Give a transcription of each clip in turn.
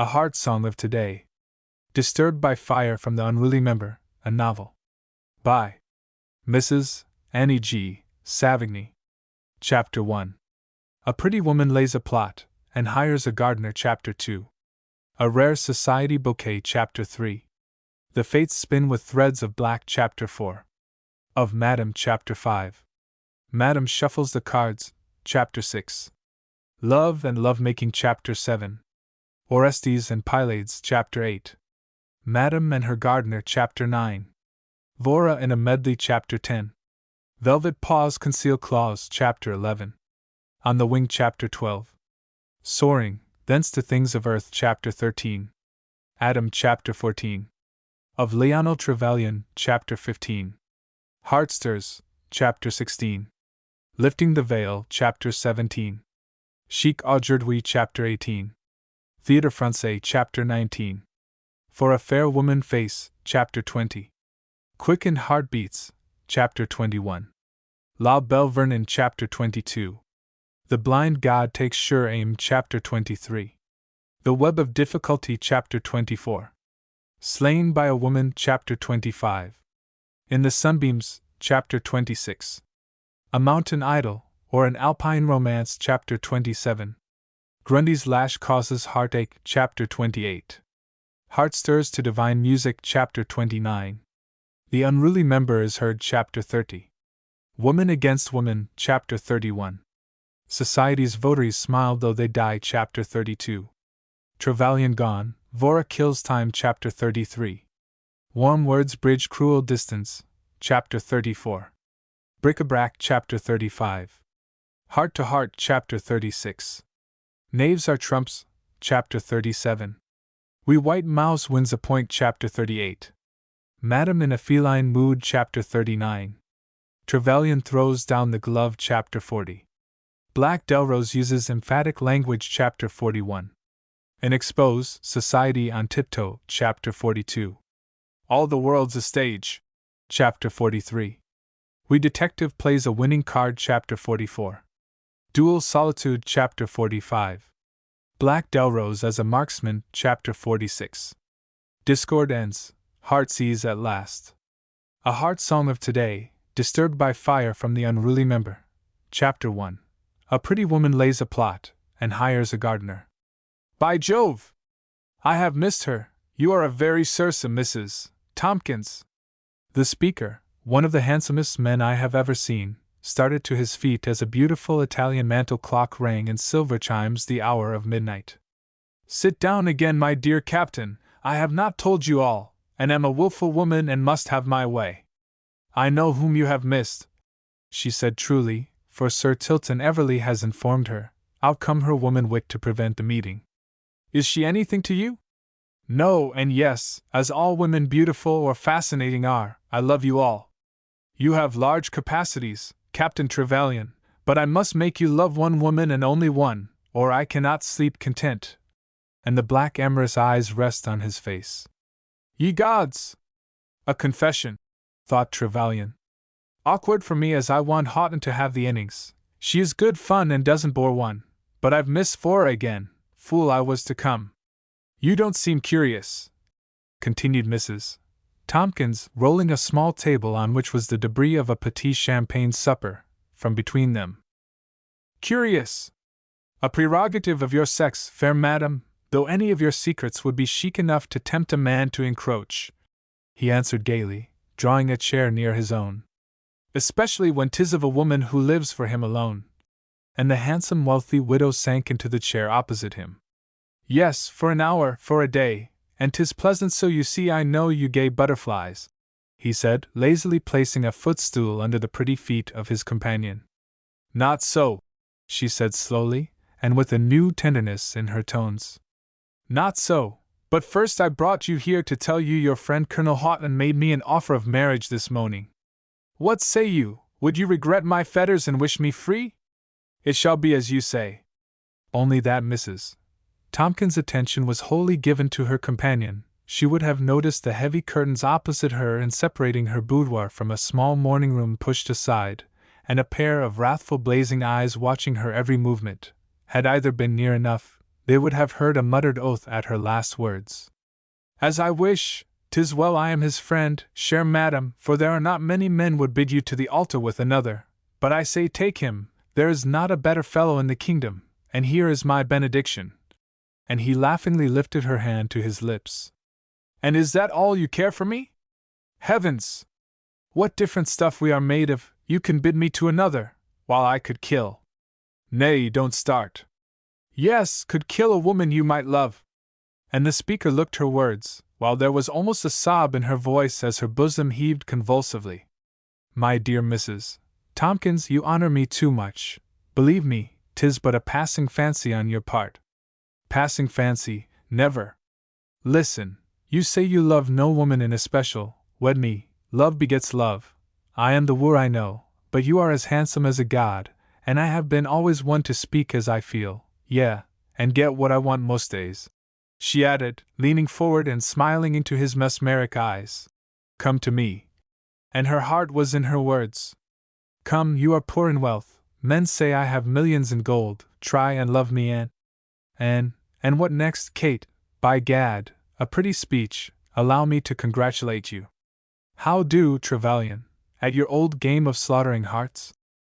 A Heart Song of Today. Disturbed by Fire from the Unruly Member, a novel. By Mrs. Annie G. Savigny. Chapter 1. A Pretty Woman Lays a Plot, and Hires a Gardener. Chapter 2. A Rare Society Bouquet. Chapter 3. The Fates Spin with Threads of Black. Chapter 4. Of Madam. Chapter 5. Madam Shuffles the Cards. Chapter 6. Love and Love-Making. Chapter 7. Orestes and Pylades. Chapter 8. Madam and Her Gardener. Chapter 9. Vora in a Medley. Chapter 10. Velvet Paws Conceal Claws. Chapter 11. On the Wing. Chapter 12. Soaring, Thence to Things of Earth. Chapter 13. Adam. Chapter 14. Of Lionel Trevelyan. Chapter 15. Heartstirs. Chapter 16. Lifting the Veil. Chapter 17. Chic Aujourd'hui. Chapter 18. Theatre Francais. Chapter 19. For a Fair Woman Face. Chapter 20. Quickened Heartbeats. Chapter 21. La Belle Vernon. Chapter 22. The Blind God Takes Sure Aim. Chapter 23. The Web of Difficulty. Chapter 24. Slain by a Woman. Chapter 25. In the Sunbeams. Chapter 26. A Mountain Idyll, or an Alpine Romance. Chapter 27. Grundy's Lash Causes Heartache. Chapter 28. Heart Stirs to Divine Music. Chapter 29. The Unruly Member is Heard. Chapter 30. Woman Against Woman. Chapter 31. Society's Votaries Smile Though They Die. Chapter 32. Trevelyan Gone, Vora Kills Time. Chapter 33. Warm Words Bridge Cruel Distance. Chapter 34. Bric-a-Brac. Chapter 35. Heart to Heart. Chapter 36. Knaves Are Trumps. Chapter 37. We White Mouse Wins a Point. Chapter 38. Madam in a Feline Mood. Chapter 39. Trevelyan Throws Down the Glove. Chapter 40. Black Delrose Uses Emphatic Language. Chapter 41. An Expose Society on Tiptoe. Chapter 42. All the World's a Stage. Chapter 43. We Detective Plays a Winning Card. Chapter 44. Dual Solitude. Chapter 45. Black Delrose as a Marksman. Chapter 46. Discord Ends. Heart Sees at Last. A Heart Song of Today. Disturbed by Fire from the Unruly Member. Chapter 1. A Pretty Woman Lays a Plot, and Hires a Gardener. By Jove! I have missed her. You are a very Circe, Mrs. Tompkins. The speaker, one of the handsomest men I have ever seen, started to his feet as a beautiful Italian mantel clock rang in silver chimes the hour of midnight. Sit down again, my dear captain. I have not told you all, and am a wilful woman and must have my way. I know whom you have missed, she said truly, for Sir Tilton Everleigh has informed her, out come her woman wit to prevent the meeting. Is she anything to you? No and yes, as all women beautiful or fascinating are. I love you all. You have large capacities, Captain Trevelyan, but I must make you love one woman and only one, or I cannot sleep content. And the black amorous eyes rest on his face. Ye gods! A confession, thought Trevelyan. Awkward for me as I want Houghton to have the innings. She is good fun and doesn't bore one, but I've missed Vora again. Fool I was to come. You don't seem curious, continued Mrs. Tompkins, rolling a small table on which was the debris of a petit champagne supper, from between them. Curious! A prerogative of your sex, fair madam, though any of your secrets would be chic enough to tempt a man to encroach, he answered gaily, drawing a chair near his own. Especially when 'tis of a woman who lives for him alone. And the handsome wealthy widow sank into the chair opposite him. Yes, for an hour, for a day, and 'tis pleasant so you see I know you gay butterflies, he said, lazily placing a footstool under the pretty feet of his companion. Not so, she said slowly, and with a new tenderness in her tones. Not so, but first I brought you here to tell you your friend Colonel Houghton made me an offer of marriage this morning. What say you, would you regret my fetters and wish me free? It shall be as you say. Only that Mrs. Tompkins' attention was wholly given to her companion. She would have noticed the heavy curtains opposite her and separating her boudoir from a small morning room pushed aside, and a pair of wrathful blazing eyes watching her every movement, had either been near enough, they would have heard a muttered oath at her last words. As I wish, 'tis well I am his friend, chère madame, for there are not many men would bid you to the altar with another, but I say take him, there is not a better fellow in the kingdom, and here is my benediction. And he laughingly lifted her hand to his lips. And is that all you care for me? Heavens! What different stuff we are made of, you can bid me to another, while I could kill. Nay, don't start. Yes, could kill a woman you might love. And the speaker looked her words, while there was almost a sob in her voice as her bosom heaved convulsively. My dear Mrs. Tompkins, you honor me too much. Believe me, 'tis but a passing fancy on your part. Passing fancy, never. Listen, you say you love no woman in especial, wed me, love begets love. I am the wooer I know, but you are as handsome as a god, and I have been always one to speak as I feel, and get what I want most days. She added, leaning forward and smiling into his mesmeric eyes. Come to me. And her heart was in her words. Come, you are poor in wealth, men say I have millions in gold, try and love me and what next, Kate? By gad, a pretty speech, allow me to congratulate you. How do, Trevelyan, at your old game of slaughtering hearts?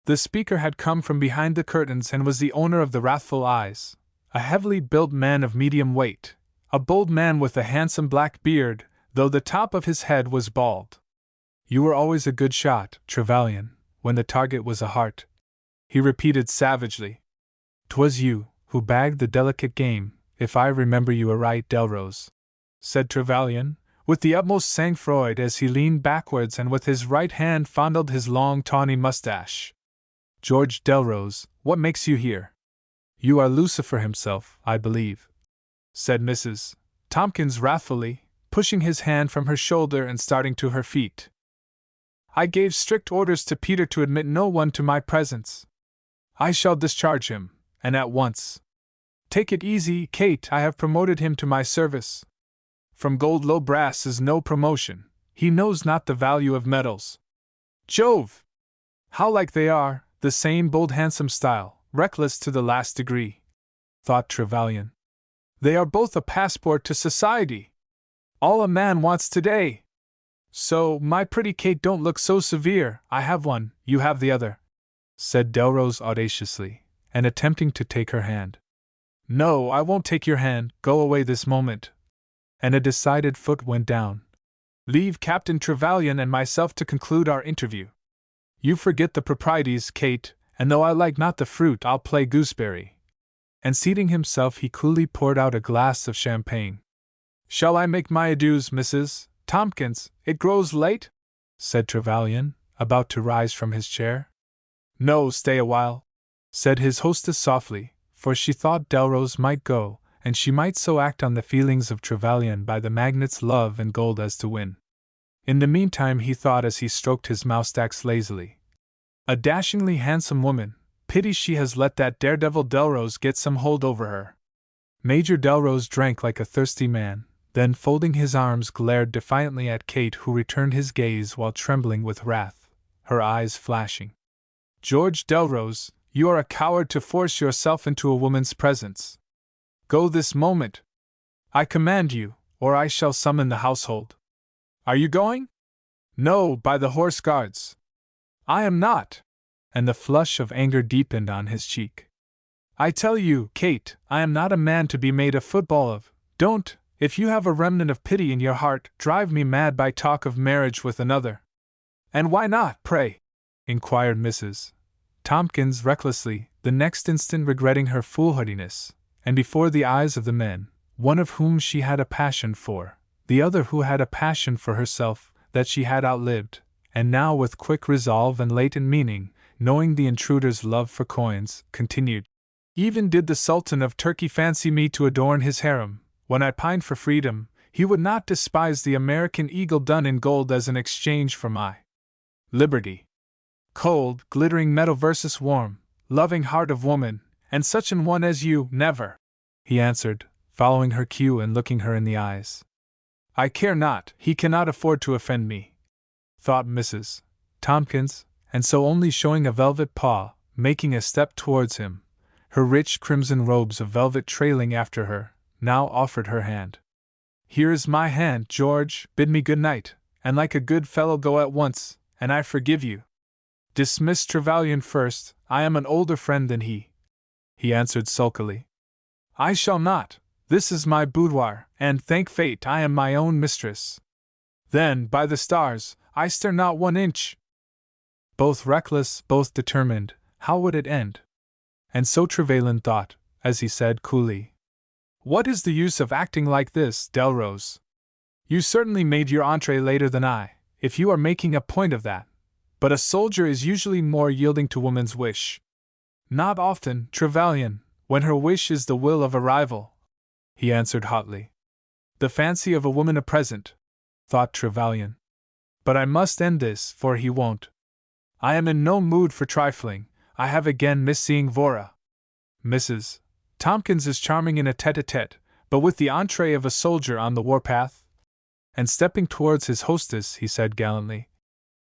The speaker had come from behind the curtains and was the owner of the wrathful eyes, a heavily built man of medium weight, a bold man with a handsome black beard, though the top of his head was bald. You were always a good shot, Trevelyan, when the target was a heart, he repeated savagely. 'Twas you who bagged the delicate game, if I remember you aright, Delrose, said Trevelyan, with the utmost sang-froid as he leaned backwards and with his right hand fondled his long tawny mustache. George Delrose, what makes you here? You are Lucifer himself, I believe, said Mrs. Tompkins wrathfully, pushing his hand from her shoulder and starting to her feet. I gave strict orders to Peter to admit no one to my presence. I shall discharge him, and at once. Take it easy, Kate, I have promoted him to my service. From gold low brass is no promotion, he knows not the value of metals. Jove! How like they are, the same bold handsome style, reckless to the last degree, thought Trevelyan. They are both a passport to society. All a man wants today. So, my pretty Kate, don't look so severe, I have one, you have the other, said Delrose audaciously, and attempting to take her hand. No, I won't take your hand, go away this moment. And a decided foot went down. Leave Captain Trevelyan and myself to conclude our interview. You forget the proprieties, Kate, and though I like not the fruit, I'll play gooseberry. And seating himself, he coolly poured out a glass of champagne. Shall I make my adieus, Mrs. Tompkins? It grows late? Said Trevelyan, about to rise from his chair. No, stay a while, said his hostess softly, for she thought Delrose might go, and she might so act on the feelings of Trevelyan by the magnet's love and gold as to win. In the meantime, he thought as he stroked his moustache lazily. A dashingly handsome woman, pity she has let that daredevil Delrose get some hold over her. Major Delrose drank like a thirsty man, then folding his arms glared defiantly at Kate, who returned his gaze while trembling with wrath, her eyes flashing. George Delrose, you are a coward to force yourself into a woman's presence. Go this moment. I command you, or I shall summon the household. Are you going? No, by the Horse Guards. I am not. And the flush of anger deepened on his cheek. I tell you, Kate, I am not a man to be made a football of. Don't, if you have a remnant of pity in your heart, drive me mad by talk of marriage with another. And why not, pray? Inquired Mrs. Tompkins recklessly, the next instant regretting her foolhardiness, and before the eyes of the men, one of whom she had a passion for, the other who had a passion for herself, that she had outlived, and now with quick resolve and latent meaning, knowing the intruder's love for coins, continued. Even did the Sultan of Turkey fancy me to adorn his harem, when I pined for freedom, he would not despise the American eagle done in gold as an exchange for my liberty. Cold, glittering metal versus warm, loving heart of woman, and such an one as you, never, he answered, following her cue and looking her in the eyes. I care not, he cannot afford to offend me, thought Mrs. Tompkins, and so only showing a velvet paw, making a step towards him, her rich crimson robes of velvet trailing after her, now offered her hand. "Here is my hand, George, bid me good night, and like a good fellow go at once, and I forgive you." "Dismiss Trevelyan first, I am an older friend than he," he answered sulkily. "I shall not. This is my boudoir, and, thank fate, I am my own mistress." "Then, by the stars, I stir not 1 inch." Both reckless, both determined, how would it end? And so Trevelyan thought, as he said coolly, "What is the use of acting like this, Delrose? You certainly made your entree later than I, if you are making a point of that, but a soldier is usually more yielding to woman's wish." "Not often, Trevelyan, when her wish is the will of a rival," he answered hotly. "The fancy of a woman a present," thought Trevelyan. "But I must end this, for he won't. I am in no mood for trifling. I have again missed seeing Vora. Mrs. Tompkins is charming in a tete-a-tete, but with the entree of a soldier on the warpath." And stepping towards his hostess, he said gallantly,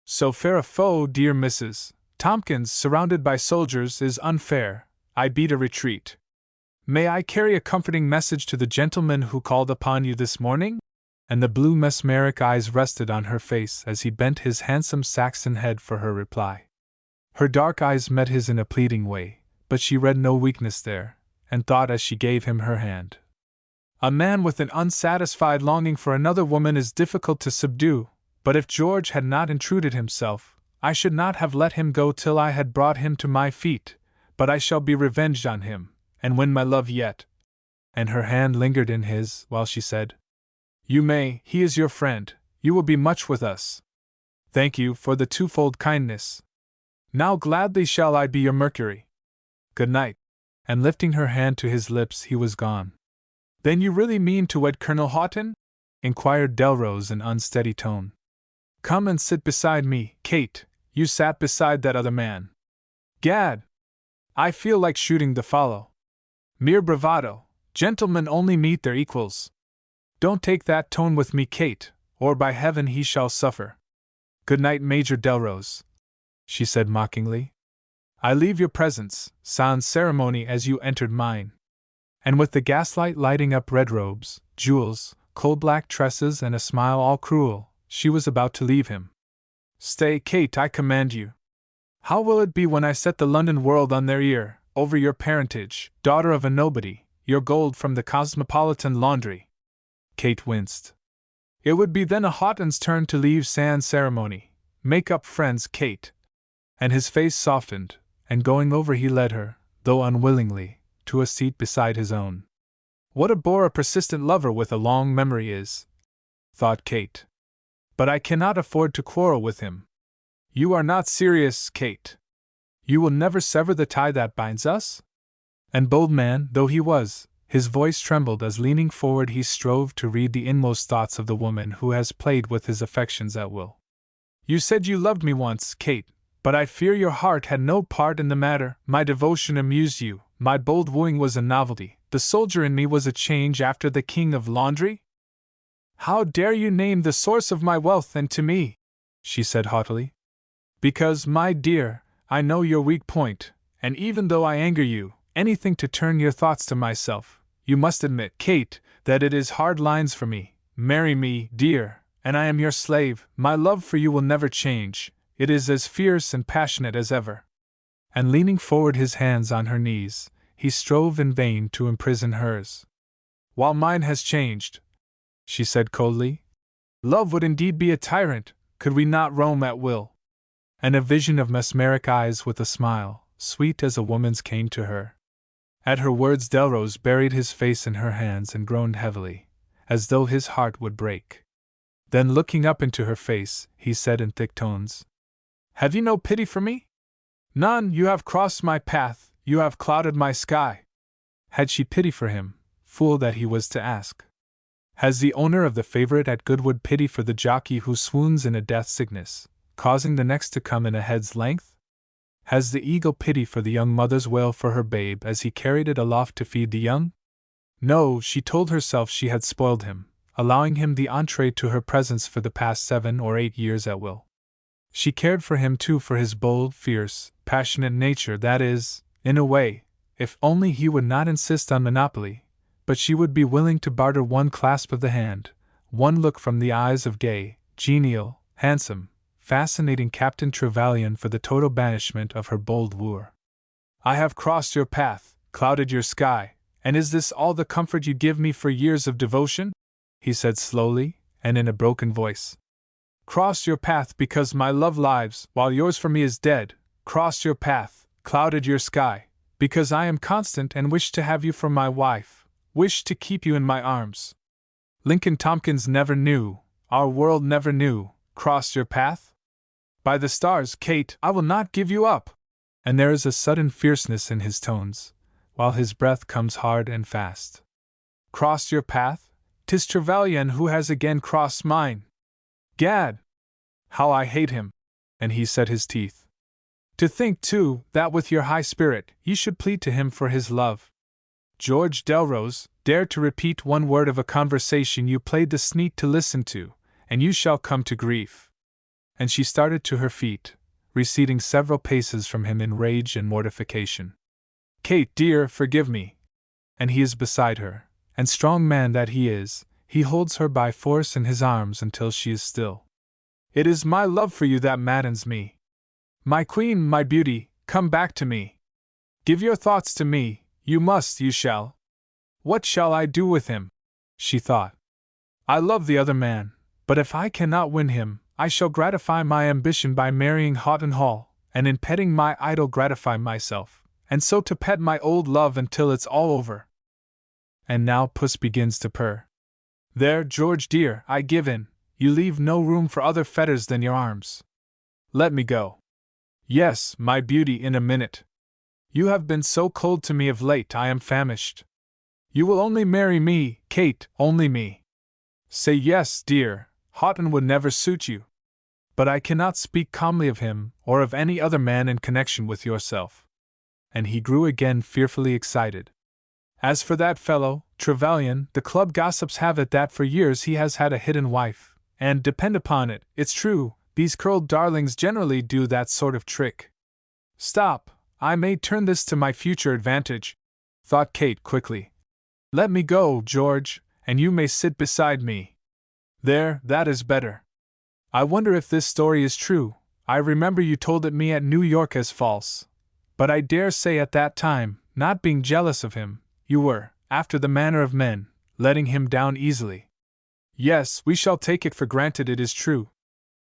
"So fair a foe, dear Mrs. Tompkins, surrounded by soldiers, is unfair. I beat a retreat. May I carry a comforting message to the gentleman who called upon you this morning?" And the blue mesmeric eyes rested on her face as he bent his handsome Saxon head for her reply. Her dark eyes met his in a pleading way, but she read no weakness there, and thought as she gave him her hand, "A man with an unsatisfied longing for another woman is difficult to subdue, but if George had not intruded himself, I should not have let him go till I had brought him to my feet, but I shall be revenged on him, and win my love yet." And her hand lingered in his, while she said, "You may, he is your friend, you will be much with us. Thank you for the twofold kindness. Now gladly shall I be your Mercury. Good night." And lifting her hand to his lips, he was gone. "Then you really mean to wed Colonel Houghton?" inquired Delrose in unsteady tone. "Come and sit beside me, Kate, you sat beside that other man. Gad! I feel like shooting the fallow. Mere bravado, gentlemen only meet their equals. Don't take that tone with me, Kate, or by heaven he shall suffer. Good night, Major Delrose," she said mockingly. "I leave your presence, sans ceremony, as you entered mine." And with the gaslight lighting up red robes, jewels, coal-black tresses, and a smile all cruel, she was about to leave him. "Stay, Kate, I command you. How will it be when I set the London world on their ear, over your parentage, daughter of a nobody, your gold from the Cosmopolitan Laundry?" Kate winced. "It would be then a Houghton's turn to leave sans ceremony. Make up friends, Kate." And his face softened, and going over he led her, though unwillingly, to a seat beside his own. "What a bore a persistent lover with a long memory is," thought Kate. "But I cannot afford to quarrel with him." "You are not serious, Kate? You will never sever the tie that binds us?" And bold man though he was, his voice trembled as leaning forward he strove to read the inmost thoughts of the woman who has played with his affections at will. "You said you loved me once, Kate, but I fear your heart had no part in the matter. My devotion amused you, my bold wooing was a novelty, the soldier in me was a change after the king of laundry?" "How dare you name the source of my wealth and to me?" she said haughtily. "Because, my dear, I know your weak point, and even though I anger you, anything to turn your thoughts to myself, you must admit, Kate, that it is hard lines for me. Marry me, dear, and I am your slave. My love for you will never change, it is as fierce and passionate as ever." And leaning forward his hands on her knees, he strove in vain to imprison hers. "While mine has changed," she said coldly. "Love would indeed be a tyrant, could we not roam at will." And a vision of mesmeric eyes with a smile, sweet as a woman's, came to her. At her words Delrose buried his face in her hands and groaned heavily, as though his heart would break. Then looking up into her face, he said in thick tones, "Have you no pity for me?" "None, you have crossed my path, you have clouded my sky." Had she pity for him, fool that he was to ask? Has the owner of the favorite at Goodwood pity for the jockey who swoons in a death sickness, causing the next to come in a head's length? Has the eagle pity for the young mother's wail for her babe as he carried it aloft to feed the young? No, she told herself she had spoiled him, allowing him the entree to her presence for the past 7 or 8 years at will. She cared for him too, for his bold, fierce, passionate nature, that is, in a way, if only he would not insist on monopoly, but she would be willing to barter one clasp of the hand, one look from the eyes of gay, genial, handsome, fascinating Captain Trevelyan for the total banishment of her bold wooer. I have crossed your path, clouded your sky, and is this all the comfort you give me for years of devotion? He said slowly, and in a broken voice. Crossed your path because my love lives, while yours for me is dead. Crossed your path, clouded your sky, because I am constant and wish to have you for my wife, wish to keep you in my arms. Lincoln Tompkins never knew, our world never knew, crossed your path? By the stars, Kate, I will not give you up! And there is a sudden fierceness in his tones, while his breath comes hard and fast. Crossed your path? 'Tis Trevelyan who has again crossed mine. Gad! How I hate him! And he set his teeth. To think, too, that with your high spirit, you should plead to him for his love. George Delrose, dare to repeat one word of a conversation you played the sneak to listen to, and you shall come to grief. And she started to her feet, receding several paces from him in rage and mortification. Kate, dear, forgive me. And he is beside her, and strong man that he is, he holds her by force in his arms until she is still. It is my love for you that maddens me. My queen, my beauty, come back to me. Give your thoughts to me, you must, you shall. What shall I do with him? She thought. I love the other man, but if I cannot win him, I shall gratify my ambition by marrying Houghton Hall, and in petting my idol gratify myself, and so to pet my old love until it's all over. And now Puss begins to purr. There, George dear, I give in, you leave no room for other fetters than your arms. Let me go. Yes, my beauty, in a minute. You have been so cold to me of late I am famished. You will only marry me, Kate, only me. Say yes, dear, Houghton would never suit you. But I cannot speak calmly of him, or of any other man in connection with yourself. And he grew again fearfully excited. As for that fellow, Trevelyan, the club gossips have it that for years he has had a hidden wife, and depend upon it, it's true, these curled darlings generally do that sort of trick. Stop, I may turn this to my future advantage, thought Kate quickly. Let me go, George, and you may sit beside me. There, that is better. I wonder if this story is true. I remember you told it me at New York as false. But I dare say at that time, not being jealous of him, you were, after the manner of men, letting him down easily. Yes, we shall take it for granted it is true.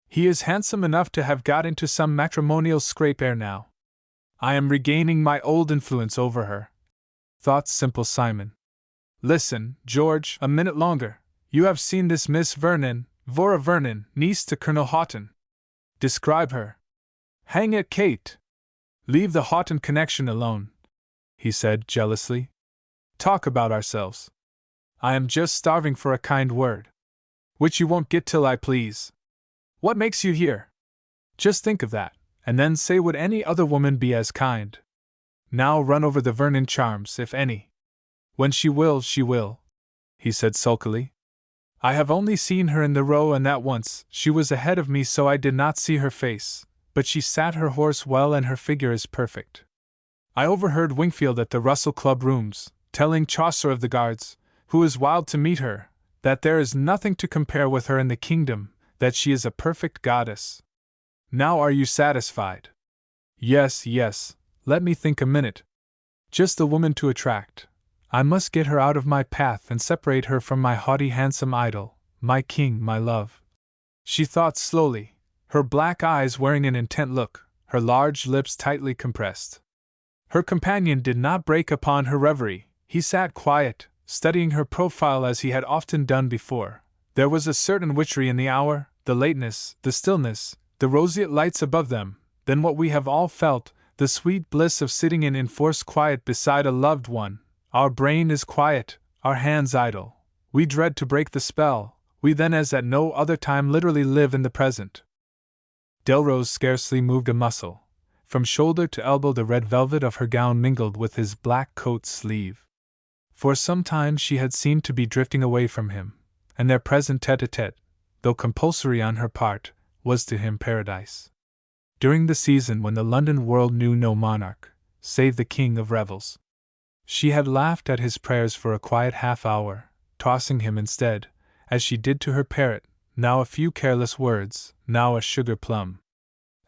He is handsome enough to have got into some matrimonial scrape ere now. I am regaining my old influence over her, thought Simple Simon. Listen, George, a minute longer. You have seen this Miss Vernon, Vora Vernon, niece to Colonel Houghton. Describe her. Hang it, Kate! Leave the Houghton connection alone, he said jealously. Talk about ourselves. I am just starving for a kind word. Which you won't get till I please. What makes you here? Just think of that, and then say would any other woman be as kind. Now run over the Vernon charms, if any. When she will, he said sulkily. I have only seen her in the Row, and that once. She was ahead of me, so I did not see her face, but she sat her horse well and her figure is perfect. I overheard Wingfield at the Russell Club rooms, telling Chaucer of the Guards, who is wild to meet her, that there is nothing to compare with her in the kingdom, that she is a perfect goddess. Now are you satisfied? Yes, let me think a minute. Just the woman to attract. I must get her out of my path and separate her from my haughty handsome idol, my king, my love. She thought slowly, her black eyes wearing an intent look, her large lips tightly compressed. Her companion did not break upon her reverie. He sat quiet, studying her profile as he had often done before. There was a certain witchery in the hour, the lateness, the stillness, the roseate lights above them, then what we have all felt, the sweet bliss of sitting in enforced quiet beside a loved one. Our brain is quiet, our hands idle. We dread to break the spell, we then as at no other time literally live in the present. Delrose scarcely moved a muscle. From shoulder to elbow the red velvet of her gown mingled with his black coat sleeve. For some time she had seemed to be drifting away from him, and their present tete-a-tete, though compulsory on her part, was to him paradise. During the season when the London world knew no monarch, save the king of revels. She had laughed at his prayers for a quiet half-hour, tossing him instead, as she did to her parrot, now a few careless words, now a sugar plum.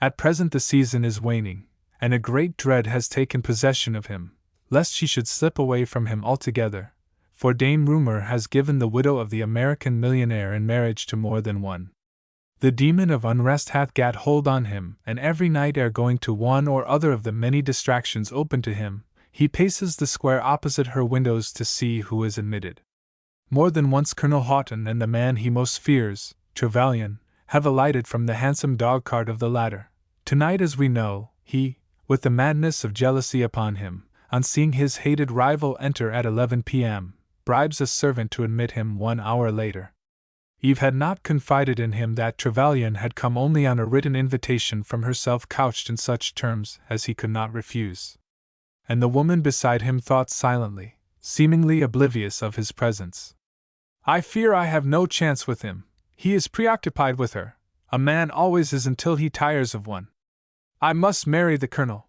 At present the season is waning, and a great dread has taken possession of him, lest she should slip away from him altogether, for Dame Rumor has given the widow of the American millionaire in marriage to more than one. The demon of unrest hath gat hold on him, and every night ere going to one or other of the many distractions open to him, he paces the square opposite her windows to see who is admitted. More than once Colonel Houghton and the man he most fears, Trevelyan, have alighted from the handsome dog-cart of the latter. Tonight, as we know, he, with the madness of jealousy upon him, on seeing his hated rival enter at 11 p.m., bribes a servant to admit him 1 hour later. Eve had not confided in him that Trevelyan had come only on a written invitation from herself couched in such terms as he could not refuse. And the woman beside him thought silently, seemingly oblivious of his presence. I fear I have no chance with him. He is preoccupied with her. A man always is until he tires of one. I must marry the colonel.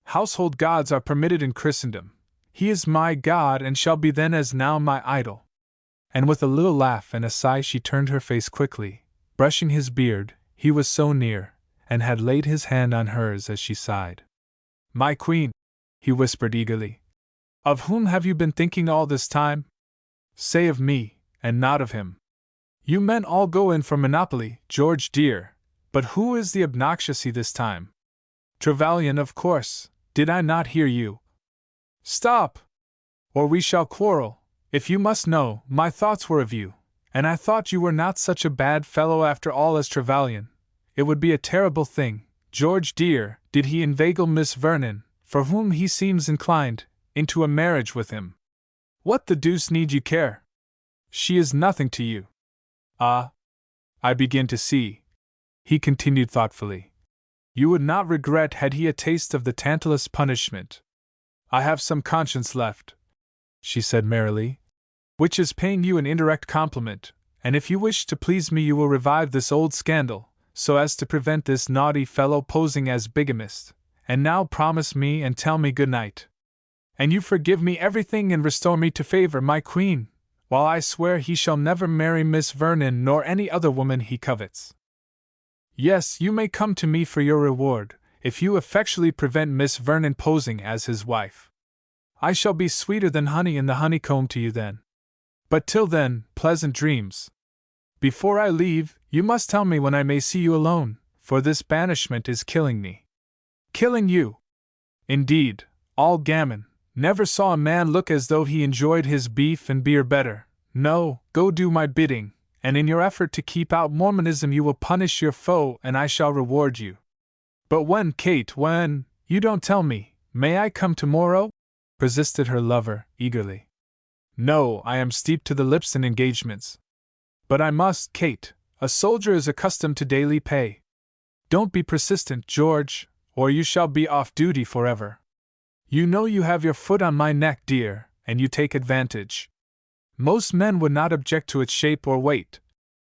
Household gods are permitted in Christendom. He is my god and shall be then as now my idol. And with a little laugh and a sigh she turned her face quickly, brushing his beard, he was so near, and had laid his hand on hers as she sighed. My queen, he whispered eagerly. Of whom have you been thinking all this time? Say of me, and not of him. You men all go in for monopoly, George dear, but who is the obnoxious he this time? Trevelyan, of course. Did I not hear you? Stop! Or we shall quarrel. If you must know, my thoughts were of you, and I thought you were not such a bad fellow after all as Trevelyan. It would be a terrible thing, George dear, did he inveigle Miss Vernon, for whom he seems inclined, into a marriage with him. What the deuce need you care? She is nothing to you. Ah, I begin to see, he continued thoughtfully. You would not regret had he a taste of the Tantalus punishment. I have some conscience left, she said merrily, which is paying you an indirect compliment, and if you wish to please me you will revive this old scandal, so as to prevent this naughty fellow posing as bigamist. And now promise me and tell me good night. And you forgive me everything and restore me to favor, my queen, while I swear he shall never marry Miss Vernon nor any other woman he covets. Yes, you may come to me for your reward, if you effectually prevent Miss Vernon posing as his wife. I shall be sweeter than honey in the honeycomb to you then. But till then, pleasant dreams. Before I leave, you must tell me when I may see you alone, for this banishment is killing me. Killing you? Indeed, all gammon. Never saw a man look as though he enjoyed his beef and beer better. No, go do my bidding, and in your effort to keep out Mormonism you will punish your foe and I shall reward you. But when, Kate, when? You don't tell me. May I come tomorrow? Persisted her lover, eagerly. No, I am steeped to the lips in engagements. But I must, Kate. A soldier is accustomed to daily pay. Don't be persistent, George, or you shall be off duty forever. You know you have your foot on my neck, dear, and you take advantage. Most men would not object to its shape or weight,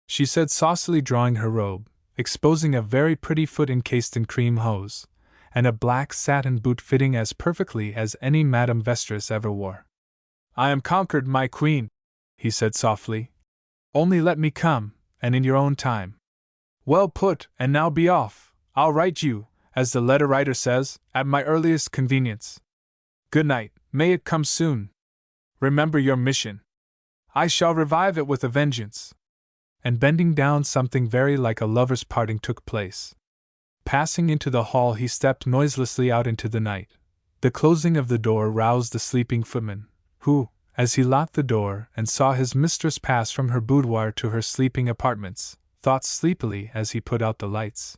she said saucily, drawing her robe, exposing a very pretty foot encased in cream hose, and a black satin boot fitting as perfectly as any Madame Vestris ever wore. I am conquered, my queen, he said softly. Only let me come, and in your own time. Well put, and now be off. I'll write you, as the letter writer says, at my earliest convenience. Good night, may it come soon. Remember your mission. I shall revive it with a vengeance. And bending down, something very like a lover's parting took place. Passing into the hall, he stepped noiselessly out into the night. The closing of the door roused the sleeping footman, who, as he locked the door and saw his mistress pass from her boudoir to her sleeping apartments, thought sleepily as he put out the lights.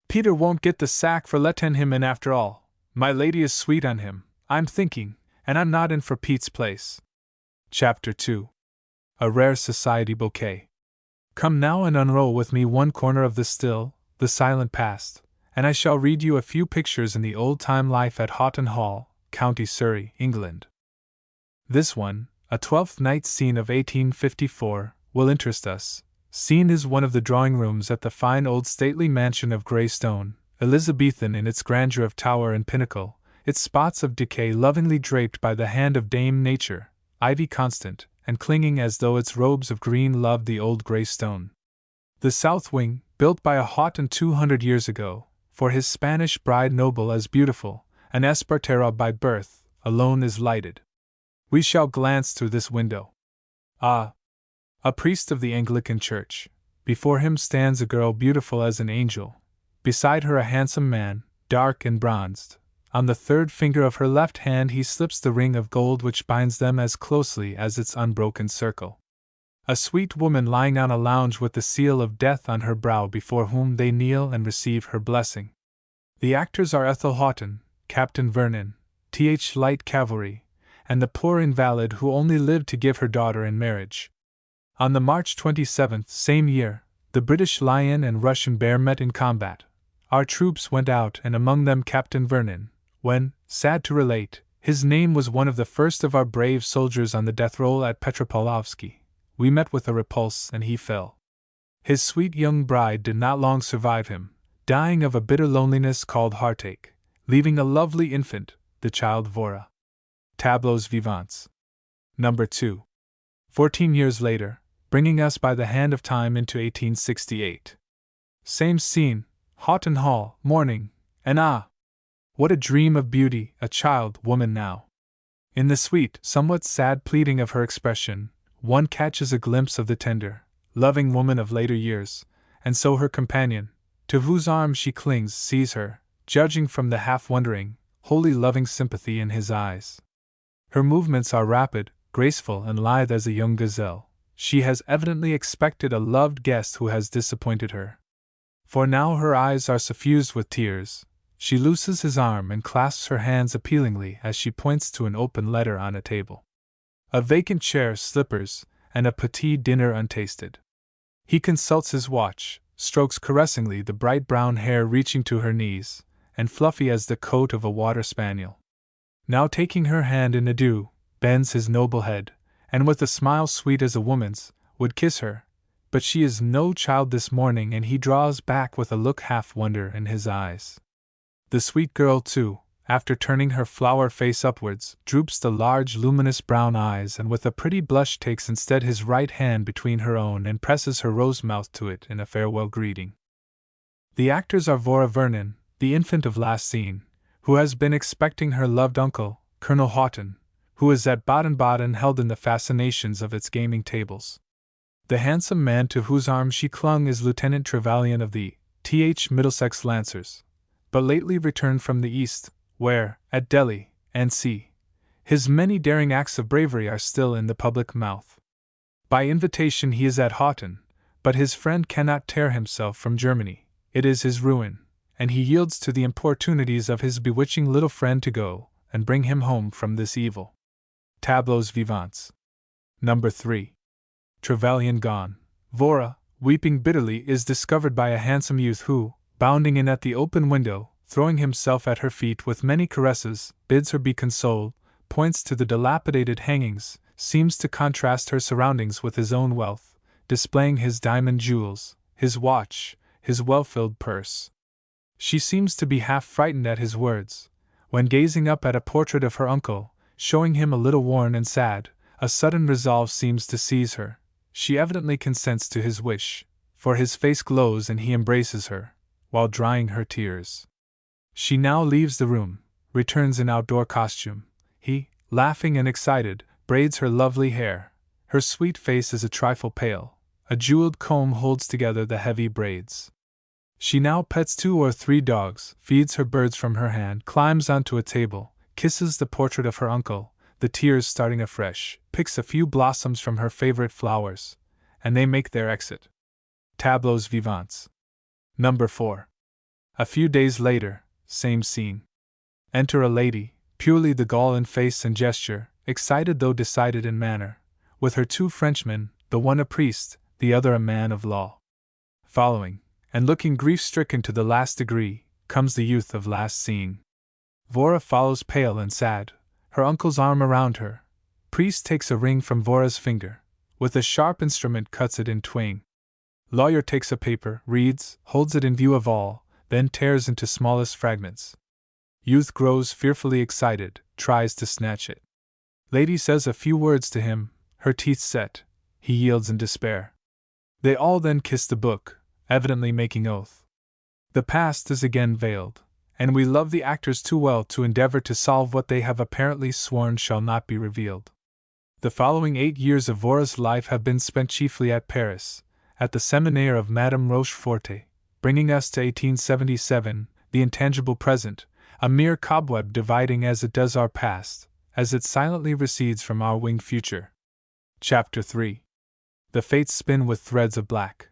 Peter won't get the sack for letting him in after all. My lady is sweet on him, I'm thinking, and I'm not in for Pete's place. Chapter 2. A Rare Society Bouquet. Come now and unroll with me one corner of the still, the silent past, and I shall read you a few pictures in the old-time life at Houghton Hall, County Surrey, England. This one, a Twelfth Night scene of 1854, will interest us. Scene is one of the drawing-rooms at the fine old stately mansion of grey stone, Elizabethan in its grandeur of tower and pinnacle, its spots of decay lovingly draped by the hand of Dame Nature, ivy constant, and clinging as though its robes of green loved the old grey stone. The south wing, built by a Haughton 200 years ago, for his Spanish bride noble as beautiful, an Espartero by birth, alone is lighted. We shall glance through this window. Ah! A priest of the Anglican Church. Before him stands a girl beautiful as an angel. Beside her a handsome man, dark and bronzed. On the third finger of her left hand he slips the ring of gold which binds them as closely as its unbroken circle. A sweet woman lying on a lounge with the seal of death on her brow before whom they kneel and receive her blessing. The actors are Ethel Houghton, Captain Vernon, Th. Light Cavalry, and the poor invalid who only lived to give her daughter in marriage. On the March 27th, same year, the British Lion and Russian Bear met in combat. Our troops went out, and among them Captain Vernon. When, sad to relate, his name was one of the first of our brave soldiers on the death roll at Petropavlovsky, we met with a repulse and he fell. His sweet young bride did not long survive him, dying of a bitter loneliness called heartache, leaving a lovely infant, the child Vora. Tableaux vivants. Number 2. 14 years later, bringing us by the hand of time into 1868. Same scene, Houghton Hall, morning, and ah! What a dream of beauty, a child woman now. In the sweet, somewhat sad pleading of her expression, one catches a glimpse of the tender, loving woman of later years, and so her companion, to whose arms she clings, sees her, judging from the half-wondering, wholly loving sympathy in his eyes. Her movements are rapid, graceful, and lithe as a young gazelle. She has evidently expected a loved guest who has disappointed her. For now her eyes are suffused with tears. She looses his arm and clasps her hands appealingly as she points to an open letter on a table. A vacant chair, slippers, and a petit dinner untasted. He consults his watch, strokes caressingly the bright brown hair reaching to her knees, and fluffy as the coat of a water spaniel. Now taking her hand in adieu, bends his noble head, and with a smile sweet as a woman's, would kiss her, but she is no child this morning, and he draws back with a look half wonder in his eyes. The sweet girl, too, after turning her flower face upwards, droops the large luminous brown eyes, and with a pretty blush takes instead his right hand between her own and presses her rose mouth to it in a farewell greeting. The actors are Vora Vernon, the infant of last scene, who has been expecting her loved uncle, Colonel Houghton, who is at Baden-Baden held in the fascinations of its gaming tables. The handsome man to whose arm she clung is Lieutenant Trevelyan of the Middlesex Lancers, but lately returned from the East, where, at Delhi, N.C., his many daring acts of bravery are still in the public mouth. By invitation he is at Houghton, but his friend cannot tear himself from Germany. It is his ruin, and he yields to the importunities of his bewitching little friend to go and bring him home from this evil. Tableaux vivants. Number 3. Trevelyan gone. Vora, weeping bitterly, is discovered by a handsome youth who, bounding in at the open window, throwing himself at her feet with many caresses, bids her be consoled, points to the dilapidated hangings, seems to contrast her surroundings with his own wealth, displaying his diamond jewels, his watch, his well-filled purse. She seems to be half frightened at his words, when gazing up at a portrait of her uncle, showing him a little worn and sad, a sudden resolve seems to seize her. She evidently consents to his wish, for his face glows and he embraces her, while drying her tears. She now leaves the room, returns in outdoor costume. He, laughing and excited, braids her lovely hair. Her sweet face is a trifle pale. A jeweled comb holds together the heavy braids. She now pets 2 or 3 dogs, feeds her birds from her hand, climbs onto a table, kisses the portrait of her uncle, the tears starting afresh, picks a few blossoms from her favorite flowers, and they make their exit. Tableaux vivants. Number 4. A few days later, same scene. Enter a lady, purely the Gaul in face and gesture, excited though decided in manner, with her 2 Frenchmen, the one a priest, the other a man of law. Following, and looking grief-stricken to the last degree, comes the youth of last scene. Vora follows pale and sad, her uncle's arm around her. Priest takes a ring from Vora's finger, with a sharp instrument cuts it in twain. Lawyer takes a paper, reads, holds it in view of all, then tears into smallest fragments. Youth grows fearfully excited, tries to snatch it. Lady says a few words to him, her teeth set. He yields in despair. They all then kiss the book, evidently making oath. The past is again veiled, and we love the actors too well to endeavor to solve what they have apparently sworn shall not be revealed. The following 8 years of Vora's life have been spent chiefly at Paris, at the seminaire of Madame Rochefort, bringing us to 1877, the intangible present, a mere cobweb dividing as it does our past, as it silently recedes from our winged future. Chapter 3. The Fates Spin with Threads of Black.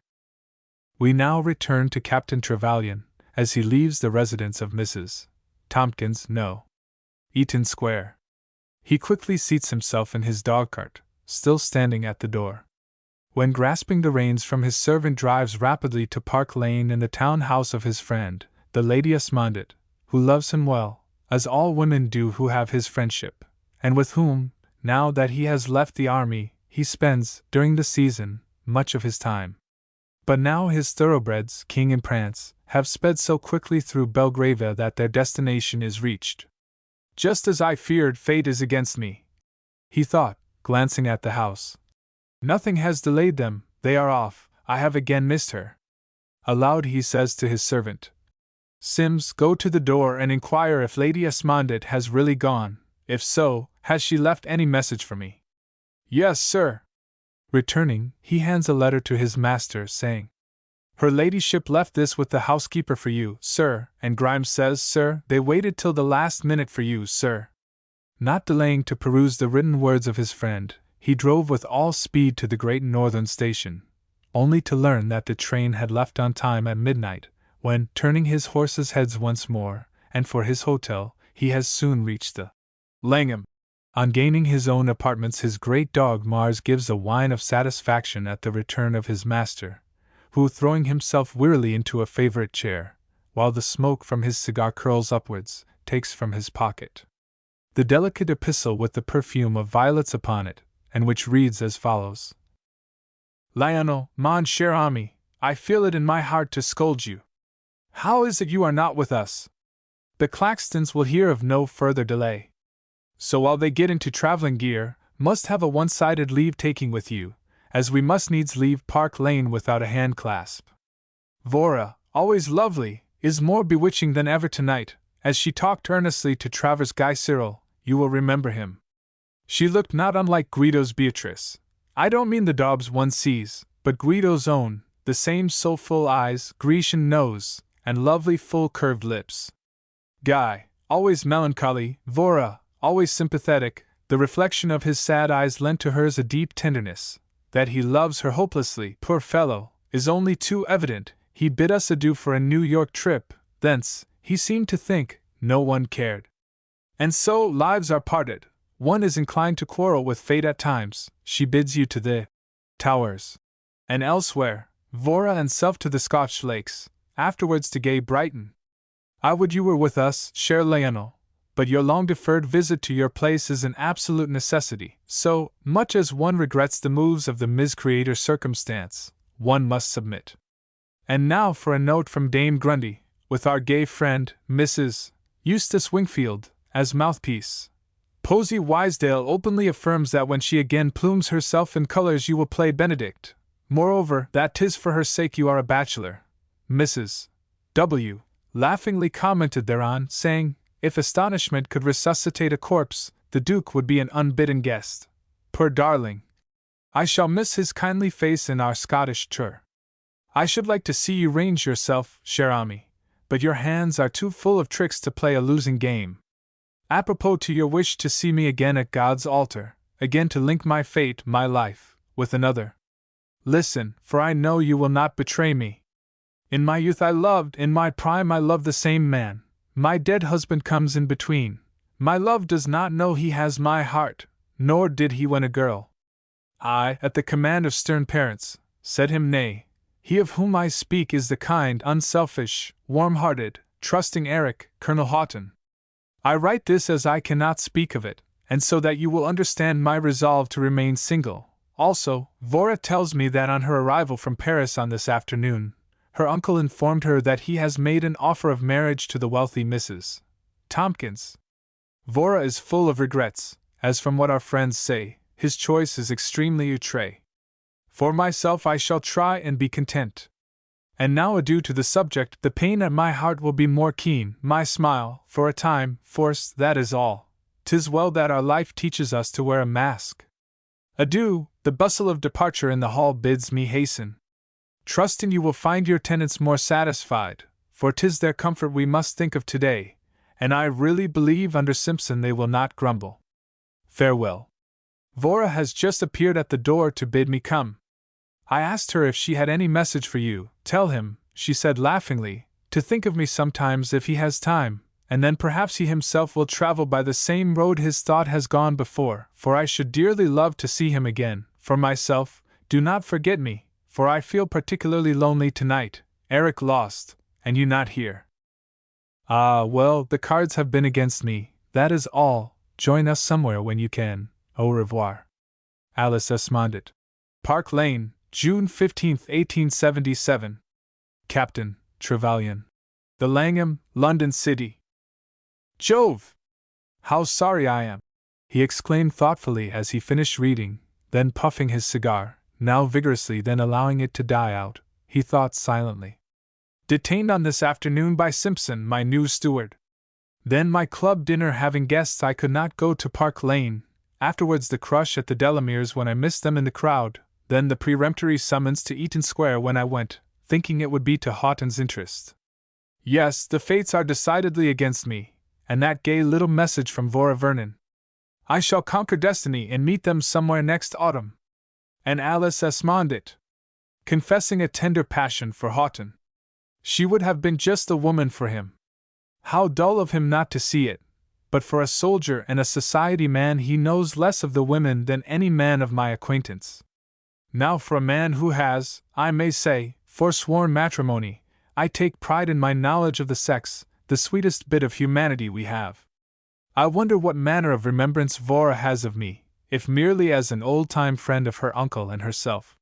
We now return to Captain Trevelyan, as he leaves the residence of Mrs. Tompkins, No. Eaton Square. He quickly seats himself in his dog-cart, still standing at the door. When grasping the reins from his servant drives rapidly to Park Lane and the town house of his friend, the Lady Esmondit, who loves him well, as all women do who have his friendship, and with whom, now that he has left the army, he spends, during the season, much of his time. But now his thoroughbreds, King and Prance, have sped so quickly through Belgravia that their destination is reached. Just as I feared, fate is against me, he thought, glancing at the house. Nothing has delayed them, they are off, I have again missed her. Aloud he says to his servant, Sims, go to the door and inquire if Lady Esmondit has really gone. If so, has she left any message for me? Yes, sir. Returning, he hands a letter to his master, saying, Her ladyship left this with the housekeeper for you, sir, and Grimes says, sir, they waited till the last minute for you, sir. Not delaying to peruse the written words of his friend, he drove with all speed to the Great Northern Station, only to learn that the train had left on time at midnight, when, turning his horses' heads once more, and for his hotel, he has soon reached the Langham. On gaining his own apartments, his great dog Mars gives a whine of satisfaction at the return of his master, who, throwing himself wearily into a favorite chair, while the smoke from his cigar curls upwards, takes from his pocket the delicate epistle with the perfume of violets upon it, and which reads as follows: Lionel, mon cher ami, I feel it in my heart to scold you. How is it you are not with us? The Claxtons will hear of no further delay. So while they get into traveling gear, must have a one-sided leave-taking with you, as we must needs leave Park Lane without a hand-clasp. Vora, always lovely, is more bewitching than ever tonight, as she talked earnestly to Travers Guy Cyril, you will remember him. She looked not unlike Guido's Beatrice. I don't mean the daubs one sees, but Guido's own, the same soulful eyes, Grecian nose, and lovely full curved lips. Guy, always melancholy, Vora, always sympathetic, the reflection of his sad eyes lent to hers a deep tenderness. That he loves her hopelessly, poor fellow, is only too evident. He bid us adieu for a New York trip, thence, he seemed to think, no one cared. And so, lives are parted. One is inclined to quarrel with fate at times. She bids you to the Towers, and elsewhere, Vora and self to the Scotch lakes, afterwards to gay Brighton. I would you were with us, cher Lionel, but your long-deferred visit to your place is an absolute necessity, so, much as one regrets the moves of the miscreator circumstance, one must submit. And now for a note from Dame Grundy, with our gay friend, Mrs. Eustace Wingfield, as mouthpiece. Posy Wisedale openly affirms that when she again plumes herself in colors you will play Benedict. Moreover, that 'tis for her sake you are a bachelor. Mrs. W. laughingly commented thereon, saying, if astonishment could resuscitate a corpse, the Duke would be an unbidden guest. Poor darling! I shall miss his kindly face in our Scottish tour. I should like to see you range yourself, cher ami, but your hands are too full of tricks to play a losing game. Apropos to your wish to see me again at God's altar, again to link my fate, my life, with another. Listen, for I know you will not betray me. In my youth I loved, in my prime I loved the same man. My dead husband comes in between. My love does not know he has my heart, nor did he when a girl. I, at the command of stern parents, said him nay. He of whom I speak is the kind, unselfish, warm-hearted, trusting Eric, Colonel Houghton. I write this as I cannot speak of it, and so that you will understand my resolve to remain single. Also, Vora tells me that on her arrival from Paris on this afternoon, her uncle informed her that he has made an offer of marriage to the wealthy Mrs. Tompkins. Vora is full of regrets, as from what our friends say, his choice is extremely outré. For myself I shall try and be content. And now adieu to the subject, the pain at my heart will be more keen, my smile, for a time, forced, that is all. 'Tis well that our life teaches us to wear a mask. Adieu, the bustle of departure in the hall bids me hasten. Trusting you will find your tenants more satisfied, for 'tis their comfort we must think of today, and I really believe under Simpson they will not grumble. Farewell. Vora has just appeared at the door to bid me come. I asked her if she had any message for you. Tell him, she said laughingly, to think of me sometimes if he has time, and then perhaps he himself will travel by the same road his thought has gone before, for I should dearly love to see him again. For myself, do not forget me, for I feel particularly lonely tonight, Eric lost, and you not here. Ah, well, the cards have been against me, that is all. Join us somewhere when you can. Au revoir. Alice Esmondit. Park Lane, June 15, 1877. Captain Trevelyan. The Langham, London City. Jove! How sorry I am! He exclaimed thoughtfully as he finished reading, then puffing his cigar, now vigorously, then allowing it to die out, he thought silently. Detained on this afternoon by Simpson, my new steward. Then my club dinner having guests I could not go to Park Lane, afterwards the crush at the Delameres when I missed them in the crowd, then the peremptory summons to Eaton Square when I went, thinking it would be to Houghton's interest. Yes, the fates are decidedly against me, and that gay little message from Vora Vernon. I shall conquer destiny and meet them somewhere next autumn. And Alice Esmondit, confessing a tender passion for Houghton. She would have been just the woman for him. How dull of him not to see it, but for a soldier and a society man he knows less of the women than any man of my acquaintance. Now for a man who has, I may say, forsworn matrimony, I take pride in my knowledge of the sex, the sweetest bit of humanity we have. I wonder what manner of remembrance Vora has of me, if merely as an old-time friend of her uncle and herself.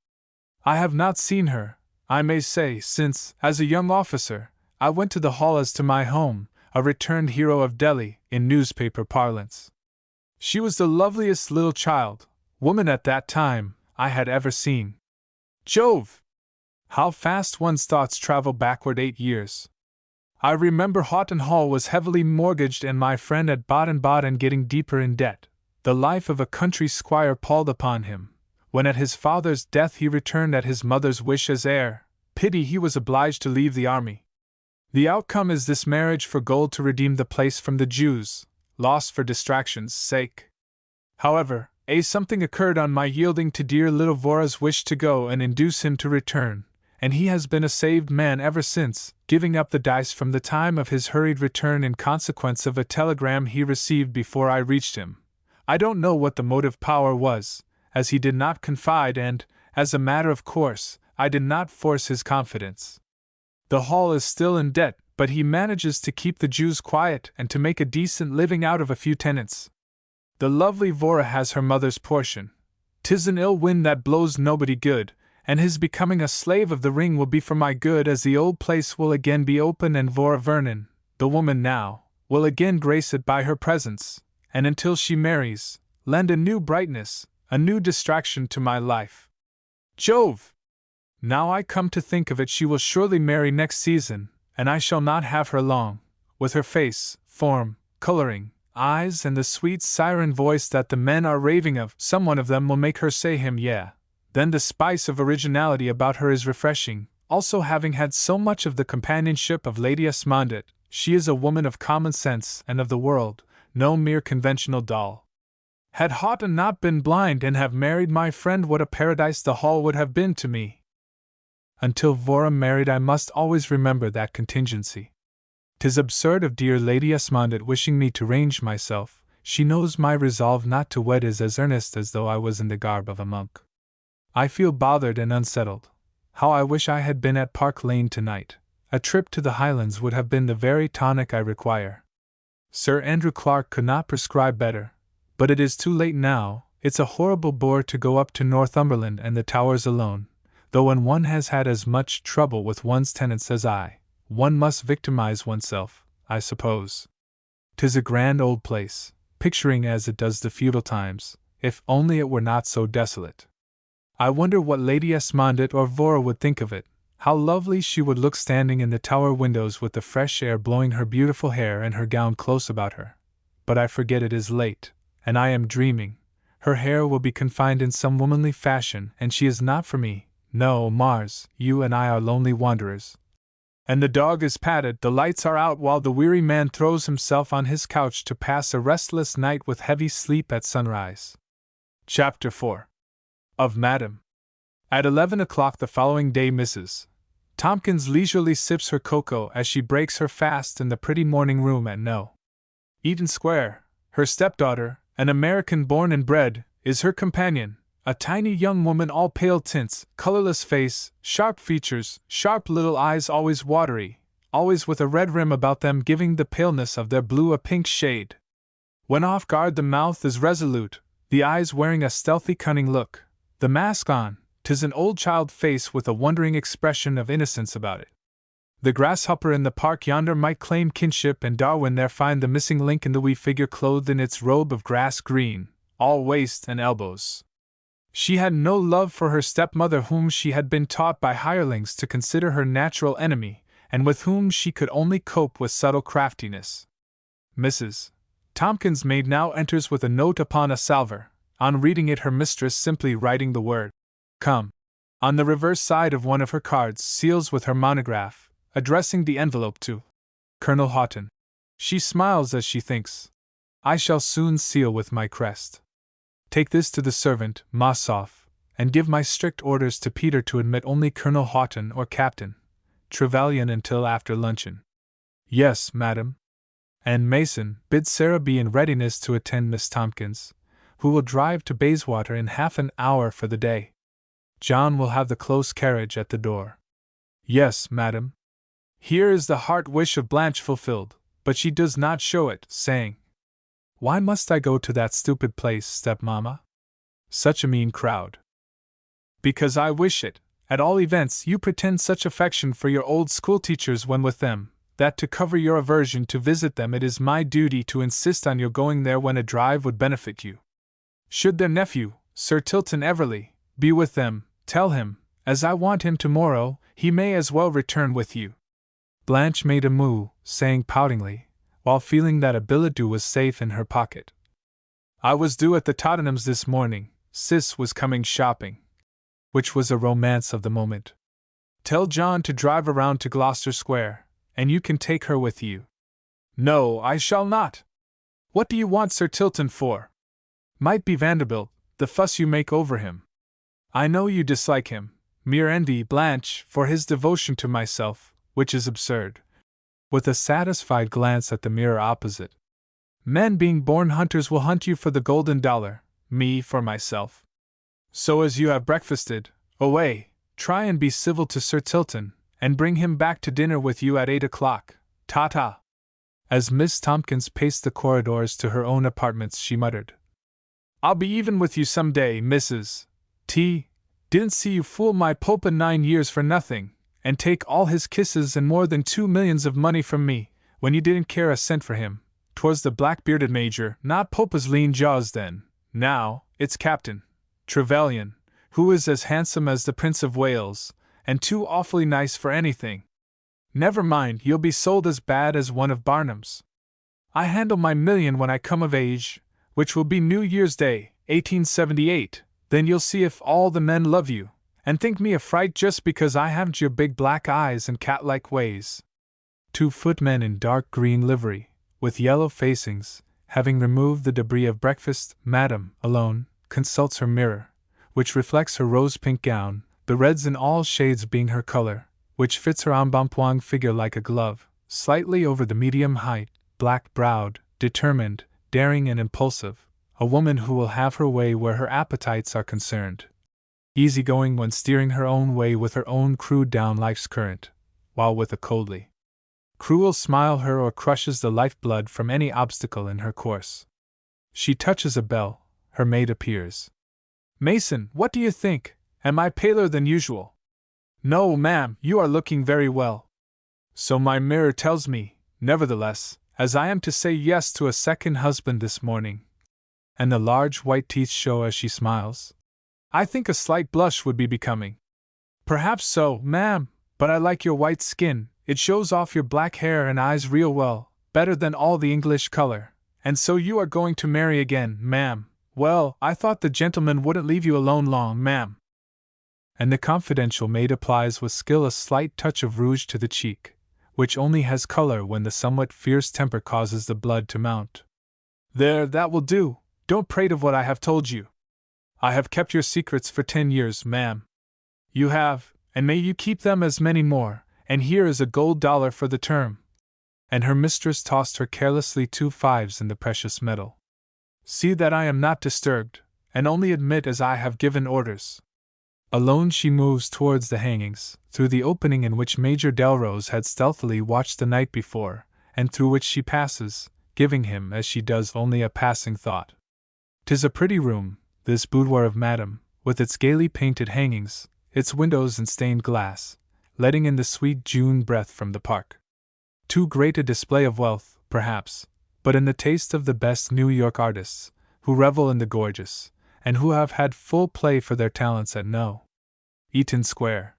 I have not seen her, I may say, since, as a young officer, I went to the hall as to my home, a returned hero of Delhi, in newspaper parlance. She was the loveliest little child, woman at that time, I had ever seen. Jove! How fast one's thoughts travel backward 8 years. I remember Houghton Hall was heavily mortgaged and my friend at Baden-Baden getting deeper in debt. The life of a country squire palled upon him. When at his father's death he returned at his mother's wish as heir. Pity he was obliged to leave the army. The outcome is this marriage for gold to redeem the place from the Jews, lost for distraction's sake. However, something occurred on my yielding to dear little Vora's wish to go and induce him to return, and he has been a saved man ever since, giving up the dice from the time of his hurried return in consequence of a telegram he received before I reached him. I don't know what the motive power was, as he did not confide and, as a matter of course, I did not force his confidence. The hall is still in debt, but he manages to keep the Jews quiet and to make a decent living out of a few tenants. The lovely Vora has her mother's portion. 'Tis an ill wind that blows nobody good, and his becoming a slave of the ring will be for my good, as the old place will again be open and Vora Vernon, the woman now, will again grace it by her presence, and until she marries, lend a new brightness, a new distraction to my life. Jove! Now I come to think of it, she will surely marry next season, and I shall not have her long, with her face, form, coloring, eyes and the sweet siren voice that the men are raving of. Some one of them will make her say him yeah. Then the spice of originality about her is refreshing, also having had so much of the companionship of Lady Esmondit, she is a woman of common sense and of the world, no mere conventional doll. Had Houghton not been blind and have married my friend, what a paradise the hall would have been to me. Until Vora married I must always remember that contingency. 'Tis absurd of dear Lady Esmondit wishing me to range myself, she knows my resolve not to wed is as earnest as though I was in the garb of a monk. I feel bothered and unsettled. How I wish I had been at Park Lane tonight. A trip to the Highlands would have been the very tonic I require. Sir Andrew Clark could not prescribe better, but it is too late now. It's a horrible bore to go up to Northumberland and the Towers alone, though when one has had as much trouble with one's tenants as I, one must victimize oneself, I suppose. 'Tis a grand old place, picturing as it does the feudal times, if only it were not so desolate. I wonder what Lady Esmondett or Vora would think of it, how lovely she would look standing in the tower windows with the fresh air blowing her beautiful hair and her gown close about her. But I forget it is late, and I am dreaming. Her hair will be confined in some womanly fashion, and she is not for me. No, Mars, you and I are lonely wanderers. And the dog is patted, the lights are out while the weary man throws himself on his couch to pass a restless night with heavy sleep at sunrise. Chapter 4. Of Madam. At 11 o'clock the following day Mrs. Tompkins leisurely sips her cocoa as she breaks her fast in the pretty morning room at No. Eaton Square. Her stepdaughter, an American born and bred, is her companion, a tiny young woman all pale tints, colorless face, sharp features, sharp little eyes always watery, always with a red rim about them giving the paleness of their blue a pink shade. When off guard the mouth is resolute, the eyes wearing a stealthy cunning look, the mask on. 'Tis an old child face with a wondering expression of innocence about it. The grasshopper in the park yonder might claim kinship and Darwin there find the missing link in the wee figure clothed in its robe of grass green, all waist and elbows. She had no love for her stepmother whom she had been taught by hirelings to consider her natural enemy, and with whom she could only cope with subtle craftiness. Mrs. Tompkins' maid now enters with a note upon a salver, on reading it her mistress simply writing the word "Come" on the reverse side of one of her cards, seals with her monograph, addressing the envelope to Colonel Houghton. She smiles as she thinks, "I shall soon seal with my crest. Take this to the servant, Mossoff, and give my strict orders to Peter to admit only Colonel Houghton or Captain Trevelyan until after luncheon." "Yes, madam." And Mason, bid Sarah be in readiness to attend Miss Tompkins, who will drive to Bayswater in half an hour for the day. John will have the close carriage at the door. "Yes, madam." Here is the heart wish of Blanche fulfilled, but she does not show it, saying, "Why must I go to that stupid place, stepmamma? Such a mean crowd." "Because I wish it. At all events, you pretend such affection for your old schoolteachers when with them, that to cover your aversion to visit them it is my duty to insist on your going there when a drive would benefit you. Should their nephew, Sir Tilton Everley, be with them, tell him, as I want him tomorrow, he may as well return with you." Blanche made a moue, saying poutingly, while feeling that a billet-doux was safe in her pocket, "I was due at the Tottenhams this morning, Sis was coming shopping." Which was a romance of the moment. "Tell John to drive around to Gloucester Square, and you can take her with you." "No, I shall not." "What do you want Sir Tilton for?" "Might be Vanderbilt, the fuss you make over him." "I know you dislike him, mere envy, Blanche, for his devotion to myself, which is absurd." With a satisfied glance at the mirror opposite. "Men being born hunters will hunt you for the golden dollar, me for myself. So as you have breakfasted, away, try and be civil to Sir Tilton, and bring him back to dinner with you at 8 o'clock, ta-ta." As Miss Tompkins paced the corridors to her own apartments she muttered, "I'll be even with you some day, Mrs. T. Didn't see you fool my Popa 9 years for nothing, and take all his kisses and more than 2 millions of money from me, when you didn't care a cent for him. 'Twas the black-bearded major, not Popa's lean jaws then. Now, it's Captain Trevelyan, who is as handsome as the Prince of Wales, and too awfully nice for anything. Never mind, you'll be sold as bad as one of Barnum's. I handle my million when I come of age, which will be New Year's Day, 1878, then you'll see if all the men love you, and think me a fright just because I haven't your big black eyes and cat-like ways." 2 footmen in dark green livery, with yellow facings, having removed the debris of breakfast, Madame, alone, consults her mirror, which reflects her rose-pink gown, the reds in all shades being her color, which fits her embonpoint figure like a glove, slightly over the medium height, black-browed, determined, daring and impulsive, a woman who will have her way where her appetites are concerned. Easygoing when steering her own way with her own crew down life's current, while with a coldly cruel smile her or crushes the life-blood from any obstacle in her course. She touches a bell, her maid appears. "Mason, what do you think? Am I paler than usual?" "No, ma'am, you are looking very well." "So my mirror tells me, nevertheless, as I am to say yes to a second husband this morning. And the large white teeth show as she smiles. I think a slight blush would be becoming. Perhaps so, ma'am, but I like your white skin, it shows off your black hair and eyes real well, better than all the English color. And so you are going to marry again, ma'am. Well, I thought the gentleman wouldn't leave you alone long, ma'am. And the confidential maid applies with skill a slight touch of rouge to the cheek, which only has color when the somewhat fierce temper causes the blood to mount. There, that will do. Don't prate of what I have told you. I have kept your secrets for 10 years, ma'am. You have, and may you keep them as many more, and here is a gold dollar for the term. And her mistress tossed her carelessly 2 5s in the precious metal. See that I am not disturbed, and only admit as I have given orders. Alone she moves towards the hangings, through the opening in which Major Delrose had stealthily watched the night before, and through which she passes, giving him as she does only a passing thought. 'Tis a pretty room, this boudoir of Madame, with its gaily painted hangings, its windows and stained glass, letting in the sweet June breath from the park. Too great a display of wealth, perhaps, but in the taste of the best New York artists, who revel in the gorgeous, and who have had full play for their talents at No. Eaton Square.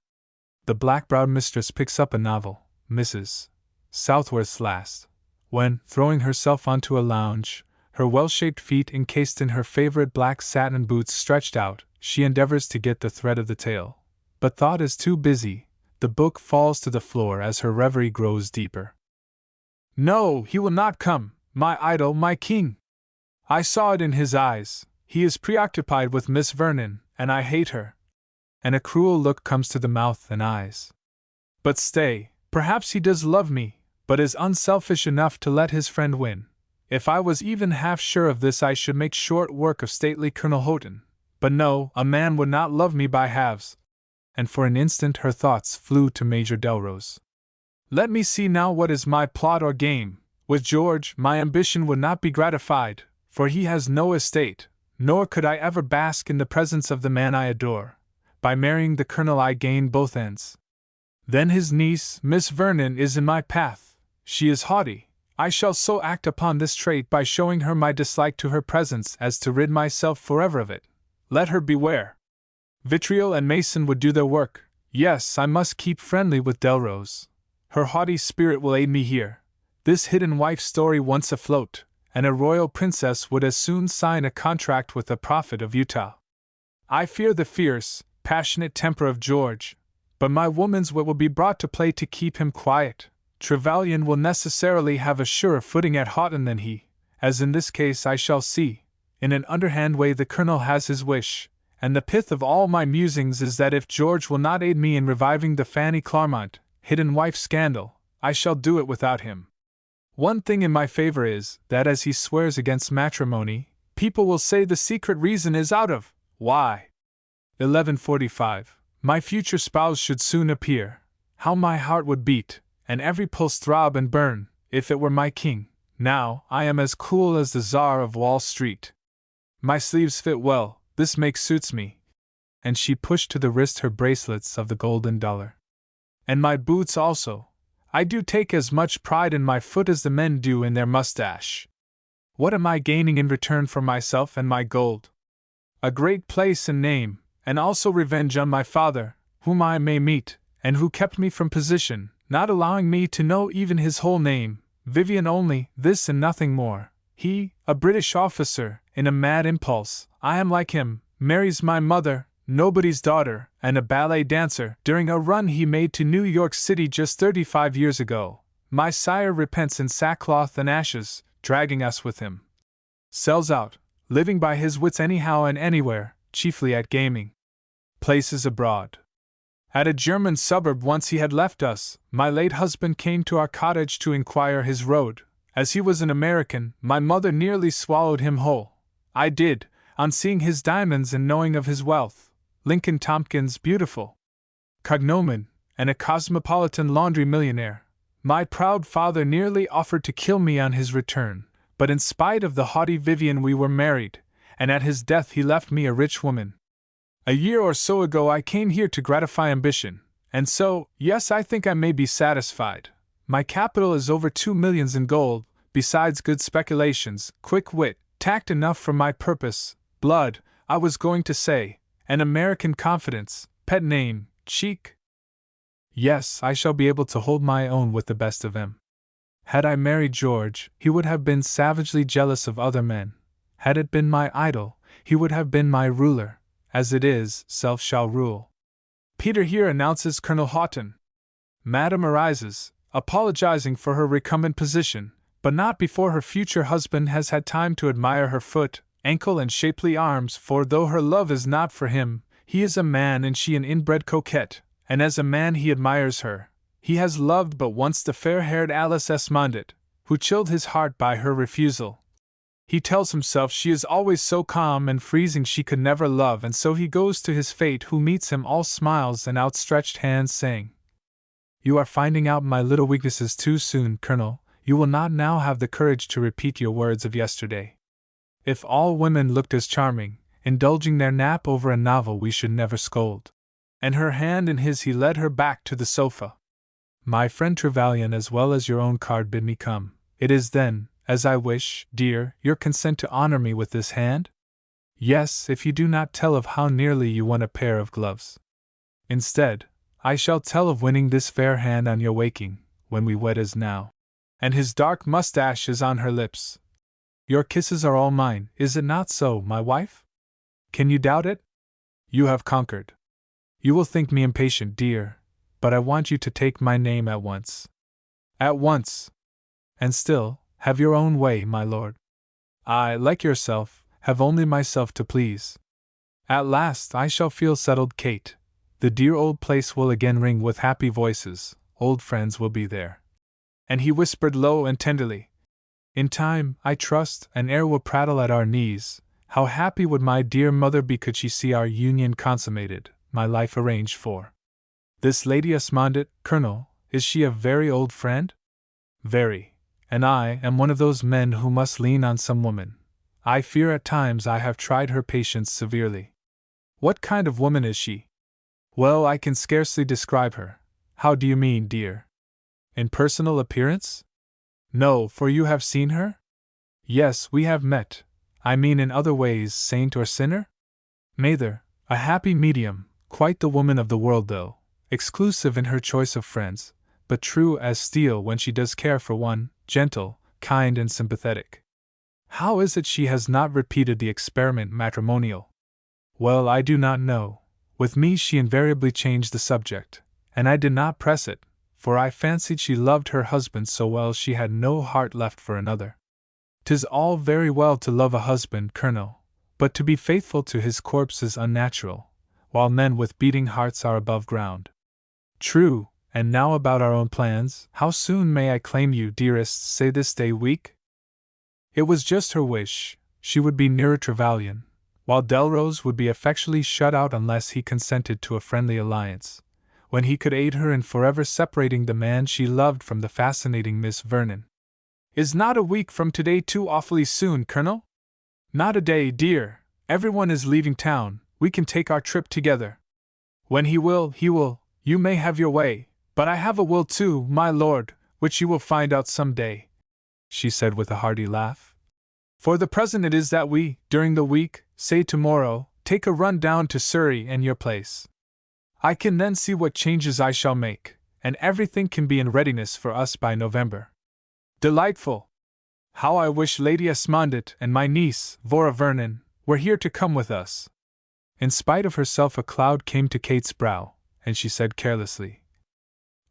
The black-browed mistress picks up a novel, Mrs. Southworth's last, when, throwing herself onto a lounge, her well-shaped feet encased in her favorite black satin boots stretched out, she endeavors to get the thread of the tale. But thought is too busy, the book falls to the floor as her reverie grows deeper. No, he will not come, my idol, my king! I saw it in his eyes, he is preoccupied with Miss Vernon, and I hate her. And a cruel look comes to the mouth and eyes. But stay, perhaps he does love me, but is unselfish enough to let his friend win. If I was even half sure of this I should make short work of stately Colonel Houghton. But no, a man would not love me by halves. And for an instant her thoughts flew to Major Delrose. Let me see now what is my plot or game. With George, my ambition would not be gratified, for he has no estate, nor could I ever bask in the presence of the man I adore. By marrying the Colonel I gain both ends. Then his niece, Miss Vernon, is in my path. She is haughty. I shall so act upon this trait by showing her my dislike to her presence as to rid myself forever of it. Let her beware. Vitriol and Mason would do their work. Yes, I must keep friendly with Delrose. Her haughty spirit will aid me here. This hidden wife story once afloat, and a royal princess would as soon sign a contract with the prophet of Utah. I fear the fierce, passionate temper of George, but my woman's wit will be brought to play to keep him quiet. Trevelyan will necessarily have a surer footing at Houghton than he, as in this case I shall see. In an underhand way the Colonel has his wish, and the pith of all my musings is that if George will not aid me in reviving the Fanny Clarmont, hidden wife scandal, I shall do it without him. One thing in my favor is, that as he swears against matrimony, people will say the secret reason is out of. Why? 11:45. My future spouse should soon appear. How my heart would beat, and every pulse throb and burn, if it were my king. Now, I am as cool as the Tsar of Wall Street. My sleeves fit well, this make suits me. And she pushed to the wrist her bracelets of the golden dollar. And my boots also. I do take as much pride in my foot as the men do in their mustache. What am I gaining in return for myself and my gold? A great place and name, and also revenge on my father, whom I may meet, and who kept me from position, not allowing me to know even his whole name, Vivian only, this and nothing more. He, a British officer, in a mad impulse, I am like him, marries my mother, nobody's daughter, and a ballet dancer, during a run he made to New York City just 35 years ago. My sire repents in sackcloth and ashes, dragging us with him. Sells out, living by his wits anyhow and anywhere, chiefly at gaming places abroad. At a German suburb once he had left us, my late husband came to our cottage to inquire his road. As he was an American, my mother nearly swallowed him whole. I did, on seeing his diamonds and knowing of his wealth. Lincoln Tompkins beautiful cognomen, and a cosmopolitan laundry millionaire. My proud father nearly offered to kill me on his return, but in spite of the haughty Vivian we were married, and at his death he left me a rich woman. A year or so ago I came here to gratify ambition, and so, yes, I think I may be satisfied. My capital is over 2 millions in gold, besides good speculations, quick wit, tact enough for my purpose, blood, I was going to say, an American confidence, pet name, cheek. Yes, I shall be able to hold my own with the best of them. Had I married George, he would have been savagely jealous of other men. Had it been my idol, he would have been my ruler. As it is, self shall rule. Peter here announces Colonel Houghton. Madam arises, apologizing for her recumbent position, but not before her future husband has had time to admire her foot, ankle, and shapely arms, for though her love is not for him, he is a man and she an inbred coquette, and as a man he admires her. He has loved but once the fair-haired Alice Esmondit, who chilled his heart by her refusal. He tells himself she is always so calm and freezing she could never love, and so he goes to his fate, who meets him all smiles and outstretched hands, saying, "You are finding out my little weaknesses too soon, Colonel. You will not now have the courage to repeat your words of yesterday. If all women looked as charming, indulging their nap over a novel, we should never scold." And her hand in his he led her back to the sofa. "My friend Trevelyan, as well as your own card bid me come. It is then, as I wish, dear, your consent to honor me with this hand? Yes, if you do not tell of how nearly you won a pair of gloves. Instead, I shall tell of winning this fair hand on your waking, when we wed as now." And his dark mustache is on her lips. "Your kisses are all mine, is it not so, my wife? Can you doubt it? You have conquered. You will think me impatient, dear, but I want you to take my name at once. At once. And still, have your own way, my lord. I, like yourself, have only myself to please. At last I shall feel settled, Kate. The dear old place will again ring with happy voices, old friends will be there." And he whispered low and tenderly, "In time, I trust, an heir will prattle at our knees. How happy would my dear mother be could she see our union consummated, my life arranged for. This Lady Esmondit, Colonel, is she a very old friend?" "Very. And I am one of those men who must lean on some woman. I fear at times I have tried her patience severely." "What kind of woman is she?" "Well, I can scarcely describe her." "How do you mean, dear? In personal appearance?" "No, for you have seen her?" "Yes, we have met. I mean in other ways, saint or sinner?" "Neither, a happy medium, quite the woman of the world though, exclusive in her choice of friends, but true as steel when she does care for one, gentle, kind, and sympathetic." "How is it she has not repeated the experiment matrimonial?" "Well, I do not know. With me she invariably changed the subject, and I did not press it, for I fancied she loved her husband so well she had no heart left for another. 'Tis all very well to love a husband, Colonel, but to be faithful to his corpse is unnatural, while men with beating hearts are above ground." "True. And now about our own plans, how soon may I claim you, dearest, say this day week?" It was just her wish. She would be nearer Trevelyan, while Delrose would be effectually shut out unless he consented to a friendly alliance, when he could aid her in forever separating the man she loved from the fascinating Miss Vernon. "Is not a week from today too awfully soon, Colonel?" "Not a day, dear. Everyone is leaving town. We can take our trip together. When he will, he will. You may have your way. But I have a will too, my lord, which you will find out some day," she said with a hearty laugh. "For the present it is that we, during the week, say tomorrow, take a run down to Surrey and your place. I can then see what changes I shall make, and everything can be in readiness for us by November." "Delightful! How I wish Lady Esmondit and my niece, Vora Vernon, were here to come with us." In spite of herself a cloud came to Kate's brow, and she said carelessly,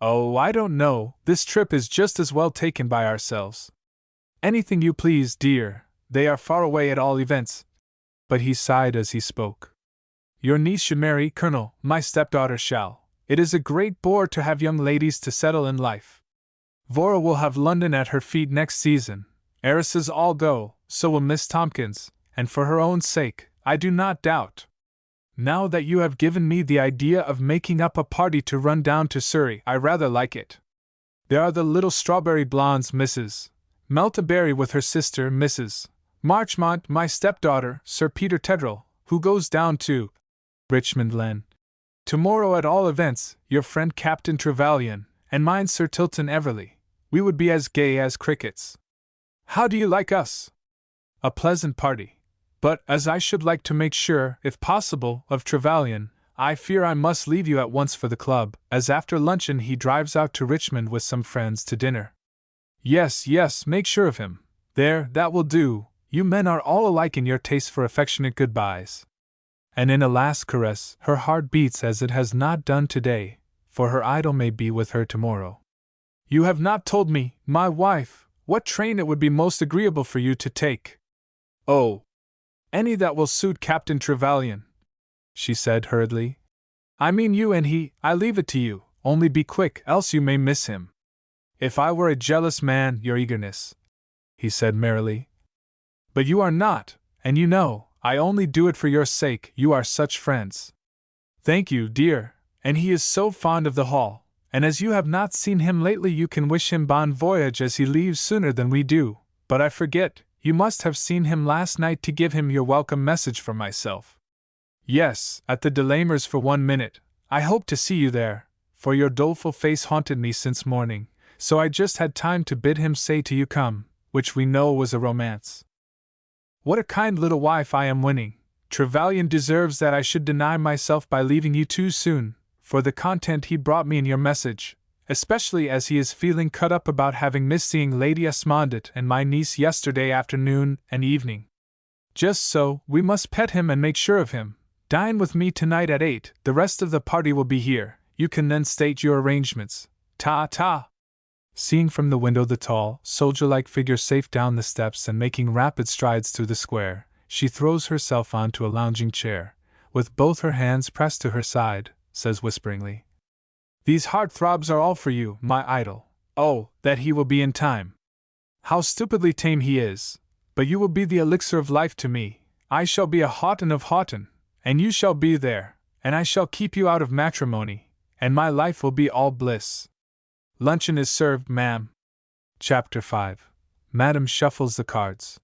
"Oh, I don't know, this trip is just as well taken by ourselves." "Anything you please, dear, they are far away at all events." But he sighed as he spoke. "Your niece should marry, Colonel, my stepdaughter shall. It is a great bore to have young ladies to settle in life. Vora will have London at her feet next season, heiresses all go, so will Miss Tompkins, and for her own sake, I do not doubt. Now that you have given me the idea of making up a party to run down to Surrey, I rather like it. There are the little strawberry blondes, Mrs. Meltaberry with her sister, Mrs. Marchmont, my stepdaughter, Sir Peter Tedrell, who goes down to Richmond Len. Tomorrow at all events, your friend Captain Trevelyan, and mine Sir Tilton Everley. We would be as gay as crickets." How do you like us? A pleasant party. But, as I should like to make sure, if possible, of Trevelyan, I fear I must leave you at once for the club, as after luncheon he drives out to Richmond with some friends to dinner. Yes, yes, make sure of him. There, that will do. You men are all alike in your taste for affectionate goodbyes. And in a last caress, her heart beats as it has not done today, for her idol may be with her tomorrow. You have not told me, my wife, what train it would be most agreeable for you to take. Oh, any that will suit Captain Trevelyan, she said hurriedly. I mean you and he, I leave it to you, only be quick, else you may miss him. If I were a jealous man, your eagerness, he said merrily. But you are not, and you know, I only do it for your sake, you are such friends. Thank you, dear, and he is so fond of the hall, and as you have not seen him lately you can wish him bon voyage as he leaves sooner than we do, but I forget, you must have seen him last night to give him your welcome message for myself. Yes, at the Delamers for 1 minute, I hope to see you there, for your doleful face haunted me since morning, so I just had time to bid him say to you come, which we know was a romance. What a kind little wife I am winning. Trevelyan deserves that I should deny myself by leaving you too soon, for the content he brought me in your message, especially as he is feeling cut up about having missed seeing Lady Esmondett and my niece yesterday afternoon and evening. Just so, we must pet him and make sure of him. Dine with me tonight at 8, the rest of the party will be here, you can then state your arrangements. Ta-ta! Seeing from the window the tall, soldier-like figure safe down the steps and making rapid strides through the square, she throws herself onto a lounging chair, with both her hands pressed to her side, says whisperingly, These heart-throbs are all for you, my idol. Oh, that he will be in time. How stupidly tame he is, but you will be the elixir of life to me. I shall be a Houghton of Houghton, and you shall be there, and I shall keep you out of matrimony, and my life will be all bliss. Luncheon is served, ma'am. Chapter 5. Madam shuffles the cards.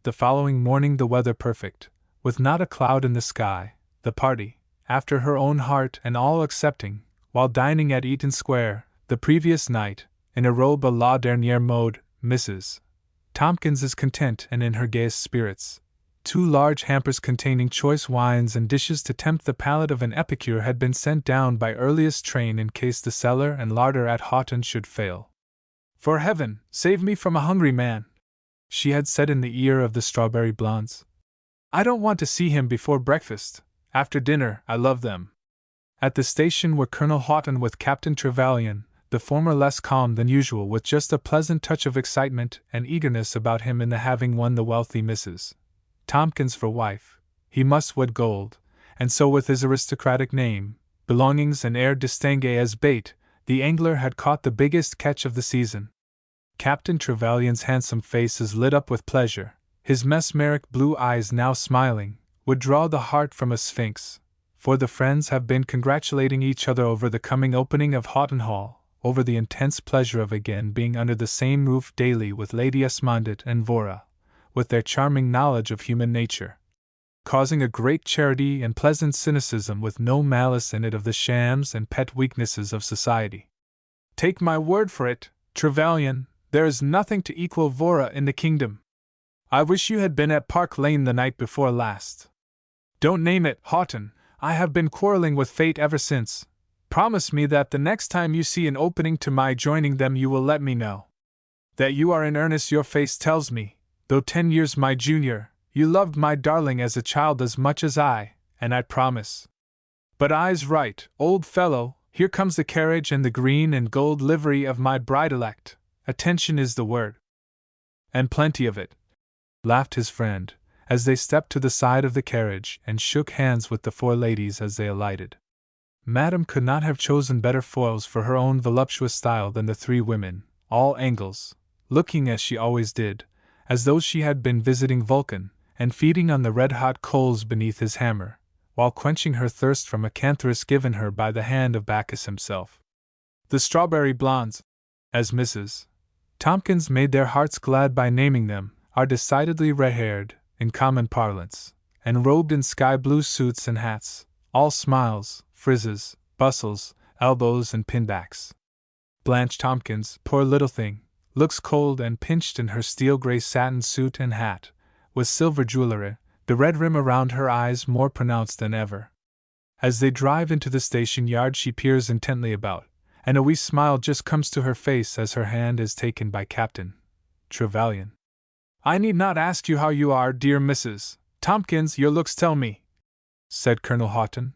The following morning the weather perfect, with not a cloud in the sky, the party, after her own heart and all accepting, while dining at Eaton Square, the previous night, in a robe à la dernière mode, Mrs. Tompkins is content and in her gayest spirits. 2 large hampers containing choice wines and dishes to tempt the palate of an epicure had been sent down by earliest train in case the cellar and larder at Houghton should fail. For heaven, save me from a hungry man, she had said in the ear of the strawberry blondes. I don't want to see him before breakfast. After dinner, I love them. At the station were Colonel Houghton with Captain Trevelyan, the former less calm than usual with just a pleasant touch of excitement and eagerness about him in the having won the wealthy Mrs. Tompkins for wife. He must wed gold, and so with his aristocratic name, belongings and air distingué as bait, the angler had caught the biggest catch of the season. Captain Trevelyan's handsome face is lit up with pleasure, his mesmeric blue eyes now smiling, would draw the heart from a sphinx, for the friends have been congratulating each other over the coming opening of Houghton Hall, over the intense pleasure of again being under the same roof daily with Lady Esmondett and Vora, with their charming knowledge of human nature, causing a great charity and pleasant cynicism with no malice in it of the shams and pet weaknesses of society. Take my word for it, Trevelyan, there is nothing to equal Vora in the kingdom. I wish you had been at Park Lane the night before last. Don't name it, Houghton, I have been quarreling with fate ever since. Promise me that the next time you see an opening to my joining them you will let me know. That you are in earnest your face tells me. Though 10 years my junior, you loved my darling as a child as much as I, and I promise. But I's right, old fellow, here comes the carriage and the green and gold livery of my bride-elect. Attention is the word. And plenty of it, laughed his friend, as they stepped to the side of the carriage and shook hands with the 4 ladies as they alighted. Madame could not have chosen better foils for her own voluptuous style than the 3 women, all angles, looking as she always did, as though she had been visiting Vulcan, and feeding on the red-hot coals beneath his hammer, while quenching her thirst from a canthorus given her by the hand of Bacchus himself. The strawberry blondes, as Mrs. Tompkins made their hearts glad by naming them, are decidedly red-haired, in common parlance, and robed in sky-blue suits and hats, all smiles, frizzes, bustles, elbows and pinbacks. Blanche Tompkins, poor little thing, looks cold and pinched in her steel-gray satin suit and hat, with silver jewelry, the red rim around her eyes more pronounced than ever. As they drive into the station yard, she peers intently about, and a wee smile just comes to her face as her hand is taken by Captain Trevelyan. "I need not ask you how you are, dear Mrs. Tompkins, your looks tell me," said Colonel Houghton.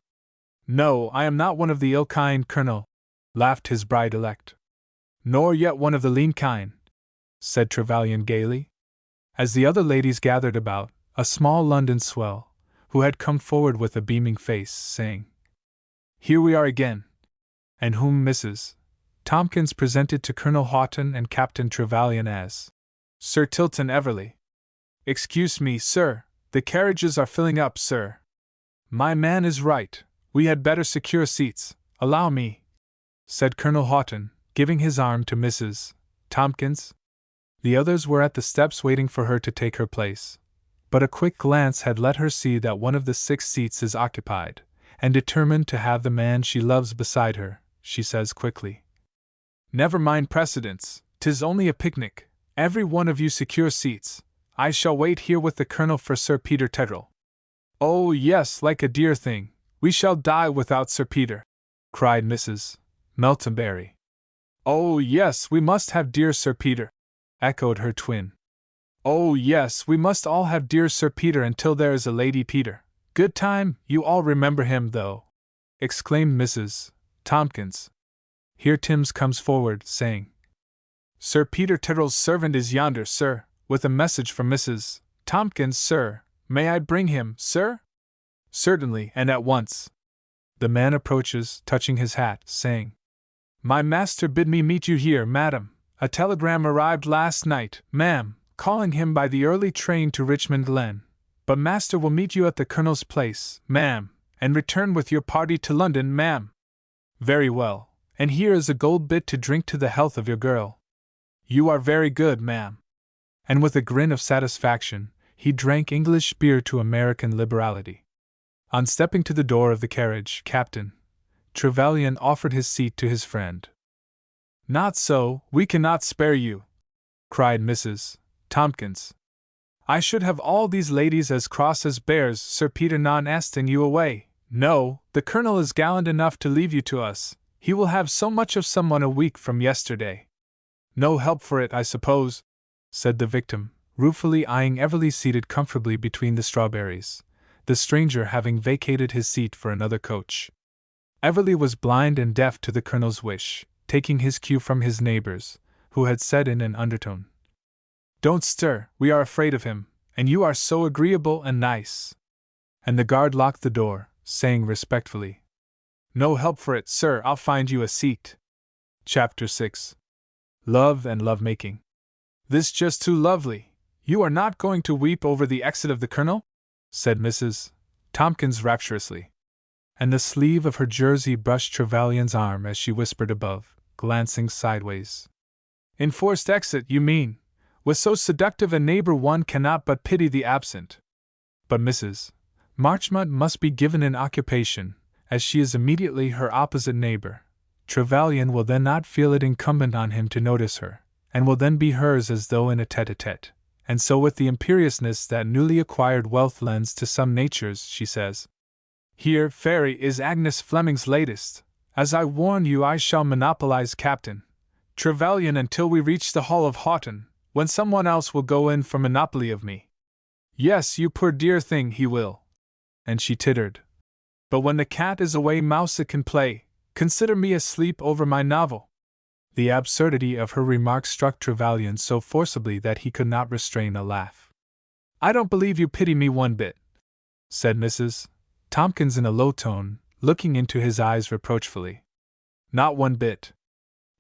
"No, I am not one of the ill kind, Colonel," laughed his bride-elect. "Nor yet one of the lean kind," said Trevelyan gaily. As the other ladies gathered about, a small London swell, who had come forward with a beaming face, saying, "Here we are again," and whom Mrs. Tompkins presented to Colonel Houghton and Captain Trevelyan as Sir Tilton Everley. "Excuse me, sir, the carriages are filling up, sir." "My man is right, we had better secure seats, allow me," said Colonel Houghton, giving his arm to Mrs. Tompkins. The others were at the steps waiting for her to take her place, but a quick glance had let her see that one of the 6 seats is occupied, and determined to have the man she loves beside her, she says quickly, "Never mind precedence, 'tis only a picnic. Every one of you secure seats. I shall wait here with the Colonel for Sir Peter Tetterell." "Oh, yes, like a dear thing. We shall die without Sir Peter," cried Mrs. Meltonberry. "Oh, yes, we must have dear Sir Peter," echoed her twin. "Oh, yes, we must all have dear Sir Peter until there is a Lady Peter. Good time, you all remember him, though," exclaimed Mrs. Tompkins. Here Timms comes forward, saying, "Sir Peter Tetterell's servant is yonder, sir, with a message from Mrs. Tompkins, sir. May I bring him, sir?" "Certainly, and at once." The man approaches, touching his hat, saying, "My master bid me meet you here, madam. A telegram arrived last night, ma'am, calling him by the early train to Richmond Glen. But master will meet you at the Colonel's place, ma'am, and return with your party to London, ma'am." "Very well, and here is a gold bit to drink to the health of your girl." "You are very good, ma'am." And with a grin of satisfaction, he drank English beer to American liberality. On stepping to the door of the carriage, Captain Trevelyan offered his seat to his friend. "Not so, we cannot spare you," cried Mrs. Tompkins. "I should have all these ladies as cross as bears, Sir Peter non asking you away. No, the Colonel is gallant enough to leave you to us. He will have so much of someone a week from yesterday." "No help for it, I suppose," said the victim, ruefully eyeing Everley seated comfortably between the strawberries, the stranger having vacated his seat for another coach. Everley was blind and deaf to the Colonel's wish, taking his cue from his neighbors, who had said in an undertone, "Don't stir, we are afraid of him, and you are so agreeable and nice." And the guard locked the door, saying respectfully, "No help for it, sir, I'll find you a seat." Chapter 6. Love and Love-Making. "This just too lovely. You are not going to weep over the exit of the Colonel?" said Mrs. Tompkins rapturously. And the sleeve of her jersey brushed Trevelyan's arm as she whispered above, glancing sideways. "Enforced exit, you mean? With so seductive a neighbor one cannot but pity the absent. But Mrs. Marchmont must be given an occupation, as she is immediately her opposite neighbor. Trevelyan will then not feel it incumbent on him to notice her, and will then be hers as though in a tete-a-tete. And so with the imperiousness that newly acquired wealth lends to some natures, she says, 'Here, Fairy, is Agnes Fleming's latest. As I warn you, I shall monopolize Captain Trevelyan until we reach the Hall of Houghton, when someone else will go in for monopoly of me. Yes, you poor dear thing, he will.' And she tittered. 'But when the cat is away, Mousie can play. Consider me asleep over my novel.'" The absurdity of her remark struck Trevelyan so forcibly that he could not restrain a laugh. "I don't believe you pity me one bit," said Mrs. Tompkins in a low tone, looking into his eyes reproachfully. "Not one bit.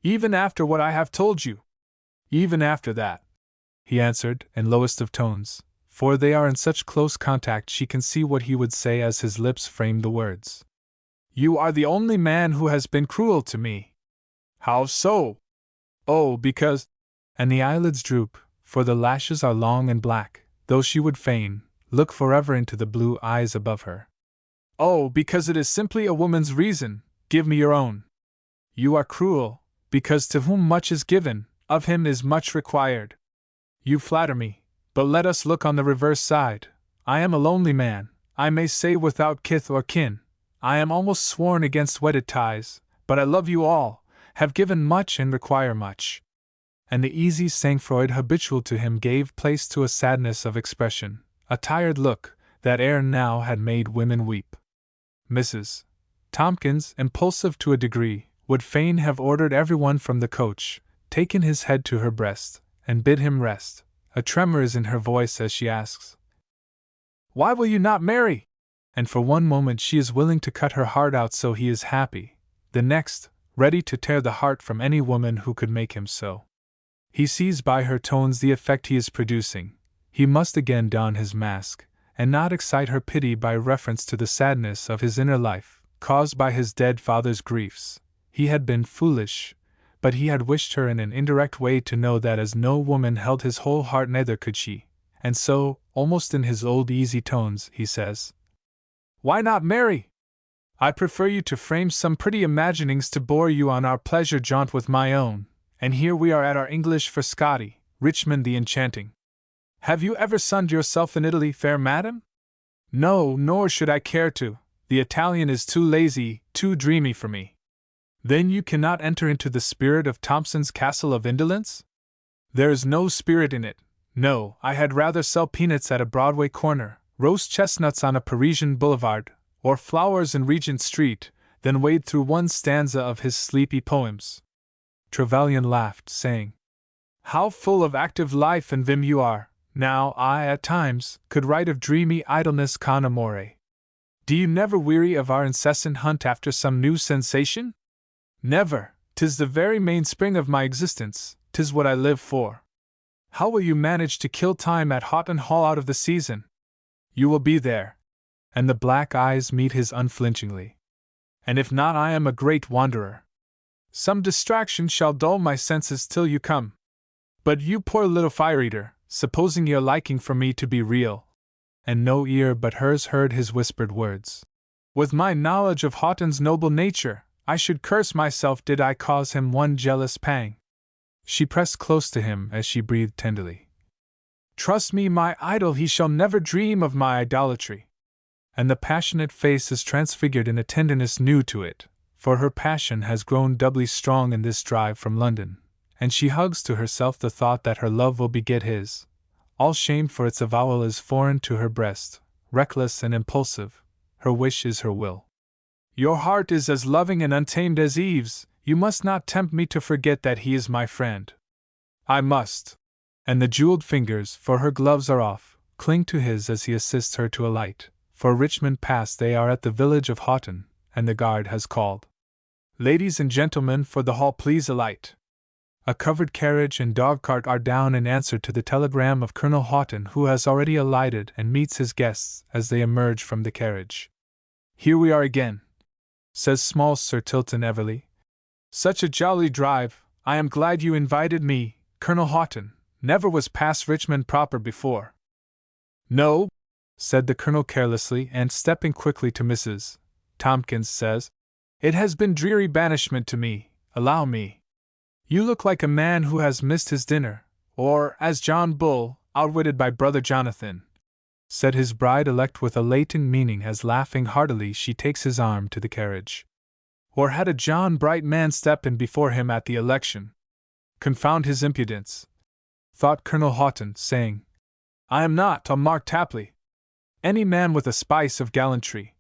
Even after what I have told you?" "Even after that," he answered, in lowest of tones, for they are in such close contact she can see what he would say as his lips framed the words. "You are the only man who has been cruel to me." "How so?" "Oh, because—" and the eyelids droop, for the lashes are long and black, though she would fain look forever into the blue eyes above her. "Oh, because it is simply a woman's reason. Give me your own." "You are cruel, because to whom much is given, of him is much required. You flatter me, but let us look on the reverse side. I am a lonely man, I may say without kith or kin. I am almost sworn against wedded ties, but I love you all, have given much and require much. And the easy sang-froid habitual to him gave place to a sadness of expression, a tired look, that ere now had made women weep. Mrs. Tompkins, impulsive to a degree, would fain have ordered everyone from the coach, taken his head to her breast, and bid him rest. A tremor is in her voice as she asks, "Why will you not marry?" And for one moment she is willing to cut her heart out so he is happy, the next, ready to tear the heart from any woman who could make him so. He sees by her tones the effect he is producing. He must again don his mask, and not excite her pity by reference to the sadness of his inner life, caused by his dead father's griefs. He had been foolish, but he had wished her in an indirect way to know that as no woman held his whole heart neither could she, and so, almost in his old easy tones, he says, "Why not marry? I prefer you to frame some pretty imaginings to bore you on our pleasure jaunt with my own, and here we are at our English for Scotty, Richmond the Enchanting. Have you ever sunned yourself in Italy, fair madam?" "No, nor should I care to. The Italian is too lazy, too dreamy for me." "Then you cannot enter into the spirit of Thompson's Castle of Indolence?" "There is no spirit in it. No, I had rather sell peanuts at a Broadway corner, roast chestnuts on a Parisian boulevard, or flowers in Regent Street, than wade through one stanza of his sleepy poems." Trevelyan laughed, saying, "How full of active life and vim you are! Now, I, at times, could write of dreamy idleness con amore. Do you never weary of our incessant hunt after some new sensation?" "Never. 'Tis the very mainspring of my existence, 'tis what I live for." "How will you manage to kill time at Houghton Hall out of the season?" "You will be there." And the black eyes meet his unflinchingly. "And if not, I am a great wanderer. Some distraction shall dull my senses till you come. But you poor little fire-eater, supposing your liking for me to be real," and no ear but hers heard his whispered words, "with my knowledge of Houghton's noble nature, I should curse myself did I cause him one jealous pang." She pressed close to him as she breathed tenderly, "Trust me, my idol, he shall never dream of my idolatry." And the passionate face is transfigured in a tenderness new to it, for her passion has grown doubly strong in this drive from London, and she hugs to herself the thought that her love will beget his. All shame for its avowal is foreign to her breast, reckless and impulsive, her wish is her will. "Your heart is as loving and untamed as Eve's, you must not tempt me to forget that he is my friend." "I must." And the jeweled fingers, for her gloves are off, cling to his as he assists her to alight. For Richmond Pass they are at the village of Houghton, and the guard has called, "Ladies and gentlemen, for the hall please alight." A covered carriage and dog-cart are down in answer to the telegram of Colonel Houghton, who has already alighted and meets his guests as they emerge from the carriage. "Here we are again," says small Sir Tilton Everleigh. "Such a jolly drive. I am glad you invited me, Colonel Houghton. Never was past Richmond proper before." "No," said the colonel carelessly, and stepping quickly to Mrs. Tompkins, says, "It has been dreary banishment to me, allow me." "You look like a man who has missed his dinner, or, as John Bull, outwitted by brother Jonathan," said his bride-elect with a latent meaning as laughing heartily she takes his arm to the carriage. "Or had a John Bright man step in before him at the election. Confound his impudence," thought Colonel Houghton, saying, "I am not a Mark Tapley." "Any man with a spice of gallantry,"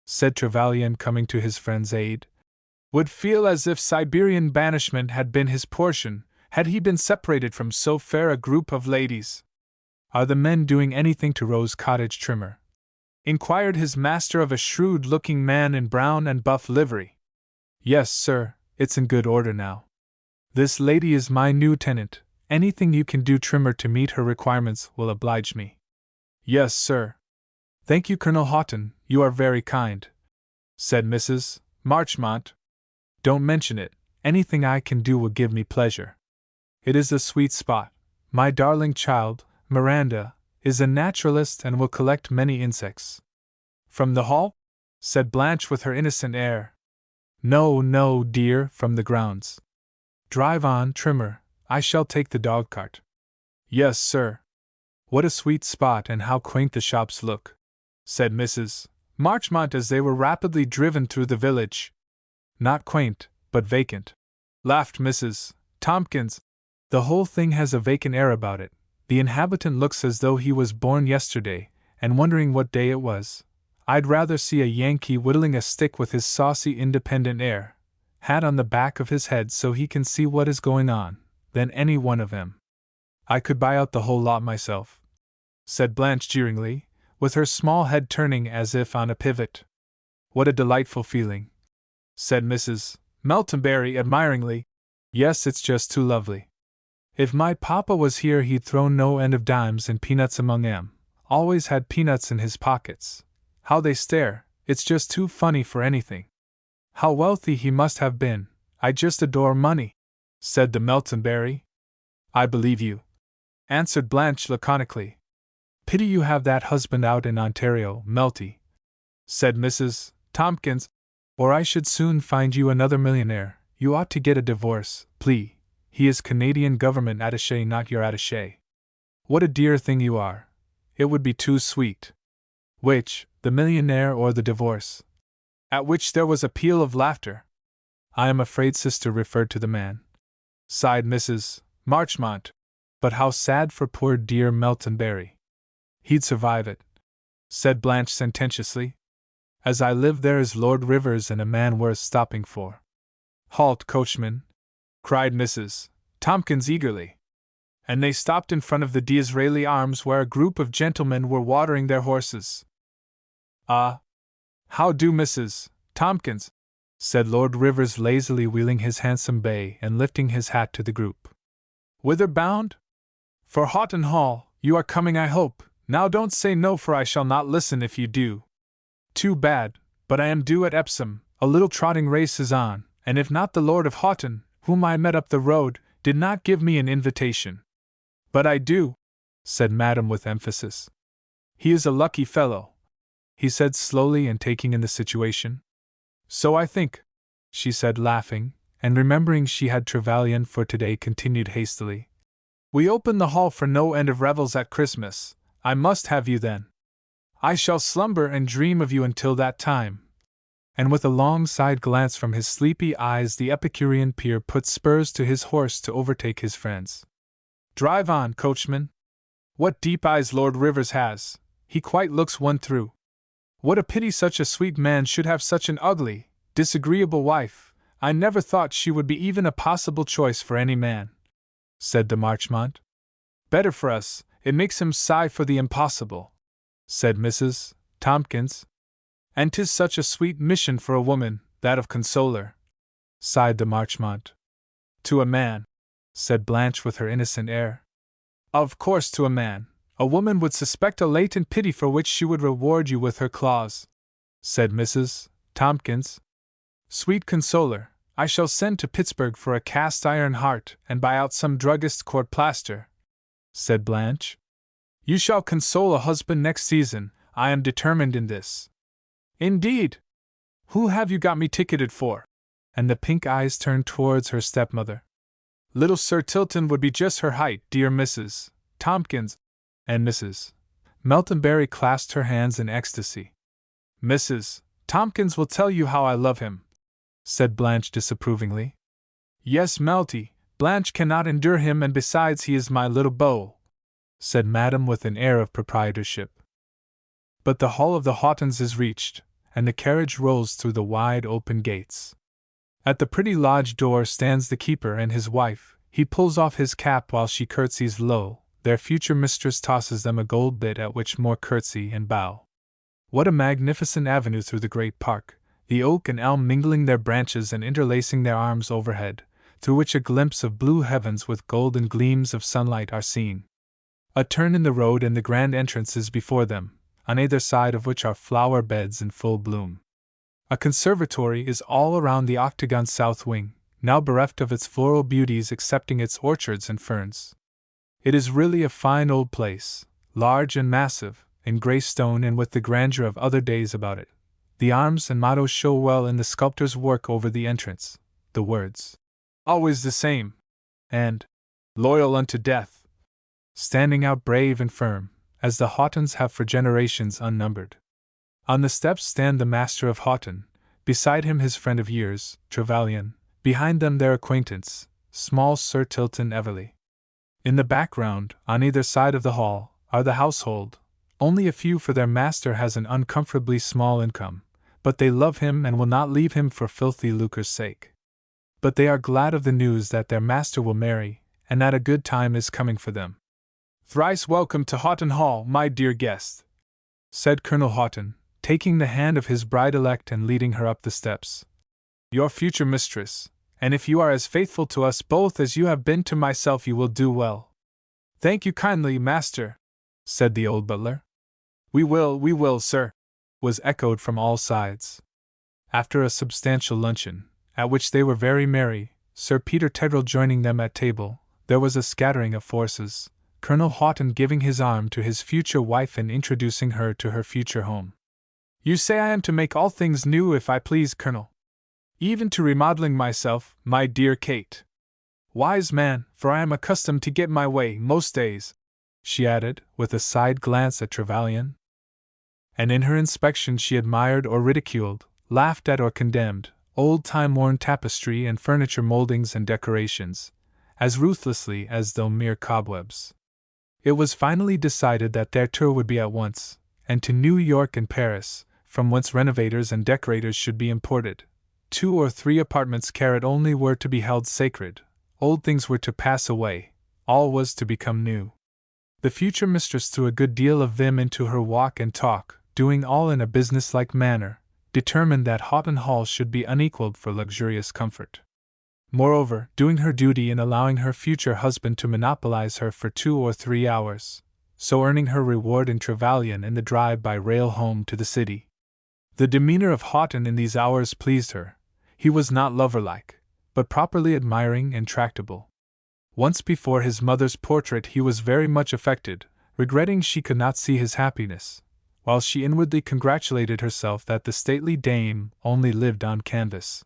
said Trevelyan, coming to his friend's aid, "would feel as if Siberian banishment had been his portion, had he been separated from so fair a group of ladies." "Are the men doing anything to Rose Cottage, Trimmer?" inquired his master of a shrewd-looking man in brown and buff livery. "Yes, sir, it's in good order now. This lady is my new tenant. Anything you can do, Trimmer, to meet her requirements will oblige me." "Yes, sir." "Thank you, Colonel Houghton, you are very kind," said Mrs. Marchmont. "Don't mention it, anything I can do will give me pleasure. It is a sweet spot. My darling child, Miranda, is a naturalist and will collect many insects." "From the hall?" said Blanche with her innocent air. "No, no, dear, from the grounds. Drive on, Trimmer, I shall take the dog-cart. Yes, sir. What a sweet spot, and how quaint the shops look, said Mrs. Marchmont as they were rapidly driven through the village. Not quaint, but vacant, laughed Mrs. Tompkins. The whole thing has a vacant air about it. The inhabitant looks as though he was born yesterday, and wondering what day it was. I'd rather see a Yankee whittling a stick with his saucy independent air, hat on the back of his head so he can see what is going on, than any one of 'em. I could buy out the whole lot myself, said Blanche jeeringly, with her small head turning as if on a pivot. What a delightful feeling, said Mrs. Meltonberry admiringly. Yes, it's just too lovely. If my papa was here he'd throw no end of dimes and peanuts among 'em. Always had peanuts in his pockets. How they stare, it's just too funny for anything. How wealthy he must have been. I just adore money, said the Meltonberry. I believe you, answered Blanche laconically. Pity you have that husband out in Ontario, Melty, said Mrs. Tompkins, or I should soon find you another millionaire. You ought to get a divorce, please. He is Canadian government attaché, not your attaché. What a dear thing you are. It would be too sweet. Which, the millionaire or the divorce? At which there was a peal of laughter. I am afraid sister referred to the man, sighed Mrs. Marchmont. But how sad for poor dear Meltonberry. He'd survive it, said Blanche sententiously. As I live, there is Lord Rivers and a man worth stopping for. Halt, coachman, cried Mrs. Tompkins eagerly. And they stopped in front of the Disraeli Arms, where a group of gentlemen were watering their horses. Ah! How do, Mrs. Tompkins? Said Lord Rivers lazily, wheeling his handsome bay and lifting his hat to the group. Whither bound? For Houghton Hall. You are coming, I hope. Now don't say no, for I shall not listen if you do. Too bad, but I am due at Epsom. A little trotting race is on, and if not, the Lord of Houghton, whom I met up the road, did not give me an invitation. But I do, said Madame with emphasis. He is a lucky fellow, he said slowly and taking in the situation. So I think, she said laughing, and remembering she had Trevelyan for today continued hastily. We open the hall for no end of revels at Christmas. I must have you then. I shall slumber and dream of you until that time. And with a long side glance from his sleepy eyes, the Epicurean peer put spurs to his horse to overtake his friends. Drive on, coachman. What deep eyes Lord Rivers has. He quite looks one through. What a pity such a sweet man should have such an ugly, disagreeable wife. I never thought she would be even a possible choice for any man, said de Marchmont. Better for us, it makes him sigh for the impossible, said Mrs. Tompkins. And 'tis such a sweet mission for a woman, that of consoler, sighed de Marchmont. To a man, said Blanche with her innocent air. Of course, to a man. A woman would suspect a latent pity for which she would reward you with her claws, said Mrs. Tompkins. Sweet consoler, I shall send to Pittsburgh for a cast iron heart and buy out some druggist's court plaster, said Blanche. You shall console a husband next season, I am determined in this. Indeed! Who have you got me ticketed for? And the pink eyes turned towards her stepmother. Little Sir Tilton would be just her height, dear Mrs. Tompkins. And Mrs. Meltonberry clasped her hands in ecstasy. Mrs. Tompkins will tell you how I love him, said Blanche disapprovingly. Yes, Melty, Blanche cannot endure him, and besides he is my little beau, said Madame with an air of proprietorship. But the hall of the Houghtons is reached, and the carriage rolls through the wide open gates. At the pretty lodge door stands the keeper and his wife. He pulls off his cap while she curtsies low. Their future mistress tosses them a gold bit, at which more curtsy and bow. What a magnificent avenue through the great park, the oak and elm mingling their branches and interlacing their arms overhead, through which a glimpse of blue heavens with golden gleams of sunlight are seen. A turn in the road and the grand entrance is before them, on either side of which are flower beds in full bloom. A conservatory is all around the octagon south wing, now bereft of its floral beauties excepting its orchards and ferns. It is really a fine old place, large and massive, in grey stone and with the grandeur of other days about it. The arms and mottos show well in the sculptor's work over the entrance, the words, "Always the same," and loyal unto death, standing out brave and firm, as the Houghtons have for generations unnumbered. On the steps stand the master of Houghton, beside him his friend of years, Trevelyan, behind them their acquaintance, small Sir Tilton Everleigh. In the background, on either side of the hall, are the household, only a few, for their master has an uncomfortably small income, but they love him and will not leave him for filthy lucre's sake. But they are glad of the news that their master will marry, and that a good time is coming for them. "Thrice welcome to Houghton Hall, my dear guest," said Colonel Houghton, taking the hand of his bride-elect and leading her up the steps. "Your future mistress, and if you are as faithful to us both as you have been to myself, you will do well." "Thank you kindly, master," said the old butler. We will, sir," was echoed from all sides. After a substantial luncheon, at which they were very merry, Sir Peter Tedrell joining them at table, there was a scattering of forces, Colonel Houghton giving his arm to his future wife and introducing her to her future home. "You say I am to make all things new if I please, Colonel. Even to remodeling myself, my dear Kate. Wise man, for I am accustomed to get my way most days," she added, with a side glance at Trevelyan. And in her inspection she admired or ridiculed, laughed at or condemned, old time-worn tapestry and furniture moldings and decorations, as ruthlessly as though mere cobwebs. It was finally decided that their tour would be at once, and to New York and Paris, from whence renovators and decorators should be imported. 2 or 3 apartments carat only were to be held sacred, old things were to pass away, all was to become new. The future mistress threw a good deal of vim into her walk and talk, doing all in a business-like manner, determined that Houghton Hall should be unequaled for luxurious comfort. Moreover, doing her duty in allowing her future husband to monopolize her for 2 or 3 hours, so earning her reward in Trevelyan in the drive by rail home to the city. The demeanor of Houghton in these hours pleased her. He was not lover-like, but properly admiring and tractable. Once before his mother's portrait he was very much affected, regretting she could not see his happiness, while she inwardly congratulated herself that the stately dame only lived on canvas.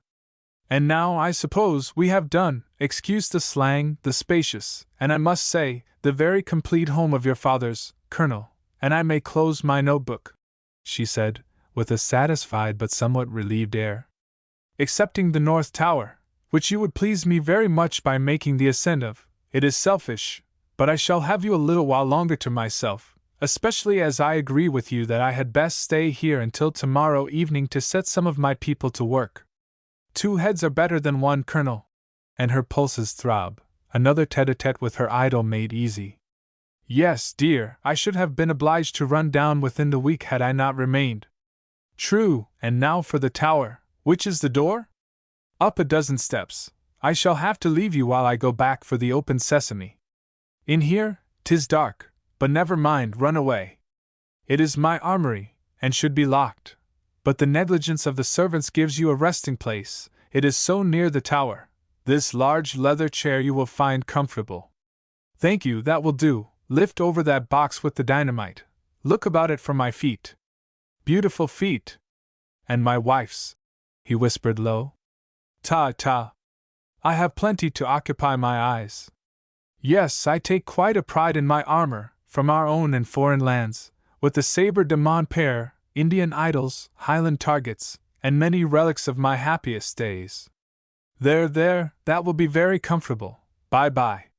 "And now, I suppose, we have done, excuse the slang, the spacious, and I must say, the very complete home of your father's, Colonel, and I may close my notebook," she said, with a satisfied but somewhat relieved air. "Excepting the North Tower, which you would please me very much by making the ascent of. It is selfish, but I shall have you a little while longer to myself, especially as I agree with you that I had best stay here until tomorrow evening to set some of my people to work. 2 heads are better than 1, Colonel." And her pulses throb, another tete-a-tete with her idol made easy. "Yes, dear, I should have been obliged to run down within the week had I not remained." "True, and now for the tower. Which is the door?" "Up a dozen steps. I shall have to leave you while I go back for the open sesame." "In here? 'Tis dark, but never mind, run away. It is my armory, and should be locked. But the negligence of the servants gives you a resting place, it is so near the tower. This large leather chair you will find comfortable." "Thank you, that will do. Lift over that box with the dynamite. Look about it for my feet." "Beautiful feet." "And my wife's," he whispered low. "Ta. I have plenty to occupy my eyes. Yes, I take quite a pride in my armor, from our own and foreign lands, with the sabre de mon père, Indian idols, Highland targets, and many relics of my happiest days. There, that will be very comfortable. Bye-bye."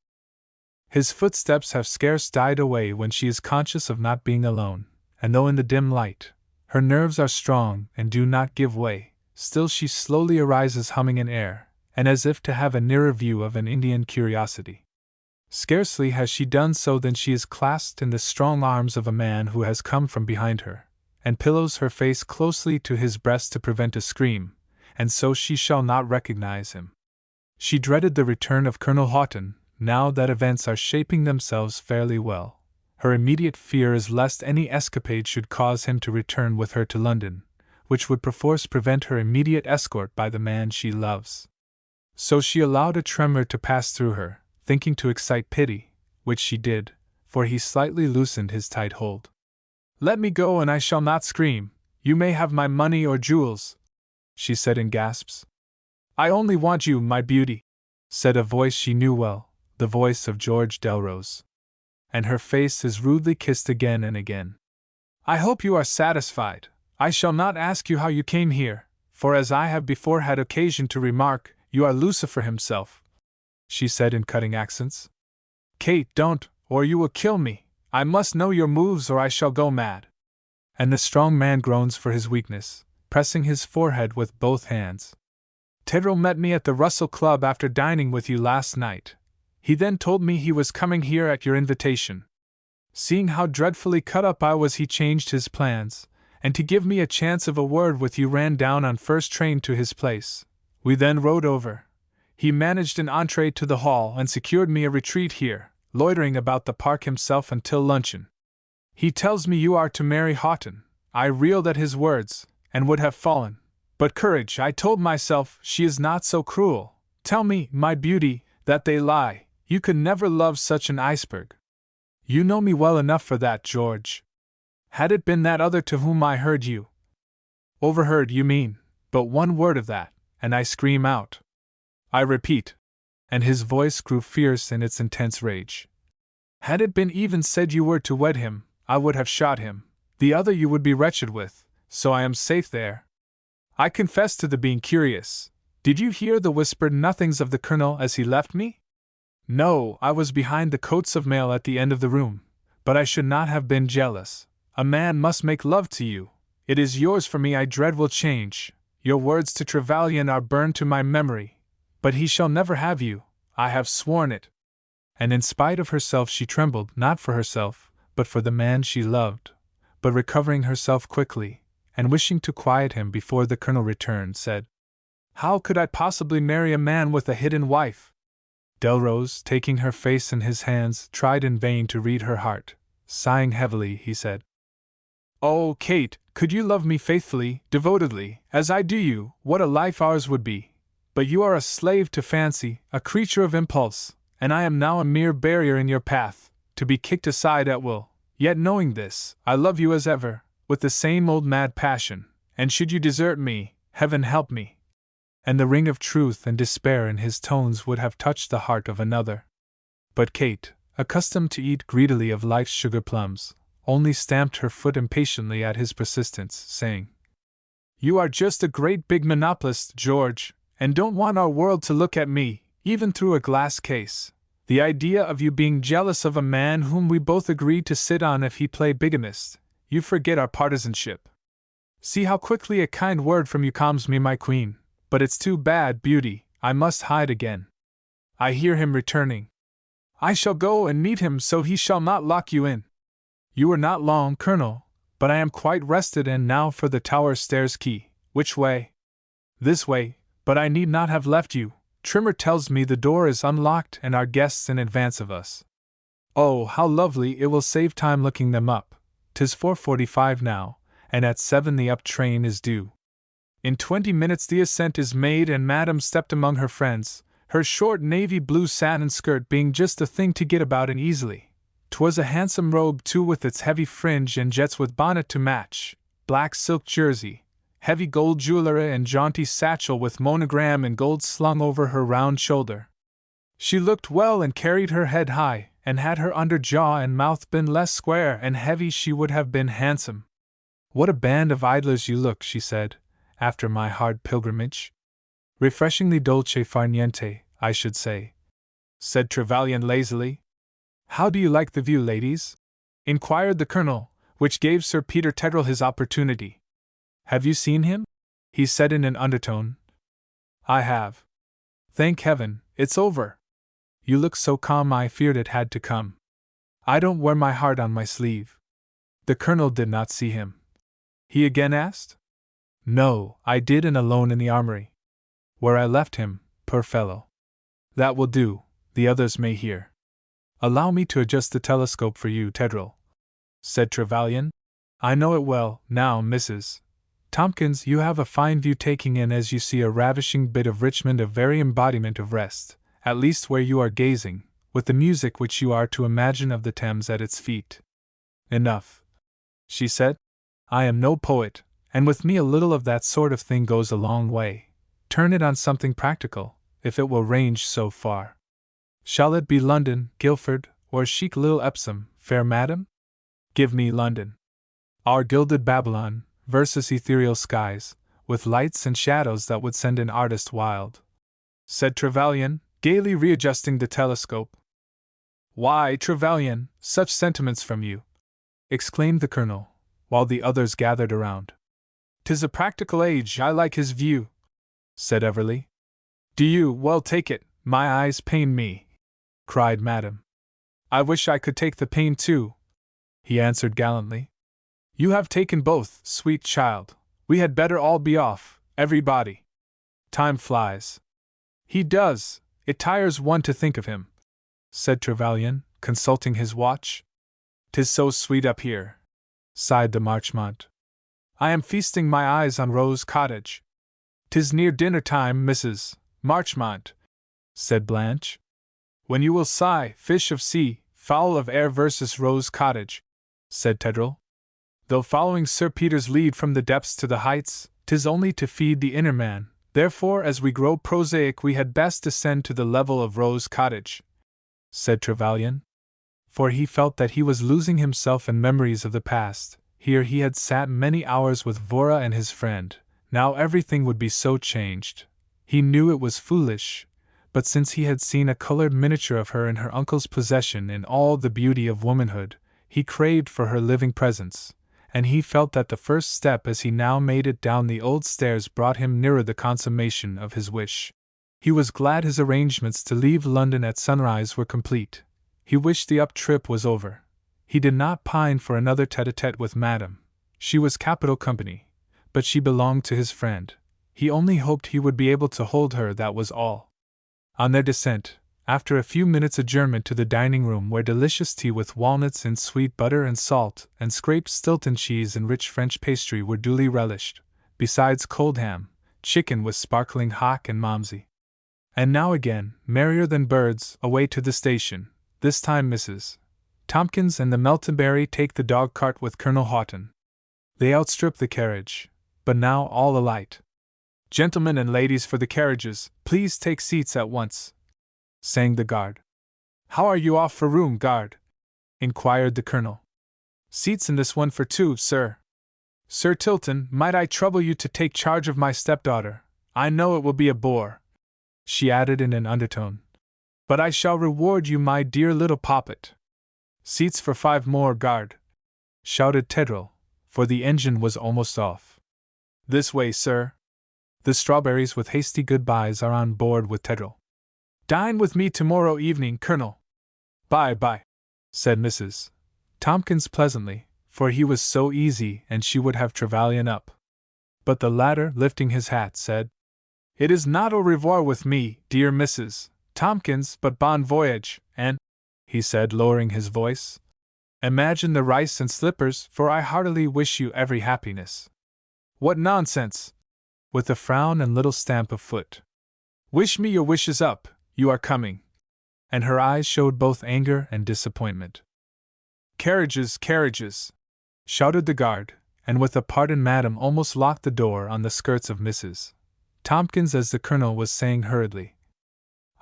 His footsteps have scarce died away when she is conscious of not being alone, and though in the dim light, her nerves are strong and do not give way, still she slowly arises humming an air, and as if to have a nearer view of an Indian curiosity. Scarcely has she done so than she is clasped in the strong arms of a man who has come from behind her, and pillows her face closely to his breast to prevent a scream, and so she shall not recognize him. She dreaded the return of Colonel Houghton, now that events are shaping themselves fairly well. Her immediate fear is lest any escapade should cause him to return with her to London, which would perforce prevent her immediate escort by the man she loves. So she allowed a tremor to pass through her, thinking to excite pity, which she did, for he slightly loosened his tight hold. "Let me go and I shall not scream. You may have my money or jewels," she said in gasps. "I only want you, my beauty," said a voice she knew well, the voice of George Delrose. And her face is rudely kissed again and again. I hope you are satisfied. I shall not ask you how you came here, for as I have before had occasion to remark, you are Lucifer himself, she said in cutting accents. Kate, don't, or you will kill me. I must know your moves or I shall go mad. And the strong man groans for his weakness, pressing his forehead with both hands. Tedrow met me at the Russell Club after dining with you last night. He then told me he was coming here at your invitation. Seeing how dreadfully cut up I was, he changed his plans, and to give me a chance of a word with you ran down on first train to his place. We then rode over. He managed an entree to the hall and secured me a retreat here, loitering about the park himself until luncheon. He tells me you are to marry Houghton. I reeled at his words, and would have fallen. But courage, I told myself, she is not so cruel. Tell me, my beauty, that they lie. You could never love such an iceberg. You know me well enough for that, George. Had it been that other to whom I heard you. Overheard, you mean, but one word of that, and I scream out. I repeat. And his voice grew fierce in its intense rage. Had it been even said you were to wed him, I would have shot him. The other you would be wretched with, so I am safe there. I confess to the being curious. Did you hear the whispered nothings of the colonel as he left me? No, I was behind the coats of mail at the end of the room, but I should not have been jealous. A man must make love to you. It is yours for me I dread will change. Your words to Trevelyan are burned to my memory. But he shall never have you. I have sworn it. And in spite of herself she trembled, not for herself, but for the man she loved. But recovering herself quickly, and wishing to quiet him before the colonel returned, said, How could I possibly marry a man with a hidden wife? Delrose, taking her face in his hands, tried in vain to read her heart. Sighing heavily, he said, Oh, Kate, could you love me faithfully, devotedly, as I do you, what a life ours would be! But you are a slave to fancy, a creature of impulse, and I am now a mere barrier in your path, to be kicked aside at will. Yet knowing this, I love you as ever, with the same old mad passion, and should you desert me, heaven help me. And the ring of truth and despair in his tones would have touched the heart of another. But Kate, accustomed to eat greedily of life's sugar plums, only stamped her foot impatiently at his persistence, saying, You are just a great big monopolist, George, and don't want our world to look at me, even through a glass case. The idea of you being jealous of a man whom we both agreed to sit on if he play bigamist, you forget our partisanship. See how quickly a kind word from you calms me, my queen. But it's too bad, beauty, I must hide again. I hear him returning. I shall go and meet him so he shall not lock you in. You were not long, Colonel, but I am quite rested and now for the tower stairs key. Which way? This way, but I need not have left you. Trimmer tells me the door is unlocked and our guests in advance of us. Oh, how lovely, it will save time looking them up. 'Tis 4:45 now, and at 7 the up train is due. In 20 minutes the ascent is made and Madame stepped among her friends, her short navy blue satin skirt being just the thing to get about in easily. 'Twas a handsome robe too with its heavy fringe and jets with bonnet to match, black silk jersey, heavy gold jewellery and jaunty satchel with monogram in gold slung over her round shoulder. She looked well and carried her head high, and had her under jaw and mouth been less square and heavy she would have been handsome. What a band of idlers you look, she said, after my hard pilgrimage. Refreshingly dolce far niente, I should say, said Trevelyan lazily. How do you like the view, ladies? Inquired the colonel, which gave Sir Peter Tedrell his opportunity. Have you seen him? He said in an undertone. I have. Thank heaven, it's over. You look so calm I feared it had to come. I don't wear my heart on my sleeve. The colonel did not see him. He again asked? No, I did, and alone in the armory. Where I left him, poor fellow. That will do, the others may hear. Allow me to adjust the telescope for you, Tedrell, said Trevelyan. I know it well, now, Mrs. Tompkins, you have a fine view taking in as you see a ravishing bit of Richmond, a very embodiment of rest, at least where you are gazing, with the music which you are to imagine of the Thames at its feet. Enough, she said. I am no poet, and with me a little of that sort of thing goes a long way. Turn it on something practical, if it will range so far. Shall it be London, Guildford, or chic little Epsom, fair madam? Give me London. Our gilded Babylon, versus ethereal skies, with lights and shadows that would send an artist wild, said Trevelyan, gaily readjusting the telescope. Why, Trevelyan, such sentiments from you! Exclaimed the colonel, while the others gathered around. 'Tis a practical age, I like his view, said Everly. Do you? Well, take it, my eyes pain me, cried Madame. I wish I could take the pain too, he answered gallantly. You have taken both, sweet child. We had better all be off, everybody. Time flies. He does, it tires one to think of him, said Trevelyan, consulting his watch. 'Tis so sweet up here, sighed de Marchmont. I am feasting my eyes on Rose Cottage. 'Tis near dinner time, Mrs. Marchmont, said Blanche. When you will sigh, fish of sea, fowl of air versus Rose Cottage, said Tedrell. Though following Sir Peter's lead from the depths to the heights, 'tis only to feed the inner man, therefore as we grow prosaic we had best descend to the level of Rose Cottage, said Trevelyan. For he felt that he was losing himself in memories of the past. Here he had sat many hours with Vora and his friend, now everything would be so changed. He knew it was foolish, but since he had seen a colored miniature of her in her uncle's possession in all the beauty of womanhood, he craved for her living presence, and he felt that the first step as he now made it down the old stairs brought him nearer the consummation of his wish. He was glad his arrangements to leave London at sunrise were complete. He wished the up trip was over. He did not pine for another tete-a-tete with Madame. She was capital company, but she belonged to his friend. He only hoped he would be able to hold her, that was all. On their descent, after a few minutes' adjournment to the dining room where delicious tea with walnuts and sweet butter and salt and scraped Stilton cheese and rich French pastry were duly relished, besides cold ham, chicken with sparkling hock and momsey. And now again, merrier than birds, away to the station. This time Mrs. Tompkins and the Meltonberry take the dog-cart with Colonel Houghton. They outstrip the carriage, but now all alight. Gentlemen and ladies, for the carriages, please take seats at once, sang the guard. How are you off for room, guard? Inquired the colonel. Seats in this one for two, sir. Sir Tilton, might I trouble you to take charge of my stepdaughter? I know it will be a bore, she added in an undertone. But I shall reward you, my dear little poppet. Seats for 5 more, guard, shouted Tedrell, for the engine was almost off. This way, sir. The Strawberries with hasty goodbyes are on board with Tedrell. Dine with me tomorrow evening, Colonel. Bye-bye, said Mrs. Tompkins pleasantly, for he was so easy and she would have Trevelyan up. But the latter, lifting his hat, said, It is not au revoir with me, dear Mrs. Tompkins, but bon voyage, and, he said, lowering his voice, imagine the rice and slippers, for I heartily wish you every happiness. What nonsense! With a frown and little stamp of foot. Wish me your wishes up, you are coming. And her eyes showed both anger and disappointment. Carriages, carriages! Shouted the guard, and with a pardon Madame almost locked the door on the skirts of Mrs. Tompkins as the colonel was saying hurriedly,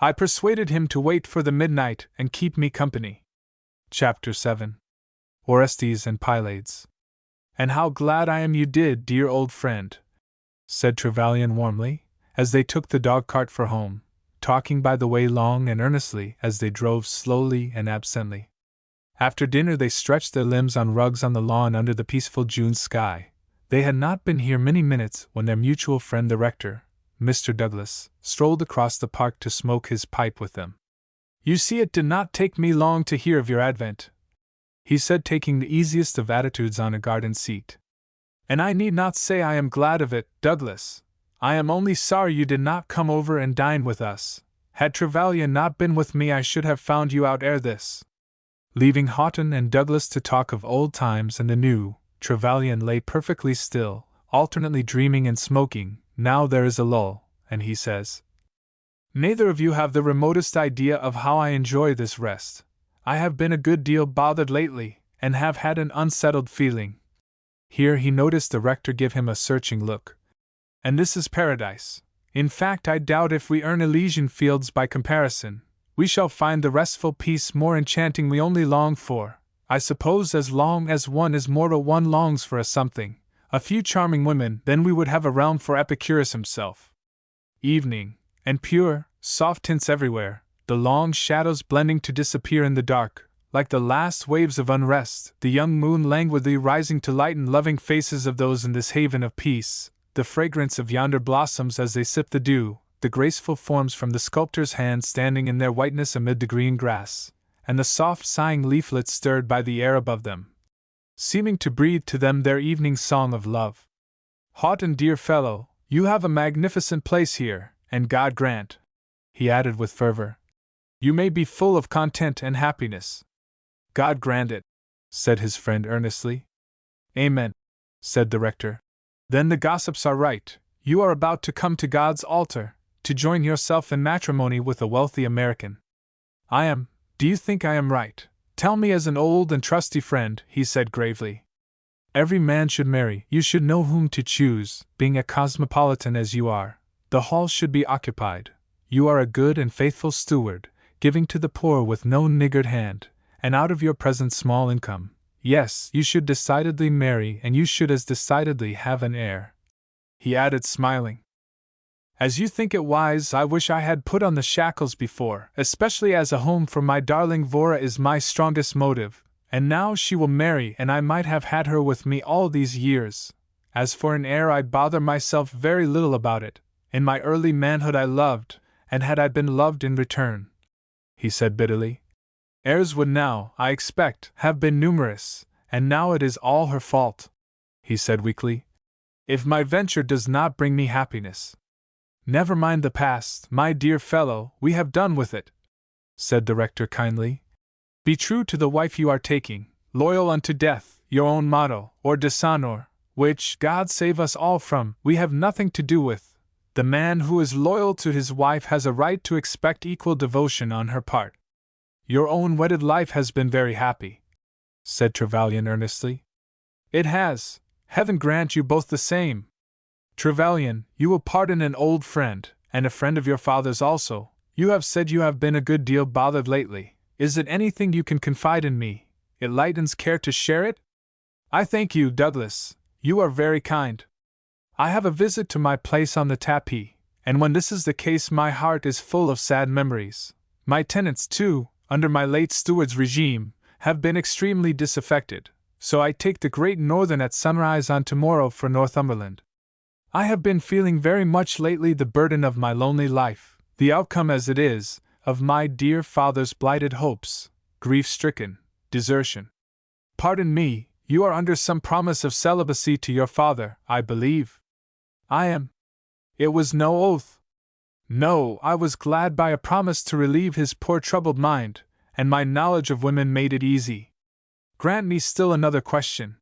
I persuaded him to wait for the midnight and keep me company. Chapter 7. Orestes and Pylades. And how glad I am you did, dear old friend, said Trevelyan warmly, as they took the dog-cart for home, talking by the way long and earnestly as they drove slowly and absently. After dinner they stretched their limbs on rugs on the lawn under the peaceful June sky. They had not been here many minutes when their mutual friend the rector, Mr. Douglas, strolled across the park to smoke his pipe with them. You see, it did not take me long to hear of your advent, he said, taking the easiest of attitudes on a garden seat. And I need not say I am glad of it, Douglas. I am only sorry you did not come over and dine with us. Had Trevelyan not been with me I should have found you out ere this. Leaving Houghton and Douglas to talk of old times and the new, Trevelyan lay perfectly still, alternately dreaming and smoking. Now there is a lull, and he says, Neither of you have the remotest idea of how I enjoy this rest. I have been a good deal bothered lately, and have had an unsettled feeling. Here he noticed the rector give him a searching look. And this is paradise. In fact, I doubt if we earn Elysian fields by comparison. we shall find the restful peace more enchanting we only long for. I suppose as long as one is mortal one longs for a something, a few charming women, then we would have a realm for Epicurus himself. Evening, and pure, soft tints everywhere, the long shadows blending to disappear in the dark, like the last waves of unrest, the young moon languidly rising to lighten loving faces of those in this haven of peace, the fragrance of yonder blossoms as they sip the dew, the graceful forms from the sculptor's hand standing in their whiteness amid the green grass, and the soft sighing leaflets stirred by the air above them, seeming to breathe to them their evening song of love. Houghton, dear fellow, you have a magnificent place here, and God grant, he added with fervor, you may be full of content and happiness. God grant it, said his friend earnestly. Amen, said the rector. Then the gossips are right. You are about to come to God's altar, to join yourself in matrimony with a wealthy American. I am. Do you think I am right? Tell me as an old and trusty friend, he said gravely. Every man should marry. You should know whom to choose, being a cosmopolitan as you are. The hall should be occupied. You are a good and faithful steward, giving to the poor with no niggard hand, and out of your present small income. Yes, you should decidedly marry, and you should as decidedly have an heir, he added, smiling. As you think it wise, I wish I had put on the shackles before, especially as a home for my darling Vora is my strongest motive, and now she will marry and I might have had her with me all these years. As for an heir, I bother myself very little about it. In my early manhood I loved, and had I been loved in return, he said bitterly. Heirs would now, I expect, have been numerous, and now it is all her fault, he said weakly. If my venture does not bring me happiness. Never mind the past, my dear fellow, we have done with it, said the rector kindly. Be true to the wife you are taking, loyal unto death, your own motto, or dishonor, which, God save us all from, we have nothing to do with. The man who is loyal to his wife has a right to expect equal devotion on her part. Your own wedded life has been very happy, said Trevelyan earnestly. It has. Heaven grant you both the same. Trevelyan, you will pardon an old friend, and a friend of your father's also. You have said you have been a good deal bothered lately. Is it anything you can confide in me? It lightens care to share it? I thank you, Douglas. You are very kind. I have a visit to my place on the tapis, and when this is the case my heart is full of sad memories. My tenants, too, under my late steward's regime, have been extremely disaffected, so I take the Great Northern at sunrise on tomorrow for Northumberland. I have been feeling very much lately the burden of my lonely life, the outcome as it is, of my dear father's blighted hopes, grief-stricken, desertion. Pardon me, you are under some promise of celibacy to your father, I believe. I am. It was no oath. No, I was glad by a promise to relieve his poor troubled mind, and my knowledge of women made it easy. Grant me still another question.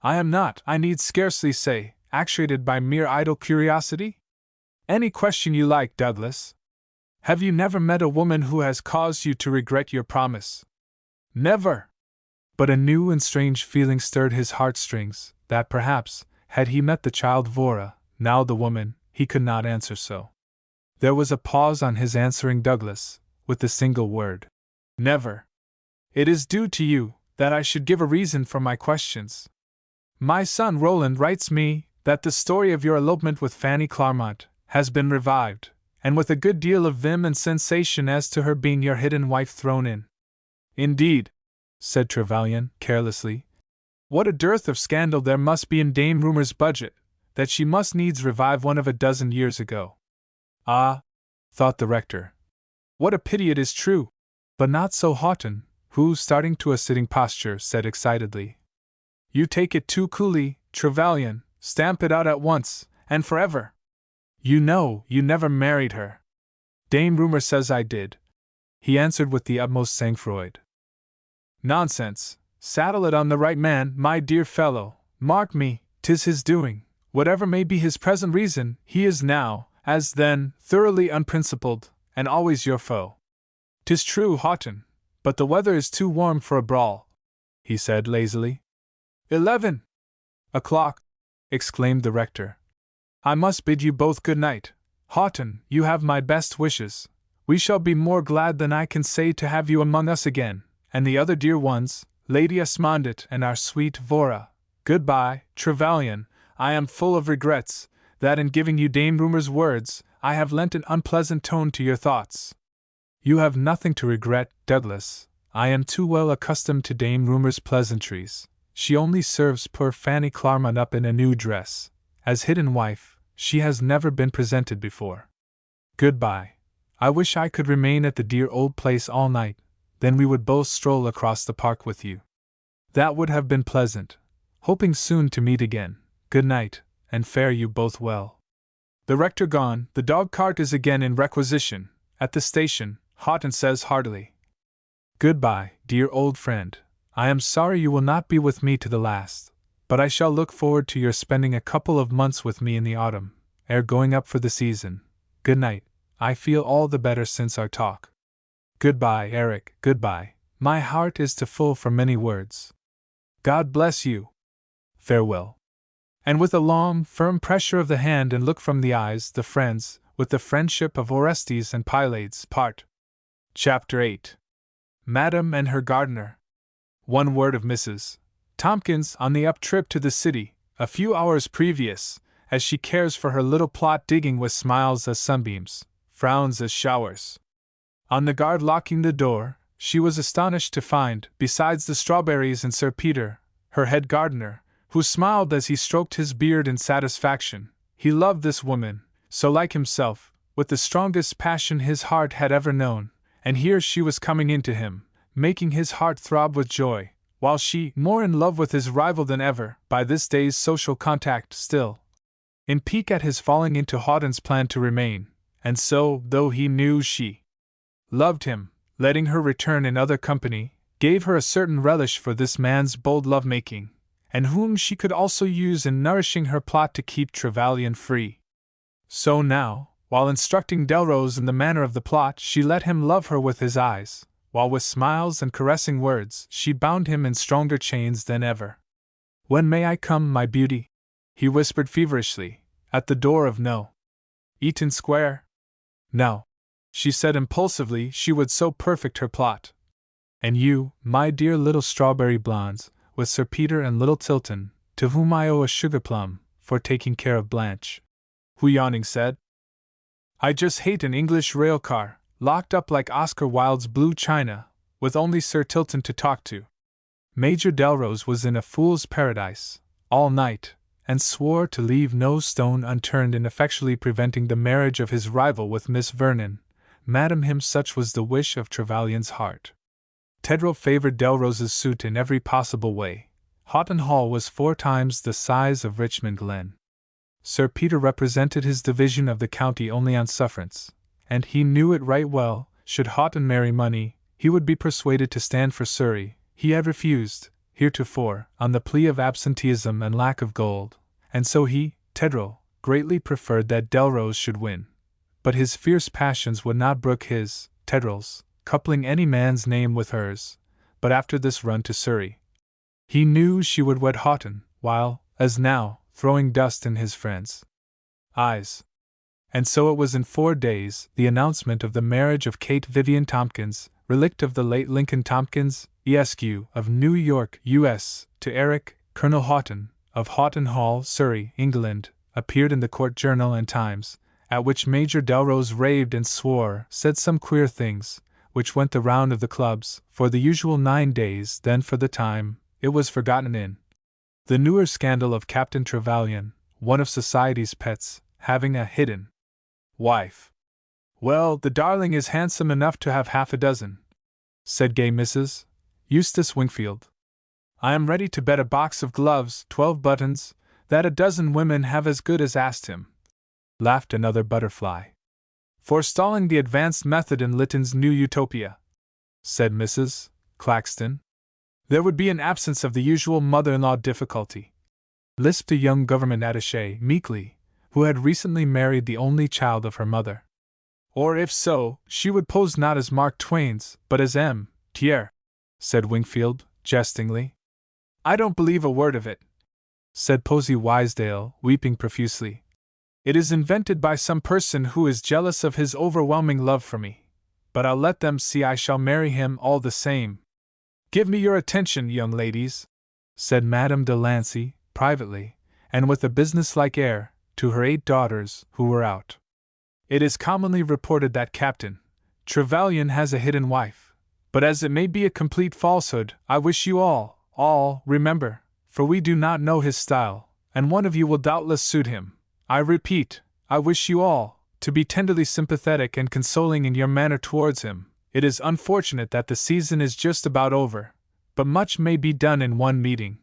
I am not, I need scarcely say, actuated by mere idle curiosity? Any question you like, Douglas. Have you never met a woman who has caused you to regret your promise? Never. But a new and strange feeling stirred his heartstrings, that perhaps, had he met the child Vora, now the woman, he could not answer so. There was a pause on his answering Douglas, with the single word, never. It is due to you that I should give a reason for my questions. My son Roland writes me that the story of your elopement with Fanny Clarmont has been revived, and with a good deal of vim and sensation as to her being your hidden wife thrown in. Indeed, said Trevelyan, carelessly. What a dearth of scandal there must be in Dame Rumour's budget, that she must needs revive one of a dozen years ago. Ah, thought the rector. What a pity it is true! But not so Houghton, who, starting to a sitting posture, said excitedly, You take it too coolly, Trevelyan, stamp it out at once, and forever. You know, you never married her. Dame Rumour says I did, he answered with the utmost sang-froid. Nonsense, saddle it on the right man, my dear fellow, mark me, 'tis his doing, whatever may be his present reason, he is now, as then, thoroughly unprincipled, and always your foe. 'Tis true, Houghton, but the weather is too warm for a brawl, he said lazily. 11 o'clock, exclaimed the rector. I must bid you both good night. Houghton, you have my best wishes. We shall be more glad than I can say to have you among us again, and the other dear ones, Lady Esmondit and our sweet Vora. Goodbye, Trevelyan. I am full of regrets, that in giving you Dame Rumor's words, I have lent an unpleasant tone to your thoughts. You have nothing to regret, Douglas. I am too well accustomed to Dame Rumor's pleasantries. She only serves poor Fanny Claremont up in a new dress. As hidden wife, she has never been presented before. Goodbye. I wish I could remain at the dear old place all night, then we would both stroll across the park with you. That would have been pleasant. Hoping soon to meet again. Good night, and fare you both well. The rector gone, the dog-cart is again in requisition. At the station, Houghton says heartily, Goodbye, dear old friend. I am sorry you will not be with me to the last, but I shall look forward to your spending a couple of months with me in the autumn, ere going up for the season. Good night. I feel all the better since our talk. Goodbye, Eric, goodbye. My heart is too full for many words. God bless you. Farewell. And with a long, firm pressure of the hand and look from the eyes, the friends, with the friendship of Orestes and Pylades, part. Chapter 8. Madam and her gardener. One word of Mrs. Tompkins on the up trip to the city, a few hours previous, as she cares for her little plot digging with smiles as sunbeams, frowns as showers. On the guard locking the door, she was astonished to find, besides the strawberries and Sir Peter, her head gardener, who smiled as he stroked his beard in satisfaction. He loved this woman, so like himself, with the strongest passion his heart had ever known, and here she was coming in to him, making his heart throb with joy, while she, more in love with his rival than ever, by this day's social contact still, in pique at his falling into Houghton's plan to remain, and so, though he knew she loved him, letting her return in other company, gave her a certain relish for this man's bold love-making, and whom she could also use in nourishing her plot to keep Trevelyan free. So now, while instructing Delrose in the manner of the plot, she let him love her with his eyes, while with smiles and caressing words she bound him in stronger chains than ever. When may I come, my beauty? He whispered feverishly, at the door of No. Eaton Square? No, she said impulsively, she would so perfect her plot. And you, my dear little strawberry blondes, with Sir Peter and little Tilton, to whom I owe a sugar plum, for taking care of Blanche. Who yawning said, I just hate an English rail car, locked up like Oscar Wilde's blue china, with only Sir Tilton to talk to. Major Delrose was in a fool's paradise, all night, and swore to leave no stone unturned in effectually preventing the marriage of his rival with Miss Vernon. Madam him, such was the wish of Trevelyan's heart. Tedrow favored Delrose's suit in every possible way. Houghton Hall was 4 times the size of Richmond Glen. Sir Peter represented his division of the county only on sufferance, and he knew it right well. Should Houghton marry money, he would be persuaded to stand for Surrey. He had refused, heretofore, on the plea of absenteeism and lack of gold, and so he, Tedrow, greatly preferred that Delrose should win. But his fierce passions would not brook his, Tedrow's, coupling any man's name with hers. But after this run to Surrey, he knew she would wed Houghton, while, as now, throwing dust in his friends' eyes. And so it was in 4 days, the announcement of the marriage of Kate Vivian Tompkins, relict of the late Lincoln Tompkins, Esq., of New York, U.S., to Eric, Colonel Houghton, of Houghton Hall, Surrey, England, appeared in the Court Journal and Times, at which Major Delrose raved and swore, said some queer things, which went the round of the clubs, for the usual 9 days. Then for the time, it was forgotten in the newer scandal of Captain Trevelyan, one of society's pets, having a hidden wife. Well, the darling is handsome enough to have half a dozen, said gay Mrs. Eustace Wingfield. I am ready to bet a box of gloves, 12 buttons, that a dozen women have as good as asked him, laughed another butterfly. Forestalling the advanced method in Lytton's New Utopia, said Mrs. Claxton. There would be an absence of the usual mother-in-law difficulty, lisped a young government attaché meekly, who had recently married the only child of her mother. Or if so, she would pose not as Mark Twain's, but as M. Thiers, said Wingfield, jestingly. I don't believe a word of it, said Posy Wisedale, weeping profusely. It is invented by some person who is jealous of his overwhelming love for me. but I'll let them see I shall marry him all the same. Give me your attention, young ladies, said Madame de Lancey, privately, and with a businesslike air, to her 8 daughters, who were out. It is commonly reported that Captain Trevelyan has a hidden wife, but as it may be a complete falsehood, I wish you all, remember, for we do not know his style, and one of you will doubtless suit him. I repeat, I wish you all to be tenderly sympathetic and consoling in your manner towards him. It is unfortunate that the season is just about over, but much may be done in one meeting.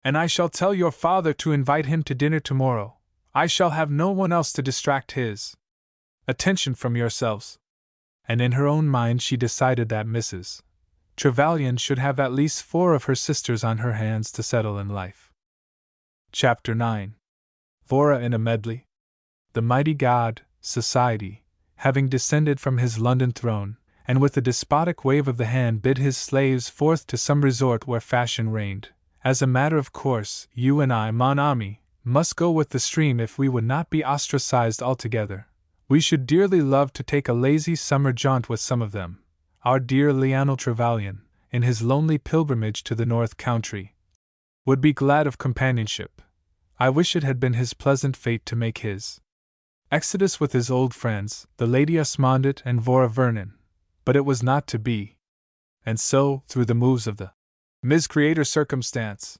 And I shall tell your father to invite him to dinner tomorrow. I shall have no one else to distract his attention from yourselves. And in her own mind she decided that Mrs. Trevelyan should have at least 4 of her sisters on her hands to settle in life. Chapter 9. Vora in a Medley. The mighty god, Society, having descended from his London throne, and with a despotic wave of the hand bid his slaves forth to some resort where fashion reigned, as a matter of course, you and I, mon ami, must go with the stream if we would not be ostracized altogether. We should dearly love to take a lazy summer jaunt with some of them. Our dear Lionel Trevelyan, in his lonely pilgrimage to the North Country, would be glad of companionship. I wish it had been his pleasant fate to make his exodus with his old friends, the Lady Osmondet and Vora Vernon, but it was not to be. And so, through the moves of the miscreator circumstance,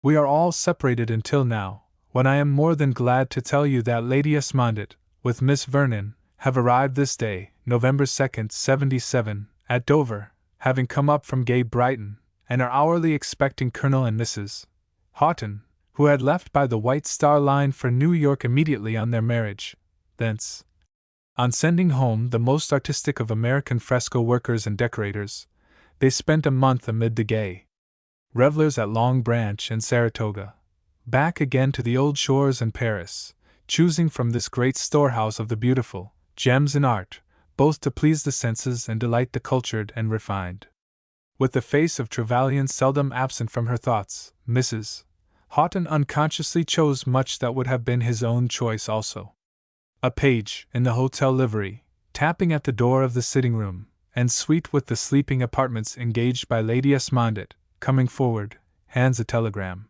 we are all separated until now, when I am more than glad to tell you that Lady Osmondet, with Miss Vernon, have arrived this day, November 2nd, 77, at Dover, having come up from gay Brighton, and are hourly expecting Colonel and Mrs. Houghton, who had left by the White Star Line for New York immediately on their marriage. Thence, on sending home the most artistic of American fresco workers and decorators, they spent a month amid the gay revelers at Long Branch and Saratoga, back again to the old shores and Paris, choosing from this great storehouse of the beautiful gems in art, both to please the senses and delight the cultured and refined. With the face of Trevelyan seldom absent from her thoughts, Mrs. Houghton unconsciously chose much that would have been his own choice also. A page, in the hotel livery, tapping at the door of the sitting-room, and suite with the sleeping apartments engaged by Lady Osmondet, coming forward, hands a telegram.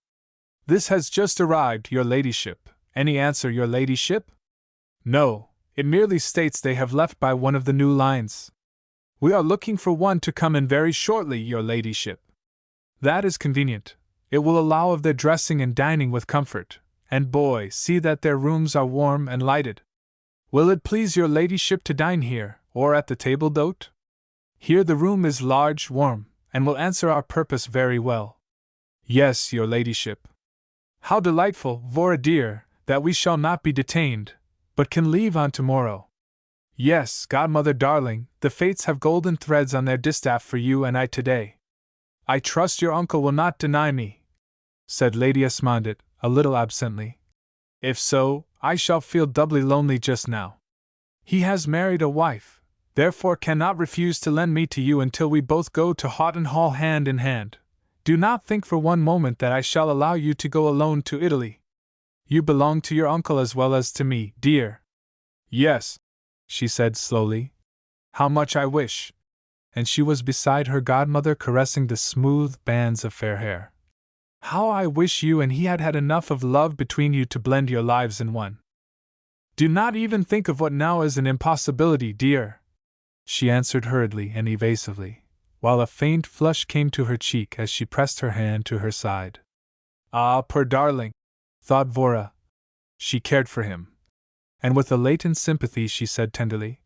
This has just arrived, your ladyship. Any answer, your ladyship? No, it merely states they have left by one of the new lines. We are looking for one to come in very shortly, your ladyship. That is convenient. It will allow of their dressing and dining with comfort, and boy, see that their rooms are warm and lighted. Will it please your ladyship to dine here, or at the table d'hote? Here the room is large, warm, and will answer our purpose very well. Yes, your ladyship. How delightful, Vora dear, that we shall not be detained, but can leave on tomorrow. Yes, godmother darling, the fates have golden threads on their distaff for you and I today. I trust your uncle will not deny me, said Lady Osmondet, a little absently. If so, I shall feel doubly lonely just now. He has married a wife, therefore cannot refuse to lend me to you until we both go to Houghton Hall hand in hand. Do not think for one moment that I shall allow you to go alone to Italy. You belong to your uncle as well as to me, dear. Yes, she said slowly. How much I wish. And she was beside her godmother caressing the smooth bands of fair hair. How I wish you and he had had enough of love between you to blend your lives in one. Do not even think of what now is an impossibility, dear, she answered hurriedly and evasively, while a faint flush came to her cheek as she pressed her hand to her side. Ah, poor darling, thought Vora. She cared for him. And with a latent sympathy she said tenderly,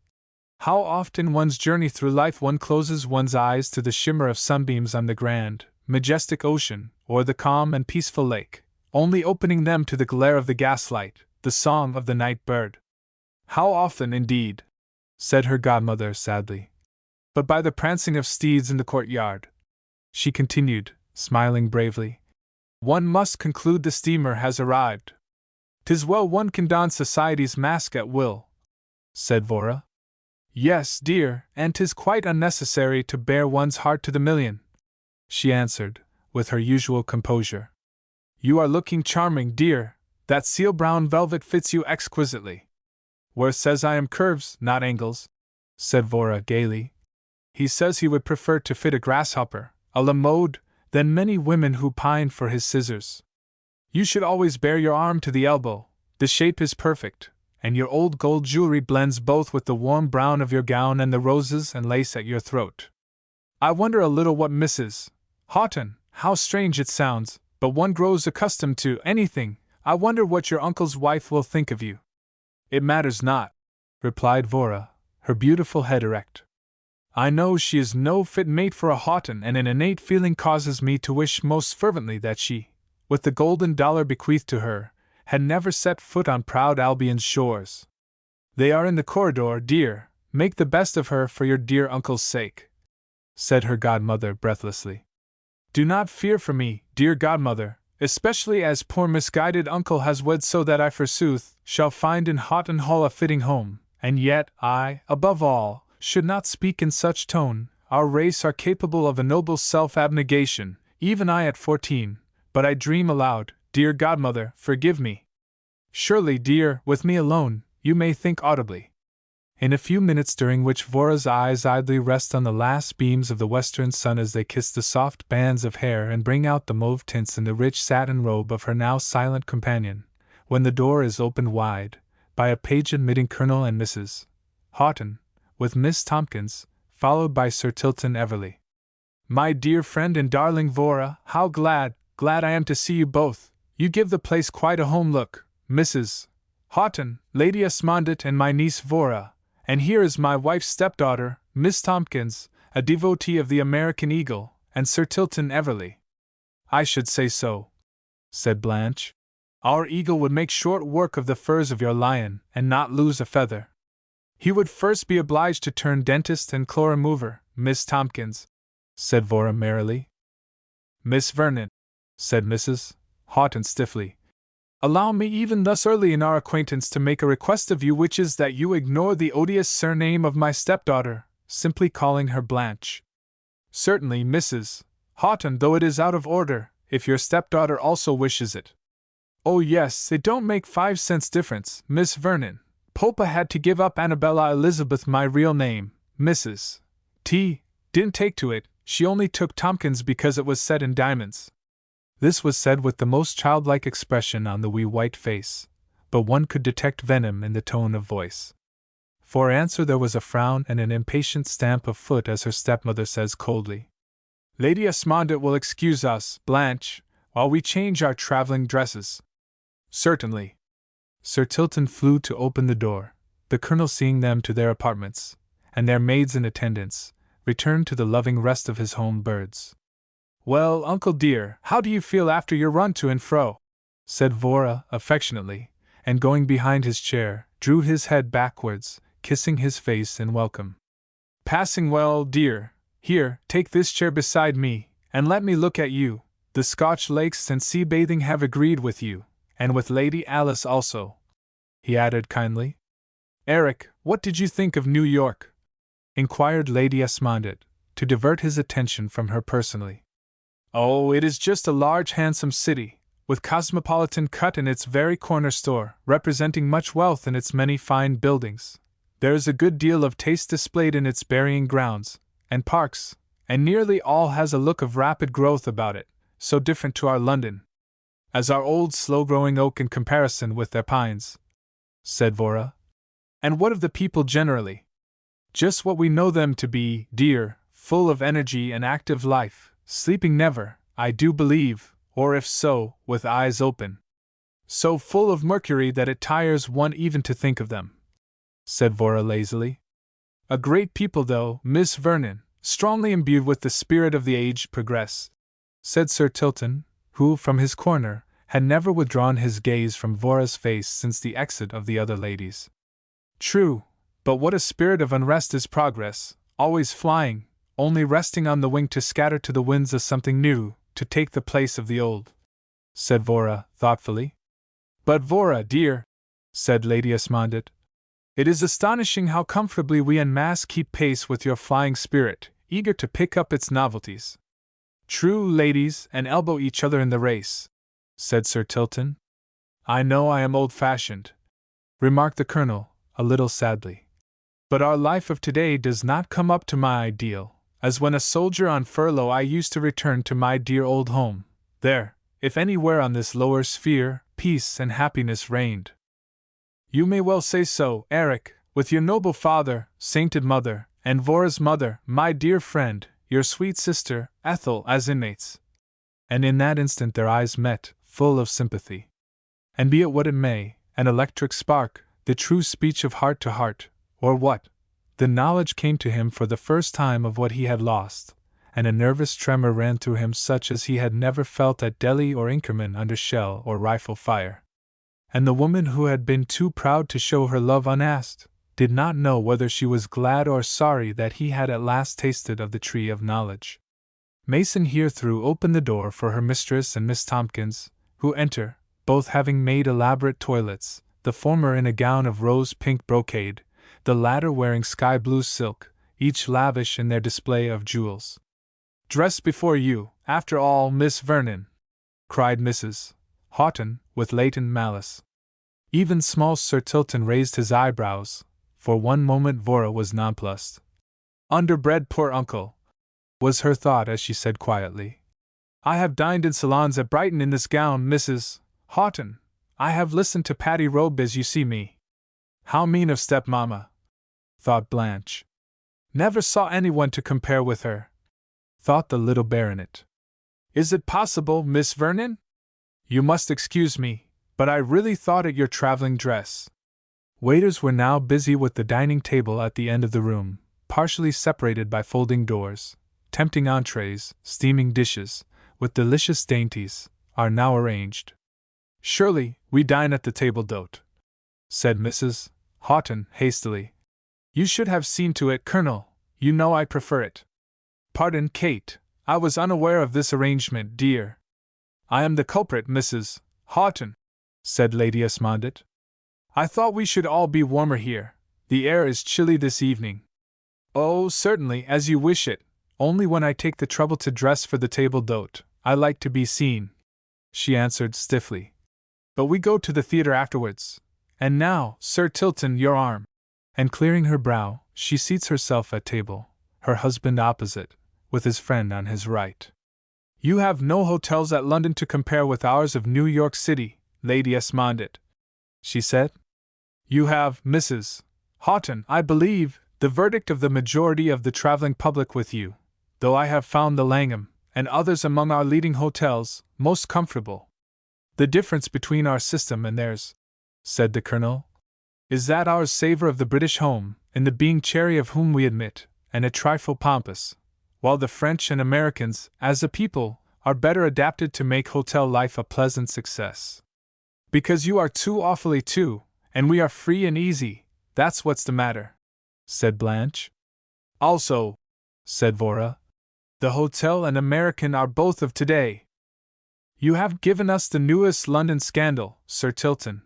how often in one's journey through life one closes one's eyes to the shimmer of sunbeams on the grand, majestic ocean, or the calm and peaceful lake, only opening them to the glare of the gaslight, the song of the night bird. How often, indeed, said her godmother sadly. But by the prancing of steeds in the courtyard, she continued, smiling bravely, one must conclude the steamer has arrived. 'Tis well one can don society's mask at will, said Vora. Yes, dear, and 'tis quite unnecessary to bare one's heart to the million, she answered, with her usual composure. You are looking charming, dear, that seal brown velvet fits you exquisitely. Worth says I am curves, not angles, said Vora gaily. He says he would prefer to fit a grasshopper, a la mode, than many women who pine for his scissors. You should always bare your arm to the elbow, the shape is perfect, and your old gold jewelry blends both with the warm brown of your gown and the roses and lace at your throat. I wonder a little what Mrs. Houghton, how strange it sounds, but one grows accustomed to anything. I wonder what your uncle's wife will think of you. It matters not, replied Vora, her beautiful head erect. I know she is no fit mate for a Houghton, and an innate feeling causes me to wish most fervently that she, with the golden dollar bequeathed to her, had never set foot on proud Albion's shores. They are in the corridor, dear, make the best of her for your dear uncle's sake, said her godmother breathlessly. Do not fear for me, dear godmother, especially as poor misguided uncle has wed, so that I forsooth shall find in Houghton Hall a fitting home, and yet I, above all, should not speak in such tone. Our race are capable of a noble self-abnegation, even I at 14, but I dream aloud, dear godmother, forgive me. Surely, dear, with me alone, you may think audibly. In a few minutes, during which Vora's eyes idly rest on the last beams of the western sun as they kiss the soft bands of hair and bring out the mauve tints in the rich satin robe of her now silent companion, when the door is opened wide, by a page admitting Colonel and Mrs. Houghton, with Miss Tompkins, followed by Sir Tilton Everleigh. My dear friend and darling Vora, how glad I am to see you both. You give the place quite a home look, Mrs. Houghton, Lady Esmondett, and my niece Vora. And here is my wife's stepdaughter, Miss Tompkins, a devotee of the American Eagle, and Sir Tilton Everleigh. I should say so, said Blanche. Our eagle would make short work of the furs of your lion, and not lose a feather. He would first be obliged to turn dentist and claw remover, Miss Tompkins, said Vora merrily. Miss Vernon, said Mrs. Houghton stiffly, allow me even thus early in our acquaintance to make a request of you, which is that you ignore the odious surname of my stepdaughter, simply calling her Blanche. Certainly, Mrs. Houghton, though it is out of order, if your stepdaughter also wishes it. Oh yes, it don't make 5 cents difference, Miss Vernon. Popa had to give up Annabella Elizabeth, my real name, Mrs. T. Didn't take to it, she only took Tompkins because it was set in diamonds. This was said with the most childlike expression on the wee white face, but one could detect venom in the tone of voice. For answer there was a frown and an impatient stamp of foot as her stepmother says coldly, Lady Esmondett will excuse us, Blanche, while we change our travelling dresses. Certainly. Sir Tilton flew to open the door, the Colonel seeing them to their apartments, and their maids in attendance, returned to the loving rest of his home birds. Well, uncle dear, how do you feel after your run to and fro? Said Vora affectionately, and going behind his chair, drew his head backwards, kissing his face in welcome. Passing well, dear. Here, take this chair beside me, and let me look at you. The Scotch lakes and sea bathing have agreed with you, and with Lady Alice also, he added kindly. Eric, what did you think of New York? Inquired Lady Esmondett, to divert his attention from her personally. Oh, it is just a large handsome city, with cosmopolitan cut in its very corner store, representing much wealth in its many fine buildings. There is a good deal of taste displayed in its burying grounds, and parks, and nearly all has a look of rapid growth about it, so different to our London, as our old slow-growing oak in comparison with their pines, said Vora. And what of the people generally? Just what we know them to be, dear, full of energy and active life. Sleeping never, I do believe, or if so, with eyes open. So full of mercury that it tires one even to think of them, said Vora lazily. A great people though, Miss Vernon, strongly imbued with the spirit of the age progress, said Sir Tilton, who, from his corner, had never withdrawn his gaze from Vora's face since the exit of the other ladies. True, but what a spirit of unrest is progress, always flying, only resting on the wing to scatter to the winds of something new, to take the place of the old, said Vora, thoughtfully. But Vora, dear, said Lady Esmondett, it is astonishing how comfortably we en masse keep pace with your flying spirit, eager to pick up its novelties. True, ladies, and elbow each other in the race, said Sir Tilton. I know I am old-fashioned, remarked the Colonel, a little sadly. But our life of today does not come up to my ideal, as when a soldier on furlough I used to return to my dear old home. There, if anywhere on this lower sphere, peace and happiness reigned. You may well say so, Eric, with your noble father, sainted mother, and Vora's mother, my dear friend, your sweet sister, Ethel, as inmates. And in that instant their eyes met, full of sympathy. And be it what it may, an electric spark, the true speech of heart to heart, or what? The knowledge came to him for the first time of what he had lost, and a nervous tremor ran through him such as he had never felt at Delhi or Inkerman under shell or rifle fire. And the woman who had been too proud to show her love unasked, did not know whether she was glad or sorry that he had at last tasted of the tree of knowledge. Mason here threw open the door for her mistress and Miss Tompkins, who enter, both having made elaborate toilets, the former in a gown of rose-pink brocade, the latter wearing sky-blue silk, each lavish in their display of jewels. "Dressed before you, after all, Miss Vernon!" cried Mrs. Houghton, with latent malice. Even small Sir Tilton raised his eyebrows. For one moment Vora was nonplussed. "Underbred poor uncle," was her thought as she said quietly. "I have dined in salons at Brighton in this gown, Mrs. Houghton. I have listened to Patty Robe as you see me." "How mean of stepmamma," thought Blanche. "Never saw anyone to compare with her," thought the little baronet. "Is it possible, Miss Vernon? You must excuse me, but I really thought it your traveling dress." Waiters were now busy with the dining table at the end of the room, partially separated by folding doors. Tempting entrees, steaming dishes, with delicious dainties, are now arranged. "Surely, we dine at the table d'hote," said Mrs. Houghton hastily. "You should have seen to it, Colonel. You know I prefer it." "Pardon, Kate, I was unaware of this arrangement, dear." "I am the culprit, Mrs. Houghton," said Lady Esmondett. "I thought we should all be warmer here. The air is chilly this evening." "Oh, certainly, as you wish it. Only when I take the trouble to dress for the table d'hote, I like to be seen," she answered stiffly. "But we go to the theatre afterwards. And now, Sir Tilton, your arm." And clearing her brow, she seats herself at table, her husband opposite, with his friend on his right. "You have no hotels at London to compare with ours of New York City, Lady Esmondett," she said. "You have, Mrs. Houghton, I believe, the verdict of the majority of the traveling public with you, though I have found the Langham, and others among our leading hotels, most comfortable. The difference between our system and theirs," said the Colonel, "is that ours savor of the British home, in the being chary of whom we admit, and a trifle pompous, while the French and Americans, as a people, are better adapted to make hotel life a pleasant success. Because you are too awfully too, and we are free and easy, that's what's the matter," said Blanche. "Also," said Vora, "the hotel and American are both of today." "You have given us the newest London scandal, Sir Tilton,"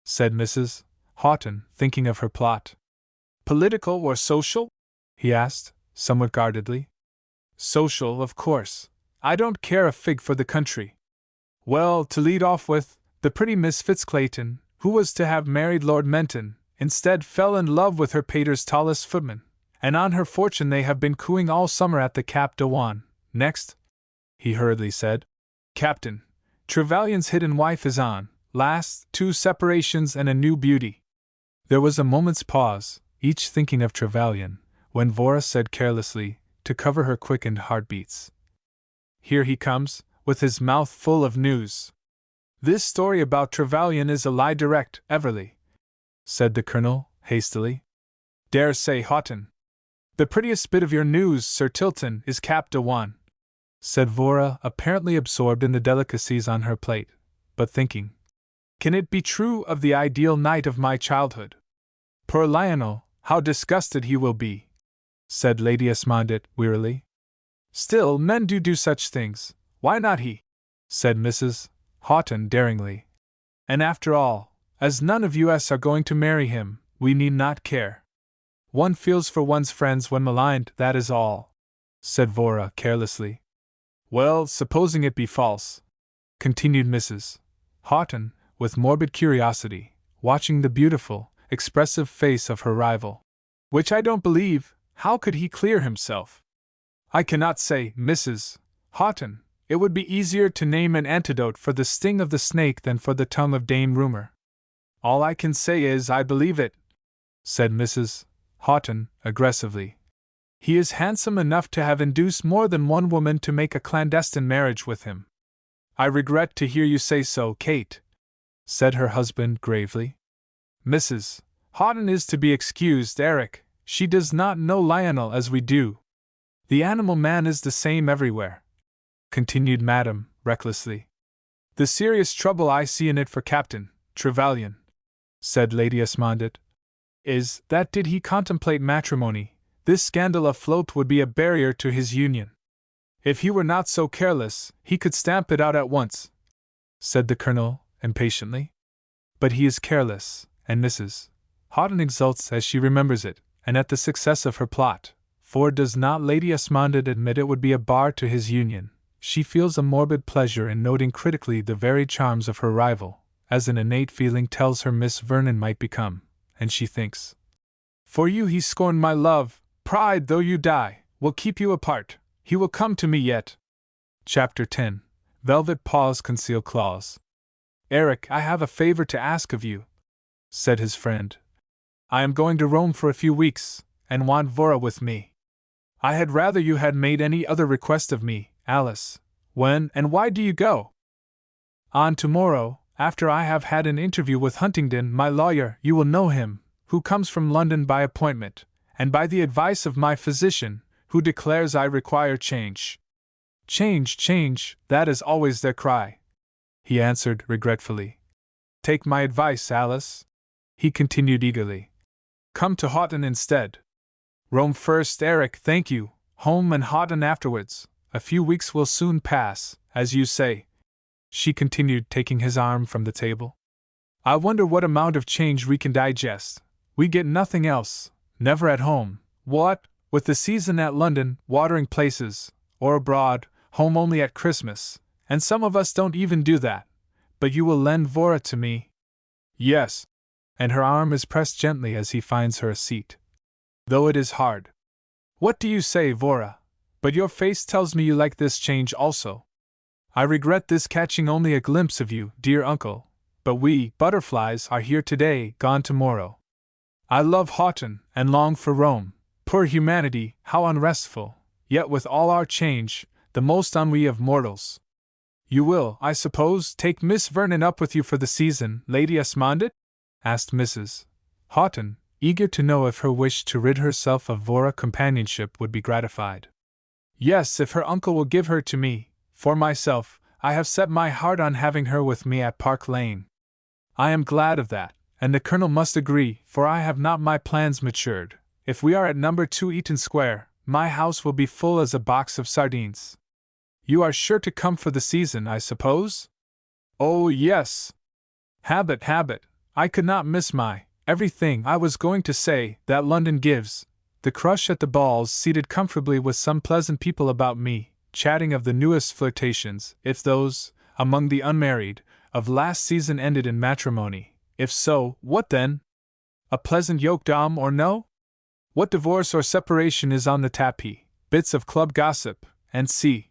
said Mrs. Houghton, thinking of her plot. "Political or social?" he asked, somewhat guardedly. "Social, of course. I don't care a fig for the country. Well, to lead off with, the pretty Miss Fitzclayton, who was to have married Lord Menton, instead fell in love with her pater's tallest footman, and on her fortune they have been cooing all summer at the Cap d'Awan. Next," he hurriedly said, "Captain Trevelyan's hidden wife is on. Last, 2 separations and a new beauty." There was a moment's pause, each thinking of Trevelyan, when Vora said carelessly, to cover her quickened heartbeats, "Here he comes, with his mouth full of news." "This story about Trevelyan is a lie direct, Everly," said the Colonel, hastily. "Dare say, Houghton." "The prettiest bit of your news, Sir Tilton, is Cap d'Awan," said Vora, apparently absorbed in the delicacies on her plate, but thinking. "Can it be true of the ideal knight of my childhood? Poor Lionel, how disgusted he will be," said Lady Esmondett, wearily. "Still, men do such things, why not he?" said Mrs. Houghton daringly. "And after all, as none of us are going to marry him, we need not care. One feels for one's friends when maligned, that is all," said Vora carelessly. "Well, supposing it be false," continued Mrs. Houghton, with morbid curiosity, watching the beautiful, expressive face of her rival. Which I don't believe. How could he clear himself? I cannot say, Mrs. Houghton. It would be easier to name an antidote for the sting of the snake than for the tongue of Dame Rumor. All I can say is I believe it, said Mrs. Houghton, aggressively. He is handsome enough to have induced more than one woman to make a clandestine marriage with him. I regret to hear you say so, Kate, said her husband gravely. Mrs. Houghton is to be excused, Eric. She does not know Lionel as we do. The animal man is the same everywhere, continued Madame, recklessly. The serious trouble I see in it for Captain Trevelyan, said Lady Esmondett, is that did he contemplate matrimony, this scandal afloat would be a barrier to his union. If he were not so careless, he could stamp it out at once, said the Colonel, impatiently. But he is careless, and Mrs. Houghton exults as she remembers it, and at the success of her plot, for does not Lady Esmondett admit it would be a bar to his union? She feels a morbid pleasure in noting critically the varied charms of her rival, as an innate feeling tells her Miss Vernon might become, and she thinks, for you he scorned my love, pride though you die, will keep you apart, he will come to me yet. Chapter 10. Velvet Paws Conceal Claws. Eric, I have a favor to ask of you, said his friend. I am going to Rome for a few weeks, and want Vora with me. I had rather you had made any other request of me, Alice. When and why do you go? On tomorrow, after I have had an interview with Huntingdon, my lawyer, you will know him, who comes from London by appointment, and by the advice of my physician, who declares I require change. Change, change, that is always their cry, he answered regretfully. Take my advice, Alice, he continued eagerly. Come to Houghton instead. Rome first, Eric, thank you, home and Houghton afterwards. A few weeks will soon pass, as you say, she continued, taking his arm from the table. I wonder what amount of change we can digest. We get nothing else, never at home. What, with the season at London, watering places, or abroad, home only at Christmas, and some of us don't even do that. But you will lend Vora to me? Yes. And her arm is pressed gently as he finds her a seat. Though it is hard. What do you say, Vora? But your face tells me you like this change also. I regret this catching only a glimpse of you, dear uncle, but we, butterflies, are here today, gone tomorrow. I love Houghton, and long for Rome. Poor humanity, how unrestful, yet with all our change, the most ennui of mortals. You will, I suppose, take Miss Vernon up with you for the season, Lady Esmondett? Asked Mrs. Houghton, eager to know if her wish to rid herself of Vora companionship would be gratified. Yes, if her uncle will give her to me. For myself, I have set my heart on having her with me at Park Lane. I am glad of that, and the Colonel must agree, for I have not my plans matured. If we are at number 2 Eaton Square, my house will be full as a box of sardines. You are sure to come for the season, I suppose? Oh, yes. Habit. I could not miss my everything. I was going to say that London gives the crush at the balls, seated comfortably with some pleasant people about me, chatting of the newest flirtations, if those, among the unmarried, of last season ended in matrimony. If so, what then? A pleasant yokedom or no? What divorce or separation is on the tapis? Bits of club gossip, and see,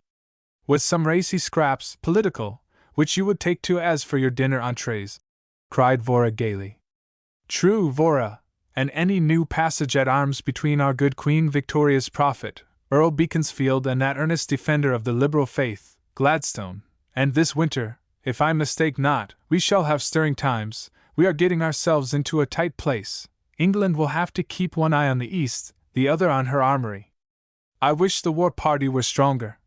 with some racy scraps, political, which you would take to as for your dinner entrees, cried Vora gaily. True, Vora, and any new passage at arms between our good Queen Victoria's prophet, Earl Beaconsfield, and that earnest defender of the liberal faith, Gladstone, and this winter, if I mistake not, we shall have stirring times. We are getting ourselves into a tight place. England will have to keep one eye on the east, the other on her armory. I wish the war party were stronger,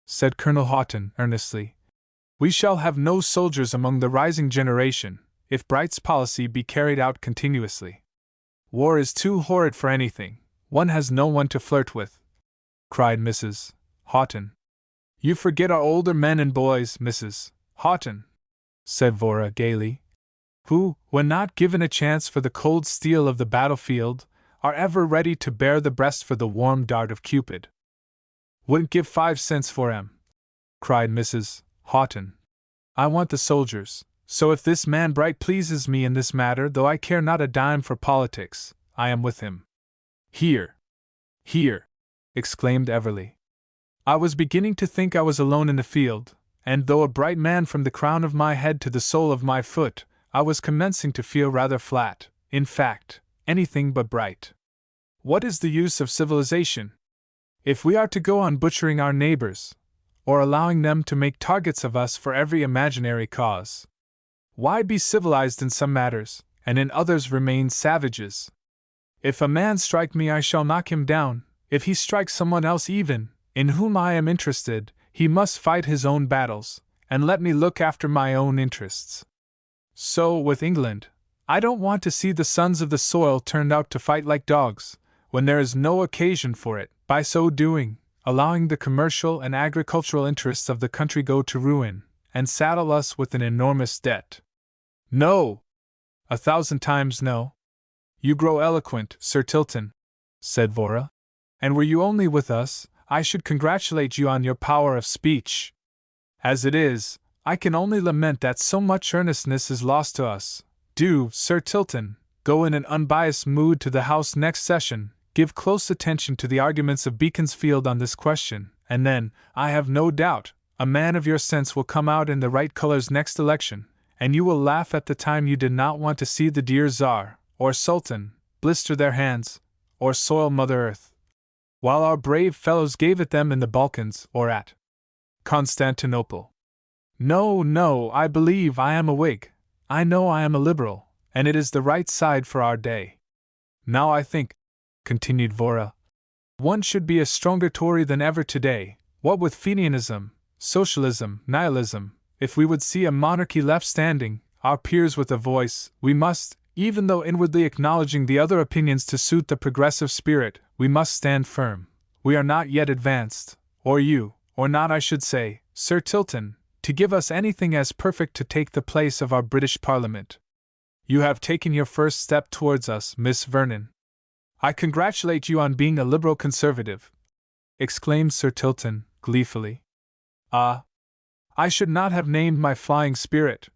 said Colonel Houghton earnestly. We shall have no soldiers among the rising generation, if Bright's policy be carried out continuously. War is too horrid for anything. One has no one to flirt with, cried Mrs. Houghton. You forget our older men and boys, Mrs. Houghton, said Vora gaily, who, when not given a chance for the cold steel of the battlefield, are ever ready to bare the breast for the warm dart of Cupid. Wouldn't give 5 cents for 'em, cried Mrs. Houghton. I want the soldiers, so if this man Bright pleases me in this matter, though I care not a dime for politics, I am with him. Here! Here! Exclaimed Everly. I was beginning to think I was alone in the field, and though a bright man from the crown of my head to the sole of my foot, I was commencing to feel rather flat, in fact, anything but bright. What is the use of civilization? If we are to go on butchering our neighbors, or allowing them to make targets of us for every imaginary cause, why be civilized in some matters, and in others remain savages? If a man strike me, I shall knock him down. If he strikes someone else even, in whom I am interested, he must fight his own battles, and let me look after my own interests. So, with England, I don't want to see the sons of the soil turned out to fight like dogs, when there is no occasion for it, by so doing, allowing the commercial and agricultural interests of the country go to ruin, and saddle us with an enormous debt. No! 1,000 times no. You grow eloquent, Sir Tilton, said Vora. And were you only with us, I should congratulate you on your power of speech. As it is, I can only lament that so much earnestness is lost to us. Do, Sir Tilton, go in an unbiased mood to the House next session, give close attention to the arguments of Beaconsfield on this question, and then, I have no doubt, a man of your sense will come out in the right colors next election, and you will laugh at the time you did not want to see the dear Tsar, or Sultan, blister their hands, or soil Mother Earth, while our brave fellows gave it them in the Balkans or at Constantinople. No, no, I believe I am a Whig. I know I am a Liberal, and it is the right side for our day. Now I think, continued Vora, one should be a stronger Tory than ever today, what with Fenianism, socialism, nihilism. If we would see a monarchy left standing, our peers with a voice, we must, even though inwardly acknowledging the other opinions to suit the progressive spirit, we must stand firm. We are not yet advanced, or you, or not I should say, Sir Tilton, to give us anything as perfect to take the place of our British Parliament. You have taken your first step towards us, Miss Vernon. I congratulate you on being a Liberal Conservative, exclaimed Sir Tilton, gleefully. Ah! I should not have named my flying spirit,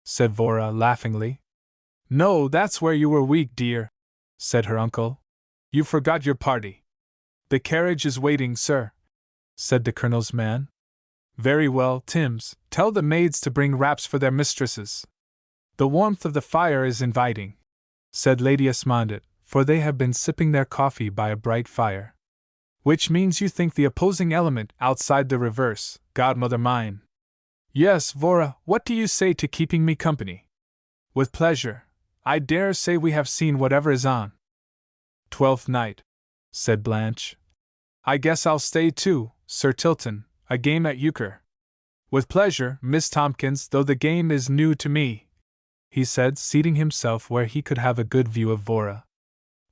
said Vora laughingly. No, that's where you were weak, dear, said her uncle. You forgot your party. The carriage is waiting, sir, said the colonel's man. Very well, Timms, tell the maids to bring wraps for their mistresses. The warmth of the fire is inviting, said Lady Esmondett, for they have been sipping their coffee by a bright fire. Which means you think the opposing element outside the reverse, godmother mine. Yes, Vora, what do you say to keeping me company? With pleasure. I dare say we have seen whatever is on. 12th night, said Blanche. I guess I'll stay too, Sir Tilton, a game at euchre. With pleasure, Miss Tompkins, though the game is new to me, he said, seating himself where he could have a good view of Vora.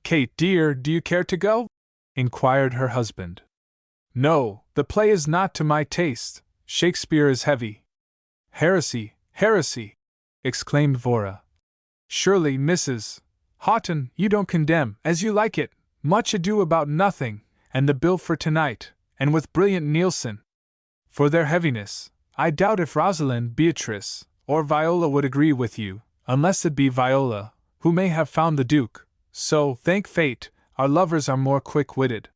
Kate, dear, do you care to go? Inquired her husband. No, the play is not to my taste. Shakespeare is heavy. Heresy, heresy, exclaimed Vora. Surely, Mrs. Houghton, you don't condemn, as you like it, Much Ado About Nothing, and the bill for tonight, and with brilliant Nielsen. For their heaviness, I doubt if Rosalind, Beatrice, or Viola would agree with you, unless it be Viola, who may have found the Duke, so, thank fate, our lovers are more quick-witted.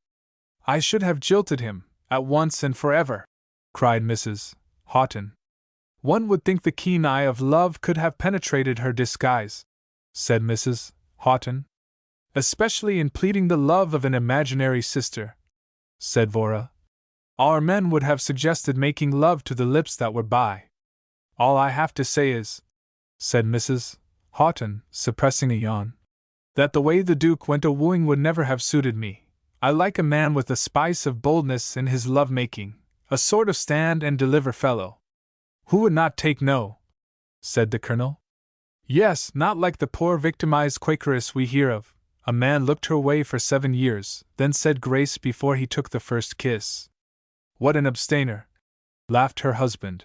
I should have jilted him, at once and forever, cried Mrs. Houghton. One would think the keen eye of love could have penetrated her disguise, said Mrs. Houghton. Especially in pleading the love of an imaginary sister, said Vora. Our men would have suggested making love to the lips that were by. All I have to say is, said Mrs. Houghton, suppressing a yawn, that the way the Duke went a-wooing would never have suited me. I like a man with a spice of boldness in his love-making, a sort of stand-and-deliver fellow. Who would not take no? Said the colonel. Yes, not like the poor victimized Quakeress we hear of. A man looked her way for 7 years, then said grace before he took the first kiss. What an abstainer! Laughed her husband.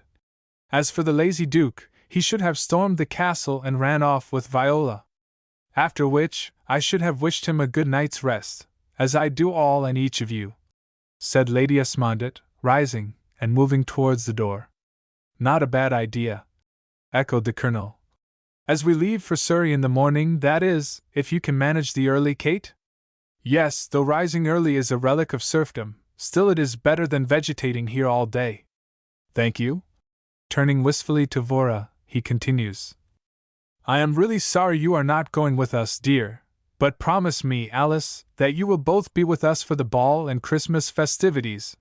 As for the lazy Duke, he should have stormed the castle and ran off with Viola. After which, I should have wished him a good night's rest, as I do all and each of you, said Lady Esmondett, rising, and moving towards the door. Not a bad idea, echoed the colonel. As we leave for Surrey in the morning, that is, if you can manage the early, Kate? Yes, though rising early is a relic of serfdom, still it is better than vegetating here all day. Thank you. Turning wistfully to Vora, he continues. I am really sorry you are not going with us, dear, but promise me, Alice, that you will both be with us for the ball and Christmas festivities.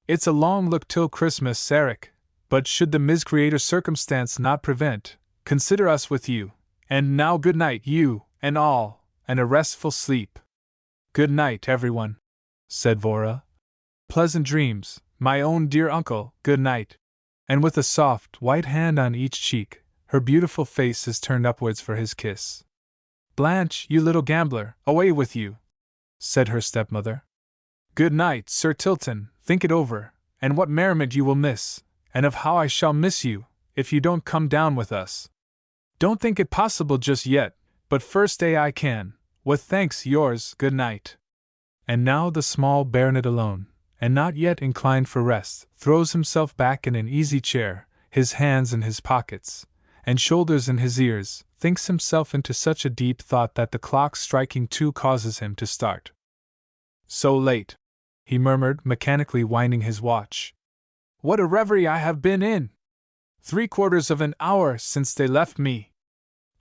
It's a long look till Christmas, Eric, but should the miscreator circumstance not prevent, consider us with you. And now good night, you and all, and a restful sleep. Good night, everyone, said Vora. Pleasant dreams, my own dear uncle, good night. And with a soft, white hand on each cheek, her beautiful face is turned upwards for his kiss. Blanche, you little gambler, away with you, said her stepmother. Good night, Sir Tilton, think it over, and what merriment you will miss, and of how I shall miss you, if you don't come down with us. Don't think it possible just yet, but first day I can, with thanks yours, good night. And now the small baronet alone, and not yet inclined for rest, throws himself back in an easy chair, his hands in his pockets, and shoulders in his ears, thinks himself into such a deep thought that the clock striking 2 causes him to start. So late, he murmured, mechanically winding his watch. What a reverie I have been in! 3/4 of an hour since they left me.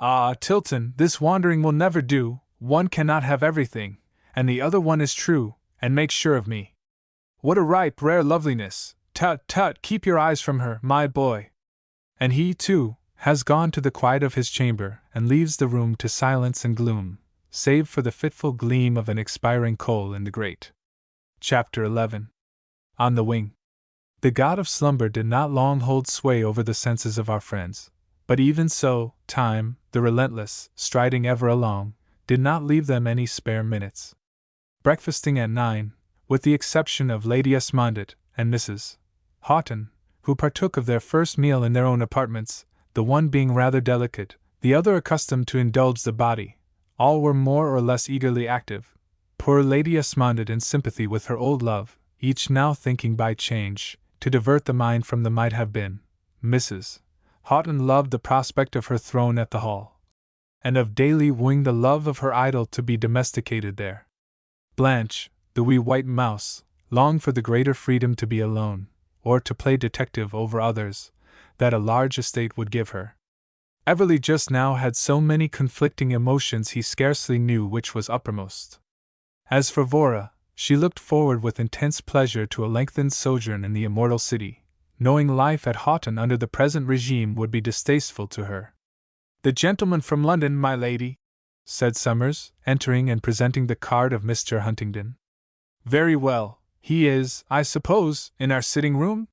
Ah, Tilton, this wandering will never do, one cannot have everything, and the other one is true, and make sure of me. What a ripe, rare loveliness! Tut, tut, keep your eyes from her, my boy. And he, too, has gone to the quiet of his chamber, and leaves the room to silence and gloom, save for the fitful gleam of an expiring coal in the grate. Chapter 11. On the Wing. The god of slumber did not long hold sway over the senses of our friends, but even so, time, the relentless, striding ever along, did not leave them any spare minutes. Breakfasting at 9, with the exception of Lady Esmondett and Mrs. Houghton, who partook of their first meal in their own apartments, the one being rather delicate, the other accustomed to indulge the body, all were more or less eagerly active. Poor Lady Esmondett in sympathy with her old love, each now thinking by change, to divert the mind from the might have been. Mrs. Houghton loved the prospect of her throne at the Hall, and of daily wooing the love of her idol to be domesticated there. Blanche, the wee white mouse, longed for the greater freedom to be alone, or to play detective over others, that a large estate would give her. Everly just now had so many conflicting emotions he scarcely knew which was uppermost. As for Vora, she looked forward with intense pleasure to a lengthened sojourn in the immortal city, knowing life at Houghton under the present regime would be distasteful to her. The gentleman from London, my lady, said Summers, entering and presenting the card of Mr. Huntingdon. Very well, he is, I suppose, in our sitting-room?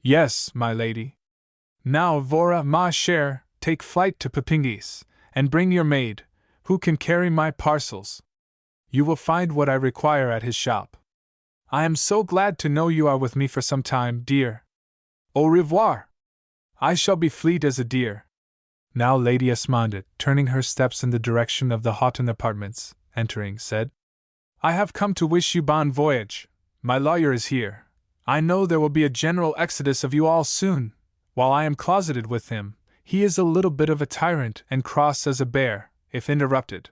Yes, my lady. Now, Vora, ma chère, take flight to Pepingues, and bring your maid, who can carry my parcels. You will find what I require at his shop. I am so glad to know you are with me for some time, dear. Au revoir. I shall be fleet as a deer. Now Lady Esmondett, turning her steps in the direction of the Houghton apartments, entering, said, I have come to wish you bon voyage. My lawyer is here. I know there will be a general exodus of you all soon. While I am closeted with him, he is a little bit of a tyrant and cross as a bear, if interrupted.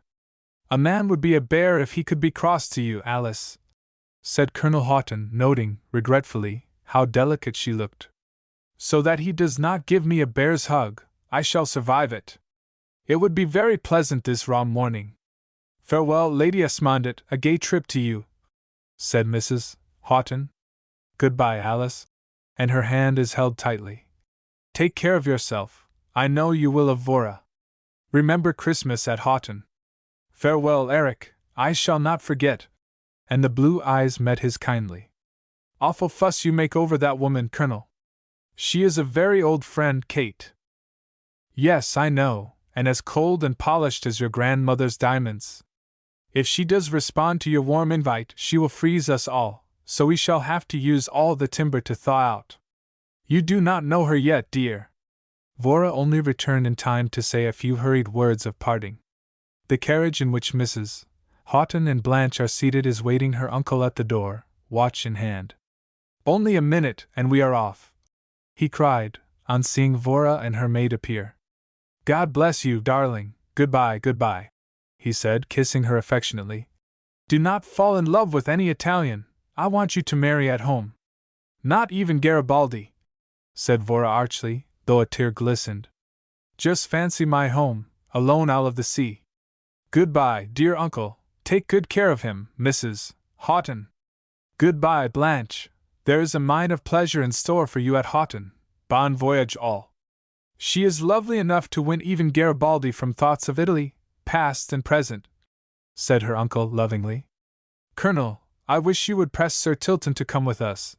A man would be a bear if he could be cross to you, Alice, said Colonel Houghton, noting, regretfully, how delicate she looked. So that he does not give me a bear's hug, I shall survive it. It would be very pleasant this raw morning. Farewell, Lady Esmondett, a gay trip to you, said Mrs. Houghton. Goodbye, Alice. And her hand is held tightly. Take care of yourself, I know you will of Vora. Remember Christmas at Houghton. Farewell, Eric, I shall not forget. And the blue eyes met his kindly. Awful fuss you make over that woman, Colonel. She is a very old friend, Kate. Yes, I know, and as cold and polished as your grandmother's diamonds. If she does respond to your warm invite, she will freeze us all, so we shall have to use all the timber to thaw out. You do not know her yet, dear. Vora only returned in time to say a few hurried words of parting. The carriage in which Mrs. Houghton and Blanche are seated is waiting her uncle at the door, watch in hand. Only a minute, and we are off, he cried, on seeing Vora and her maid appear. God bless you, darling, goodbye, goodbye, he said, kissing her affectionately. Do not fall in love with any Italian. I want you to marry at home. Not even Garibaldi, said Vora archly, though a tear glistened. Just fancy my home, alone out of the sea. Goodbye, dear uncle. Take good care of him, Mrs. Houghton. Goodbye, Blanche. There is a mine of pleasure in store for you at Houghton. Bon voyage all. She is lovely enough to win even Garibaldi from thoughts of Italy, past and present, said her uncle lovingly. Colonel, I wish you would press Sir Tilton to come with us,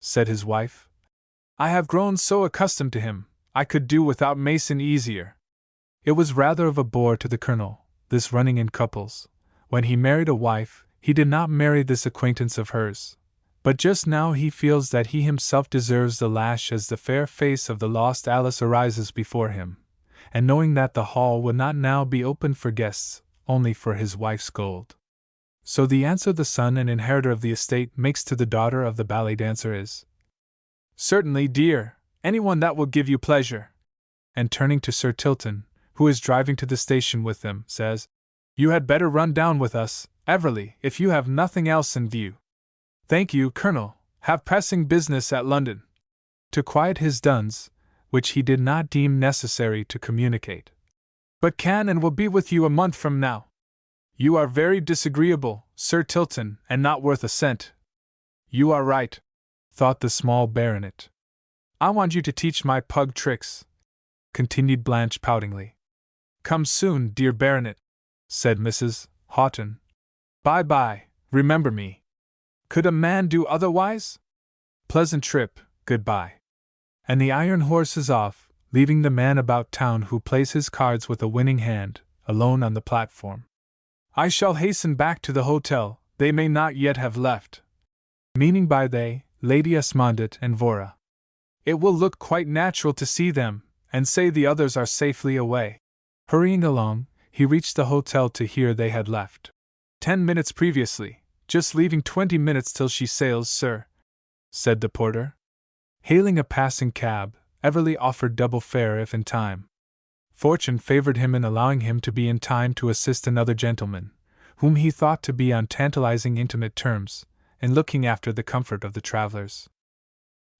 said his wife. I have grown so accustomed to him, I could do without Mason easier. It was rather of a bore to the colonel, this running in couples. When he married a wife, he did not marry this acquaintance of hers. But just now he feels that he himself deserves the lash as the fair face of the lost Alice arises before him, and knowing that the hall would not now be opened for guests, only for his wife's gold. So the answer the son and inheritor of the estate makes to the daughter of the ballet dancer is, Certainly, dear, anyone that will give you pleasure. And turning to Sir Tilton, who is driving to the station with them, says, You had better run down with us, Everly, if you have nothing else in view. Thank you, Colonel, have pressing business at London. To quiet his duns, which he did not deem necessary to communicate. But can and will be with you a month from now. You are very disagreeable, Sir Tilton, and not worth a cent. You are right, thought the small baronet. I want you to teach my pug tricks, continued Blanche poutingly. Come soon, dear baronet, said Mrs. Houghton. Bye-bye, remember me. Could a man do otherwise? Pleasant trip, goodbye. And the iron horse is off, leaving the man about town who plays his cards with a winning hand, alone on the platform. I shall hasten back to the hotel, they may not yet have left. Meaning by they, Lady Esmondett and Vora. It will look quite natural to see them, and say the others are safely away. Hurrying along, he reached the hotel to hear they had left. 10 minutes previously, just leaving 20 minutes till she sails, sir, said the porter. Hailing a passing cab, Everly offered double fare if in time. Fortune favored him in allowing him to be in time to assist another gentleman, whom he thought to be on tantalizing intimate terms, in looking after the comfort of the travelers.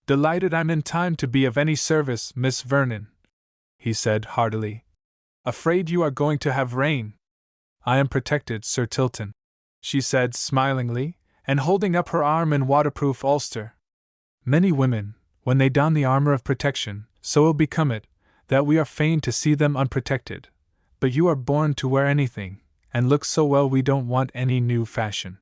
Delighted I'm in time to be of any service, Miss Vernon, he said heartily. Afraid you are going to have rain. I am protected, Sir Tilton, she said smilingly, and holding up her arm in waterproof ulster. Many women, when they don the armor of protection, so ill become it, that we are fain to see them unprotected. But you are born to wear anything, and look so well we don't want any new fashion.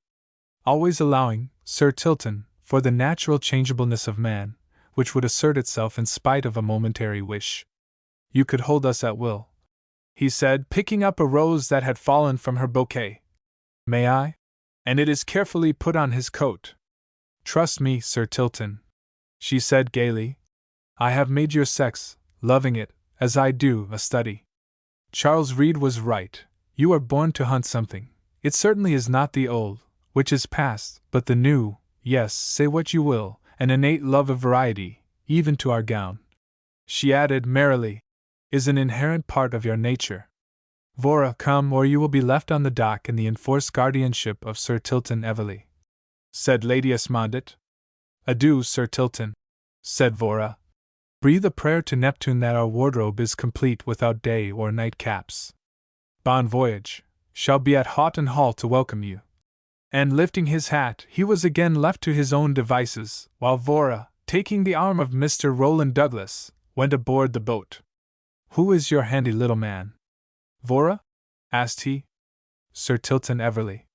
Always allowing, Sir Tilton, for the natural changeableness of man, which would assert itself in spite of a momentary wish. You could hold us at will, he said, picking up a rose that had fallen from her bouquet. May I? And it is carefully put on his coat. Trust me, Sir Tilton, she said gaily. I have made your sex, loving it, as I do, a study. Charles Reade was right. You are born to hunt something. It certainly is not the old, which is past, but the new, yes, say what you will, an innate love of variety, even to our gown, she added merrily, is an inherent part of your nature. Vora, come, or you will be left on the dock in the enforced guardianship of Sir Tilton Everly, said Lady Esmondett. Adieu, Sir Tilton, said Vora. Breathe a prayer to Neptune that our wardrobe is complete without day or night caps. Bon voyage, shall be at Houghton Hall to welcome you. And lifting his hat, he was again left to his own devices, while Vora, taking the arm of Mr. Roland Douglas, went aboard the boat. Who is your handy little man? Vora? Asked he. Sir Tilton Everly.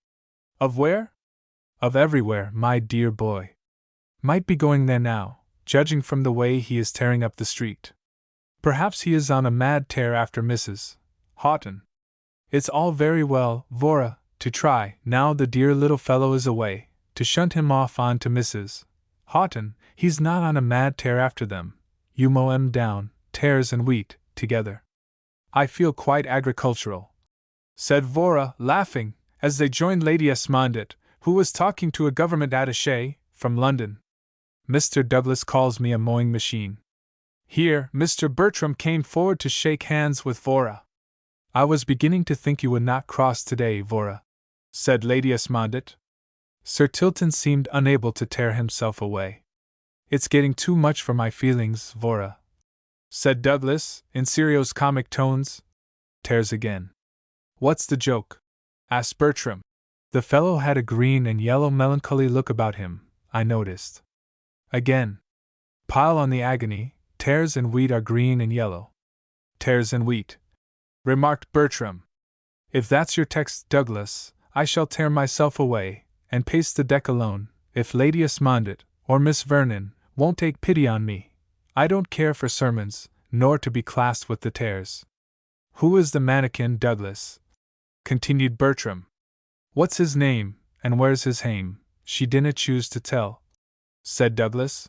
Of where? Of everywhere, my dear boy. Might be going there now, judging from the way he is tearing up the street. Perhaps he is on a mad tear after Mrs. Houghton. It's all very well, Vora, to try, now the dear little fellow is away, to shunt him off on to Mrs. Houghton. He's not on a mad tear after them. You mow 'em down, tares and wheat, together. I feel quite agricultural, said Vora, laughing, as they joined Lady Esmondett, who was talking to a government attaché from London. Mr. Douglas calls me a mowing machine. Here, Mr. Bertram came forward to shake hands with Vora. I was beginning to think you would not cross today, Vora, said Lady Esmondit. Sir Tilton seemed unable to tear himself away. It's getting too much for my feelings, Vora, said Douglas, in serious comic tones. Tears again. What's the joke? Asked Bertram. The fellow had a green and yellow melancholy look about him, I noticed. Again. Pile on the agony, tares and wheat are green and yellow. Tares and wheat, remarked Bertram. If that's your text, Douglas, I shall tear myself away, and pace the deck alone, if Lady Esmondit, or Miss Vernon, won't take pity on me. I don't care for sermons, nor to be classed with the tares. Who is the mannequin, Douglas? Continued Bertram. What's his name, and where's his hame? She dinna choose to tell, said Douglas.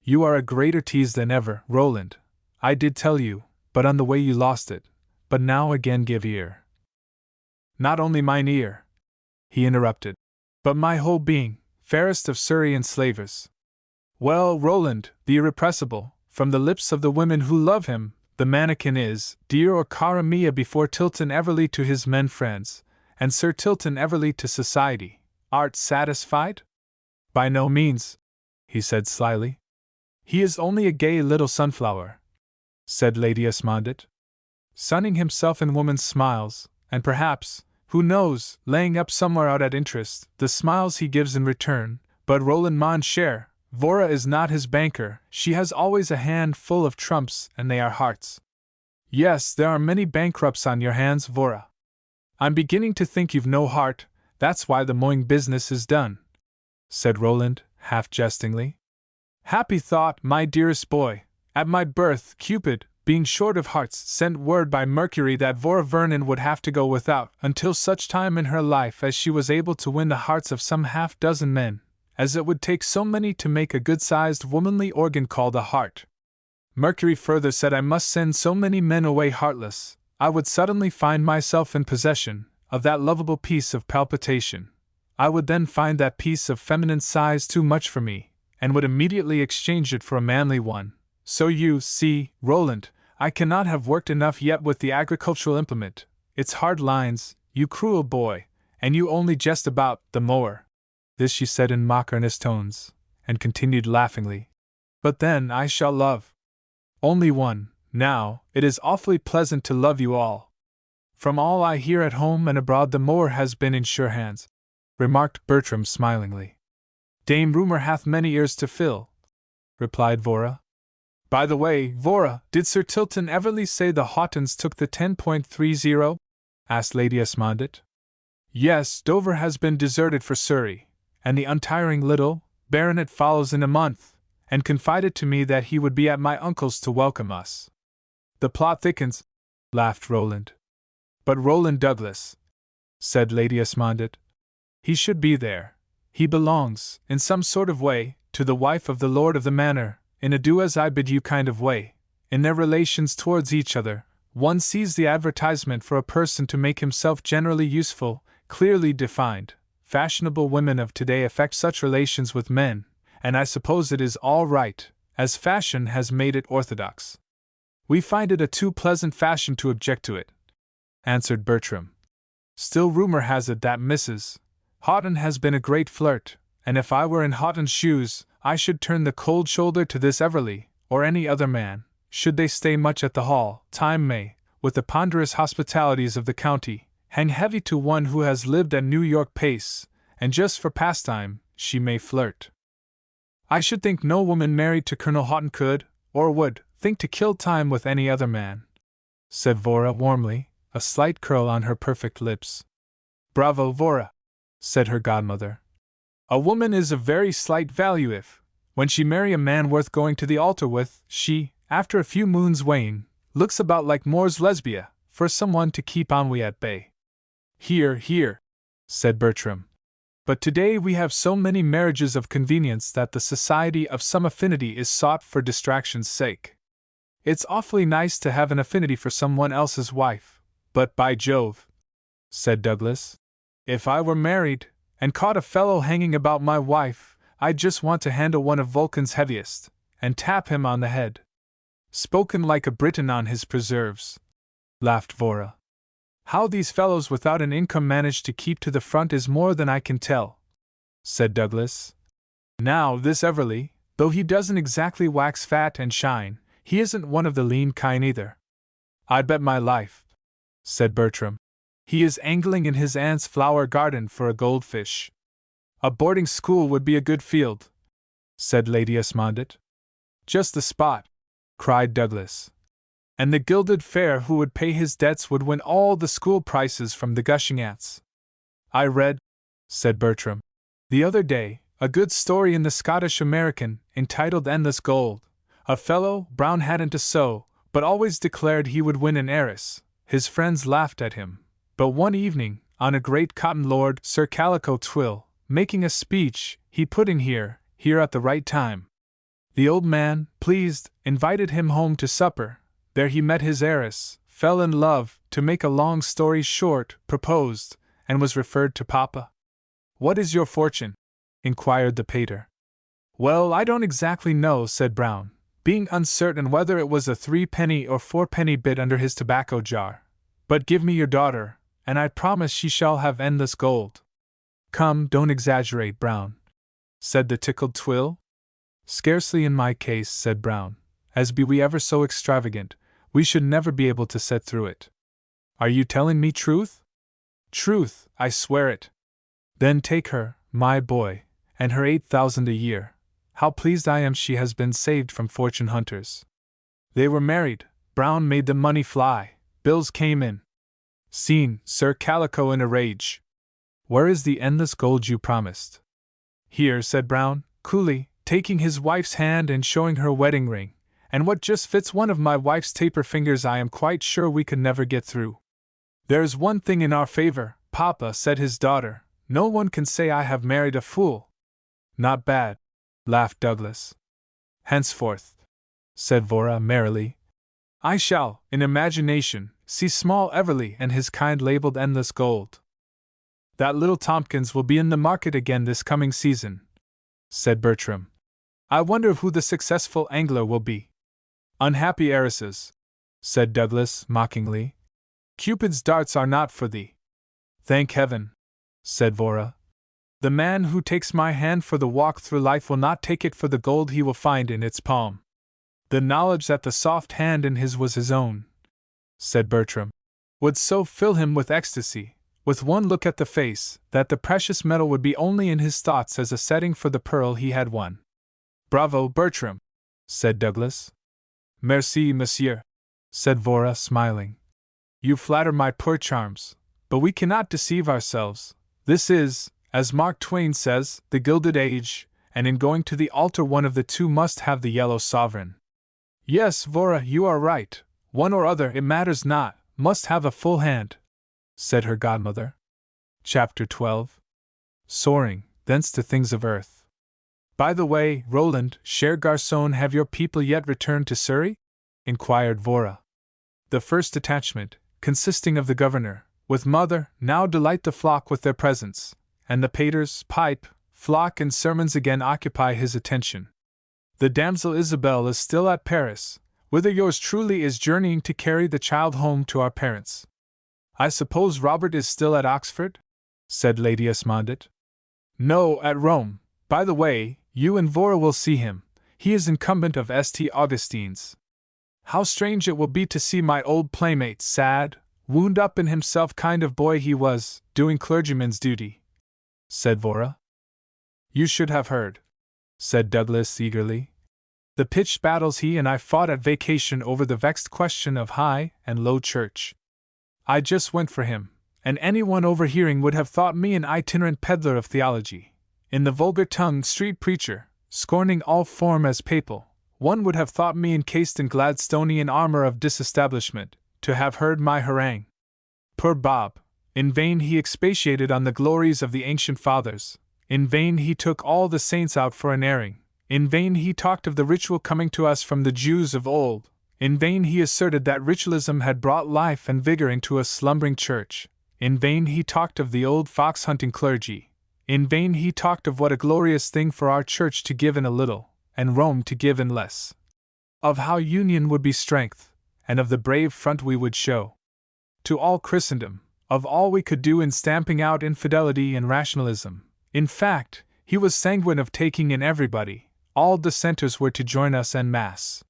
You are a greater tease than ever, Roland. I did tell you, but on the way you lost it. But now again give ear. Not only mine ear, he interrupted, but my whole being, fairest of Surrey enslavers. Well, Roland, the irrepressible, from the lips of the women who love him, the mannequin is, dear or cara mia before Tilton Everleigh to his men friends, and Sir Tilton Everleigh to society. Art satisfied? By no means, he said slyly. He is only a gay little sunflower, said Lady Esmondit, sunning himself in woman's smiles, and perhaps, who knows, laying up somewhere out at interest, the smiles he gives in return, but Roland mon cher, Vora is not his banker, she has always a hand full of trumps, and they are hearts. Yes, there are many bankrupts on your hands, Vora. I'm beginning to think you've no heart, that's why the mowing business is done, said Roland, half jestingly. Happy thought, my dearest boy. At my birth, Cupid, being short of hearts, sent word by Mercury that Vora Vernon would have to go without, until such time in her life as she was able to win the hearts of some half-dozen men, as it would take so many to make a good-sized womanly organ called a heart. Mercury further said I must send so many men away heartless, I would suddenly find myself in possession of that lovable piece of palpitation. I would then find that piece of feminine size too much for me, and would immediately exchange it for a manly one. So you see, Roland, I cannot have worked enough yet with the agricultural implement. It's hard lines, you cruel boy, and you only jest about the mower. This she said in mock earnest tones, and continued laughingly. But then I shall love only one. Now, it is awfully pleasant to love you all. From all I hear at home and abroad, the mower has been in sure hands, remarked Bertram smilingly. Dame Rumor hath many ears to fill, replied Vora. By the way, Vora, did Sir Tilton Everleigh say the Houghtons took the 10.30? Asked Lady Esmondit. Yes, Dover has been deserted for Surrey, and the untiring little baronet follows in a month, and confided to me that he would be at my uncle's to welcome us. The plot thickens, laughed Roland. But Roland Douglas, said Lady Esmondit, he should be there. He belongs, in some sort of way, to the wife of the lord of the manor, in a do-as-I-bid-you kind of way. In their relations towards each other, one sees the advertisement for a person to make himself generally useful, clearly defined. Fashionable women of today affect such relations with men, and I suppose it is all right, as fashion has made it orthodox. We find it a too pleasant fashion to object to it, answered Bertram. Still rumor has it that Mrs. Houghton has been a great flirt, and if I were in Houghton's shoes, I should turn the cold shoulder to this Everleigh, or any other man, should they stay much at the Hall. Time may, with the ponderous hospitalities of the county, hang heavy to one who has lived at New York pace, and just for pastime, she may flirt. I should think no woman married to Colonel Houghton could, or would, think to kill time with any other man, said Vora warmly, a slight curl on her perfect lips. Bravo, Vora, said her godmother. A woman is of very slight value if, when she marry a man worth going to the altar with, she, after a few moons' wane, looks about like Moore's Lesbia, for someone to keep ennui at bay. Hear, hear, said Bertram. But today we have so many marriages of convenience that the society of some affinity is sought for distraction's sake. It's awfully nice to have an affinity for someone else's wife, but by Jove, said Douglas, if I were married, and caught a fellow hanging about my wife, I'd just want to handle one of Vulcan's heaviest, and tap him on the head. Spoken like a Briton on his preserves, laughed Vora. How these fellows without an income manage to keep to the front is more than I can tell," said Douglas. "Now, this Everly, though he doesn't exactly wax fat and shine, he isn't one of the lean kind either." "I'd bet my life," said Bertram, "he is angling in his aunt's flower garden for a goldfish." "A boarding school would be a good field," said Lady Esmondett. "Just the spot," cried Douglas. "And the gilded fair who would pay his debts would win all the school prizes from the gushing aunts." "I read," said Bertram, "the other day, a good story in the Scottish American, entitled Endless Gold. A fellow, Brown hadn't a sou, but always declared he would win an heiress. His friends laughed at him. But one evening, on a great cotton lord, Sir Calico Twill, making a speech, he put in here at the right time. The old man, pleased, invited him home to supper. There he met his heiress, fell in love, to make a long story short, proposed, and was referred to Papa." "What is your fortune?" inquired the pater. "Well, I don't exactly know," said Brown, being uncertain whether it was a 3-penny or 4-penny bit under his tobacco jar. "But give me your daughter, and I promise she shall have endless gold." "Come, don't exaggerate, Brown," said the tickled Twill. "Scarcely in my case," said Brown, "as be we ever so extravagant, we should never be able to set through it." "Are you telling me truth?" "Truth, I swear it." "Then take her, my boy, and her 8,000 a year. How pleased I am she has been saved from fortune hunters." They were married. Brown made the money fly. Bills came in. Scene: Sir Calico in a rage. "Where is the endless gold you promised?" "Here," said Brown, coolly, taking his wife's hand and showing her wedding ring. "And what just fits one of my wife's taper fingers I am quite sure we could never get through." "There's one thing in our favor, Papa," said his daughter. "No one can say I have married a fool." "Not bad," laughed Douglas. "Henceforth," said Vora merrily, "I shall, in imagination, see small Everly and his kind labeled endless gold." "That little Tompkins will be in the market again this coming season," said Bertram. "I wonder who the successful angler will be." "Unhappy heiresses," said Douglas mockingly. "Cupid's darts are not for thee." "Thank heaven," said Vora. "The man who takes my hand for the walk through life will not take it for the gold he will find in its palm." "The knowledge that the soft hand in his was his own," said Bertram, "would so fill him with ecstasy, with one look at the face, that the precious metal would be only in his thoughts as a setting for the pearl he had won." "Bravo, Bertram," said Douglas. "Merci, monsieur," said Vora, smiling. "You flatter my poor charms, but we cannot deceive ourselves. This is, as Mark Twain says, the Gilded Age, and in going to the altar one of the two must have the yellow sovereign." "Yes, Vora, you are right. One or other, it matters not, must have a full hand," said her godmother. Chapter 12. Soaring, thence to things of earth. "By the way, Roland, cher garçon, have your people yet returned to Surrey?" inquired Vora. "The first detachment, consisting of the governor, with mother, now delight the flock with their presence, and the pater's pipe, flock, and sermons again occupy his attention. The damsel Isabel is still at Paris, whither yours truly is journeying to carry the child home to our parents." "I suppose Robert is still at Oxford?" said Lady Esmondett. "No, at Rome. By the way, you and Vora will see him. He is incumbent of St. Augustine's. How strange it will be to see my old playmate, sad, wound up in himself kind of boy he was, doing clergyman's duty," said Vora. "You should have heard," said Douglas eagerly. "The pitched battles he and I fought at vacation over the vexed question of high and low church. I just went for him, and anyone overhearing would have thought me an itinerant peddler of theology. In the vulgar tongue, street preacher, scorning all form as papal. One would have thought me encased in Gladstonian armor of disestablishment, to have heard my harangue. Poor Bob! In vain he expatiated on the glories of the ancient fathers. In vain he took all the saints out for an airing. In vain he talked of the ritual coming to us from the Jews of old. In vain he asserted that ritualism had brought life and vigor into a slumbering church. In vain he talked of the old fox-hunting clergy. In vain he talked of what a glorious thing for our church to give in a little, and Rome to give in less. Of how union would be strength, and of the brave front we would show. to all Christendom, of all we could do in stamping out infidelity and rationalism. In fact, he was sanguine of taking in everybody. All dissenters were to join us en masse.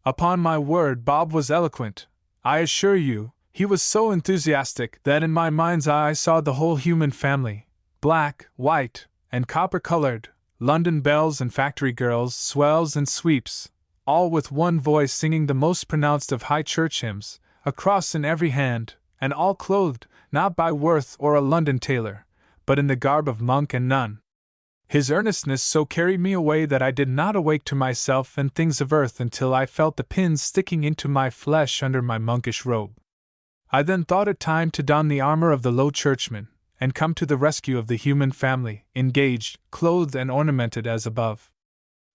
Upon my word, Bob was eloquent. I assure you, he was so enthusiastic that in my mind's eye I saw the whole human family, black, white, and copper-colored, London belles and factory girls, swells and sweeps, all with one voice singing the most pronounced of high church hymns, a cross in every hand, and all clothed, not by Worth or a London tailor, but in the garb of monk and nun. His earnestness so carried me away that I did not awake to myself and things of earth until I felt the pins sticking into my flesh under my monkish robe. I then thought it time to don the armor of the Low Churchman, and come to the rescue of the human family, engaged, clothed and ornamented as above.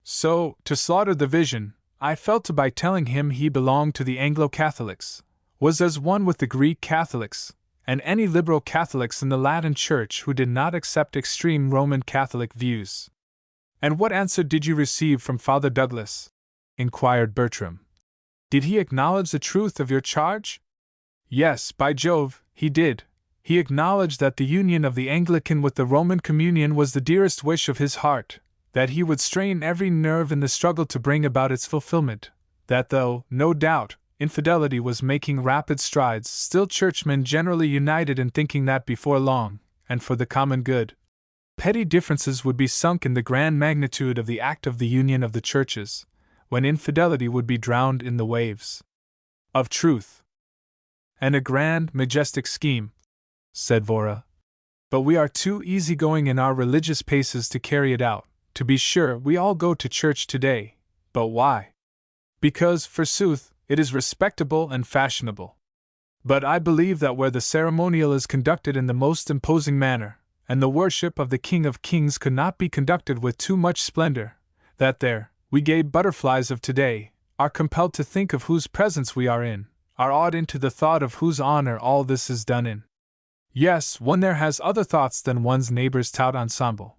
So, to slaughter the vision, I fell to by telling him he belonged to the Anglo-Catholics, was as one with the Greek Catholics, and any liberal Catholics in the Latin Church who did not accept extreme Roman Catholic views. "And what answer did you receive from Father Douglas?" inquired Bertram. "Did he acknowledge the truth of your charge?" "Yes, by Jove, he did. He acknowledged that the union of the Anglican with the Roman communion was the dearest wish of his heart, that he would strain every nerve in the struggle to bring about its fulfillment, that though, no doubt, infidelity was making rapid strides, still churchmen generally united in thinking that before long, and for the common good, petty differences would be sunk in the grand magnitude of the act of the union of the churches, when infidelity would be drowned in the waves of truth. And a grand, majestic scheme, said Vora. But we are too easygoing in our religious paces to carry it out. To be sure, we all go to church today, but why? Because, forsooth, it is respectable and fashionable. But I believe that where the ceremonial is conducted in the most imposing manner, and the worship of the King of Kings could not be conducted with too much splendor, that there, we gay butterflies of today, are compelled to think of whose presence we are in, are awed into the thought of whose honor all this is done in. Yes, one there has other thoughts than one's neighbor's tout ensemble.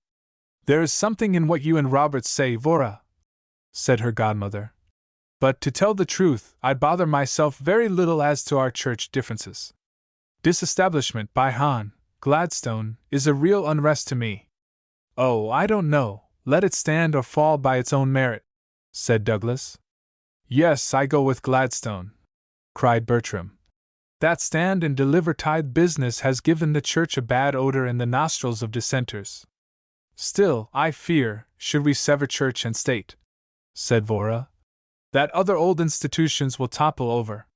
There is something in what you and Robert say, Vora, said her godmother. But to tell the truth, I bother myself very little as to our church differences. Disestablishment by Hahn, Gladstone, is a real unrest to me. Oh, I don't know, let it stand or fall by its own merit, said Douglas. Yes, I go with Gladstone, cried Bertram. That stand and deliver tithe business has given the church a bad odor in the nostrils of dissenters. Still, I fear, should we sever church and state, said Vora, that other old institutions will topple over.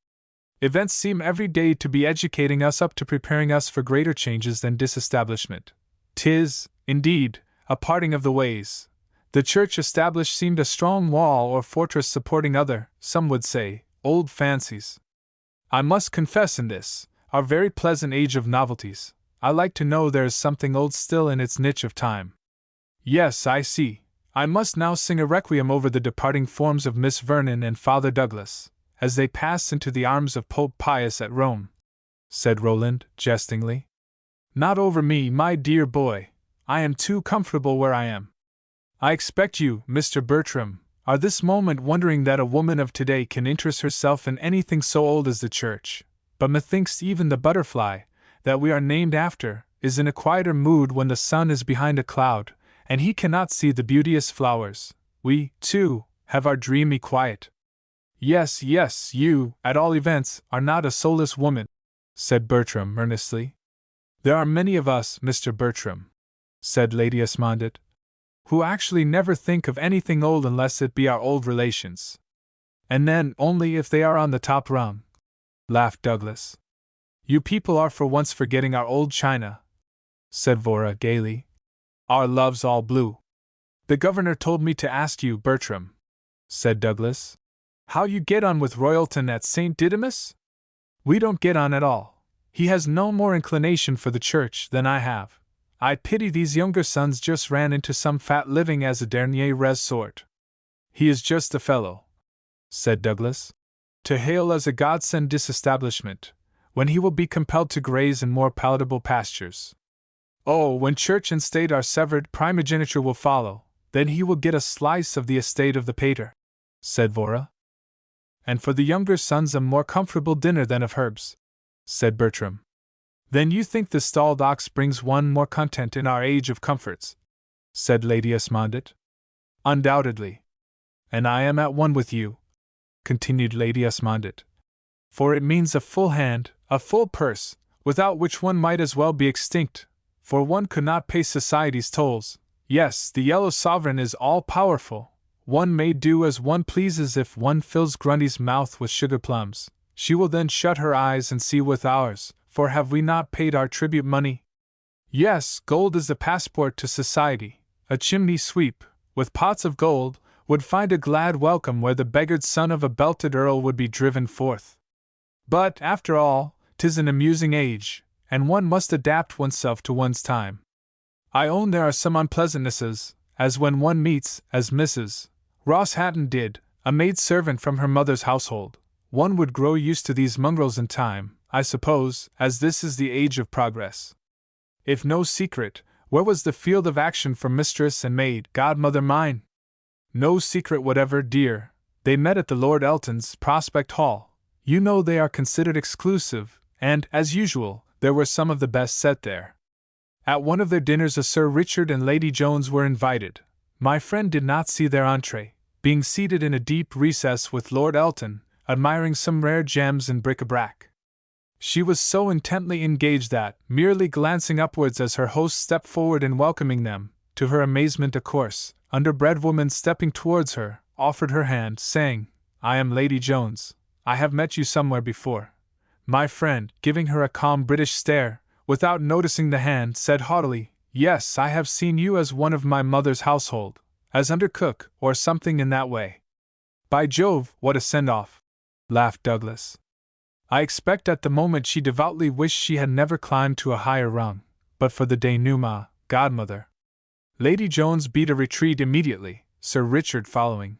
Events seem every day to be educating us up to preparing us for greater changes than disestablishment. 'Tis, indeed, a parting of the ways. The church established seemed a strong wall or fortress supporting other, some would say, old fancies. I must confess in this, our very pleasant age of novelties, I like to know there is something old still in its niche of time. Yes, I see. I must now sing a requiem over the departing forms of Miss Vernon and Father Douglas, as they pass into the arms of Pope Pius at Rome, said Roland, jestingly. Not over me, my dear boy. I am too comfortable where I am. I expect you, Mr. Bertram, are this moment wondering that a woman of today can interest herself in anything so old as the church, but methinks even the butterfly, that we are named after, is in a quieter mood when the sun is behind a cloud, and he cannot see the beauteous flowers. We, too, have our dreamy quiet. Yes, yes, you, at all events, are not a soulless woman, said Bertram earnestly. There are many of us, Mr. Bertram, said Lady Esmondett, who actually never think of anything old unless it be our old relations. And then only if they are on the top rung, laughed Douglas. You people are for once forgetting our old china, said Vora gaily. Our love's all blue. The governor told me to ask you, Bertram, said Douglas, how you get on with Royalton at St. Didymus? We don't get on at all. He has no more inclination for the church than I have. I pity these younger sons just ran into some fat living as a dernier resort. He is just the fellow, said Douglas, to hail as a godsend disestablishment, when he will be compelled to graze in more palatable pastures. Oh, when church and state are severed, primogeniture will follow, then he will get a slice of the estate of the pater, said Vora. And for the younger sons a more comfortable dinner than of herbs, said Bertram. Then you think the stalled ox brings one more content in our age of comforts? Said Lady Esmondett. Undoubtedly. And I am at one with you, continued Lady Esmondett. For it means a full hand, a full purse, without which one might as well be extinct, for one could not pay society's tolls. Yes, the yellow sovereign is all-powerful. One may do as one pleases. If one fills Grundy's mouth with sugar plums, she will then shut her eyes and see with ours, for have we not paid our tribute money? Yes, gold is the passport to society. A chimney sweep, with pots of gold, would find a glad welcome where the beggared son of a belted earl would be driven forth. But, after all, 'tis an amusing age, and one must adapt oneself to one's time. I own there are some unpleasantnesses, as when one meets, as Mrs. Ross Hatton did, a maid-servant from her mother's household. One would grow used to these mongrels in time, I suppose, as this is the age of progress. If no secret, where was the field of action for mistress and maid, godmother mine? No secret whatever, dear. They met at the Lord Elton's, Prospect Hall. You know they are considered exclusive, and, as usual, there were some of the best set there. At one of their dinners a Sir Richard and Lady Jones were invited. My friend did not see their entree, being seated in a deep recess with Lord Elton, admiring some rare gems and bric-a-brac. She was so intently engaged that, merely glancing upwards as her host stepped forward in welcoming them, to her amazement a coarse, underbred woman stepping towards her, offered her hand, saying, "I am Lady Jones. I have met you somewhere before." My friend, giving her a calm British stare, without noticing the hand, said haughtily, "Yes, I have seen you as one of my mother's household, as under cook, or something in that way." "By Jove, what a send-off!" laughed Douglas. I expect at the moment she devoutly wished she had never climbed to a higher rung, but for the denouement, godmother. Lady Jones beat a retreat immediately, Sir Richard following.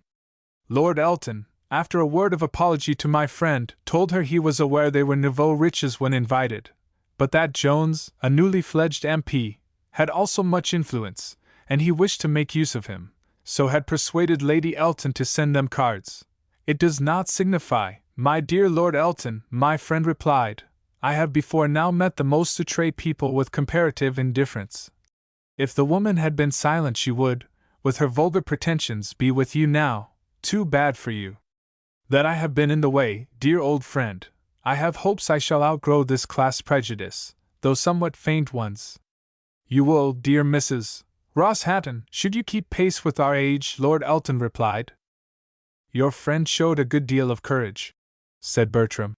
Lord Elton, after a word of apology to my friend, told her he was aware they were nouveau riches when invited, but that Jones, a newly fledged MP, had also much influence, and he wished to make use of him, so had persuaded Lady Elton to send them cards. "It does not signify, my dear Lord Elton," my friend replied. "I have before now met the most outré people with comparative indifference. If the woman had been silent she would, with her vulgar pretensions, be with you now. Too bad for you that I have been in the way, dear old friend. I have hopes I shall outgrow this class prejudice, though somewhat faint ones." "You will, dear Mrs. Ross Hatton, should you keep pace with our age," Lord Elton replied. "Your friend showed a good deal of courage," said Bertram,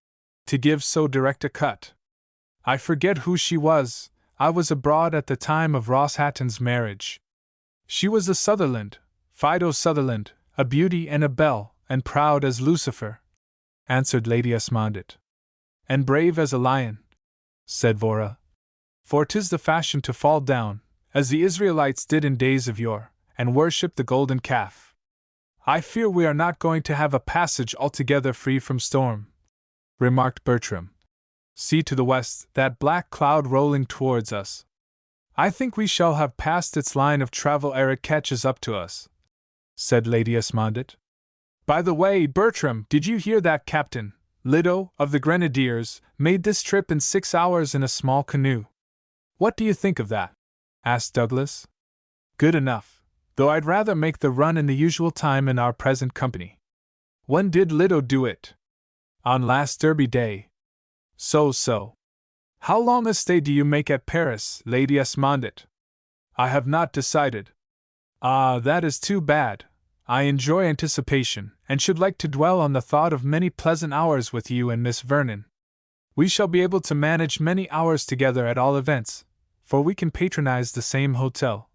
"to give so direct a cut. I forget who she was. I was abroad at the time of Ross Hatton's marriage. She was a Sutherland, Fido Sutherland, a beauty and a belle, and proud as Lucifer," answered Lady Esmondett. "And brave as a lion," said Vora. "For 'tis the fashion to fall down, as the Israelites did in days of yore, and worship the golden calf. I fear we are not going to have a passage altogether free from storm," remarked Bertram. "See to the west, that black cloud rolling towards us. I think we shall have passed its line of travel ere it catches up to us," said Lady Esmondett. "By the way, Bertram, did you hear that Captain Lido, of the Grenadiers, made this trip in 6 hours in a small canoe? What do you think of that?" asked Douglas. "Good enough, though I'd rather make the run in the usual time in our present company." "When did Lido do it?" "On last Derby Day." So. How long a stay do you make at Paris, Lady Esmondett?" "I have not decided." "Ah, that is too bad. I enjoy anticipation, and should like to dwell on the thought of many pleasant hours with you and Miss Vernon. We shall be able to manage many hours together at all events, for we can patronize the same hotel,"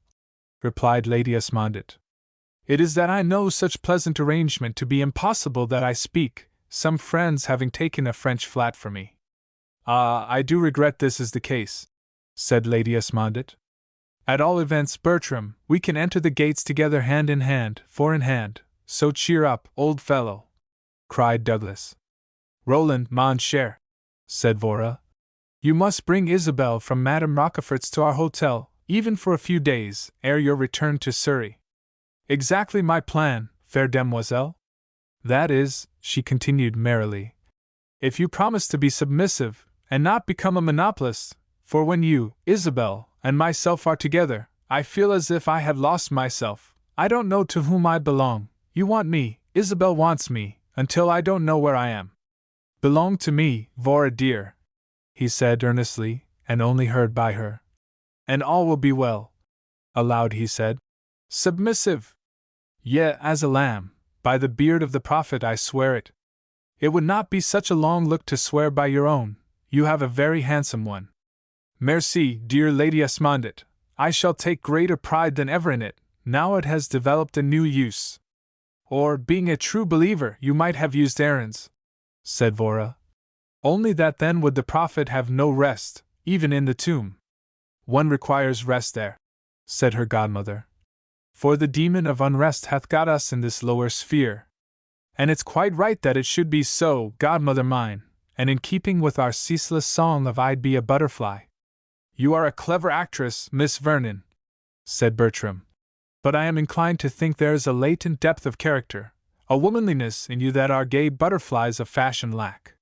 replied Lady Esmondett. "It is that I know such pleasant arrangement to be impossible that I speak, some friends having taken a French flat for me." "Ah, I do regret this is the case," said Lady Esmondett. "At all events, Bertram, we can enter the gates together hand in hand, four in hand, so cheer up, old fellow," cried Douglas. "Roland, mon cher," said Vora, "you must bring Isabel from Madame Rochefort's to our hotel, even for a few days, ere your return to Surrey." "Exactly my plan, fair demoiselle. That is," she continued merrily, "if you promise to be submissive, and not become a monopolist, for when you, Isabel, and myself are together, I feel as if I had lost myself. I don't know to whom I belong. You want me, Isabel wants me, until I don't know where I am. Belong to me, Vora dear, he said earnestly, and only heard by her. And all will be well. Aloud he said, submissive. Yea, as a lamb, by the beard of the prophet I swear it. It would not be such a long look to swear by your own, you have a very handsome one. Merci, dear Lady Esmondit, I shall take greater pride than ever in it, now it has developed a new use. Or, being a true believer, you might have used errands, said Vora. Only that then would the prophet have no rest, even in the tomb. One requires rest there, said her godmother. For the demon of unrest hath got us in this lower sphere. And it's quite right that it should be so, godmother mine, and in keeping with our ceaseless song of I'd be a butterfly. You are a clever actress, Miss Vernon, said Bertram. But I am inclined to think there is a latent depth of character, a womanliness in you that our gay butterflies of fashion lack.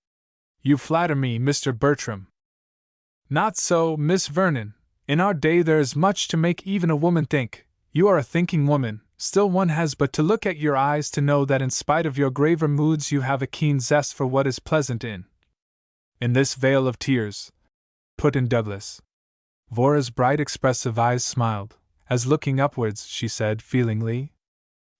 You flatter me, Mr. Bertram. Not so, Miss Vernon. In our day there is much to make even a woman think. You are a thinking woman, still one has but to look at your eyes to know that in spite of your graver moods you have a keen zest for what is pleasant in this vale of tears, put in Douglas. Vora's bright expressive eyes smiled, as looking upwards she said feelingly,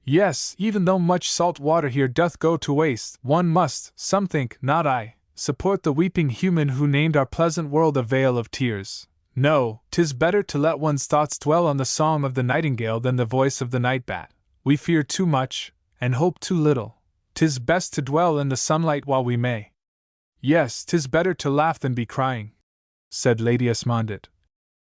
yes, even though much salt water here doth go to waste, one must, some think, not I, support the weeping human who named our pleasant world a vale of tears. No, 'tis better to let one's thoughts dwell on the song of the nightingale than the voice of the night bat. We fear too much, and hope too little. 'Tis best to dwell in the sunlight while we may. Yes, 'tis better to laugh than be crying, said Lady Esmondit.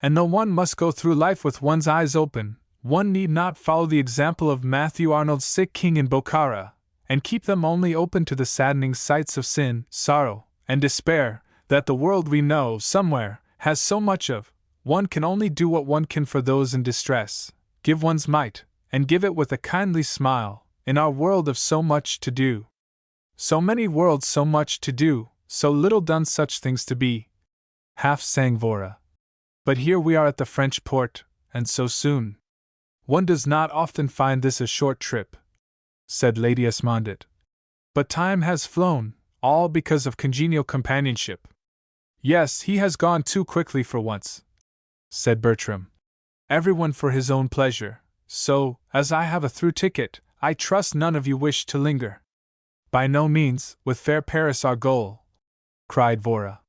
And though one must go through life with one's eyes open, one need not follow the example of Matthew Arnold's sick king in Bokhara, and keep them only open to the saddening sights of sin, sorrow, and despair, that the world we know, somewhere, has so much of. One can only do what one can for those in distress, give one's might, and give it with a kindly smile, in our world of so much to do. So many worlds so much to do, so little done such things to be, half sang Vora. But here we are at the French port, and so soon. One does not often find this a short trip, said Lady Esmondit. But time has flown, all because of congenial companionship. Yes, he has gone too quickly for once, said Bertram. Everyone for his own pleasure, so, as I have a through ticket, I trust none of you wish to linger. By no means, with fair Paris our goal, cried Vora.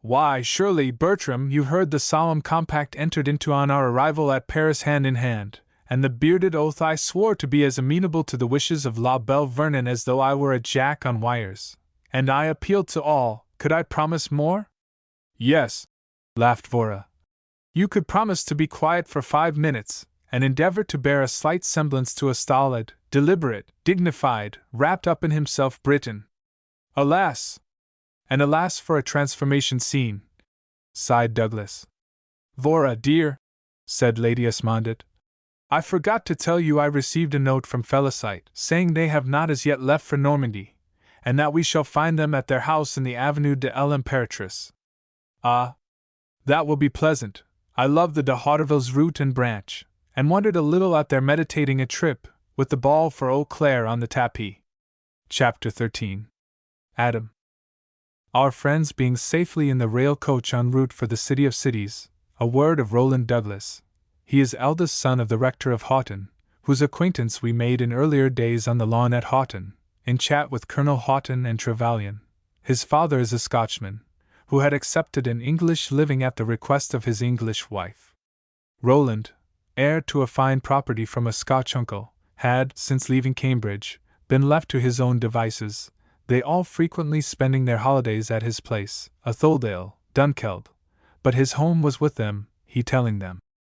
Why, surely, Bertram, you heard the solemn compact entered into on our arrival at Paris hand in hand, and the bearded oath I swore to be as amenable to the wishes of La Belle Vernon as though I were a jack on wires. And I appealed to all, could I promise more? Yes, laughed Vora. You could promise to be quiet for 5 minutes, and endeavor to bear a slight semblance to a stolid, deliberate, dignified, wrapped up in himself Briton. Alas! And alas for a transformation scene, sighed Douglas. Vora, dear, said Lady Esmondit, I forgot to tell you I received a note from Felicite saying they have not as yet left for Normandy, and that we shall find them at their house in the Avenue de l'Impératrice. Ah, that will be pleasant. I love the de Hauteville's root and branch, and wondered a little at their meditating a trip, with the ball for Eau Claire on the tapis. Chapter 13. Adam. Our friends being safely in the rail coach en route for the City of Cities, a word of Roland Douglas. He is eldest son of the rector of Haughton, whose acquaintance we made in earlier days on the lawn at Haughton, in chat with Colonel Haughton and Trevelyan. His father is a Scotchman, who had accepted an English living at the request of his English wife. Roland, heir to a fine property from a Scotch uncle, had, since leaving Cambridge, been left to his own devices, they all frequently spending their holidays at his place, Atholdale, Dunkeld, but his home was with them, he telling them.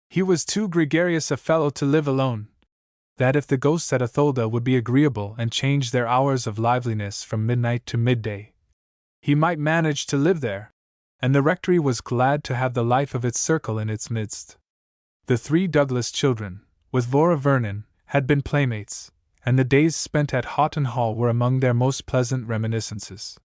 He was too gregarious a fellow to live alone, that if the ghosts at Atholdale would be agreeable and change their hours of liveliness from midnight to midday, he might manage to live there, and the rectory was glad to have the life of its circle in its midst. The 3 Douglas children, with Vora Vernon, had been playmates, and the days spent at Haughton Hall were among their most pleasant reminiscences.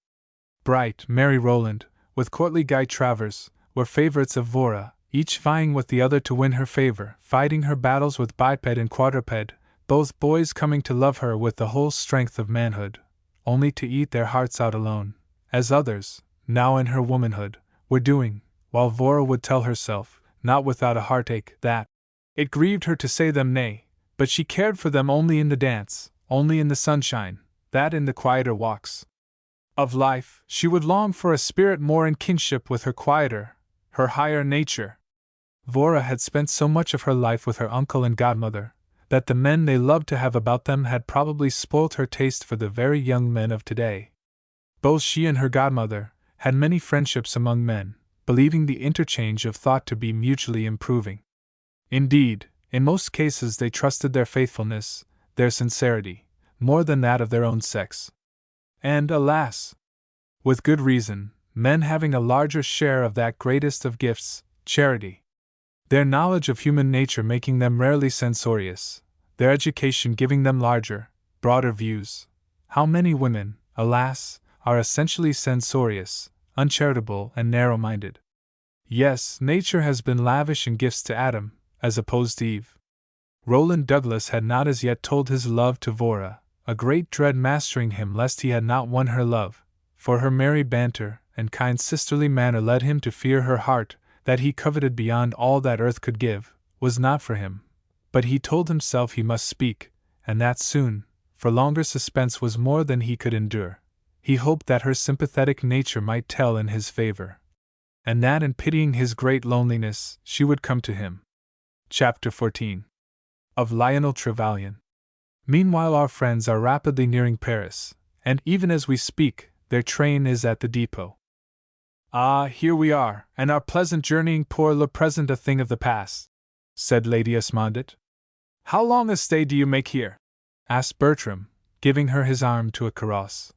Bright, merry Roland, with courtly Guy Travers, were favorites of Vora, each vying with the other to win her favor, fighting her battles with biped and quadruped, both boys coming to love her with the whole strength of manhood, only to eat their hearts out alone, as others, now in her womanhood, were doing, while Vora would tell herself, not without a heartache, that it grieved her to say them nay, but she cared for them only in the dance, only in the sunshine, that in the quieter walks of life she would long for a spirit more in kinship with her quieter, her higher nature. Vora had spent so much of her life with her uncle and godmother, that the men they loved to have about them had probably spoilt her taste for the very young men of today. Both she and her godmother had many friendships among men, believing the interchange of thought to be mutually improving. Indeed, in most cases they trusted their faithfulness, their sincerity, more than that of their own sex. And, alas! With good reason, men having a larger share of that greatest of gifts, charity. Their knowledge of human nature making them rarely censorious, their education giving them larger, broader views. How many women, alas, are essentially censorious, uncharitable, and narrow-minded? Yes, nature has been lavish in gifts to Adam, as opposed to Eve. Roland Douglas had not as yet told his love to Vora, a great dread mastering him lest he had not won her love, for her merry banter and kind sisterly manner led him to fear her heart, that he coveted beyond all that earth could give, was not for him. But he told himself he must speak, and that soon, for longer suspense was more than he could endure. He hoped that her sympathetic nature might tell in his favor, and that in pitying his great loneliness, she would come to him. Chapter 14. Of Lionel Trevelyan. Meanwhile our friends are rapidly nearing Paris, and even as we speak, their train is at the depot. Ah, here we are, and our pleasant journeying pour le present a thing of the past, said Lady Esmondit. How long a stay do you make here? Asked Bertram, giving her his arm to a caress.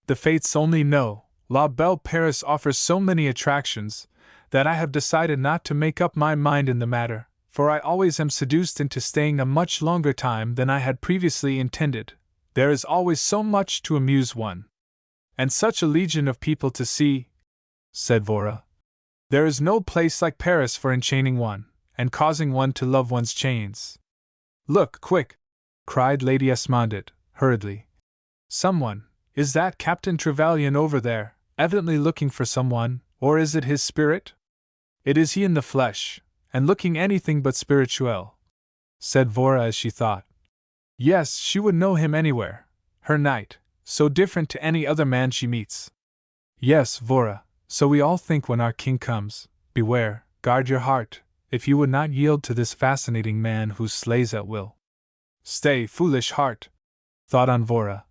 The fates only know. La Belle Paris offers so many attractions, that I have decided not to make up my mind in the matter, for I always am seduced into staying a much longer time than I had previously intended. There is always so much to amuse one. And such a legion of people to see, said Vora. There is no place like Paris for enchaining one, and causing one to love one's chains. Look, quick! Cried Lady Esmondit, hurriedly. Someone, is that Captain Trevelyan over there, evidently looking for someone, or is it his spirit? It is he in the flesh, and looking anything but spirituel, said Vora as she thought. Yes, she would know him anywhere, her knight, so different to any other man she meets. Yes, Vora, so we all think when our king comes. Beware, guard your heart, if you would not yield to this fascinating man who slays at will. Stay, foolish heart, thought Vora.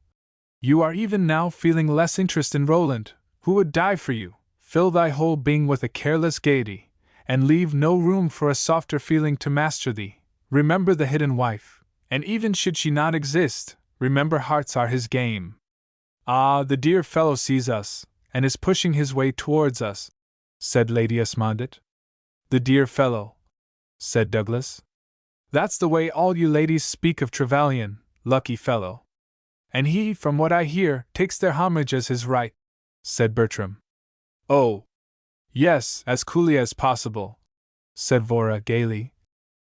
You are even now feeling less interest in Roland, who would die for you, fill thy whole being with a careless gaiety, and leave no room for a softer feeling to master thee. Remember the hidden wife, and even should she not exist, remember hearts are his game. Ah, the dear fellow sees us, and is pushing his way towards us, said Lady Esmondit. The dear fellow, said Douglas. That's the way all you ladies speak of Trevelyan, lucky fellow. And he, from what I hear, takes their homage as his right, said Bertram. Oh, yes, as coolly as possible, said Vora gaily.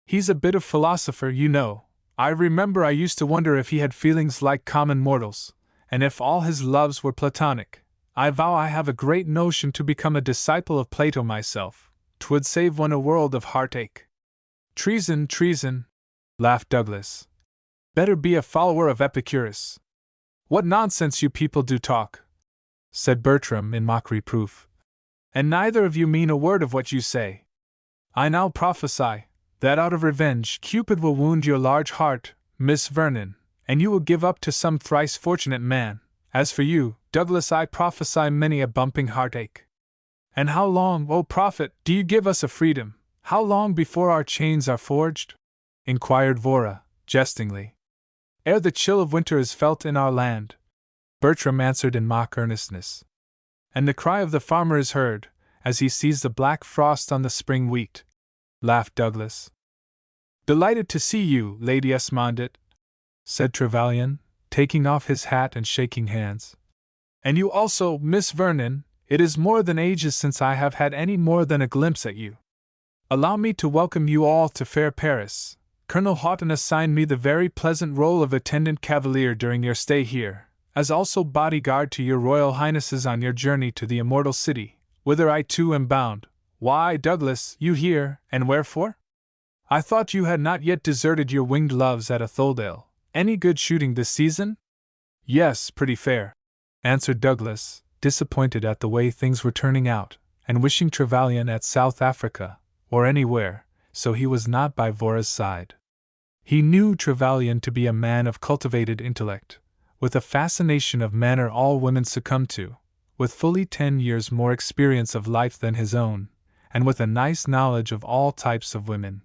He's a bit of philosopher, you know. I remember I used to wonder if he had feelings like common mortals, and if all his loves were platonic. I vow I have a great notion to become a disciple of Plato myself. 'Twould save one a world of heartache. Treason, treason, laughed Douglas. Better be a follower of Epicurus. What nonsense you people do talk, said Bertram in mock reproof. And neither of you mean a word of what you say. I now prophesy that out of revenge Cupid will wound your large heart, Miss Vernon, and you will give up to some thrice fortunate man. As for you, Douglas, I prophesy many a bumping heartache. And how long, O prophet, do you give us a freedom? How long before our chains are forged? Inquired Vora, jestingly. Ere the chill of winter is felt in our land, Bertram answered in mock earnestness. And the cry of the farmer is heard, as he sees the black frost on the spring wheat, laughed Douglas. Delighted to see you, Lady Esmondit, said Trevelyan, taking off his hat and shaking hands. And you also, Miss Vernon, It is more than ages since I have had any more than a glimpse at you. Allow me to welcome you all to fair Paris. Colonel Houghton assigned me the very pleasant role of attendant cavalier during your stay here, as also bodyguard to your Royal Highnesses on your journey to the immortal city, whither I too am bound. Why, Douglas, you here, and wherefore? I thought you had not yet deserted your winged loves at Atholdale. Any good shooting this season? Yes, pretty fair, answered Douglas, disappointed at the way things were turning out, and wishing Trevelyan at South Africa, or anywhere, so he was not by Vora's side. He knew Trevelyan to be a man of cultivated intellect, with a fascination of manner all women succumb to, with fully 10 years more experience of life than his own, and with a nice knowledge of all types of women.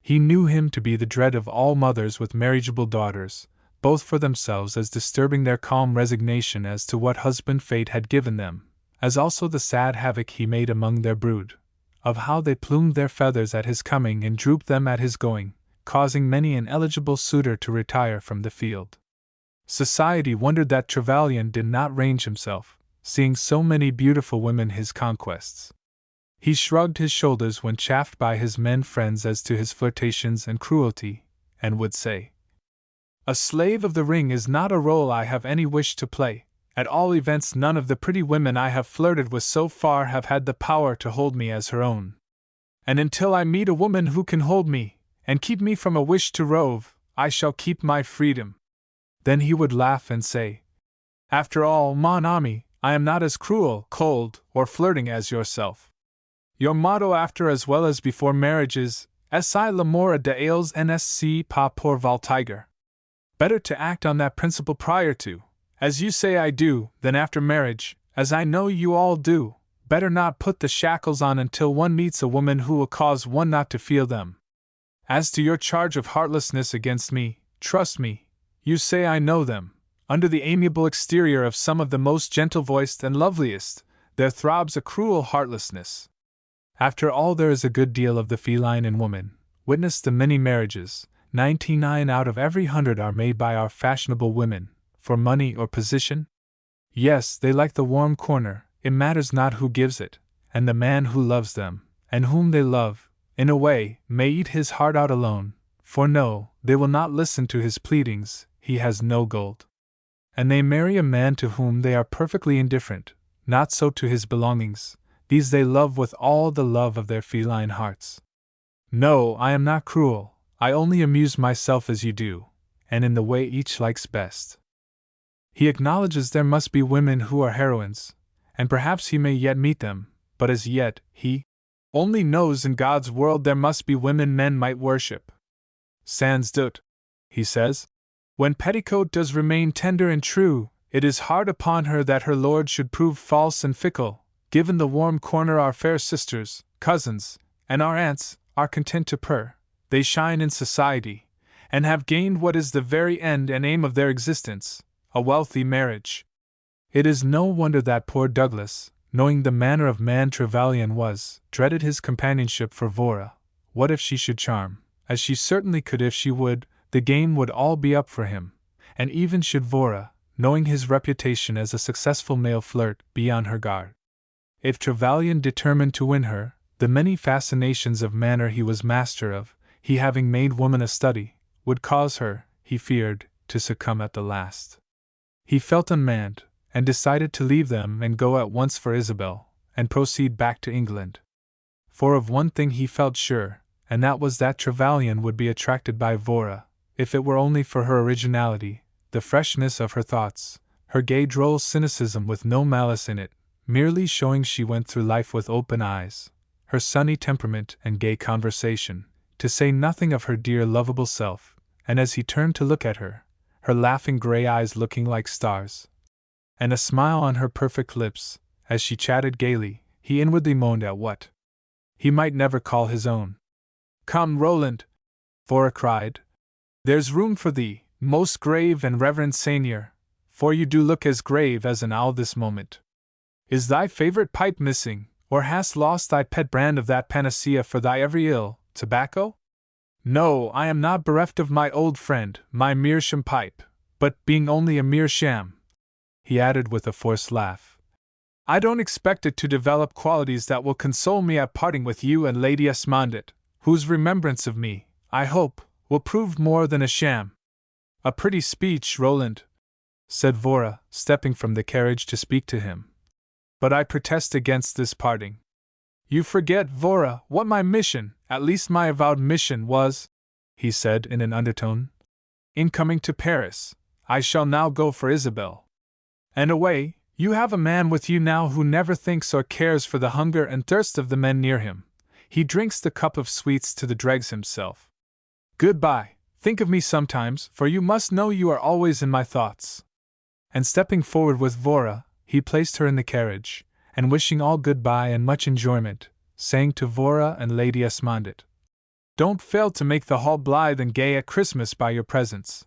He knew him to be the dread of all mothers with marriageable daughters, both for themselves as disturbing their calm resignation as to what husband fate had given them, as also the sad havoc he made among their brood, of how they plumed their feathers at his coming and drooped them at his going, causing many an eligible suitor to retire from the field. Society wondered that Trevelyan did not range himself, seeing so many beautiful women his conquests. He shrugged his shoulders when chaffed by his men friends as to his flirtations and cruelty, and would say, "A slave of the ring is not a role I have any wish to play. At all events, none of the pretty women I have flirted with so far have had the power to hold me as her own. And until I meet a woman who can hold me, and keep me from a wish to rove, I shall keep my freedom." Then he would laugh and say, "After all, mon ami, I am not as cruel, cold, or flirting as yourself. Your motto after as well as before marriage is, Si l'amour de ailes nsc pas pour Valtiger. Better to act on that principle prior to, as you say I do, than after marriage, as I know you all do. Better not put the shackles on until one meets a woman who will cause one not to feel them. As to your charge of heartlessness against me, trust me, you say I know them. Under the amiable exterior of some of the most gentle-voiced and loveliest, there throbs a cruel heartlessness. After all, there is a good deal of the feline in woman. Witness the many marriages. 99 out of every 100 are made by our fashionable women, for money or position. Yes, they like the warm corner, it matters not who gives it, and the man who loves them, and whom they love, in a way, may eat his heart out alone, for no, they will not listen to his pleadings, he has no gold. And they marry a man to whom they are perfectly indifferent, not so to his belongings. These they love with all the love of their feline hearts. No, I am not cruel, I only amuse myself as you do, and in the way each likes best. He acknowledges there must be women who are heroines, and perhaps he may yet meet them, but as yet, he only knows in God's world there must be women men might worship. Sans doute, he says, when petticoat does remain tender and true, it is hard upon her that her lord should prove false and fickle. Given the warm corner, our fair sisters, cousins, and our aunts are content to purr. They shine in society, and have gained what is the very end and aim of their existence, a wealthy marriage. It is no wonder that poor Douglas, knowing the manner of man Trevelyan was, dreaded his companionship for Vora. What if she should charm, as she certainly could if she would, the game would all be up for him, and even should Vora, knowing his reputation as a successful male flirt, be on her guard. If Trevelyan determined to win her, the many fascinations of manner he was master of, he having made woman a study, would cause her, he feared, to succumb at the last. He felt unmanned, and decided to leave them and go at once for Isabel, and proceed back to England. For of one thing he felt sure, and that was that Trevelyan would be attracted by Vora, if it were only for her originality, the freshness of her thoughts, her gay droll cynicism with no malice in it, merely showing she went through life with open eyes, her sunny temperament and gay conversation, to say nothing of her dear lovable self, and as he turned to look at her, her laughing gray eyes looking like stars, and a smile on her perfect lips, as she chatted gaily, he inwardly moaned at what he might never call his own. "Come, Roland," Vora cried, "there's room for thee, most grave and reverend seigneur, for you do look as grave as an owl this moment. Is thy favorite pipe missing, or hast lost thy pet brand of that panacea for thy every ill, tobacco? No, I am not bereft of my old friend, my meerschaum pipe, but, being only a mere sham," he added with a forced laugh, I don't expect it to develop qualities that will console me at parting with you and Lady Esmondett, whose remembrance of me, I hope, will prove more than a sham. A pretty speech, Roland, said Vora, stepping from the carriage to speak to him. But I protest against this parting. You forget, Vora, what my mission, at least my avowed mission, was, he said in an undertone. In coming to Paris, I shall now go for Isabel. And away, you have a man with you now who never thinks or cares for the hunger and thirst of the men near him. He drinks the cup of sweets to the dregs himself. Goodbye, think of me sometimes, for you must know you are always in my thoughts. And stepping forward with Vora, he placed her in the carriage, and wishing all goodbye and much enjoyment, saying to Vora and Lady Esmondett, Don't fail to make the hall blithe and gay at Christmas by your presence.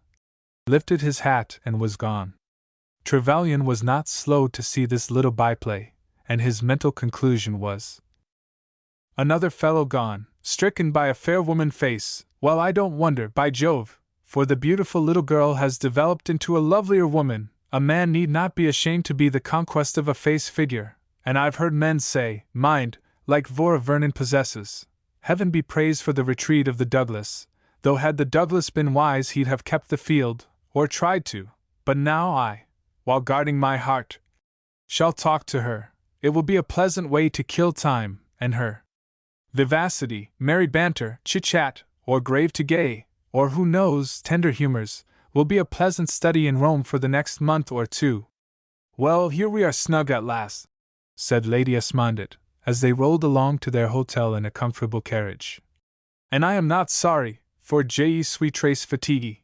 Lifted his hat and was gone. Trevelyan was not slow to see this little byplay, and his mental conclusion was, Another fellow gone, stricken by a fair woman face. Well, I don't wonder, by Jove, for the beautiful little girl has developed into a lovelier woman. A man need not be ashamed to be the conquest of a face figure, and I've heard men say, mind, like Vora Vernon possesses. Heaven be praised for the retreat of the Douglas, though had the Douglas been wise he'd have kept the field, or tried to, but now I, while guarding my heart, shall talk to her. It will be a pleasant way to kill time, and her vivacity, merry banter, chit-chat, or grave to gay, or who knows, tender humors, will be a pleasant study in Rome for the next month or two. Well, here we are snug at last, said Lady Esmondett, as they rolled along to their hotel in a comfortable carriage. And I am not sorry, for je suis très fatigué.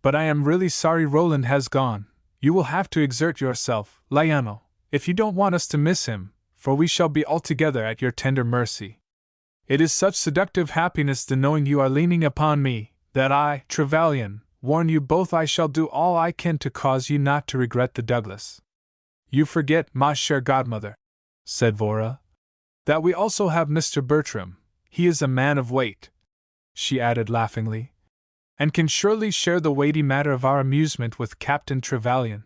But I am really sorry Roland has gone. You will have to exert yourself, Lionel, if you don't want us to miss him, for we shall be altogether at your tender mercy. It is such seductive happiness the knowing you are leaning upon me, that I, Trevelyan, warn you both I shall do all I can to cause you not to regret the Douglas. You forget, ma chère godmother, said Vora, that we also have Mr. Bertram. He is a man of weight, she added laughingly, and can surely share the weighty matter of our amusement with Captain Trevelyan.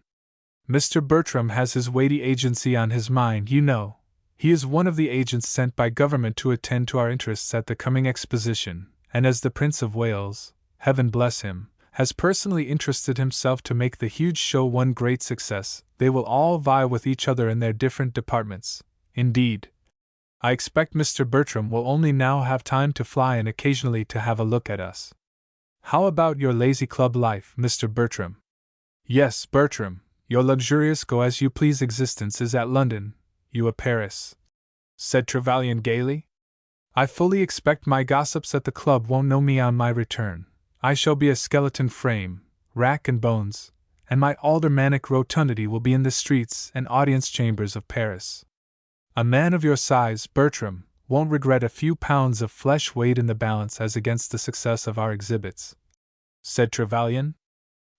Mr. Bertram has his weighty agency on his mind, you know. He is one of the agents sent by government to attend to our interests at the coming exposition, and as the Prince of Wales, heaven bless him, has personally interested himself to make the huge show one great success, they will all vie with each other in their different departments. Indeed, I expect Mr. Bertram will only now have time to fly and occasionally to have a look at us. How about your lazy club life, Mr. Bertram? Yes, Bertram, your luxurious go-as-you-please existence is at London, you at Paris, said Trevelyan gaily. I fully expect my gossips at the club won't know me on my return. I shall be a skeleton frame, rack and bones, and my aldermanic rotundity will be in the streets and audience chambers of Paris. A man of your size, Bertram, won't regret a few pounds of flesh weighed in the balance as against the success of our exhibits, said Trevelyan.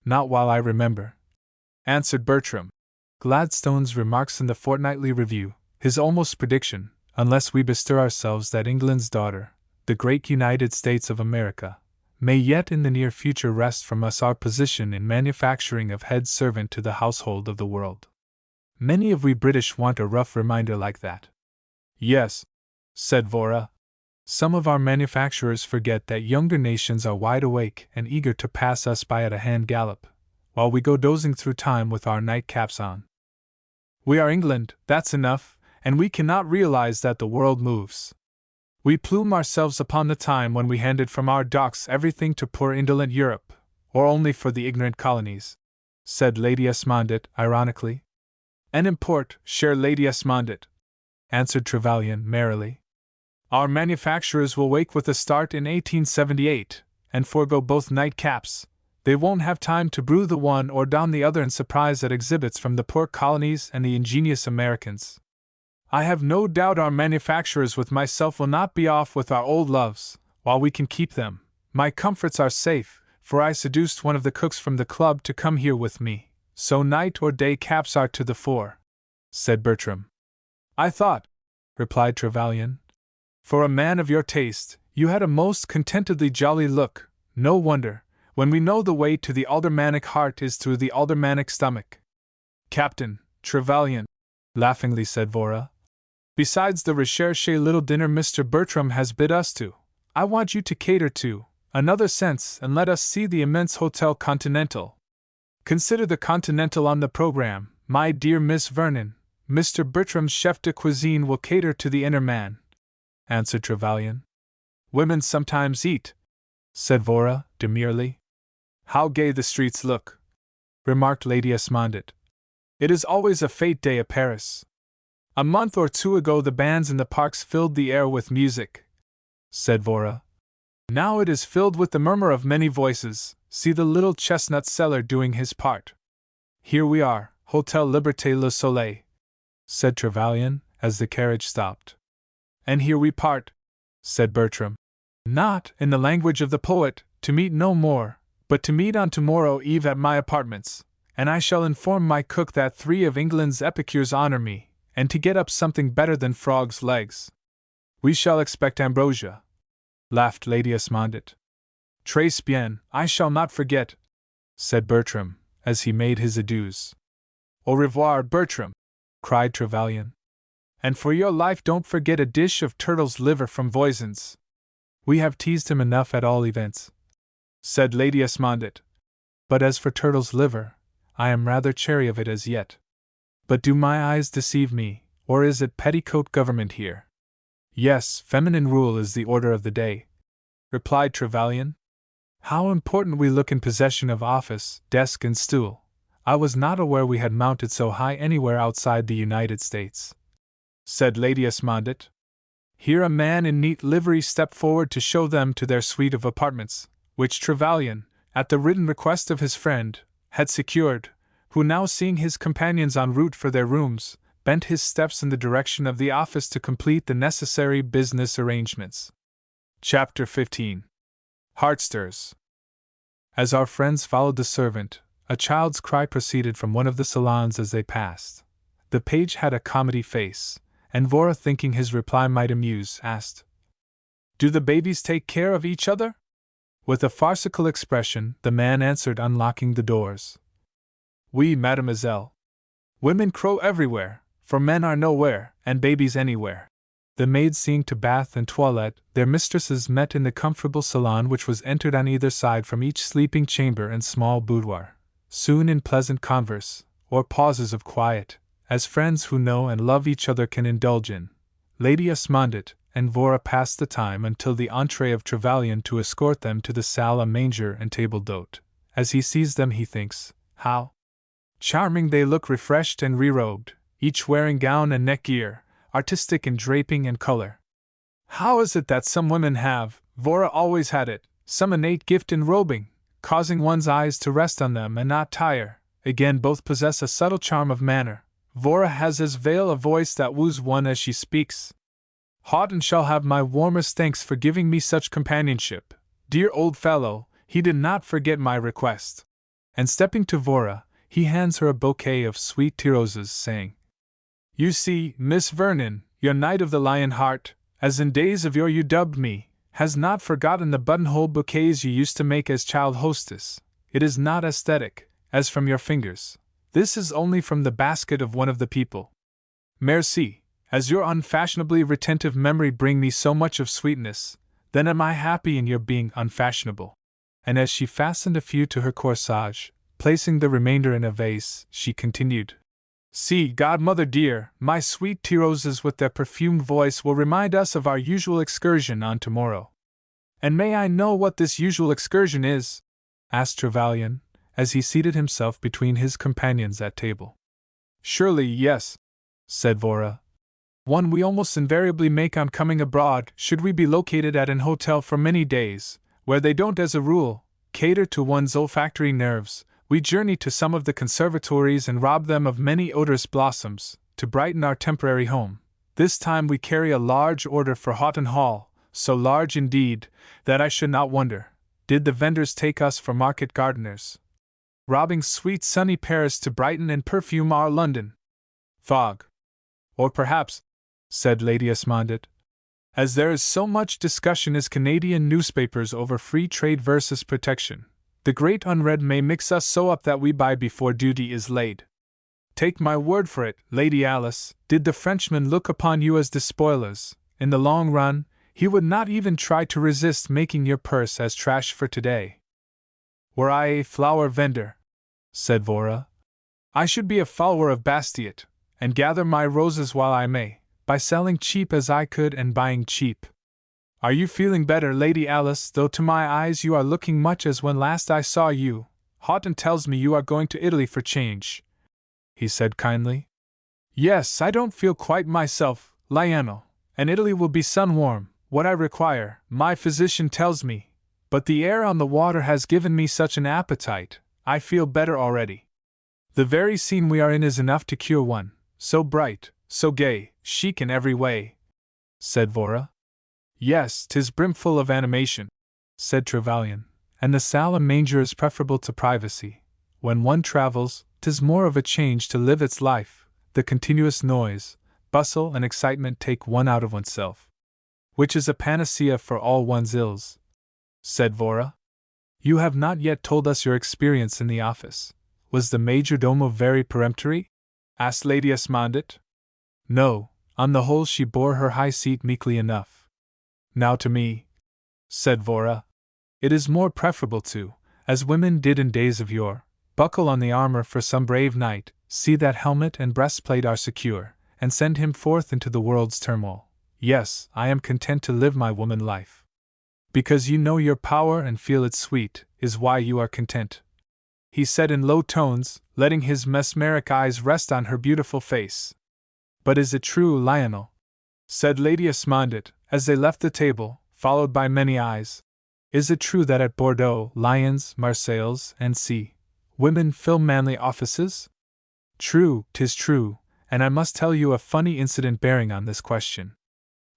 Not while I remember, answered Bertram. Gladstone's remarks in the Fortnightly Review, his almost prediction, unless we bestir ourselves that England's daughter, the great United States of America, may yet in the near future wrest from us our position in manufacturing of head servant to the household of the world. Many of we British want a rough reminder like that. Yes, said Vora. Some of our manufacturers forget that younger nations are wide awake and eager to pass us by at a hand gallop, while we go dozing through time with our nightcaps on. We are England, that's enough, and we cannot realize that the world moves. We plume ourselves upon the time when we handed from our docks everything to poor indolent Europe, or only for the ignorant colonies, said Lady Esmondett ironically. And import, chère Lady Esmondett, answered Trevelyan merrily. Our manufacturers will wake with a start in 1878, and forego both nightcaps. They won't have time to brew the one or don the other in surprise at exhibits from the poor colonies and the ingenious Americans. I have no doubt our manufacturers with myself will not be off with our old loves, while we can keep them. My comforts are safe, for I seduced one of the cooks from the club to come here with me, so night or day caps are to the fore, said Bertram. I thought, replied Trevelyan, for a man of your taste, you had a most contentedly jolly look. No wonder, when we know the way to the aldermanic heart is through the aldermanic stomach. Captain Trevelyan, laughingly said Vora. Besides the recherche little dinner Mr. Bertram has bid us to, I want you to cater to another sense and let us see the immense Hotel Continental. Consider the Continental on the program, my dear Miss Vernon. Mr. Bertram's chef de cuisine will cater to the inner man, answered Trevelyan. Women sometimes eat, said Vora, demurely. How gay the streets look, remarked Lady Esmondett. It is always a fête day at Paris. A month or two ago the bands in the parks filled the air with music, said Vora. Now it is filled with the murmur of many voices. See the little chestnut seller doing his part. Here we are, Hotel Liberté Le Soleil, said Trevelyan, as the carriage stopped. And here we part, said Bertram. Not, in the language of the poet, to meet no more, but to meet on tomorrow eve at my apartments, and I shall inform my cook that 3 of England's epicures honor me, and to get up something better than frogs' legs. We shall expect ambrosia, laughed Lady Esmondett. Très bien, I shall not forget, said Bertram, as he made his adieus. Au revoir, Bertram, cried Trevelyan. And for your life don't forget a dish of turtle's liver from Voisin's. We have teased him enough at all events, said Lady Esmondett. But as for turtle's liver, I am rather chary of it as yet. But do my eyes deceive me, or is it petticoat government here? Yes, feminine rule is the order of the day, replied Trevelyan. How important we look in possession of office, desk and stool. I was not aware we had mounted so high anywhere outside the United States, said Lady Esmondett. Here a man in neat livery stepped forward to show them to their suite of apartments, which Trevelyan, at the written request of his friend, had secured, who now seeing his companions en route for their rooms, bent his steps in the direction of the office to complete the necessary business arrangements. Chapter 15. Heartstirs. As our friends followed the servant, a child's cry proceeded from one of the salons as they passed. The page had a comedy face, and Vora, thinking his reply might amuse, asked, Do the babies take care of each other? With a farcical expression, the man answered, unlocking the doors. Oui, mademoiselle. Women crow everywhere, for men are nowhere, and babies anywhere. The maids seeing to bath and toilette, their mistresses met in the comfortable salon which was entered on either side from each sleeping chamber and small boudoir, soon in pleasant converse, or pauses of quiet, as friends who know and love each other can indulge in. Lady Esmondett and Vora passed the time until the entree of Trevelyan to escort them to the salle à manger and table d'hôte. As he sees them he thinks, how charming they look, refreshed and re-robed, each wearing gown and neck-gear, artistic in draping and color. How is it that some women have, Vora always had it, some innate gift in robing, causing one's eyes to rest on them and not tire? Again, both possess a subtle charm of manner. Vora has as veil a voice that woos one as she speaks. Houghton shall have my warmest thanks for giving me such companionship. Dear old fellow, he did not forget my request. And stepping to Vora, he hands her a bouquet of sweet tea roses, saying, You see, Miss Vernon, your Knight of the Lion Heart, as in days of yore you dubbed me, has not forgotten the buttonhole bouquets you used to make as child hostess. It is not aesthetic, as from your fingers. This is only from the basket of one of the people. Merci, as your unfashionably retentive memory bring me so much of sweetness, then am I happy in your being unfashionable. And as she fastened a few to her corsage, placing the remainder in a vase, she continued, See, godmother dear, my sweet tea roses with their perfumed voice will remind us of our usual excursion on tomorrow. And may I know what this usual excursion is? Asked Trevelyan, as he seated himself between his companions at table. Surely, yes, said Vora. One we almost invariably make on coming abroad, should we be located at an hotel for many days, where they don't as a rule cater to one's olfactory nerves. We journey to some of the conservatories and rob them of many odorous blossoms, to brighten our temporary home. This time we carry a large order for Houghton Hall, so large indeed, that I should not wonder, did the vendors take us for market gardeners, robbing sweet sunny Paris to brighten and perfume our London fog. Or perhaps, said Lady Esmondett, as there is so much discussion as Canadian newspapers over free trade versus protection, the great unread may mix us so up that we buy before duty is laid. Take my word for it, Lady Alice, did the Frenchman look upon you as despoilers, in the long run, he would not even try to resist making your purse as trash for today. Were I a flower vendor, said Vora, I should be a follower of Bastiat, and gather my roses while I may, by selling cheap as I could and buying cheap. Are you feeling better, Lady Alice, though to my eyes you are looking much as when last I saw you? Houghton tells me you are going to Italy for change, he said kindly. Yes, I don't feel quite myself, Lionel, and Italy will be sun-warm, what I require, my physician tells me, but the air on the water has given me such an appetite, I feel better already. The very scene we are in is enough to cure one, so bright, so gay, chic in every way, said Vora. Yes, 'tis brimful of animation, said Trevelyan, and the salle and manger is preferable to privacy. When one travels, 'tis more of a change to live its life, the continuous noise, bustle and excitement take one out of oneself. Which is a panacea for all one's ills, said Vora. You have not yet told us your experience in the office. Was the major domo very peremptory? Asked Lady Esmondit. No, on the whole she bore her high seat meekly enough. Now to me, said Vora, it is more preferable to, as women did in days of yore, buckle on the armor for some brave knight, see that helmet and breastplate are secure, and send him forth into the world's turmoil. Yes, I am content to live my woman life. Because you know your power and feel it sweet, is why you are content, he said in low tones, letting his mesmeric eyes rest on her beautiful face. But is it true, Lionel? Said Lady Esmondit, as they left the table, followed by many eyes. Is it true that at Bordeaux, Lyons, Marseilles, and C, women fill manly offices? True, 'tis true, and I must tell you a funny incident bearing on this question.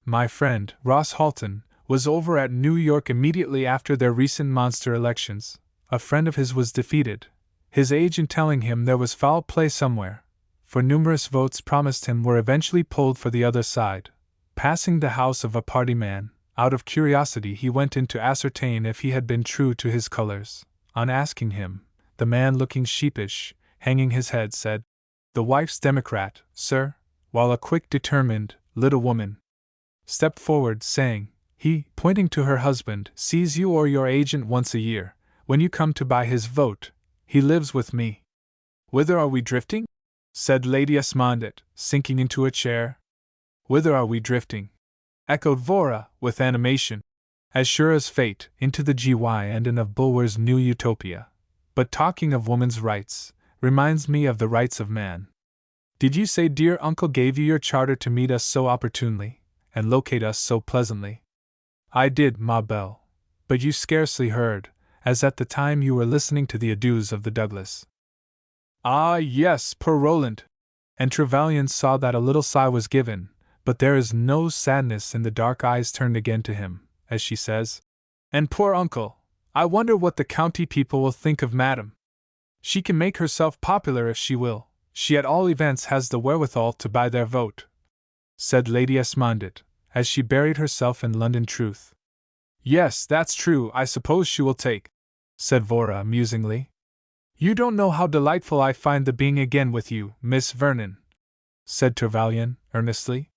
My friend, Ross Halton, was over at New York immediately after their recent monster elections. A friend of his was defeated, his agent telling him there was foul play somewhere, for numerous votes promised him were eventually polled for the other side. Passing the house of a party man, out of curiosity he went in to ascertain if he had been true to his colors. On asking him, the man, looking sheepish, hanging his head, said, The wife's Democrat, sir, while a quick, determined, little woman stepped forward, saying, He, pointing to her husband, sees you or your agent once a year. When you come to buy his vote, he lives with me. Whither are we drifting? Said Lady Esmondit, sinking into a chair. Whither are we drifting? Echoed Vora, with animation. As sure as fate, into the GY ending of Bulwer's New Utopia. But talking of woman's rights, reminds me of the rights of man. Did you say dear uncle gave you your charter to meet us so opportunely, and locate us so pleasantly? I did, ma belle, but you scarcely heard, as at the time you were listening to the adieus of the Douglas. Ah, yes, poor Roland! And Trevelyan saw that a little sigh was given, but there is no sadness in the dark eyes turned again to him, as she says, And poor uncle, I wonder what the county people will think of Madame. She can make herself popular if she will, she at all events has the wherewithal to buy their vote, said Lady Esmondit, as she buried herself in London truth. Yes, that's true, I suppose she will take, said Vora musingly. You don't know how delightful I find the being again with you, Miss Vernon, said Trevelyan, earnestly.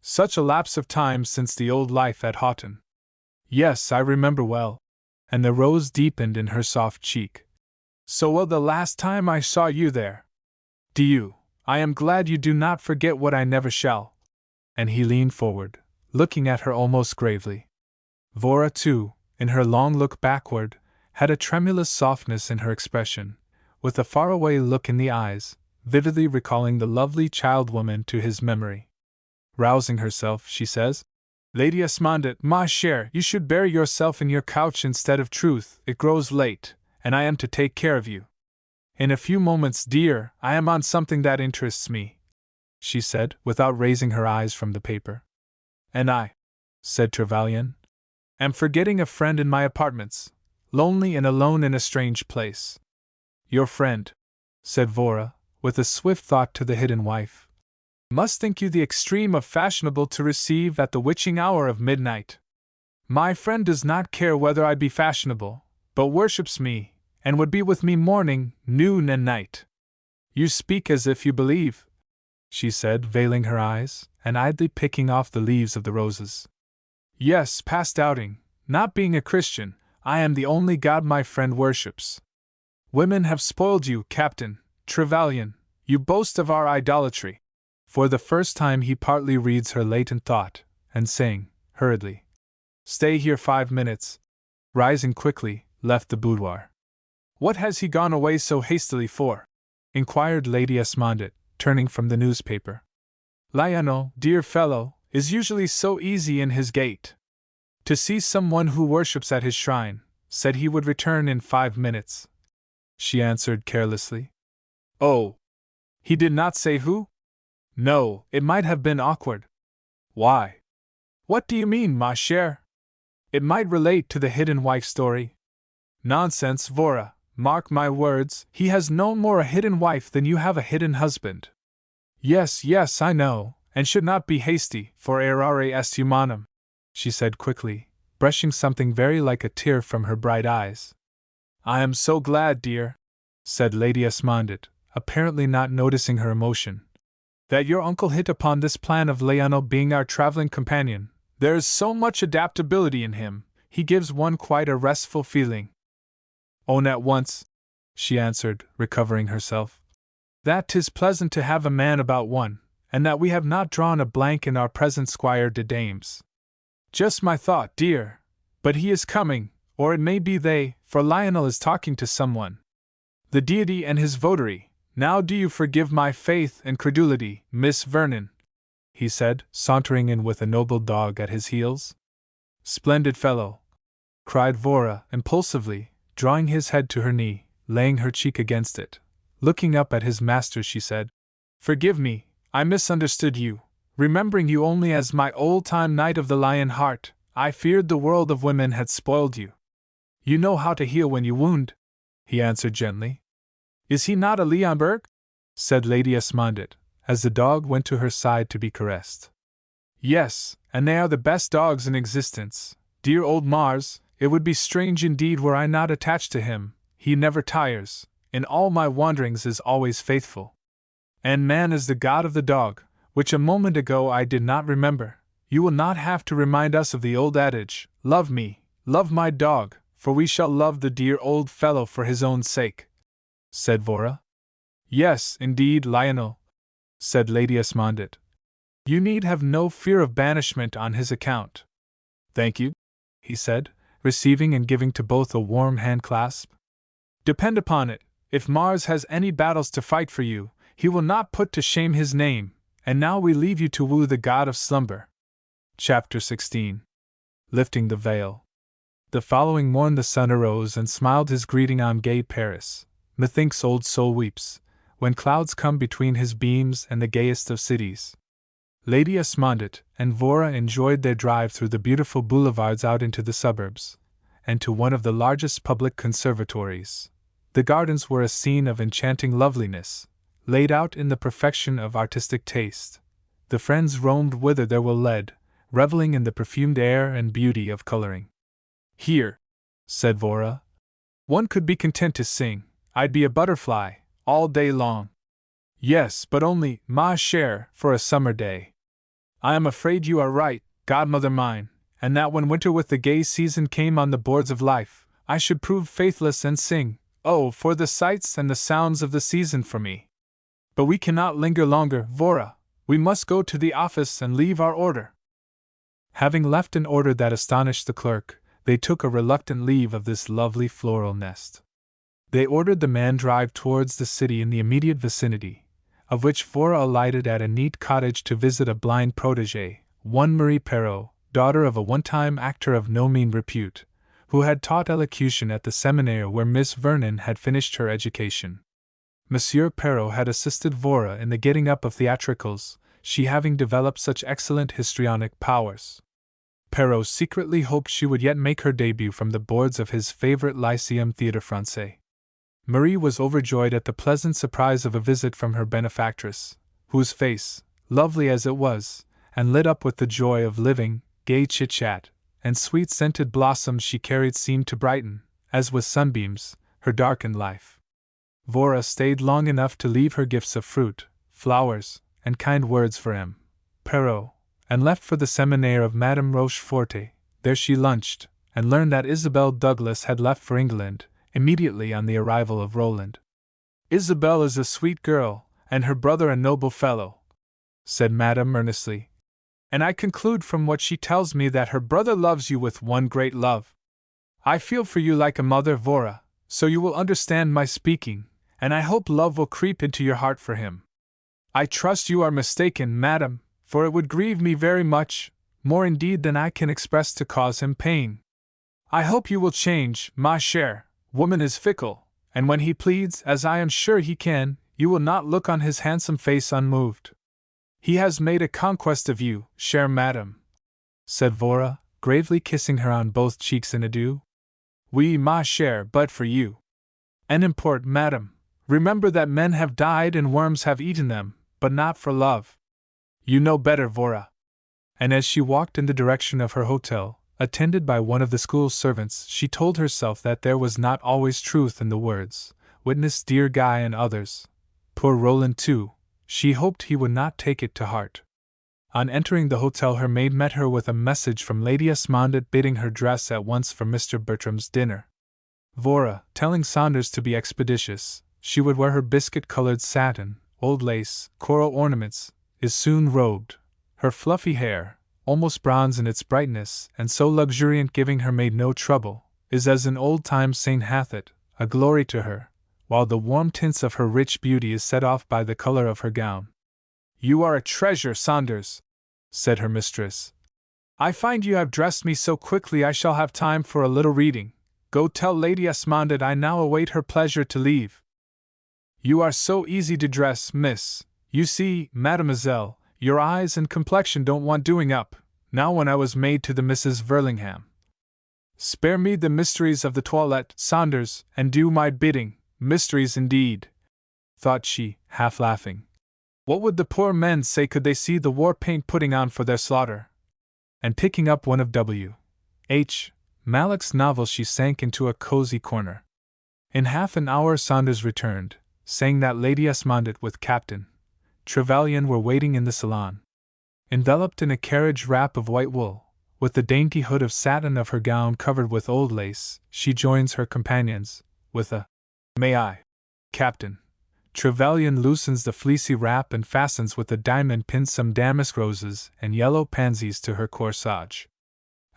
Such a lapse of time since the old life at Houghton. Yes, I remember well, and the rose deepened in her soft cheek. So well the last time I saw you there. Do you? I am glad you do not forget what I never shall. And he leaned forward, looking at her almost gravely. Vora, too, in her long look backward, had a tremulous softness in her expression, with a faraway look in the eyes, vividly recalling the lovely child-woman to his memory. Rousing herself, she says, Lady Esmondit, ma chère, you should bury yourself in your couch instead of truth, it grows late, and I am to take care of you. In a few moments, dear, I am on something that interests me, she said, without raising her eyes from the paper. And I, said Trevelyan, am forgetting a friend in my apartments, lonely and alone in a strange place. Your friend, said Vora, with a swift thought to the hidden wife, must think you the extreme of fashionable to receive at the witching hour of midnight. My friend does not care whether I be fashionable, but worships me, and would be with me morning, noon, and night. You speak as if you believe, she said, veiling her eyes, and idly picking off the leaves of the roses. Yes, past doubting, not being a Christian, I am the only God my friend worships. Women have spoiled you, Captain Trevelyan, you boast of our idolatry. For the first time he partly reads her latent thought, and saying, hurriedly, Stay here 5 minutes, rising quickly, left the boudoir. What has he gone away so hastily for? Inquired Lady Esmondett, turning from the newspaper. Lionel, dear fellow, is usually so easy in his gait. To see someone who worships at his shrine, said he would return in 5 minutes. She answered carelessly. Oh! He did not say who? No, it might have been awkward. Why? What do you mean, ma chère? It might relate to the hidden wife story. Nonsense, Vora, mark my words, he has no more a hidden wife than you have a hidden husband. Yes, yes, I know, and should not be hasty, for errare est humanum, she said quickly, brushing something very like a tear from her bright eyes. I am so glad, dear, said Lady Esmondett, apparently not noticing her emotion, that your uncle hit upon this plan of Lionel being our traveling companion. There is so much adaptability in him, he gives one quite a restful feeling. Own at once, she answered, recovering herself, that 'tis pleasant to have a man about one, and that we have not drawn a blank in our present Squire de Dames. Just my thought, dear, but he is coming, or it may be they, for Lionel is talking to someone. The deity and his votary. Now do you forgive my faith and credulity, Miss Vernon? He said, sauntering in with a noble dog at his heels. Splendid fellow! Cried Vora, impulsively, drawing his head to her knee, laying her cheek against it. Looking up at his master, she said, Forgive me, I misunderstood you. Remembering you only as my old-time knight of the Lion Heart, I feared the world of women had spoiled you. You know how to heal when you wound, he answered gently. Is he not a Leonberg? Said Lady Esmondett, as the dog went to her side to be caressed. Yes, and they are the best dogs in existence. Dear old Mars, it would be strange indeed were I not attached to him. He never tires, in all my wanderings is always faithful. And man is the god of the dog, which a moment ago I did not remember. You will not have to remind us of the old adage, love me, love my dog, for we shall love the dear old fellow for his own sake, said Vora. Yes, indeed, Lionel, said Lady Esmondett. You need have no fear of banishment on his account. Thank you, he said, receiving and giving to both a warm hand-clasp. Depend upon it, if Mars has any battles to fight for you, he will not put to shame his name, and now we leave you to woo the god of slumber. Chapter 16. Lifting the Veil. The following morn the sun arose and smiled his greeting on gay Paris. Methinks old soul weeps, when clouds come between his beams and the gayest of cities. Lady Esmondett and Vora enjoyed their drive through the beautiful boulevards out into the suburbs, and to one of the largest public conservatories. The gardens were a scene of enchanting loveliness, laid out in the perfection of artistic taste. The friends roamed whither they were led, reveling in the perfumed air and beauty of coloring. Here, said Vora, one could be content to sing, I'd be a butterfly, all day long. Yes, but only, ma chère, for a summer day. I am afraid you are right, godmother mine, and that when winter with the gay season came on the boards of life, I should prove faithless and sing, oh, for the sights and the sounds of the season for me. But we cannot linger longer, Vora, we must go to the office and leave our order. Having left an order that astonished the clerk, they took a reluctant leave of this lovely floral nest. They ordered the man drive towards the city in the immediate vicinity, of which Vora alighted at a neat cottage to visit a blind protégée, one Marie Perrault, daughter of a one-time actor of no mean repute, who had taught elocution at the seminary where Miss Vernon had finished her education. Monsieur Perrault had assisted Vora in the getting up of theatricals, she having developed such excellent histrionic powers. Perrault secretly hoped she would yet make her debut from the boards of his favorite Lyceum Théâtre Français. Marie was overjoyed at the pleasant surprise of a visit from her benefactress, whose face, lovely as it was, and lit up with the joy of living, gay chit-chat, and sweet-scented blossoms she carried seemed to brighten, as with sunbeams, her darkened life. Vora stayed long enough to leave her gifts of fruit, flowers, and kind words for M. Perrault, and left for the seminaire of Madame Rocheforte. There she lunched, and learned that Isabel Douglas had left for England immediately on the arrival of Roland. "Isabel is a sweet girl, and her brother a noble fellow," said Madame earnestly, "and I conclude from what she tells me that her brother loves you with one great love. I feel for you like a mother, Vora, so you will understand my speaking, and I hope love will creep into your heart for him. I trust you are mistaken, madam, for it would grieve me very much, more indeed than I can express, to cause him pain. I hope you will change, ma chère. Woman is fickle, and when he pleads, as I am sure he can, you will not look on his handsome face unmoved. He has made a conquest of you, chère madame," said Vora, gravely kissing her on both cheeks in adieu. "Oui, ma chère, but for you. En import, madame, remember that men have died and worms have eaten them, but not for love. You know better, Vora." And as she walked in the direction of her hotel, attended by one of the school servants, she told herself that there was not always truth in the words, witness dear Guy and others. Poor Roland, too, she hoped he would not take it to heart. On entering the hotel, her maid met her with a message from Lady Esmondett bidding her dress at once for Mr. Bertram's dinner. Vora, telling Saunders to be expeditious, she would wear her biscuit-colored satin, old lace, coral ornaments, is soon robed, her fluffy hair, almost bronze in its brightness, and so luxuriant, giving her maid no trouble, is as in old times St. hath it, a glory to her, while the warm tints of her rich beauty is set off by the color of her gown. "You are a treasure, Saunders," said her mistress. "I find you have dressed me so quickly I shall have time for a little reading. Go tell Lady Esmondett I now await her pleasure to leave." "You are so easy to dress, miss. You see, mademoiselle, your eyes and complexion don't want doing up, now when I was maid to the Misses Verlingham. Spare me the mysteries of the toilette, Saunders, and do my bidding. Mysteries indeed," thought she, half laughing. "What would the poor men say could they see the war paint putting on for their slaughter?" And picking up one of W. H. Mallock's novels, she sank into a cozy corner. In half an hour Saunders returned, saying that Lady Esmondett with Captain Trevelyan were waiting in the salon. Enveloped in a carriage wrap of white wool, with the dainty hood of satin of her gown covered with old lace, she joins her companions, with a "May I?" Captain Trevelyan loosens the fleecy wrap and fastens with a diamond pin some damask roses and yellow pansies to her corsage.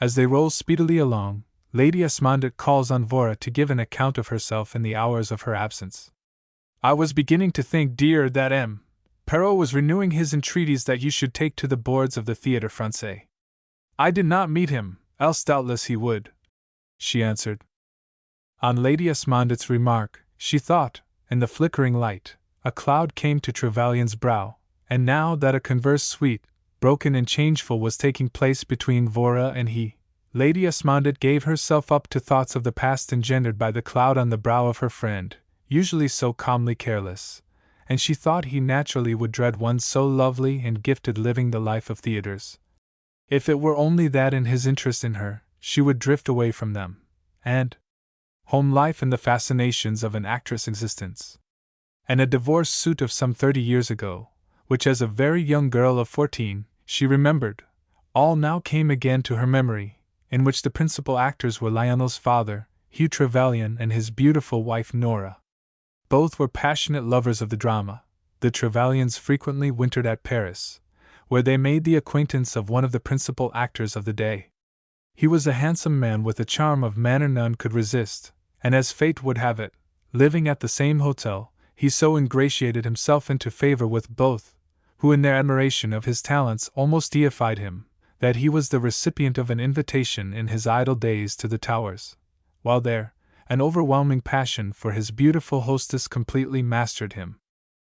As they roll speedily along, Lady Esmondett calls on Vora to give an account of herself in the hours of her absence. "I was beginning to think, dear, that M. Perrault was renewing his entreaties that you should take to the boards of the Théâtre Français. I did not meet him, else doubtless he would," she answered. On Lady Esmondett's remark, she thought, in the flickering light, a cloud came to Trevelyan's brow, and now that a converse sweet, broken and changeful was taking place between Vora and he, Lady Esmondett gave herself up to thoughts of the past engendered by the cloud on the brow of her friend, usually so calmly careless, and she thought he naturally would dread one so lovely and gifted living the life of theatres. If it were only that in his interest in her, she would drift away from them, and home life and the fascinations of an actress' existence. And a divorce suit of some 30 years ago, which as a very young girl of 14, she remembered, all now came again to her memory, in which the principal actors were Lionel's father, Hugh Trevelyan, and his beautiful wife Nora. Both were passionate lovers of the drama. The Trevelyans frequently wintered at Paris, where they made the acquaintance of one of the principal actors of the day. He was a handsome man with a charm of manner none could resist, and as fate would have it, living at the same hotel, he so ingratiated himself into favor with both, who in their admiration of his talents almost deified him, that he was the recipient of an invitation in his idle days to the Towers, while there, an overwhelming passion for his beautiful hostess completely mastered him.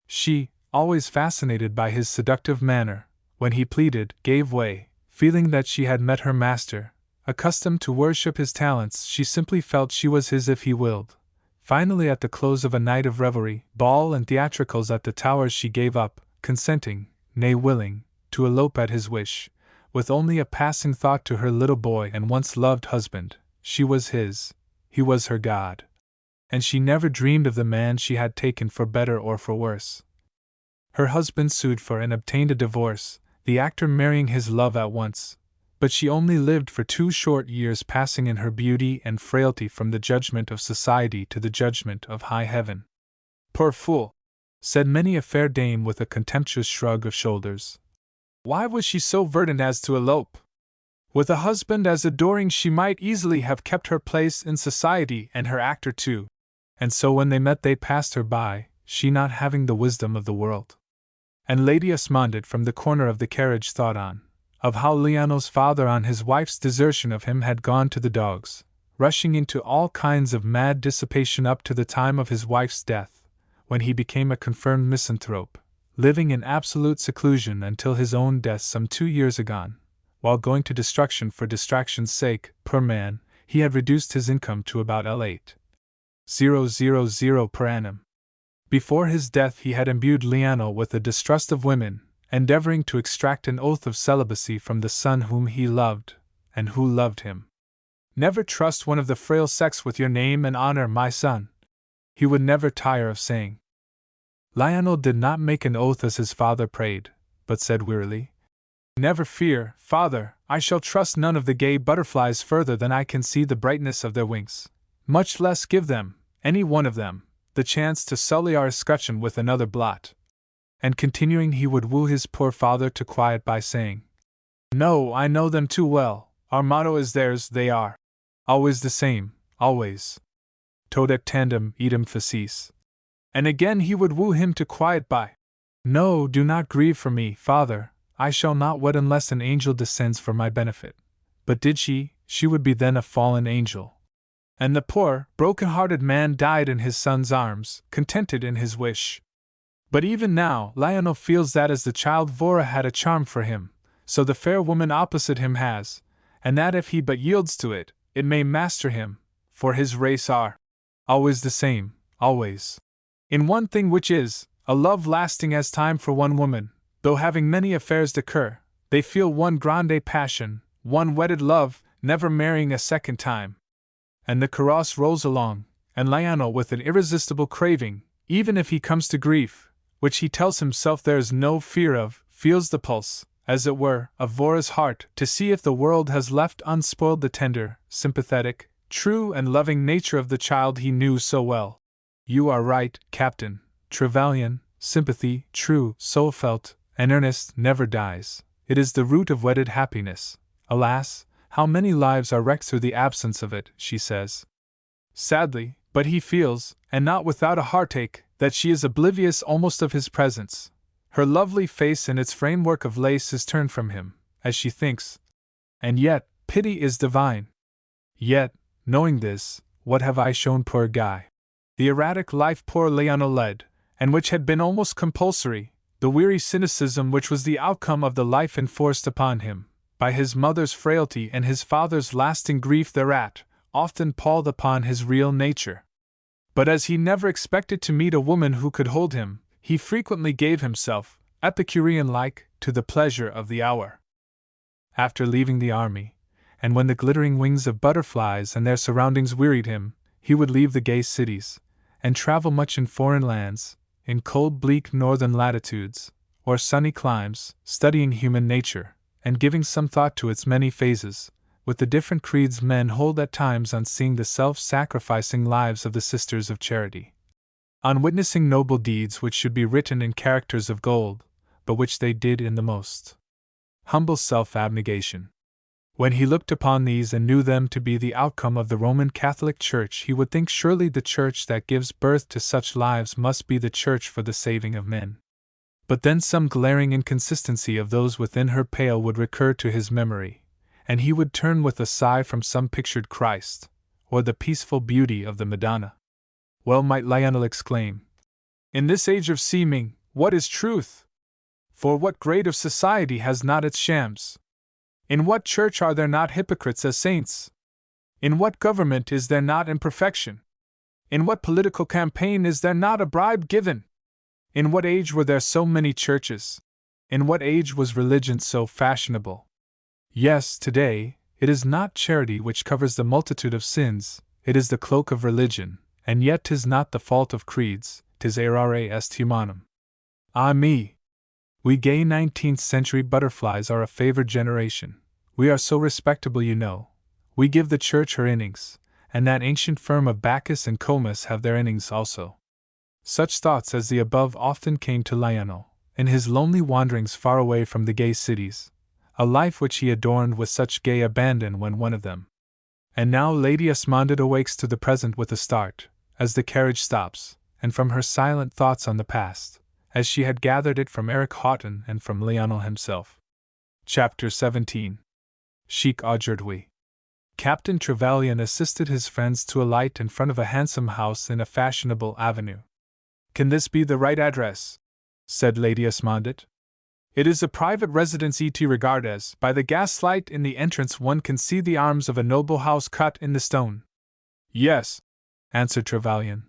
She, always fascinated by his seductive manner, when he pleaded, gave way, feeling that she had met her master. Accustomed to worship his talents, she simply felt she was his if he willed. Finally, at the close of a night of revelry, ball and theatricals at the Towers, she gave up, consenting, nay willing, to elope at his wish, with only a passing thought to her little boy and once loved husband. She was his, he was her God. and she never dreamed of the man she had taken for better or for worse. Her husband sued for and obtained a divorce, the actor marrying his love at once, but she only lived for 2 short years, passing in her beauty and frailty from the judgment of society to the judgment of high heaven. "Poor fool!" said many a fair dame with a contemptuous shrug of shoulders. "Why was she so verdant as to elope? With a husband as adoring she might easily have kept her place in society, and her actor too. And so when they met they passed her by, she not having the wisdom of the world." And Lady Osmonded from the corner of the carriage thought of how Lionel's father on his wife's desertion of him had gone to the dogs, rushing into all kinds of mad dissipation up to the time of his wife's death, when he became a confirmed misanthrope, living in absolute seclusion until his own death some 2 years agone. While going to destruction for distraction's sake, poor man, he had reduced his income to about L8,000 per annum. Before his death he had imbued Lionel with a distrust of women, endeavoring to extract an oath of celibacy from the son whom he loved, and who loved him. "Never trust one of the frail sex with your name and honor, my son," he would never tire of saying. Lionel did not make an oath as his father prayed, but said wearily, "Never fear, father, I shall trust none of the gay butterflies further than I can see the brightness of their wings, much less give them, any one of them, the chance to sully our escutcheon with another blot." And continuing, he would woo his poor father to quiet by saying, "No, I know them too well, our motto is theirs, they are always the same, always. Tot et tandem idem facis." And again he would woo him to quiet by, "No, do not grieve for me, father, I shall not wed unless an angel descends for my benefit. But did she would be then a fallen angel." And the poor, broken-hearted man died in his son's arms, contented in his wish. But even now, Lionel feels that as the child Vora had a charm for him, so the fair woman opposite him has, and that if he but yields to it, it may master him, for his race are always the same, always. In one thing, which is, a love lasting as time for one woman, though having many affairs d'occur, they feel one grande passion, one wedded love, never marrying a second time. And the carrosse rolls along, and Lionel, with an irresistible craving, even if he comes to grief, which he tells himself there is no fear of, feels the pulse, as it were, of Vora's heart, to see if the world has left unspoiled the tender, sympathetic, true and loving nature of the child he knew so well. "You are right, Captain Trevelyan, sympathy, true, so felt, and earnest, never dies. It is the root of wedded happiness. Alas, how many lives are wrecked through the absence of it," she says. Sadly, but he feels, and not without a heartache, that she is oblivious almost of his presence. Her lovely face in its framework of lace is turned from him, as she thinks. And yet, pity is divine. Yet, knowing this, what have I shown poor Guy? The erratic life poor Lionel led, and which had been almost compulsory, the weary cynicism which was the outcome of the life enforced upon him by his mother's frailty and his father's lasting grief thereat, often palled upon his real nature. But as he never expected to meet a woman who could hold him, he frequently gave himself, Epicurean-like, to the pleasure of the hour. After leaving the army, and when the glittering wings of butterflies and their surroundings wearied him, he would leave the gay cities, and travel much in foreign lands, in cold bleak northern latitudes, or sunny climes, studying human nature, and giving some thought to its many phases, with the different creeds men hold at times, on seeing the self-sacrificing lives of the Sisters of Charity, on witnessing noble deeds which should be written in characters of gold, but which they did in the most humble self-abnegation. When he looked upon these and knew them to be the outcome of the Roman Catholic Church, he would think surely the Church that gives birth to such lives must be the Church for the saving of men. But then some glaring inconsistency of those within her pale would recur to his memory, and he would turn with a sigh from some pictured Christ, or the peaceful beauty of the Madonna. Well might Lionel exclaim, "In this age of seeming, what is truth? For what grade of society has not its shams? In what church are there not hypocrites as saints? In what government is there not imperfection? In what political campaign is there not a bribe given? In what age were there so many churches? In what age was religion so fashionable? Yes, today, it is not charity which covers the multitude of sins, it is the cloak of religion, and yet 'tis not the fault of creeds, 'tis errare est humanum. Ah me! We gay 19th century butterflies are a favored generation. We are so respectable, you know. We give the church her innings, and that ancient firm of Bacchus and Comus have their innings also. Such thoughts as the above often came to Lionel, in his lonely wanderings far away from the gay cities, a life which he adorned with such gay abandon when one of them. And now Lady Esmondide awakes to the present with a start, as the carriage stops, and from her silent thoughts on the past, as she had gathered it from Eric Houghton and from Lionel himself. Chapter 17. Chic Aujourd'hui. Captain Trevelyan assisted his friends to alight in front of a handsome house in a fashionable avenue. "Can this be the right address?" said Lady Esmondide. "It is a private residence et regard as, by the gaslight in the entrance one can see the arms of a noble house cut in the stone." "Yes," answered Trevelyan.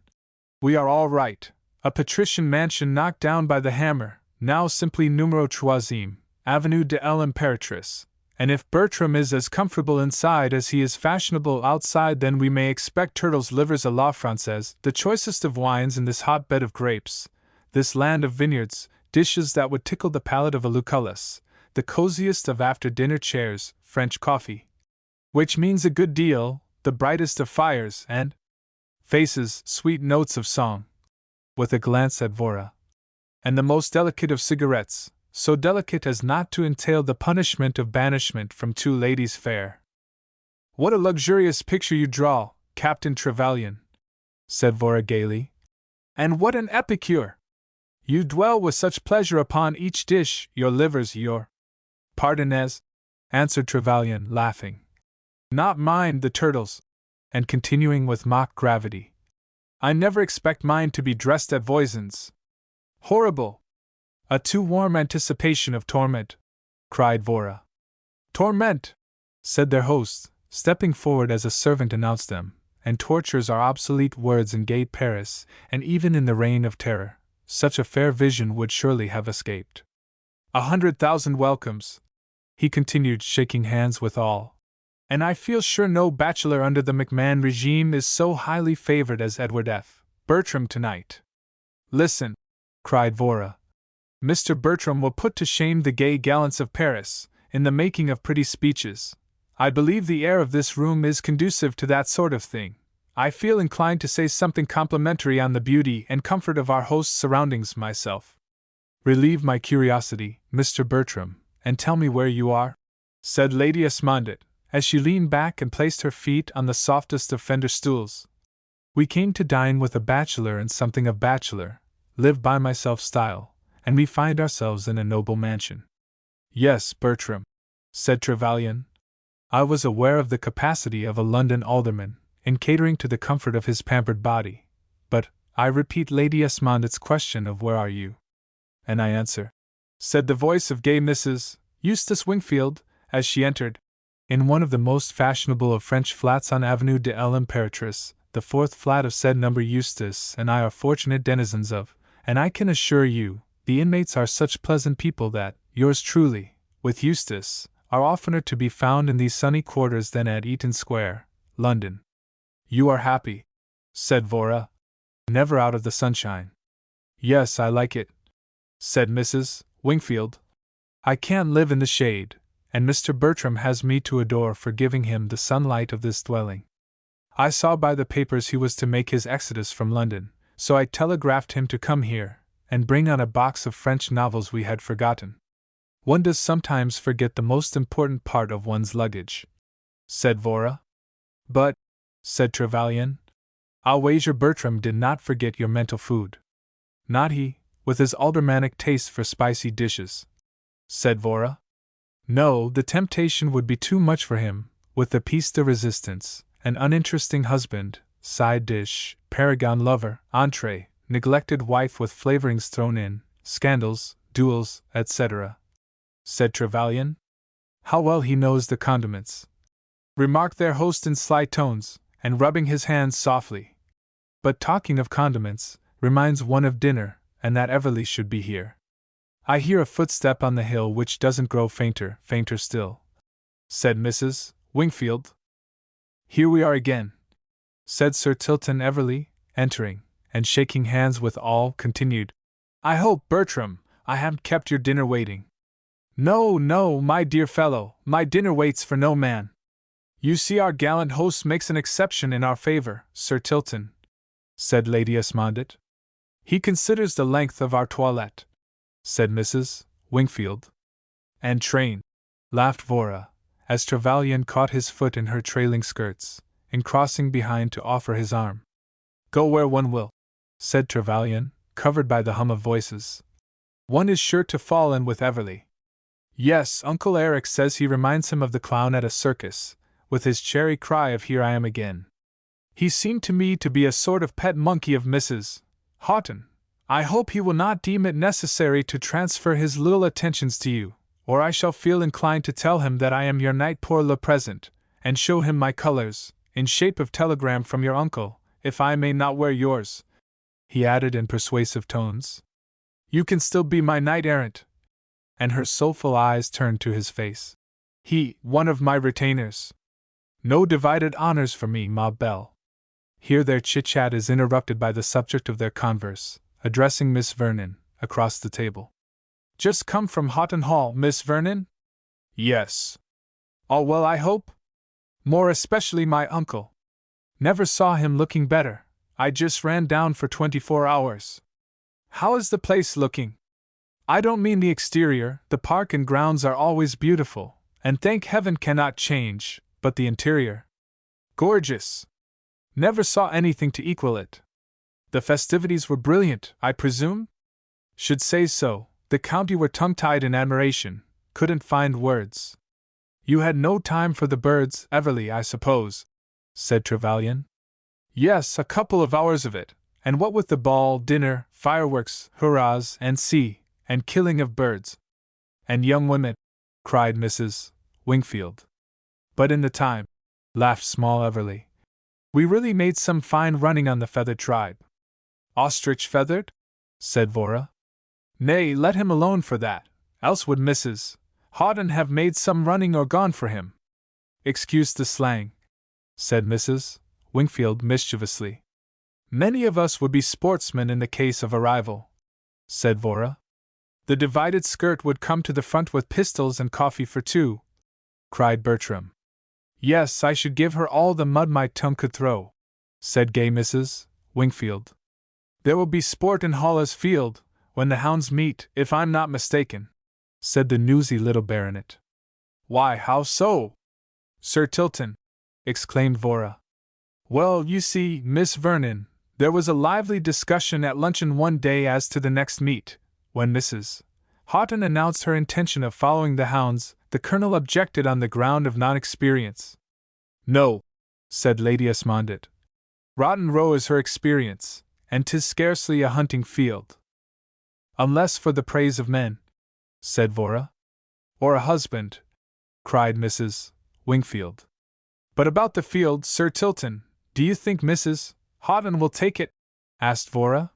"We are all right. A patrician mansion knocked down by the hammer, now simply numero troisième, Avenue de l'Impératrice, and if Bertram is as comfortable inside as he is fashionable outside, then we may expect turtles' livers à la Française, the choicest of wines in this hotbed of grapes, this land of vineyards, dishes that would tickle the palate of a Lucullus, the coziest of after-dinner chairs, French coffee, which means a good deal, the brightest of fires, and faces, sweet notes of song," with a glance at Vora, "and the most delicate of cigarettes, so delicate as not to entail the punishment of banishment from two ladies fair." "What a luxurious picture you draw, Captain Trevelyan," said Vora gaily. "And what an epicure! You dwell with such pleasure upon each dish, your livers, your pardonnez," answered Trevelyan, laughing. "Not mine, the turtles," and continuing with mock gravity. "I never expect mine to be dressed at Voisin's. Horrible! A too warm anticipation of torment," cried Vora. "Torment!" said their host, stepping forward as a servant announced them, and tortures are obsolete words in gay Paris, and even in the reign of terror, such a fair vision would surely have escaped. "100,000 welcomes," he continued, shaking hands with all, "and I feel sure no bachelor under the McMahon regime is so highly favored as Edward F. Bertram tonight." "Listen," cried Vora. "Mr. Bertram will put to shame the gay gallants of Paris, in the making of pretty speeches. I believe the air of this room is conducive to that sort of thing. I feel inclined to say something complimentary on the beauty and comfort of our host's surroundings myself." "Relieve my curiosity, Mr. Bertram, and tell me where you are," said Lady Esmondide, as she leaned back and placed her feet on the softest of fender stools. "We came to dine with a bachelor and something of bachelor, live by myself style, and we find ourselves in a noble mansion." "Yes, Bertram," said Trevelyan. "I was aware of the capacity of a London alderman in catering to the comfort of his pampered body, but I repeat Lady Esmondide's question of where are you?" "And I answer," said the voice of gay Mrs. Eustace Wingfield, as she entered, "in one of the most fashionable of French flats on Avenue de l'Impératrice, the fourth flat of said number. Eustace and I are fortunate denizens of, and I can assure you, the inmates are such pleasant people that, yours truly, with Eustace, are oftener to be found in these sunny quarters than at Eaton Square, London." "You are happy," said Vora. "Never out of the sunshine." "Yes, I like it," said Mrs. Wingfield. "I can't live in the shade, and Mr. Bertram has me to adore for giving him the sunlight of this dwelling. I saw by the papers he was to make his exodus from London, so I telegraphed him to come here and bring on a box of French novels we had forgotten. One does sometimes forget the most important part of one's luggage," said Vora. "But," said Trevelyan, "I'll wager Bertram did not forget your mental food." "Not he, with his aldermanic taste for spicy dishes," said Vora. "No, the temptation would be too much for him, with the piece de resistance, an uninteresting husband, side dish, paragon lover, entree, neglected wife with flavorings thrown in, scandals, duels, etc.," said Trevelyan. "How well he knows the condiments," remarked their host in sly tones, and rubbing his hands softly. "But talking of condiments, reminds one of dinner, and that Everly should be here. I hear a footstep on the hill which doesn't grow fainter still," said Mrs. Wingfield. "Here we are again," said Sir Tilton Everly, entering, and shaking hands with all, continued, "I hope, Bertram, I haven't kept your dinner waiting." "No, no, my dear fellow, my dinner waits for no man. You see our gallant host makes an exception in our favor, Sir Tilton," said Lady Esmondett. "He considers the length of our toilette," said Mrs. Wingfield. "And train," laughed Vora, as Trevelyan caught his foot in her trailing skirts, in crossing behind to offer his arm. "Go where one will," said Trevelyan, covered by the hum of voices, "one is sure to fall in with Everly. Yes, Uncle Eric says he reminds him of the clown at a circus, with his cherry cry of 'Here I am again.' He seemed to me to be a sort of pet monkey of Mrs. Houghton. I hope he will not deem it necessary to transfer his little attentions to you, or I shall feel inclined to tell him that I am your knight pour le present, and show him my colors, in shape of telegram from your uncle, if I may not wear yours," he added in persuasive tones. "You can still be my knight errant." And her soulful eyes turned to his face. "He, one of my retainers. No divided honors for me, ma belle." Here their chit-chat is interrupted by the subject of their converse, addressing Miss Vernon, across the table. "Just come from Houghton Hall, Miss Vernon?" "Yes." "All well, I hope? More especially my uncle. Never saw him looking better. I just ran down for 24 hours. How is the place looking? I don't mean the exterior, the park and grounds are always beautiful, and thank heaven cannot change, but the interior. Gorgeous. Never saw anything to equal it. The festivities were brilliant, I presume? Should say so, the county were tongue-tied in admiration, couldn't find words. You had no time for the birds, Everly, I suppose?" said Trevelyan. "Yes, a couple of hours of it, and what with the ball, dinner, fireworks, hurrahs, and killing of birds. And young women," cried Mrs. Wingfield. "But in the time," laughed small Everly, "we really made some fine running on the feathered tribe." "Ostrich feathered?" said Vora. "Nay, let him alone for that, else would Mrs. Houghton have made some running or gone for him." "Excuse the slang," said Mrs. Wingfield mischievously. "Many of us would be sportsmen in the case of a rival," said Vora. "The divided skirt would come to the front with pistols and coffee for two," cried Bertram. "Yes, I should give her all the mud my tongue could throw," said gay Mrs. Wingfield. "There will be sport in Hollis Field, when the hounds meet, if I'm not mistaken," said the newsy little baronet. "Why, how so, Sir Tilton?" exclaimed Vora. "Well, you see, Miss Vernon, there was a lively discussion at luncheon one day as to the next meet. When Mrs. Houghton announced her intention of following the hounds, the Colonel objected on the ground of non-experience. "No," said Lady Esmondett. "Rotten Row is her experience, and 'tis scarcely a hunting field." "Unless for the praise of men," said Vora. "Or a husband," cried Mrs. Wingfield. "But about the field, Sir Tilton, do you think Mrs. Houghton will take it?" asked Vora.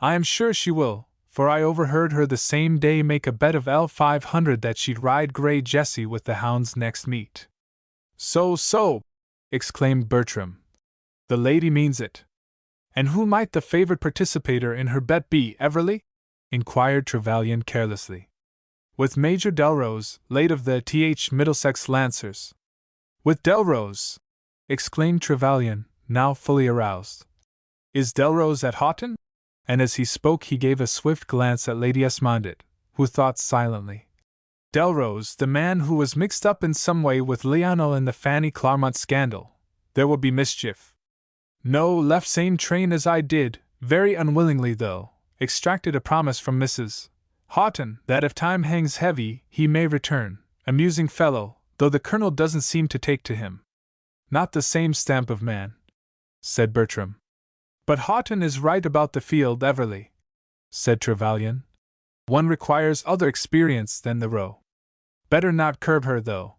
"I am sure she will, for I overheard her the same day make a bet of L500 that she'd ride Grey Jessie with the hounds next meet." So, exclaimed Bertram. "The lady means it." "And who might the favored participator in her bet be, Everly?" inquired Trevelyan carelessly. "With Major Delrose, late of the Th. Middlesex Lancers." "With Delrose!" exclaimed Trevelyan, now fully aroused. "Is Delrose at Houghton?" And as he spoke he gave a swift glance at Lady Esmondett, who thought silently. "Delrose, the man who was mixed up in some way with Lionel in the Fanny Clarmont scandal. There will be mischief." "No, left same train as I did, very unwillingly though, extracted a promise from Mrs. Houghton that if time hangs heavy he may return, amusing fellow, though the Colonel doesn't seem to take to him." "Not the same stamp of man," said Bertram. "But Houghton is right about the field, Everly," said Trevelyan. "One requires other experience than the row." "Better not curb her, though,"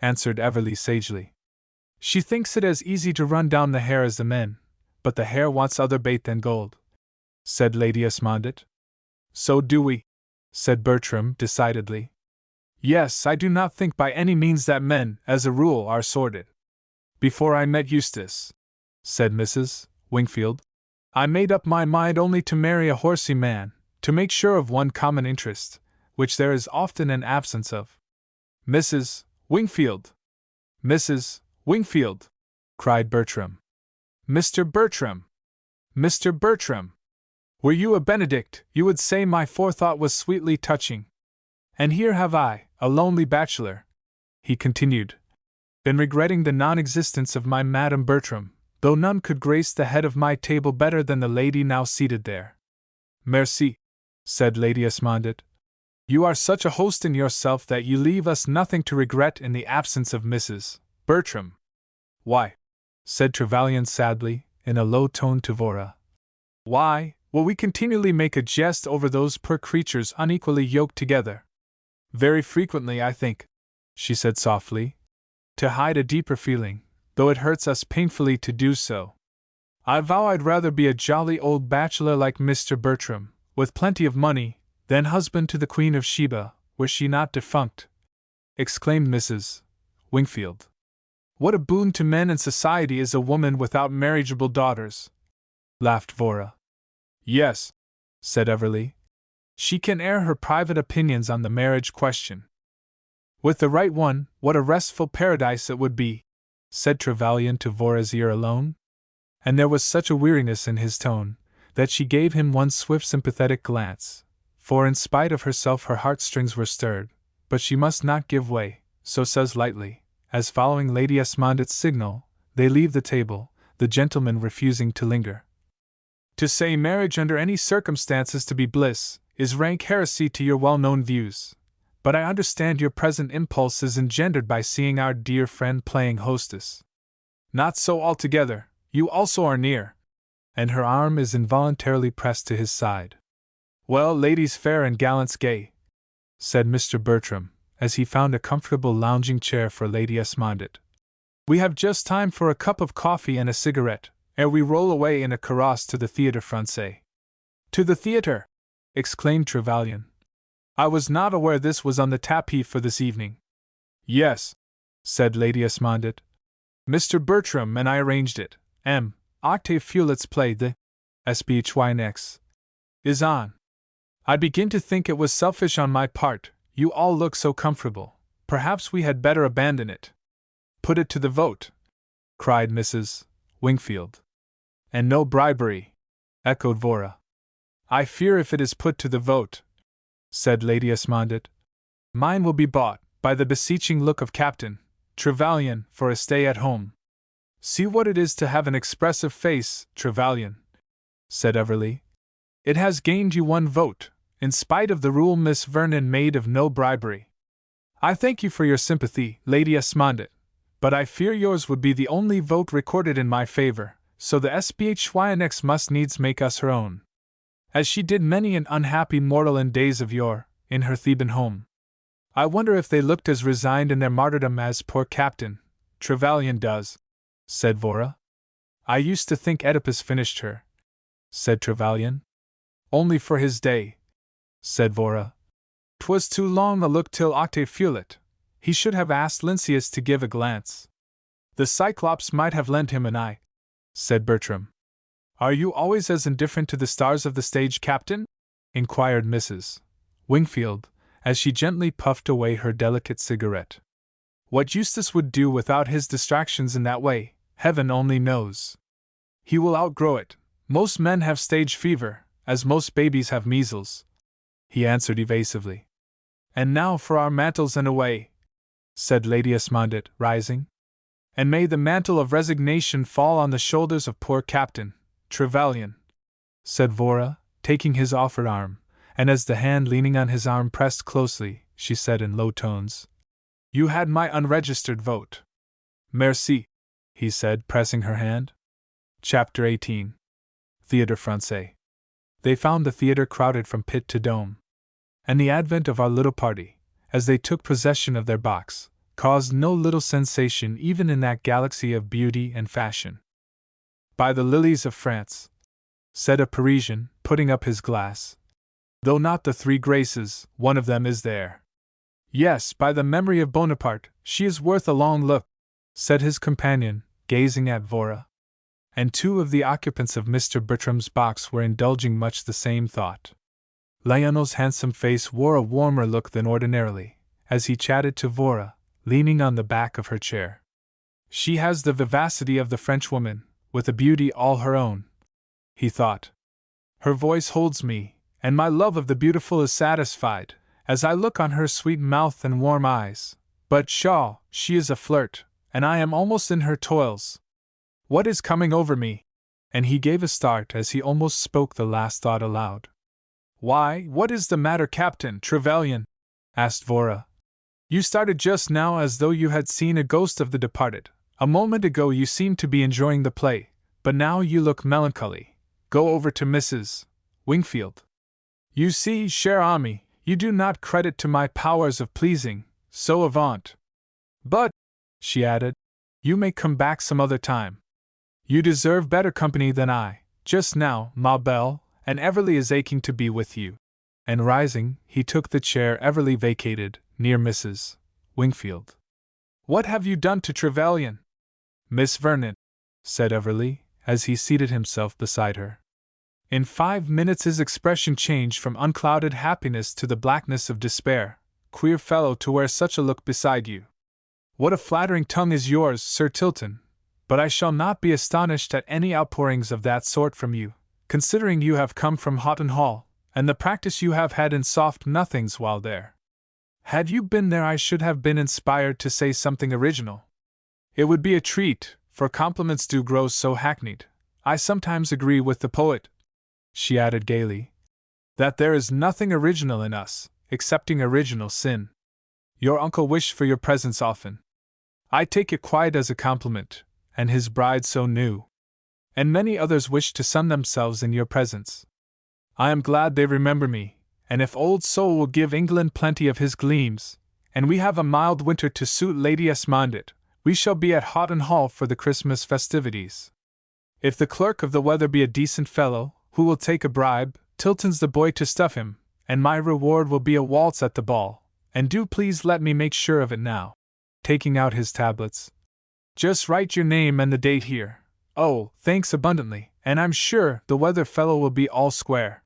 answered Everly sagely. "She thinks it as easy to run down the hare as the men, but the hare wants other bait than gold," said Lady Esmondett. "So do we," said Bertram decidedly. "Yes, I do not think by any means that men, as a rule, are sordid." "Before I met Eustace," said Mrs. Wingfield, I made up my mind only to marry a horsey man, to make sure of one common interest, which there is often an absence of. Mrs. Wingfield! Mrs. Wingfield! Cried Bertram. Mr. Bertram! Mr. Bertram! Were you a Benedict, you would say my forethought was sweetly touching. And here have I, a lonely bachelor, he continued, been regretting the non-existence of my Madame Bertram, though none could grace the head of my table better than the lady now seated there. Merci, said Lady Esmondette. You are such a host in yourself that you leave us nothing to regret in the absence of Mrs. Bertram. Why, said Trevelyan sadly, in a low tone to Vora, why will we continually make a jest over those poor creatures unequally yoked together? Very frequently, I think, she said softly, to hide a deeper feeling, though it hurts us painfully to do so. I vow I'd rather be a jolly old bachelor like Mr. Bertram, with plenty of money, than husband to the Queen of Sheba, were she not defunct, exclaimed Mrs. Wingfield. What a boon to men and society is a woman without marriageable daughters, laughed Vora. Yes, said Everly. She can air her private opinions on the marriage question. With the right one, what a restful paradise it would be, said Trevelyan to Vora's ear alone. And there was such a weariness in his tone, that she gave him one swift sympathetic glance, for in spite of herself her heartstrings were stirred, but she must not give way, so says lightly, as following Lady Esmondette's signal, they leave the table, the gentleman refusing to linger. To say marriage under any circumstances to be bliss, is rank heresy to your well-known views, but I understand your present impulse is engendered by seeing our dear friend playing hostess. Not so altogether, you also are near, and her arm is involuntarily pressed to his side. Well, ladies fair and gallants gay, said Mr. Bertram, as he found a comfortable lounging chair for Lady Esmondette. We have just time for a cup of coffee and a cigarette, ere we roll away in a carrosse to the Théâtre Français. To the theatre! Exclaimed Trevelyan. I was not aware this was on the tapis for this evening. Yes, said Lady Esmondette. Mr. Bertram and I arranged it. Octave Feuillet's play, the SBHYNX, is on. I begin to think it was selfish on my part, you all look so comfortable. Perhaps we had better abandon it. Put it to the vote, cried Mrs. Wingfield. And no bribery, echoed Vora. I fear if it is put to the vote, said Lady Esmondette, mine will be bought, by the beseeching look of Captain Trevelyan, for a stay at home. See what it is to have an expressive face, Trevelyan, said Everly. It has gained you one vote, in spite of the rule Miss Vernon made of no bribery. I thank you for your sympathy, Lady Esmondette, but I fear yours would be the only vote recorded in my favor, so the SBHYNX must needs make us her own, as she did many an unhappy mortal in days of yore, in her Theban home. I wonder if they looked as resigned in their martyrdom as poor Captain Trevelyan does, said Vora. I used to think Oedipus finished her, said Trevelyan. Only for his day, said Vora. 'Twas too long a look till Octave Feuillet. He should have asked Lynceus to give a glance. The Cyclops might have lent him an eye, said Bertram. Are you always as indifferent to the stars of the stage, Captain? Inquired Mrs. Wingfield, as she gently puffed away her delicate cigarette. What Eustace would do without his distractions in that way, heaven only knows. He will outgrow it. Most men have stage fever, as most babies have measles, he answered evasively. And now for our mantles and away, said Lady Esmondette, rising. And may the mantle of resignation fall on the shoulders of poor Captain Trevelyan, said Vora, taking his offered arm, and as the hand leaning on his arm pressed closely, she said in low tones, You had my unregistered vote. Merci, he said, pressing her hand. Chapter 18. Théâtre Français. They found the theatre crowded from pit to dome, and the advent of our little party, as they took possession of their box, caused no little sensation even in that galaxy of beauty and fashion. By the lilies of France, said a Parisian, putting up his glass, though not the three graces, one of them is there. Yes, by the memory of Bonaparte, she is worth a long look, said his companion, gazing at Vora. and 2 of the occupants of Mr. Bertram's box were indulging much the same thought. Lionel's handsome face wore a warmer look than ordinarily, as he chatted to Vora, leaning on the back of her chair. She has the vivacity of the Frenchwoman, with a beauty all her own, he thought. Her voice holds me, and my love of the beautiful is satisfied, as I look on her sweet mouth and warm eyes. But pshaw, she is a flirt, and I am almost in her toils. What is coming over me? And he gave a start as he almost spoke the last thought aloud. Why, what is the matter, Captain Trevelyan? Asked Vora. You started just now as though you had seen a ghost of the departed. A moment ago you seemed to be enjoying the play, but now you look melancholy. Go over to Mrs. Wingfield. You see, cher ami, you do not credit to my powers of pleasing, so avaunt. But, she added, you may come back some other time. You deserve better company than I, just now, ma belle, and Everly is aching to be with you. And rising, he took the chair Everly vacated, near Mrs. Wingfield. What have you done to Trevelyan? Miss Vernon, said Everly, as he seated himself beside her. In 5 minutes his expression changed from unclouded happiness to the blackness of despair. Queer fellow to wear such a look beside you. What a flattering tongue is yours, Sir Tilton, but I shall not be astonished at any outpourings of that sort from you, considering you have come from Houghton Hall, and the practice you have had in soft nothings while there. Had you been there I should have been inspired to say something original. It would be a treat, for compliments do grow so hackneyed. I sometimes agree with the poet, she added gaily, that there is nothing original in us, excepting original sin. Your uncle wished for your presence often. I take it quite as a compliment, and his bride so new. And many others wish to sun themselves in your presence. I am glad they remember me, and if old Sol will give England plenty of his gleams, and we have a mild winter to suit Lady Esmondit, we shall be at Houghton Hall for the Christmas festivities. If the clerk of the weather be a decent fellow, who will take a bribe, Tilton's the boy to stuff him, and my reward will be a waltz at the ball, and do please let me make sure of it now. Taking out his tablets. Just write your name and the date here. Oh, thanks abundantly, and I'm sure the weather fellow will be all square.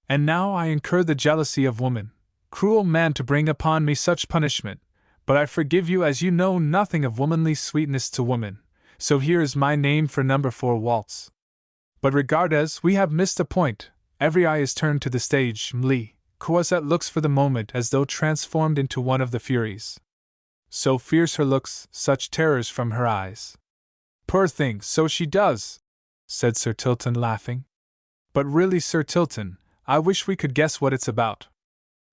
And now I incur the jealousy of woman. Cruel man to bring upon me such punishment, but I forgive you as you know nothing of womanly sweetness to woman, so here is my name for number 4 waltz. But regard as we have missed a point, every eye is turned to the stage. Mli, Croisette looks for the moment as though transformed into one of the Furies. So fierce her looks, such terrors from her eyes. Poor thing, so she does, said Sir Tilton laughing. But really, Sir Tilton, I wish we could guess what it's about.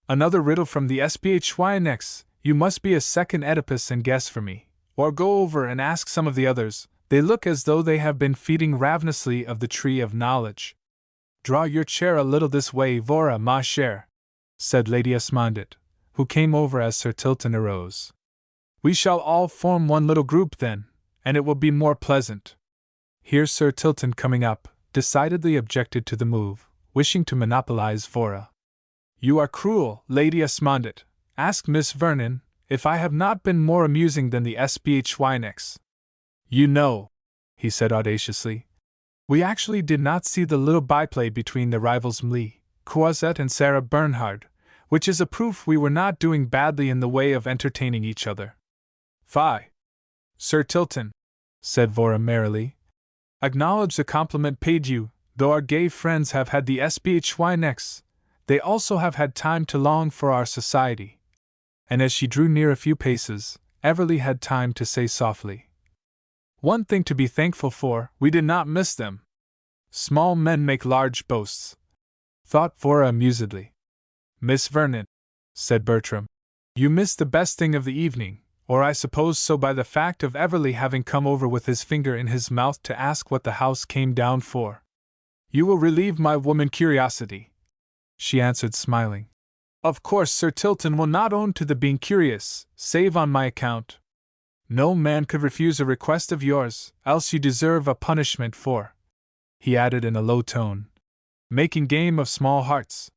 Another riddle from the SPHYNX, you must be a second Oedipus and guess for me, or go over and ask some of the others, they look as though they have been feeding ravenously of the tree of knowledge. Draw your chair a little this way, Vora, ma chère, said Lady Esmondit, who came over as Sir Tilton arose. We shall all form one little group then, and it will be more pleasant. Here Sir Tilton, coming up, decidedly objected to the move, wishing to monopolize Vora. You are cruel, Lady Esmondit. Ask Miss Vernon if I have not been more amusing than the SPHYNX. You know, he said audaciously, we actually did not see the little byplay between the rivals Mli, Croisette and Sarah Bernhard, which is a proof we were not doing badly in the way of entertaining each other. Fie! Sir Tilton, said Vora merrily, acknowledge the compliment paid you. Though our gay friends have had the SPHYNX, they also have had time to long for our society. And as she drew near a few paces, Everly had time to say softly, one thing to be thankful for, we did not miss them. Small men make large boasts, thought Vora amusedly. Miss Vernon, said Bertram, you missed the best thing of the evening, or I suppose so by the fact of Everly having come over with his finger in his mouth to ask what the house came down for. You will relieve my woman curiosity, she answered smiling. Of course Sir Tilton will not own to the being curious, save on my account. No man could refuse a request of yours, else you deserve a punishment for, he added in a low tone, making game of small hearts.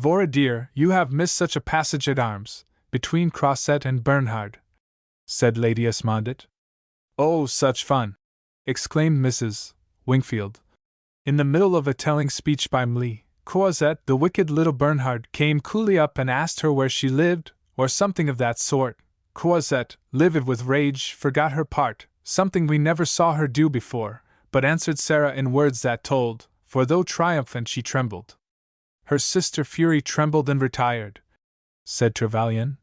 Vora dear, you have missed such a passage at arms, between Croisette and Bernhard, said Lady Esmondit. Oh, such fun! exclaimed Mrs. Wingfield. In the middle of a telling speech by Mlle Croisette, the wicked little Bernhard came coolly up and asked her where she lived, or something of that sort. Croisette, livid with rage, forgot her part, something we never saw her do before, but answered Sarah in words that told, for though triumphant she trembled. Her sister Fury trembled and retired, said Trevelyan.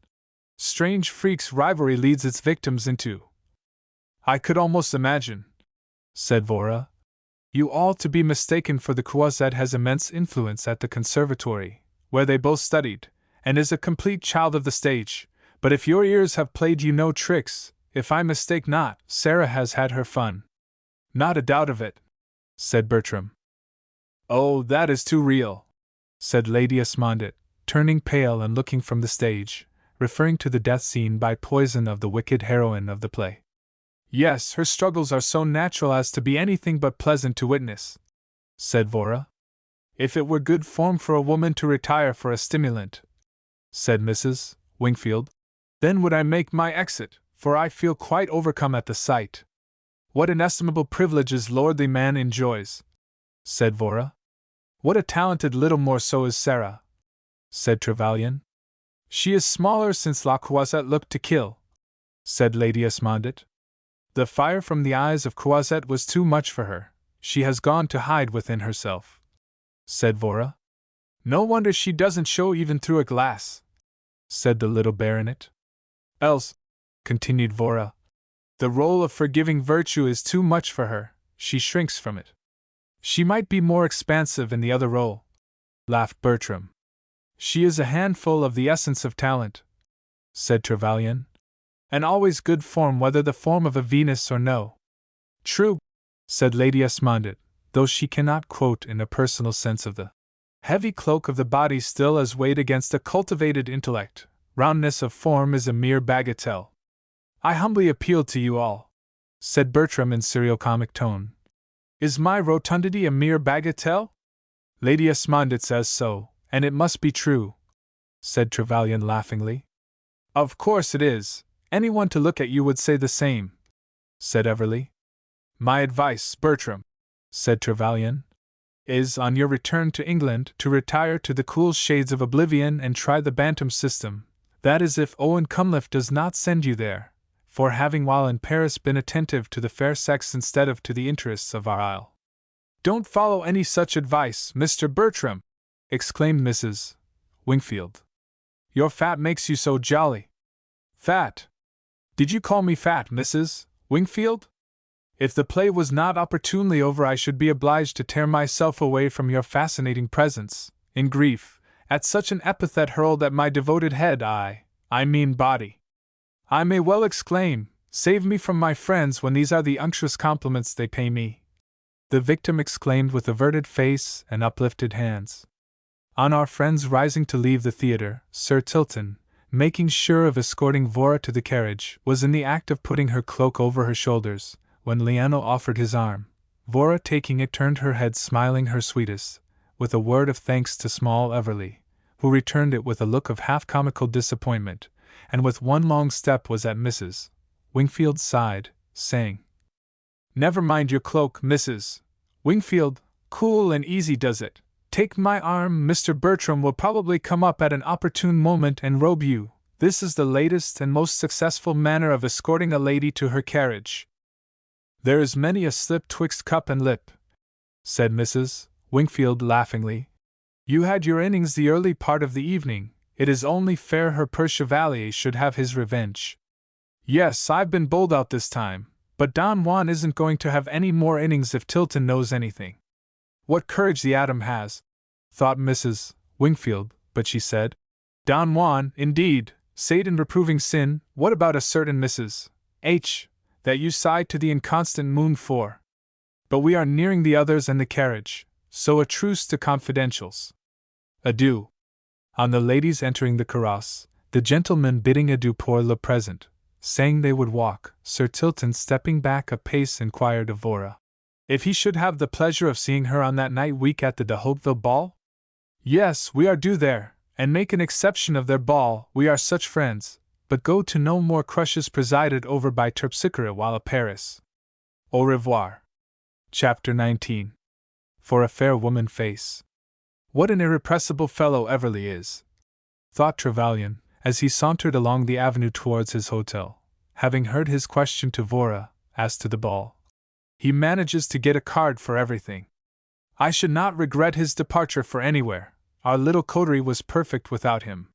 Strange freaks rivalry leads its victims into. I could almost imagine, said Vora. You all to be mistaken, for the Croisette has immense influence at the conservatory, where they both studied, and is a complete child of the stage. But if your ears have played you no tricks, if I mistake not, Sarah has had her fun. Not a doubt of it, said Bertram. Oh, that is too real, said Lady Esmondit, turning pale and looking from the stage, referring to the death scene by poison of the wicked heroine of the play. Yes, her struggles are so natural as to be anything but pleasant to witness, said Vora. If it were good form for a woman to retire for a stimulant, said Mrs. Wingfield, then would I make my exit, for I feel quite overcome at the sight. What inestimable privileges lordly man enjoys, said Vora. What a talented little morceau is Sarah, said Trevelyan. She is smaller since La Croisette looked to kill, said Lady Esmondit. The fire from the eyes of Croisette was too much for her. She has gone to hide within herself, said Vora. No wonder she doesn't show even through a glass, said the little baronet. Else, continued Vora, the role of forgiving virtue is too much for her, she shrinks from it. She might be more expansive in the other role, laughed Bertram. She is a handful of the essence of talent, said Trevelyan, and always good form whether the form of a Venus or no. True, said Lady Esmondit, though she cannot quote in a personal sense of the heavy cloak of the body still as weighed against a cultivated intellect. Roundness of form is a mere bagatelle. I humbly appeal to you all, said Bertram in seriocomic tone. Is my rotundity a mere bagatelle? Lady Esmondit says so, and it must be true, said Trevelyan laughingly. Of course it is. Anyone to look at you would say the same, said Everly. My advice, Bertram, said Trevelyan, is, on your return to England, to retire to the cool shades of oblivion and try the Bantam system. That is, if Owen Cunliffe does not send you there, for having while in Paris been attentive to the fair sex instead of to the interests of our isle. Don't follow any such advice, Mr. Bertram, exclaimed Mrs. Wingfield. Your fat makes you so jolly. Fat? Did you call me fat, Mrs. Wingfield? If the play was not opportunely over, I should be obliged to tear myself away from your fascinating presence, in grief, at such an epithet hurled at my devoted head. I mean body. I may well exclaim, save me from my friends when these are the unctuous compliments they pay me. The victim exclaimed with averted face and uplifted hands. On our friends rising to leave the theatre, Sir Tilton, making sure of escorting Vora to the carriage, was in the act of putting her cloak over her shoulders, when Liano offered his arm. Vora, taking it, turned her head, smiling her sweetest, with a word of thanks to small Everly, who returned it with a look of half-comical disappointment, and with one long step was at Mrs. Wingfield's side, saying, Never mind your cloak, Mrs. Wingfield, cool and easy does it. Take my arm, Mr. Bertram will probably come up at an opportune moment and robe you. This is the latest and most successful manner of escorting a lady to her carriage. There is many a slip twixt cup and lip, said Mrs. Wingfield laughingly. You had your innings the early part of the evening, it is only fair her père chevalier should have his revenge. Yes, I've been bowled out this time, but Don Juan isn't going to have any more innings if Tilton knows anything. What courage the atom has, thought Mrs. Wingfield, but she said, Don Juan, indeed, Satan reproving sin, what about a certain Mrs. H., that you sighed to the inconstant moon for? But we are nearing the others and the carriage, so a truce to confidentials. Adieu. On the ladies entering the carrosse, the gentlemen bidding adieu pour le present, saying they would walk, Sir Tilton, stepping back a pace, inquired of Vora if he should have the pleasure of seeing her on that night week at the de Hauteville ball? Yes, we are due there, and make an exception of their ball, we are such friends, but go to no more crushes presided over by Terpsichore while at Paris. Au revoir. Chapter 19. For a Fair Woman Face. What an irrepressible fellow Everly is, thought Trevelyan, as he sauntered along the avenue towards his hotel, having heard his question to Vora, as to the ball. He manages to get a card for everything. I should not regret his departure for anywhere. Our little coterie was perfect without him.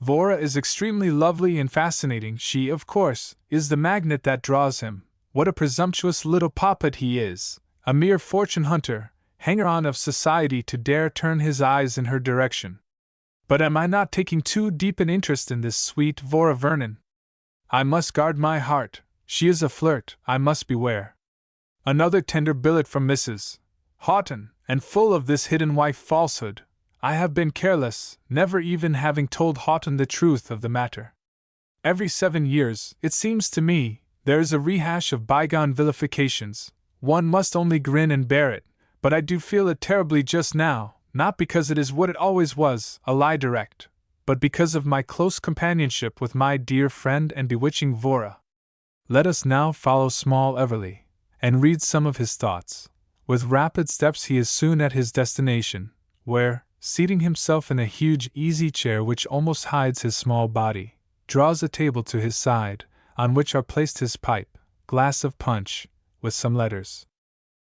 Vora is extremely lovely and fascinating. She, of course, is the magnet that draws him. What a presumptuous little poppet he is, a mere fortune hunter, hanger-on of society to dare turn his eyes in her direction. But am I not taking too deep an interest in this sweet Vora Vernon? I must guard my heart. She is a flirt, I must beware. Another tender billet from Mrs. Houghton, and full of this hidden wife falsehood. I have been careless, never even having told Houghton the truth of the matter. Every 7 years, it seems to me, there is a rehash of bygone vilifications. One must only grin and bear it, but I do feel it terribly just now, not because it is what it always was, a lie direct, but because of my close companionship with my dear friend and bewitching Vora. Let us now follow small Everly, and read some of his thoughts. With rapid steps he is soon at his destination, where, seating himself in a huge easy-chair which almost hides his small body, draws a table to his side, on which are placed his pipe, glass of punch, with some letters.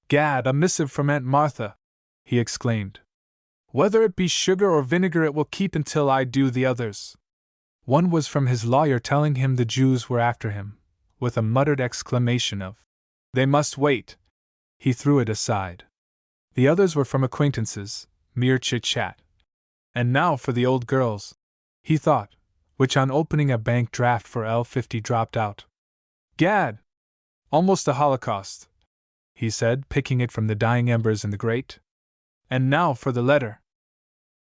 Gad, a missive from Aunt Martha! He exclaimed. Whether it be sugar or vinegar it will keep until I do the others. One was from his lawyer telling him the Jews were after him, with a muttered exclamation of, "They must wait." He threw it aside. The others were from acquaintances, mere chit-chat. And now for the old girls, he thought, which on opening a bank draft for L50 dropped out. Gad! Almost a holocaust, he said, picking it from the dying embers in the grate. And now for the letter.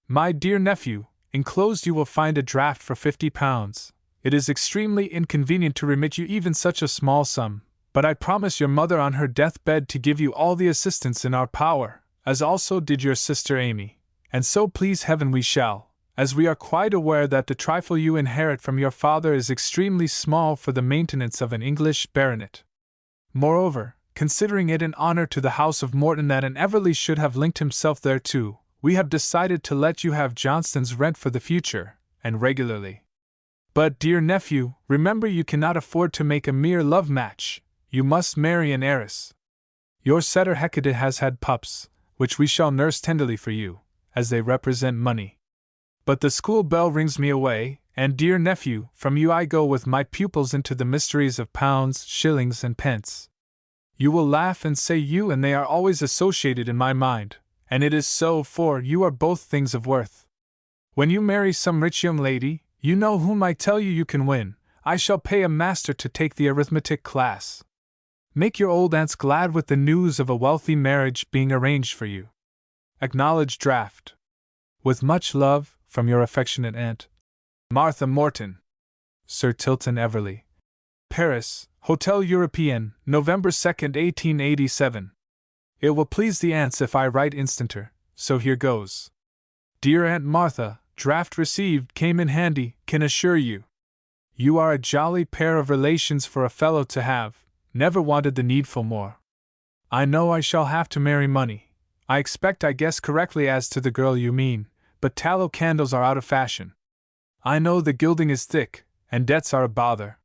My dear nephew, enclosed you will find a draft for £50. It is extremely inconvenient to remit you even such a small sum, but I promise your mother on her deathbed to give you all the assistance in our power, as also did your sister Amy, and so please heaven we shall, as we are quite aware that the trifle you inherit from your father is extremely small for the maintenance of an English baronet. Moreover, considering it an honor to the house of Morton that an Everly should have linked himself thereto, we have decided to let you have Johnston's rent for the future, and regularly. But, dear nephew, remember you cannot afford to make a mere love match. You must marry an heiress. Your setter Hecate has had pups, which we shall nurse tenderly for you, as they represent money. But the school bell rings me away, and, dear nephew, from you I go with my pupils into the mysteries of pounds, shillings, and pence. You will laugh and say you and they are always associated in my mind, and it is so, for you are both things of worth. When you marry some rich young lady, you know whom I tell you can win. I shall pay a master to take the arithmetic class. Make your old aunts glad with the news of a wealthy marriage being arranged for you. Acknowledged draft. With much love, from your affectionate aunt, Martha Morton. Sir Tilton Everly. Paris, Hotel European, November 2nd, 1887. It will please the aunts if I write instanter, so here goes. Dear Aunt Martha, draft received, came in handy, can assure you. You are a jolly pair of relations for a fellow to have, never wanted the needful more. I know I shall have to marry money. I expect I guess correctly as to the girl you mean, but tallow candles are out of fashion. I know the gilding is thick, and debts are a bother.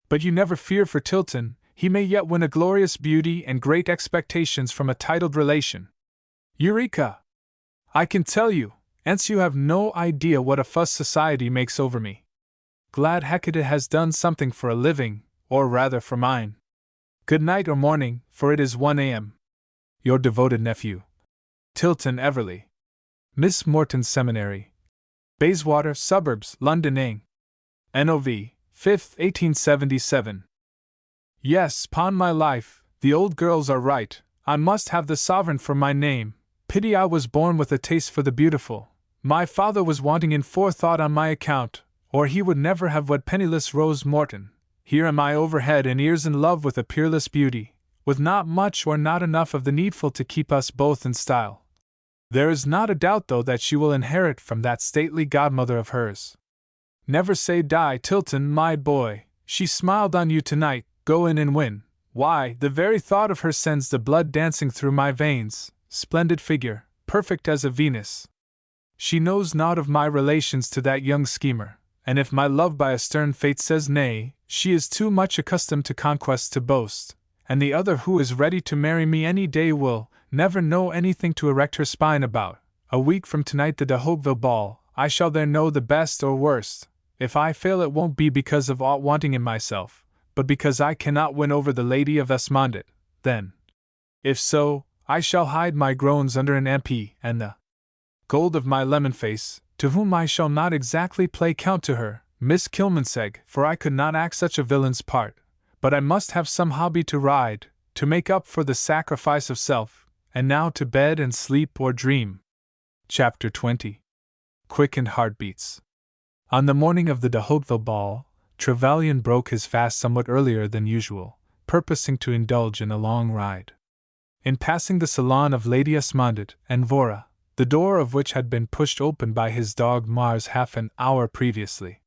But you never fear for Tilton, he may yet win a glorious beauty and great expectations from a titled relation. Eureka! I can tell you, else you have no idea what a fuss society makes over me. Glad Hecate has done something for a living, or rather for mine. Good night or morning, for it is 1 a.m. Your devoted nephew, Tilton Everly. Miss Morton's Seminary, Bayswater Suburbs, London, Ing. Nov. 5th, 1877. Yes, 'pon my life, the old girls are right. I must have the sovereign for my name. Pity I was born with a taste for the beautiful. My father was wanting in forethought on my account, or he would never have wed penniless Rose Morton. Here am I over head and ears in love with a peerless beauty, with not much or not enough of the needful to keep us both in style. There is not a doubt, though, that she will inherit from that stately godmother of hers. Never say die, Tilton, my boy. She smiled on you tonight. Go in and win. Why, the very thought of her sends the blood dancing through my veins. Splendid figure, perfect as a Venus. She knows naught of my relations to that young schemer, and if my love by a stern fate says nay, she is too much accustomed to conquests to boast, and the other who is ready to marry me any day will never know anything to erect her spine about. A week from tonight the de Hauteville ball, I shall there know the best or worst. If I fail it won't be because of aught wanting in myself, but because I cannot win over the Lady of Esmondit, then. If so, I shall hide my groans under an MP and the gold of my lemon face, to whom I shall not exactly play count to her, Miss Kilmansegg, for I could not act such a villain's part, but I must have some hobby to ride, to make up for the sacrifice of self, and now to bed and sleep or dream. Chapter 20. Quickened Heartbeats. On the morning of the de Hauteville ball, Trevelyan broke his fast somewhat earlier than usual, purposing to indulge in a long ride. In passing the salon of Lady Esmondit and Vora, the door of which had been pushed open by his dog Mars half an hour previously,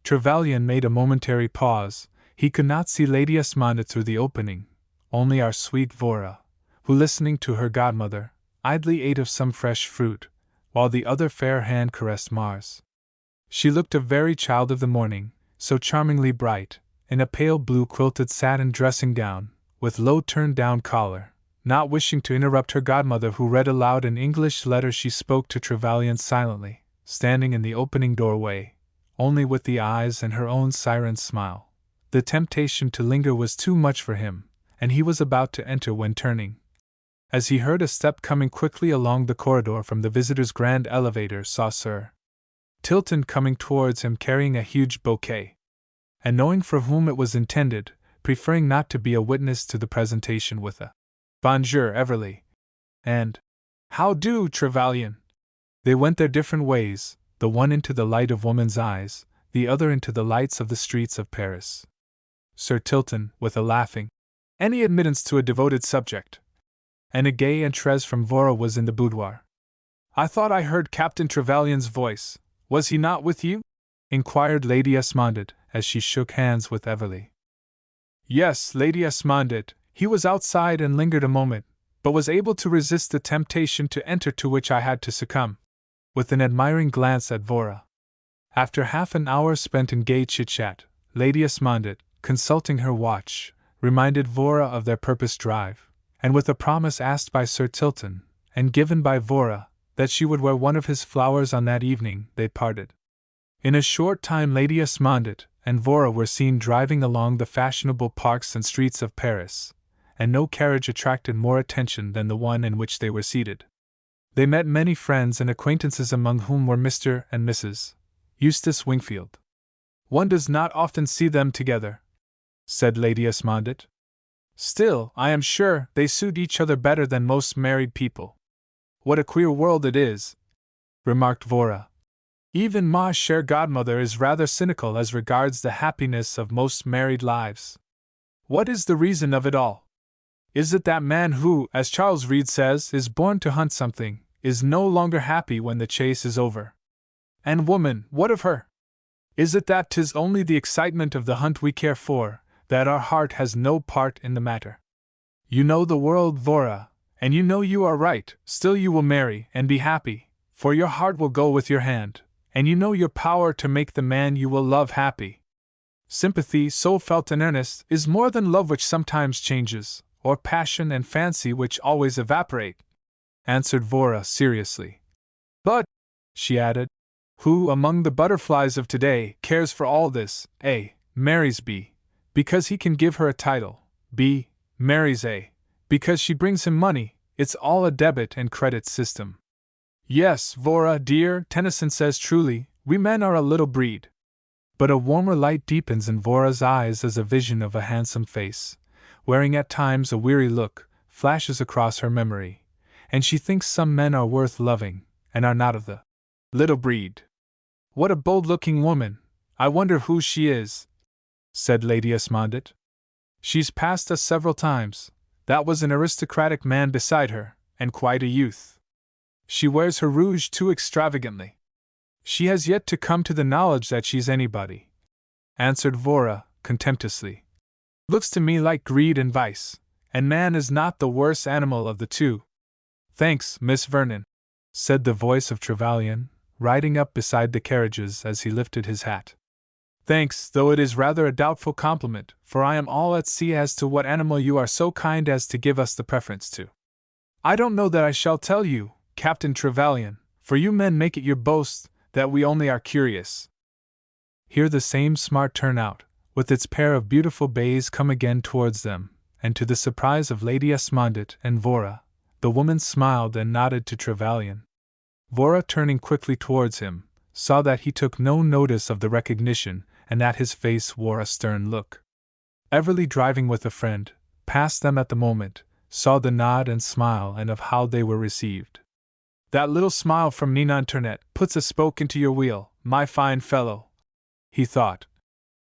Trevelyan made a momentary pause. He could not see Lady Esmondit through the opening, only our sweet Vora, who, listening to her godmother, idly ate of some fresh fruit, while the other fair hand caressed Mars. She looked a very child of the morning, so charmingly bright, in a pale blue quilted satin dressing gown, with low turned-down collar. Not wishing to interrupt her godmother, who read aloud an English letter, she spoke to Trevelyan silently, standing in the opening doorway, only with the eyes and her own siren smile. The temptation to linger was too much for him, and he was about to enter when, turning, as he heard a step coming quickly along the corridor from the visitors' grand elevator, saw Sir Tilton coming towards him carrying a huge bouquet. And knowing for whom it was intended, preferring not to be a witness to the presentation with a "Bonjour, Everly," and "How do, Trevelyan?" they went their different ways, the one into the light of woman's eyes, the other into the lights of the streets of Paris. Sir Tilton, with a laughing, "Any admittance to a devoted subject," and a gay entrée from Vora, was in the boudoir. "I thought I heard Captain Trevelyan's voice. Was he not with you?" inquired Lady Esmondit, as she shook hands with Everly. "Yes, Lady Esmondit, he was outside and lingered a moment, but was able to resist the temptation to enter to which I had to succumb," with an admiring glance at Vora. After half an hour spent in gay chit-chat, Lady Esmondit, consulting her watch, reminded Vora of their purposed drive, and with a promise asked by Sir Tilton, and given by Vora, that she would wear one of his flowers on that evening, they parted. In a short time Lady Esmondit and Vora were seen driving along the fashionable parks and streets of Paris, and no carriage attracted more attention than the one in which they were seated. They met many friends and acquaintances, among whom were Mr. and Mrs. Eustace Wingfield. "One does not often see them together," said Lady Esmondit. "Still, I am sure, they suit each other better than most married people." "What a queer world it is," remarked Vora. "Even ma chère godmother is rather cynical as regards the happiness of most married lives. What is the reason of it all? Is it that man who, as Charles Reade says, is born to hunt something, is no longer happy when the chase is over? And woman, what of her? Is it that 'tis only the excitement of the hunt we care for, that our heart has no part in the matter? You know the world, Vora, and you know you are right. Still you will marry and be happy, for your heart will go with your hand, and you know your power to make the man you will love happy. Sympathy, so felt in earnest, is more than love, which sometimes changes, or passion and fancy which always evaporate," answered Vora seriously. "But," she added, "who among the butterflies of today cares for all this? A. marries B. because he can give her a title. B. marries A. because she brings him money. It's all a debit and credit system." "Yes, Vora, dear, Tennyson says truly, we men are a little breed." But a warmer light deepens in Vora's eyes as a vision of a handsome face, wearing at times a weary look, flashes across her memory, and she thinks some men are worth loving, and are not of the little breed. "What a bold-looking woman! I wonder who she is," said Lady Esmondit. "She's passed us several times. That was an aristocratic man beside her, and quite a youth. She wears her rouge too extravagantly. She has yet to come to the knowledge that she's anybody," answered Vora, contemptuously. Looks to me like greed and vice, and man is not the worse animal of the two. Thanks, Miss Vernon, said the voice of Trevelyan, riding up beside the carriages as he lifted his hat. Thanks, though it is rather a doubtful compliment, for I am all at sea as to what animal you are so kind as to give us the preference to. I don't know that I shall tell you, Captain Trevelyan, for you men make it your boast that we only are curious. Here the same smart turnout, with its pair of beautiful bays, come again towards them, and to the surprise of Lady Esmondit and Vora, the woman smiled and nodded to Trevelyan. Vora, turning quickly towards him, saw that he took no notice of the recognition, and that his face wore a stern look. Everly, driving with a friend, passed them at the moment, saw the nod and smile and of how they were received. That little smile from Nina Antoinette puts a spoke into your wheel, my fine fellow, he thought.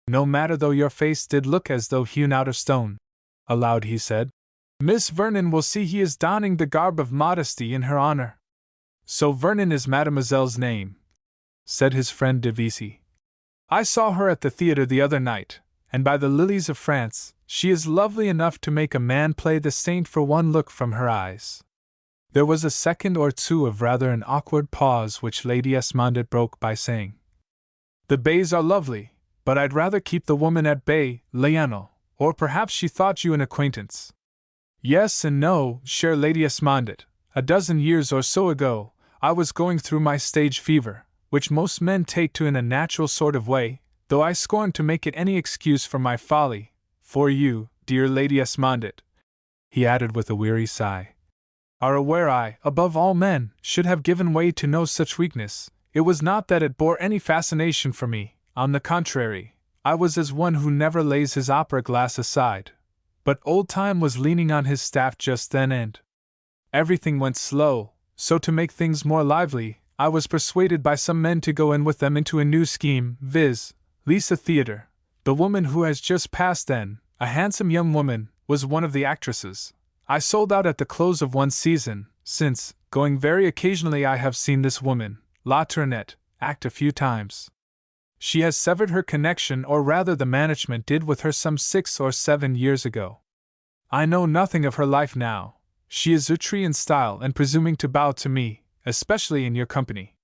No matter though your face did look as though hewn out of stone. Aloud he said, Miss Vernon will see he is donning the garb of modesty in her honor. So Vernon is mademoiselle's name, said his friend de Vesey. I saw her at the theatre the other night, and by the lilies of France, she is lovely enough to make a man play the saint for one look from her eyes. There was a second or two of rather an awkward pause, which Lady Esmondit broke by saying, The bays are lovely, but I'd rather keep the woman at bay, Lionel, or perhaps she thought you an acquaintance. Yes and no, chère Lady Esmondit. A dozen years or so ago, I was going through my stage fever, which most men take to in a natural sort of way, though I scorn to make it any excuse for my folly, for you, dear Lady Esmondit, he added with a weary sigh, are aware I, above all men, should have given way to no such weakness. It was not that it bore any fascination for me, on the contrary, I was as one who never lays his opera glass aside. But old Time was leaning on his staff just then, and everything went slow, so to make things more lively, I was persuaded by some men to go in with them into a new scheme, viz., lease a theatre. The woman who has just passed then, a handsome young woman, was one of the actresses. I sold out at the close of one season, since, going very occasionally, I have seen this woman, La Tournette, act a few times. She has severed her connection, or rather the management did, with her some 6 or 7 years ago. I know nothing of her life now. She is outré in style and presuming to bow to me, especially in your company.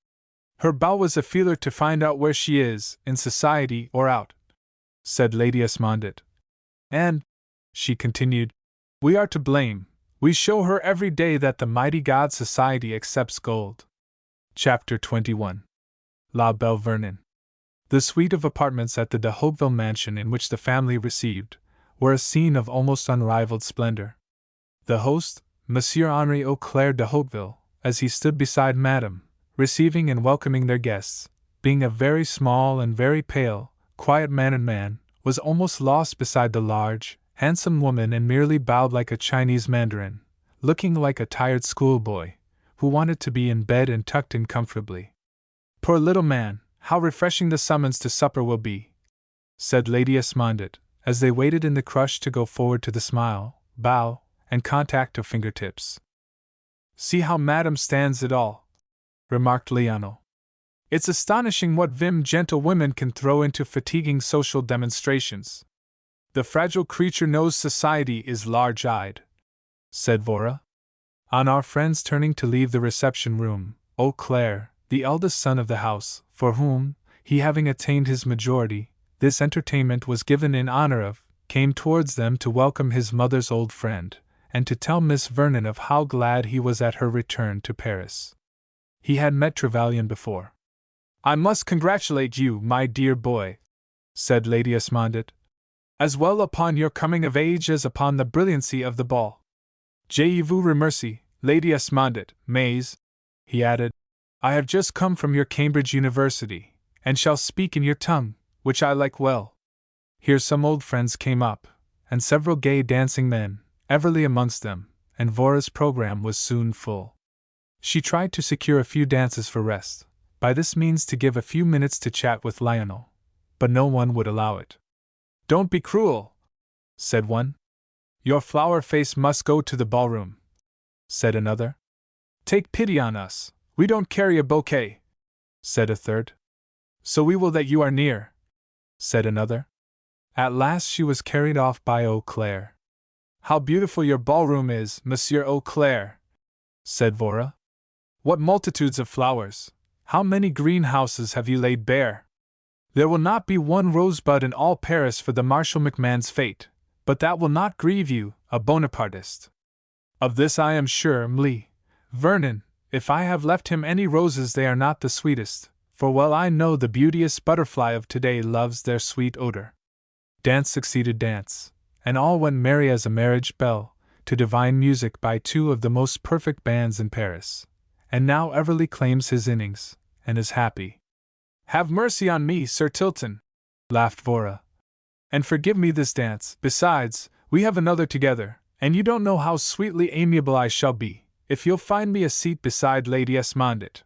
Her bow was a feeler to find out where she is, in society or out, said Lady Esmondit. And, she continued, we are to blame. We show her every day that the mighty god Society accepts gold. Chapter 21. La Belle Vernon. The suite of apartments at the de Hauteville mansion in which the family received were a scene of almost unrivaled splendor. The host, Monsieur Henri Auclair de Hauteville, as he stood beside Madame, receiving and welcoming their guests, being a very small and very pale, quiet-mannered man, was almost lost beside the large, handsome woman, and merely bowed like a Chinese mandarin, looking like a tired schoolboy, who wanted to be in bed and tucked in comfortably. Poor little man, how refreshing the summons to supper will be, said Lady Esmondit, as they waited in the crush to go forward to the smile, bow, and contact of fingertips. See how Madame stands it all, remarked Lionel. It's astonishing what vim gentle women can throw into fatiguing social demonstrations. The fragile creature knows society is large-eyed, said Vora. On our friends turning to leave the reception-room, Auclair, the eldest son of the house, for whom, he having attained his majority, this entertainment was given in honor of, came towards them to welcome his mother's old friend, and to tell Miss Vernon of how glad he was at her return to Paris. He had met Trevelyan before. I must congratulate you, my dear boy, said Lady Esmondit, as well upon your coming of age as upon the brilliancy of the ball. Je vous remercie, Lady Esmondit, mais, he added, I have just come from your Cambridge University, and shall speak in your tongue, which I like well. Here some old friends came up, and several gay dancing men, Everly amongst them, and Vora's programme was soon full. She tried to secure a few dances for rest, by this means to give a few minutes to chat with Lionel, but no one would allow it. Don't be cruel, said one. Your flower face must go to the ballroom, said another. Take pity on us, we don't carry a bouquet, said a third. So we will that you are near, said another. At last she was carried off by Eau Claire. "How beautiful your ballroom is, Monsieur Eau Claire," said Vora. "What multitudes of flowers! How many greenhouses have you laid bare! There will not be one rosebud in all Paris for the Marshal MacMahon's fate, but that will not grieve you, a Bonapartist. Of this I am sure, M'Lee Vernon, if I have left him any roses they are not the sweetest, for well I know the beauteous butterfly of today loves their sweet odor." Dance succeeded dance, and all went merry as a marriage bell, to divine music by two of the most perfect bands in Paris. And now Everley claims his innings, and is happy. "Have mercy on me, Sir Tilton," laughed Vora, "and forgive me this dance. Besides, we have another together, and you don't know how sweetly amiable I shall be, if you'll find me a seat beside Lady Esmondit.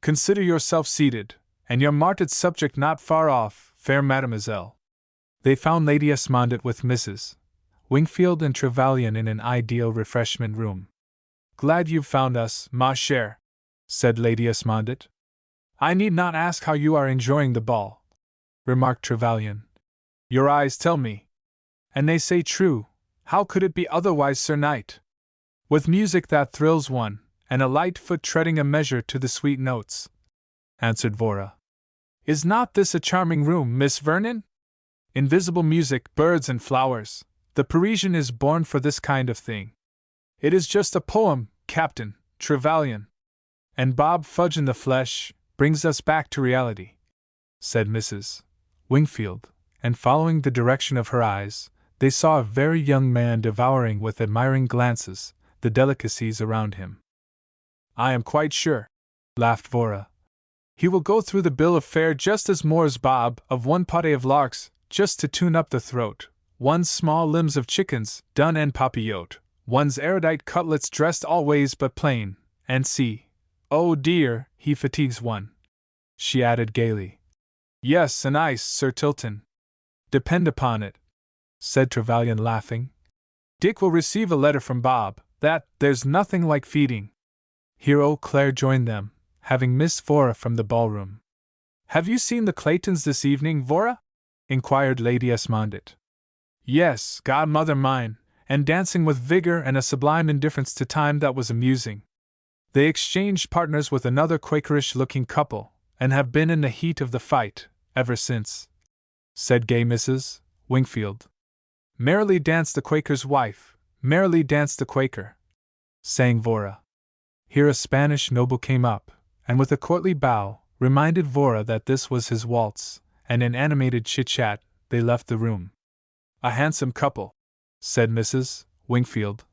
Consider yourself seated, and your martyred subject not far off, fair mademoiselle." They found Lady Esmondit with Mrs. Wingfield and Trevelyan in an ideal refreshment room. "Glad you've found us, ma chère," said Lady Esmondit. "I need not ask how you are enjoying the ball," remarked Trevelyan. "Your eyes tell me. And they say true, how could it be otherwise, Sir Knight? With music that thrills one, and a light foot treading a measure to the sweet notes," answered Vora. "Is not this a charming room, Miss Vernon? Invisible music, birds and flowers. The Parisian is born for this kind of thing. It is just a poem, Captain Trevelyan. And Bob Fudge in the flesh brings us back to reality," said Mrs. Wingfield, and following the direction of her eyes, they saw a very young man devouring with admiring glances the delicacies around him. "I am quite sure," laughed Vora, "he will go through the bill of fare just as Moore's Bob of one pâté of larks, just to tune up the throat, one's small limbs of chickens, dun and papillote, one's erudite cutlets dressed all ways but plain, and see, oh dear, he fatigues one," she added gaily. "Yes, and ice, Sir Tilton. Depend upon it," said Trevelyan, laughing. "Dick will receive a letter from Bob, that there's nothing like feeding." Here Eau Claire joined them, having missed Vora from the ballroom. "Have you seen the Claytons this evening, Vora?" inquired Lady Esmondit. "Yes, godmother mine, and dancing with vigor and a sublime indifference to time that was amusing. They exchanged partners with another Quakerish-looking couple, and have been in the heat of the fight ever since," said gay Mrs. Wingfield. "Merrily danced the Quaker's wife, merrily danced the Quaker," sang Vora. Here a Spanish noble came up, and with a courtly bow, reminded Vora that this was his waltz, and in animated chit-chat, they left the room. "A handsome couple," said Mrs. Wingfield.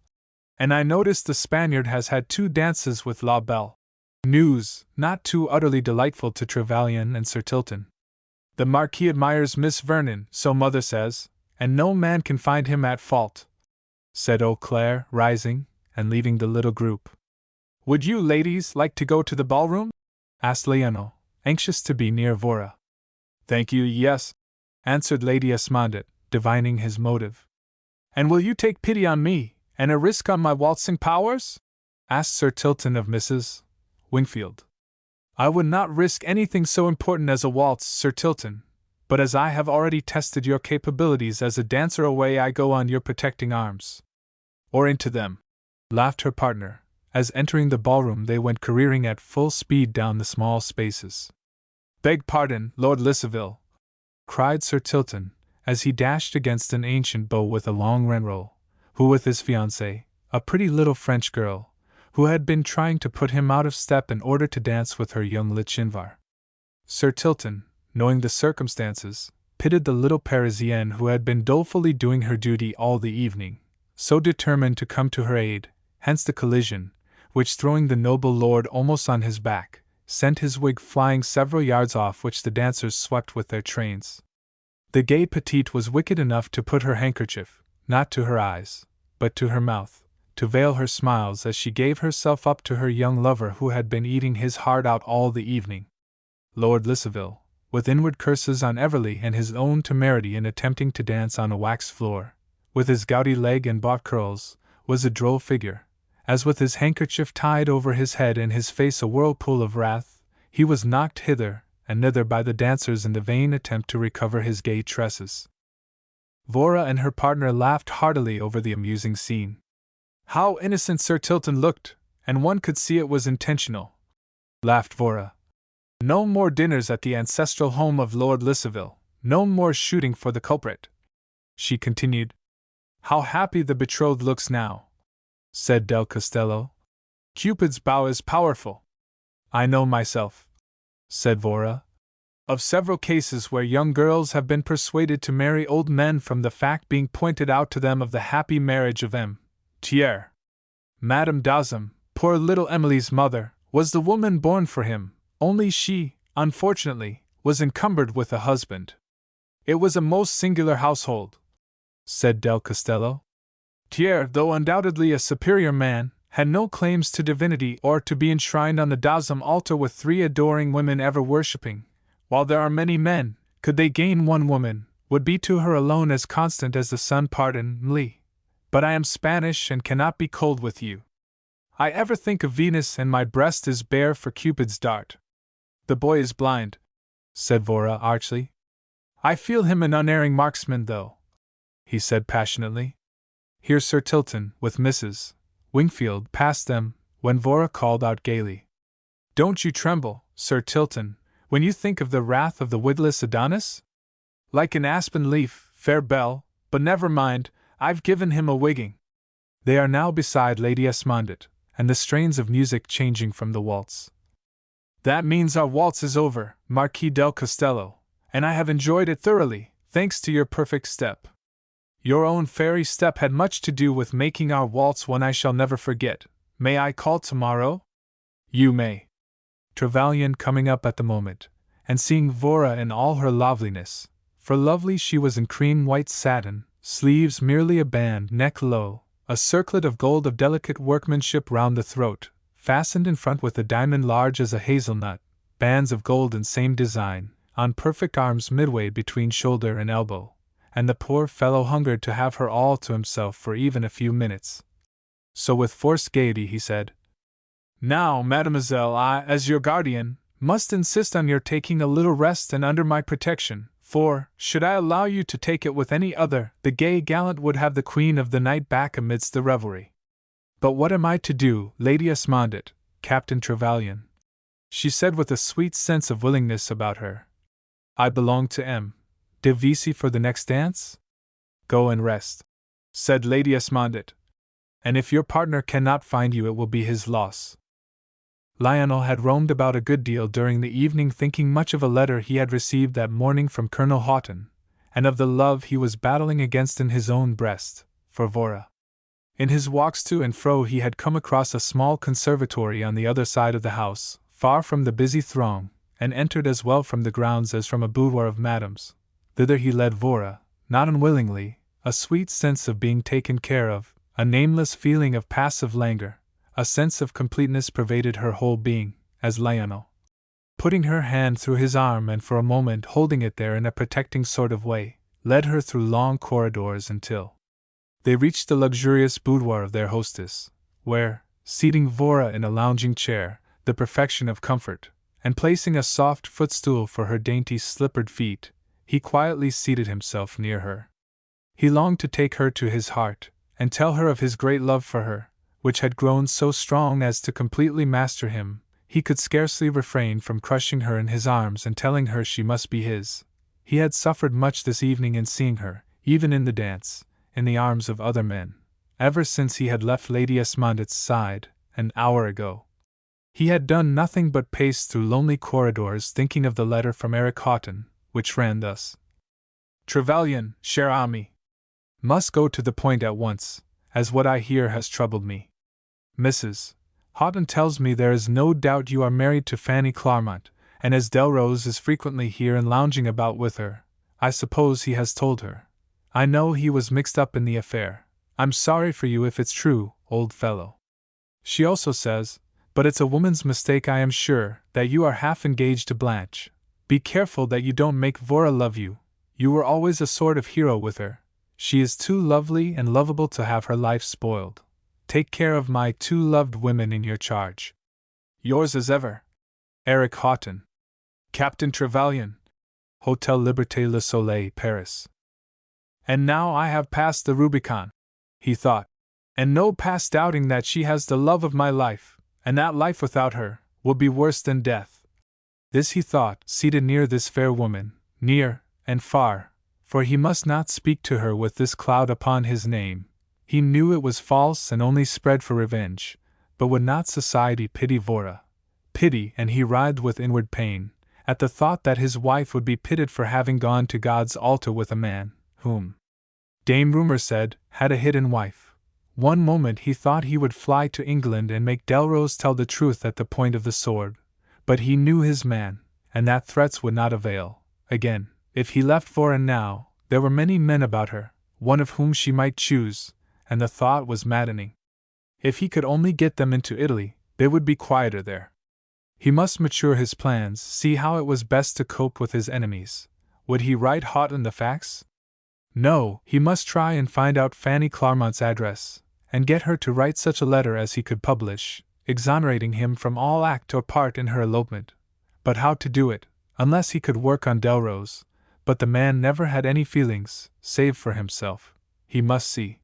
"And I notice the Spaniard has had 2 dances with La Belle." News, not too utterly delightful to Trevelyan and Sir Tilton. "The Marquis admires Miss Vernon, so mother says, and no man can find him at fault," said Eau Claire, rising, and leaving the little group. "Would you ladies like to go to the ballroom?" asked Lionel, anxious to be near Vora. "Thank you, yes," answered Lady Esmondit, divining his motive. "And will you take pity on me, and a risk on my waltzing powers?" asked Sir Tilton of Mrs. Wingfield. "I would not risk anything so important as a waltz, Sir Tilton, but as I have already tested your capabilities as a dancer, away I go on your protecting arms." "Or into them," laughed her partner, as entering the ballroom they went careering at full speed down the small spaces. "Beg pardon, Lord Lissaville," cried Sir Tilton, as he dashed against an ancient beau with a long renroll, who with his fiancée, a pretty little French girl, who had been trying to put him out of step in order to dance with her young Lochinvar. Sir Tilton, knowing the circumstances, pitied the little Parisienne who had been dolefully doing her duty all the evening, so determined to come to her aid, hence the collision, which, throwing the noble lord almost on his back, sent his wig flying several yards off, which the dancers swept with their trains. The gay petite was wicked enough to put her handkerchief, not to her eyes, but to her mouth, to veil her smiles as she gave herself up to her young lover who had been eating his heart out all the evening. Lord Lissaville, with inward curses on Everley and his own temerity in attempting to dance on a waxed floor, with his gouty leg and bought curls, was a droll figure, as with his handkerchief tied over his head and his face a whirlpool of wrath, he was knocked hither and thither by the dancers in the vain attempt to recover his gay tresses. Vora and her partner laughed heartily over the amusing scene. How innocent Sir Tilton looked, and one could see it was intentional, laughed Vora. No more dinners at the ancestral home of Lord Lissaville, no more shooting for the culprit, she continued. How happy the betrothed looks now, said Del Costello. Cupid's bow is powerful. I know myself, said Vora, of several cases where young girls have been persuaded to marry old men from the fact being pointed out to them of the happy marriage of M. Thiers. Madame Dazem, poor little Emily's mother, was the woman born for him, only she, unfortunately, was encumbered with a husband. It was a most singular household, said Del Costello. Thiers, though undoubtedly a superior man, had no claims to divinity or to be enshrined on the Dazem altar with 3 adoring women ever worshipping, while there are many men, could they gain one woman, would be to her alone as constant as the sun. Pardon me, but I am Spanish and cannot be cold with you. I ever think of Venus and my breast is bare for Cupid's dart. The boy is blind, said Vora archly. I feel him an unerring marksman though, he said passionately. Here Sir Tilton, with Mrs. Wingfield, passed them, when Vora called out gaily. Don't you tremble, Sir Tilton, when you think of the wrath of the witless Adonis? Like an aspen leaf, fair Belle, but never mind, I've given him a wigging. They are now beside Lady Esmondett, and the strains of music changing from the waltz. That means our waltz is over, Marquis del Costello, and I have enjoyed it thoroughly, thanks to your perfect step. Your own fairy step had much to do with making our waltz one I shall never forget. May I call tomorrow? You may. Trevelyan, coming up at the moment, and seeing Vora in all her loveliness, for lovely she was in cream white satin, sleeves merely a band, neck low, a circlet of gold of delicate workmanship round the throat, fastened in front with a diamond large as a hazelnut, bands of gold in same design, on perfect arms midway between shoulder and elbow, and the poor fellow hungered to have her all to himself for even a few minutes. So with forced gaiety he said, Now, mademoiselle, I, as your guardian, must insist on your taking a little rest and under my protection, for, should I allow you to take it with any other, the gay gallant would have the queen of the night back amidst the revelry. But what am I to do, Lady Esmondett, Captain Trevelyan? She said with a sweet sense of willingness about her. I belong to M. de Vesey for the next dance? Go and rest, said Lady Esmondett, and if your partner cannot find you it will be his loss. Lionel had roamed about a good deal during the evening, thinking much of a letter he had received that morning from Colonel Houghton, and of the love he was battling against in his own breast, for Vora. In his walks to and fro he had come across a small conservatory on the other side of the house, far from the busy throng, and entered as well from the grounds as from a boudoir of Madame's. Thither he led Vora, not unwillingly, a sweet sense of being taken care of, a nameless feeling of passive languor, a sense of completeness pervaded her whole being, as Lionel, putting her hand through his arm and for a moment holding it there in a protecting sort of way, led her through long corridors until they reached the luxurious boudoir of their hostess, where, seating Vora in a lounging chair, the perfection of comfort, and placing a soft footstool for her dainty slippered feet, he quietly seated himself near her. He longed to take her to his heart, and tell her of his great love for her, which had grown so strong as to completely master him. He could scarcely refrain from crushing her in his arms and telling her she must be his. He had suffered much this evening in seeing her, even in the dance, in the arms of other men, ever since he had left Lady Esmondett's side, an hour ago. He had done nothing but pace through lonely corridors thinking of the letter from Eric Houghton, which ran thus. Trevelyan, cher ami, must go to the point at once, as what I hear has troubled me. Mrs. Houghton tells me there is no doubt you are married to Fanny Clarmont, and as Delrose is frequently here and lounging about with her, I suppose he has told her. I know he was mixed up in the affair. I'm sorry for you if it's true, old fellow. She also says, but it's a woman's mistake I am sure, that you are half engaged to Blanche. Be careful that you don't make Vora love you. You were always a sort of hero with her. She is too lovely and lovable to have her life spoiled. Take care of my 2 loved women in your charge. Yours as ever, Eric Houghton. Captain Trevelyan, Hotel Liberté Le Soleil, Paris. And now I have passed the Rubicon, he thought, and no past doubting that she has the love of my life, and that life without her will be worse than death. This he thought, seated near this fair woman, near and far, for he must not speak to her with this cloud upon his name. He knew it was false and only spread for revenge, but would not society pity Vora? Pity, and he writhed with inward pain, at the thought that his wife would be pitied for having gone to God's altar with a man, whom Dame Rumor said had a hidden wife. One moment he thought he would fly to England and make Delrose tell the truth at the point of the sword, but he knew his man, and that threats would not avail. Again, if he left Vora now, there were many men about her, one of whom she might choose, and the thought was maddening. If he could only get them into Italy, they would be quieter there. He must mature his plans, see how it was best to cope with his enemies. Would he write hot on the facts? No, he must try and find out Fanny Claremont's address, and get her to write such a letter as he could publish, exonerating him from all act or part in her elopement. But how to do it, unless he could work on Delrose? But the man never had any feelings, save for himself. He must see.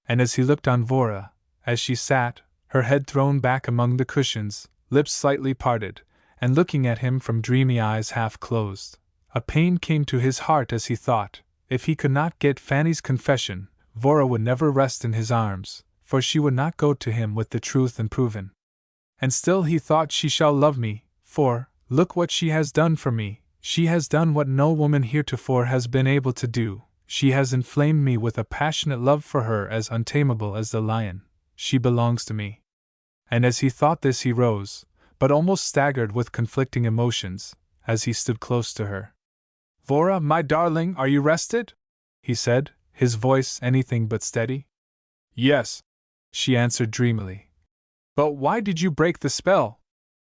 And as he looked on Vora, as she sat, her head thrown back among the cushions, lips slightly parted, and looking at him from dreamy eyes half closed, a pain came to his heart as he thought, if he could not get Fanny's confession, Vora would never rest in his arms, for she would not go to him with the truth unproven. And still he thought, she shall love me, for, look what she has done for me, she has done what no woman heretofore has been able to do, she has inflamed me with a passionate love for her as untamable as the lion, she belongs to me. And as he thought this he rose, but almost staggered with conflicting emotions, as he stood close to her. Vora, my darling, are you rested? He said, his voice anything but steady. Yes, she answered dreamily. But why did you break the spell?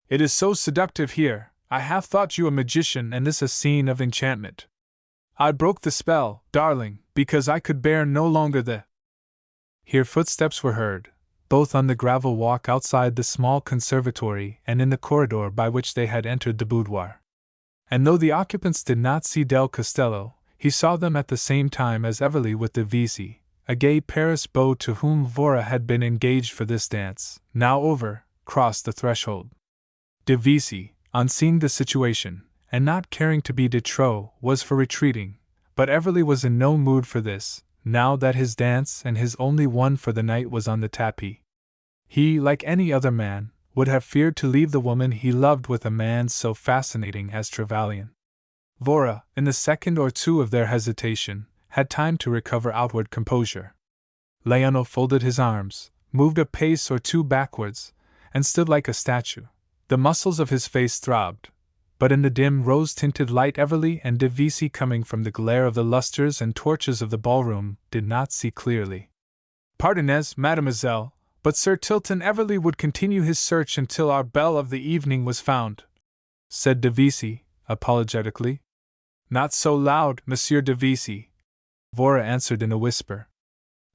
It is so seductive here, I have thought you a magician and this a scene of enchantment. I broke the spell, darling, because I could bear no longer the... Here footsteps were heard, both on the gravel walk outside the small conservatory and in the corridor by which they had entered the boudoir. And though the occupants did not see Del Castello, he saw them at the same time as Everly with De Vesey, a gay Paris beau to whom Vora had been engaged for this dance, now over, crossed the threshold. De Vesey, on seeing the situation, and not caring to be de trop, was for retreating, but Everly was in no mood for this, now that his dance and his only one for the night was on the tapis. He, like any other man, would have feared to leave the woman he loved with a man so fascinating as Trevelyan. Vora, in the second or two of their hesitation, had time to recover outward composure. Leano folded his arms, moved a pace or two backwards, and stood like a statue. The muscles of his face throbbed, but in the dim rose-tinted light Everly and De Vesey, coming from the glare of the lustres and torches of the ballroom, did not see clearly. Pardonnez, mademoiselle, but Sir Tilton Everly would continue his search until our belle of the evening was found, said De Vesey, apologetically. Not so loud, Monsieur De Vesey, Vora answered in a whisper.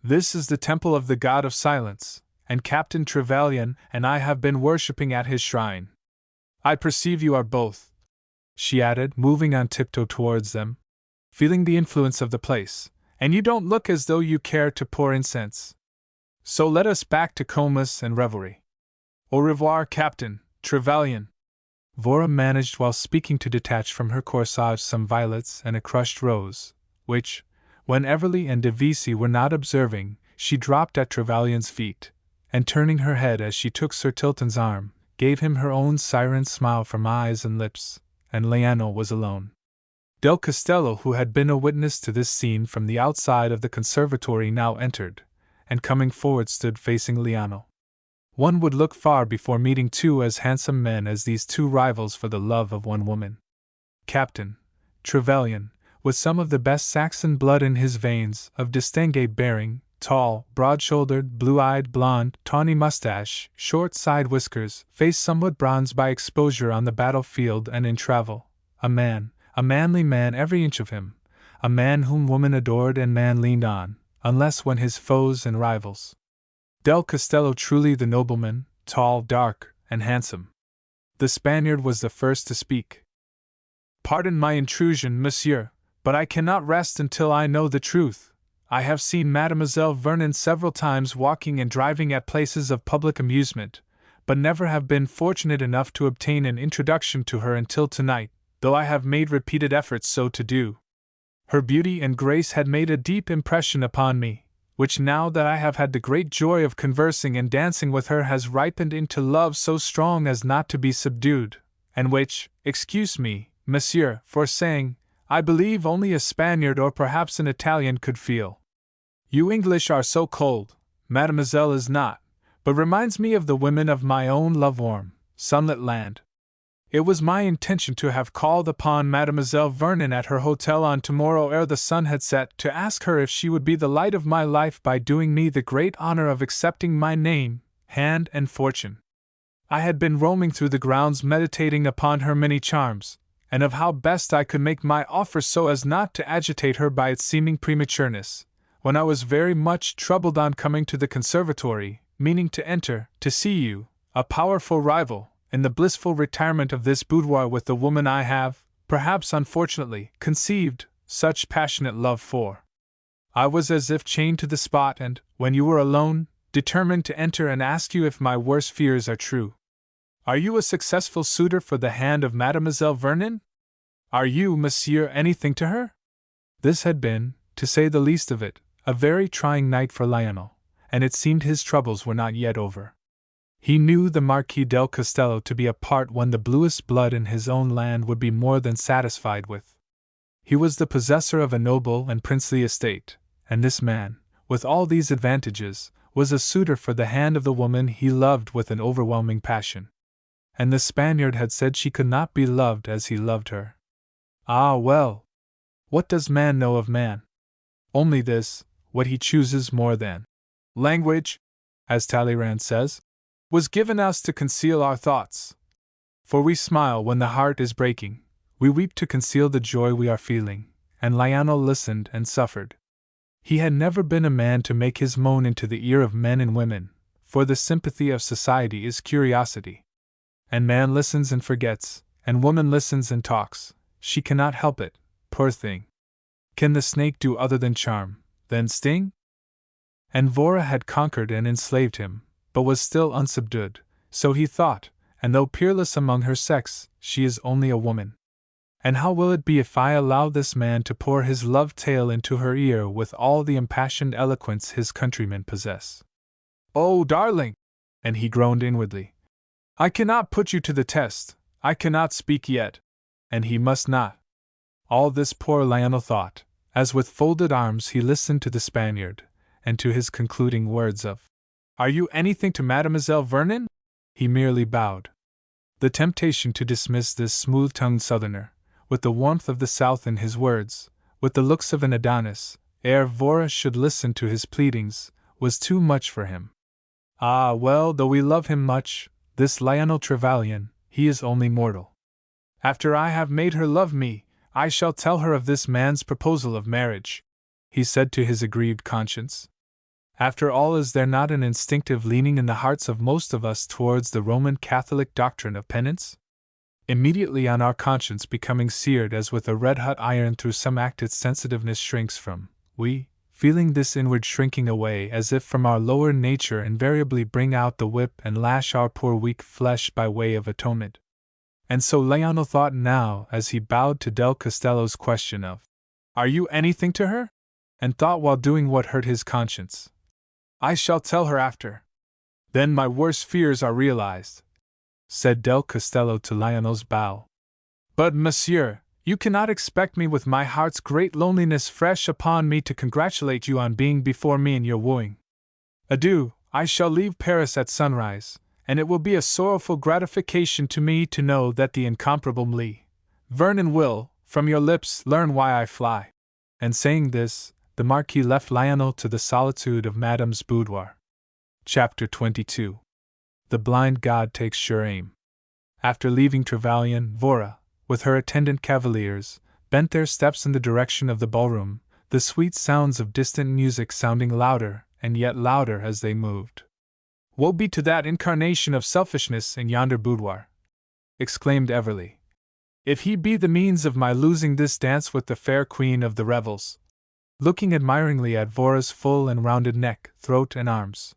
This is the temple of the god of silence, and Captain Trevelyan and I have been worshipping at his shrine. I perceive you are both, she added, moving on tiptoe towards them, feeling the influence of the place, and you don't look as though you care to pour incense. So let us back to comas and revelry. Au revoir, Captain Trevelyan. Vora managed while speaking to detach from her corsage some violets and a crushed rose, which, when Everly and De Vesey were not observing, she dropped at Trevelyan's feet, and turning her head as she took Sir Tilton's arm, gave him her own siren smile from eyes and lips, and Leano was alone. Del Castello, who had been a witness to this scene from the outside of the conservatory, now entered, and coming forward stood facing Leano. One would look far before meeting two as handsome men as these two rivals for the love of one woman. Captain Trevelyan, with some of the best Saxon blood in his veins, of distingué bearing, tall, broad-shouldered, blue-eyed, blond, tawny mustache, short side whiskers, face somewhat bronzed by exposure on the battlefield and in travel, a manly man every inch of him, a man whom woman adored and man leaned on, unless when his foes and rivals. Del Castello truly the nobleman, tall, dark, and handsome. The Spaniard was the first to speak. Pardon my intrusion, monsieur, But I cannot rest until I know the truth. I have seen Mademoiselle Vernon several times walking and driving at places of public amusement, but never have been fortunate enough to obtain an introduction to her until tonight, though I have made repeated efforts so to do. Her beauty and grace had made a deep impression upon me, which now that I have had the great joy of conversing and dancing with her has ripened into love so strong as not to be subdued, and which, excuse me, monsieur, for saying, I believe only a Spaniard or perhaps an Italian could feel. You English are so cold, mademoiselle is not, but reminds me of the women of my own love-warm, sunlit land. It was my intention to have called upon Mademoiselle Vernon at her hotel on tomorrow ere the sun had set to ask her if she would be the light of my life by doing me the great honor of accepting my name, hand, and fortune. I had been roaming through the grounds meditating upon her many charms, and of how best I could make my offer so as not to agitate her by its seeming prematureness, when I was very much troubled on coming to the conservatory, meaning to enter, to see you, a powerful rival, in the blissful retirement of this boudoir with the woman I have, perhaps unfortunately, conceived such passionate love for. I was as if chained to the spot and, when you were alone, determined to enter and ask you if my worst fears are true. Are you a successful suitor for the hand of Mademoiselle Vernon? Are you, monsieur, anything to her? This had been, to say the least of it, a very trying night for Lionel, and it seemed his troubles were not yet over. He knew the Marquis del Castello to be a part one the bluest blood in his own land would be more than satisfied with. He was the possessor of a noble and princely estate, and this man, with all these advantages, was a suitor for the hand of the woman he loved with an overwhelming passion. And the Spaniard had said she could not be loved as he loved her. Ah, well! What does man know of man? Only this, what he chooses more than. Language, as Talleyrand says, was given us to conceal our thoughts. For we smile when the heart is breaking, we weep to conceal the joy we are feeling, and Lionel listened and suffered. He had never been a man to make his moan into the ear of men and women, for the sympathy of society is curiosity. And man listens and forgets, and woman listens and talks, she cannot help it, poor thing. Can the snake do other than charm, than sting? And Vora had conquered and enslaved him, but was still unsubdued, so he thought, and though peerless among her sex, she is only a woman. And how will it be if I allow this man to pour his love tale into her ear with all the impassioned eloquence his countrymen possess? Oh, darling! And he groaned inwardly. I cannot put you to the test, I cannot speak yet. And he must not. All this poor Lionel thought, as with folded arms he listened to the Spaniard, and to his concluding words of, Are you anything to Mademoiselle Vernon? He merely bowed. The temptation to dismiss this smooth-tongued southerner, with the warmth of the South in his words, with the looks of an Adonis, ere Vora should listen to his pleadings, was too much for him. Ah, well, though we love him much, this Lionel Trevelyan, he is only mortal. After I have made her love me, I shall tell her of this man's proposal of marriage, he said to his aggrieved conscience. After all, is there not an instinctive leaning in the hearts of most of us towards the Roman Catholic doctrine of penance? Immediately on our conscience becoming seared as with a red-hot iron through some act its sensitiveness shrinks from, we, feeling this inward shrinking away as if from our lower nature, invariably bring out the whip and lash our poor weak flesh by way of atonement. And so Lionel thought now as he bowed to Del Castello's question of, Are you anything to her? And thought while doing what hurt his conscience, I shall tell her after. Then my worst fears are realized, said Del Castello to Lionel's bow. But, monsieur, you cannot expect me with my heart's great loneliness fresh upon me to congratulate you on being before me in your wooing. Adieu, I shall leave Paris at sunrise, and it will be a sorrowful gratification to me to know that the incomparable Vernon will, from your lips, learn why I fly. And saying this, the Marquis left Lionel to the solitude of Madame's boudoir. Chapter 22. The blind god takes sure aim. After leaving Trevelyan, Vora, with her attendant cavaliers, bent their steps in the direction of the ballroom, the sweet sounds of distant music sounding louder and yet louder as they moved. Woe be to that incarnation of selfishness in yonder boudoir! Exclaimed Everly. if he be the means of my losing this dance with the fair queen of the revels. Looking admiringly at Vora's full and rounded neck, throat, and arms.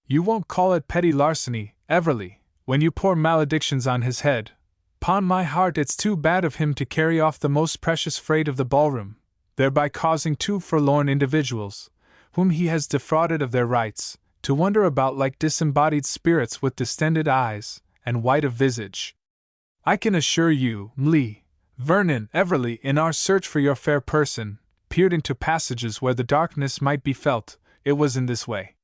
You won't call it petty larceny, Everly, when you pour maledictions on his head. 'Pon my heart, it's too bad of him to carry off the most precious freight of the ballroom, thereby causing two forlorn individuals, whom he has defrauded of their rights, to wander about like disembodied spirits with distended eyes and white of visage. I can assure you, Vernon Everly, in our search for your fair person, peered into passages where the darkness might be felt. It was in this way.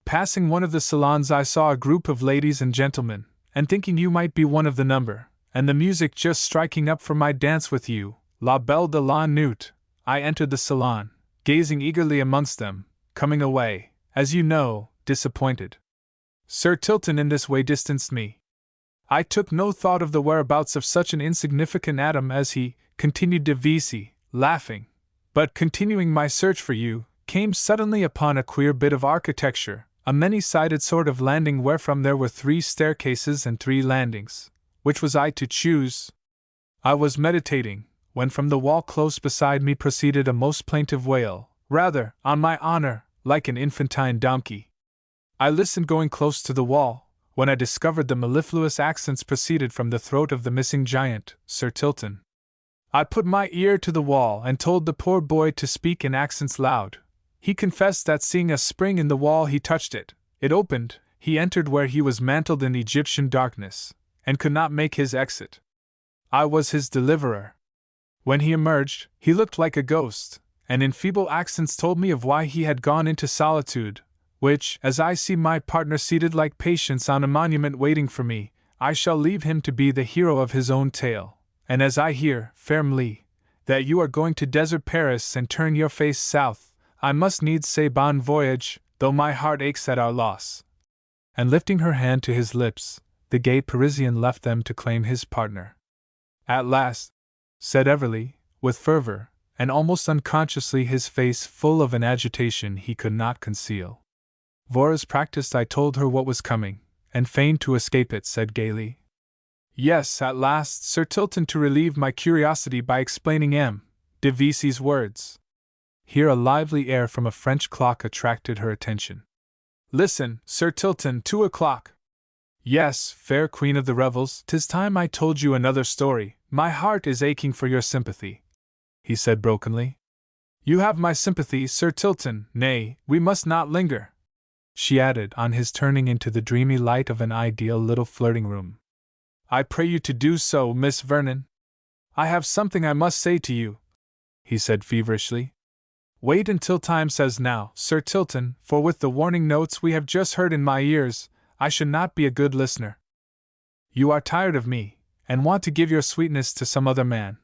Passing one of the salons, I saw a group of ladies and gentlemen, and thinking you might be one of the number, and the music just striking up for my dance with you, la belle de la nuit, I entered the salon, gazing eagerly amongst them, coming away, as you know, disappointed. Sir Tilton in this way distanced me. I took no thought of the whereabouts of such an insignificant atom as he, continued de Vesey, laughing, but continuing my search for you, came suddenly upon a queer bit of architecture, a many-sided sort of landing wherefrom there were 3 staircases and 3 landings. Which was I to choose? I was meditating, when from the wall close beside me proceeded a most plaintive wail, rather, on my honor, like an infantine donkey. I listened going close to the wall, when I discovered the mellifluous accents proceeded from the throat of the missing giant, Sir Tilton. I put my ear to the wall and told the poor boy to speak in accents loud. He confessed that seeing a spring in the wall he touched it, it opened, he entered where he was mantled in Egyptian darkness, and could not make his exit. I was his deliverer. When he emerged, he looked like a ghost, and in feeble accents told me of why he had gone into solitude, which, as I see my partner seated like Patience on a monument waiting for me, I shall leave him to be the hero of his own tale, and as I hear, fair Mlie, that you are going to desert Paris and turn your face south, I must needs say bon voyage, though my heart aches at our loss. And lifting her hand to his lips, the gay Parisian left them to claim his partner. At last, said Everly, with fervor, and almost unconsciously, his face full of an agitation he could not conceal. Vora's practiced. I told her what was coming, and feigned to escape it, said gaily. Yes, at last, Sir Tilton, to relieve my curiosity by explaining M. de Vesey's words. Here a lively air from a French clock attracted her attention. Listen, Sir Tilton, 2 o'clock. Yes, fair queen of the revels, 'tis time I told you another story. My heart is aching for your sympathy, he said brokenly. You have my sympathy, Sir Tilton. Nay, we must not linger, she added, on his turning into the dreamy light of an ideal little flirting room. I pray you to do so, Miss Vernon. I have something I must say to you, he said feverishly. Wait until time says now, Sir Tilton, for with the warning notes we have just heard in my ears, I should not be a good listener. You are tired of me, and want to give your sweetness to some other man,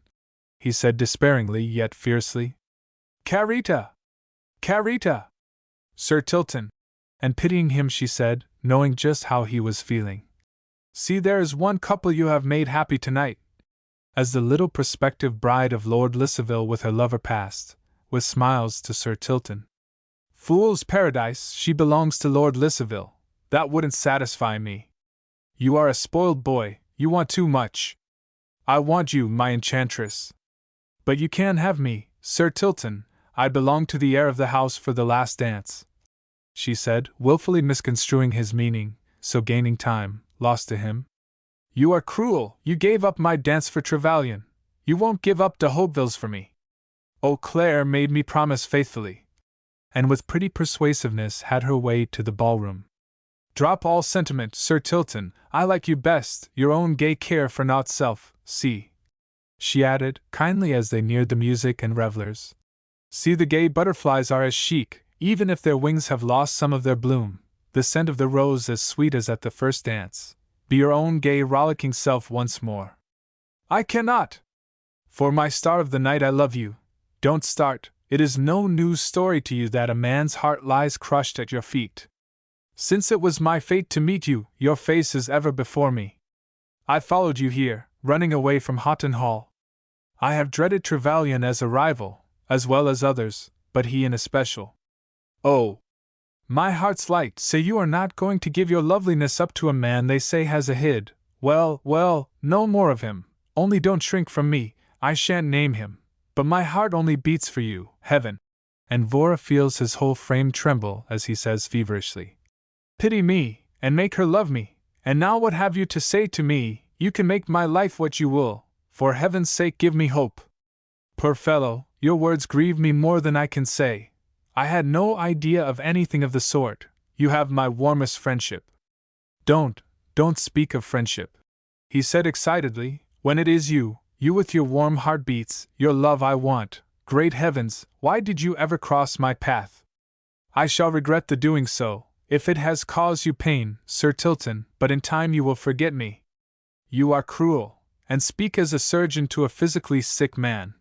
he said despairingly yet fiercely. Carita! Carita! Sir Tilton, and pitying him she said, knowing just how he was feeling. See, there is one couple you have made happy tonight. As the little prospective bride of Lord Lissaville with her lover passed, with smiles, to Sir Tilton. Fool's paradise, she belongs to Lord Lissaville. That wouldn't satisfy me. You are a spoiled boy, you want too much. I want you, my enchantress. But you can't have me, Sir Tilton. I belong to the heir of the house for the last dance, she said, wilfully misconstruing his meaning, so gaining time, lost to him. You are cruel, you gave up my dance for Trevelyan. You won't give up de Hopeville's for me. Eau Claire made me promise faithfully, and with pretty persuasiveness had her way to the ballroom. Drop all sentiment, Sir Tilton, I like you best, your own gay care for naught self, see, she added, kindly as they neared the music and revellers. See, the gay butterflies are as chic, even if their wings have lost some of their bloom, the scent of the rose as sweet as at the first dance. Be your own gay rollicking self once more. I cannot! For my star of the night, I love you. Don't start, it is no new story to you that a man's heart lies crushed at your feet. Since it was my fate to meet you, your face is ever before me. I followed you here, running away from Houghton Hall. I have dreaded Trevelyan as a rival, as well as others, but he in especial. Oh! My heart's light, say you are not going to give your loveliness up to a man they say has a hid. Well, well, no more of him. Only don't shrink from me, I shan't name him, but my heart only beats for you, heaven. And Vora feels his whole frame tremble as he says feverishly, pity me, and make her love me, and now what have you to say to me? You can make my life what you will, for heaven's sake give me hope. Poor fellow, your words grieve me more than I can say. I had no idea of anything of the sort. You have my warmest friendship. Don't speak of friendship, he said excitedly, when it is you with your warm heartbeats, your love I want. Great heavens, why did you ever cross my path? I shall regret the doing so, if it has caused you pain, Sir Tilton, but in time you will forget me. You are cruel, and speak as a surgeon to a physically sick man.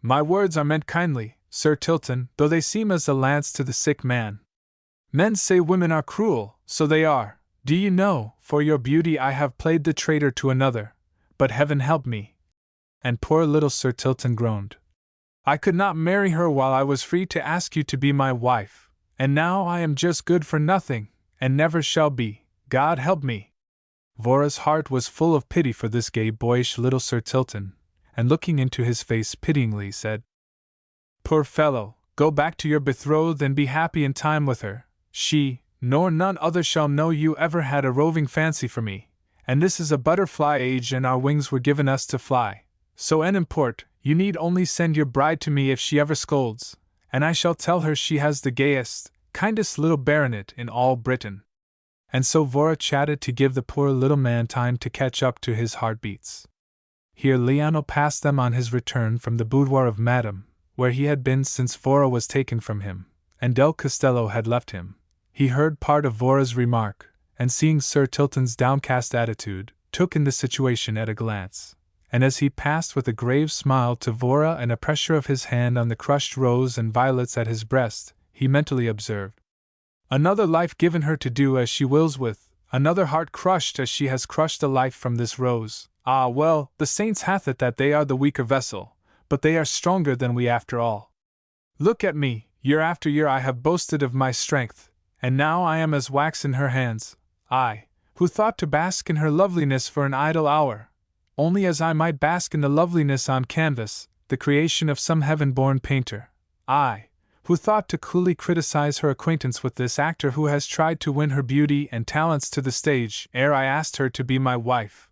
My words are meant kindly, Sir Tilton, though they seem as a lance to the sick man. Men say women are cruel, so they are. Do you know, for your beauty I have played the traitor to another, but heaven help me. And poor little Sir Tilton groaned. I could not marry her while I was free to ask you to be my wife, and now I am just good for nothing, and never shall be, God help me. Vora's heart was full of pity for this gay boyish little Sir Tilton, and looking into his face pityingly said, Poor fellow, go back to your betrothed and be happy in time with her. She, nor none other shall know you ever had a roving fancy for me, and this is a butterfly age and our wings were given us to fly. So en import, you need only send your bride to me if she ever scolds, and I shall tell her she has the gayest, kindest little baronet in all Britain. And so Vora chatted to give the poor little man time to catch up to his heartbeats. Here Lionel passed them on his return from the boudoir of Madame, where he had been since Vora was taken from him, and Del Costello had left him. He heard part of Vora's remark, and seeing Sir Tilton's downcast attitude, took in the situation at a glance. And as he passed with a grave smile to Vora and a pressure of his hand on the crushed rose and violets at his breast, he mentally observed, Another life given her to do as she wills with, another heart crushed as she has crushed a life from this rose. Ah well, the saints hath it that they are the weaker vessel, but they are stronger than we after all. Look at me, year after year I have boasted of my strength, and now I am as wax in her hands, I, who thought to bask in her loveliness for an idle hour, only as I might bask in the loveliness on canvas, the creation of some heaven-born painter, I, who thought to coolly criticize her acquaintance with this actor who has tried to win her beauty and talents to the stage ere I asked her to be my wife,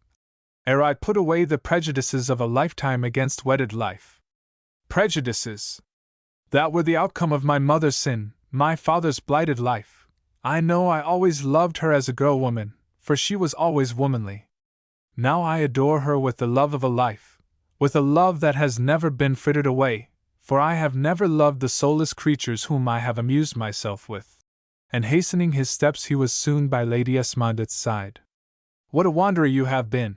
ere I put away the prejudices of a lifetime against wedded life. Prejudices! That were the outcome of my mother's sin, my father's blighted life. I know I always loved her as a girl woman, for she was always womanly. Now I adore her with the love of a life, with a love that has never been frittered away, for I have never loved the soulless creatures whom I have amused myself with. And hastening his steps he was soon by Lady Esmondet's side. What a wanderer you have been,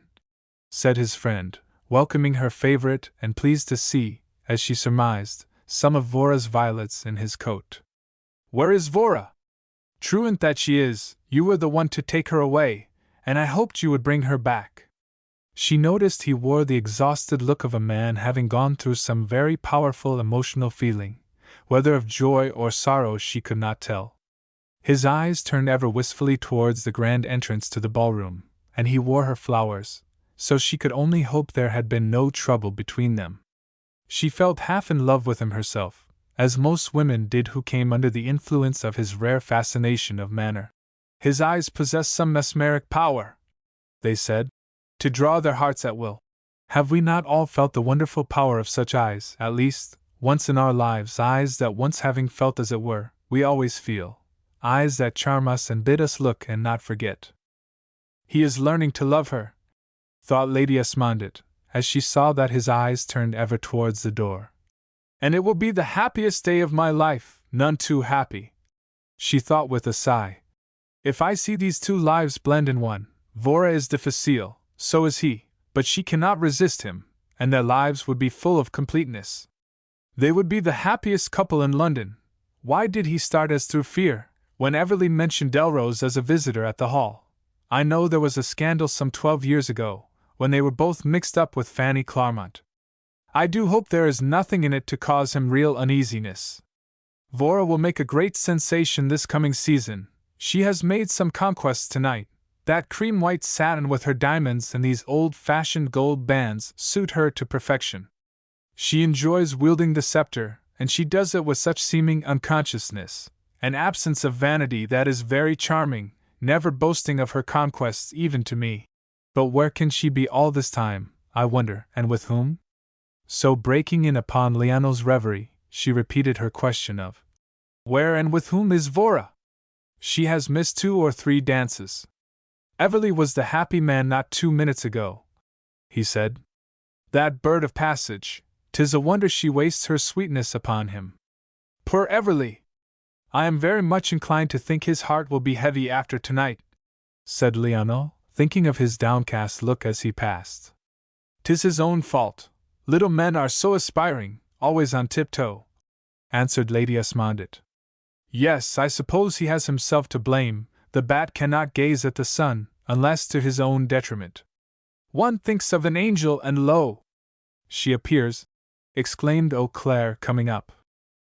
said his friend, welcoming her favourite and pleased to see, as she surmised, some of Vora's violets in his coat. Where is Vora? Truant that she is, you were the one to take her away, and I hoped you would bring her back. She noticed he wore the exhausted look of a man having gone through some very powerful emotional feeling, whether of joy or sorrow she could not tell. His eyes turned ever wistfully towards the grand entrance to the ballroom, and he wore her flowers, so she could only hope there had been no trouble between them. She felt half in love with him herself, as most women did who came under the influence of his rare fascination of manner. His eyes possessed some mesmeric power, they said, to draw their hearts at will. Have we not all felt the wonderful power of such eyes, at least, once in our lives, eyes that once having felt as it were, we always feel, eyes that charm us and bid us look and not forget? He is learning to love her, thought Lady Esmondette, as she saw that his eyes turned ever towards the door. And it will be the happiest day of my life, none too happy, she thought with a sigh. If I see these two lives blend in one, Vora is difficile, so is he, but she cannot resist him, and their lives would be full of completeness. They would be the happiest couple in London. Why did he start as through fear, when Everly mentioned Delrose as a visitor at the Hall? I know there was a scandal some 12 years ago, when they were both mixed up with Fanny Clarmont. I do hope there is nothing in it to cause him real uneasiness. Vora will make a great sensation this coming season. She has made some conquests tonight. That cream-white satin with her diamonds and these old-fashioned gold bands suit her to perfection. She enjoys wielding the scepter, and she does it with such seeming unconsciousness, an absence of vanity that is very charming, never boasting of her conquests even to me. But where can she be all this time, I wonder, and with whom? So breaking in upon Lionel's reverie, she repeated her question of, "Where and with whom is Vora?" "She has missed 2 or 3 dances. Everly was the happy man not 2 minutes ago," he said. "That bird of passage, 'tis a wonder she wastes her sweetness upon him. Poor Everly! I am very much inclined to think his heart will be heavy after tonight," said Lionel, thinking of his downcast look as he passed. "'Tis his own fault. Little men are so aspiring, always on tiptoe," answered Lady Esmondit. "Yes, I suppose he has himself to blame. The bat cannot gaze at the sun, unless to his own detriment. One thinks of an angel and lo! She appears," exclaimed Eau Claire, coming up.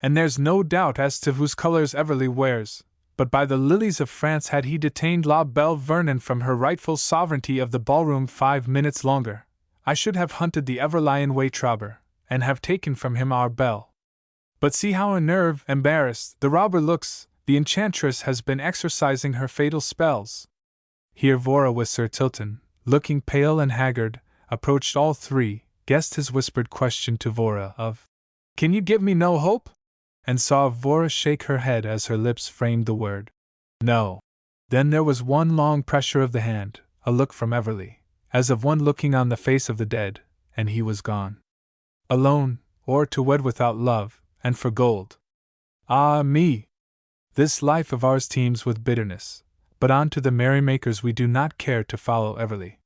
"And there's no doubt as to whose colors Everly wears, but by the lilies of France had he detained La Belle Vernon from her rightful sovereignty of the ballroom 5 minutes longer, I should have hunted the Everlion Waytrobber, and have taken from him our belle. But see how unnerved, embarrassed, the robber looks. The enchantress has been exercising her fatal spells." Here Vora with Sir Tilton, looking pale and haggard, approached all three, guessed his whispered question to Vora of, "Can you give me no hope?" and saw Vora shake her head as her lips framed the word, "No." Then there was one long pressure of the hand, a look from Everly, as of one looking on the face of the dead, and he was gone. Alone, or to wed without love, and for gold. Ah me! This life of ours teems with bitterness, but on to the merrymakers we do not care to follow Everly.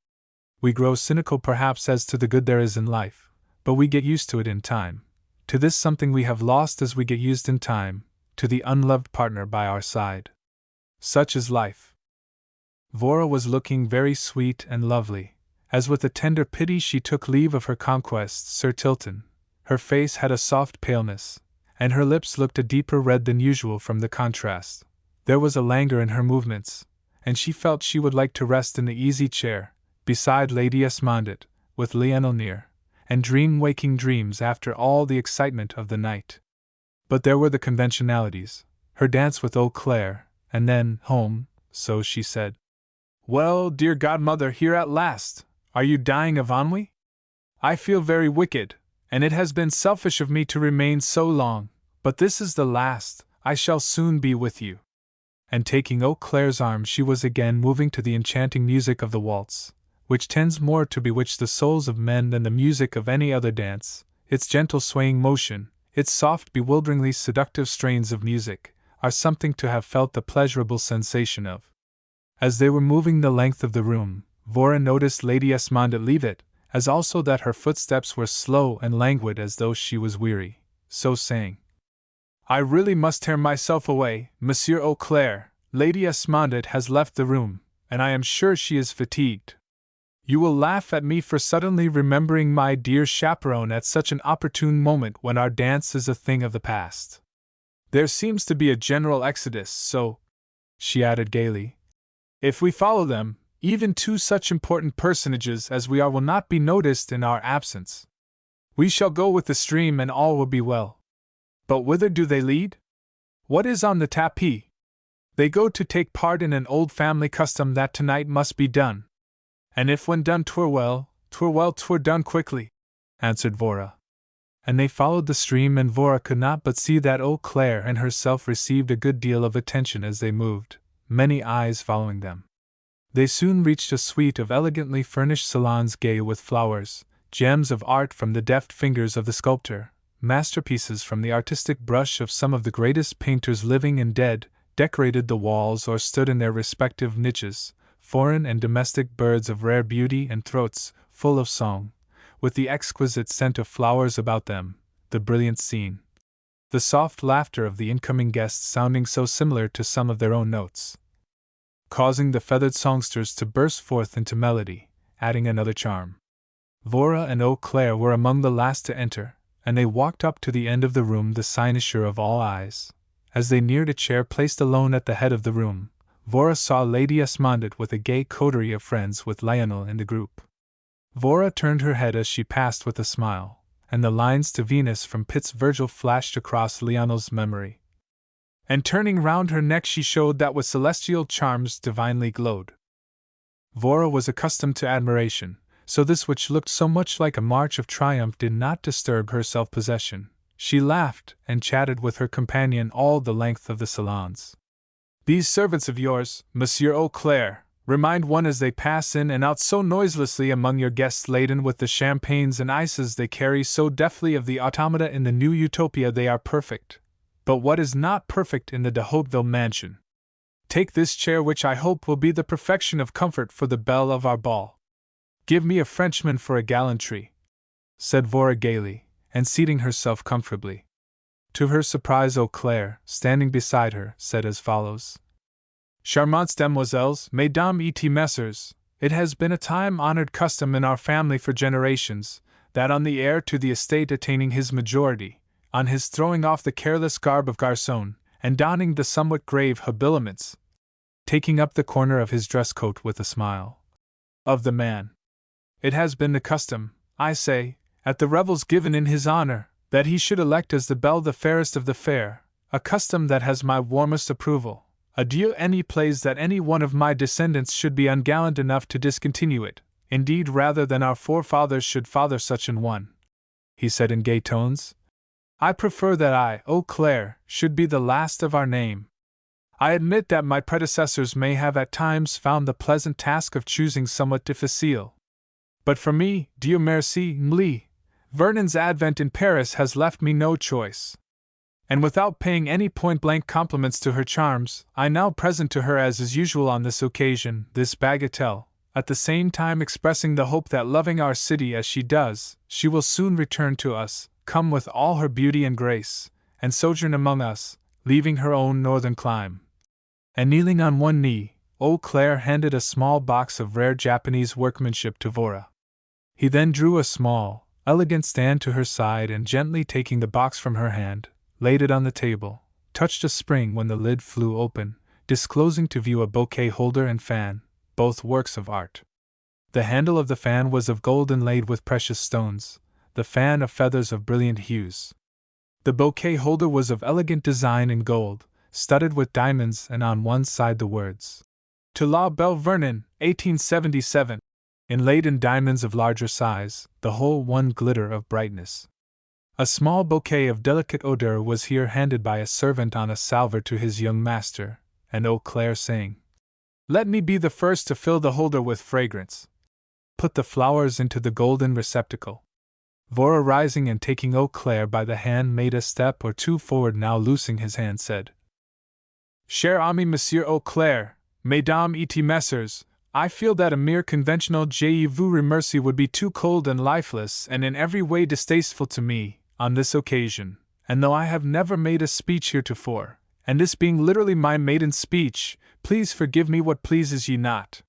We grow cynical perhaps as to the good there is in life, but we get used to it in time. To this something we have lost as we get used in time, to the unloved partner by our side. Such is life. Vora was looking very sweet and lovely, as with a tender pity she took leave of her conquest, Sir Tilton. Her face had a soft paleness, and her lips looked a deeper red than usual from the contrast. There was a languor in her movements, and she felt she would like to rest in the easy chair, beside Lady Esmondit, with Lionel near, and dream waking dreams after all the excitement of the night. But there were the conventionalities, her dance with Eau Claire, and then home, so she said, "Well, dear godmother, here at last! Are you dying of ennui? I feel very wicked, and it has been selfish of me to remain so long, but this is the last. I shall soon be with you." And taking Eau Claire's arm, she was again moving to the enchanting music of the waltz, which tends more to bewitch the souls of men than the music of any other dance. Its gentle swaying motion, its soft, bewilderingly seductive strains of music, are something to have felt the pleasurable sensation of. As they were moving the length of the room, Vora noticed Lady Esmondit leave it, as also that her footsteps were slow and languid as though she was weary, so saying, "I really must tear myself away, Monsieur Eau Claire. Lady Esmondit has left the room, and I am sure she is fatigued. You will laugh at me for suddenly remembering my dear chaperone at such an opportune moment when our dance is a thing of the past. There seems to be a general exodus, so," she added gaily, "if we follow them, even 2 such important personages as we are will not be noticed in our absence. We shall go with the stream and all will be well. But whither do they lead? What is on the tapis?" "They go to take part in an old family custom that tonight must be done. And if when done 'twere well, 'twere done quickly," answered Vora. And they followed the stream, and Vora could not but see that Eau Claire and herself received a good deal of attention as they moved, many eyes following them. They soon reached a suite of elegantly furnished salons gay with flowers, gems of art from the deft fingers of the sculptor, masterpieces from the artistic brush of some of the greatest painters living and dead, decorated the walls or stood in their respective niches, foreign and domestic birds of rare beauty and throats full of song, with the exquisite scent of flowers about them, the brilliant scene, the soft laughter of the incoming guests sounding so similar to some of their own notes, causing the feathered songsters to burst forth into melody, adding another charm. Vora and Eau Claire were among the last to enter, and they walked up to the end of the room, the cynosure of all eyes. As they neared a chair placed alone at the head of the room, Vora saw Lady Esmondette with a gay coterie of friends with Lionel in the group. Vora turned her head as she passed with a smile, and the lines to Venus from Pitt's Virgil flashed across Lionel's memory. And turning round her neck she showed that with celestial charms divinely glowed. Vora was accustomed to admiration, so this which looked so much like a march of triumph did not disturb her self-possession. She laughed and chatted with her companion all the length of the salons. "These servants of yours, Monsieur Eau Claire, remind one as they pass in and out so noiselessly among your guests laden with the champagnes and ices they carry so deftly of the automata in the new utopia. They are perfect. But what is not perfect in the de Hauteville mansion? Take this chair which I hope will be the perfection of comfort for the belle of our ball. Give me a Frenchman for a gallantry," said Vora gaily, and seating herself comfortably. To her surprise Eau Claire, standing beside her, said as follows: "Charmantes demoiselles, mesdames et messieurs, it has been a time-honored custom in our family for generations, that on the heir to the estate attaining his majority, on his throwing off the careless garb of garçon, and donning the somewhat grave habiliments," taking up the corner of his dress coat with a smile, "of the man. It has been the custom, I say, at the revels given in his honor, that he should elect as the belle the fairest of the fair, a custom that has my warmest approval. Adieu any plays that any one of my descendants should be ungallant enough to discontinue it, indeed rather than our forefathers should father such an one," he said in gay tones. "I prefer that I, Eau Claire, should be the last of our name. I admit that my predecessors may have at times found the pleasant task of choosing somewhat difficile. But for me, Dieu merci, m'li, Vernon's advent in Paris has left me no choice. And without paying any point-blank compliments to her charms, I now present to her as is usual on this occasion, this bagatelle, at the same time expressing the hope that loving our city as she does, she will soon return to us, come with all her beauty and grace, and sojourn among us, leaving her own northern clime." And kneeling on one knee, Eau Claire handed a small box of rare Japanese workmanship to Vora. He then drew a small, elegant stand to her side and gently taking the box from her hand, laid it on the table, touched a spring when the lid flew open, disclosing to view a bouquet holder and fan, both works of art. The handle of the fan was of gold inlaid with precious stones, the fan of feathers of brilliant hues. The bouquet holder was of elegant design in gold, studded with diamonds, and on one side the words, "To La Belle Vernon, 1877," inlaid in diamonds of larger size, the whole one glitter of brightness. A small bouquet of delicate odor was here handed by a servant on a salver to his young master, and Eau Claire saying, "Let me be the first to fill the holder with fragrance," put the flowers into the golden receptacle. Vora, rising and taking Eau Claire by the hand, made a step or two forward. Now loosing his hand, said, "Cher ami Monsieur Eau Claire, mesdames et messieurs, I feel that a mere conventional je vous remercie would be too cold and lifeless and in every way distasteful to me, on this occasion, and though I have never made a speech heretofore, and this being literally my maiden speech, please forgive me what pleases ye not.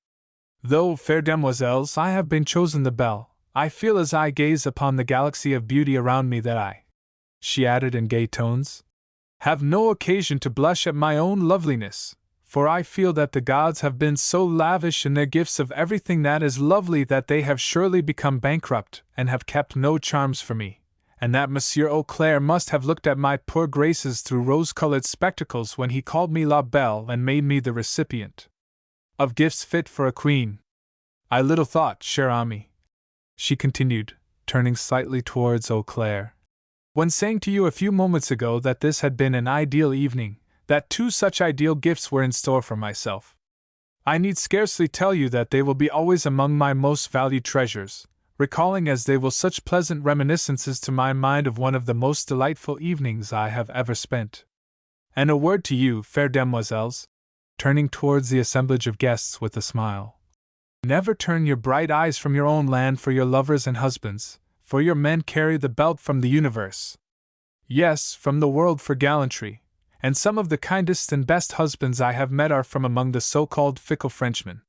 Though, fair demoiselles, I have been chosen the belle, I feel as I gaze upon the galaxy of beauty around me that I," she added in gay tones, "have no occasion to blush at my own loveliness, for I feel that the gods have been so lavish in their gifts of everything that is lovely that they have surely become bankrupt and have kept no charms for me, and that Monsieur Eau Claire must have looked at my poor graces through rose-colored spectacles when he called me La Belle and made me the recipient of gifts fit for a queen. I little thought, cher ami," she continued, turning slightly towards Eau Claire, "when saying to you a few moments ago that this had been an ideal evening, that two such ideal gifts were in store for myself. I need scarcely tell you that they will be always among my most valued treasures, recalling as they will such pleasant reminiscences to my mind of one of the most delightful evenings I have ever spent. And a word to you, fair demoiselles," turning towards the assemblage of guests with a smile. "Never turn your bright eyes from your own land for your lovers and husbands, for your men carry the belt from the universe. Yes, from the world for gallantry, and some of the kindest and best husbands I have met are from among the so-called fickle Frenchmen.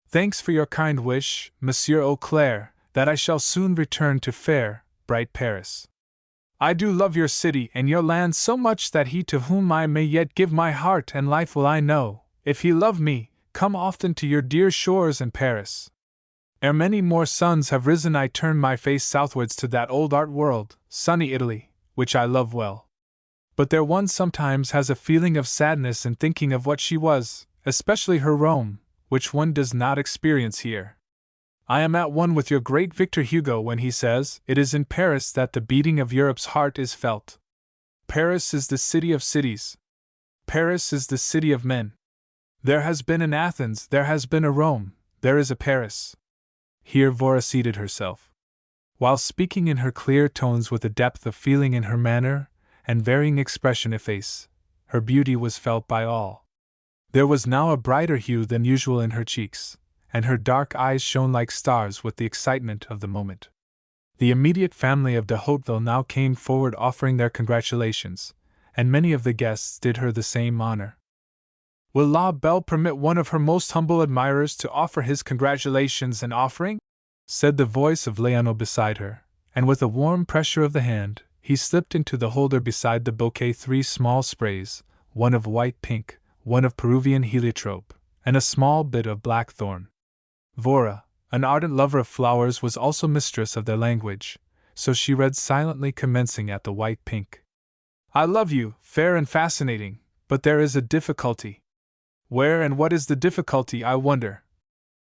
Thanks for your kind wish, Monsieur Eau Claire, that I shall soon return to fair, bright Paris. I do love your city and your land so much that he to whom I may yet give my heart and life will, I know, If he love me, come often to your dear shores in Paris. Ere many more suns have risen, I turn my face southwards to that old art world, sunny Italy, which I love well. But there one sometimes has a feeling of sadness in thinking of what she was, especially her Rome, which one does not experience here. I am at one with your great Victor Hugo when he says, "It is in Paris that the beating of Europe's heart is felt." Paris is the city of cities. Paris is the city of men. There has been an Athens, there has been a Rome, there is a Paris. Here Vora seated herself. While speaking in her clear tones with a depth of feeling in her manner and varying expression of face, her beauty was felt by all. There was now a brighter hue than usual in her cheeks, and her dark eyes shone like stars with the excitement of the moment. The immediate family of de Hauteville now came forward offering their congratulations, and many of the guests did her the same honor. Will La Belle permit one of her most humble admirers to offer his congratulations and offering? Said the voice of Leonel beside her, and with a warm pressure of the hand, he slipped into the holder beside the bouquet 3 small sprays, one of white pink, one of Peruvian heliotrope, and a small bit of blackthorn. Vora, an ardent lover of flowers, was also mistress of their language, so she read silently, commencing at the white pink. I love you, fair and fascinating, but there is a difficulty. Where and what is the difficulty, I wonder?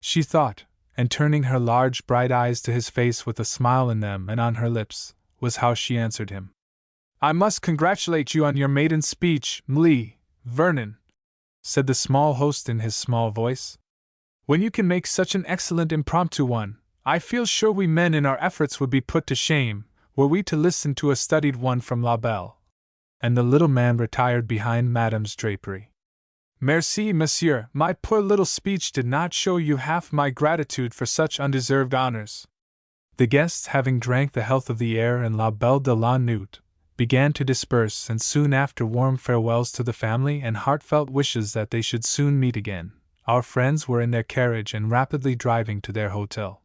She thought, and turning her large bright eyes to his face with a smile in them and on her lips, was how she answered him. I must congratulate you on your maiden speech, Mlee, Vernon, said the small host in his small voice. When you can make such an excellent impromptu one, I feel sure we men in our efforts would be put to shame, were we to listen to a studied one from La Belle. And the little man retired behind Madame's drapery. Merci, monsieur, my poor little speech did not show you half my gratitude for such undeserved honors. The guests, having drank the health of the air and La Belle de la Nuit, began to disperse, and soon after warm farewells to the family and heartfelt wishes that they should soon meet again. Our friends were in their carriage and rapidly driving to their hotel.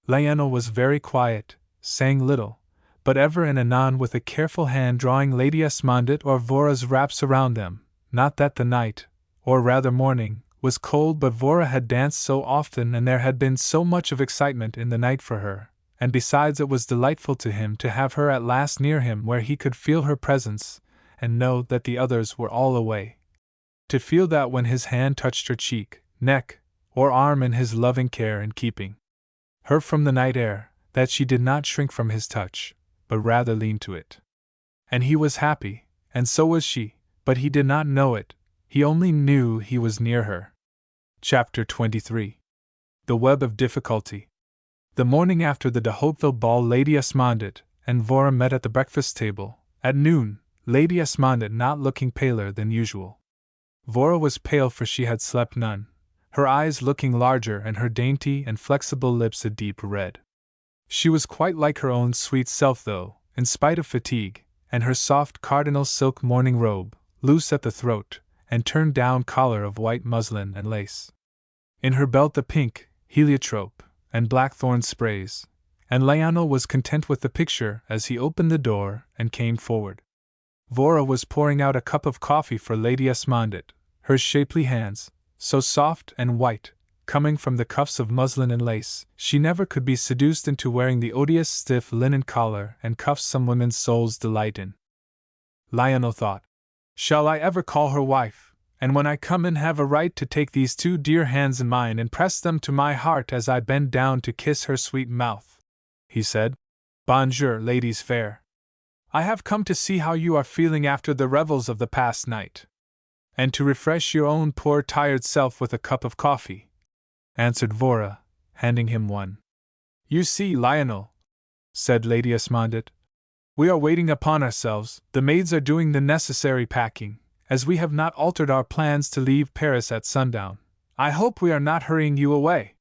Lionel was very quiet, saying little, but ever and anon with a careful hand drawing Lady Esmondette or Vora's wraps around them. Not that the night, or rather morning, was cold, but Vora had danced so often and there had been so much of excitement in the night for her, and besides it was delightful to him to have her at last near him where he could feel her presence and know that the others were all away. To feel that when his hand touched her cheek, neck, or arm in his loving care and keeping her from the night air, that she did not shrink from his touch, but rather leaned to it. And he was happy, and so was she, but he did not know it, he only knew he was near her. Chapter 23. The Web of Difficulty. The morning after the de Hauteville ball, Lady Esmondette and Vora met at the breakfast table, at noon, Lady Esmondette not looking paler than usual. Vora was pale, for she had slept none, her eyes looking larger and her dainty and flexible lips a deep red. She was quite like her own sweet self though, in spite of fatigue, and her soft cardinal silk morning robe, loose at the throat, and turned down collar of white muslin and lace. In her belt the pink, heliotrope, and blackthorn sprays, and Lionel was content with the picture as he opened the door and came forward. Vora was pouring out a cup of coffee for Lady Esmondette, her shapely hands, so soft and white, coming from the cuffs of muslin and lace, she never could be seduced into wearing the odious stiff linen collar and cuffs some women's souls delight in. Lionel thought, shall I ever call her wife, and when I come in have a right to take these 2 dear hands in mine and press them to my heart as I bend down to kiss her sweet mouth? He said, Bonjour, ladies fair. I have come to see how you are feeling after the revels of the past night, and to refresh your own poor tired self with a cup of coffee, answered Vora, handing him one. You see, Lionel, said Lady Esmondette, we are waiting upon ourselves, the maids are doing the necessary packing, as we have not altered our plans to leave Paris at sundown. I hope we are not hurrying you away.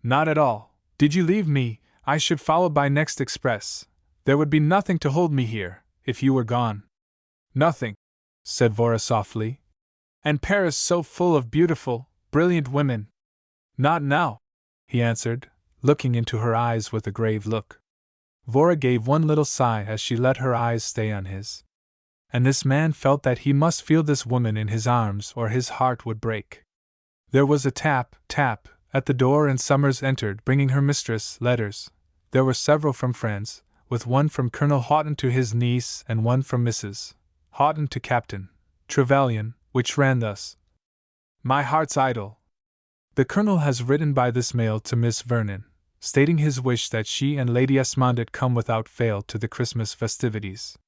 Not at all. Did you leave me, I should follow by next express. There would be nothing to hold me here, if you were gone. Nothing, said Vora softly. And Paris so full of beautiful, brilliant women. Not now, he answered, looking into her eyes with a grave look. Vora gave one little sigh as she let her eyes stay on his. and this man felt that he must feel this woman in his arms or his heart would break. There was a tap, tap, at the door, and Summers entered, bringing her mistress letters. There were several from friends, with one from Colonel Houghton to his niece and one from Mrs. Houghton to Captain Trevelyan, which ran thus: My heart's idol. The Colonel has written by this mail to Miss Vernon, stating his wish that she and Lady Esmondett come without fail to the Christmas festivities.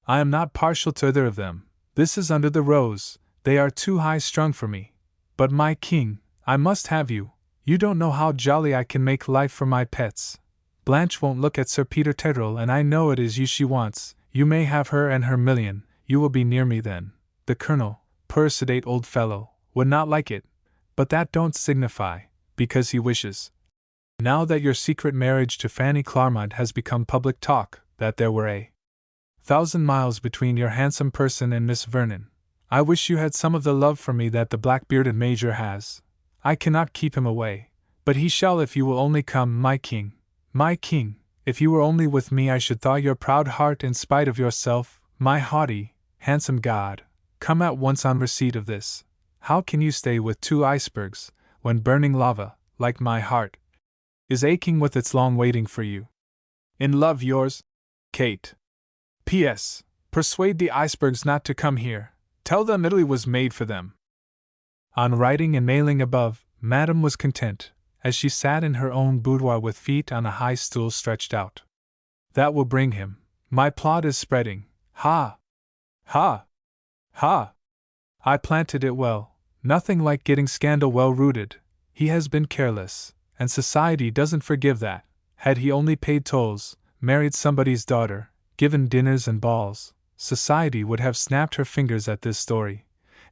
I am not partial to either of them. This is under the rose. They are too high-strung for me. But my king, I must have you. You don't know how jolly I can make life for my pets. Blanche won't look at Sir Peter Tyrrell, and I know it is you she wants. You may have her and her million. You will be near me then. The Colonel, poor sedate old fellow, would not like it, but that don't signify, because he wishes, now that your secret marriage to Fanny Clarmont has become public talk, that there were 1,000 miles between your handsome person and Miss Vernon. I wish you had some of the love for me that the black-bearded Major has. I cannot keep him away, but he shall if you will only come, my king. My king, if you were only with me I should thaw your proud heart in spite of yourself, my haughty, handsome god. Come at once on receipt of this. How can you stay with 2 icebergs, when burning lava, like my heart, is aching with its long waiting for you? In love, yours, Kate. P.S. Persuade the icebergs not to come here. Tell them Italy was made for them. On writing and mailing above, Madame was content, as she sat in her own boudoir with feet on a high stool stretched out. That will bring him. My plot is spreading. Ha! Ha! Ha! I planted it well. Nothing like getting scandal well rooted. He has been careless, and society doesn't forgive that. Had he only paid tolls, married somebody's daughter, given dinners and balls, society would have snapped her fingers at this story.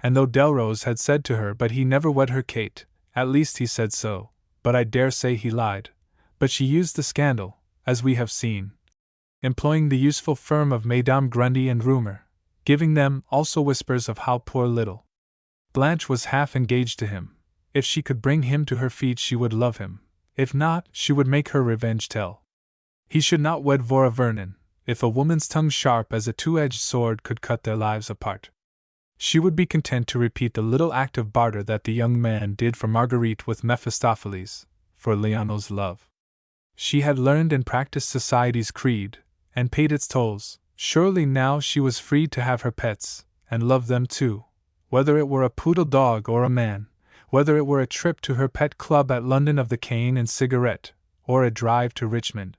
And though Delrose had said to her, but he never wed her, Kate, at least he said so, but I dare say he lied. But she used the scandal, as we have seen, employing the useful firm of Mesdames Grundy and Rumour, giving them also whispers of how poor little Blanche was half engaged to him. If she could bring him to her feet she would love him. If not, she would make her revenge tell. He should not wed Vora Vernon. If a woman's tongue sharp as a 2-edged sword could cut their lives apart, she would be content to repeat the little act of barter that the young man did for Marguerite with Mephistopheles, for Lionel's love. She had learned and practiced society's creed, and paid its tolls. Surely now she was free to have her pets, and love them too. Whether it were a poodle dog or a man, whether it were a trip to her pet club at London of the cane and cigarette, or a drive to Richmond.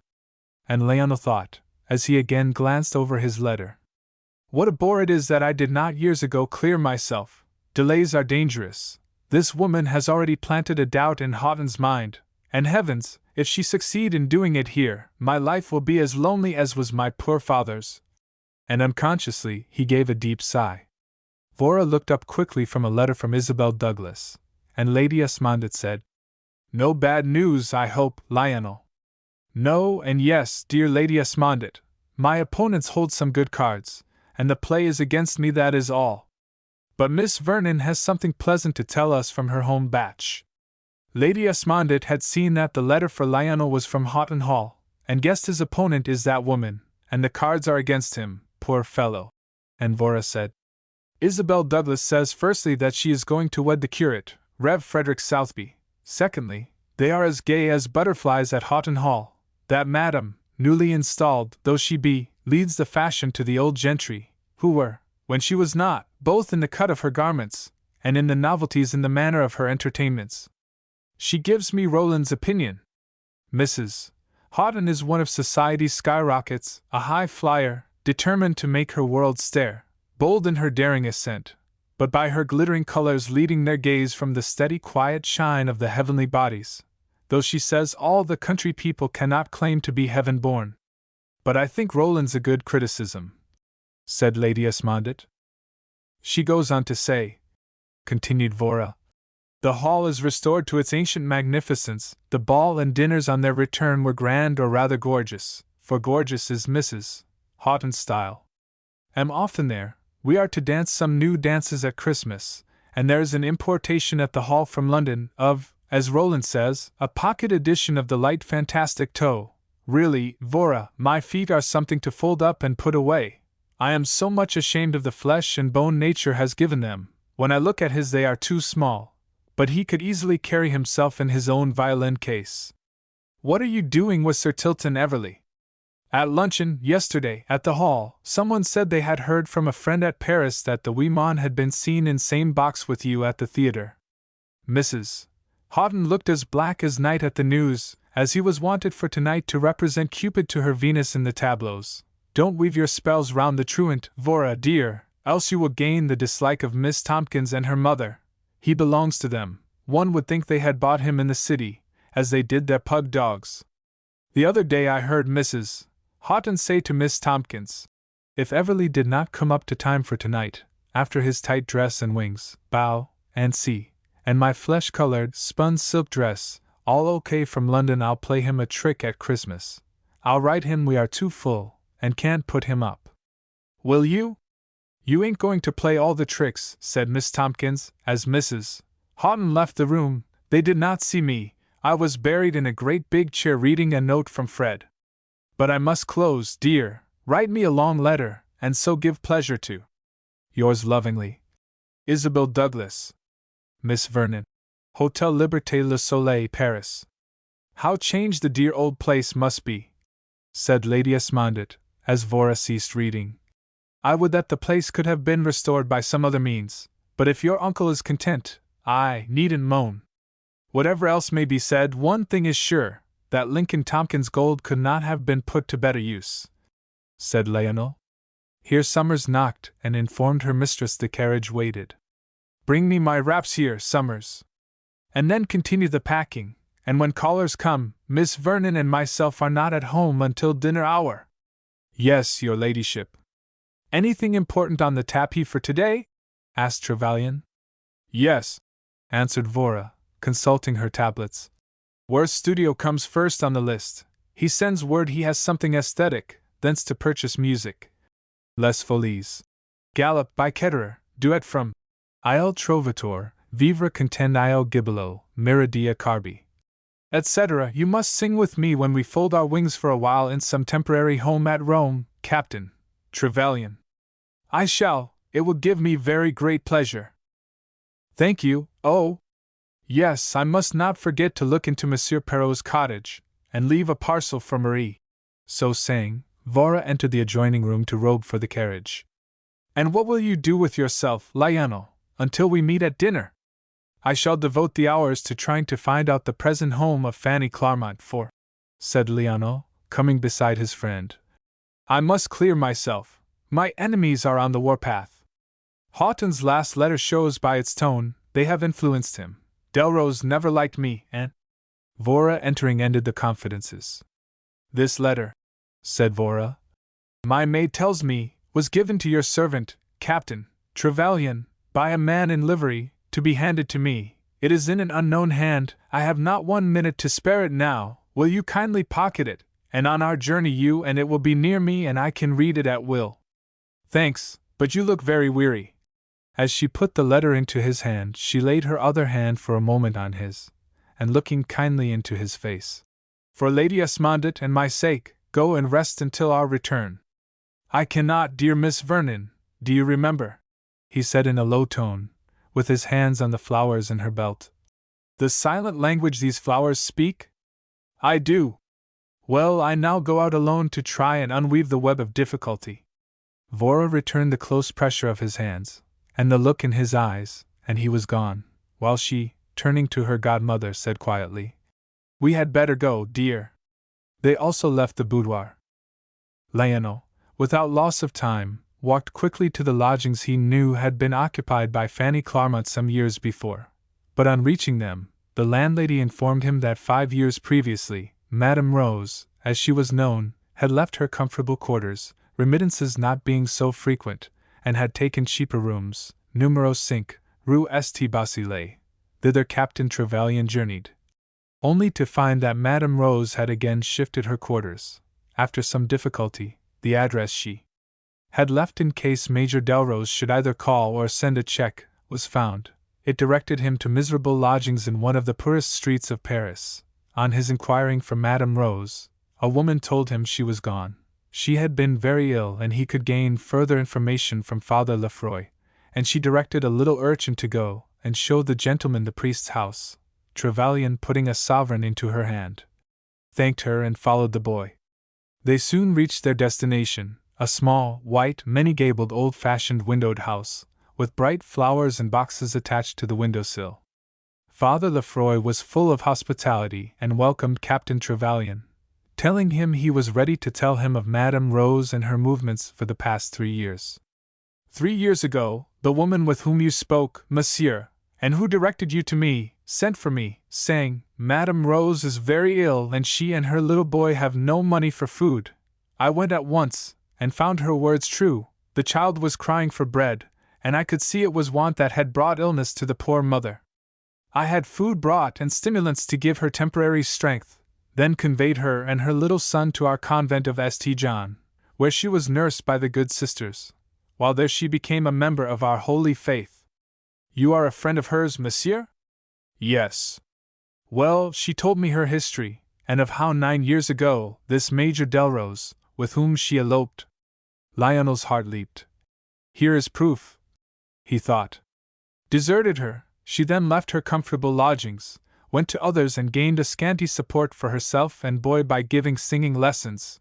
And Lionel thought, as he again glanced over his letter, what a bore it is that I did not years ago clear myself. Delays are dangerous. This woman has already planted a doubt in Houghton's mind, and heavens, if she succeed in doing it here, my life will be as lonely as was my poor father's. And unconsciously he gave a deep sigh. Vora looked up quickly from a letter from Isabel Douglas, and Lady Esmondett said, No bad news, I hope, Lionel. No and yes, dear Lady Esmondett. My opponents hold some good cards, and the play is against me, that is all. But Miss Vernon has something pleasant to tell us from her home batch. Lady Esmondett had seen that the letter for Lionel was from Houghton Hall, and guessed his opponent is that woman, and the cards are against him, poor fellow. And Vora said, Isabel Douglas says firstly that she is going to wed the curate, Rev. Frederick Southby. Secondly, they are as gay as butterflies at Houghton Hall. That madam, newly installed though she be, leads the fashion to the old gentry, who were, when she was not, both in the cut of her garments, and in the novelties in the manner of her entertainments. She gives me Rowland's opinion. Mrs. Houghton is one of society's skyrockets, a high flyer, determined to make her world stare, bold in her daring ascent, but by her glittering colors leading their gaze from the steady quiet shine of the heavenly bodies, though she says all the country people cannot claim to be heaven-born. But I think Rowland's a good criticism, said Lady Esmondett. She goes on to say, continued Vora, the hall is restored to its ancient magnificence. The ball and dinners on their return were grand, or rather gorgeous, for gorgeous is Mrs. Houghton's style. Am often there. We are to dance some new dances at Christmas, and there is an importation at the hall from London of, as Rowland says, a pocket edition of the light fantastic toe. Really, Vora, my feet are something to fold up and put away. I am so much ashamed of the flesh and bone nature has given them. When I look at his, they are too small, but he could easily carry himself in his own violin case. What are you doing with Sir Tilton Everleigh? At luncheon, yesterday, at the hall, someone said they had heard from a friend at Paris that the wee mon had been seen in same box with you at the theatre. Mrs. Houghton looked as black as night at the news, as he was wanted for tonight to represent Cupid to her Venus in the tableaux. Don't weave your spells round the truant, Vora, dear, else you will gain the dislike of Miss Tompkins and her mother. He belongs to them. One would think they had bought him in the city, as they did their pug dogs. The other day I heard Mrs. Houghton say to Miss Tompkins, if Everleigh did not come up to time for tonight, after his tight dress and wings, bow, and see, and my flesh-colored, spun silk dress, all okay from London, I'll play him a trick at Christmas. I'll write him we are too full, and can't put him up. Will you? You ain't going to play all the tricks, said Miss Tompkins, as Mrs. Houghton left the room. They did not see me. I was buried in a great big chair reading a note from Fred. But I must close, dear. Write me a long letter, and so give pleasure to yours lovingly, Isabel Douglas. Miss Vernon. Hotel Liberté Le Soleil, Paris. How changed the dear old place must be, said Lady Esmondett, as Vora ceased reading. I would that the place could have been restored by some other means, but if your uncle is content, I needn't moan. Whatever else may be said, one thing is sure, that Lincoln Tompkins' gold could not have been put to better use, said Lionel. Here Summers knocked and informed her mistress the carriage waited. Bring me my wraps here, Summers. And then continue the packing, and when callers come, Miss Vernon and myself are not at home until dinner hour. Yes, your ladyship. Anything important on the tapis for today? Asked Trevelyan. Yes, answered Vora, consulting her tablets. Worth's studio comes first on the list. He sends word he has something aesthetic, thence to purchase music. Les Folies. Galop by Ketterer, duet from Il Trovatore, Vivre content Il Gibelot, Miradia Carbi, etc. You must sing with me when we fold our wings for a while in some temporary home at Rome, Captain Trevelyan. I shall. It will give me very great pleasure. Thank you. Oh, yes, I must not forget to look into Monsieur Perrault's cottage, and leave a parcel for Marie. So saying, Vora entered the adjoining room to robe for the carriage. And what will you do with yourself, Lionel, until we meet at dinner? I shall devote the hours to trying to find out the present home of Fanny Clarmont, said Lionel, coming beside his friend. I must clear myself. My enemies are on the warpath. Houghton's last letter shows by its tone they have influenced him. Delrose never liked me, and Vora entering ended the confidences. This letter, said Vora, my maid tells me, was given to your servant, Captain Trevelyan, by a man in livery, to be handed to me. It is in an unknown hand. I have not 1 minute to spare it now. Will you kindly pocket it, and on our journey you and it will be near me and I can read it at will. Thanks, but you look very weary. As she put the letter into his hand, she laid her other hand for a moment on his, and looking kindly into his face. For Lady Esmondett and my sake, go and rest until our return. I cannot, dear Miss Vernon, do you remember? He said in a low tone, with his hands on the flowers in her belt. The silent language these flowers speak? I do. Well, I now go out alone to try and unweave the web of difficulty. Vora returned the close pressure of his hands, and the look in his eyes, and he was gone, while she, turning to her godmother, said quietly, We had better go, dear. They also left the boudoir. Lionel, without loss of time, walked quickly to the lodgings he knew had been occupied by Fanny Clarmont some years before. But on reaching them, the landlady informed him that 5 years previously, Madame Rose, as she was known, had left her comfortable quarters, remittances not being so frequent, and had taken cheaper rooms, numero 5, Rue St. Basile. Thither Captain Trevelyan journeyed, only to find that Madame Rose had again shifted her quarters. After some difficulty, the address she had left in case Major Delrose should either call or send a check was found. It directed him to miserable lodgings in one of the poorest streets of Paris. On his inquiring for Madame Rose, a woman told him she was gone. she had been very ill and he could gain further information from Father Lefroy, and she directed a little urchin to go and show the gentleman the priest's house. Trevelyan, putting a sovereign into her hand, thanked her and followed the boy. They soon reached their destination, a small, white, many-gabled, old-fashioned windowed house, with bright flowers and boxes attached to the windowsill. Father Lefroy was full of hospitality and welcomed Captain Trevelyan, telling him he was ready to tell him of Madame Rose and her movements for the past 3 years. 3 years ago, the woman with whom you spoke, monsieur, and who directed you to me, sent for me, saying, Madame Rose is very ill and she and her little boy have no money for food. I went at once, and found her words true. The child was crying for bread, and I could see it was want that had brought illness to the poor mother. I had food brought and stimulants to give her temporary strength, then conveyed her and her little son to our convent of St. John, where she was nursed by the good sisters, while there she became a member of our holy faith. You are a friend of hers, monsieur? Yes. Well, she told me her history, and of how 9 years ago, this Major Delrose, with whom she eloped. Lionel's heart leaped. Here is proof, he thought. Deserted her, she then left her comfortable lodgings, went to others and gained a scanty support for herself and boy by giving singing lessons.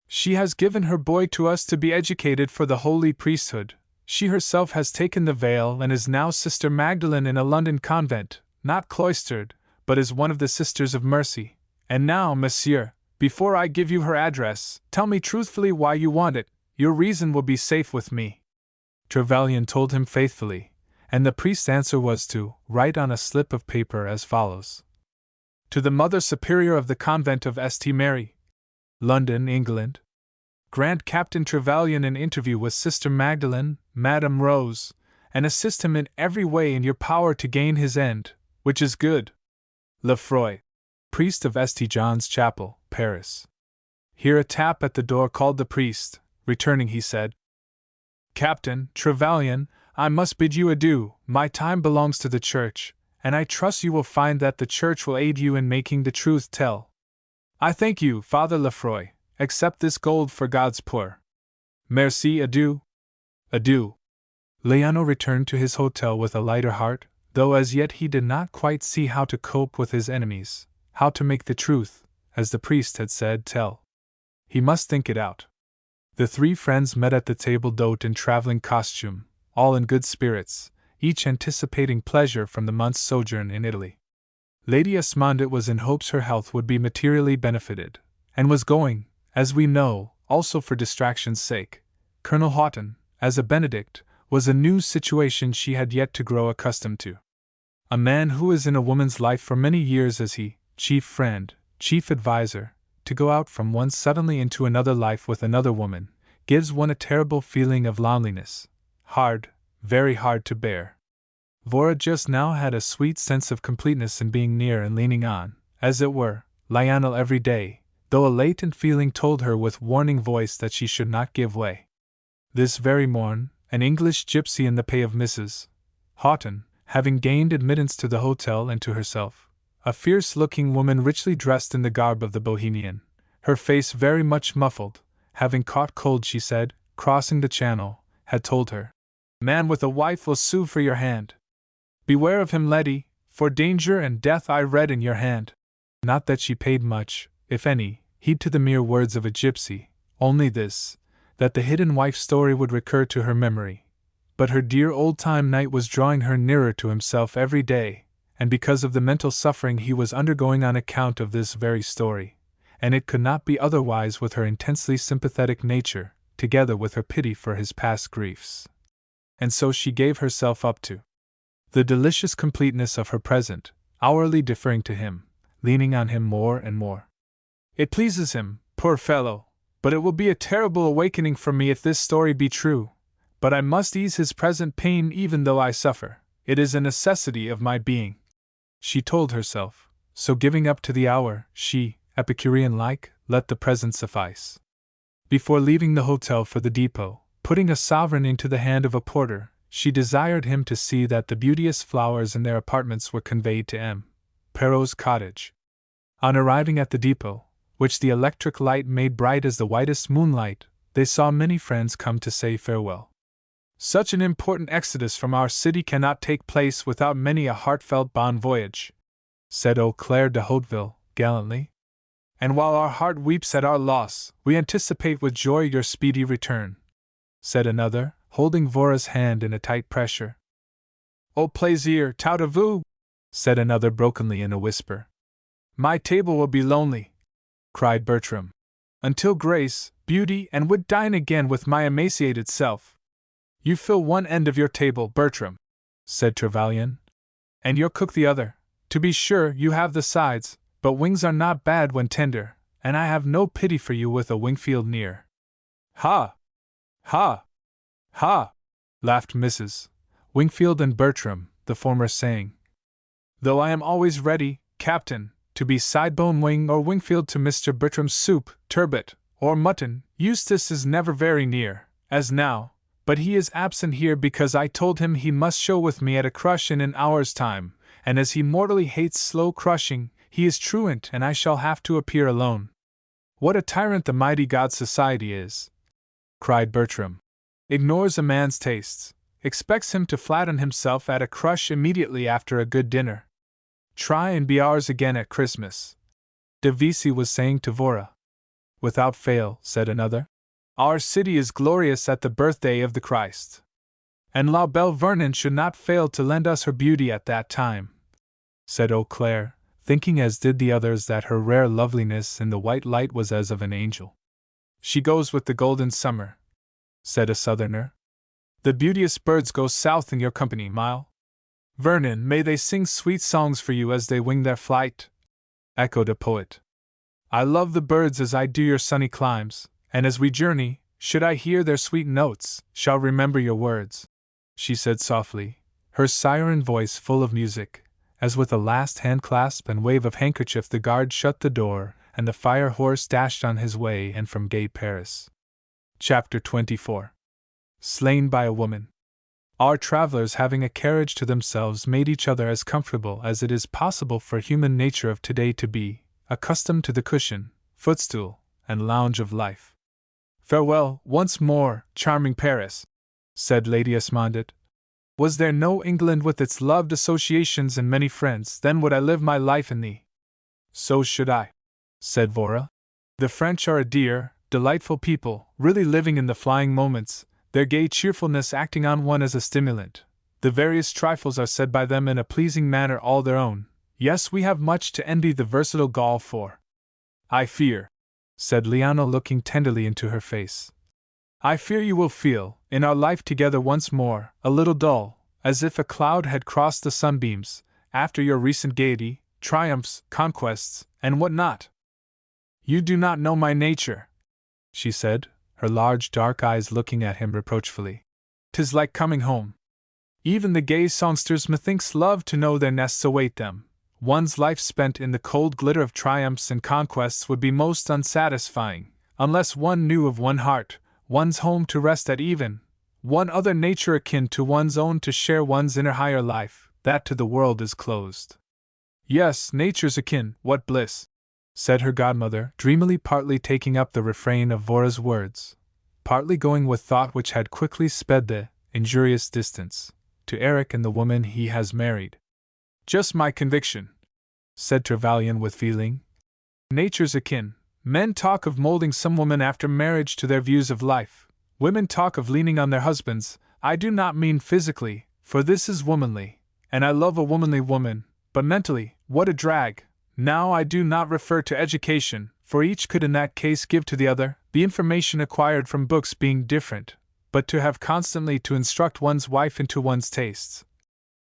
She has given her boy to us to be educated for the holy priesthood. She herself has taken the veil and is now Sister Magdalene in a London convent, not cloistered, but is one of the Sisters of Mercy. And now, monsieur, before I give you her address, tell me truthfully why you want it. Your reason will be safe with me. Trevelyan told him faithfully, and the priest's answer was to write on a slip of paper as follows. To the Mother Superior of the Convent of St. Mary, London, England. Grant Captain Trevelyan an interview with Sister Magdalene, Madame Rose, and assist him in every way in your power to gain his end, which is good. Lefroy, priest of St. John's Chapel, Paris. Here a tap at the door called the priest. Returning, he said, Captain Trevelyan, I must bid you adieu. My time belongs to the Church, and I trust you will find that the Church will aid you in making the truth tell. I thank you, Father Lefroy. Accept this gold for God's poor. Merci, adieu. Adieu. Leano returned to his hotel with a lighter heart, though as yet he did not quite see how to cope with his enemies, how to make the truth, as the priest had said, tell. He must think it out. The 3 friends met at the table d'hôte in traveling costume, all in good spirits, each anticipating pleasure from the month's sojourn in Italy. Lady Esmondett was in hopes her health would be materially benefited, and was going, as we know, also for distraction's sake. Colonel Houghton, as a Benedict, was a new situation she had yet to grow accustomed to. A man who is in a woman's life for many years as he, chief friend, chief adviser, to go out from one suddenly into another life with another woman, gives one a terrible feeling of loneliness, hard, very hard to bear. Vora just now had a sweet sense of completeness in being near and leaning on, as it were, Lionel every day, though a latent feeling told her with warning voice that she should not give way. This very morn, an English gypsy in the pay of Mrs. Houghton, having gained admittance to the hotel and to herself, a fierce-looking woman richly dressed in the garb of the Bohemian, her face very much muffled, having caught cold, she said, crossing the channel, had told her, Man with a wife will sue for your hand. Beware of him, Letty, for danger and death I read in your hand. Not that she paid much, if any, heed to the mere words of a gypsy, only this, that the hidden wife story would recur to her memory. But her dear old-time knight was drawing her nearer to himself every day, and because of the mental suffering he was undergoing on account of this very story, and it could not be otherwise with her intensely sympathetic nature, together with her pity for his past griefs. And so she gave herself up to the delicious completeness of her present, hourly deferring to him, leaning on him more and more. It pleases him, poor fellow, but it will be a terrible awakening for me if this story be true. But I must ease his present pain even though I suffer. It is a necessity of my being, she told herself, so giving up to the hour, she, Epicurean-like, let the present suffice. Before leaving the hotel for the depot, putting a sovereign into the hand of a porter, she desired him to see that the beauteous flowers in their apartments were conveyed to M. Perrot's cottage. On arriving at the depot, which the electric light made bright as the whitest moonlight, they saw many friends come to say farewell. Such an important exodus from our city cannot take place without many a heartfelt bon voyage, said Eau Claire de Hauteville, gallantly. And while our heart weeps at our loss, we anticipate with joy your speedy return, said another, holding Vora's hand in a tight pressure. Au plaisir, tout à vous, said another brokenly in a whisper. My table will be lonely, cried Bertram, until grace, beauty, and wit dine again with my emaciated self. You fill one end of your table, Bertram, said Trevelyan, and you'll cook the other. To be sure, you have the sides, but wings are not bad when tender, and I have no pity for you with a Wingfield near. Ha! Ha! Ha! Laughed Mrs. Wingfield and Bertram, the former saying, Though I am always ready, Captain, to be sidebone wing or Wingfield to Mr. Bertram's soup, turbot, or mutton, Eustace is never very near, as now, but he is absent here because I told him he must show with me at a crush in an hour's time, and as he mortally hates slow crushing, he is truant and I shall have to appear alone. What a tyrant the mighty god Society is! Cried Bertram. Ignores a man's tastes, expects him to flatten himself at a crush immediately after a good dinner. Try and be ours again at Christmas, De Vesey was saying to Vora. Without fail, said another. Our city is glorious at the birthday of the Christ. And La Belle Vernon should not fail to lend us her beauty at that time, said Eau Claire, thinking as did the others that her rare loveliness in the white light was as of an angel. She goes with the golden summer, said a southerner. The beauteous birds go south in your company, Mile. Vernon, may they sing sweet songs for you as they wing their flight, echoed a poet. I love the birds as I do your sunny climes, and as we journey, should I hear their sweet notes, shall remember your words, she said softly, her siren voice full of music, as with a last hand-clasp and wave of handkerchief the guard shut the door, and the fire-horse dashed on his way and from gay Paris. Chapter 24. Slain by a Woman. Our travelers, having a carriage to themselves, made each other as comfortable as it is possible for human nature of today to be, accustomed to the cushion, footstool, and lounge of life. Farewell, once more, charming Paris, said Lady Esmondett. Was there no England with its loved associations and many friends, then would I live my life in thee. So should I, said Vora. The French are a dear, delightful people, really living in the flying moments, their gay cheerfulness acting on one as a stimulant. The various trifles are said by them in a pleasing manner all their own. Yes, we have much to envy the versatile Gaul for. I fear, said Liana looking tenderly into her face. I fear you will feel, in our life together once more, a little dull, as if a cloud had crossed the sunbeams, after your recent gaiety, triumphs, conquests, and what not. You do not know my nature, she said, her large dark eyes looking at him reproachfully. 'Tis like coming home. Even the gay songsters methinks love to know their nests await them. One's life spent in the cold glitter of triumphs and conquests would be most unsatisfying, unless one knew of one heart, one's home to rest at even, one other nature akin to one's own to share one's inner higher life, that to the world is closed. Yes, nature's akin, what bliss, said her godmother, dreamily, partly taking up the refrain of Vora's words, partly going with thought which had quickly sped the injurious distance, to Eric and the woman he has married. Just my conviction, said Trevelyan with feeling. Nature's akin. Men talk of molding some woman after marriage to their views of life. Women talk of leaning on their husbands. I do not mean physically, for this is womanly, and I love a womanly woman, but mentally, what a drag. Now I do not refer to education, for each could in that case give to the other, the information acquired from books being different, but to have constantly to instruct one's wife into one's tastes,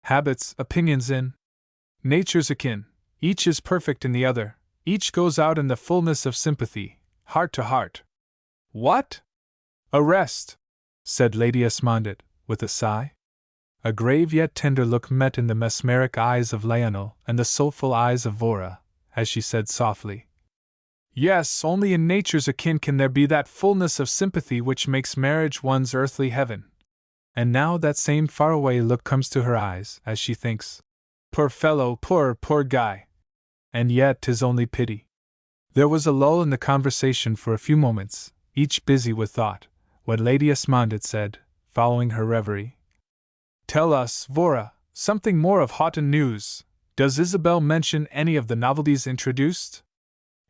habits, opinions in nature's akin. Each is perfect in the other, each goes out in the fullness of sympathy, heart to heart. What? Arrest, said Lady Esmondett, with a sigh. A grave yet tender look met in the mesmeric eyes of Lionel and the soulful eyes of Vora, as she said softly, Yes, only in nature's akin can there be that fullness of sympathy which makes marriage one's earthly heaven. And now that same faraway look comes to her eyes, as she thinks, Poor fellow, poor Guy! And yet 'tis only pity. There was a lull in the conversation for a few moments, each busy with thought, when Lady Esmondit said, following her reverie, "Tell us, Vora, something more of Houghton news. Does Isabel mention any of the novelties introduced?"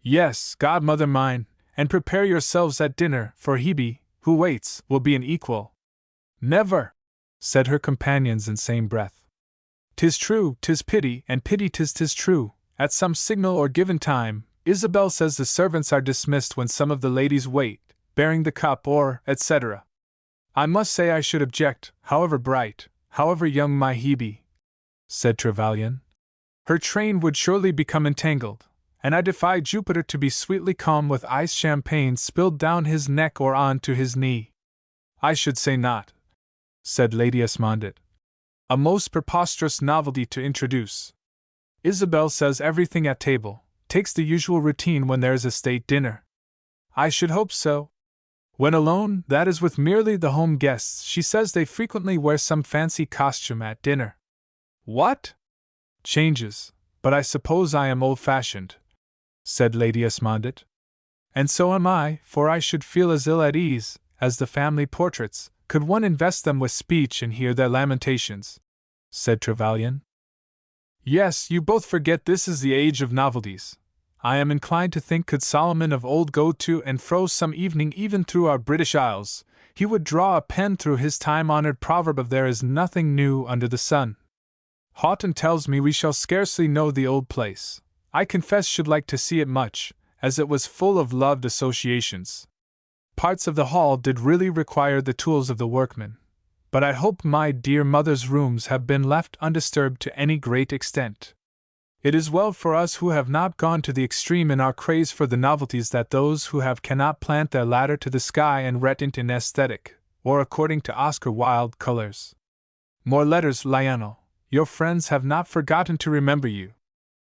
"Yes, godmother mine, and prepare yourselves at dinner, for Hebe, who waits, will be an equal." "Never!" said her companions in same breath. "'Tis true, 'tis pity, and pity 'tis true. At some signal or given time, Isabel says the servants are dismissed when some of the ladies wait, bearing the cup or etc. I must say I should object, however bright, however young my Hebe," said Trevelyan. "Her train would surely become entangled, and I defy Jupiter to be sweetly calm with iced champagne spilled down his neck or on to his knee." "I should say not," said Lady Esmondit. "A most preposterous novelty to introduce. Isabel says everything at table, takes the usual routine when there is a state dinner." "I should hope so. When alone, that is with merely the home guests, she says they frequently wear some fancy costume at dinner." "What?" "Changes, but I suppose I am old-fashioned," said Lady Esmondit. "And so am I, for I should feel as ill at ease as the family portraits, could one invest them with speech and hear their lamentations," said Trevelyan. "Yes, you both forget this is the age of novelties. I am inclined to think could Solomon of old go to and fro some evening even through our British Isles, he would draw a pen through his time-honored proverb of there is nothing new under the sun. Houghton tells me we shall scarcely know the old place. I confess should like to see it much, as it was full of loved associations. Parts of the hall did really require the tools of the workmen, but I hope my dear mother's rooms have been left undisturbed to any great extent. It is well for us who have not gone to the extreme in our craze for the novelties that those who have cannot plant their ladder to the sky and ret it in aesthetic, or according to Oscar Wilde colors. More letters, Lionel. Your friends have not forgotten to remember you."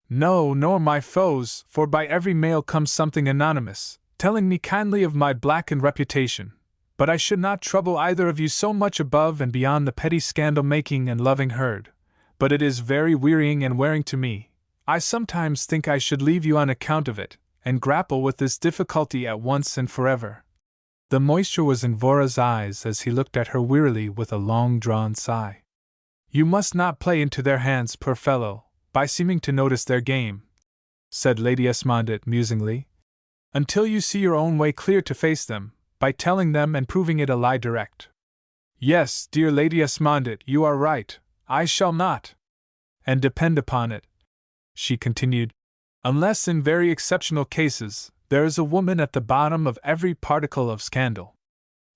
"No, nor my foes, for by every mail comes something anonymous, telling me kindly of my blackened reputation. But I should not trouble either of you so much above and beyond the petty scandal-making and loving herd. But it is very wearying and wearing to me. I sometimes think I should leave you on account of it, and grapple with this difficulty at once and forever." The moisture was in Vora's eyes as he looked at her wearily with a long-drawn sigh. "You must not play into their hands, poor fellow, by seeming to notice their game," said Lady Esmondit musingly, "until you see your own way clear to face them, by telling them and proving it a lie direct." "Yes, dear Lady Esmondit, you are right, I shall not. And depend upon it," she continued, "unless in very exceptional cases, there is a woman at the bottom of every particle of scandal.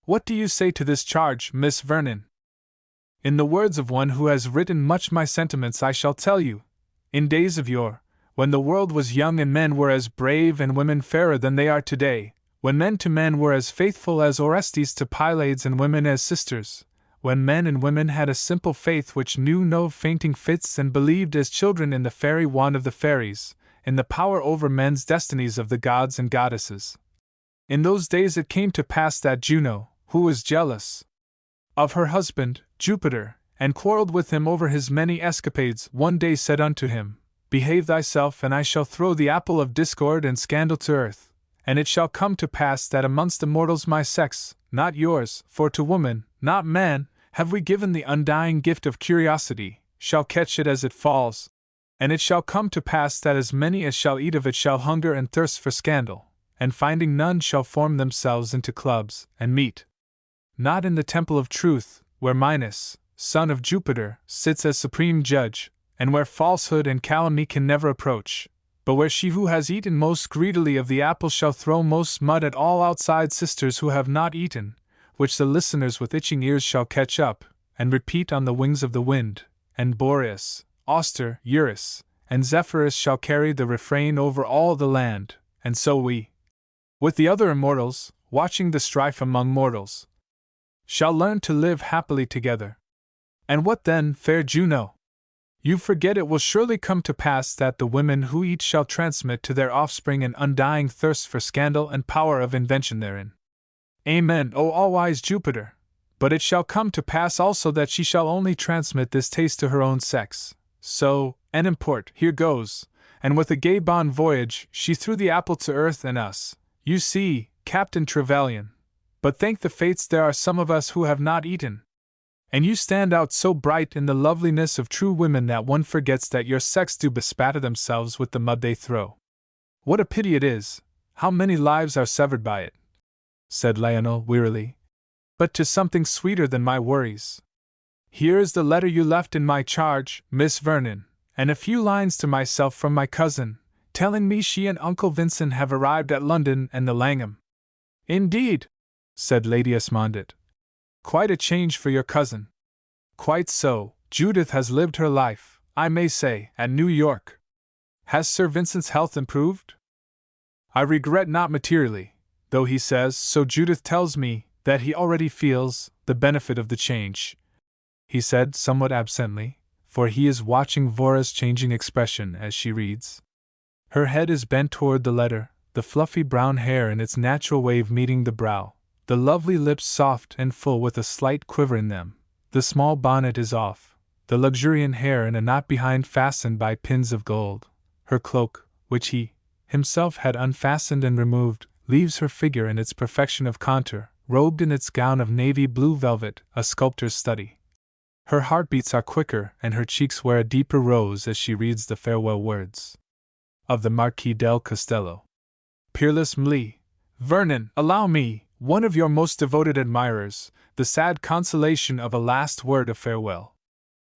What do you say to this charge, Miss Vernon?" "In the words of one who has written much my sentiments, I shall tell you. In days of yore, when the world was young and men were as brave and women fairer than they are today, when men to men were as faithful as Orestes to Pylades and women as sisters, when men and women had a simple faith which knew no fainting fits and believed as children in the fairy wand of the fairies, in the power over men's destinies of the gods and goddesses. In those days it came to pass that Juno, who was jealous of her husband, Jupiter, and quarreled with him over his many escapades, one day said unto him, Behave thyself, and I shall throw the apple of discord and scandal to earth. And it shall come to pass that amongst immortals my sex, not yours, for to woman, not man, have we given the undying gift of curiosity, shall catch it as it falls. And it shall come to pass that as many as shall eat of it shall hunger and thirst for scandal, and finding none shall form themselves into clubs, and meet. Not in the temple of truth, where Minos, son of Jupiter, sits as supreme judge, and where falsehood and calumny can never approach, but where she who has eaten most greedily of the apple shall throw most mud at all outside sisters who have not eaten, which the listeners with itching ears shall catch up, and repeat on the wings of the wind, and Boreas, Auster, Eurus, and Zephyrus shall carry the refrain over all the land, and so we, with the other immortals, watching the strife among mortals, shall learn to live happily together. And what then, fair Juno? You forget it will surely come to pass that the women who eat shall transmit to their offspring an undying thirst for scandal and power of invention therein. Amen, O all-wise Jupiter! But it shall come to pass also that she shall only transmit this taste to her own sex. So, en import, here goes, and with a gay bon voyage she threw the apple to earth and us, you see, Captain Trevelyan. But thank the fates there are some of us who have not eaten. And you stand out so bright in the loveliness of true women that one forgets that your sex do bespatter themselves with the mud they throw. What a pity it is, how many lives are severed by it, said Lionel wearily. But to something sweeter than my worries. Here is the letter you left in my charge, Miss Vernon, and a few lines to myself from my cousin, telling me she and Uncle Vincent have arrived at London and the Langham. Indeed, said Lady Esmondett. Quite a change for your cousin. Quite so, Judith has lived her life, I may say, at New York. Has Sir Vincent's health improved? I regret not materially, though he says, so Judith tells me, that he already feels the benefit of the change, he said somewhat absently, for he is watching Vora's changing expression as she reads. Her head is bent toward the letter, the fluffy brown hair in its natural wave meeting the brow, the lovely lips soft and full with a slight quiver in them. The small bonnet is off, the luxuriant hair in a knot behind fastened by pins of gold. Her cloak, which he himself had unfastened and removed, leaves her figure in its perfection of contour, robed in its gown of navy blue velvet, a sculptor's study. Her heartbeats are quicker and her cheeks wear a deeper rose as she reads the farewell words. Of the Marquis del Castello. Peerless Mle. Vernon, allow me, one of your most devoted admirers, the sad consolation of a last word of farewell.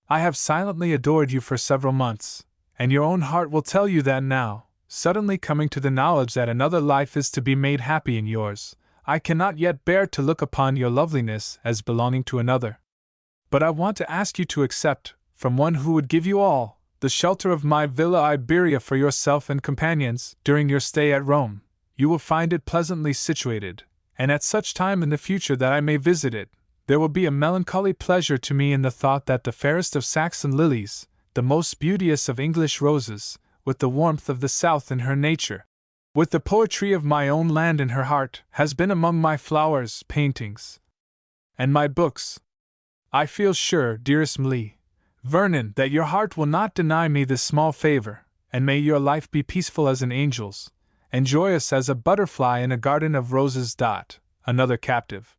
I have silently adored you for several months, and your own heart will tell you that now, suddenly coming to the knowledge that another life is to be made happy in yours, I cannot yet bear to look upon your loveliness as belonging to another. But I want to ask you to accept, from one who would give you all, the shelter of my Villa Iberia for yourself and companions during your stay at Rome. You will find it pleasantly situated, and at such time in the future that I may visit it, there will be a melancholy pleasure to me in the thought that the fairest of Saxon lilies, the most beauteous of English roses, with the warmth of the South in her nature, with the poetry of my own land in her heart, has been among my flowers, paintings, and my books. I feel sure, dearest Mle. Vernon, that your heart will not deny me this small favor, and may your life be peaceful as an angel's, and joyous as a butterfly in a garden of roses. Another captive.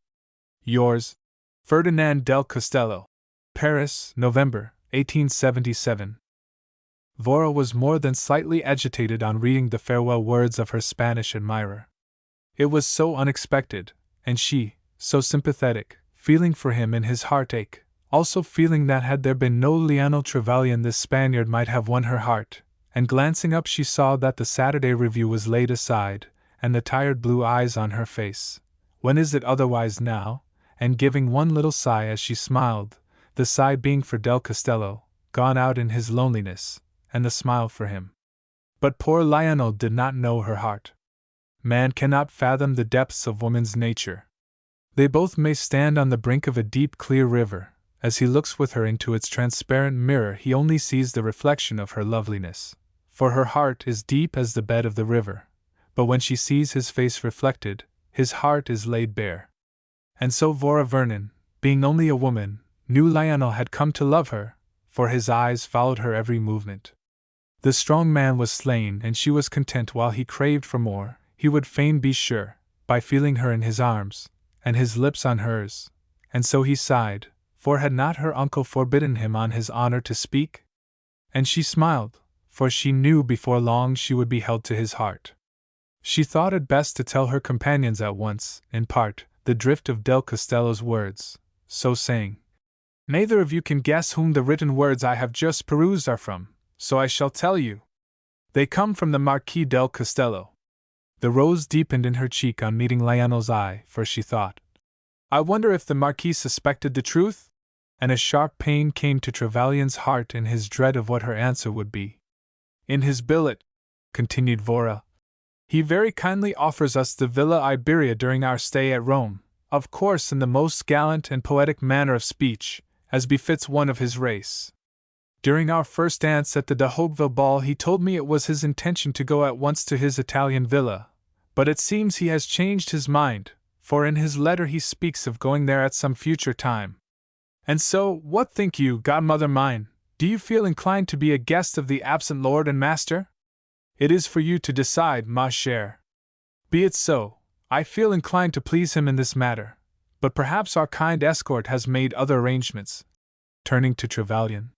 Yours, Ferdinand del Castello. Paris, November, 1877. Vora was more than slightly agitated on reading the farewell words of her Spanish admirer. It was so unexpected, and she, so sympathetic, feeling for him in his heartache, also feeling that had there been no Lionel Trevelyan this Spaniard might have won her heart, and glancing up she saw that the Saturday Review was laid aside, and the tired blue eyes on her face. When is it otherwise now? And giving one little sigh as she smiled, the sigh being for Del Castello, gone out in his loneliness, and the smile for him. But poor Lionel did not know her heart. Man cannot fathom the depths of woman's nature. They both may stand on the brink of a deep, clear river. As he looks with her into its transparent mirror, he only sees the reflection of her loveliness, for her heart is deep as the bed of the river. But when she sees his face reflected, his heart is laid bare. And so Vora Vernon, being only a woman, knew Lionel had come to love her, for his eyes followed her every movement. The strong man was slain, and she was content while he craved for more. He would fain be sure, by feeling her in his arms, and his lips on hers, and so he sighed, for had not her uncle forbidden him on his honor to speak? And she smiled, for she knew before long she would be held to his heart. She thought it best to tell her companions at once, in part, the drift of Del Castello's words, so saying, "Neither of you can guess whom the written words I have just perused are from, so I shall tell you. They come from the Marquis del Castello." The rose deepened in her cheek on meeting Lionel's eye, for she thought, "I wonder if the Marquis suspected the truth?" And a sharp pain came to Trevelyan's heart in his dread of what her answer would be. "In his billet," continued Vora, "he very kindly offers us the Villa Iberia during our stay at Rome, of course in the most gallant and poetic manner of speech, as befits one of his race. During our first dance at the de Hauteville ball he told me it was his intention to go at once to his Italian villa, but it seems he has changed his mind, for in his letter he speaks of going there at some future time. And so, what think you, godmother mine? Do you feel inclined to be a guest of the absent lord and master?" It is for you to decide, ma chère. Be it so. I feel inclined to please him in this matter, but perhaps our kind escort has made other arrangements. Turning to Trevelyan.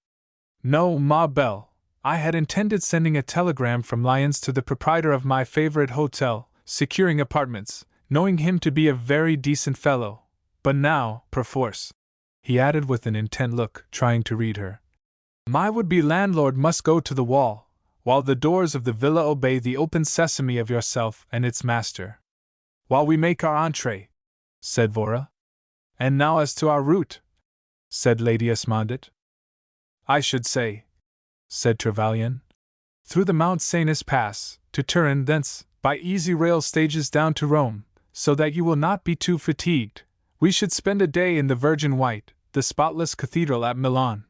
No, ma belle. I had intended sending a telegram from Lyons to the proprietor of my favorite hotel, securing apartments, knowing him to be a very decent fellow. But now, perforce, he added with an intent look, trying to read her, my would-be landlord must go to the wall, while the doors of the villa obey the open sesame of yourself and its master. While we make our entree, said Vora. And now as to our route, said Lady Esmondit. I should say, said Trevelyan, through the Mount Cenis pass, to Turin, thence, by easy rail stages down to Rome, so that you will not be too fatigued. We should spend a day in the Virgin White, the spotless cathedral at Milan.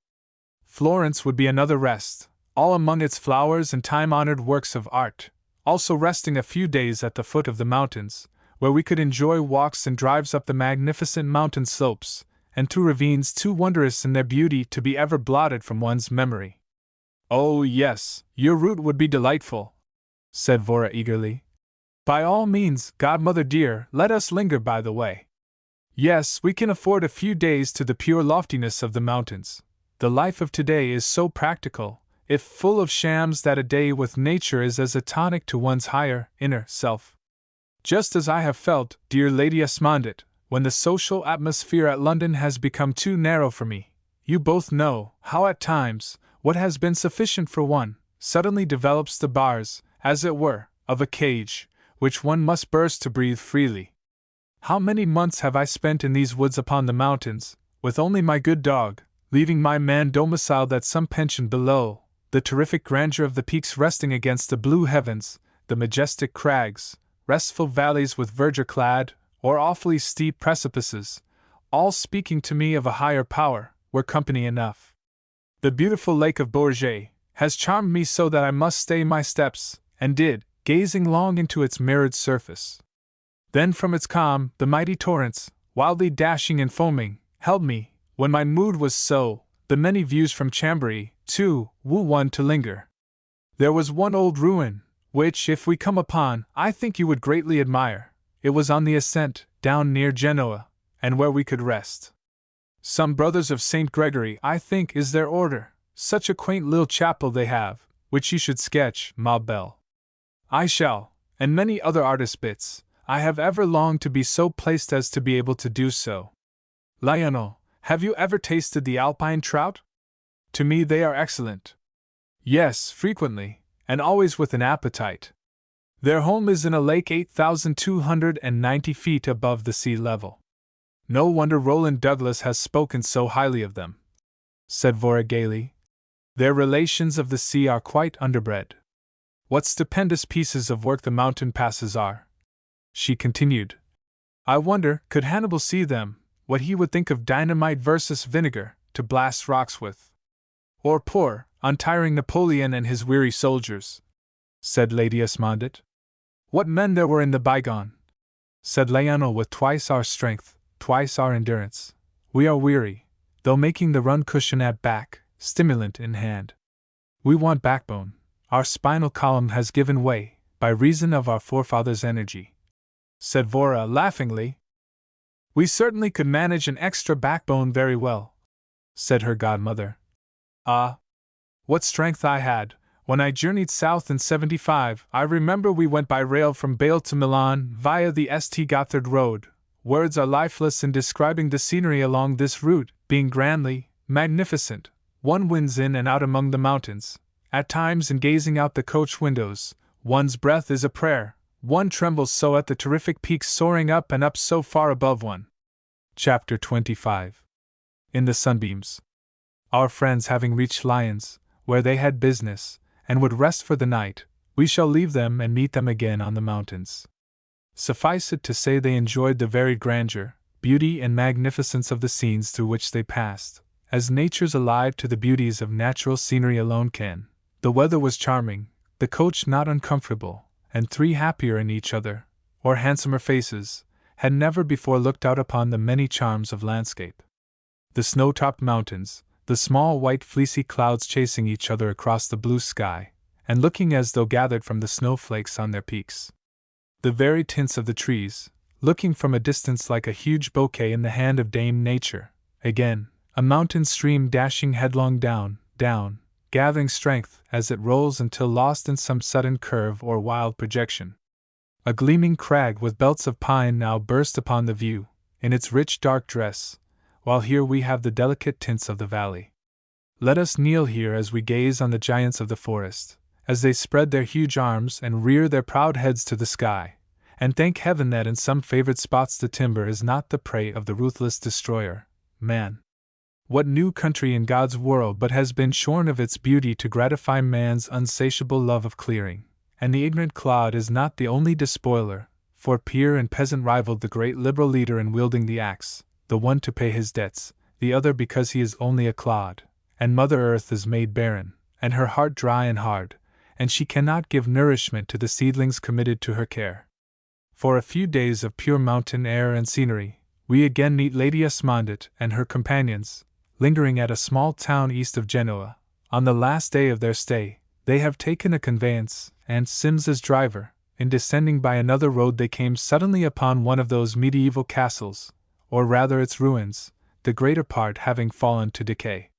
Florence would be another rest, all among its flowers and time-honored works of art, also resting a few days at the foot of the mountains, where we could enjoy walks and drives up the magnificent mountain slopes, and through ravines too wondrous in their beauty to be ever blotted from one's memory. Oh, yes, your route would be delightful, said Vora eagerly. By all means, godmother dear, let us linger by the way. Yes, we can afford a few days to the pure loftiness of the mountains. The life of today is so practical, if full of shams, that a day with nature is as a tonic to one's higher, inner self. Just as I have felt, dear Lady Esmondit, when the social atmosphere at London has become too narrow for me. You both know how at times, what has been sufficient for one, suddenly develops the bars, as it were, of a cage, which one must burst to breathe freely. How many months have I spent in these woods upon the mountains, with only my good dog, leaving my man domiciled at some pension below, the terrific grandeur of the peaks resting against the blue heavens, the majestic crags, restful valleys with verdure-clad, or awfully steep precipices, all speaking to me of a higher power, were company enough. The beautiful lake of Bourget has charmed me so that I must stay my steps, and did, gazing long into its mirrored surface. Then from its calm, the mighty torrents, wildly dashing and foaming, held me, when my mood was so. The many views from Chambéry, too, woo one to linger. There was one old ruin, which, if we come upon, I think you would greatly admire. It was on the ascent, down near Genoa, and where we could rest. Some Brothers of St. Gregory, I think, is their order. Such a quaint little chapel they have, which you should sketch, ma belle. I shall, and many other artist bits. I have ever longed to be so placed as to be able to do so. Lionel, have you ever tasted the Alpine trout? To me they are excellent. Yes, frequently, and always with an appetite. Their home is in a lake 8,290 feet above the sea level. No wonder Roland Douglas has spoken so highly of them, said Vora gaily. Their relations of the sea are quite underbred. What stupendous pieces of work the mountain passes are, she continued. I wonder, could Hannibal see them, what he would think of dynamite versus vinegar, to blast rocks with. Or poor, untiring Napoleon and his weary soldiers, said Lady Esmondit. What men there were in the bygone, said Lionel, with twice our strength, twice our endurance. We are weary, though making the run cushion at back, stimulant in hand. We want backbone. Our spinal column has given way, by reason of our forefathers' energy, said Vora laughingly. We certainly could manage an extra backbone very well, said her godmother. Ah, what strength I had! When I journeyed south in '75, I remember we went by rail from Bale to Milan via the St. Gothard road. Words are lifeless in describing the scenery along this route, being grandly magnificent. One winds in and out among the mountains. At times, in gazing out the coach windows, one's breath is a prayer. One trembles so at the terrific peaks soaring up and up so far above one. Chapter 25. In the sunbeams. Our friends having reached Lyons, where they had business, and would rest for the night, we shall leave them and meet them again on the mountains. Suffice it to say they enjoyed the varied grandeur, beauty and magnificence of the scenes through which they passed, as natures alive to the beauties of natural scenery alone can. The weather was charming, the coach not uncomfortable, and three happier in each other, or handsomer faces, had never before looked out upon the many charms of landscape. The snow-topped mountains, the small white fleecy clouds chasing each other across the blue sky, and looking as though gathered from the snowflakes on their peaks. The very tints of the trees, looking from a distance like a huge bouquet in the hand of Dame Nature. Again, a mountain stream dashing headlong down, down, gathering strength as it rolls until lost in some sudden curve or wild projection. A gleaming crag with belts of pine now burst upon the view, in its rich dark dress, while here we have the delicate tints of the valley. Let us kneel here as we gaze on the giants of the forest, as they spread their huge arms and rear their proud heads to the sky, and thank heaven that in some favored spots the timber is not the prey of the ruthless destroyer, man. What new country in God's world but has been shorn of its beauty to gratify man's unsatiable love of clearing? And the ignorant clod is not the only despoiler, for peer and peasant rivaled the great liberal leader in wielding the axe, the one to pay his debts, the other because he is only a clod, and Mother Earth is made barren, and her heart dry and hard, and she cannot give nourishment to the seedlings committed to her care. For a few days of pure mountain air and scenery, we again meet Lady Esmondett and her companions, lingering at a small town east of Genoa. On the last day of their stay, they have taken a conveyance, and Sims as driver. In descending by another road they came suddenly upon one of those medieval castles, or rather its ruins, the greater part having fallen to decay.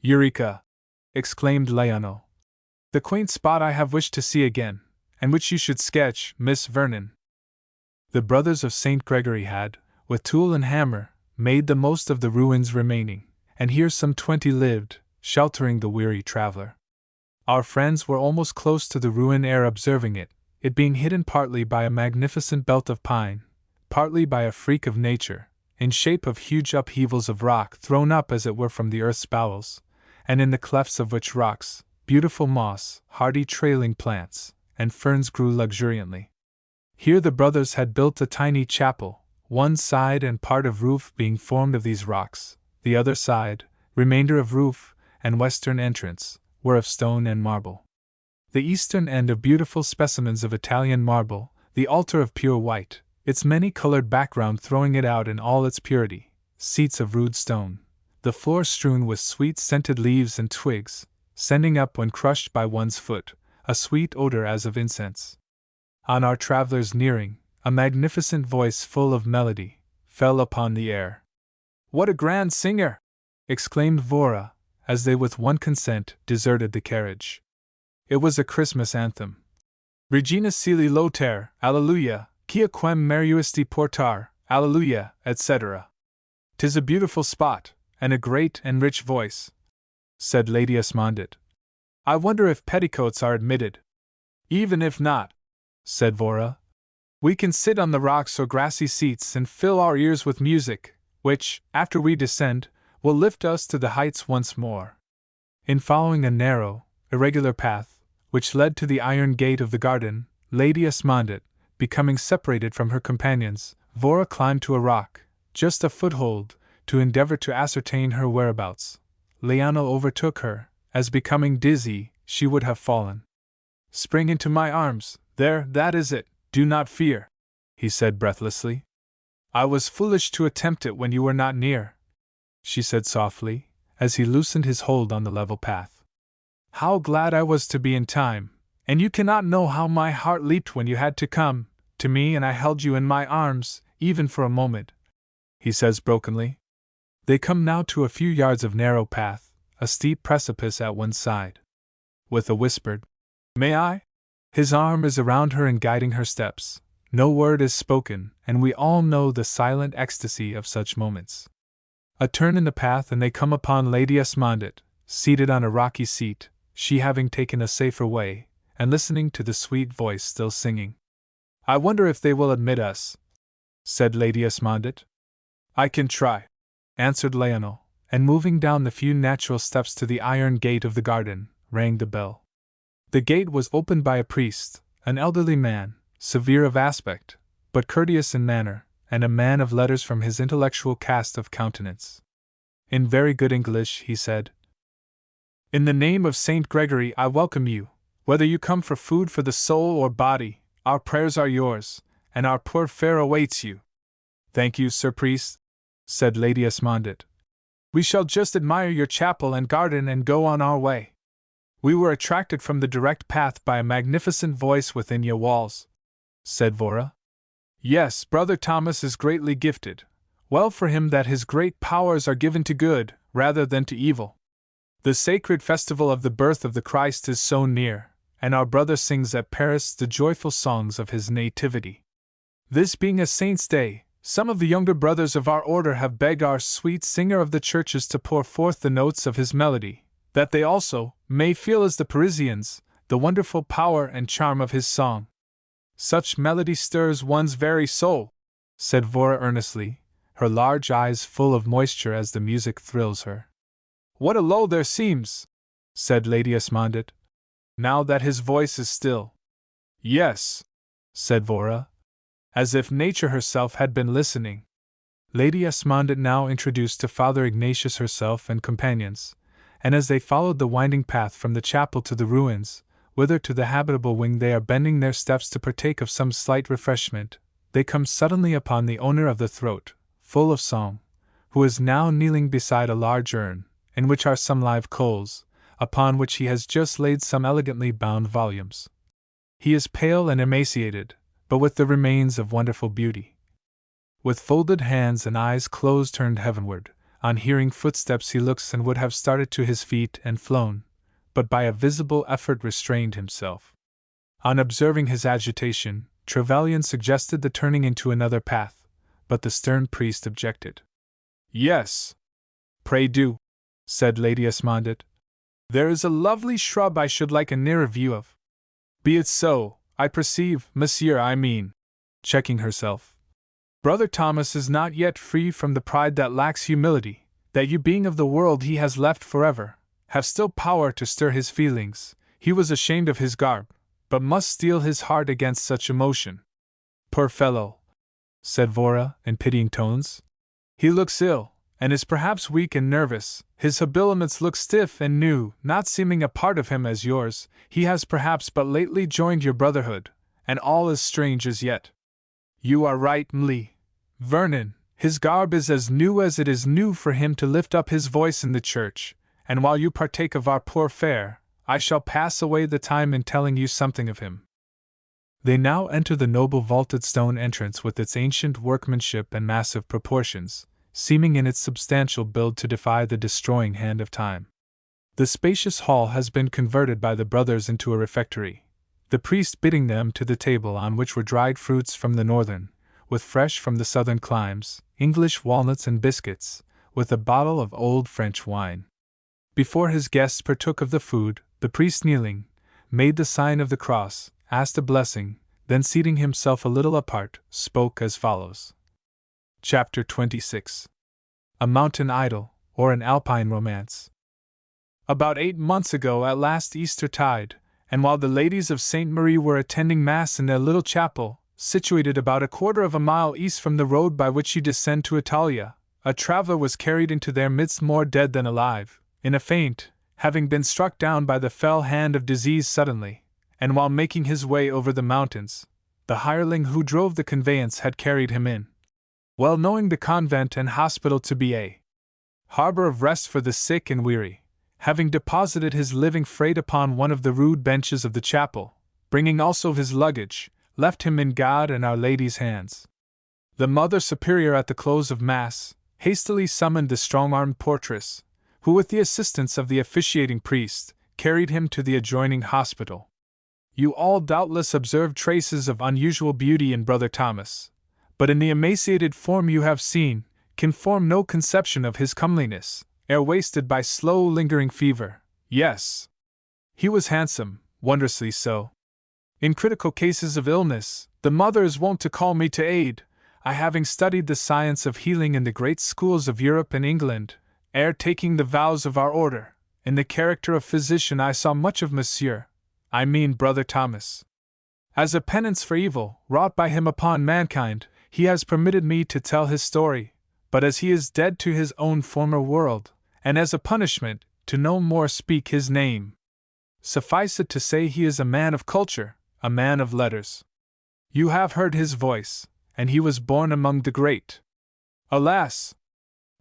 "Eureka!" exclaimed Lionel. "The quaint spot I have wished to see again, and which you should sketch, Miss Vernon." The brothers of St. Gregory had, with tool and hammer, made the most of the ruins remaining, and here some 20 lived, sheltering the weary traveler. Our friends were almost close to the ruin ere observing it, it being hidden partly by a magnificent belt of pine, partly by a freak of nature, in shape of huge upheavals of rock thrown up as it were from the earth's bowels, and in the clefts of which rocks, beautiful moss, hardy trailing plants, and ferns grew luxuriantly. Here the brothers had built a tiny chapel, one side and part of roof being formed of these rocks, the other side, remainder of roof, and western entrance, were of stone and marble. The eastern end of beautiful specimens of Italian marble, the altar of pure white, its many-colored background throwing it out in all its purity, seats of rude stone, the floor strewn with sweet-scented leaves and twigs, sending up when crushed by one's foot, a sweet odor as of incense. On our travelers nearing, a magnificent voice full of melody fell upon the air. "What a grand singer!" exclaimed Vora, as they with one consent deserted the carriage. It was a Christmas anthem. Regina Caeli Loter, Alleluia, quia quem meriuisti portar, Alleluia, etc. "'Tis a beautiful spot, and a great and rich voice," said Lady Esmondett. "I wonder if petticoats are admitted." "Even if not," said Vora, "we can sit on the rocks or grassy seats and fill our ears with music, which, after we descend, will lift us to the heights once more." In following a narrow, irregular path, which led to the iron gate of the garden, Lady Esmondett, becoming separated from her companions, Vora climbed to a rock, just a foothold, to endeavor to ascertain her whereabouts. Lionel overtook her, as becoming dizzy, she would have fallen. "Spring into my arms, there, that is it, do not fear," he said breathlessly. "I was foolish to attempt it when you were not near," she said softly, as he loosened his hold on the level path. "How glad I was to be in time, and you cannot know how my heart leaped when you had to come to me and I held you in my arms, even for a moment," he says brokenly. They come now to a few yards of narrow path, a steep precipice at one side. With a whispered, "May I?" his arm is around her and guiding her steps. No word is spoken, and we all know the silent ecstasy of such moments. A turn in the path and they come upon Lady Esmondett, seated on a rocky seat, she having taken a safer way, and listening to the sweet voice still singing. "I wonder if they will admit us," said Lady Esmondett. "I can try," answered Lionel, and moving down the few natural steps to the iron gate of the garden, rang the bell. The gate was opened by a priest, an elderly man, severe of aspect, but courteous in manner, and a man of letters from his intellectual cast of countenance. In very good English he said, "In the name of St. Gregory I welcome you. Whether you come for food for the soul or body, our prayers are yours, and our poor fare awaits you." "Thank you, Sir Priest," said Lady Esmondett. "We shall just admire your chapel and garden and go on our way." We were attracted from the direct path by a magnificent voice within your walls, said Vora. Yes, Brother Thomas is greatly gifted. Well for him that his great powers are given to good, rather than to evil. The sacred festival of the birth of the Christ is so near, and our brother sings at Paris the joyful songs of his nativity. This being a saint's day, some of the younger brothers of our order have begged our sweet singer of the churches to pour forth the notes of his melody, that they also may feel as the Parisians the wonderful power and charm of his song. Such melody stirs one's very soul, said Vora earnestly, her large eyes full of moisture as the music thrills her. What a lull there seems, said Lady Esmondit, now that his voice is still. Yes, said Vora, as if nature herself had been listening. Lady Esmondit now introduced to Father Ignatius herself and companions, and as they followed the winding path from the chapel to the ruins, whither to the habitable wing they are bending their steps to partake of some slight refreshment, they come suddenly upon the owner of the throat, full of song, who is now kneeling beside a large urn, in which are some live coals, upon which he has just laid some elegantly bound volumes. He is pale and emaciated, but with the remains of wonderful beauty. With folded hands and eyes close turned heavenward, on hearing footsteps he looks and would have started to his feet and flown, but by a visible effort restrained himself. On observing his agitation, Trevelyan suggested the turning into another path, but the stern priest objected. Yes, pray do, said Lady Esmondit. There is a lovely shrub I should like a nearer view of. Be it so, I perceive, monsieur, I mean, checking herself. Brother Thomas is not yet free from the pride that lacks humility, that you being of the world he has left forever, have still power to stir his feelings. He was ashamed of his garb, but must steel his heart against such emotion. Poor fellow, said Vora, in pitying tones. He looks ill, and is perhaps weak and nervous. His habiliments look stiff and new, not seeming a part of him as yours. He has perhaps but lately joined your brotherhood, and all is strange as yet. You are right, Mli. Vernon, his garb is as new as it is new for him to lift up his voice in the church, and while you partake of our poor fare, I shall pass away the time in telling you something of him. They now enter the noble vaulted stone entrance with its ancient workmanship and massive proportions, seeming in its substantial build to defy the destroying hand of time. The spacious hall has been converted by the brothers into a refectory, the priest bidding them to the table on which were dried fruits from the northern, with fresh from the southern climes, English walnuts and biscuits, with a bottle of old French wine. Before his guests partook of the food, the priest kneeling, made the sign of the cross, asked a blessing, then seating himself a little apart, spoke as follows. Chapter 26. A Mountain Idyll, or an Alpine Romance. About 8 months ago at last Eastertide, and while the ladies of St. Marie were attending Mass in their little chapel, situated about a quarter of a mile east from the road by which you descend to Italia, a traveller was carried into their midst more dead than alive, in a faint, having been struck down by the fell hand of disease suddenly, and while making his way over the mountains, the hireling who drove the conveyance had carried him in. Well knowing the convent and hospital to be a harbor of rest for the sick and weary, having deposited his living freight upon one of the rude benches of the chapel, bringing also his luggage, left him in God and Our Lady's hands. The Mother Superior at the close of Mass hastily summoned the strong-armed portress, who with the assistance of the officiating priest, carried him to the adjoining hospital. You all doubtless observed traces of unusual beauty in Brother Thomas, but in the emaciated form you have seen, can form no conception of his comeliness, ere wasted by slow lingering fever. Yes, he was handsome, wondrously so. In critical cases of illness, the mother is wont to call me to aid. I, having studied the science of healing in the great schools of Europe and England, ere taking the vows of our order, in the character of physician I saw much of Monsieur, I mean Brother Thomas. As a penance for evil wrought by him upon mankind, he has permitted me to tell his story, but as he is dead to his own former world, and as a punishment, to no more speak his name. Suffice it to say he is a man of culture, a man of letters. You have heard his voice, and he was born among the great. Alas!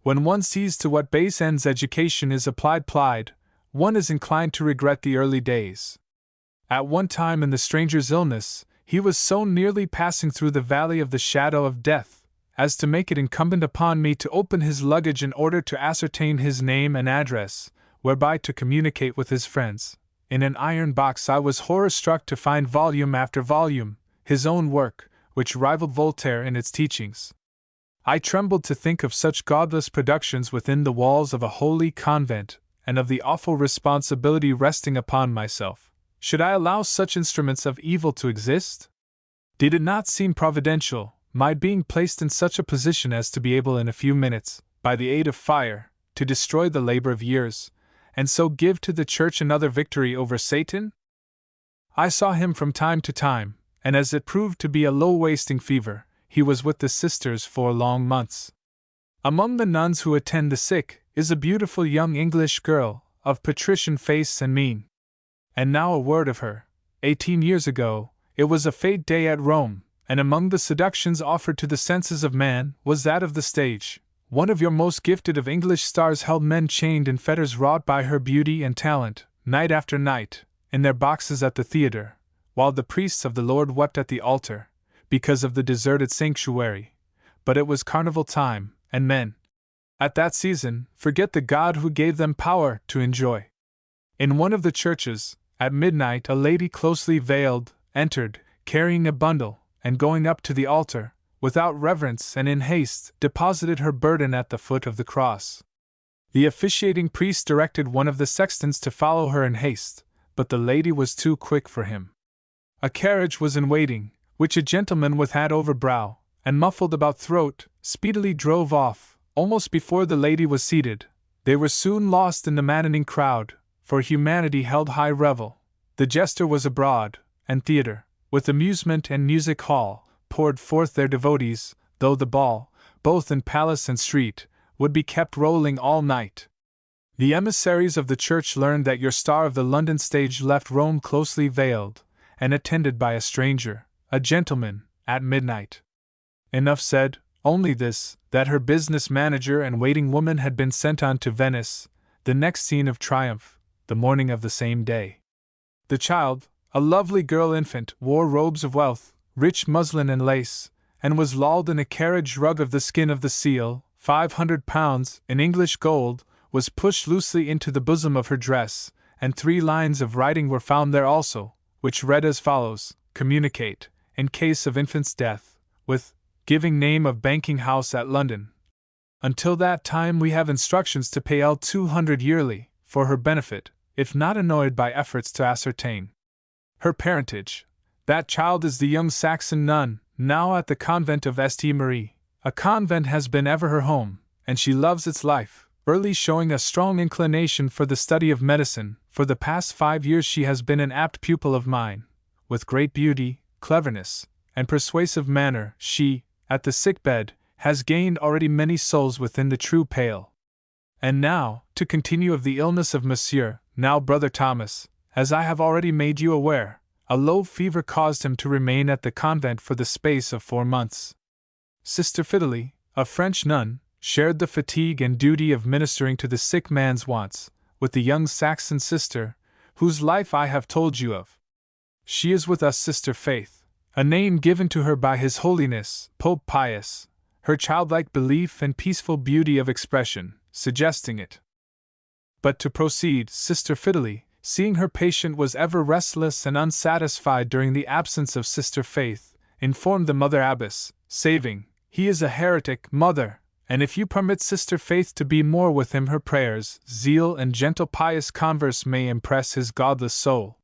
When one sees to what base ends education is applied, one is inclined to regret the early days. At one time in the stranger's illness, he was so nearly passing through the valley of the shadow of death, as to make it incumbent upon me to open his luggage in order to ascertain his name and address, whereby to communicate with his friends. In an iron box I was horror-struck to find volume after volume, his own work, which rivaled Voltaire in its teachings. I trembled to think of such godless productions within the walls of a holy convent, and of the awful responsibility resting upon myself. Should I allow such instruments of evil to exist? Did it not seem providential, my being placed in such a position as to be able in a few minutes, by the aid of fire, to destroy the labor of years, and so give to the Church another victory over Satan? I saw him from time to time, and as it proved to be a low-wasting fever, he was with the sisters for long months. Among the nuns who attend the sick is a beautiful young English girl, of patrician face and mien. And now a word of her. 18 years ago, it was a fete day at Rome, and among the seductions offered to the senses of man was that of the stage. One of your most gifted of English stars held men chained in fetters wrought by her beauty and talent, night after night, in their boxes at the theatre, while the priests of the Lord wept at the altar, because of the deserted sanctuary. But it was carnival time, and men, at that season, forget the God who gave them power to enjoy. In one of the churches, at midnight, a lady closely veiled entered, carrying a bundle, and going up to the altar, without reverence and in haste, deposited her burden at the foot of the cross. The officiating priest directed one of the sextons to follow her in haste, but the lady was too quick for him. A carriage was in waiting, which a gentleman with hat over brow, and muffled about throat, speedily drove off. Almost before the lady was seated, they were soon lost in the maddening crowd, for humanity held high revel. The jester was abroad, and theatre, with amusement and music hall, poured forth their devotees, though the ball, both in palace and street, would be kept rolling all night. The emissaries of the church learned that your star of the London stage left Rome closely veiled, and attended by a stranger, a gentleman, at midnight. Enough said, only this, that her business manager and waiting woman had been sent on to Venice, the next scene of triumph, the morning of the same day. The child, a lovely girl infant, wore robes of wealth, rich muslin and lace, and was lulled in a carriage rug of the skin of the seal. £500, in English gold, was pushed loosely into the bosom of her dress, and 3 lines of writing were found there also, which read as follows: communicate, in case of infant's death, with giving name of banking house at London. Until that time we have instructions to pay L200 yearly, for her benefit, if not annoyed by efforts to ascertain her parentage. That child is the young Saxon nun, now at the convent of St. Marie. A convent has been ever her home, and she loves its life, early showing a strong inclination for the study of medicine. For the past 5 years she has been an apt pupil of mine. With great beauty, cleverness, and persuasive manner, she, at the sick-bed, has gained already many souls within the true pale. And now, to continue of the illness of Monsieur, now Brother Thomas, as I have already made you aware, a low fever caused him to remain at the convent for the space of 4 months. Sister Fidelie, a French nun, shared the fatigue and duty of ministering to the sick man's wants, with the young Saxon sister, whose life I have told you of. She is with us Sister Faith, a name given to her by His Holiness, Pope Pius, her childlike belief and peaceful beauty of expression, suggesting it. But to proceed, Sister Fidelie, seeing her patient was ever restless and unsatisfied during the absence of Sister Faith, informed the Mother Abbess, saving, "He is a heretic, Mother, and if you permit Sister Faith to be more with him, her prayers, zeal, and gentle pious converse may impress his godless soul."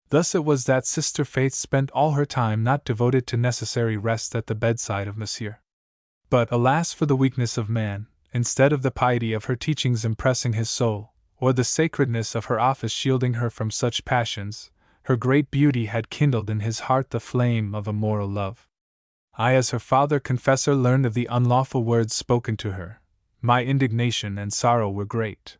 Thus it was that Sister Faith spent all her time not devoted to necessary rest at the bedside of Monsieur. But alas for the weakness of man! Instead of the piety of her teachings impressing his soul, or the sacredness of her office shielding her from such passions, her great beauty had kindled in his heart the flame of a moral love. I, as her father confessor, learned of the unlawful words spoken to her. My indignation and sorrow were great.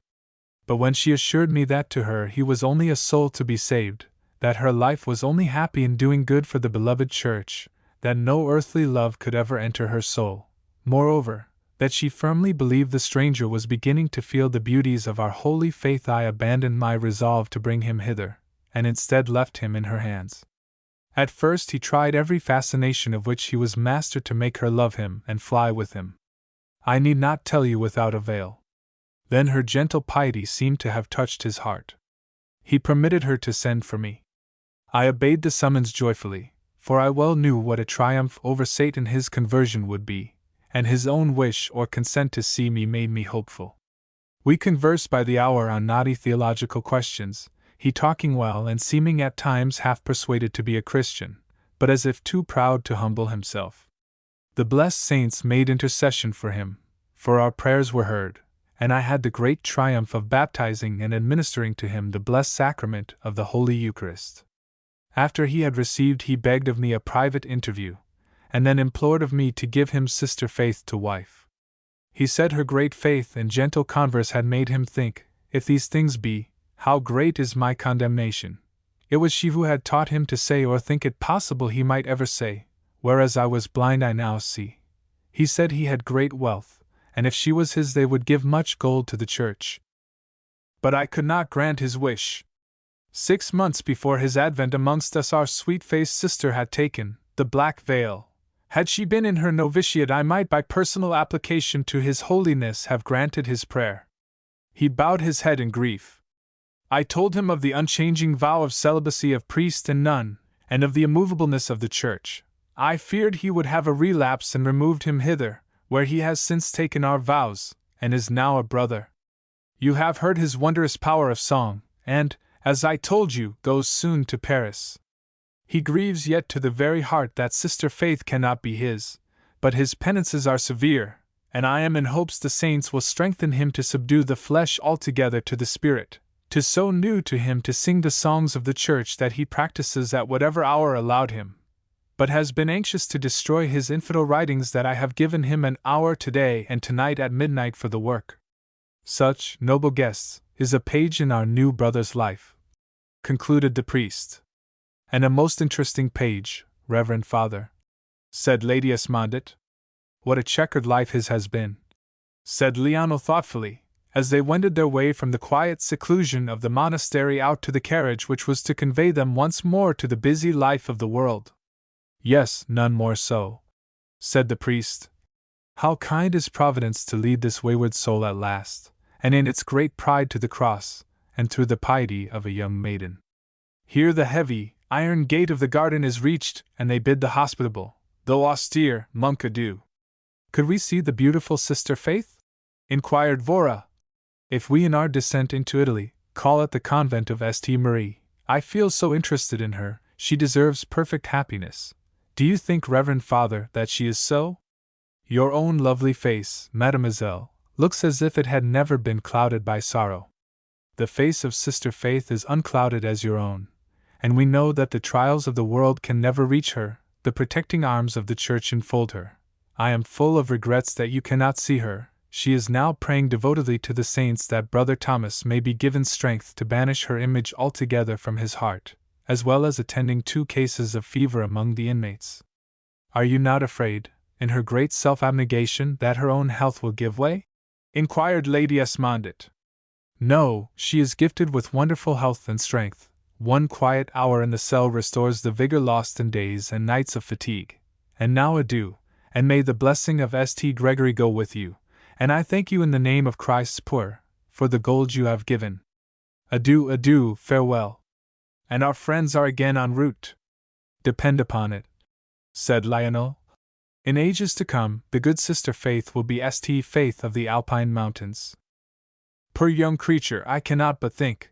But when she assured me that to her he was only a soul to be saved, that her life was only happy in doing good for the beloved Church, that no earthly love could ever enter her soul, moreover, that she firmly believed the stranger was beginning to feel the beauties of our holy faith, I abandoned my resolve to bring him hither, and instead left him in her hands. At first he tried every fascination of which he was master to make her love him and fly with him. I need not tell you without avail. Then her gentle piety seemed to have touched his heart. He permitted her to send for me. I obeyed the summons joyfully, for I well knew what a triumph over Satan his conversion would be, and his own wish or consent to see me made me hopeful. We conversed by the hour on knotty theological questions, he talking well and seeming at times half persuaded to be a Christian, but as if too proud to humble himself. The blessed saints made intercession for him, for our prayers were heard, and I had the great triumph of baptizing and administering to him the blessed sacrament of the Holy Eucharist. After he had received, he begged of me a private interview, and then implored of me to give him Sister Faith to wife. He said her great faith and gentle converse had made him think, if these things be, how great is my condemnation. It was she who had taught him to say or think it possible he might ever say, whereas I was blind I now see. He said he had great wealth, and if she was his they would give much gold to the church. But I could not grant his wish. 6 months before his advent amongst us our sweet-faced sister had taken the black veil. Had she been in her novitiate I might by personal application to his holiness have granted his prayer. He bowed his head in grief. I told him of the unchanging vow of celibacy of priest and nun, and of the immovableness of the church. I feared he would have a relapse and removed him hither, where he has since taken our vows, and is now a brother. You have heard his wondrous power of song, and, as I told you, goes soon to Paris. He grieves yet to the very heart that Sister Faith cannot be his, but his penances are severe, and I am in hopes the saints will strengthen him to subdue the flesh altogether to the spirit. 'Tis so new to him to sing the songs of the church that he practices at whatever hour allowed him, but has been anxious to destroy his infidel writings that I have given him an hour today and tonight at midnight for the work. Such, noble guests, is a page in our new brother's life, concluded the priest. And a most interesting page, Reverend Father, said Lady Esmondit. What a checkered life his has been, said Lionel thoughtfully, as they wended their way from the quiet seclusion of the monastery out to the carriage which was to convey them once more to the busy life of the world. Yes, none more so, said the priest. How kind is Providence to lead this wayward soul at last, and in its great pride to the cross, and through the piety of a young maiden. Here the heavy, iron gate of the garden is reached, and they bid the hospitable, though austere, monk adieu. Could we see the beautiful Sister Faith? Inquired Vora. If we in our descent into Italy call at the convent of St. Marie, I feel so interested in her, she deserves perfect happiness. Do you think, Reverend Father, that she is so? Your own lovely face, mademoiselle, looks as if it had never been clouded by sorrow. The face of Sister Faith is unclouded as your own, and we know that the trials of the world can never reach her, the protecting arms of the Church enfold her. I am full of regrets that you cannot see her. She is now praying devotedly to the saints that Brother Thomas may be given strength to banish her image altogether from his heart, as well as attending 2 cases of fever among the inmates. Are you not afraid, in her great self-abnegation, that her own health will give way? Inquired Lady Esmondit. No, she is gifted with wonderful health and strength. 1 quiet hour in the cell restores the vigor lost in days and nights of fatigue. And now adieu, and may the blessing of St. Gregory go with you, and I thank you in the name of Christ's poor, for the gold you have given. Adieu, adieu, farewell. And our friends are again en route. Depend upon it, said Lionel. In ages to come, the good Sister Faith will be St. Faith of the Alpine mountains. Poor young creature, I cannot but think,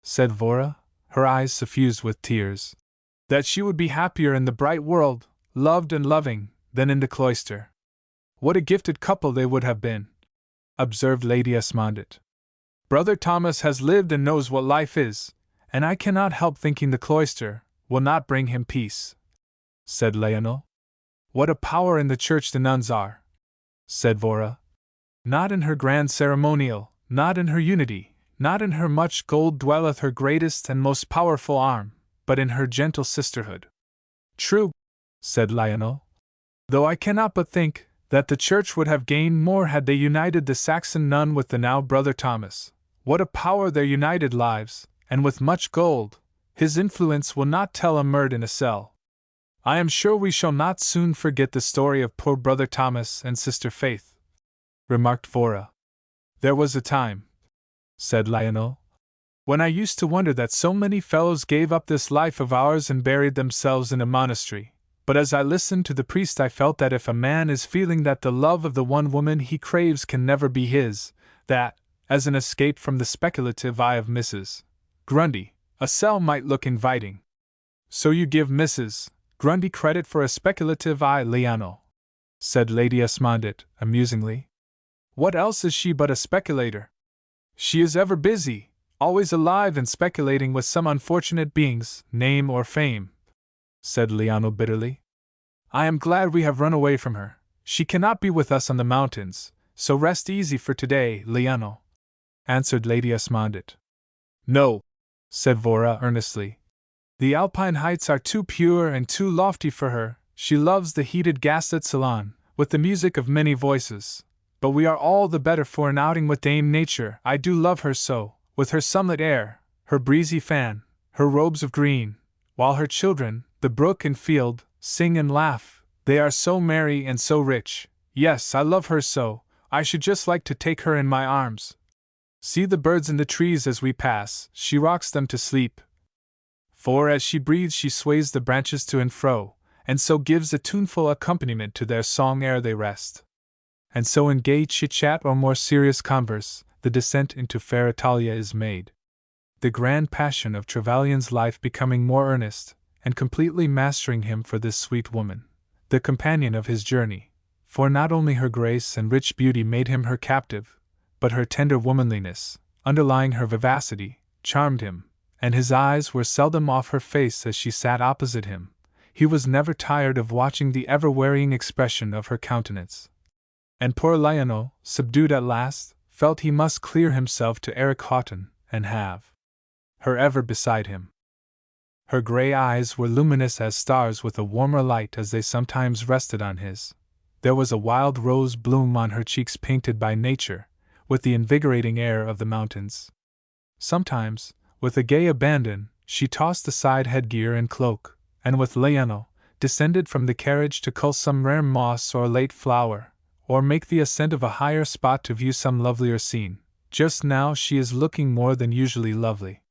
said Vora, her eyes suffused with tears, that she would be happier in the bright world, loved and loving, than in the cloister. What a gifted couple they would have been, observed Lady Esmondit. Brother Thomas has lived and knows what life is, and I cannot help thinking the cloister will not bring him peace, said Lionel. What a power in the church the nuns are, said Vora. Not in her grand ceremonial, not in her unity, not in her much gold dwelleth her greatest and most powerful arm, but in her gentle sisterhood. True, said Lionel. Though I cannot but think, that the church would have gained more had they united the Saxon nun with the now brother Thomas. What a power their united lives, and with much gold, his influence will not tell a murd in a cell. I am sure we shall not soon forget the story of poor brother Thomas and sister Faith, remarked Vora. There was a time, said Lionel, when I used to wonder that so many fellows gave up this life of ours and buried themselves in a monastery. But as I listened to the priest I felt that if a man is feeling that the love of the one woman he craves can never be his, that, as an escape from the speculative eye of Mrs. Grundy, a cell might look inviting. So you give Mrs. Grundy credit for a speculative eye, Lionel, said Lady Esmondit, amusingly. What else is she but a speculator? She is ever busy, always alive and speculating with some unfortunate being's name or fame, said Lionel bitterly. I am glad we have run away from her. She cannot be with us on the mountains, so rest easy for today, Lionel, answered Lady Esmondit. No, said Vora earnestly. The Alpine heights are too pure and too lofty for her. She loves the heated gaslit salon, with the music of many voices. But we are all the better for an outing with Dame Nature. I do love her so, with her sunlit air, her breezy fan, her robes of green, while her children, the brook and field, sing and laugh. They are so merry and so rich. Yes, I love her so, I should just like to take her in my arms. See the birds in the trees as we pass, she rocks them to sleep. For as she breathes she sways the branches to and fro, and so gives a tuneful accompaniment to their song ere they rest. And so in gay chit-chat or more serious converse, the descent into fair Italia is made. The grand passion of Trevelyan's life becoming more earnest, and completely mastering him for this sweet woman, the companion of his journey, for not only her grace and rich beauty made him her captive, but her tender womanliness, underlying her vivacity, charmed him, and his eyes were seldom off her face as she sat opposite him. He was never tired of watching the ever-varying expression of her countenance. And poor Lionel, subdued at last, felt he must clear himself to Eric Houghton, and have her ever beside him. Her grey eyes were luminous as stars with a warmer light as they sometimes rested on his. There was a wild rose bloom on her cheeks painted by nature, with the invigorating air of the mountains. Sometimes, with a gay abandon, she tossed aside headgear and cloak, and with Lionel, descended from the carriage to cull some rare moss or late flower, or make the ascent of a higher spot to view some lovelier scene. Just now she is looking more than usually lovely.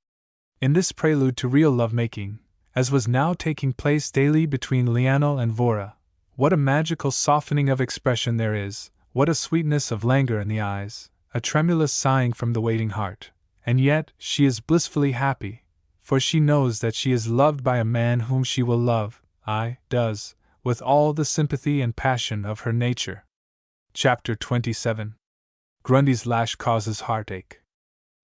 In this prelude to real love-making, as was now taking place daily between Lionel and Vora, what a magical softening of expression there is, what a sweetness of languor in the eyes, a tremulous sighing from the waiting heart, and yet she is blissfully happy, for she knows that she is loved by a man whom she will love, does, with all the sympathy and passion of her nature. Chapter 27. Grundy's lash causes heartache.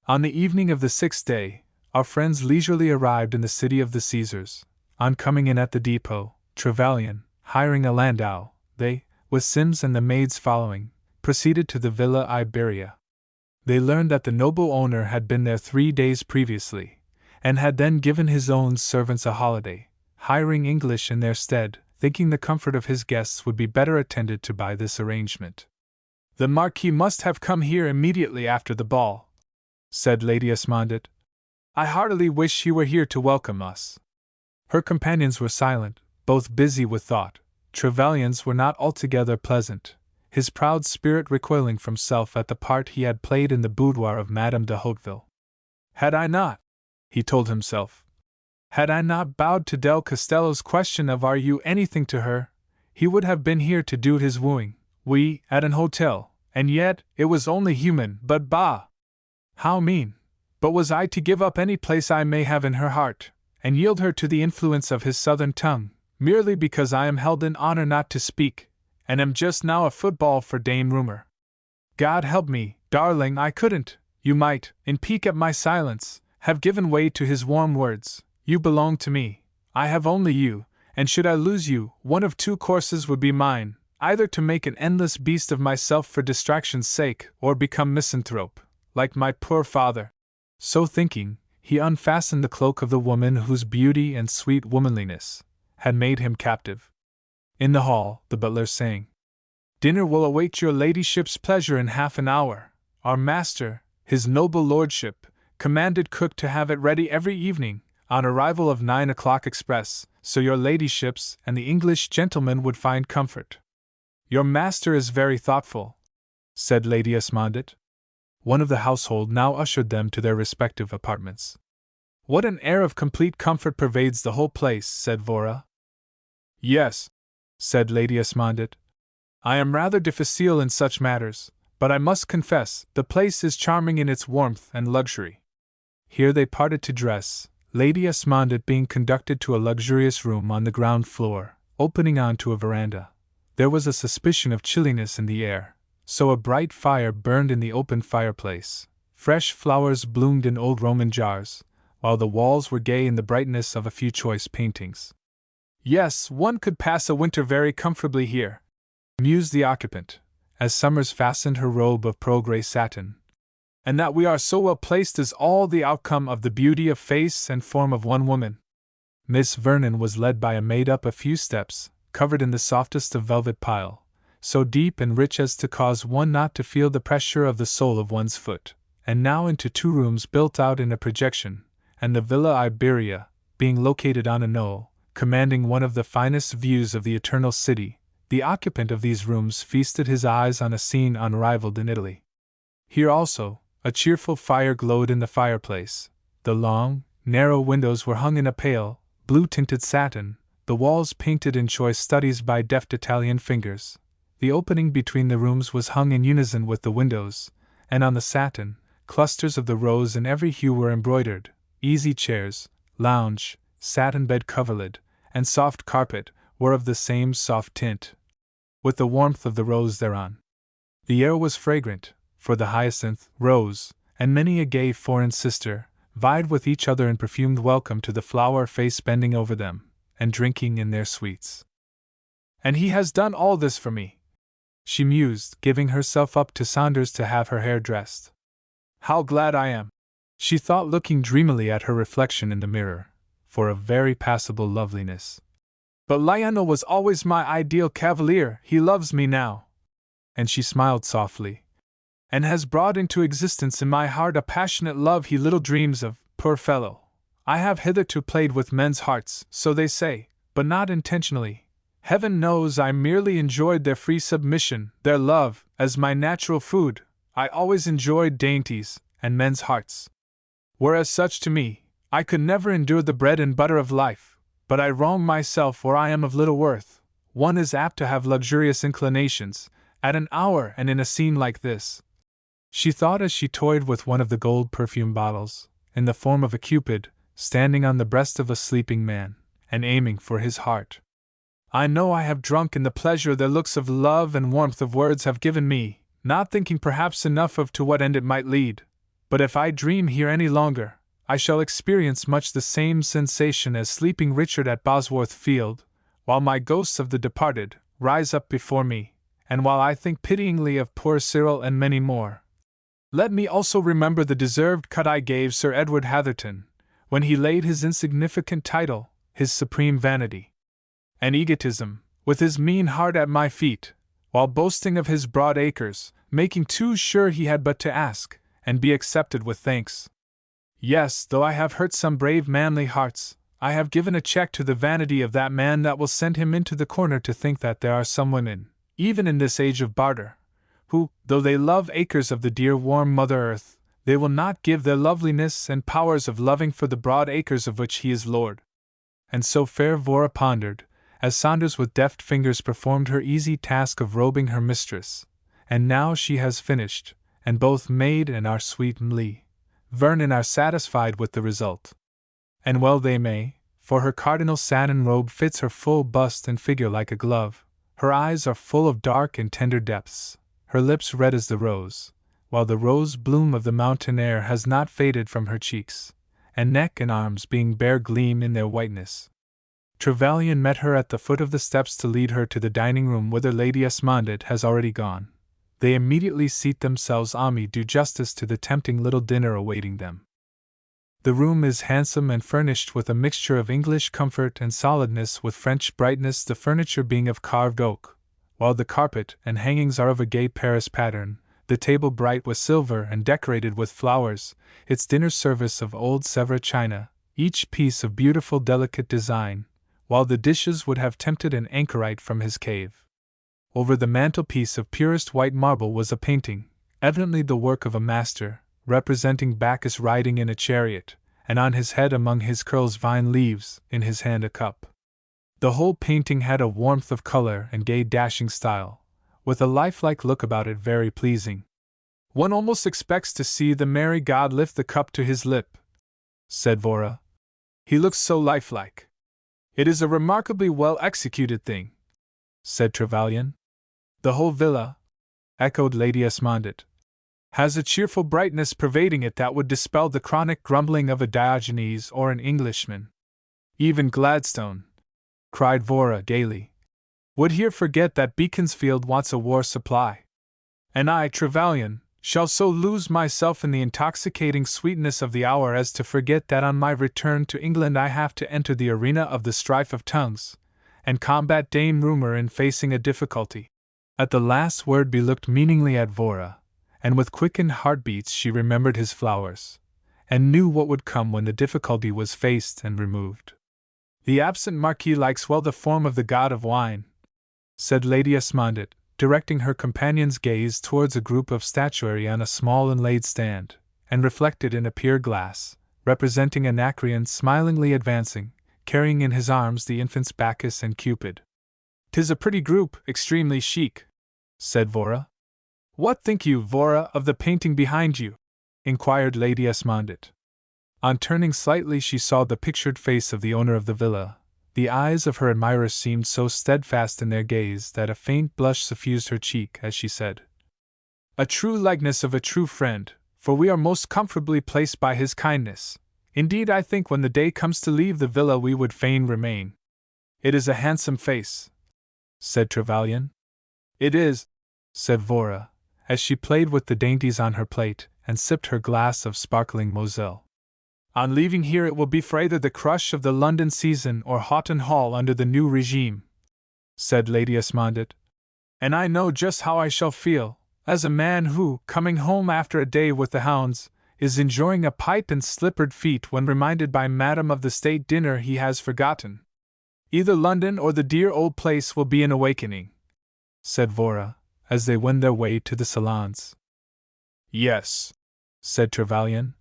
On the evening of the 6th day, our friends leisurely arrived in the city of the Caesars. On coming in at the depot, Trevelyan, hiring a landau, they, with Sims and the maids following, proceeded to the Villa Iberia. They learned that the noble owner had been there 3 days previously, and had then given his own servants a holiday, hiring English in their stead, thinking the comfort of his guests would be better attended to by this arrangement. The Marquis must have come here immediately after the ball, said Lady Esmondit. I heartily wish he were here to welcome us. Her companions were silent, both busy with thought. Trevelyan's were not altogether pleasant, his proud spirit recoiling from self at the part he had played in the boudoir of Madame de Hauteville. Had I not, he told himself, had I not bowed to Del Castello's question of are you anything to her, he would have been here to do his wooing, we, at an hotel, and yet, it was only human, but bah! How mean! But was I to give up any place I may have in her heart, and yield her to the influence of his southern tongue, merely because I am held in honor not to speak, and am just now a football for Dame Rumor? God help me, darling, I couldn't. You might, in pique at my silence, have given way to his warm words. You belong to me, I have only you, and should I lose you, one of two courses would be mine, either to make an endless beast of myself for distraction's sake, or become misanthrope, like my poor father. So thinking, he unfastened the cloak of the woman whose beauty and sweet womanliness had made him captive. In the hall, the butler sang, Dinner will await your ladyship's pleasure in half an hour. Our master, his noble lordship, commanded cook to have it ready every evening, on arrival of 9 o'clock express, so your ladyships and the English gentlemen would find comfort. Your master is very thoughtful, said Lady Esmondit. One of the household now ushered them to their respective apartments. What an air of complete comfort pervades the whole place, said Vora. Yes, said Lady Esmondit. I am rather difficile in such matters, but I must confess the place is charming in its warmth and luxury. Here they parted to dress, Lady Esmondit being conducted to a luxurious room on the ground floor, opening on to a veranda. There was a suspicion of chilliness in the air, so a bright fire burned in the open fireplace. Fresh flowers bloomed in old Roman jars, while the walls were gay in the brightness of a few choice paintings. Yes, one could pass a winter very comfortably here, mused the occupant, as Summers fastened her robe of pearl grey satin. And that we are so well placed is all the outcome of the beauty of face and form of one woman. Miss Vernon was led by a maid up a few steps, covered in the softest of velvet pile, so deep and rich as to cause one not to feel the pressure of the sole of one's foot, and now into 2 rooms built out in a projection, and the Villa Iberia, being located on a knoll, commanding one of the finest views of the Eternal City. The occupant of these rooms feasted his eyes on a scene unrivaled in Italy. Here also, a cheerful fire glowed in the fireplace. The long, narrow windows were hung in a pale, blue-tinted satin, the walls painted in choice studies by deft Italian fingers. The opening between the rooms was hung in unison with the windows, and on the satin, clusters of the rose in every hue were embroidered. Easy chairs, lounge, satin bed coverlid, and soft carpet were of the same soft tint, with the warmth of the rose thereon. The air was fragrant, for the hyacinth, rose, and many a gay foreign sister, vied with each other in perfumed welcome to the flower face bending over them, and drinking in their sweets. And he has done all this for me, she mused, giving herself up to Saunders to have her hair dressed. How glad I am, she thought, looking dreamily at her reflection in the mirror, for a very passable loveliness. But Lionel was always my ideal cavalier, he loves me now. And she smiled softly. And has brought into existence in my heart a passionate love he little dreams of, poor fellow. I have hitherto played with men's hearts, so they say, but not intentionally. Heaven knows I merely enjoyed their free submission, their love, as my natural food. I always enjoyed dainties, and men's hearts were as such to me. I could never endure the bread and butter of life, but I wrong myself or I am of little worth. One is apt to have luxurious inclinations, at an hour and in a scene like this, she thought as she toyed with one of the gold perfume bottles, in the form of a cupid, standing on the breast of a sleeping man, and aiming for his heart. I know I have drunk in the pleasure the looks of love and warmth of words have given me, not thinking perhaps enough of to what end it might lead. But if I dream here any longer, I shall experience much the same sensation as sleeping Richard at Bosworth Field, while my ghosts of the departed rise up before me, and while I think pityingly of poor Cyril and many more. Let me also remember the deserved cut I gave Sir Edward Hatherton, when he laid his insignificant title, his supreme vanity and egotism, with his mean heart at my feet, while boasting of his broad acres, making too sure he had but to ask, and be accepted with thanks. Yes, though I have hurt some brave manly hearts, I have given a check to the vanity of that man that will send him into the corner to think that there are some women, even in this age of barter, who, though they love acres of the dear warm Mother Earth, they will not give their loveliness and powers of loving for the broad acres of which he is lord. And so fair Vora pondered, as Saunders with deft fingers performed her easy task of robing her mistress. And now she has finished, and both maid and our sweet Vernon are satisfied with the result. And well they may, for her cardinal satin robe fits her full bust and figure like a glove. Her eyes are full of dark and tender depths, her lips red as the rose, while the rose bloom of the mountain air has not faded from her cheeks, and neck and arms being bare gleam in their whiteness. Trevelyan met her at the foot of the steps to lead her to the dining room whither Lady Esmondit has already gone. They immediately seat themselves. Ami do justice to the tempting little dinner awaiting them. The room is handsome and furnished with a mixture of English comfort and solidness with French brightness, the furniture being of carved oak, while the carpet and hangings are of a gay Paris pattern, the table bright with silver and decorated with flowers, its dinner service of old Sèvres china, each piece of beautiful delicate design, while the dishes would have tempted an anchorite from his cave. Over the mantelpiece of purest white marble was a painting, evidently the work of a master, representing Bacchus riding in a chariot, and on his head among his curls vine leaves, in his hand a cup. The whole painting had a warmth of color and gay dashing style, with a lifelike look about it very pleasing. "One almost expects to see the merry god lift the cup to his lip," said Vora. "He looks so lifelike." "It is a remarkably well executed thing," said Trevelyan. "The whole villa," echoed Lady Esmondit, "has a cheerful brightness pervading it that would dispel the chronic grumbling of a Diogenes or an Englishman. Even Gladstone," cried Vora gaily, "would here forget that Beaconsfield wants a war supply. And I, Trevelyan, shall so lose myself in the intoxicating sweetness of the hour as to forget that on my return to England I have to enter the arena of the strife of tongues, and combat Dame Rumor in facing a difficulty." At the last word Bea looked meaningly at Vora, and with quickened heartbeats she remembered his flowers, and knew what would come when the difficulty was faced and removed. "The absent Marquis likes well the form of the god of wine," said Lady Esmondit, directing her companion's gaze towards a group of statuary on a small inlaid stand, and reflected in a pier glass, representing Anacreon smilingly advancing, carrying in his arms the infants Bacchus and Cupid. "'Tis a pretty group, extremely chic," said Vora. "What think you, Vora, of the painting behind you?" inquired Lady Esmondit. On turning slightly she saw the pictured face of the owner of the villa. The eyes of her admirers seemed so steadfast in their gaze that a faint blush suffused her cheek as she said, "A true likeness of a true friend, for we are most comfortably placed by his kindness. Indeed, I think when the day comes to leave the villa we would fain remain." "It is a handsome face," said Trevelyan. "It is," said Vora, as she played with the dainties on her plate and sipped her glass of sparkling Moselle. "On leaving here it will be for either the crush of the London season or Houghton Hall under the new regime," said Lady Esmondit. "And I know just how I shall feel, as a man who, coming home after a day with the hounds, is enjoying a pipe and slippered feet when reminded by Madam of the state dinner he has forgotten. Either London or the dear old place will be an awakening," said Vora, as they wend their way to the salons. "Yes," said Trevelyan,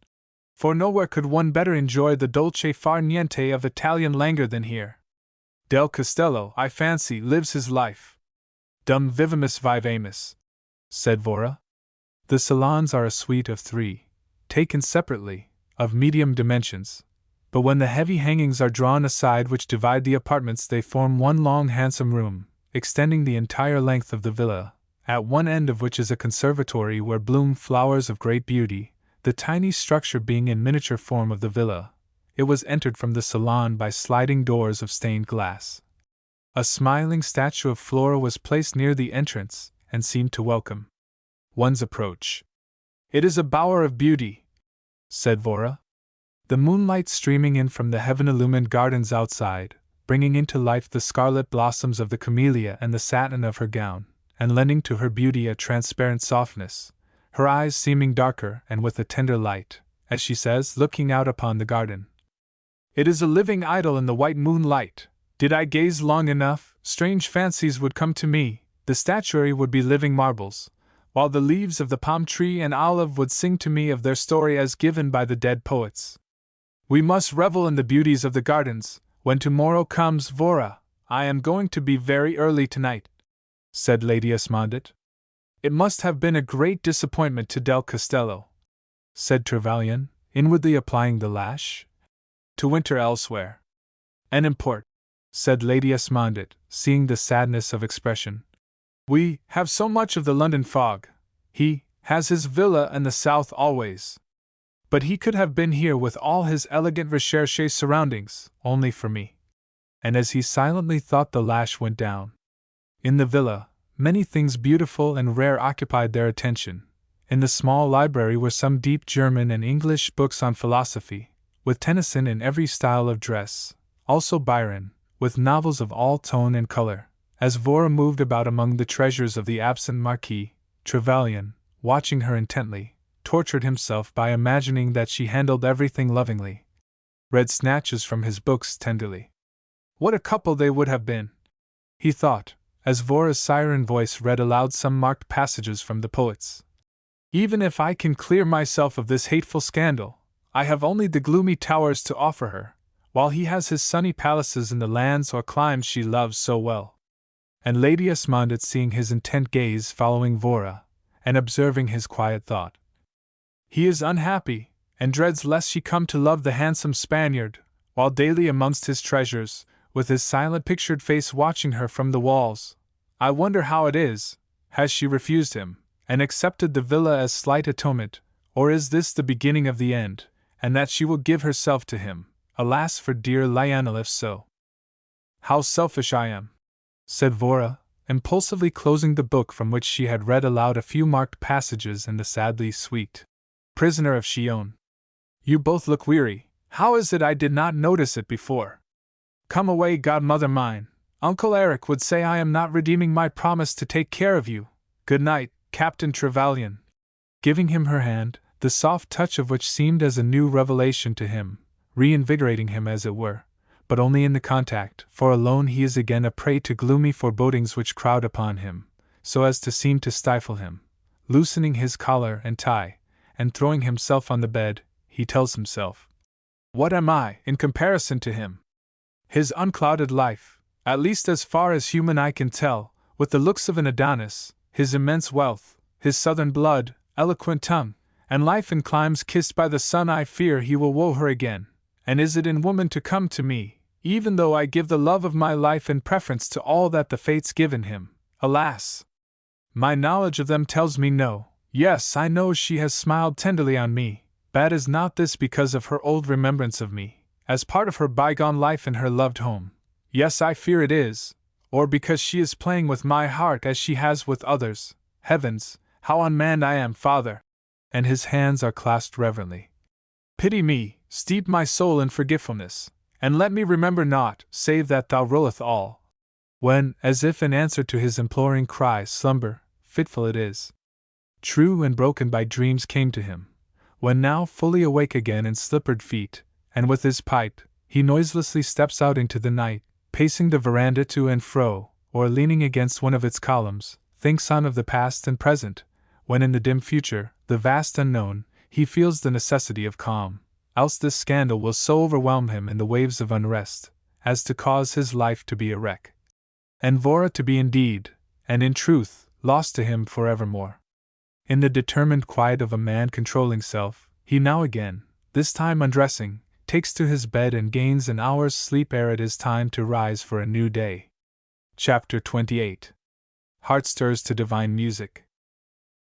"for nowhere could one better enjoy the dolce far niente of Italian languor than here. Del Castello, I fancy, lives his life. Dum vivimus vivamus," said Vora. The salons are a suite of 3, taken separately, of medium dimensions, but when the heavy hangings are drawn aside which divide the apartments they form one long handsome room, extending the entire length of the villa, at one end of which is a conservatory where bloom flowers of great beauty, the tiny structure being in miniature form of the villa. It was entered from the salon by sliding doors of stained glass. A smiling statue of Flora was placed near the entrance, and seemed to welcome one's approach. "It is a bower of beauty," said Vora. The moonlight streaming in from the heaven-illumined gardens outside, bringing into life the scarlet blossoms of the camellia and the satin of her gown, and lending to her beauty a transparent softness, her eyes seeming darker and with a tender light, as she says, looking out upon the garden. "It is a living idol in the white moonlight. Did I gaze long enough, strange fancies would come to me, the statuary would be living marbles, while the leaves of the palm tree and olive would sing to me of their story as given by the dead poets. We must revel in the beauties of the gardens, when tomorrow comes, Vora. I am going to be very early tonight," said Lady Esmondit. "It must have been a great disappointment to Del Castello," said Trevelyan, inwardly applying the lash, "to winter elsewhere." "And import," said Lady Esmondit, seeing the sadness of expression. "We have so much of the London fog. He has his villa in the south always. But he could have been here with all his elegant recherche surroundings, only for me." And as he silently thought the lash went down. In the villa, many things beautiful and rare occupied their attention. In the small library were some deep German and English books on philosophy, with Tennyson in every style of dress, also Byron, with novels of all tone and color, As Vora moved about among the treasures of the absent Marquis, Trevelyan, watching her intently, tortured himself by imagining that she handled everything lovingly, read snatches from his books tenderly. What a couple they would have been, he thought, as Vora's siren voice read aloud some marked passages from the poets. Even if I can clear myself of this hateful scandal, I have only the gloomy towers to offer her, while he has his sunny palaces in the lands or climes she loves so well. And Lady Esmondit, seeing his intent gaze following Vora, and observing his quiet thought, he is unhappy, and dreads lest she come to love the handsome Spaniard, while daily amongst his treasures, with his silent pictured face watching her from the walls. I wonder how it is, has she refused him, and accepted the villa as slight atonement, or is this the beginning of the end, and that she will give herself to him? Alas for dear Lionel if so. How selfish I am, said Vora, impulsively closing the book from which she had read aloud a few marked passages in the sadly sweet Prisoner of Chillon. You both look weary. How is it I did not notice it before? Come away, godmother mine. Uncle Eric would say I am not redeeming my promise to take care of you. Good night, Captain Trevelyan. Giving him her hand, the soft touch of which seemed as a new revelation to him, reinvigorating him as it were, but only in the contact, for alone he is again a prey to gloomy forebodings which crowd upon him, so as to seem to stifle him. Loosening his collar and tie, and throwing himself on the bed, he tells himself, what am I, in comparison to him? His unclouded life, at least as far as human eye can tell, with the looks of an Adonis, his immense wealth, his southern blood, eloquent tongue, and life in climes kissed by the sun, I fear he will woo her again. And is it in woman to come to me, even though I give the love of my life in preference to all that the fates given him? Alas! My knowledge of them tells me no. Yes, I know she has smiled tenderly on me, but is not this because of her old remembrance of me, as part of her bygone life in her loved home? Yes, I fear it is, or because she is playing with my heart as she has with others. Heavens, how unmanned I am, Father! And his hands are clasped reverently. Pity me, steep my soul in forgetfulness, and let me remember naught, save that thou ruleth all. When, as if in answer to his imploring cry, slumber, fitful it is, true and broken by dreams, came to him, when now fully awake again in slippered feet, and with his pipe, he noiselessly steps out into the night, pacing the veranda to and fro, or leaning against one of its columns, thinks on of the past and present, when in the dim future, the vast unknown, he feels the necessity of calm, else this scandal will so overwhelm him in the waves of unrest, as to cause his life to be a wreck, and Vora to be indeed, and in truth, lost to him forevermore. In the determined quiet of a man controlling self, he now again, this time undressing, takes to his bed and gains an hour's sleep ere it is time to rise for a new day. Chapter 28. Heart stirs to divine music.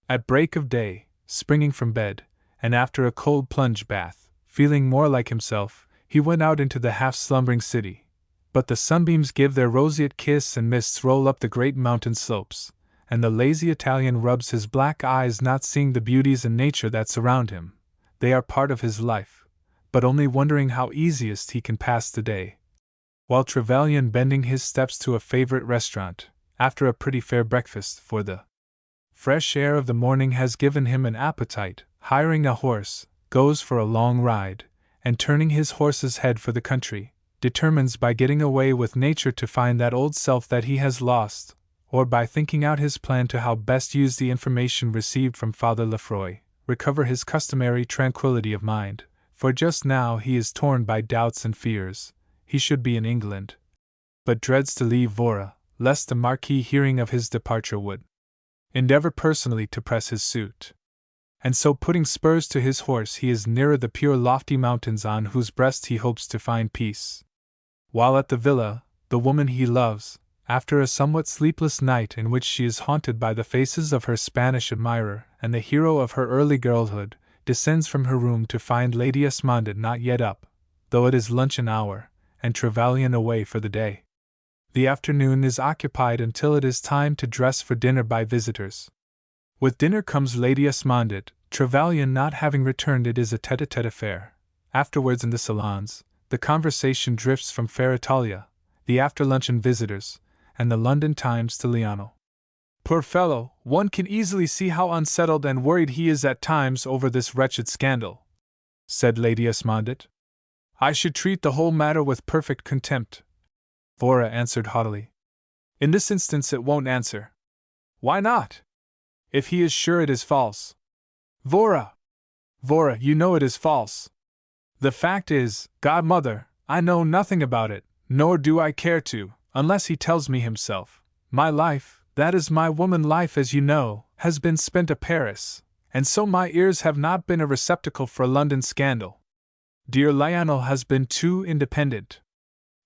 At break of day, springing from bed, and after a cold plunge bath, feeling more like himself, he went out into the half-slumbering city. But the sunbeams give their roseate kiss and mists roll up the great mountain slopes, and the lazy Italian rubs his black eyes, not seeing the beauties in nature that surround him. They are part of his life, but only wondering how easiest he can pass the day. While Trevelyan, bending his steps to a favorite restaurant, after a pretty fair breakfast, for the fresh air of the morning has given him an appetite, hiring a horse, goes for a long ride, and turning his horse's head for the country, determines by getting away with nature to find that old self that he has lost, or by thinking out his plan to how best use the information received from Father Lefroy, recover his customary tranquility of mind, for just now he is torn by doubts and fears. He should be in England, but dreads to leave Vora, lest the Marquis, hearing of his departure, would endeavor personally to press his suit. And so, putting spurs to his horse, he is nearer the pure lofty mountains on whose breast he hopes to find peace. While at the villa, the woman he loves, after a somewhat sleepless night in which she is haunted by the faces of her Spanish admirer and the hero of her early girlhood, descends from her room to find Lady Esmondit not yet up, though it is luncheon hour, and Trevelyan away for the day. The afternoon is occupied until it is time to dress for dinner by visitors. With dinner comes Lady Esmondit, Trevelyan not having returned. It is a tete-a-tete affair. Afterwards, in the salons, the conversation drifts from fair Italia, the after-luncheon visitors, and the London Times to Lionel. Poor fellow, one can easily see how unsettled and worried he is at times over this wretched scandal, said Lady Esmondit. I should treat the whole matter with perfect contempt, Vora answered haughtily. In this instance it won't answer. Why not? If he is sure it is false. Vora, you know it is false. The fact is, godmother, I know nothing about it, nor do I care to, unless he tells me himself. My life, that is my woman life as you know, has been spent at Paris, and so my ears have not been a receptacle for a London scandal. Dear Lionel has been too independent.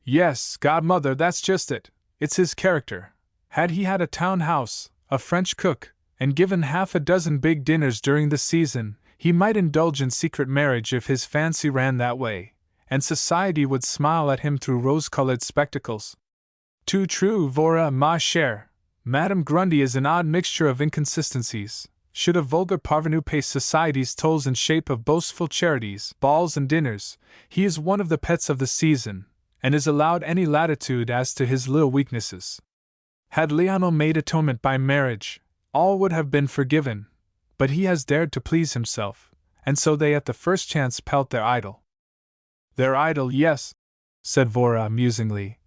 Yes, godmother, that's just it. It's his character. Had he had a town house, a French cook, and given half a dozen big dinners during the season, he might indulge in secret marriage if his fancy ran that way, and society would smile at him through rose-colored spectacles. Too true, Vora, ma chère. Madame Grundy is an odd mixture of inconsistencies. Should a vulgar parvenu pay society's tolls in shape of boastful charities, balls and dinners, he is one of the pets of the season, and is allowed any latitude as to his little weaknesses. Had Lionel made atonement by marriage, all would have been forgiven, but he has dared to please himself, and so they at the first chance pelt their idol. Their idol, yes, said Vora musingly.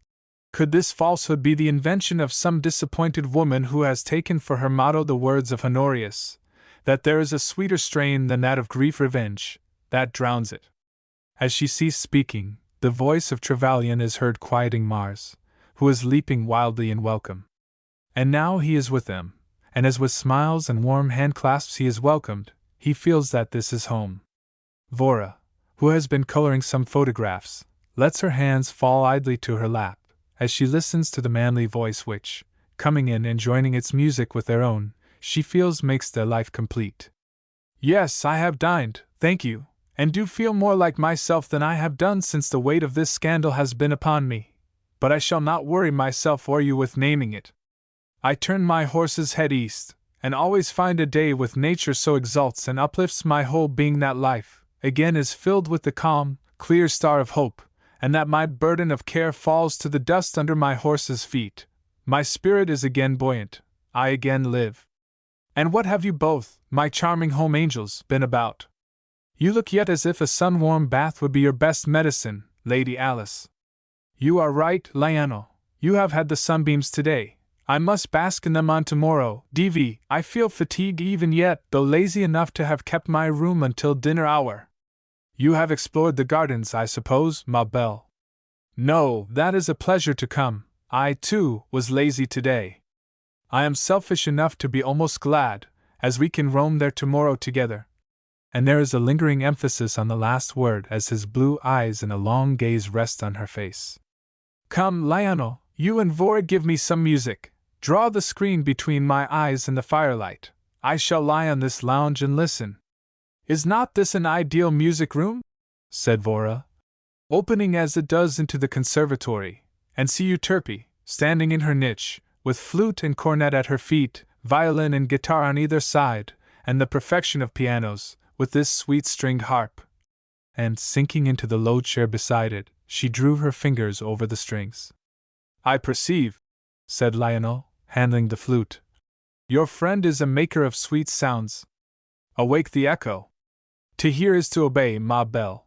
Could this falsehood be the invention of some disappointed woman who has taken for her motto the words of Honorius, that there is a sweeter strain than that of grief revenge, that drowns it? As she ceased speaking, the voice of Trevelyan is heard quieting Mars, who is leaping wildly in welcome. And now he is with them, and as with smiles and warm hand-clasps he is welcomed, he feels that this is home. Vora, who has been coloring some photographs, lets her hands fall idly to her lap, as she listens to the manly voice which, coming in and joining its music with their own, she feels makes their life complete. Yes, I have dined, thank you, and do feel more like myself than I have done since the weight of this scandal has been upon me, but I shall not worry myself or you with naming it. I turn my horse's head east, and always find a day with nature so exalts and uplifts my whole being that life, again is filled with the calm, clear star of hope, and that my burden of care falls to the dust under my horse's feet. My spirit is again buoyant, I again live. And what have you both, my charming home angels, been about? You look yet as if a sun-warm bath would be your best medicine, Lady Alice. You are right, Lionel, you have had the sunbeams today. I must bask in them on tomorrow. D.V., I feel fatigue even yet, though lazy enough to have kept my room until dinner hour. You have explored the gardens, I suppose, ma belle? No, that is a pleasure to come. I, too, was lazy today. I am selfish enough to be almost glad, as we can roam there tomorrow together. And there is a lingering emphasis on the last word as his blue eyes in a long gaze rest on her face. Come, Lionel, you and Vora give me some music. Draw the screen between my eyes and the firelight. I shall lie on this lounge and listen. Is not this an ideal music room? Said Vora, opening as it does into the conservatory, and see Euterpe, standing in her niche, with flute and cornet at her feet, violin and guitar on either side, and the perfection of pianos, with this sweet stringed harp. And, sinking into the low chair beside it, she drew her fingers over the strings. I perceive, said Lionel, handling the flute. Your friend is a maker of sweet sounds. Awake the echo. To hear is to obey, ma belle.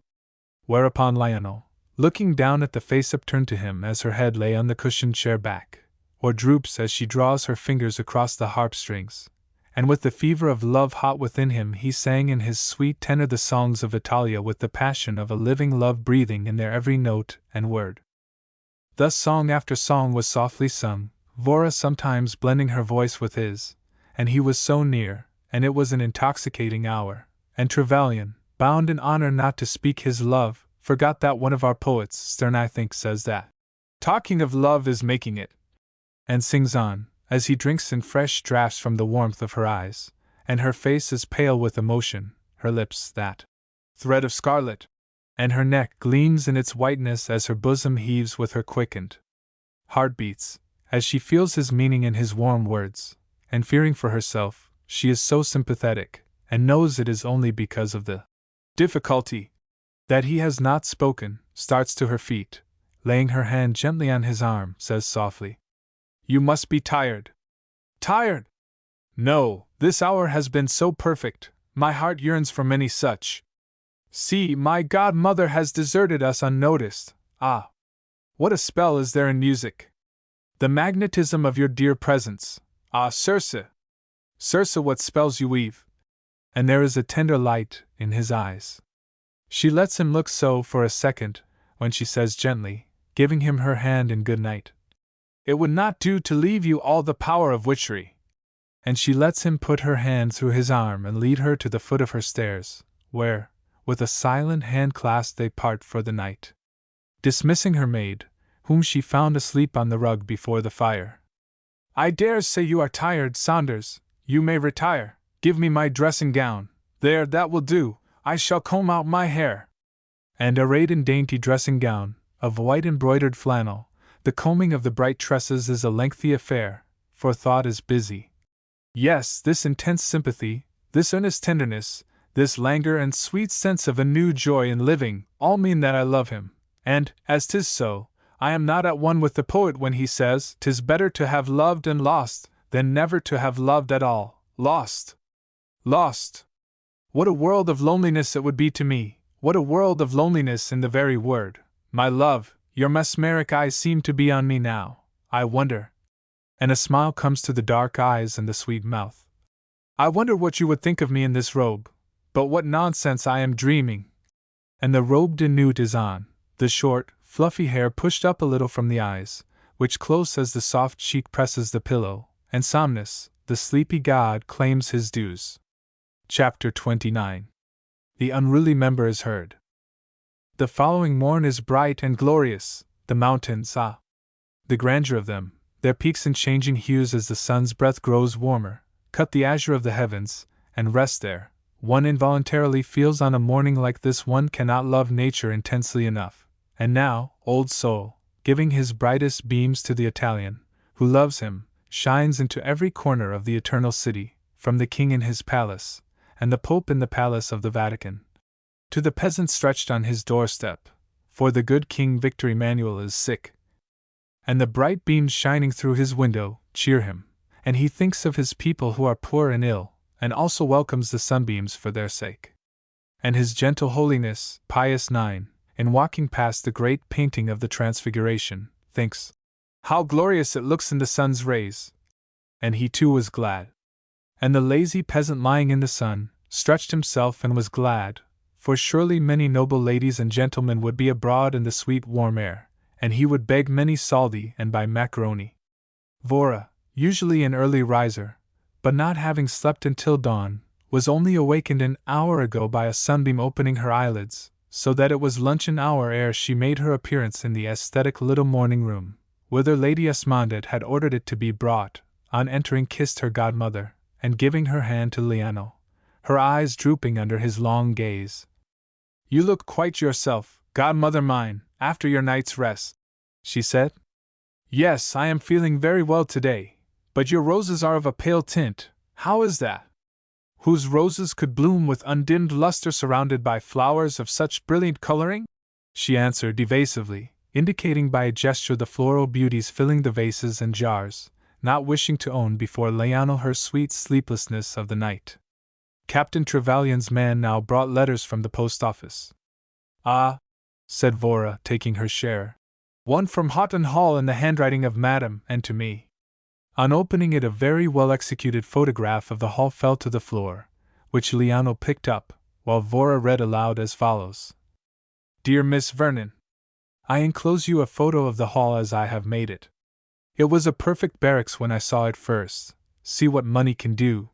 Whereupon Lionel, looking down at the face upturned to him as her head lay on the cushioned chair back, or droops as she draws her fingers across the harp strings, and with the fever of love hot within him he sang in his sweet tenor the songs of Italia with the passion of a living love breathing in their every note and word. Thus song after song was softly sung, Vora sometimes blending her voice with his, and he was so near, and it was an intoxicating hour, and Trevelyan, bound in honor not to speak his love, forgot that one of our poets, Sterne I think, says that talking of love is making it, and sings on, as he drinks in fresh draughts from the warmth of her eyes, and her face is pale with emotion, her lips that thread of scarlet, and her neck gleams in its whiteness as her bosom heaves with her quickened heartbeats, as she feels his meaning in his warm words, and fearing for herself, she is so sympathetic, and knows it is only because of the difficulty that he has not spoken, starts to her feet, laying her hand gently on his arm, says softly, You must be tired. Tired? No, this hour has been so perfect, my heart yearns for many such. See, my godmother has deserted us unnoticed. Ah! What a spell is there in music! The magnetism of your dear presence. Ah, Circe! Circe, what spells you weave! And there is a tender light in his eyes. She lets him look so for a second, when she says gently, giving him her hand in good night, "It would not do to leave you all the power of witchery." And she lets him put her hand through his arm and lead her to the foot of her stairs, where, with a silent hand clasp, they part for the night, dismissing her maid, whom she found asleep on the rug before the fire. "I dare say you are tired, Saunders. You may retire. Give me my dressing gown. There, that will do. I shall comb out my hair." And arrayed in dainty dressing gown, of white embroidered flannel, the combing of the bright tresses is a lengthy affair, for thought is busy. Yes, this intense sympathy, this earnest tenderness, this languor and sweet sense of a new joy in living, all mean that I love him, and, as 'tis so, I am not at one with the poet when he says, "'Tis better to have loved and lost, than never to have loved at all." Lost! Lost! What a world of loneliness it would be to me, what a world of loneliness in the very word. My love, your mesmeric eyes seem to be on me now, I wonder. And a smile comes to the dark eyes and the sweet mouth. I wonder what you would think of me in this robe, but what nonsense I am dreaming. And the robe de nuit is on, the short, fluffy hair pushed up a little from the eyes, which close as the soft cheek presses the pillow, and Somnus, the sleepy god, claims his dues. Chapter 29. The unruly member is heard. The following morn is bright and glorious, the mountains, ah! The grandeur of them, their peaks in changing hues as the sun's breath grows warmer, cut the azure of the heavens, and rest there. One involuntarily feels on a morning like this one cannot love nature intensely enough. And now, old soul, giving his brightest beams to the Italian, who loves him, shines into every corner of the eternal city, from the king in his palace, and the Pope in the palace of the Vatican, to the peasant stretched on his doorstep, for the good King Victor Emmanuel is sick. And the bright beams shining through his window cheer him, and he thinks of his people who are poor and ill, and also welcomes the sunbeams for their sake. And His Gentle Holiness, Pius IX, in walking past the great painting of the Transfiguration, thinks, "How glorious it looks in the sun's rays!" And he too was glad. And the lazy peasant lying in the sun stretched himself and was glad, for surely many noble ladies and gentlemen would be abroad in the sweet warm air, and he would beg many soldi and buy macaroni. Vora, usually an early riser, but not having slept until dawn, was only awakened an hour ago by a sunbeam opening her eyelids, so that it was luncheon hour ere she made her appearance in the aesthetic little morning room, whither Lady Esmondette had ordered it to be brought. On entering, kissed her godmother, and giving her hand to Leonel, her eyes drooping under his long gaze. "You look quite yourself, godmother mine, after your night's rest," she said. "Yes, I am feeling very well today, but your roses are of a pale tint. How is that? Whose roses could bloom with undimmed luster surrounded by flowers of such brilliant coloring?" she answered evasively, indicating by a gesture the floral beauties filling the vases and jars, not wishing to own before Leonel her sweet sleeplessness of the night. Captain Trevelyan's man now brought letters from the post office. "Ah," said Vora, taking her share. "One from Houghton Hall in the handwriting of Madame, and to me." On opening it, a very well-executed photograph of the hall fell to the floor, which Leonel picked up, while Vora read aloud as follows. "Dear Miss Vernon, I enclose you a photo of the hall as I have made it. It was a perfect barracks when I saw it first. See what money can do.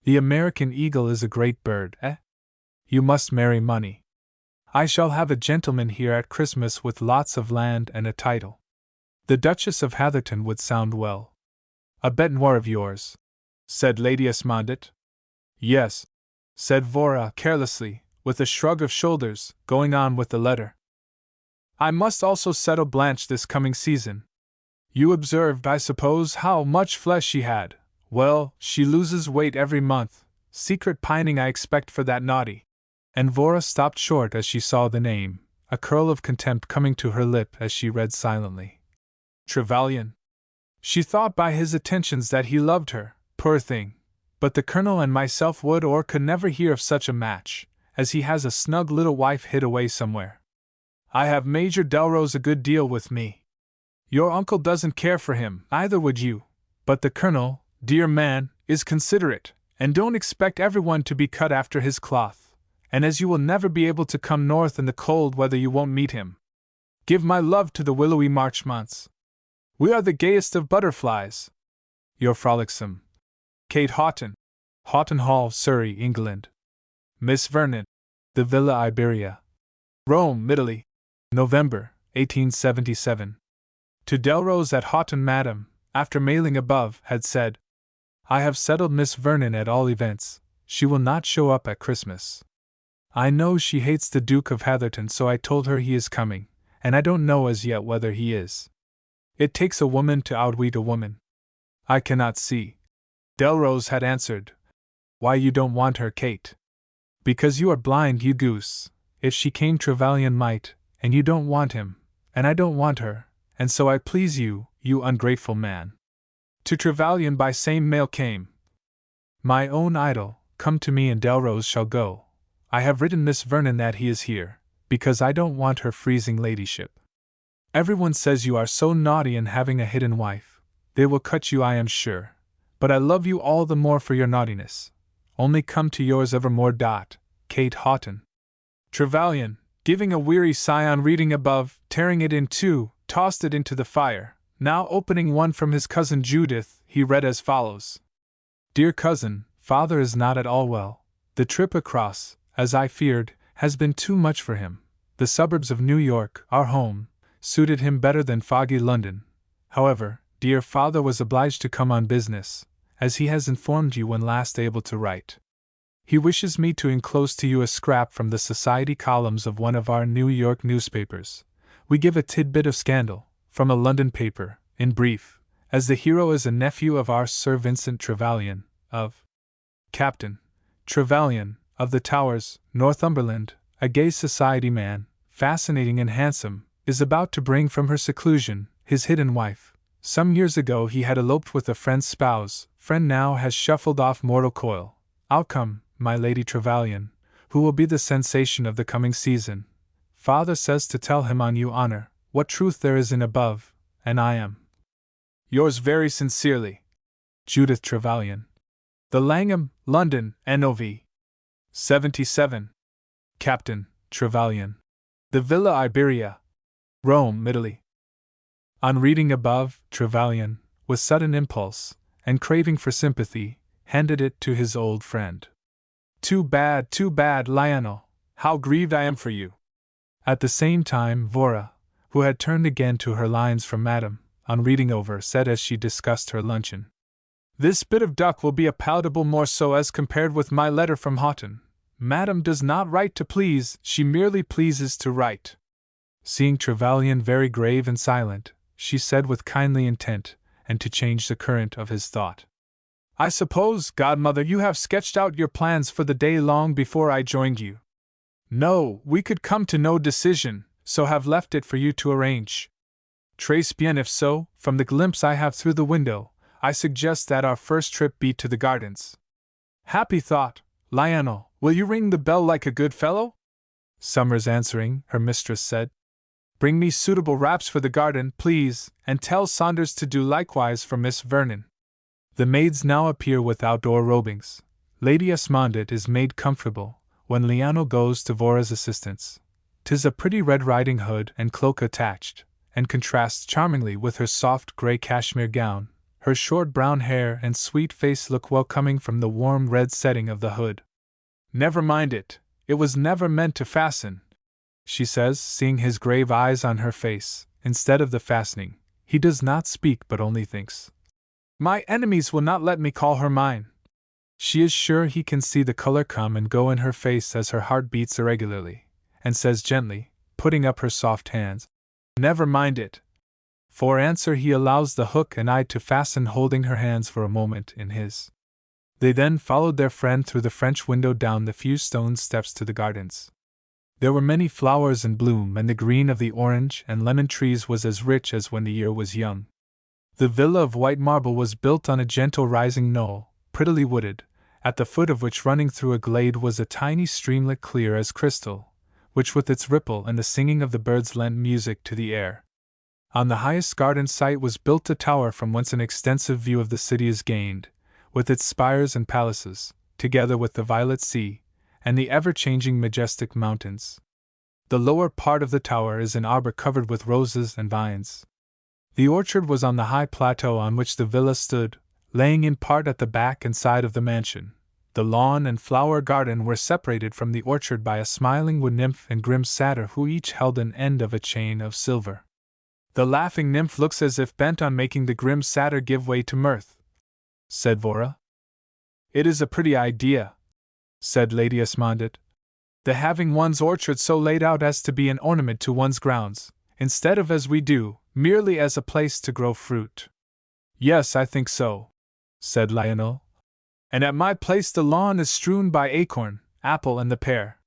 The American eagle is a great bird, eh? You must marry money. I shall have a gentleman here at Christmas with lots of land and a title. The Duchess of Hatherton would sound well. A bête noire of yours?" said Lady Esmondette. "Yes," said Vora carelessly, with a shrug of shoulders, going on with the letter. "I must also settle Blanche this coming season. You observed, I suppose, how much flesh she had. Well, she loses weight every month. Secret pining I expect for that naughty." And Vora stopped short as she saw the name, a curl of contempt coming to her lip as she read silently. "Trevelyan? She thought by his attentions that he loved her, poor thing, but the Colonel and myself would or could never hear of such a match, as he has a snug little wife hid away somewhere. I have Major Delrose a good deal with me. Your uncle doesn't care for him, either would you, but the Colonel, dear man, is considerate, and don't expect everyone to be cut after his cloth, and as you will never be able to come north in the cold weather you won't meet him. Give my love to the willowy Marchmonts. We are the gayest of butterflies. Your frolicsome Kate Houghton, Houghton Hall, Surrey, England. Miss Vernon, The Villa Iberia, Rome, Italy, November, 1877. To Delrose at Houghton, Madam, after mailing above, had said, I have settled Miss Vernon at all events, she will not show up at Christmas. I know she hates the Duke of Hatherton, so I told her he is coming, and I don't know as yet whether he is. It takes a woman to outwit a woman. I cannot see. Delrose had answered, why you don't want her, Kate. Because you are blind, you goose. If she came, Trevelyan might, and you don't want him, and I don't want her, and so I please you, you ungrateful man. To Trevelyan by same mail came, my own idol, come to me and Delrose shall go. I have written Miss Vernon that he is here, because I don't want her freezing ladyship. Everyone says you are so naughty in having a hidden wife. They will cut you, I am sure. But I love you all the more for your naughtiness. Only come to yours evermore. Kate Houghton. Trevelyan, giving a weary sigh on reading above, tearing it in two, tossed it into the fire. Now opening one from his cousin Judith, he read as follows. Dear cousin, father is not at all well. The trip across, as I feared, has been too much for him. The suburbs of New York, our home, suited him better than foggy London. However, dear father was obliged to come on business, as he has informed you when last able to write. He wishes me to enclose to you a scrap from the society columns of one of our New York newspapers. We give a tidbit of scandal, from a London paper, in brief, as the hero is a nephew of our Sir Vincent Trevelyan, of Captain Trevelyan, of the Towers, Northumberland, a gay society man, fascinating and handsome, is about to bring from her seclusion his hidden wife. Some years ago he had eloped with a friend's spouse, friend now has shuffled off mortal coil. Outcome, my Lady Trevelyan, who will be the sensation of the coming season. Father says to tell him on you honor, what truth there is in above, and I am yours very sincerely, Judith Trevelyan. The Langham, London, N.O.V. 77. Captain Trevelyan. The Villa Iberia, Rome, Italy. On reading above, Trevelyan, with sudden impulse, and craving for sympathy, handed it to his old friend. Too bad, Lionel. How grieved I am for you. At the same time, Vora, who had turned again to her lines from Madame, on reading over, said as she discussed her luncheon, this bit of duck will be a palatable morsel as compared with my letter from Houghton. Madame does not write to please, she merely pleases to write. Seeing Trevelyan very grave and silent, she said with kindly intent, and to change the current of his thought, I suppose, godmother, you have sketched out your plans for the day long before I joined you. No, we could come to no decision, so have left it for you to arrange. Très bien, if so, from the glimpse I have through the window, I suggest that our first trip be to the gardens. Happy thought, Lionel, will you ring the bell like a good fellow? Summers answering, her mistress said, bring me suitable wraps for the garden, please, and tell Saunders to do likewise for Miss Vernon. The maids now appear with outdoor robings. Lady Esmondett is made comfortable, when Lionel goes to Vora's assistance. 'Tis a pretty red riding hood and cloak attached, and contrasts charmingly with her soft grey cashmere gown. Her short brown hair and sweet face look welcoming from the warm red setting of the hood. Never mind it, it was never meant to fasten, she says, seeing his grave eyes on her face, instead of the fastening. He does not speak but only thinks. My enemies will not let me call her mine. She is sure he can see the color come and go in her face as her heart beats irregularly, and says gently, putting up her soft hands, never mind it. For answer he allows the hook and eye to fasten, holding her hands for a moment in his. They then followed their friend through the French window down the few stone steps to the gardens. There were many flowers in bloom, and the green of the orange and lemon trees was as rich as when the year was young. The villa of white marble was built on a gentle rising knoll, prettily wooded, at the foot of which running through a glade was a tiny streamlet clear as crystal, which with its ripple and the singing of the birds lent music to the air. On the highest garden site was built a tower from whence an extensive view of the city is gained, with its spires and palaces, together with the violet sea, and the ever-changing majestic mountains. The lower part of the tower is an arbor covered with roses and vines. The orchard was on the high plateau on which the villa stood, laying in part at the back and side of the mansion. The lawn and flower garden were separated from the orchard by a smiling wood nymph and grim satyr who each held an end of a chain of silver. The laughing nymph looks as if bent on making the grim satyr give way to mirth, said Vora. It is a pretty idea, said Lady Esmondit, the having one's orchard so laid out as to be an ornament to one's grounds, instead of as we do, merely as a place to grow fruit. Yes, I think so, said Lionel. And at my place the lawn is strewn by acorn, apple, and the pear.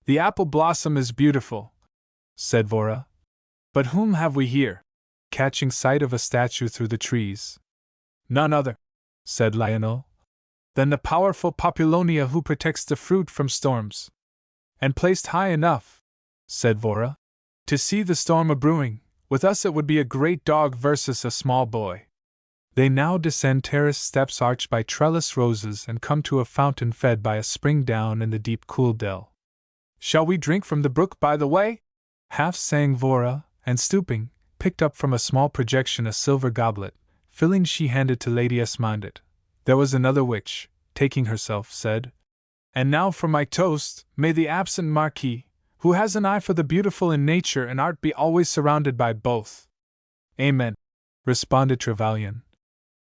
The apple blossom is beautiful, said Vora. But whom have we here? Catching sight of a statue through the trees. None other, said Lionel, than the powerful Populonia who protects the fruit from storms. And placed high enough, said Vora, to see the storm a-brewing. With us it would be a great dog versus a small boy. They now descend terrace steps arched by trellis roses and come to a fountain fed by a spring down in the deep cool dell. Shall we drink from the brook by the way? Half sang Vora, and stooping, picked up from a small projection a silver goblet, filling she handed to Lady Esmondit. There was another which, taking herself, said, And now for my toast, may the absent Marquis, who has an eye for the beautiful in nature and art, be always surrounded by both. Amen, responded Trevelyan.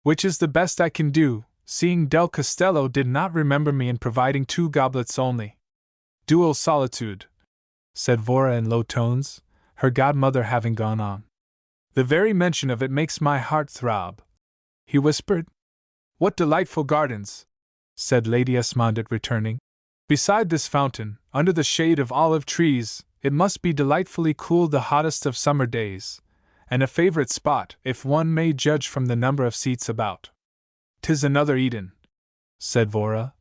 Which is the best I can do, seeing Del Castello did not remember me in providing 2 goblets only. Dual solitude, said Vora in low tones, her godmother having gone on. The very mention of it makes my heart throb. He whispered. What delightful gardens, said Lady Esmondit returning. Beside this fountain, under the shade of olive trees, it must be delightfully cool the hottest of summer days, and a favorite spot, if one may judge from the number of seats about. 'Tis another Eden, said Vora.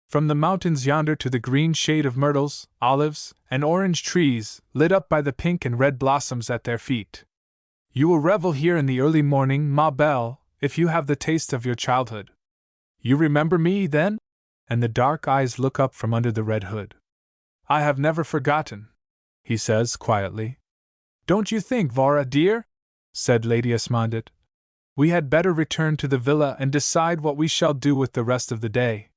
From the mountains yonder to the green shade of myrtles, olives, and orange trees, lit up by the pink and red blossoms at their feet. You will revel here in the early morning, ma belle, if you have the taste of your childhood. You remember me, then? And the dark eyes look up from under the red hood. I have never forgotten, he says quietly. Don't you think, Vora dear, said Lady Esmondit, we had better return to the villa and decide what we shall do with the rest of the day?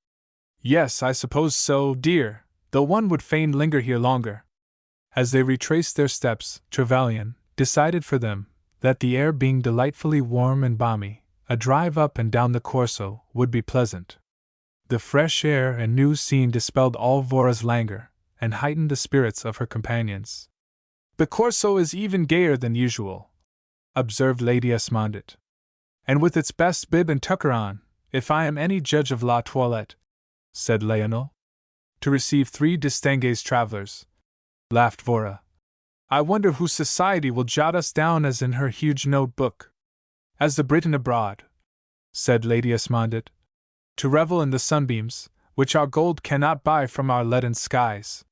Yes, I suppose so, dear, though one would fain linger here longer. As they retraced their steps, Trevelyan decided for them that the air being delightfully warm and balmy, a drive up and down the Corso would be pleasant. The fresh air and new scene dispelled all Vora's languor, and heightened the spirits of her companions. The Corso is even gayer than usual, observed Lady Esmondit. And with its best bib and tucker on, if I am any judge of la toilette, said Lionel. To receive 3 distingués travelers, laughed Vora. I wonder whose society will jot us down as in her huge note-book. As the Briton abroad, said Lady Esmondit, to revel in the sunbeams, which our gold cannot buy from our leaden skies.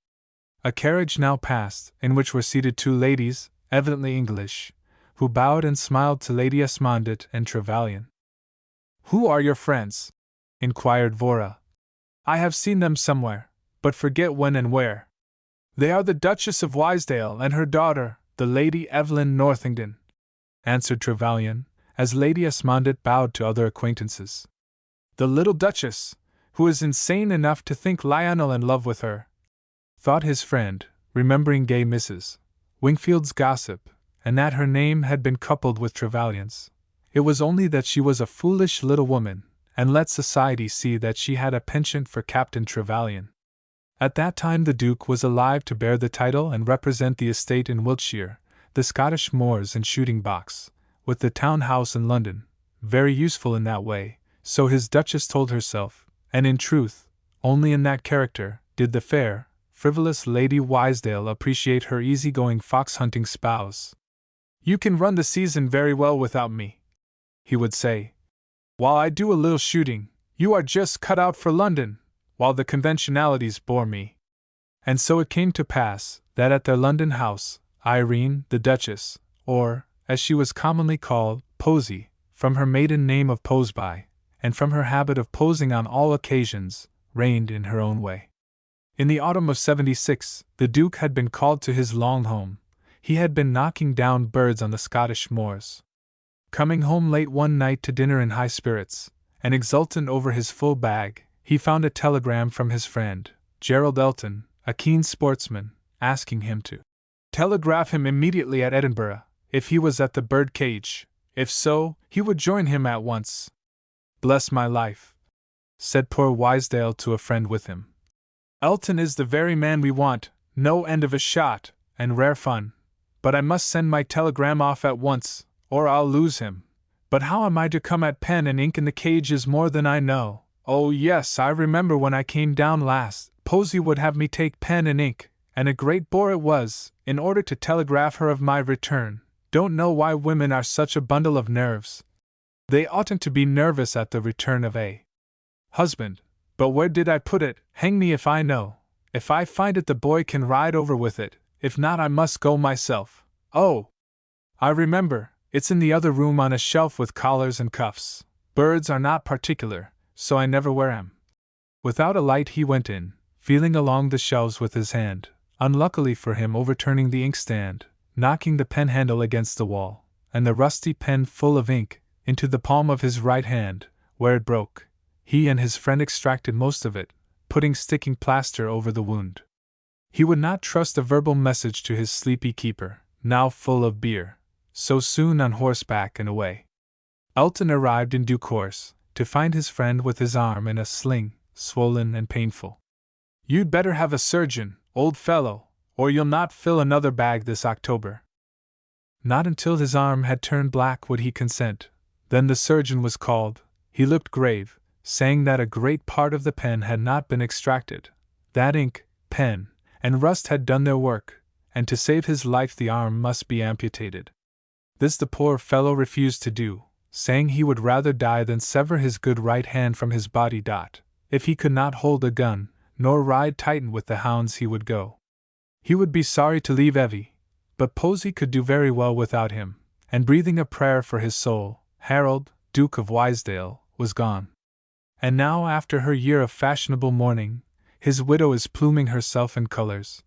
A carriage now passed, in which were seated 2 ladies, evidently English, who bowed and smiled to Lady Esmondit and Trevelyan. Who are your friends? Inquired Vora. I have seen them somewhere, but forget when and where. They are the Duchess of Wysdale and her daughter, the Lady Evelyn Northington, answered Trevelyan, as Lady Esmondit bowed to other acquaintances. The little Duchess, who is insane enough to think Lionel in love with her, thought his friend, remembering gay Mrs. Wingfield's gossip, and that her name had been coupled with Trevelyan's. It was only that she was a foolish little woman, and let society see that she had a penchant for Captain Trevelyan. At that time the Duke was alive to bear the title and represent the estate in Wiltshire, the Scottish moors and shooting box, with the town house in London, very useful in that way, so his Duchess told herself, and in truth, only in that character, did the fair, frivolous Lady Wysdale appreciate her easy-going fox-hunting spouse. You can run the season very well without me, he would say. While I do a little shooting, you are just cut out for London, while the conventionalities bore me. And so it came to pass that at their London house, Irene, the Duchess, or, as she was commonly called, Posy, from her maiden name of Poseby, and from her habit of posing on all occasions, reigned in her own way. In the autumn of '76, the Duke had been called to his long home. He had been knocking down birds on the Scottish moors. Coming home late one night to dinner in high spirits, and exultant over his full bag, he found a telegram from his friend, Gerald Elton, a keen sportsman, asking him to telegraph him immediately at Edinburgh, if he was at the bird cage. If so, he would join him at once. Bless my life, said poor Wisedale to a friend with him. Elton is the very man we want, no end of a shot, and rare fun. But I must send my telegram off at once, or I'll lose him. But how am I to come at pen and ink in the cage is more than I know. Oh yes, I remember when I came down last, Posy would have me take pen and ink, and a great bore it was, in order to telegraph her of my return. Don't know why women are such a bundle of nerves. They oughtn't to be nervous at the return of a husband. But where did I put it? Hang me if I know. If I find it, the boy can ride over with it. If not, I must go myself. Oh! I remember, it's in the other room on a shelf with collars and cuffs. Birds are not particular, so I never wear 'em. Without a light he went in, feeling along the shelves with his hand, unluckily for him overturning the inkstand, knocking the pen handle against the wall, and the rusty pen full of ink, into the palm of his right hand, where it broke. He and his friend extracted most of it, putting sticking plaster over the wound. He would not trust a verbal message to his sleepy keeper, now full of beer, so soon on horseback and away. Elton arrived in due course, to find his friend with his arm in a sling, swollen and painful. You'd better have a surgeon, old fellow, or you'll not fill another bag this October. Not until his arm had turned black would he consent. Then the surgeon was called. He looked grave, saying that a great part of the pen had not been extracted, that ink, pen, and rust had done their work, and to save his life the arm must be amputated. This the poor fellow refused to do, saying he would rather die than sever his good right hand from his body. If he could not hold a gun, nor ride Titan with the hounds, he would go. He would be sorry to leave Evie, but Posy could do very well without him, and breathing a prayer for his soul, Harold, Duke of Wisedale, was gone. And now, after her year of fashionable mourning, his widow is pluming herself in colors,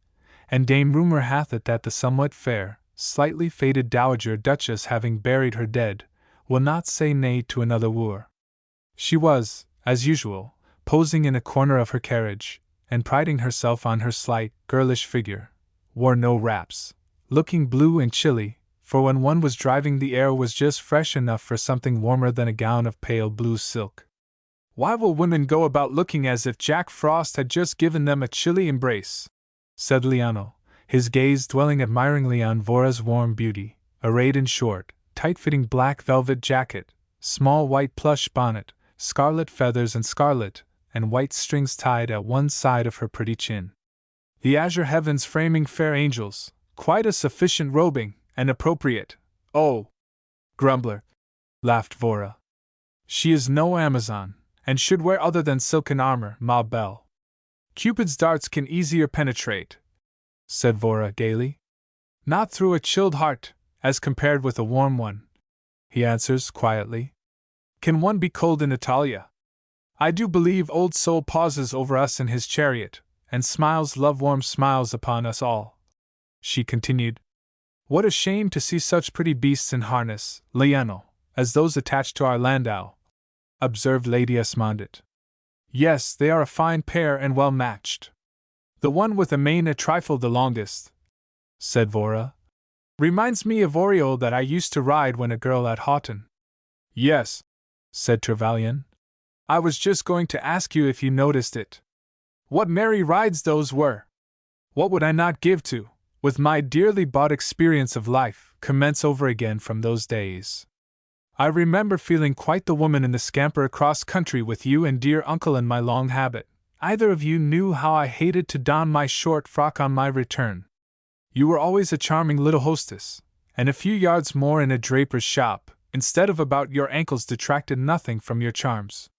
and Dame Rumor hath it that the somewhat fair, slightly faded Dowager Duchess, having buried her dead, will not say nay to another wooer. She was, as usual, posing in a corner of her carriage, and priding herself on her slight, girlish figure, wore no wraps, looking blue and chilly, for when one was driving the air was just fresh enough for something warmer than a gown of pale blue silk. Why will women go about looking as if Jack Frost had just given them a chilly embrace? Said Leonel, his gaze dwelling admiringly on Vora's warm beauty, arrayed in short, tight-fitting black velvet jacket, small white plush bonnet, scarlet feathers and white strings tied at one side of her pretty chin. The azure heavens framing fair angels, quite a sufficient robing, and appropriate. Oh! Grumbler! Laughed Vora. She is no Amazon, and should wear other than silken armor, ma belle. Cupid's darts can easier penetrate, said Vora gaily. Not through a chilled heart, as compared with a warm one, he answers quietly. Can one be cold in Italia? I do believe Old Soul pauses over us in his chariot, and smiles love-warm smiles upon us all. She continued. What a shame to see such pretty beasts in harness, Leonel, as those attached to our landau, observed Lady Esmondit. Yes, they are a fine pair and well matched. The one with a mane a trifle the longest, said Vora. Reminds me of Oriole that I used to ride when a girl at Houghton. Yes, said Trevelyan. I was just going to ask you if you noticed it. What merry rides those were! What would I not give to, with my dearly bought experience of life, commence over again from those days? I remember feeling quite the woman in the scamper across country with you and dear uncle in my long habit. Either of you knew how I hated to don my short frock on my return. You were always a charming little hostess, and a few yards more in a draper's shop, instead of about your ankles, detracted nothing from your charms.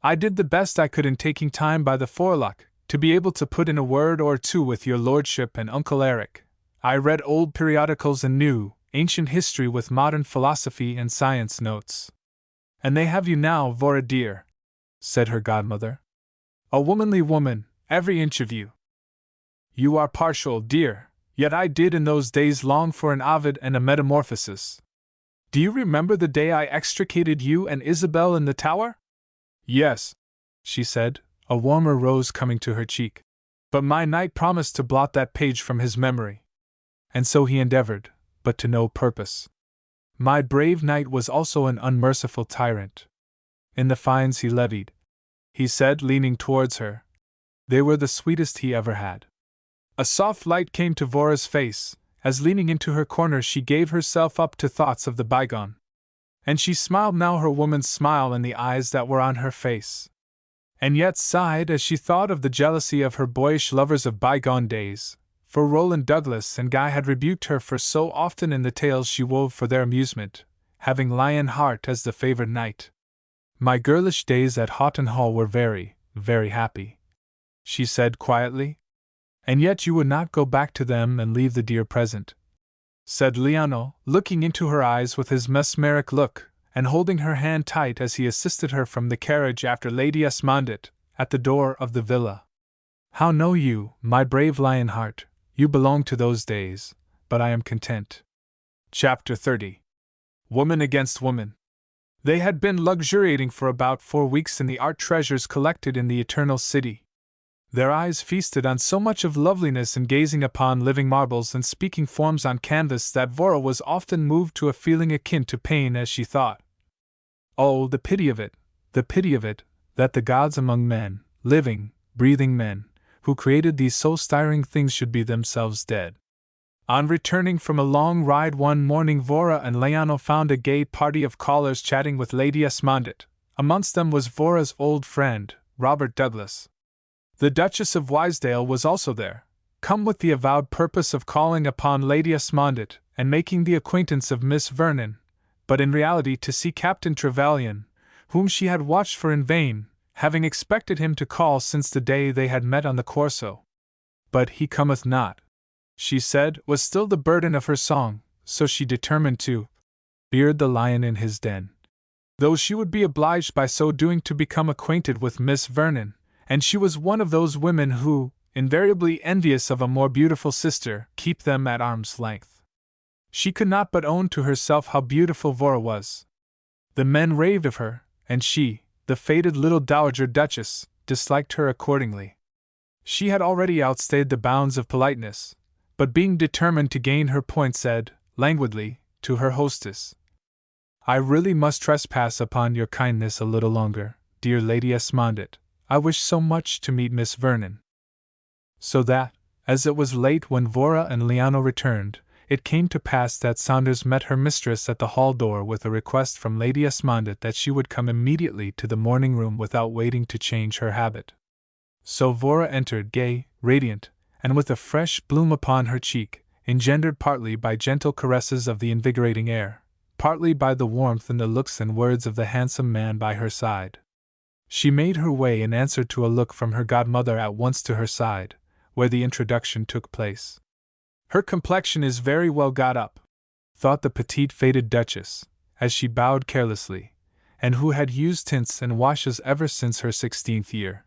I did the best I could in taking time by the forelock, to be able to put in a word or two with your lordship and Uncle Eric. I read old periodicals and new, ancient history with modern philosophy and science notes. And they have you now, Vora dear, said her godmother. A womanly woman, every inch of you. You are partial, dear, yet I did in those days long for an Ovid and a metamorphosis. Do you remember the day I extricated you and Isabel in the tower? Yes, she said, a warmer rose coming to her cheek. But my knight promised to blot that page from his memory. And so he endeavored, but to no purpose. My brave knight was also an unmerciful tyrant. In the fines he levied, he said, leaning towards her, they were the sweetest he ever had. A soft light came to Vora's face, as leaning into her corner she gave herself up to thoughts of the bygone. And she smiled now, her woman's smile in the eyes that were on her face. And yet sighed as she thought of the jealousy of her boyish lovers of bygone days, for Roland Douglas and Guy had rebuked her for so often in the tales she wove for their amusement, having Lionheart as the favored knight. My girlish days at Houghton Hall were very, very happy, she said quietly. And yet you would not go back to them and leave the dear present, said Lionel, looking into her eyes with his mesmeric look, and holding her hand tight as he assisted her from the carriage after Lady Esmondett, at the door of the villa. How know you, my brave Lionheart, you belong to those days, but I am content. Chapter 30. Woman Against Woman. They had been luxuriating for about 4 weeks in the art treasures collected in the Eternal City. Their eyes feasted on so much of loveliness in gazing upon living marbles and speaking forms on canvas that Vora was often moved to a feeling akin to pain as she thought, oh, the pity of it, that the gods among men, living, breathing men, who created these so stirring things should be themselves dead. On returning from a long ride one morning, Vora and Lionel found a gay party of callers chatting with Lady Esmondett. Amongst them was Vora's old friend, Robert Douglas. The Duchess of Wysdale was also there, come with the avowed purpose of calling upon Lady Esmondett and making the acquaintance of Miss Vernon, but in reality to see Captain Trevelyan, whom she had watched for in vain, having expected him to call since the day they had met on the Corso. But he cometh not, she said, was still the burden of her song, so she determined to beard the lion in his den. Though she would be obliged by so doing to become acquainted with Miss Vernon, and she was one of those women who, invariably envious of a more beautiful sister, keep them at arm's length. She could not but own to herself how beautiful Vora was. The men raved of her, and she, the faded little dowager duchess, disliked her accordingly. She had already outstayed the bounds of politeness, but being determined to gain her point said, languidly, to her hostess, I really must trespass upon your kindness a little longer, dear Lady Esmondett. I wish so much to meet Miss Vernon. So that, as it was late when Vora and Lionel returned, it came to pass that Saunders met her mistress at the hall door with a request from Lady Esmondett that she would come immediately to the morning room without waiting to change her habit. So Vora entered, gay, radiant, and with a fresh bloom upon her cheek, engendered partly by gentle caresses of the invigorating air, partly by the warmth in the looks and words of the handsome man by her side. She made her way in answer to a look from her godmother at once to her side, where the introduction took place. Her complexion is very well got up, thought the petite faded duchess, as she bowed carelessly, and who had used tints and washes ever since her 16th year.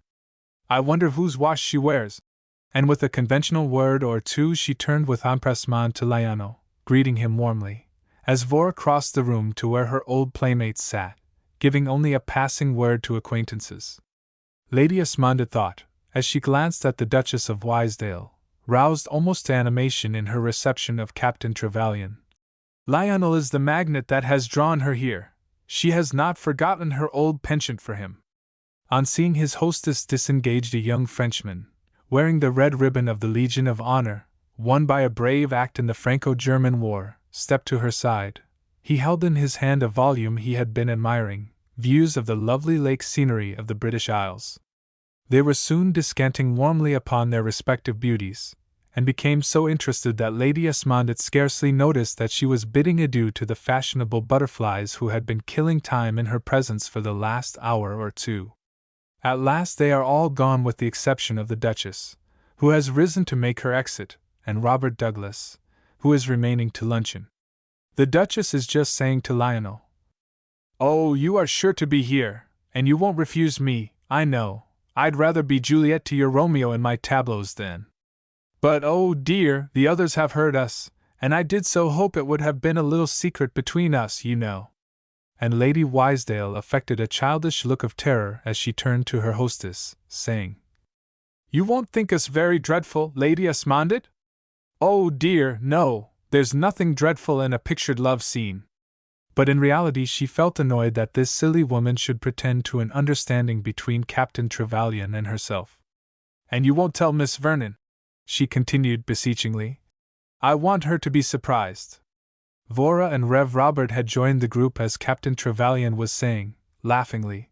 I wonder whose wash she wears. And with a conventional word or two she turned with empressement to Lionel, greeting him warmly, as Vora crossed the room to where her old playmates sat, giving only a passing word to acquaintances. Lady Esmondett thought, as she glanced at the Duchess of Wysdale, roused almost to animation in her reception of Captain Trevelyan. Lionel is the magnet that has drawn her here. She has not forgotten her old penchant for him. On seeing his hostess disengaged a young Frenchman, wearing the red ribbon of the Legion of Honor, won by a brave act in the Franco-German War, stepped to her side. He held in his hand a volume he had been admiring, Views of the Lovely Lake Scenery of the British Isles. They were soon descanting warmly upon their respective beauties, and became so interested that Lady Esmondett scarcely noticed that she was bidding adieu to the fashionable butterflies who had been killing time in her presence for the last hour or two. At last they are all gone with the exception of the Duchess, who has risen to make her exit, and Robert Douglas, who is remaining to luncheon. The Duchess is just saying to Lionel, "Oh, you are sure to be here, and you won't refuse me, I know. I'd rather be Juliet to your Romeo in my tableaux than. But oh dear, the others have heard us, and I did so hope it would have been a little secret between us, you know." And Lady Wysdale affected a childish look of terror as she turned to her hostess, saying, "You won't think us very dreadful, Lady Esmondett?" "Oh dear, no, there's nothing dreadful in a pictured love scene." But in reality she felt annoyed that this silly woman should pretend to an understanding between Captain Trevelyan and herself. "And you won't tell Miss Vernon?" she continued beseechingly. "I want her to be surprised." Vora and Rev. Robert had joined the group as Captain Trevelyan was saying, laughingly,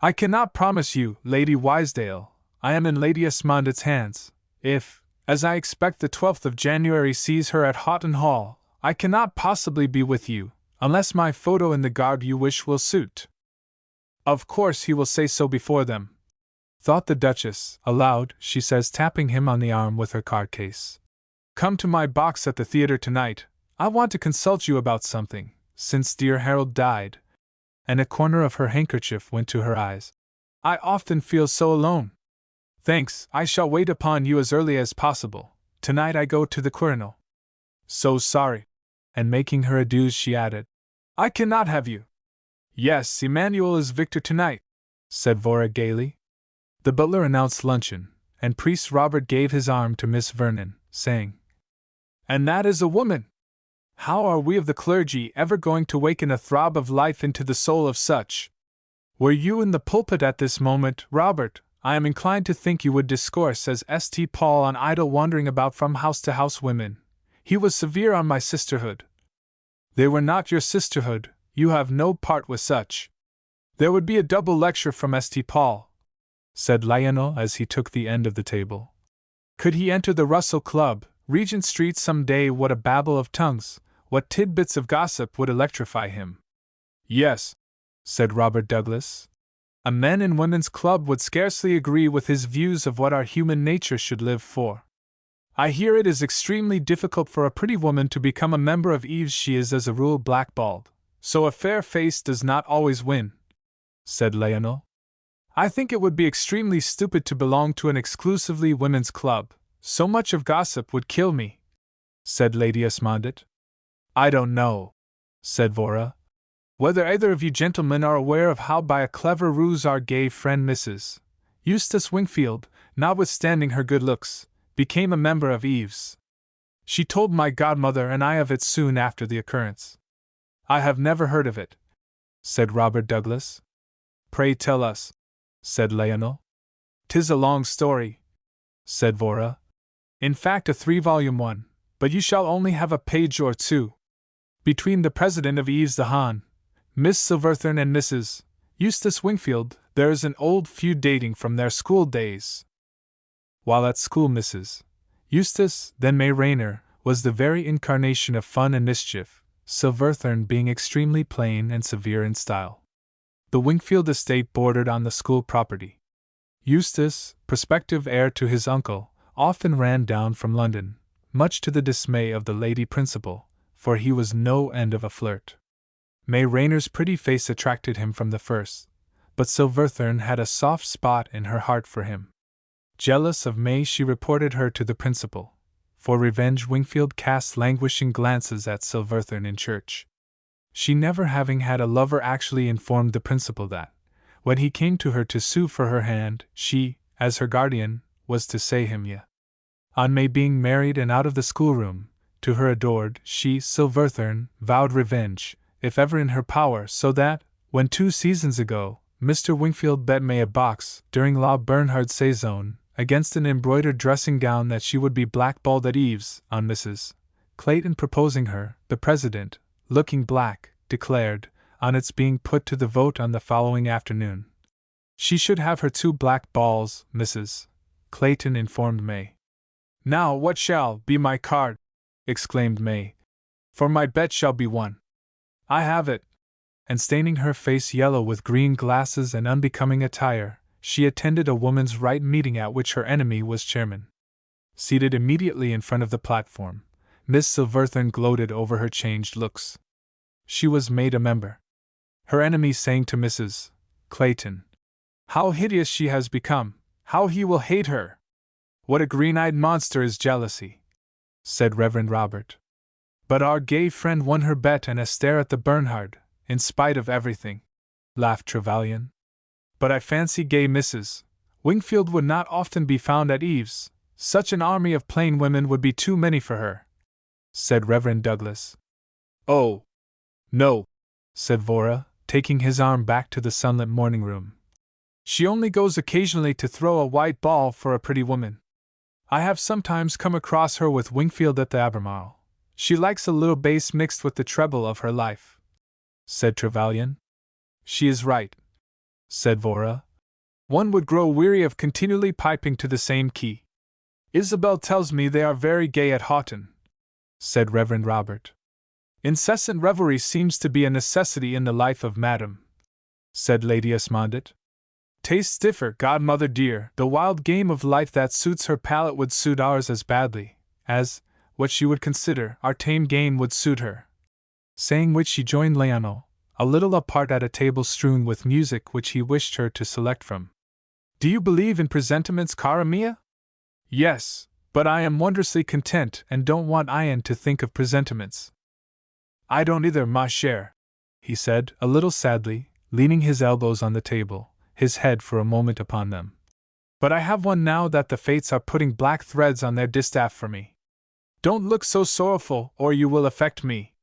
"I cannot promise you, Lady Wysdale. I am in Lady Esmondett's hands. If, as I expect, the 12th of January sees her at Houghton Hall, I cannot possibly be with you, unless my photo in the garb you wish will suit." "Of course he will say so before them," thought the Duchess. Aloud, she says, tapping him on the arm with her card case, "Come to my box at the theatre tonight. I want to consult you about something, since dear Harold died." And a corner of her handkerchief went to her eyes. "I often feel so alone." "Thanks, I shall wait upon you as early as possible. Tonight I go to the Quirinal." "So sorry." And making her adieus, she added, "I cannot have you." "Yes, Emmanuel is victor tonight," said Vora gaily. The butler announced luncheon, and Priest Robert gave his arm to Miss Vernon, saying, "And that is a woman! How are we of the clergy ever going to waken a throb of life into the soul of such? Were you in the pulpit at this moment, Robert, I am inclined to think you would discourse as St. Paul on idle wandering about from house to house women. He was severe on my sisterhood." "They were not your sisterhood, you have no part with such." "There would be a double lecture from St. Paul," said Lionel as he took the end of the table. "Could he enter the Russell Club, Regent Street, some day, what a babble of tongues, what tidbits of gossip would electrify him." "Yes," said Robert Douglas, "a men and women's club would scarcely agree with his views of what our human nature should live for. I hear it is extremely difficult for a pretty woman to become a member of Eve's. She is as a rule blackballed, so a fair face does not always win," said Lionel. "I think it would be extremely stupid to belong to an exclusively women's club. So much of gossip would kill me," said Lady Esmondett. "I don't know," said Vora, "whether either of you gentlemen are aware of how by a clever ruse our gay friend Mrs. Eustace Wingfield, notwithstanding her good looks, became a member of Eve's. She told my godmother and I of it soon after the occurrence." "I have never heard of it," said Robert Douglas. "Pray tell us," said Lionel. "'Tis a long story," said Vora. "In fact, a 3-volume one, but you shall only have a page or two. Between the president of Eve's the Hon, Miss Silverthorne, and Mrs. Eustace Wingfield, there is an old feud dating from their school days. While at school, Mrs. Eustace, then May Rayner, was the very incarnation of fun and mischief, Silverthorne being extremely plain and severe in style. The Wingfield estate bordered on the school property. Eustace, prospective heir to his uncle, often ran down from London, much to the dismay of the lady principal, for he was no end of a flirt. May Rayner's pretty face attracted him from the first, but Silverthorne had a soft spot in her heart for him. Jealous of May, she reported her to the principal. For revenge, Wingfield cast languishing glances at Silverthorne in church. She, never having had a lover, actually informed the principal that, when he came to her to sue for her hand, she, as her guardian, was to say him yea. On May being married and out of the schoolroom, to her adored, she, Silverthorne, vowed revenge, if ever in her power, so that, when 2 seasons ago, Mr. Wingfield bet May a box, during La Bernhard's saison, against an embroidered dressing gown, that she would be blackballed at Eve's, on Mrs. Clayton proposing her, the president, looking black, declared, on its being put to the vote on the following afternoon, she should have her 2 black balls, Mrs. Clayton informed May. Now what shall be my card? Exclaimed May. For my bet shall be won. I have it. And staining her face yellow with green glasses and unbecoming attire, she attended a woman's right meeting at which her enemy was chairman. Seated immediately in front of the platform, Miss Silverthorne gloated over her changed looks. She was made a member. Her enemy saying to Mrs. Clayton, "How hideous she has become! How he will hate her! What a green-eyed monster is jealousy!" said Reverend Robert. But our gay friend won her bet and a stare at the Bernhard, in spite of everything, laughed Trevelyan. But I fancy gay Mrs. Wingfield would not often be found at ease. Such an army of plain women would be too many for her, said Reverend Douglas. Oh, no, said Vora, taking his arm back to the sunlit morning room. She only goes occasionally to throw a white ball for a pretty woman. I have sometimes come across her with Wingfield at the Albemarle. She likes a little bass mixed with the treble of her life, said Trevelyan. She is right, said Vora. One would grow weary of continually piping to the same key. Isabel tells me they are very gay at Houghton, said Reverend Robert. Incessant revelry seems to be a necessity in the life of Madame, said Lady Esmondit. Tastes differ, godmother dear. The wild game of life that suits her palate would suit ours as badly, as, what she would consider, our tame game would suit her. Saying which she joined Lionel, a little apart at a table strewn with music which he wished her to select from. Do you believe in presentiments, cara mia? Yes, but I am wondrously content and don't want Ian to think of presentiments. I don't either, ma chère, he said, a little sadly, leaning his elbows on the table, his head for a moment upon them. But I have one now that the fates are putting black threads on their distaff for me. Don't look so sorrowful, or you will affect me.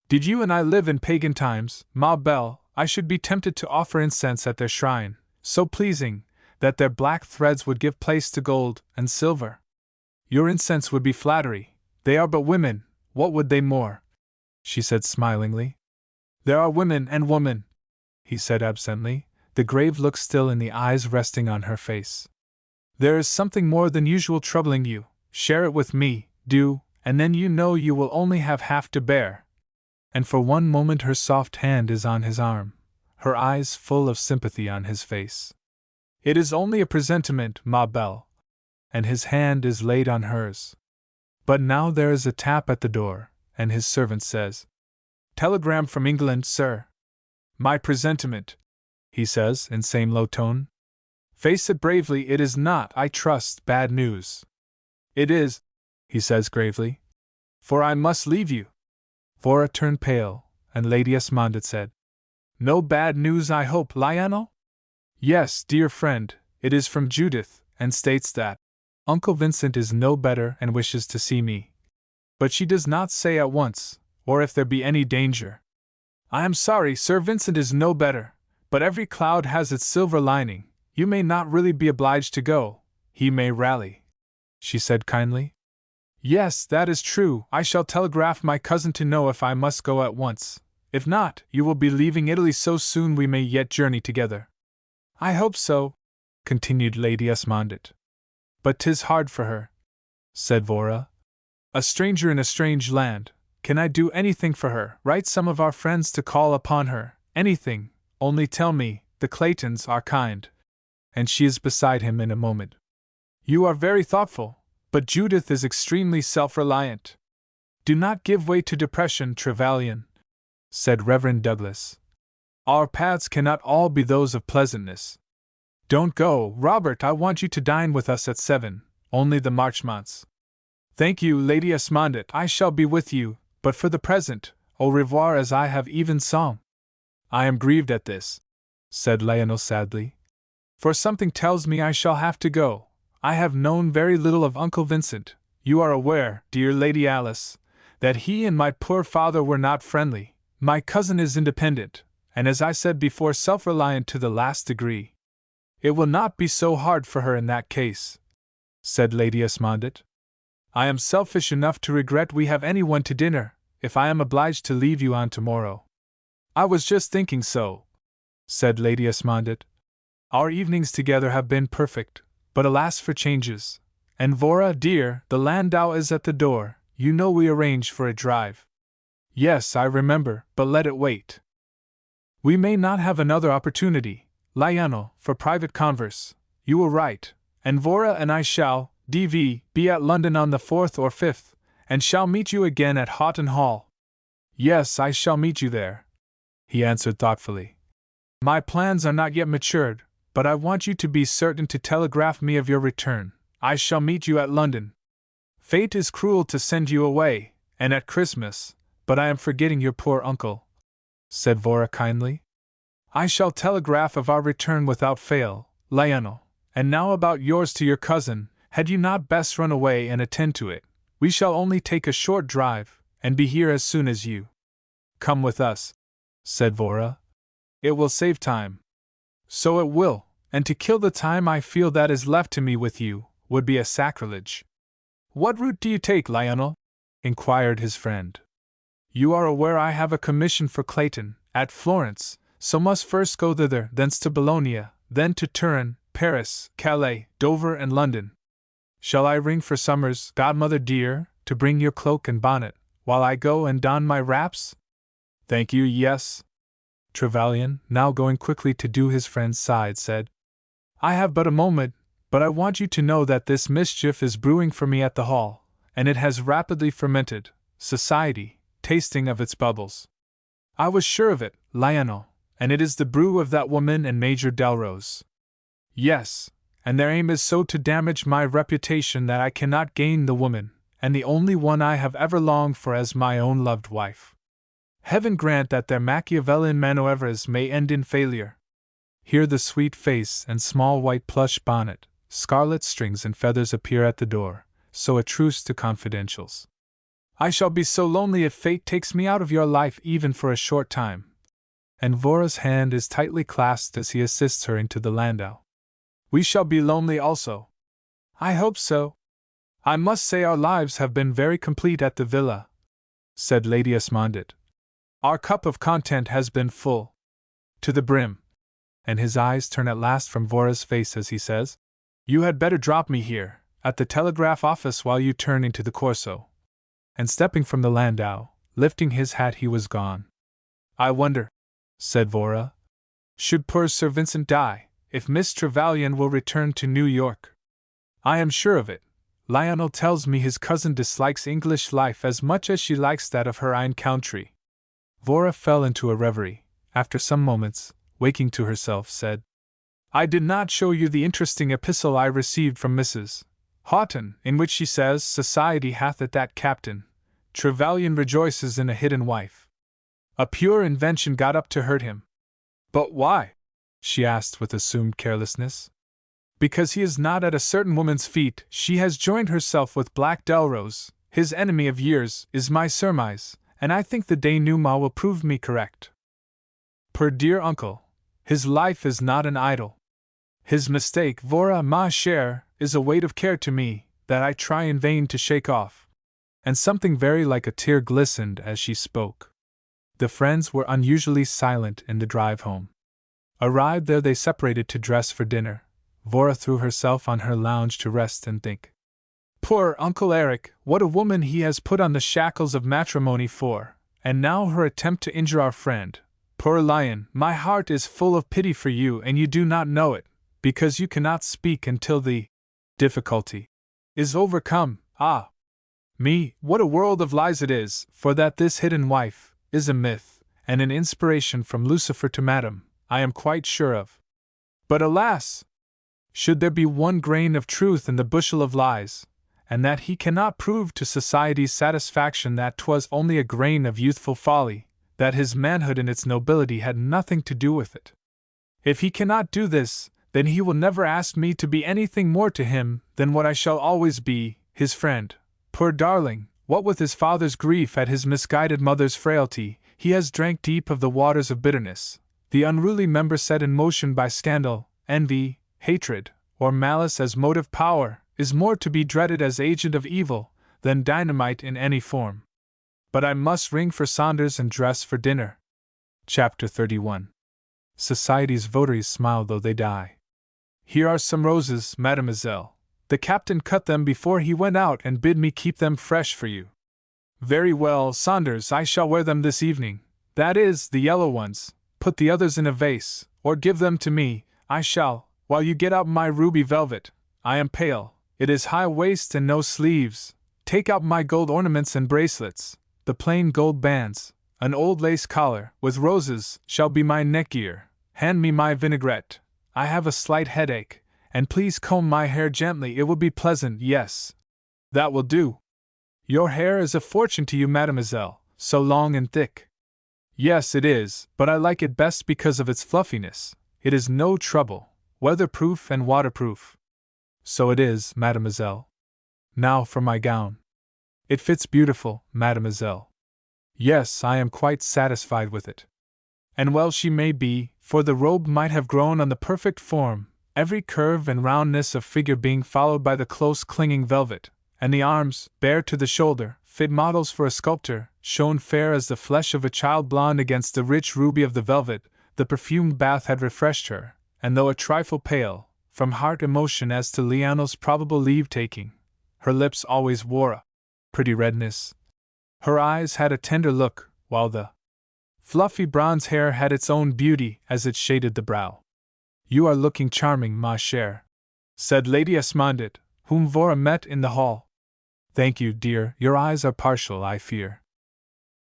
Did you and I live in pagan times, ma belle, I should be tempted to offer incense at their shrine, so pleasing, that their black threads would give place to gold and silver. Your incense would be flattery. They are but women, what would they more? She said smilingly. There are women and women, he said absently, the grave look still in the eyes resting on her face. There is something more than usual troubling you. Share it with me, do, and then you know you will only have half to bear. And for one moment her soft hand is on his arm, her eyes full of sympathy on his face. It is only a presentiment, ma belle. And his hand is laid on hers. But now there is a tap at the door, and his servant says, "Telegram from England, sir." "My presentiment," he says in same low tone. "Face it bravely, it is not, I trust, bad news." "It is," he says gravely. "For I must leave you." Vora turned pale, and Lady Esmondit said, "No bad news, I hope, Lionel?" "Yes, dear friend, it is from Judith, and states that Uncle Vincent is no better and wishes to see me. But she does not say at once, or if there be any danger. I am sorry Sir Vincent is no better, but every cloud has its silver lining. You may not really be obliged to go, he may rally," she said kindly. "Yes, that is true. I shall telegraph my cousin to know if I must go at once. If not, you will be leaving Italy so soon we may yet journey together." "I hope so," continued Lady Esmondit. "But 'tis hard for her," said Vora. "A stranger in a strange land. Can I do anything for her? Write some of our friends to call upon her? Anything, only tell me. The Claytons are kind." And she is beside him in a moment. "You are very thoughtful, but Judith is extremely self-reliant. Do not give way to depression, Trevelyan," said Reverend Douglas. "Our paths cannot all be those of pleasantness. Don't go, Robert, I want you to dine with us at 7, only the Marchmonts." "Thank you, Lady Esmondit, I shall be with you, but for the present, au revoir, as I have even song." "I am grieved at this," said Lionel sadly, "for something tells me I shall have to go. I have known very little of Uncle Vincent. You are aware, dear Lady Alice, that he and my poor father were not friendly. My cousin is independent, and as I said before, self-reliant to the last degree. It will not be so hard for her in that case," said Lady Esmondit. "I am selfish enough to regret we have anyone to dinner, if I am obliged to leave you on tomorrow." "I was just thinking so," said Lady Esmondit. "Our evenings together have been perfect, but alas for changes. And Vora, dear, the landau is at the door, you know we arranged for a drive. Yes, I remember, but let it wait. We may not have another opportunity, Lionel, for private converse. You will write, and Vora and I shall, D.V., be at London on the 4th or 5th, and shall meet you again at Houghton Hall. Yes, I shall meet you there, he answered thoughtfully. My plans are not yet matured, but I want you to be certain to telegraph me of your return. I shall meet you at London. Fate is cruel to send you away, and at Christmas, but I am forgetting your poor uncle, said Vora kindly. I shall telegraph of our return without fail, Lionel, and now about yours to your cousin. Had you not best run away and attend to it? We shall only take a short drive, and be here as soon as you. Come with us, said Vora. It will save time. So it will, and to kill the time I feel that is left to me with you would be a sacrilege. What route do you take, Lionel? Inquired his friend. You are aware I have a commission for Clayton, at Florence, so must first go thither, thence to Bologna, then to Turin, Paris, Calais, Dover, and London. Shall I ring for Summers, godmother dear, to bring your cloak and bonnet, while I go and don my wraps? Thank you, yes. Trevelyan, now going quickly to do his friend's side, said, I have but a moment, but I want you to know that this mischief is brewing for me at the Hall, and it has rapidly fermented, society, tasting of its bubbles. I was sure of it, Lionel, and it is the brew of that woman and Major Delrose. Yes, and their aim is so to damage my reputation that I cannot gain the woman, and the only one I have ever longed for as my own loved wife. Heaven grant that their Machiavellian manoeuvres may end in failure. Here the sweet face and small white plush bonnet, scarlet strings and feathers appear at the door, so a truce to confidentials. I shall be so lonely if fate takes me out of your life even for a short time. And Vora's hand is tightly clasped as he assists her into the landau. We shall be lonely also. I hope so. I must say our lives have been very complete at the villa, said Lady Esmondit. Our cup of content has been full to the brim. And his eyes turn at last from Vora's face as he says, You had better drop me here, at the telegraph office while you turn into the Corso. And stepping from the landau, lifting his hat, he was gone. I wonder, said Vora, should poor Sir Vincent die, if Miss Trevelyan will return to New York. I am sure of it. Lionel tells me his cousin dislikes English life as much as she likes that of her own country. Vora fell into a reverie. After some moments, waking to herself, said, I did not show you the interesting epistle I received from Mrs. Houghton, in which she says, Society hath it that Captain Trevelyan rejoices in a hidden wife. A pure invention got up to hurt him. But why? She asked with assumed carelessness. Because he is not at a certain woman's feet. She has joined herself with Black Delrose, his enemy of years, is my surmise, and I think the denouement will prove me correct. Poor dear uncle, his life is not an idle. His mistake, Vora ma chère, is a weight of care to me, that I try in vain to shake off. And something very like a tear glistened as she spoke. The friends were unusually silent in the drive home. Arrived there, they separated to dress for dinner. Vora threw herself on her lounge to rest and think. Poor Uncle Eric, what a woman he has put on the shackles of matrimony for, and now her attempt to injure our friend. Poor Lion, my heart is full of pity for you, and you do not know it, because you cannot speak until the difficulty is overcome. Ah! Me, what a world of lies it is, for that this hidden wife is a myth, and an inspiration from Lucifer to Madam, I am quite sure of. But alas! Should there be one grain of truth in the bushel of lies, and that he cannot prove to society's satisfaction that 'twas only a grain of youthful folly, that his manhood and its nobility had nothing to do with it. If he cannot do this, then he will never ask me to be anything more to him than what I shall always be, his friend. Poor darling, what with his father's grief at his misguided mother's frailty, he has drank deep of the waters of bitterness, the unruly member set in motion by scandal, envy, hatred, or malice as motive power, is more to be dreaded as agent of evil than dynamite in any form. But I must ring for Saunders and dress for dinner. Chapter 31. Society's votaries smile though they die. Here are some roses, mademoiselle, The captain cut them before he went out and bid me keep them fresh for you. Very well, Saunders, I shall wear them this evening. That is, the yellow ones. Put the others in a vase, or give them to me. I shall, while you get out my ruby velvet. I am pale. It is high waist and no sleeves. Take out my gold ornaments and bracelets. The plain gold bands, an old lace collar, with roses, shall be my neckgear. Hand me my vinaigrette. I have a slight headache, and please comb my hair gently. It will be pleasant, yes. That will do. Your hair is a fortune to you, mademoiselle, so long and thick. Yes, it is, but I like it best because of its fluffiness. It is no trouble, weatherproof and waterproof. So it is, mademoiselle. Now for my gown. It fits beautiful, mademoiselle. Yes, I am quite satisfied with it. And well she may be, for the robe might have grown on the perfect form, every curve and roundness of figure being followed by the close clinging velvet, and the arms, bare to the shoulder, fit models for a sculptor, shone fair as the flesh of a child blonde against the rich ruby of the velvet. The perfumed bath had refreshed her, and though a trifle pale, from heart emotion as to Leonel's probable leave-taking, her lips always wore a pretty redness. Her eyes had a tender look, while the fluffy bronze hair had its own beauty as it shaded the brow. You are looking charming, ma chère, said Lady Esmondette, whom Vora met in the hall. Thank you, dear, your eyes are partial, I fear.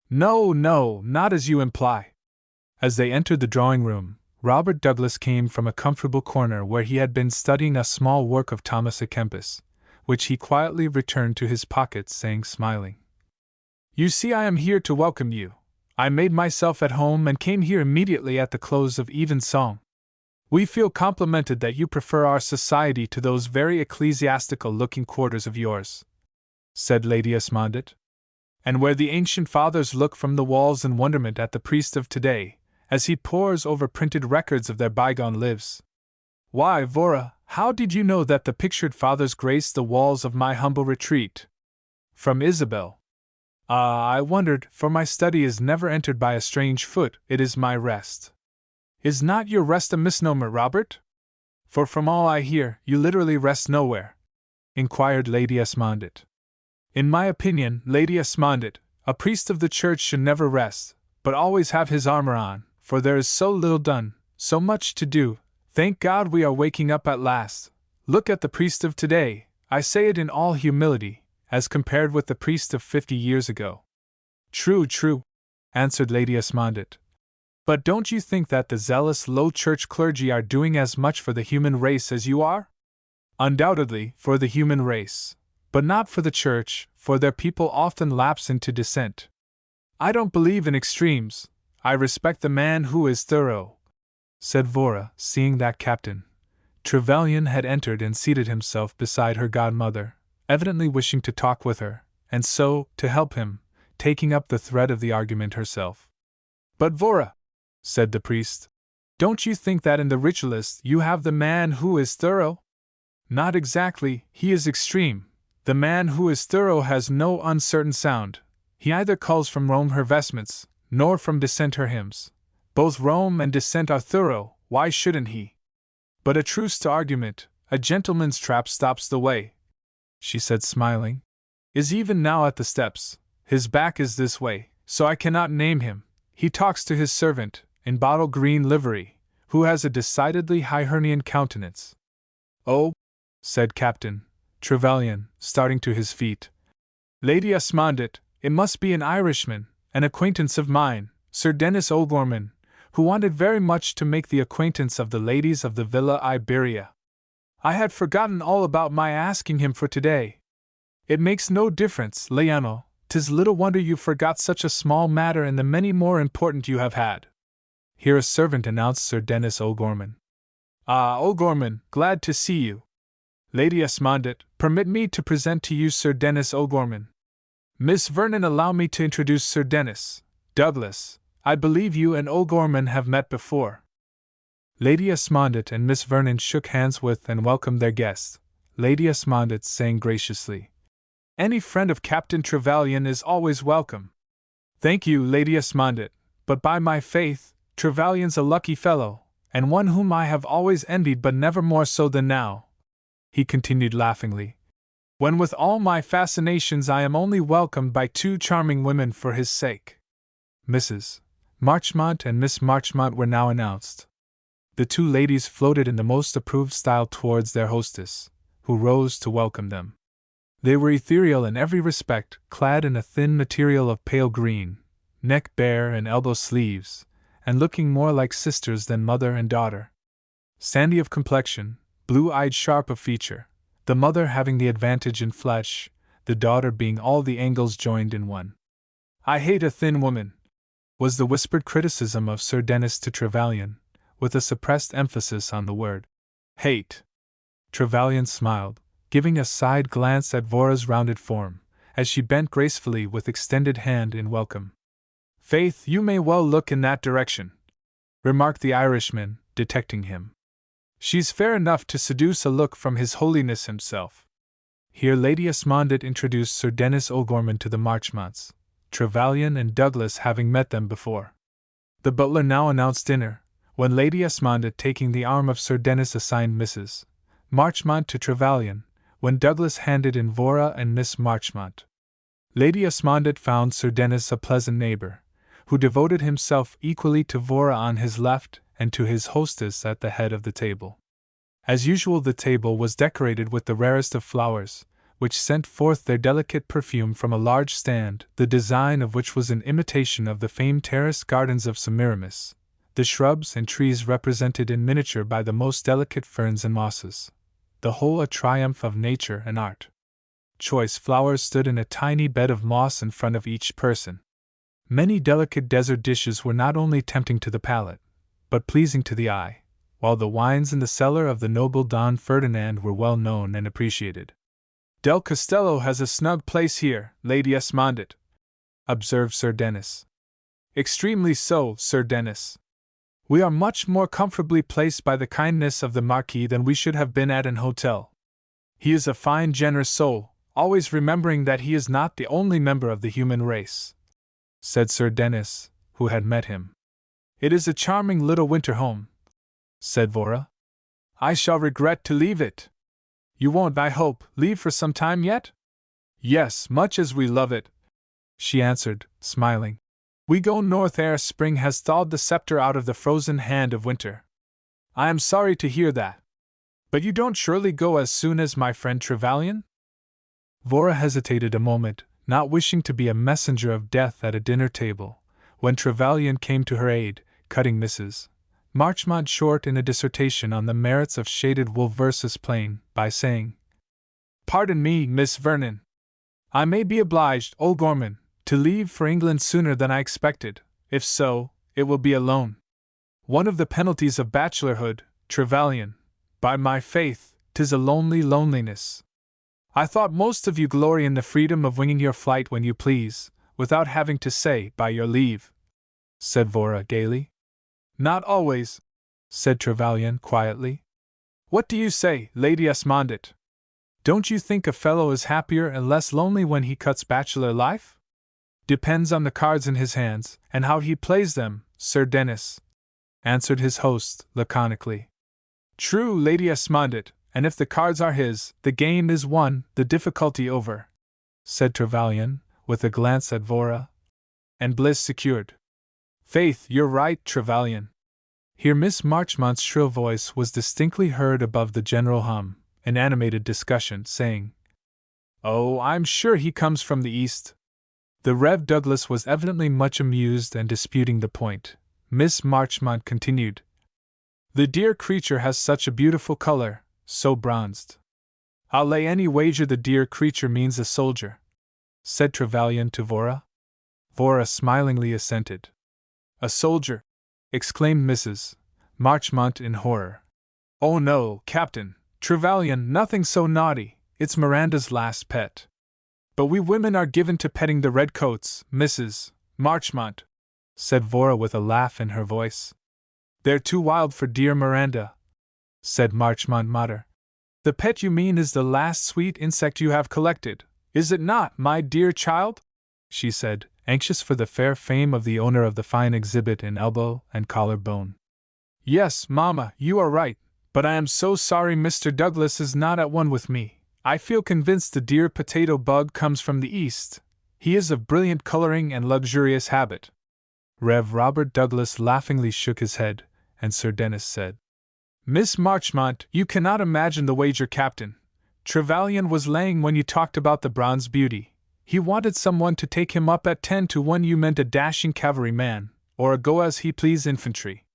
No, not as you imply. As they entered the drawing-room, Robert Douglas came from a comfortable corner where he had been studying a small work of Thomas à Kempis, which he quietly returned to his pocket, saying, smiling, You see, I am here to welcome you. I made myself at home and came here immediately at the close of evensong. We feel complimented that you prefer our society to those very ecclesiastical-looking quarters of yours, said Lady Esmondette, and where the ancient fathers look from the walls in wonderment at the priest of today, as he pores over printed records of their bygone lives. Why, Vora, how did you know that the pictured fathers graced the walls of my humble retreat? From Isabel. Ah, I wondered, for my study is never entered by a strange foot, it is my rest. Is not your rest a misnomer, Robert? For from all I hear, you literally rest nowhere, inquired Lady Esmondette. In my opinion, Lady Esmondette, a priest of the church should never rest, but always have his armor on, for there is so little done, so much to do. Thank God we are waking up at last. Look at the priest of today, I say it in all humility, as compared with the priest of 50 years ago. True, answered Lady Esmondette. But don't you think that the zealous low church clergy are doing as much for the human race as you are? Undoubtedly, for the human race, but not for the church, for their people often lapse into dissent. I don't believe in extremes. I respect the man who is thorough, said Vora, seeing that Captain Trevelyan had entered and seated himself beside her godmother, evidently wishing to talk with her, and so, to help him, taking up the thread of the argument herself. But Vora, said the priest, don't you think that in the ritualist you have the man who is thorough? Not exactly, he is extreme. The man who is thorough has no uncertain sound. He either culls from Rome her vestments, nor from dissent her hymns. Both Rome and dissent are thorough, why shouldn't he? But a truce to argument, a gentleman's trap stops the way, she said smiling. Is even now at the steps. His back is this way, so I cannot name him. He talks to his servant, in bottle green livery, who has a decidedly Hibernian countenance. Oh, said Captain Trevelyan, starting to his feet. Lady Esmondette, it must be an Irishman, an acquaintance of mine, Sir Dennis O'Gorman, who wanted very much to make the acquaintance of the ladies of the Villa Iberia. I had forgotten all about my asking him for today. It makes no difference, Leonel. 'Tis little wonder you forgot such a small matter in the many more important you have had. Here a servant announced Sir Dennis O'Gorman. Ah, O'Gorman, glad to see you. Lady Esmondette, permit me to present to you Sir Dennis O'Gorman. Miss Vernon, allow me to introduce Sir Dennis. Douglas, I believe you and O'Gorman have met before. Lady Esmondette and Miss Vernon shook hands with and welcomed their guest, Lady Esmondette saying graciously, Any friend of Captain Trevelyan is always welcome. Thank you, Lady Esmondette, but by my faith, Trevelyan's a lucky fellow, and one whom I have always envied but never more so than now. he continued laughingly, when with all my fascinations I am only welcomed by two charming women for his sake. Mrs. Marchmont and Miss Marchmont were now announced. The two ladies floated in the most approved style towards their hostess, who rose to welcome them. They were ethereal in every respect, clad in a thin material of pale green, neck bare and elbow sleeves, and looking more like sisters than mother and daughter. Sandy of complexion, blue-eyed, sharp of feature, the mother having the advantage in flesh, the daughter being all the angles joined in one. "I hate a thin woman," was the whispered criticism of Sir Dennis to Trevelyan, with a suppressed emphasis on the word hate. Trevelyan smiled, giving a side glance at Vora's rounded form, as she bent gracefully with extended hand in welcome. "Faith, you may well look in that direction," remarked the Irishman, detecting him. "She's fair enough to seduce a look from His Holiness himself." Here Lady Esmondett introduced Sir Dennis O'Gorman to the Marchmonts, Trevelyan and Douglas having met them before. The butler now announced dinner, when Lady Esmondett, taking the arm of Sir Dennis, assigned Mrs. Marchmont to Trevelyan, when Douglas handed in Vora and Miss Marchmont. Lady Esmondett found Sir Dennis a pleasant neighbour, who devoted himself equally to Vora on his left and to his hostess at the head of the table. As usual, the table was decorated with the rarest of flowers, which sent forth their delicate perfume from a large stand, the design of which was in imitation of the famed terraced gardens of Semiramis, the shrubs and trees represented in miniature by the most delicate ferns and mosses, the whole a triumph of nature and art. Choice flowers stood in a tiny bed of moss in front of each person. Many delicate dessert dishes were not only tempting to the palate, but pleasing to the eye, while the wines in the cellar of the noble Don Ferdinand were well known and appreciated. "Del Castello has a snug place here, Lady Esmondett," observed Sir Dennis. "Extremely so, Sir Dennis. We are much more comfortably placed by the kindness of the Marquis than we should have been at an hotel. He is a fine, generous soul, always remembering that he is not the only member of the human race," said Sir Dennis, who had met him. "It is a charming little winter home," said Vora. "I shall regret to leave it." "You won't, I hope, leave for some time yet?" "Yes, much as we love it," she answered, smiling. "We go north ere spring has thawed the scepter out of the frozen hand of winter." "I am sorry to hear that. But you don't surely go as soon as my friend Trevelyan?" Vora hesitated a moment, not wishing to be a messenger of death at a dinner table, when Trevelyan came to her aid, cutting Mrs. Marchmont short in a dissertation on the merits of shaded wool versus plain, by saying, "Pardon me, Miss Vernon. I may be obliged, O'Gorman, to leave for England sooner than I expected. If so, it will be alone. One of the penalties of bachelorhood, Trevelyan. By my faith, 'tis a lonely loneliness. I thought most of you glory in the freedom of winging your flight when you please, without having to say, by your leave," said Vora gaily. "Not always," said Trevelyan quietly. "What do you say, Lady Esmondett? Don't you think a fellow is happier and less lonely when he cuts bachelor life?" "Depends on the cards in his hands, and how he plays them, Sir Dennis," answered his host, laconically. "True, Lady Esmondett, and if the cards are his, the game is won, the difficulty over," said Trevelyan, with a glance at Vora. "And bliss secured." "Faith, you're right, Trevelyan." Here Miss Marchmont's shrill voice was distinctly heard above the general hum, an animated discussion, saying, "Oh, I'm sure he comes from the East." The Rev. Douglas was evidently much amused and disputing the point. Miss Marchmont continued, "The dear creature has such a beautiful color, so bronzed." "I'll lay any wager the dear creature means a soldier," said Trevelyan to Vora. Vora smilingly assented. "A soldier!" exclaimed Mrs. Marchmont in horror. "Oh no, Captain Trevelyan, nothing so naughty, it's Miranda's last pet. But we women are given to petting the redcoats, Mrs. Marchmont," said Vora with a laugh in her voice. "They're too wild for dear Miranda," said Marchmont mater. "The pet you mean is the last sweet insect you have collected, is it not, my dear child?" she said, anxious for the fair fame of the owner of the fine exhibit in elbow and collar bone. "Yes, mamma, you are right, But I am so sorry Mr. Douglas is not at one with me. I feel convinced the dear potato bug comes from the East. He is of brilliant coloring and luxurious habit. Rev. Robert Douglas laughingly shook his head, and Sir Dennis said, Miss Marchmont, you cannot imagine the wager Captain Trevelyan was laying when you talked about the bronze beauty. He wanted someone to take him up at 10-1. You meant a dashing cavalryman, or a go-as-he-please infantry.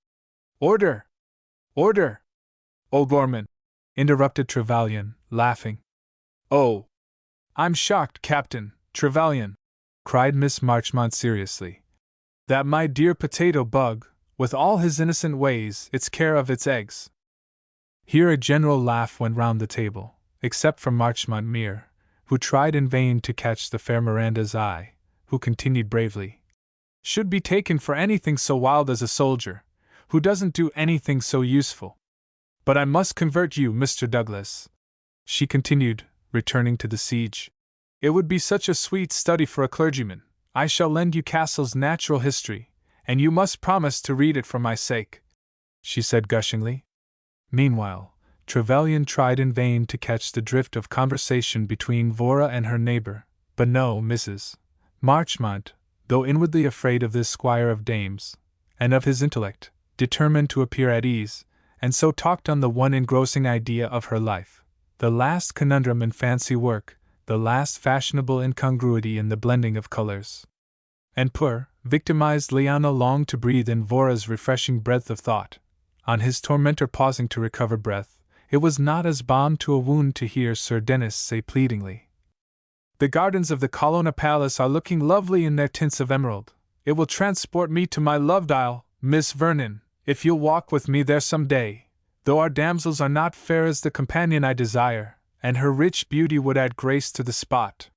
Order! Order! O'Gorman! Interrupted Trevelyan, laughing. Oh! I'm shocked, Captain Trevelyan, cried Miss Marchmont seriously, that my dear potato bug, with all his innocent ways, its care of its eggs. Here a general laugh went round the table, except for Marchmont Mere, who tried in vain to catch the fair Miranda's eye, who continued bravely, should be taken for anything so wild as a soldier, who doesn't do anything so useful. But I must convert you, Mr. Douglas, she continued, returning to the siege. It would be such a sweet study for a clergyman. I shall lend you Cassell's Natural History, and you must promise to read it for my sake, she said gushingly. Meanwhile, Trevelyan tried in vain to catch the drift of conversation between Vora and her neighbor, but no, Mrs. Marchmont, though inwardly afraid of this squire of dames, and of his intellect, determined to appear at ease, and so talked on the one engrossing idea of her life, the last conundrum in fancy work, the last fashionable incongruity in the blending of colors. And poor, victimized Leano longed to breathe in Vora's refreshing breath of thought. On his tormentor pausing to recover breath, it was not as balm to a wound to hear Sir Dennis say pleadingly, The gardens of the Colonna Palace are looking lovely in their tints of emerald. It will transport me to my loved isle, Miss Vernon, if you'll walk with me there some day, though our damsels are not fair as the companion I desire, and her rich beauty would add grace to the spot.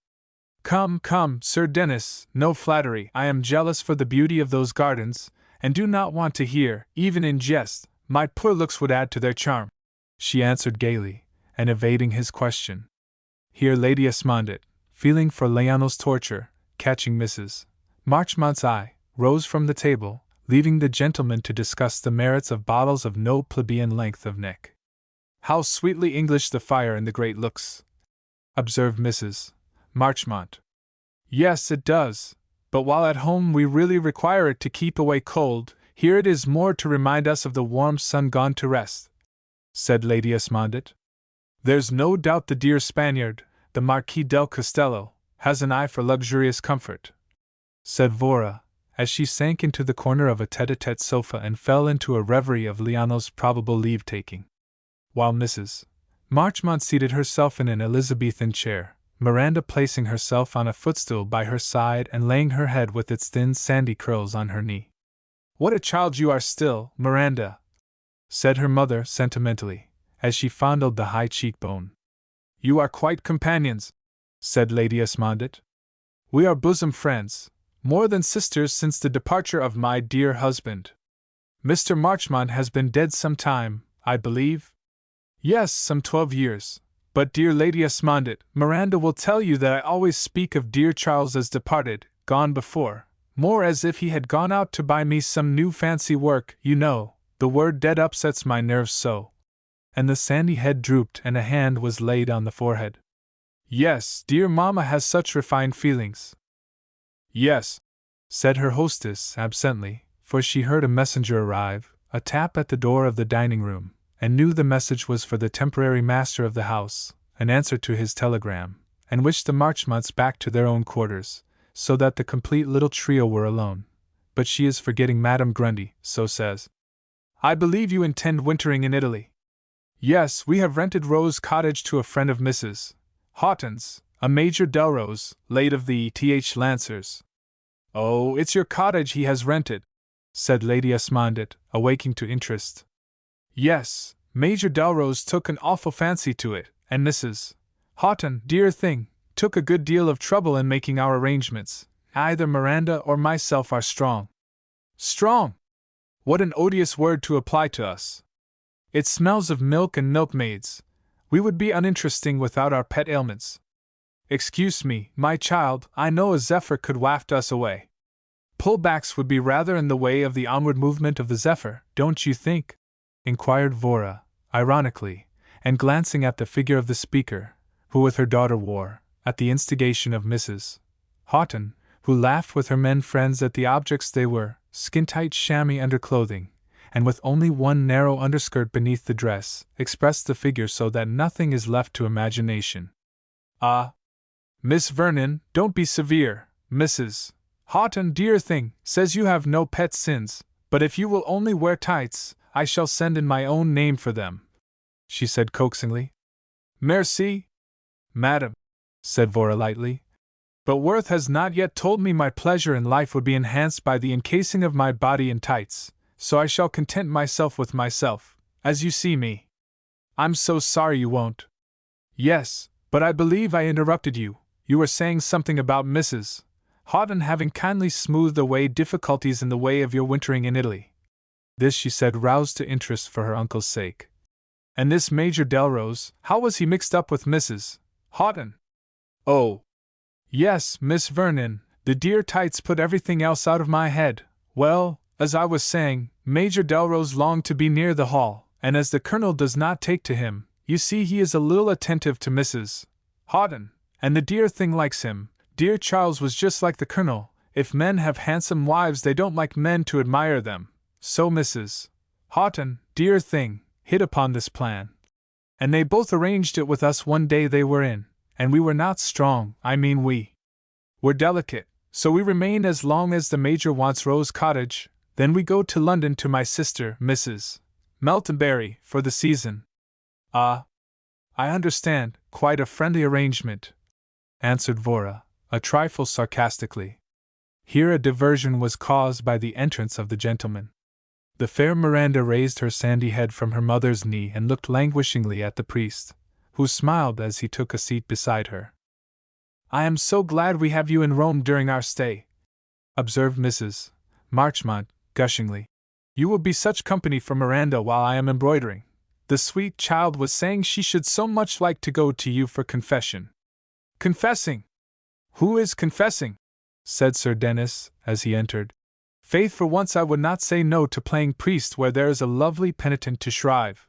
Come, come, Sir Dennis, no flattery. I am jealous for the beauty of those gardens, and do not want to hear, even in jest, my poor looks would add to their charm, she answered gaily, and evading his question. Here Lady Esmondett, feeling for Leano's torture, catching Mrs. Marchmont's eye, rose from the table, leaving the gentlemen to discuss the merits of bottles of no plebeian length of neck. How sweetly English the fire in the grate looks, observed Mrs. Marchmont. Yes, it does, but while at home we really require it to keep away cold, here it is more to remind us of the warm sun gone to rest, said Lady Esmondett. There's no doubt the dear Spaniard, the Marquis del Castello, has an eye for luxurious comfort, said Vora, as she sank into the corner of a tete-a-tete sofa and fell into a reverie of Leano's probable leave-taking. While Mrs. Marchmont seated herself in an Elizabethan chair, Miranda placing herself on a footstool by her side and laying her head with its thin sandy curls on her knee. What a child you are still, Miranda, said her mother sentimentally, as she fondled the high cheekbone. You are quite companions, said Lady Esmondett. We are bosom friends, more than sisters since the departure of my dear husband. Mr. Marchmont has been dead some time, I believe? Yes, some 12 years. But dear Lady Esmondett, Miranda will tell you that I always speak of dear Charles as departed, gone before, more as if he had gone out to buy me some new fancy work, you know, the word dead upsets my nerves so. And the sandy head drooped and a hand was laid on the forehead. Yes, dear mamma has such refined feelings. Yes, said her hostess absently, for she heard a messenger arrive, a tap at the door of the dining-room, and knew the message was for the temporary master of the house, an answer to his telegram, and wished the Marchmonts back to their own quarters, so that the complete little trio were alone. But she is forgetting Madame Grundy, so says. I believe you intend wintering in Italy. Yes, we have rented Rose Cottage to a friend of Mrs. Houghton's, a Major Delrose, late of the Th Lancers. Oh, it's your cottage he has rented, said Lady Esmondett, awaking to interest. Yes, Major Delrose took an awful fancy to it, and Mrs. Houghton, dear thing, took a good deal of trouble in making our arrangements. Either Miranda or myself are strong. Strong! What an odious word to apply to us! It smells of milk and milkmaids. We would be uninteresting without our pet ailments. Excuse me, my child, I know a zephyr could waft us away. Pullbacks would be rather in the way of the onward movement of the zephyr, don't you think? Inquired Vora, ironically, and glancing at the figure of the speaker, who with her daughter wore, at the instigation of Mrs. Houghton, who laughed with her men friends at the objects they were, skin-tight chamois underclothing, and with only one narrow underskirt beneath the dress, expressed the figure so that nothing is left to imagination. Ah! Miss Vernon, don't be severe. Mrs. Houghton, dear thing, says you have no pet sins, but if you will only wear tights, I shall send in my own name for them, she said coaxingly. Merci, madam, said Vora lightly. But Worth has not yet told me my pleasure in life would be enhanced by the encasing of my body in tights, so I shall content myself with myself, as you see me. I'm so sorry you won't. Yes, but I believe I interrupted you. You were saying something about Mrs. Houghton having kindly smoothed away difficulties in the way of your wintering in Italy. This she said roused to interest for her uncle's sake. And this Major Delrose, how was he mixed up with Mrs. Houghton? Oh! Yes, Miss Vernon, the dear tights put everything else out of my head. Well, as I was saying, Major Delrose longed to be near the Hall, and as the Colonel does not take to him, you see he is a little attentive to Mrs. Houghton, and the dear thing likes him. Dear Charles was just like the Colonel. If men have handsome wives they don't like men to admire them. So Mrs. Houghton, dear thing, hit upon this plan. And they both arranged it with us one day they were in. And we were not strong, I mean we were delicate, so we remain as long as the Major wants Rose Cottage, then we go to London to my sister, Mrs. Meltonberry, for the season. Ah, I understand, quite a friendly arrangement, answered Vora, a trifle sarcastically. Here a diversion was caused by the entrance of the gentleman. The fair Miranda raised her sandy head from her mother's knee and looked languishingly at the priest, who smiled as he took a seat beside her. I am so glad we have you in Rome during our stay, observed Mrs. Marchmont, gushingly. You will be such company for Miranda while I am embroidering. The sweet child was saying she should so much like to go to you for confession. Confessing? Who is confessing? Said Sir Dennis, as he entered. Faith, for once I would not say no to playing priest where there is a lovely penitent to shrive.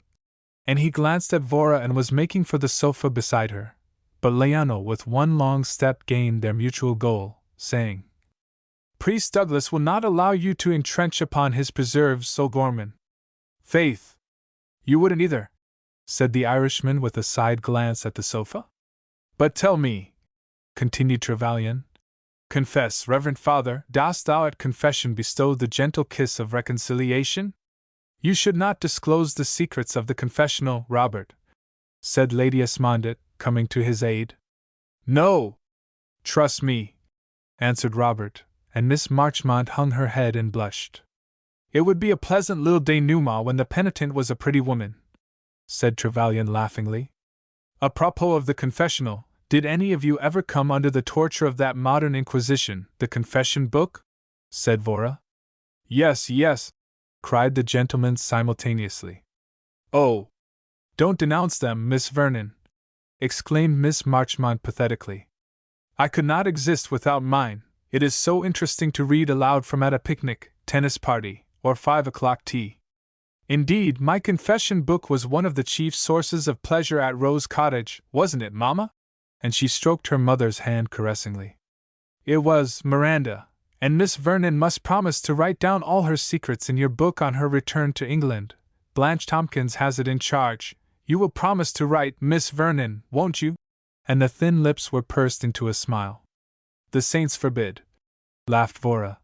And he glanced at Vora and was making for the sofa beside her. But Leano with one long step gained their mutual goal, saying, Priest Douglas will not allow you to entrench upon his preserves, O'Gorman. Faith! You wouldn't either, said the Irishman with a side glance at the sofa. But tell me, continued Trevelyan, confess, Reverend Father, dost thou at confession bestow the gentle kiss of reconciliation? You should not disclose the secrets of the confessional, Robert, said Lady Esmondett, coming to his aid. No! Trust me, answered Robert, and Miss Marchmont hung her head and blushed. It would be a pleasant little denouement when the penitent was a pretty woman, said Trevelyan laughingly. Apropos of the confessional, did any of you ever come under the torture of that modern Inquisition, the confession book? Said Vora. Yes, yes, cried the gentlemen simultaneously. Oh! Don't denounce them, Miss Vernon, exclaimed Miss Marchmont pathetically. I could not exist without mine. It is so interesting to read aloud from at a picnic, tennis party, or 5 o'clock tea. Indeed, my confession book was one of the chief sources of pleasure at Rose Cottage, wasn't it, Mamma? And she stroked her mother's hand caressingly. It was, Miranda, and Miss Vernon must promise to write down all her secrets in your book on her return to England. Blanche Tompkins has it in charge. You will promise to write, Miss Vernon, won't you? And the thin lips were pursed into a smile. The saints forbid, laughed Vora,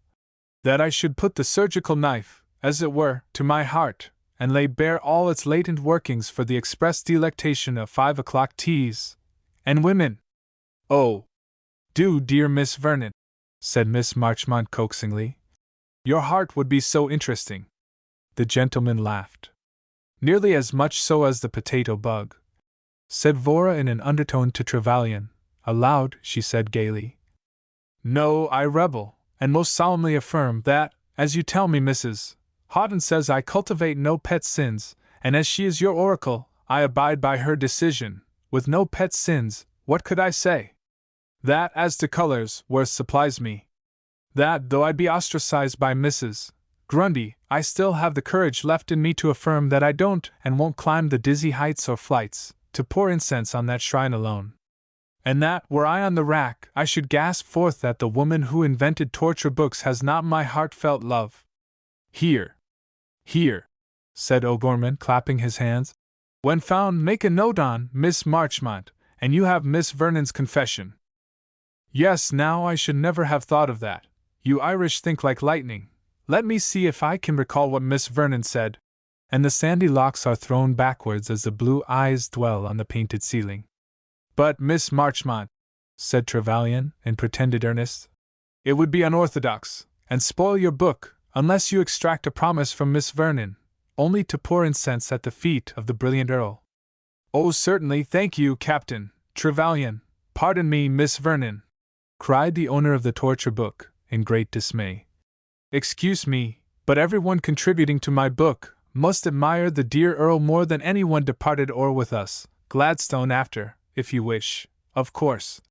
that I should put the surgical knife, as it were, to my heart, and lay bare all its latent workings for the express delectation of 5 o'clock teas. And women! Oh! Do, dear Miss Vernon, said Miss Marchmont coaxingly. Your heart would be so interesting. The gentleman laughed. Nearly as much so as the potato bug, said Vora in an undertone to Trevelyan. Aloud, she said gaily. No, I rebel, and most solemnly affirm that, as you tell me, Mrs. Houghton says I cultivate no pet sins, and as she is your oracle, I abide by her decision. With no pet sins, what could I say? That, as to colors, Worth supplies me. That, though I'd be ostracized by Mrs. Grundy, I still have the courage left in me to affirm that I don't and won't climb the dizzy heights or flights, to pour incense on that shrine alone. And that, were I on the rack, I should gasp forth that the woman who invented torture books has not my heartfelt love. Here, said O'Gorman, clapping his hands. When found, make a note on Miss Marchmont, and you have Miss Vernon's confession. Yes, now I should never have thought of that. You Irish think like lightning. Let me see if I can recall what Miss Vernon said. And the sandy locks are thrown backwards as the blue eyes dwell on the painted ceiling. But, Miss Marchmont, said Trevelyan, in pretended earnest, it would be unorthodox, and spoil your book, unless you extract a promise from Miss Vernon, only to pour incense at the feet of the brilliant Earl. Oh, certainly, thank you, Captain Trevelyan. Pardon me, Miss Vernon, cried the owner of the torture book, in great dismay. Excuse me, but everyone contributing to my book must admire the dear Earl more than anyone departed or with us, Gladstone after, if you wish, of course,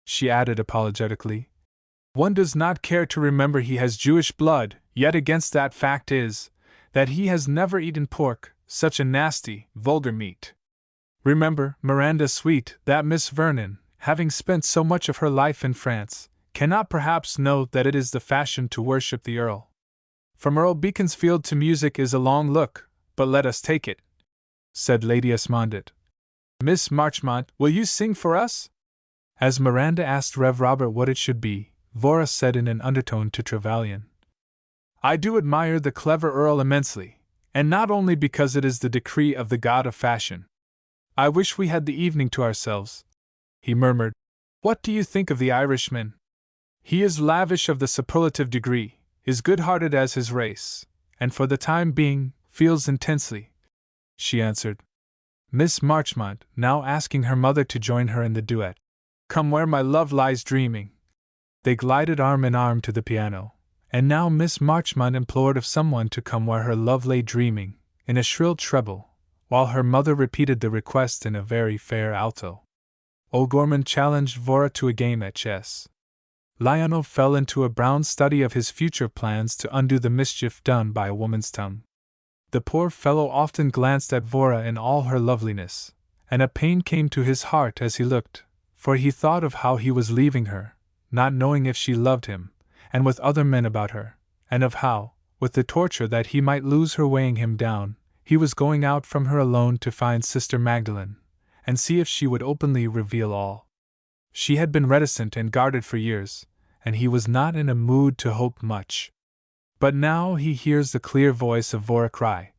she added apologetically. One does not care to remember he has Jewish blood, yet against that fact is, that he has never eaten pork, such a nasty, vulgar meat. Remember, Miranda sweet, that Miss Vernon, having spent so much of her life in France, cannot perhaps know that it is the fashion to worship the Earl. From Earl Beaconsfield to music is a long look, but let us take it, said Lady Esmondett. Miss Marchmont, will you sing for us? As Miranda asked Rev. Robert what it should be, Vora said in an undertone to Trevelyan, I do admire the clever Earl immensely, and not only because it is the decree of the god of fashion. I wish we had the evening to ourselves, he murmured. What do you think of the Irishman? He is lavish of the superlative degree, is good-hearted as his race, and for the time being, feels intensely, she answered. Miss Marchmont, now asking her mother to join her in the duet, Come where my love lies dreaming. They glided arm in arm to the piano, and now Miss Marchmont implored of someone to come where her love lay dreaming, in a shrill treble, while her mother repeated the request in a very fair alto. O'Gorman challenged Vora to a game at chess. Lionel fell into a brown study of his future plans to undo the mischief done by a woman's tongue. The poor fellow often glanced at Vora in all her loveliness, and a pain came to his heart as he looked, for he thought of how he was leaving her, not knowing if she loved him, and with other men about her, and of how, with the torture that he might lose her weighing him down, he was going out from her alone to find Sister Magdalen, and see if she would openly reveal all. She had been reticent and guarded for years, and he was not in a mood to hope much. But now he hears the clear voice of Vora cry,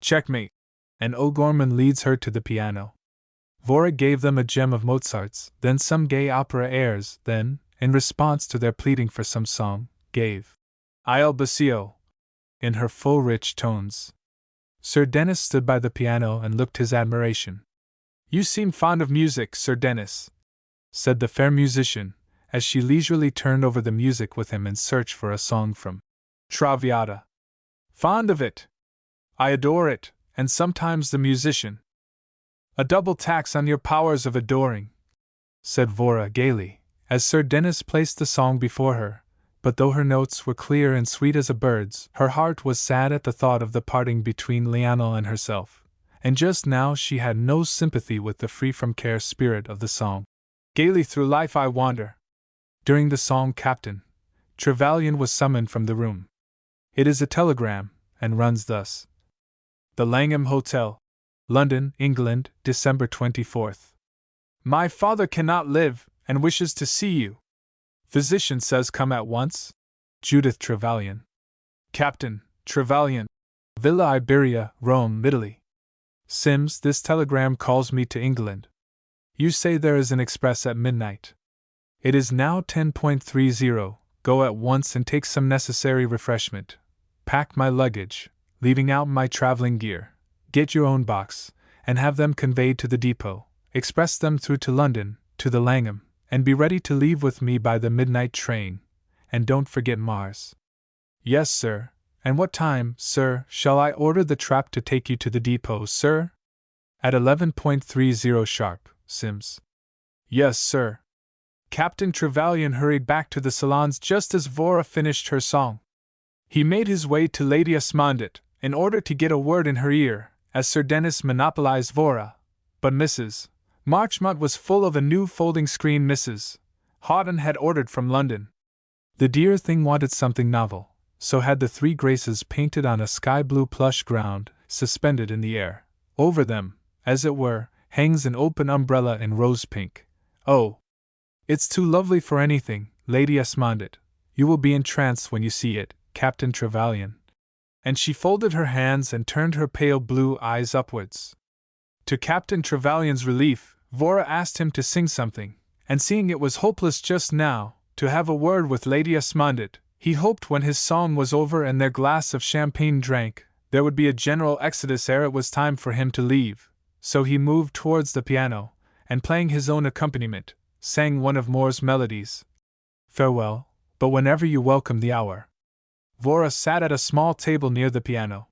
Checkmate! And O'Gorman leads her to the piano. Vora gave them a gem of Mozart's, then some gay opera airs, then, in response to their pleading for some song, gave Il Bacio, in her full rich tones. Sir Dennis stood by the piano and looked his admiration. You seem fond of music, Sir Dennis, said the fair musician, as she leisurely turned over the music with him in search for a song from Traviata. Fond of it? I adore it, and sometimes the musician. A double tax on your powers of adoring, said Vora gaily, as Sir Dennis placed the song before her, but though her notes were clear and sweet as a bird's, her heart was sad at the thought of the parting between Lionel and herself, and just now she had no sympathy with the free-from-care spirit of the song. Gaily through life I wander. During the song Captain Trevelyan was summoned from the room. It is a telegram, and runs thus. The Langham Hotel, London, England, December 24th. My father cannot live, and wishes to see you. Physician says come at once. Judith Trevelyan. Captain Trevelyan. Villa Iberia, Rome, Italy. Sims, this telegram calls me to England. You say there is an express at midnight. It is now 10:30. Go at once and take some necessary refreshment. Pack my luggage, leaving out my traveling gear. Get your own box, and have them conveyed to the depot. Express them through to London, to the Langham, and be ready to leave with me by the midnight train. And don't forget Mars. Yes, sir. And what time, sir, shall I order the trap to take you to the depot, sir? At 11:30 sharp, Sims. Yes, sir. Captain Trevelyan hurried back to the salons just as Vora finished her song. He made his way to Lady Asmundit, in order to get a word in her ear, as Sir Dennis monopolized Vora, but Mrs. Marchmont was full of a new folding screen Mrs. Houghton had ordered from London. The dear thing wanted something novel, so had the three Graces painted on a sky-blue plush ground, suspended in the air. Over them, as it were, hangs an open umbrella in rose pink. Oh! It's too lovely for anything, Lady Asmundit. You will be entranced when you see it, Captain Trevelyan. And she folded her hands and turned her pale blue eyes upwards. To Captain Trevelyan's relief, Vora asked him to sing something, and seeing it was hopeless just now to have a word with Lady Asmundit, he hoped when his song was over and their glass of champagne drank, there would be a general exodus ere it was time for him to leave. So he moved towards the piano, and playing his own accompaniment, sang one of Moore's melodies. Farewell, but whenever you welcome the hour. Vora sat at a small table near the piano.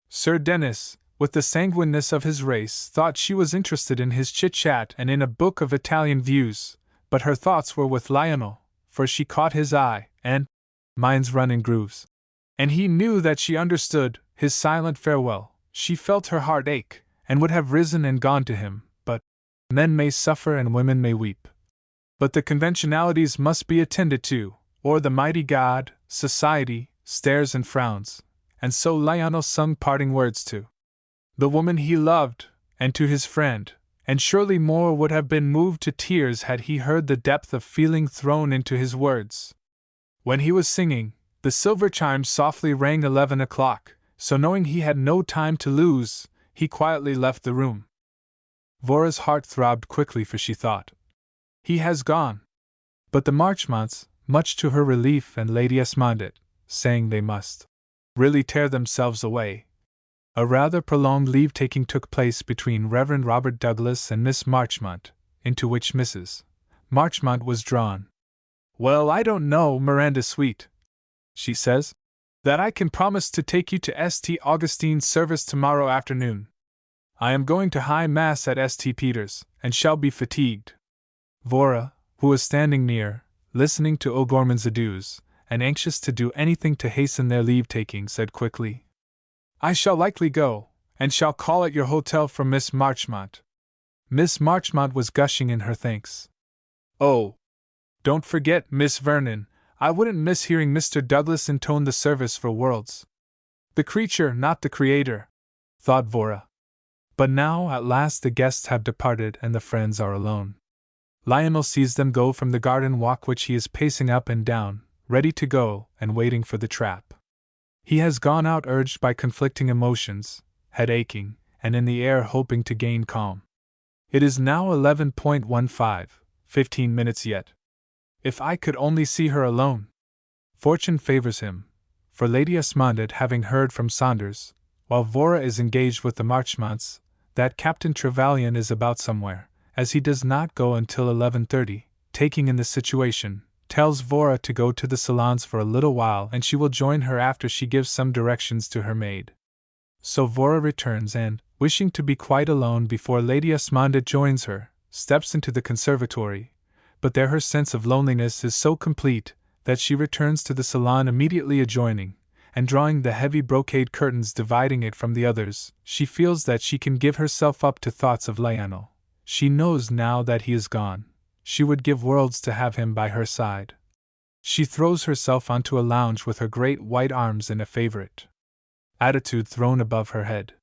Sir Dennis, with the sanguineness of his race, thought she was interested in his chit-chat and in a book of Italian views, but her thoughts were with Lionel, for she caught his eye, and minds run in grooves. And he knew that she understood his silent farewell. She felt her heart ache, and would have risen and gone to him, but men may suffer and women may weep. But the conventionalities must be attended to, or the mighty god, society, stares and frowns, and so Lionel sung parting words to the woman he loved, and to his friend, and surely Moore would have been moved to tears had he heard the depth of feeling thrown into his words. When he was singing, the silver chimes softly rang 11 o'clock, so knowing he had no time to lose, he quietly left the room. Vora's heart throbbed quickly, for she thought, he has gone. But the Marchmonts, much to her relief and Lady Asmundit, saying they must really tear themselves away, a rather prolonged leave-taking took place between Reverend Robert Douglas and Miss Marchmont, into which Mrs. Marchmont was drawn. Well, I don't know, Miranda sweet, she says, that I can promise to take you to St. Augustine's service tomorrow afternoon. I am going to High Mass at St. Peter's, and shall be fatigued. Vora, who was standing near, listening to O'Gorman's adieus, and anxious to do anything to hasten their leave-taking, said quickly, I shall likely go, and shall call at your hotel for Miss Marchmont. Miss Marchmont was gushing in her thanks. Oh, don't forget, Miss Vernon, I wouldn't miss hearing Mr. Douglas intone the service for worlds. The creature, not the creator, thought Vora. But now at last the guests have departed and the friends are alone. Lionel sees them go from the garden walk which he is pacing up and down, ready to go and waiting for the trap. He has gone out urged by conflicting emotions, head aching, and in the air hoping to gain calm. It is now 11:15, 15 minutes yet. If I could only see her alone! Fortune favors him, for Lady Asmundit having heard from Saunders, while Vora is engaged with the Marchmonts, that Captain Trevelyan is about somewhere, as he does not go until 11:30, taking in the situation, tells Vora to go to the salons for a little while and she will join her after she gives some directions to her maid. So Vora returns and, wishing to be quite alone before Lady Asmundit joins her, steps into the conservatory, but there her sense of loneliness is so complete that she returns to the salon immediately adjoining, and drawing the heavy brocade curtains dividing it from the others, she feels that she can give herself up to thoughts of Lionel. She knows now that he is gone. She would give worlds to have him by her side. She throws herself onto a lounge with her great white arms in a favorite attitude thrown above her head.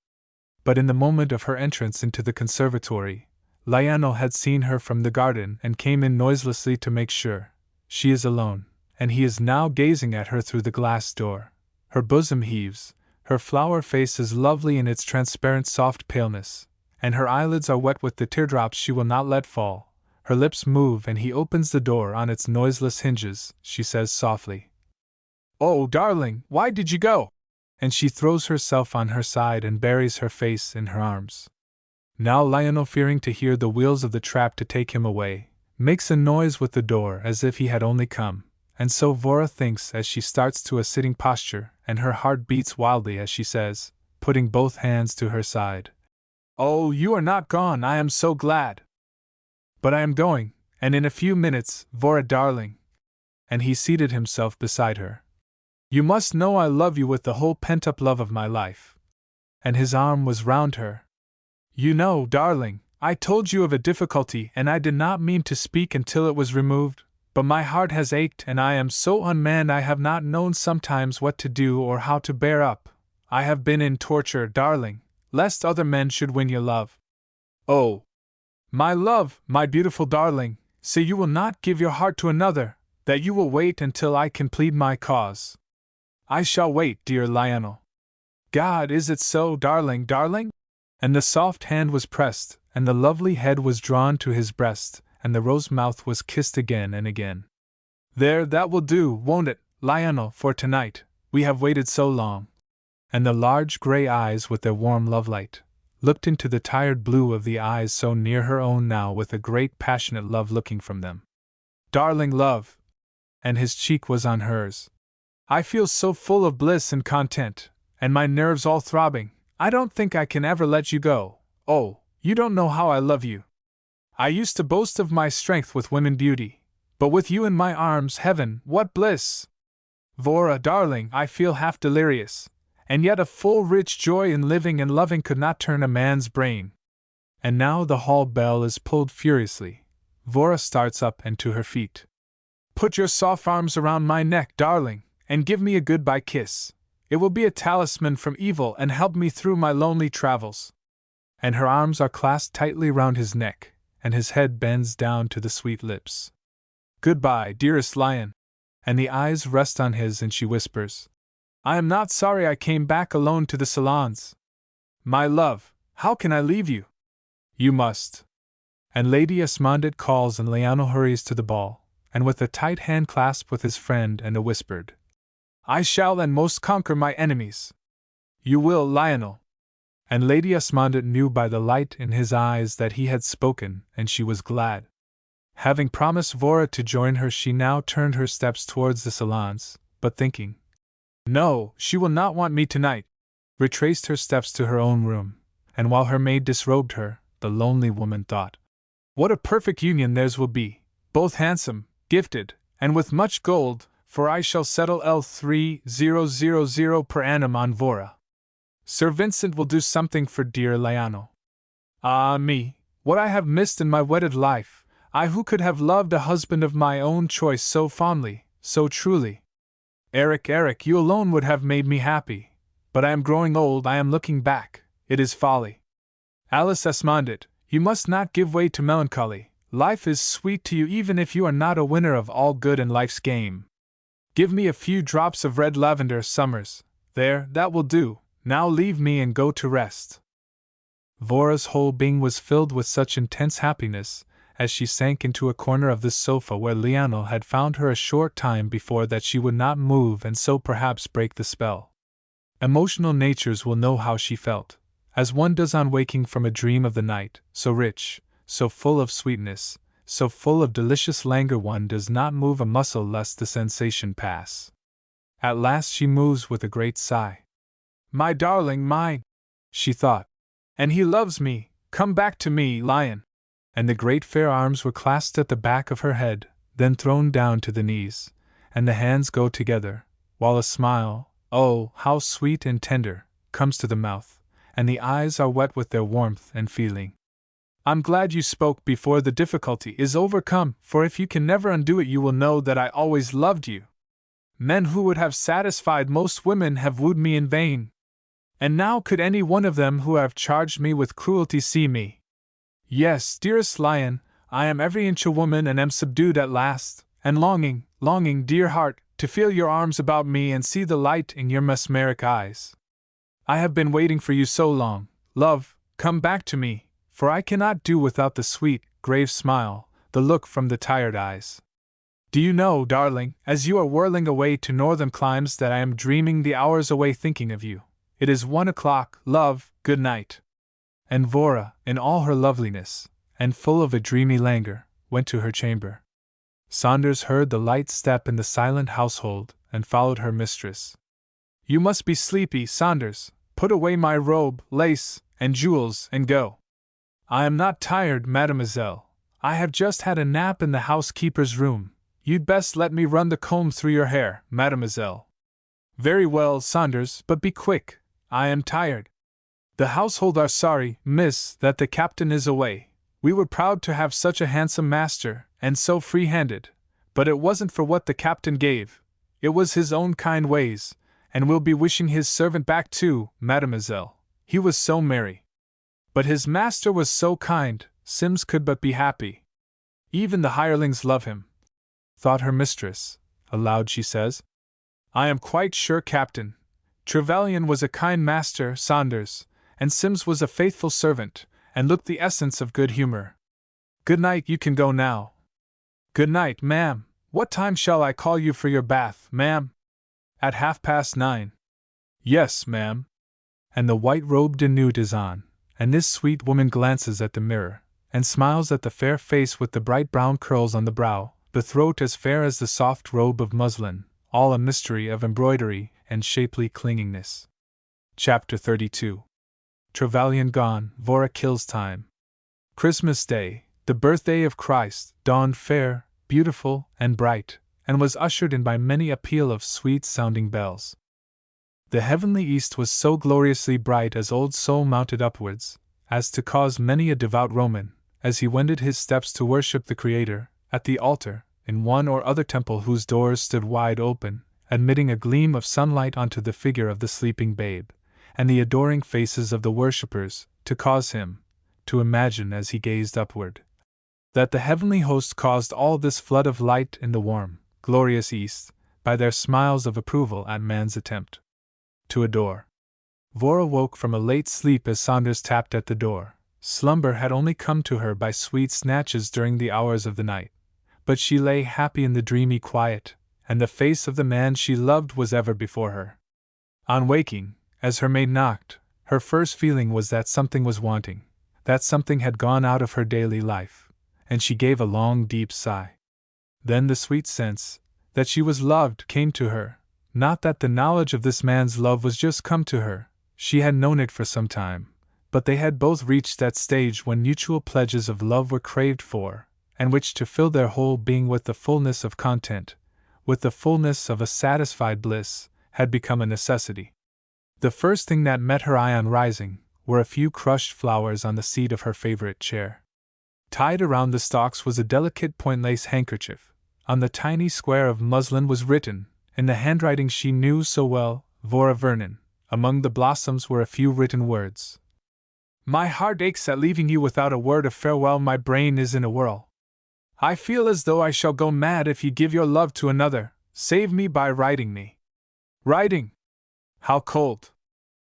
But in the moment of her entrance into the conservatory, Lionel had seen her from the garden and came in noiselessly to make sure. She is alone, and he is now gazing at her through the glass door. Her bosom heaves, her flower face is lovely in its transparent soft paleness, and her eyelids are wet with the teardrops she will not let fall. Her lips move and he opens the door on its noiseless hinges. She says softly, Oh, darling, why did you go? And she throws herself on her side and buries her face in her arms. Now Lionel, fearing to hear the wheels of the trap to take him away, makes a noise with the door as if he had only come, and so Vora thinks as she starts to a sitting posture, and her heart beats wildly as she says, putting both hands to her side, Oh, you are not gone, I am so glad. But I am going, and in a few minutes, Vora darling. And he seated himself beside her. You must know I love you with the whole pent-up love of my life. And his arm was round her. You know, darling, I told you of a difficulty and I did not mean to speak until it was removed, but my heart has ached and I am so unmanned I have not known sometimes what to do or how to bear up. I have been in torture, darling, lest other men should win your love. Oh, my love, my beautiful darling, say you will not give your heart to another, that you will wait until I can plead my cause. I shall wait, dear Lionel. God, is it so, darling, darling? And the soft hand was pressed, and the lovely head was drawn to his breast, and the rose mouth was kissed again and again. There, that will do, won't it, Lionel, for tonight? We have waited so long. And the large grey eyes with their warm love-light looked into the tired blue of the eyes so near her own now with a great passionate love looking from them. Darling love! And his cheek was on hers. I feel so full of bliss and content, and my nerves all throbbing, I don't think I can ever let you go. Oh, you don't know how I love you. I used to boast of my strength with women beauty, but with you in my arms, heaven, what bliss! Vora, darling, I feel half delirious, and yet a full rich joy in living and loving could not turn a man's brain. And now the hall bell is pulled furiously. Vora starts up and to her feet. Put your soft arms around my neck, darling, and give me a goodbye kiss. It will be a talisman from evil and help me through my lonely travels. And her arms are clasped tightly round his neck, and his head bends down to the sweet lips. Goodbye, dearest lion. And the eyes rest on his and she whispers, I am not sorry I came back alone to the salons. My love, how can I leave you? You must. And Lady Esmondette calls and Lionel hurries to the ball, and with a tight hand clasp with his friend and a whispered, I shall and most conquer my enemies. You will, Lionel. And Lady Esmondette knew by the light in his eyes that he had spoken, and she was glad. Having promised Vora to join her, she now turned her steps towards the salons, but thinking, No, she will not want me tonight, retraced her steps to her own room, and while her maid disrobed her, the lonely woman thought, What a perfect union theirs will be, both handsome, gifted, and with much gold, for I shall settle L3000 per annum on Vora. Sir Vincent will do something for dear Lionel. Ah me, what I have missed in my wedded life, I who could have loved a husband of my own choice so fondly, so truly. Eric, you alone would have made me happy, but I am growing old, I am looking back, it is folly. Alice Esmondette, you must not give way to melancholy, life is sweet to you even if you are not a winner of all good in life's game. Give me a few drops of red lavender, Summers, there, that will do, now leave me and go to rest. Vora's whole being was filled with such intense happiness, as she sank into a corner of the sofa where Lionel had found her a short time before that she would not move and so perhaps break the spell. Emotional natures will know how she felt, as one does on waking from a dream of the night, so rich, so full of sweetness, so full of delicious languor one does not move a muscle lest the sensation pass. At last she moves with a great sigh. My darling, mine, she thought. And he loves me, come back to me, Lion. And the great fair arms were clasped at the back of her head, then thrown down to the knees, and the hands go together, while a smile, oh, how sweet and tender, comes to the mouth, and the eyes are wet with their warmth and feeling. I'm glad you spoke before the difficulty is overcome, for if you can never undo it you will know that I always loved you. Men who would have satisfied most women have wooed me in vain. And now could any one of them who have charged me with cruelty see me? Yes, dearest Lion, I am every inch a woman and am subdued at last, and longing, dear heart, to feel your arms about me and see the light in your mesmeric eyes. I have been waiting for you so long, love, come back to me, for I cannot do without the sweet, grave smile, the look from the tired eyes. Do you know, darling, as you are whirling away to northern climes that I am dreaming the hours away thinking of you. It is 1 o'clock, love, good night. And Vora, in all her loveliness, and full of a dreamy languor, went to her chamber. Saunders heard the light step in the silent household, and followed her mistress. You must be sleepy, Saunders, put away my robe, lace, and jewels, and go. I am not tired, mademoiselle. I have just had a nap in the housekeeper's room. You'd best let me run the comb through your hair, mademoiselle. Very well, Saunders, but be quick. I am tired. The household are sorry, miss, that the captain is away. We were proud to have such a handsome master, and so free-handed. But it wasn't for what the captain gave. It was his own kind ways, and we'll be wishing his servant back too, mademoiselle. He was so merry. But his master was so kind, Sims could but be happy. Even the hirelings love him, thought her mistress. Aloud she says, I am quite sure Captain Trevelyan was a kind master, Saunders, and Sims was a faithful servant, and looked the essence of good humor. Good night, you can go now. Good night, ma'am. What time shall I call you for your bath, ma'am? At 9:30. Yes, ma'am. And the white-robed nude is on, and this sweet woman glances at the mirror, and smiles at the fair face with the bright brown curls on the brow, the throat as fair as the soft robe of muslin, all a mystery of embroidery and shapely clinginess. Chapter 32. Trevelyan gone, Vora kills time. Christmas Day, the birthday of Christ, dawned fair, beautiful, and bright, and was ushered in by many a peal of sweet-sounding bells. The heavenly east was so gloriously bright as Old Soul mounted upwards, as to cause many a devout Roman, as he wended his steps to worship the Creator, at the altar, in one or other temple whose doors stood wide open, admitting a gleam of sunlight onto the figure of the sleeping babe, and the adoring faces of the worshippers, to cause him to imagine as he gazed upward that the heavenly host caused all this flood of light in the warm, glorious east, by their smiles of approval at man's attempt to adore. Vora woke from a late sleep as Saunders tapped at the door. Slumber had only come to her by sweet snatches during the hours of the night, but she lay happy in the dreamy quiet, and the face of the man she loved was ever before her. On waking, as her maid knocked, her first feeling was that something was wanting, that something had gone out of her daily life, and she gave a long deep sigh. Then the sweet sense that she was loved came to her, not that the knowledge of this man's love was just come to her, she had known it for some time, but they had both reached that stage when mutual pledges of love were craved for, and which to fill their whole being with the fullness of content, with the fullness of a satisfied bliss, had become a necessity. The first thing that met her eye on rising were a few crushed flowers on the seat of her favorite chair. Tied around the stalks was a delicate point lace handkerchief. On the tiny square of muslin was written, in the handwriting she knew so well, Vora Vernon. Among the blossoms were a few written words. My heart aches at leaving you without a word of farewell, my brain is in a whirl. I feel as though I shall go mad if you give your love to another. Save me by writing me. Writing! How cold!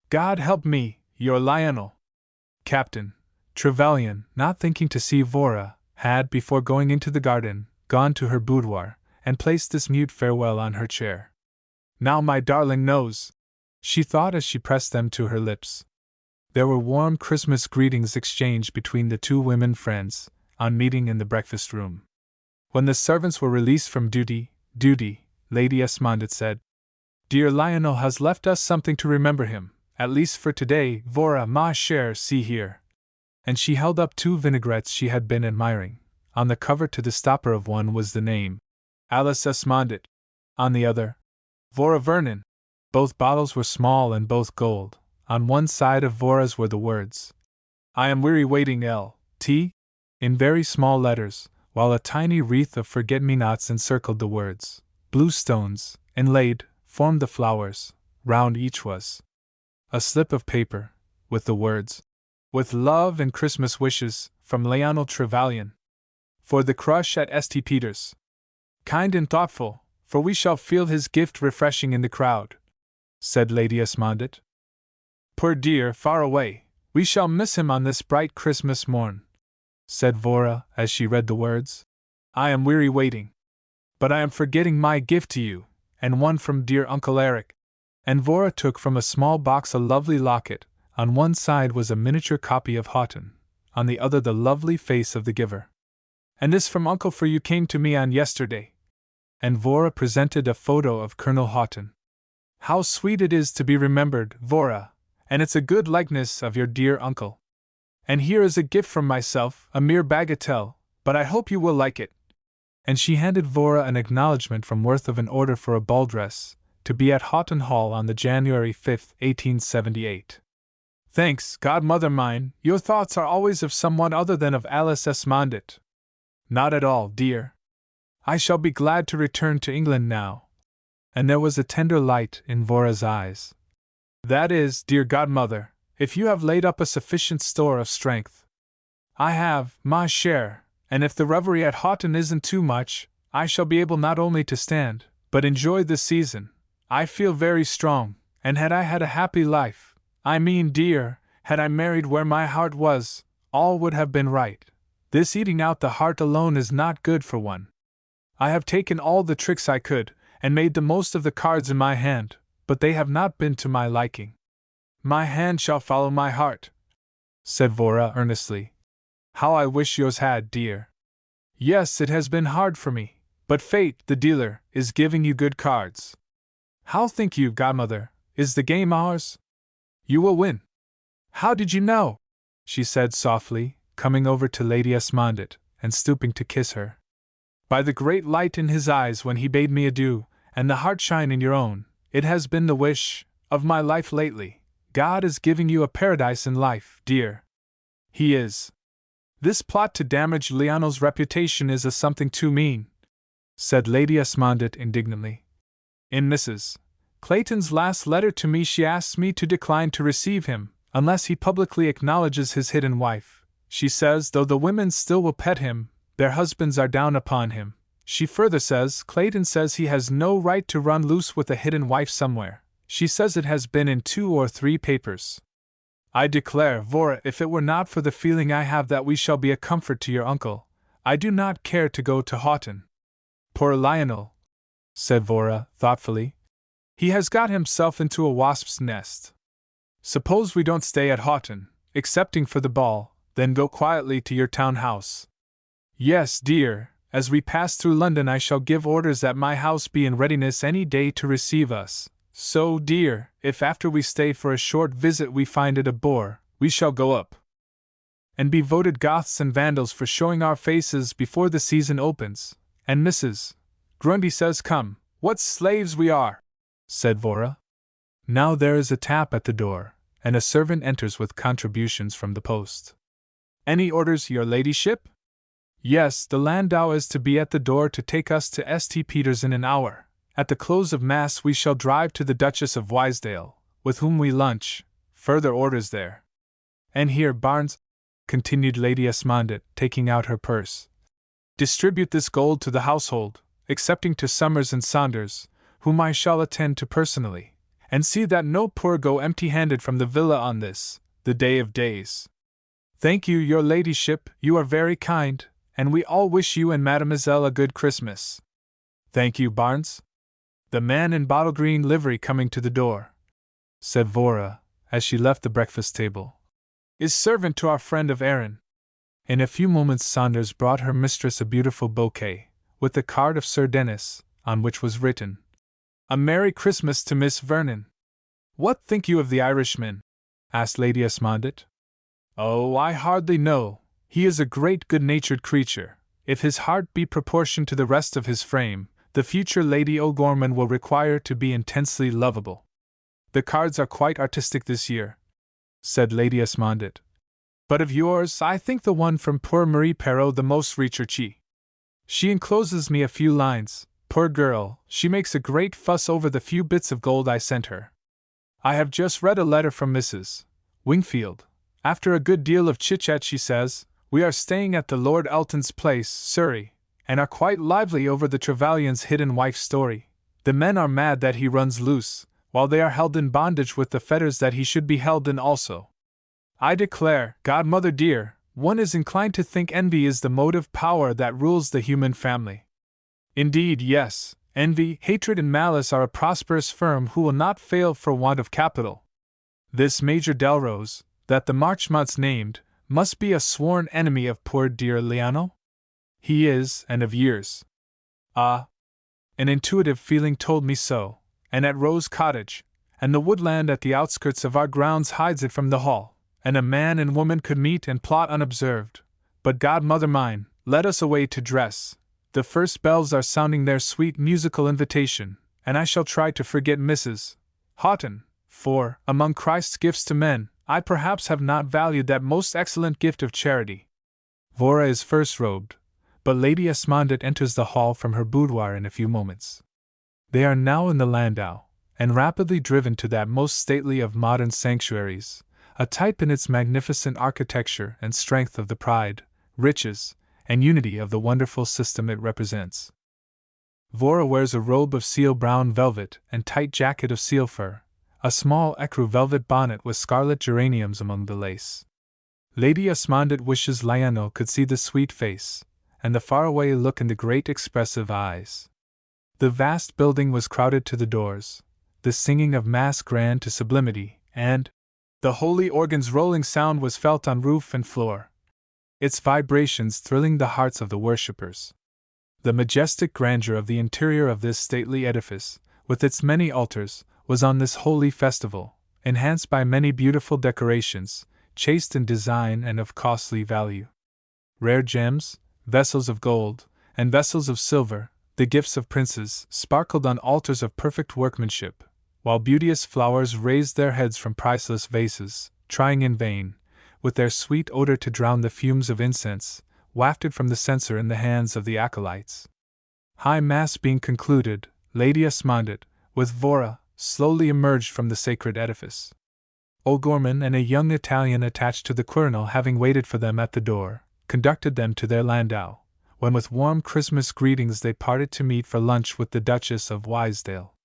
God help me, your Lionel. Captain Trevelyan, not thinking to see Vora, had, before going into the garden, gone to her boudoir, and placed this mute farewell on her chair. Now my darling knows, she thought as she pressed them to her lips. There were warm Christmas greetings exchanged between the two women friends, on meeting in the breakfast room. When the servants were released from duty, Lady Esmondett said, Dear Lionel has left us something to remember him, at least for today, Vora ma chère, see here. And she held up two vinaigrettes she had been admiring. On the cover to the stopper of one was the name, Alice Esmondett. On the other, Vora Vernon. Both bottles were small and both gold. On one side of Vora's were the words, I am weary waiting L.T. in very small letters, while a tiny wreath of forget-me-nots encircled the words. Blue stones, inlaid, formed the flowers. Round each was a slip of paper, with the words, With love and Christmas wishes, from Lionel Trevelyan. For the crush at St. Peter's. Kind and thoughtful, for we shall feel his gift refreshing in the crowd, said Lady Esmondett. Poor dear, far away, we shall miss him on this bright Christmas morn, said Vora as she read the words. I am weary waiting. But I am forgetting my gift to you, and one from dear Uncle Eric. And Vora took from a small box a lovely locket. On one side was a miniature copy of Houghton, on the other the lovely face of the giver. And this from Uncle for you came to me on yesterday. And Vora presented a photo of Colonel Houghton. How sweet it is to be remembered, Vora, and it's a good likeness of your dear uncle. And here is a gift from myself, a mere bagatelle, but I hope you will like it. And she handed Vora an acknowledgment from Worth of an order for a ball dress, to be at Houghton Hall on the January 5th, 1878. Thanks, godmother mine, your thoughts are always of someone other than of Alice Esmondett. Not at all, dear. I shall be glad to return to England now. And there was a tender light in Vora's eyes. That is, dear godmother, if you have laid up a sufficient store of strength. I have, my share, and if the reverie at Houghton isn't too much, I shall be able not only to stand, but enjoy the season. I feel very strong, and had I had a happy life, I mean, dear, had I married where my heart was, all would have been right. This eating out the heart alone is not good for one. I have taken all the tricks I could, and made the most of the cards in my hand, but they have not been to my liking. My hand shall follow my heart, said Vora earnestly. How I wish yours had, dear. Yes, it has been hard for me, but fate, the dealer, is giving you good cards. How think you, godmother, is the game ours? You will win. How did you know? She said softly, coming over to Lady Esmondett, and stooping to kiss her. By the great light in his eyes when he bade me adieu, and the heart shine in your own, it has been the wish of my life lately. God is giving you a paradise in life, dear. He is. This plot to damage Lionel's reputation is a something too mean, said Lady Esmondett indignantly. In Mrs. Clayton's last letter to me she asks me to decline to receive him, unless he publicly acknowledges his hidden wife. She says though the women still will pet him, their husbands are down upon him. She further says Clayton says he has no right to run loose with a hidden wife somewhere. She says it has been in 2 or 3 papers. I declare, Vora, if it were not for the feeling I have that we shall be a comfort to your uncle, I do not care to go to Houghton. Poor Lionel, said Vora, thoughtfully. He has got himself into a wasp's nest. Suppose we don't stay at Houghton, excepting for the ball, then go quietly to your town house. Yes, dear, as we pass through London I shall give orders that my house be in readiness any day to receive us. So, dear, if after we stay for a short visit we find it a bore, we shall go up and be voted Goths and Vandals for showing our faces before the season opens, and Mrs. Grundy says come, what slaves we are, said Vora. Now there is a tap at the door, and a servant enters with contributions from the post. Any orders, your ladyship? Yes, the landau is to be at the door to take us to St. Peter's in an hour. At the close of Mass we shall drive to the Duchess of Wysdale, with whom we lunch. Further orders there. And here, Barnes, continued Lady Esmondett, taking out her purse. Distribute this gold to the household, excepting to Summers and Saunders, whom I shall attend to personally, and see that no poor go empty-handed from the villa on this, the day of days. Thank you, your ladyship, you are very kind, and we all wish you and Mademoiselle a good Christmas. Thank you, Barnes. The man in bottle green livery coming to the door, said Vora, as she left the breakfast table, is servant to our friend of Erin. In a few moments Saunders brought her mistress a beautiful bouquet, with the card of Sir Dennis, on which was written, A Merry Christmas to Miss Vernon. What think you of the Irishman? Asked Lady Esmondett. Oh, I hardly know. He is a great good-natured creature. If his heart be proportioned to the rest of his frame, the future Lady O'Gorman will require to be intensely lovable. The cards are quite artistic this year, said Lady Esmondett. But of yours, I think the one from poor Marie Perrot the most recherche. She encloses me a few lines. Poor girl, she makes a great fuss over the few bits of gold I sent her. I have just read a letter from Mrs. Wingfield. After a good deal of chit-chat she says, we are staying at the Lord Elton's place, Surrey, and are quite lively over the Trevelyan's hidden wife story. The men are mad that he runs loose, while they are held in bondage with the fetters that he should be held in also. I declare, godmother dear, one is inclined to think envy is the motive power that rules the human family. Indeed, yes, envy, hatred, and malice are a prosperous firm who will not fail for want of capital. This Major Delrose, that the Marchmonts named, must be a sworn enemy of poor dear Lionel? He is, and of years. Ah! An intuitive feeling told me so, and at Rose Cottage, and the woodland at the outskirts of our grounds hides it from the hall, and a man and woman could meet and plot unobserved. But godmother mine, let us away to dress. The first bells are sounding their sweet musical invitation, and I shall try to forget Mrs. Houghton, for, among Christ's gifts to men, I perhaps have not valued that most excellent gift of charity. Vora is first robed, but Lady Esmondett enters the hall from her boudoir in a few moments. They are now in the landau, and rapidly driven to that most stately of modern sanctuaries, a type in its magnificent architecture and strength of the pride, riches, and unity of the wonderful system it represents. Vora wears a robe of seal brown velvet and tight jacket of seal fur, a small ecru velvet bonnet with scarlet geraniums among the lace. Lady Esmondett wishes Lionel could see the sweet face, and the faraway look in the great expressive eyes. The vast building was crowded to the doors, the singing of Mass grand to sublimity, and the holy organ's rolling sound was felt on roof and floor, its vibrations thrilling the hearts of the worshippers. The majestic grandeur of the interior of this stately edifice, with its many altars, was on this holy festival, enhanced by many beautiful decorations, chaste in design and of costly value. Rare gems, vessels of gold, and vessels of silver, the gifts of princes, sparkled on altars of perfect workmanship, while beauteous flowers raised their heads from priceless vases, trying in vain, with their sweet odor to drown the fumes of incense, wafted from the censer in the hands of the acolytes. High Mass being concluded, Lady Esmondett, with Vora, slowly emerged from the sacred edifice. O'Gorman and a young Italian attached to the Quirinal having waited for them at the door, conducted them to their landau, when with warm Christmas greetings they parted to meet for lunch with the Duchess of Wysdale.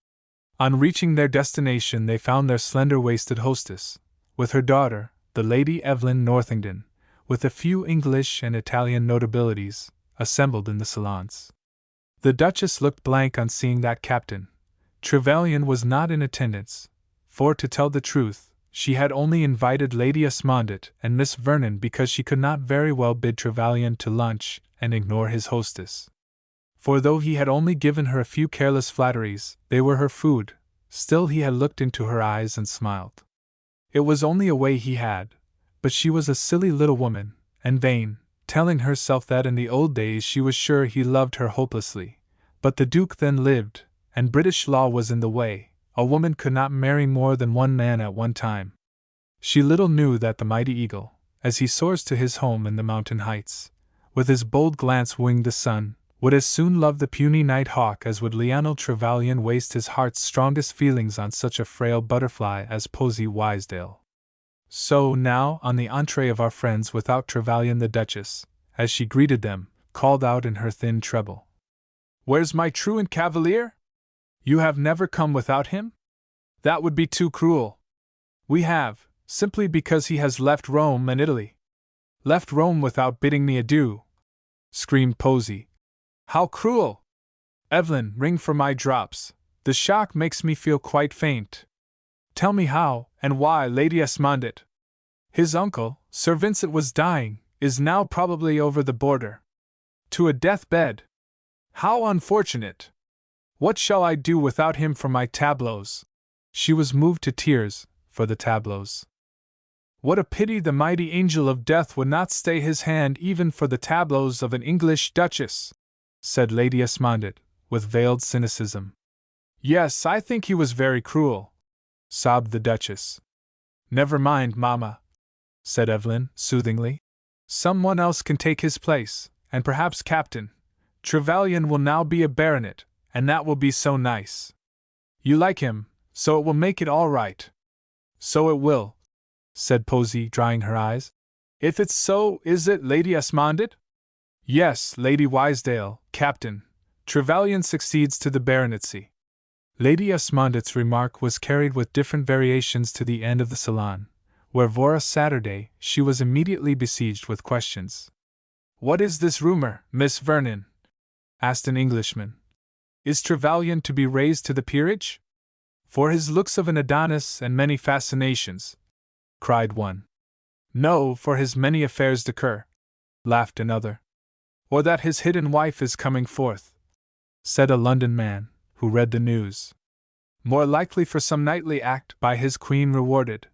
On reaching their destination they found their slender-waisted hostess, with her daughter, the Lady Evelyn Northington, with a few English and Italian notabilities, assembled in the salons. The Duchess looked blank on seeing that Captain Trevelyan was not in attendance, for, to tell the truth, she had only invited Lady Esmondett and Miss Vernon because she could not very well bid Trevelyan to lunch and ignore his hostess. For though he had only given her a few careless flatteries, they were her food, still he had looked into her eyes and smiled. It was only a way he had, but she was a silly little woman, and vain, telling herself that in the old days she was sure he loved her hopelessly. But the Duke then lived, and British law was in the way, a woman could not marry more than one man at one time. She little knew that the mighty eagle, as he soars to his home in the mountain heights, with his bold glance wooing the sun, would as soon love the puny night hawk as would Lionel Trevelyan waste his heart's strongest feelings on such a frail butterfly as Posy Wysdale. So now, on the entree of our friends without Trevelyan, the Duchess, as she greeted them, called out in her thin treble, "Where's my truant cavalier? You have never come without him? That would be too cruel. We have, simply because he has left Rome and Italy." "Left Rome without bidding me adieu!" screamed Posy. "How cruel! Evelyn, ring for my drops. The shock makes me feel quite faint. Tell me how, and why, Lady Esmondett. His uncle, Sir Vincent, was dying, is now probably over the border. To a death-bed. How unfortunate! What shall I do without him for my tableaux?" She was moved to tears, for the tableaux. "What a pity the mighty angel of death would not stay his hand even for the tableaux of an English duchess," said Lady Esmondett, with veiled cynicism. "Yes, I think he was very cruel," sobbed the Duchess. "Never mind, Mamma," said Evelyn, soothingly. "Someone else can take his place, and perhaps Captain Trevelyan will now be a baronet, and that will be so nice. You like him, so it will make it all right." "So it will," said Posy, drying her eyes. "If it's so, is it, Lady Esmondett?" "Yes, Lady Wysdale, Captain Trevelyan succeeds to the baronetcy." Lady Esmondett's remark was carried with different variations to the end of the salon, where Vora Saturday she was immediately besieged with questions. "What is this rumor, Miss Vernon?" asked an Englishman. "Is Trevelyan to be raised to the peerage? For his looks of an Adonis and many fascinations," cried one. "No, for his many affairs de coeur," laughed another. "Or that his hidden wife is coming forth," said a London man, who read the news. "More likely for some knightly act by his queen rewarded,"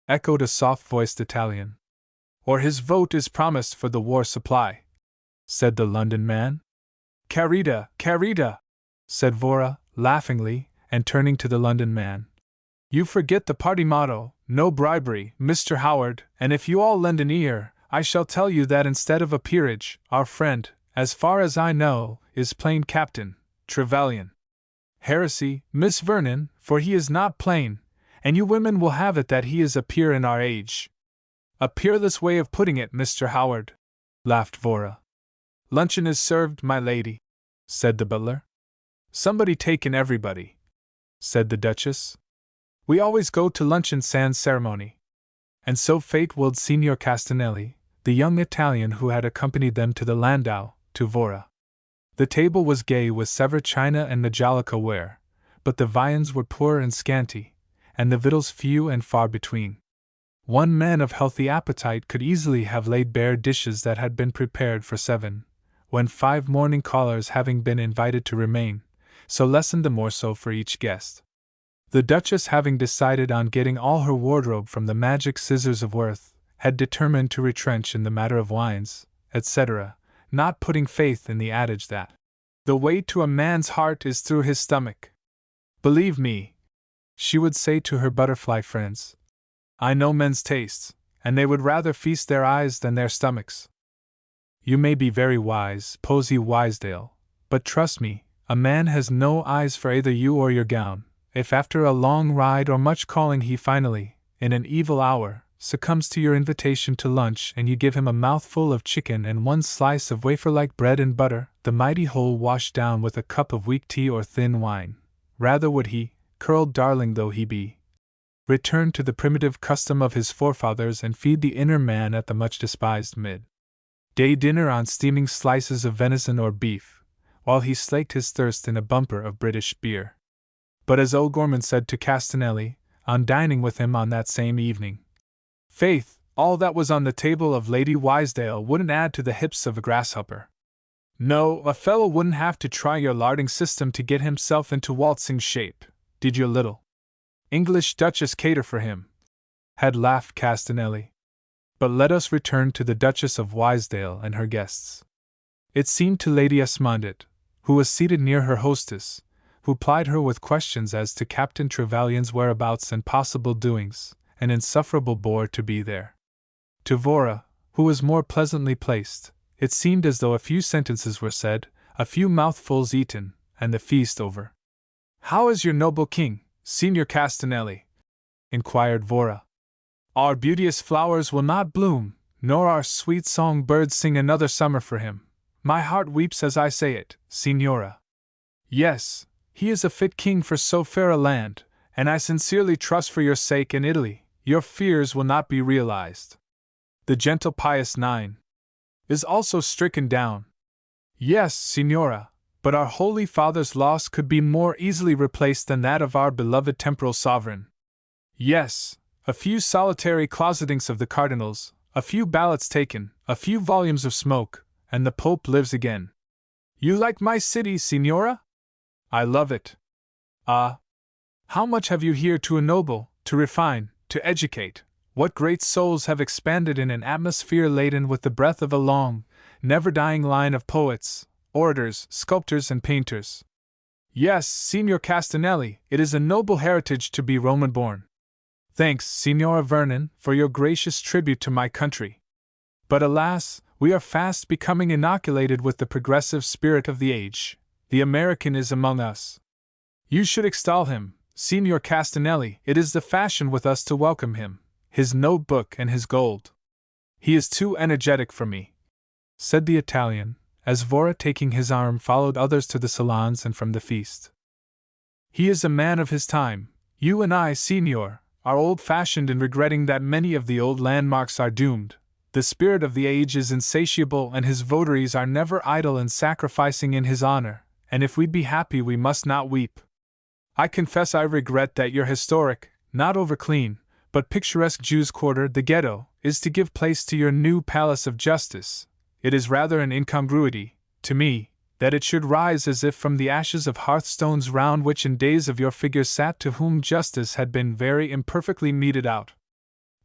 echoed a soft-voiced Italian. "Or his vote is promised for the war supply," said the London man. "Carita, carita," said Vora, laughingly, and turning to the London man. "You forget the party motto, no bribery, Mr. Howard, and if you all lend an ear, I shall tell you that instead of a peerage, our friend, as far as I know, is plain Captain Trevelyan." "Heresy, Miss Vernon, for he is not plain, and you women will have it that he is a peer in our age." "A peerless way of putting it, Mr. Howard," laughed Vora. "Luncheon is served, my lady," said the butler. "Somebody taken everybody," said the Duchess. "We always go to luncheon sans ceremony." And so fate willed Signor Castanelli, the young Italian who had accompanied them to the landau, to Vora. The table was gay with Sevres china and Majolica ware, but the viands were poor and scanty, and the victuals few and far between. One man of healthy appetite could easily have laid bare dishes that had been prepared for 7, when 5 morning callers having been invited to remain, so lessened the morsel for each guest. The Duchess, having decided on getting all her wardrobe from the magic scissors of Worth, had determined to retrench in the matter of wines, etc., not putting faith in the adage that the way to a man's heart is through his stomach. "Believe me," she would say to her butterfly friends, "I know men's tastes, and they would rather feast their eyes than their stomachs." You may be very wise, Posy Wisedale, but trust me, a man has no eyes for either you or your gown, if after a long ride or much calling he finally, in an evil hour, succumbs to your invitation to lunch and you give him a mouthful of chicken and 1 slice of wafer-like bread and butter, the mighty whole washed down with a cup of weak tea or thin wine. Rather would he, curled darling though he be, return to the primitive custom of his forefathers and feed the inner man at the much despised mid-day dinner on steaming slices of venison or beef, while he slaked his thirst in a bumper of British beer. But as O'Gorman said to Castanelli, on dining with him on that same evening, "Faith, all that was on the table of Lady Wisedale wouldn't add to the hips of a grasshopper. No, a fellow wouldn't have to try your larding system to get himself into waltzing shape, did your little English Duchess cater for him?" had laughed Castanelli. But let us return to the Duchess of Wisedale and her guests. It seemed to Lady Esmondett, who was seated near her hostess, who plied her with questions as to Captain Trevelyan's whereabouts and possible doings, an insufferable bore to be there. To Vora, who was more pleasantly placed, it seemed as though a few sentences were said, a few mouthfuls eaten, and the feast over. "How is your noble king, Signor Castanelli?" inquired Vora. "Our beauteous flowers will not bloom, nor our sweet song birds sing another summer for him. My heart weeps as I say it, Signora. Yes, he is a fit king for so fair a land, and I sincerely trust for your sake in Italy, your fears will not be realized. The gentle Pius IX is also stricken down." "Yes, Signora, but our Holy Father's loss could be more easily replaced than that of our beloved temporal sovereign." "Yes, a few solitary closetings of the cardinals, a few ballots taken, a few volumes of smoke, and the Pope lives again." "You like my city, Signora?" "I love it." "Ah! How much have you here to ennoble, to refine, to educate! What great souls have expanded in an atmosphere laden with the breath of a long, never-dying line of poets, orators, sculptors, and painters." "Yes, Signor Castanelli, it is a noble heritage to be Roman-born." "Thanks, Signora Vernon, for your gracious tribute to my country. But alas, we are fast becoming inoculated with the progressive spirit of the age. The American is among us. You should extol him, Signor Castanelli. It is the fashion with us to welcome him, his note-book and his gold." "He is too energetic for me," said the Italian, as Vora, taking his arm, followed others to the salons and from the feast. "He is a man of his time. You and I, Signor, are old-fashioned in regretting that many of the old landmarks are doomed. The spirit of the age is insatiable and his votaries are never idle in sacrificing in his honor, and if we'd be happy we must not weep. I confess I regret that your historic, not over-clean, but picturesque Jews' quarter, the ghetto, is to give place to your new Palace of Justice. It is rather an incongruity, to me, that it should rise as if from the ashes of hearthstones round which in days of your figure sat to whom justice had been very imperfectly meted out."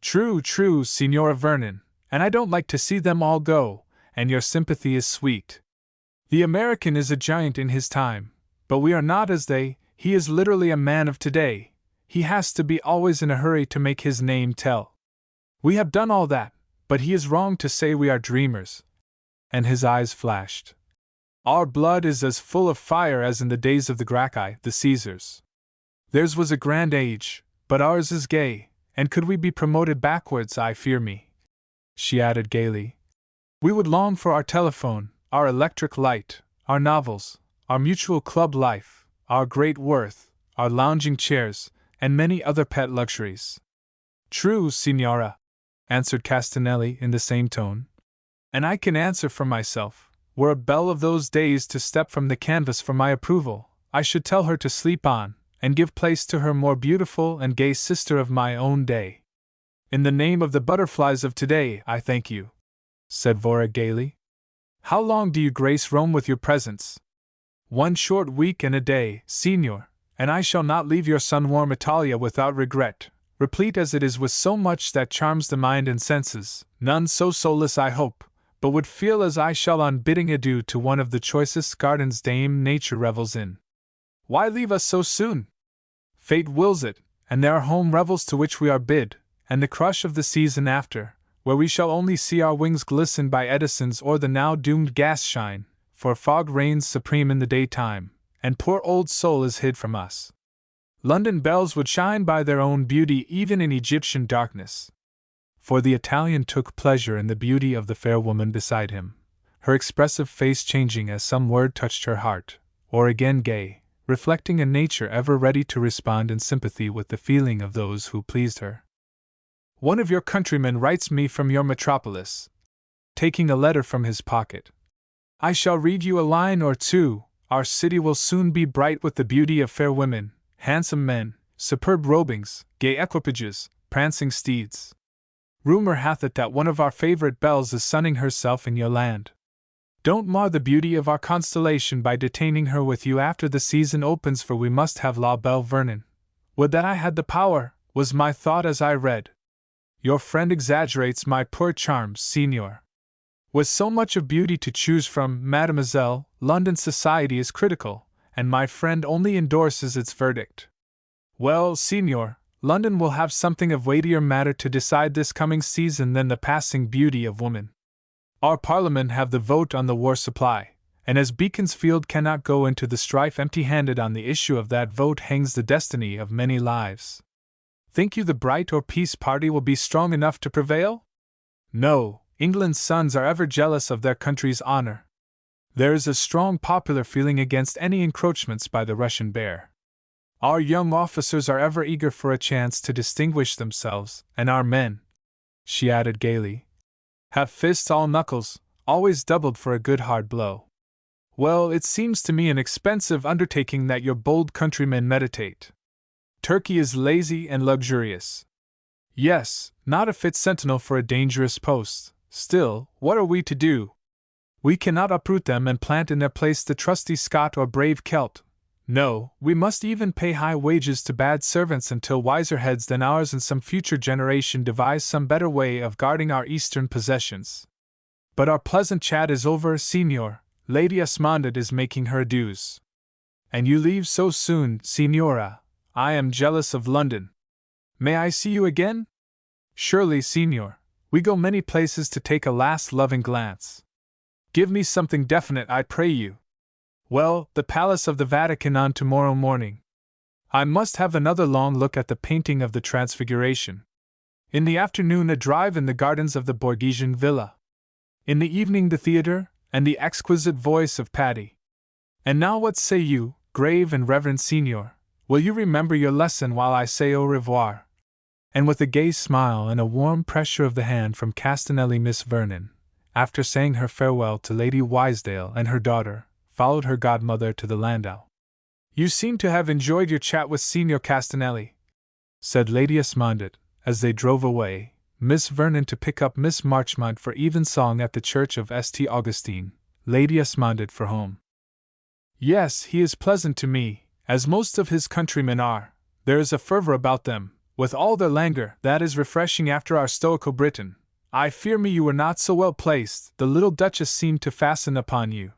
"True, true, Signora Vernon, and I don't like to see them all go, and your sympathy is sweet. The American is a giant in his time, But we are not as they. He is literally a man of today. He has to be always in a hurry to make his name tell. We have done all that, but he is wrong to say we are dreamers. And his eyes flashed. Our blood is as full of fire as in the days of the Gracchi, the Caesars. Theirs was a grand age, but ours is gay, and could we be promoted backwards, I fear me. She added gaily. We would long for our telephone, our electric light, our novels, our mutual club life, our great worth, our lounging chairs, and many other pet luxuries. True, Signora, answered Castanelli in the same tone. And I can answer for myself, were a belle of those days to step from the canvas for my approval, I should tell her to sleep on, and give place to her more beautiful and gay sister of my own day. In the name of the butterflies of today, I thank you, said Vorag gaily. How long do you grace Rome with your presence? 1 short week and a day, Signor, and I shall not leave your sun-warm Italia without regret, replete as it is with so much that charms the mind and senses, none so soulless I hope, but would feel as I shall on bidding adieu to one of the choicest gardens Dame Nature revels in. Why leave us so soon? Fate wills it, and there are home revels to which we are bid, and the crush of the season after, where we shall only see our wings glisten by Edison's or the now doomed gas shine, for fog reigns supreme in the daytime, and poor old Sol is hid from us. London belles would shine by their own beauty even in Egyptian darkness. For the Italian took pleasure in the beauty of the fair woman beside him, her expressive face changing as some word touched her heart, or again gay, reflecting a nature ever ready to respond in sympathy with the feeling of those who pleased her. One of your countrymen writes me from your metropolis. Taking a letter from his pocket. I shall read you a line or two. Our city will soon be bright with the beauty of fair women, handsome men, superb robings, gay equipages, prancing steeds. Rumor hath it that one of our favorite belles is sunning herself in your land. Don't mar the beauty of our constellation by detaining her with you after the season opens, for we must have La Belle Vernon. Would that I had the power, was my thought as I read. Your friend exaggerates my poor charms, Signor. With so much of beauty to choose from, Mademoiselle, London society is critical, and my friend only endorses its verdict. Well, Signor, London will have something of weightier matter to decide this coming season than the passing beauty of woman. Our Parliament have the vote on the war supply, and as Beaconsfield cannot go into the strife empty-handed, on the issue of that vote hangs the destiny of many lives. Think you the Bright or Peace party will be strong enough to prevail? No, England's sons are ever jealous of their country's honor. There is a strong popular feeling against any encroachments by the Russian bear. Our young officers are ever eager for a chance to distinguish themselves, and our men, she added gaily, have fists all knuckles, always doubled for a good hard blow. Well, it seems to me an expensive undertaking that your bold countrymen meditate. Turkey is lazy and luxurious. Yes, not a fit sentinel for a dangerous post. Still, what are we to do? We cannot uproot them and plant in their place the trusty Scot or brave Celt. No, we must even pay high wages to bad servants until wiser heads than ours in some future generation devise some better way of guarding our eastern possessions. But our pleasant chat is over, Signor. Lady Esmondid is making her adieus. And you leave so soon, Signora. I am jealous of London. May I see you again? Surely, Signor. We go many places to take a last loving glance. Give me something definite, I pray you. Well, the Palace of the Vatican on tomorrow morning. I must have another long look at the painting of the Transfiguration. In the afternoon a drive in the gardens of the Borghesian Villa. In the evening the theatre, and the exquisite voice of Patti. And now what say you, grave and reverend Signor? Will you remember your lesson while I say au revoir? And with a gay smile and a warm pressure of the hand from Castanelli, Miss Vernon, after saying her farewell to Lady Wysdale and her daughter, followed her godmother to the landau. You seem to have enjoyed your chat with Signor Castanelli, said Lady Esmondid, as they drove away, Miss Vernon to pick up Miss Marchmont for evensong at the church of St. Augustine, Lady Esmondid for home. Yes, he is pleasant to me, as most of his countrymen are. There is a fervour about them, with all their languor, that is refreshing after our stoical Briton. I fear me you were not so well placed. The little Duchess seemed to fasten upon you.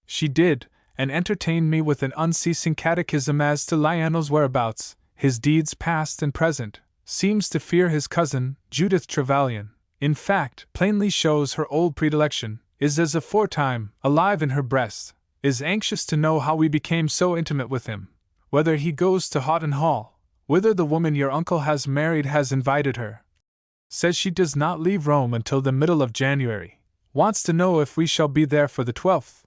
She did, and entertained me with an unceasing catechism as to Lionel's whereabouts, his deeds past and present, seems to fear his cousin, Judith Trevelyan, in fact, plainly shows her old predilection, is as aforetime alive in her breast, is anxious to know how we became so intimate with him, whether he goes to Houghton Hall, whither the woman your uncle has married has invited her. Says she does not leave Rome until the middle of January, wants to know if we shall be there for the 12th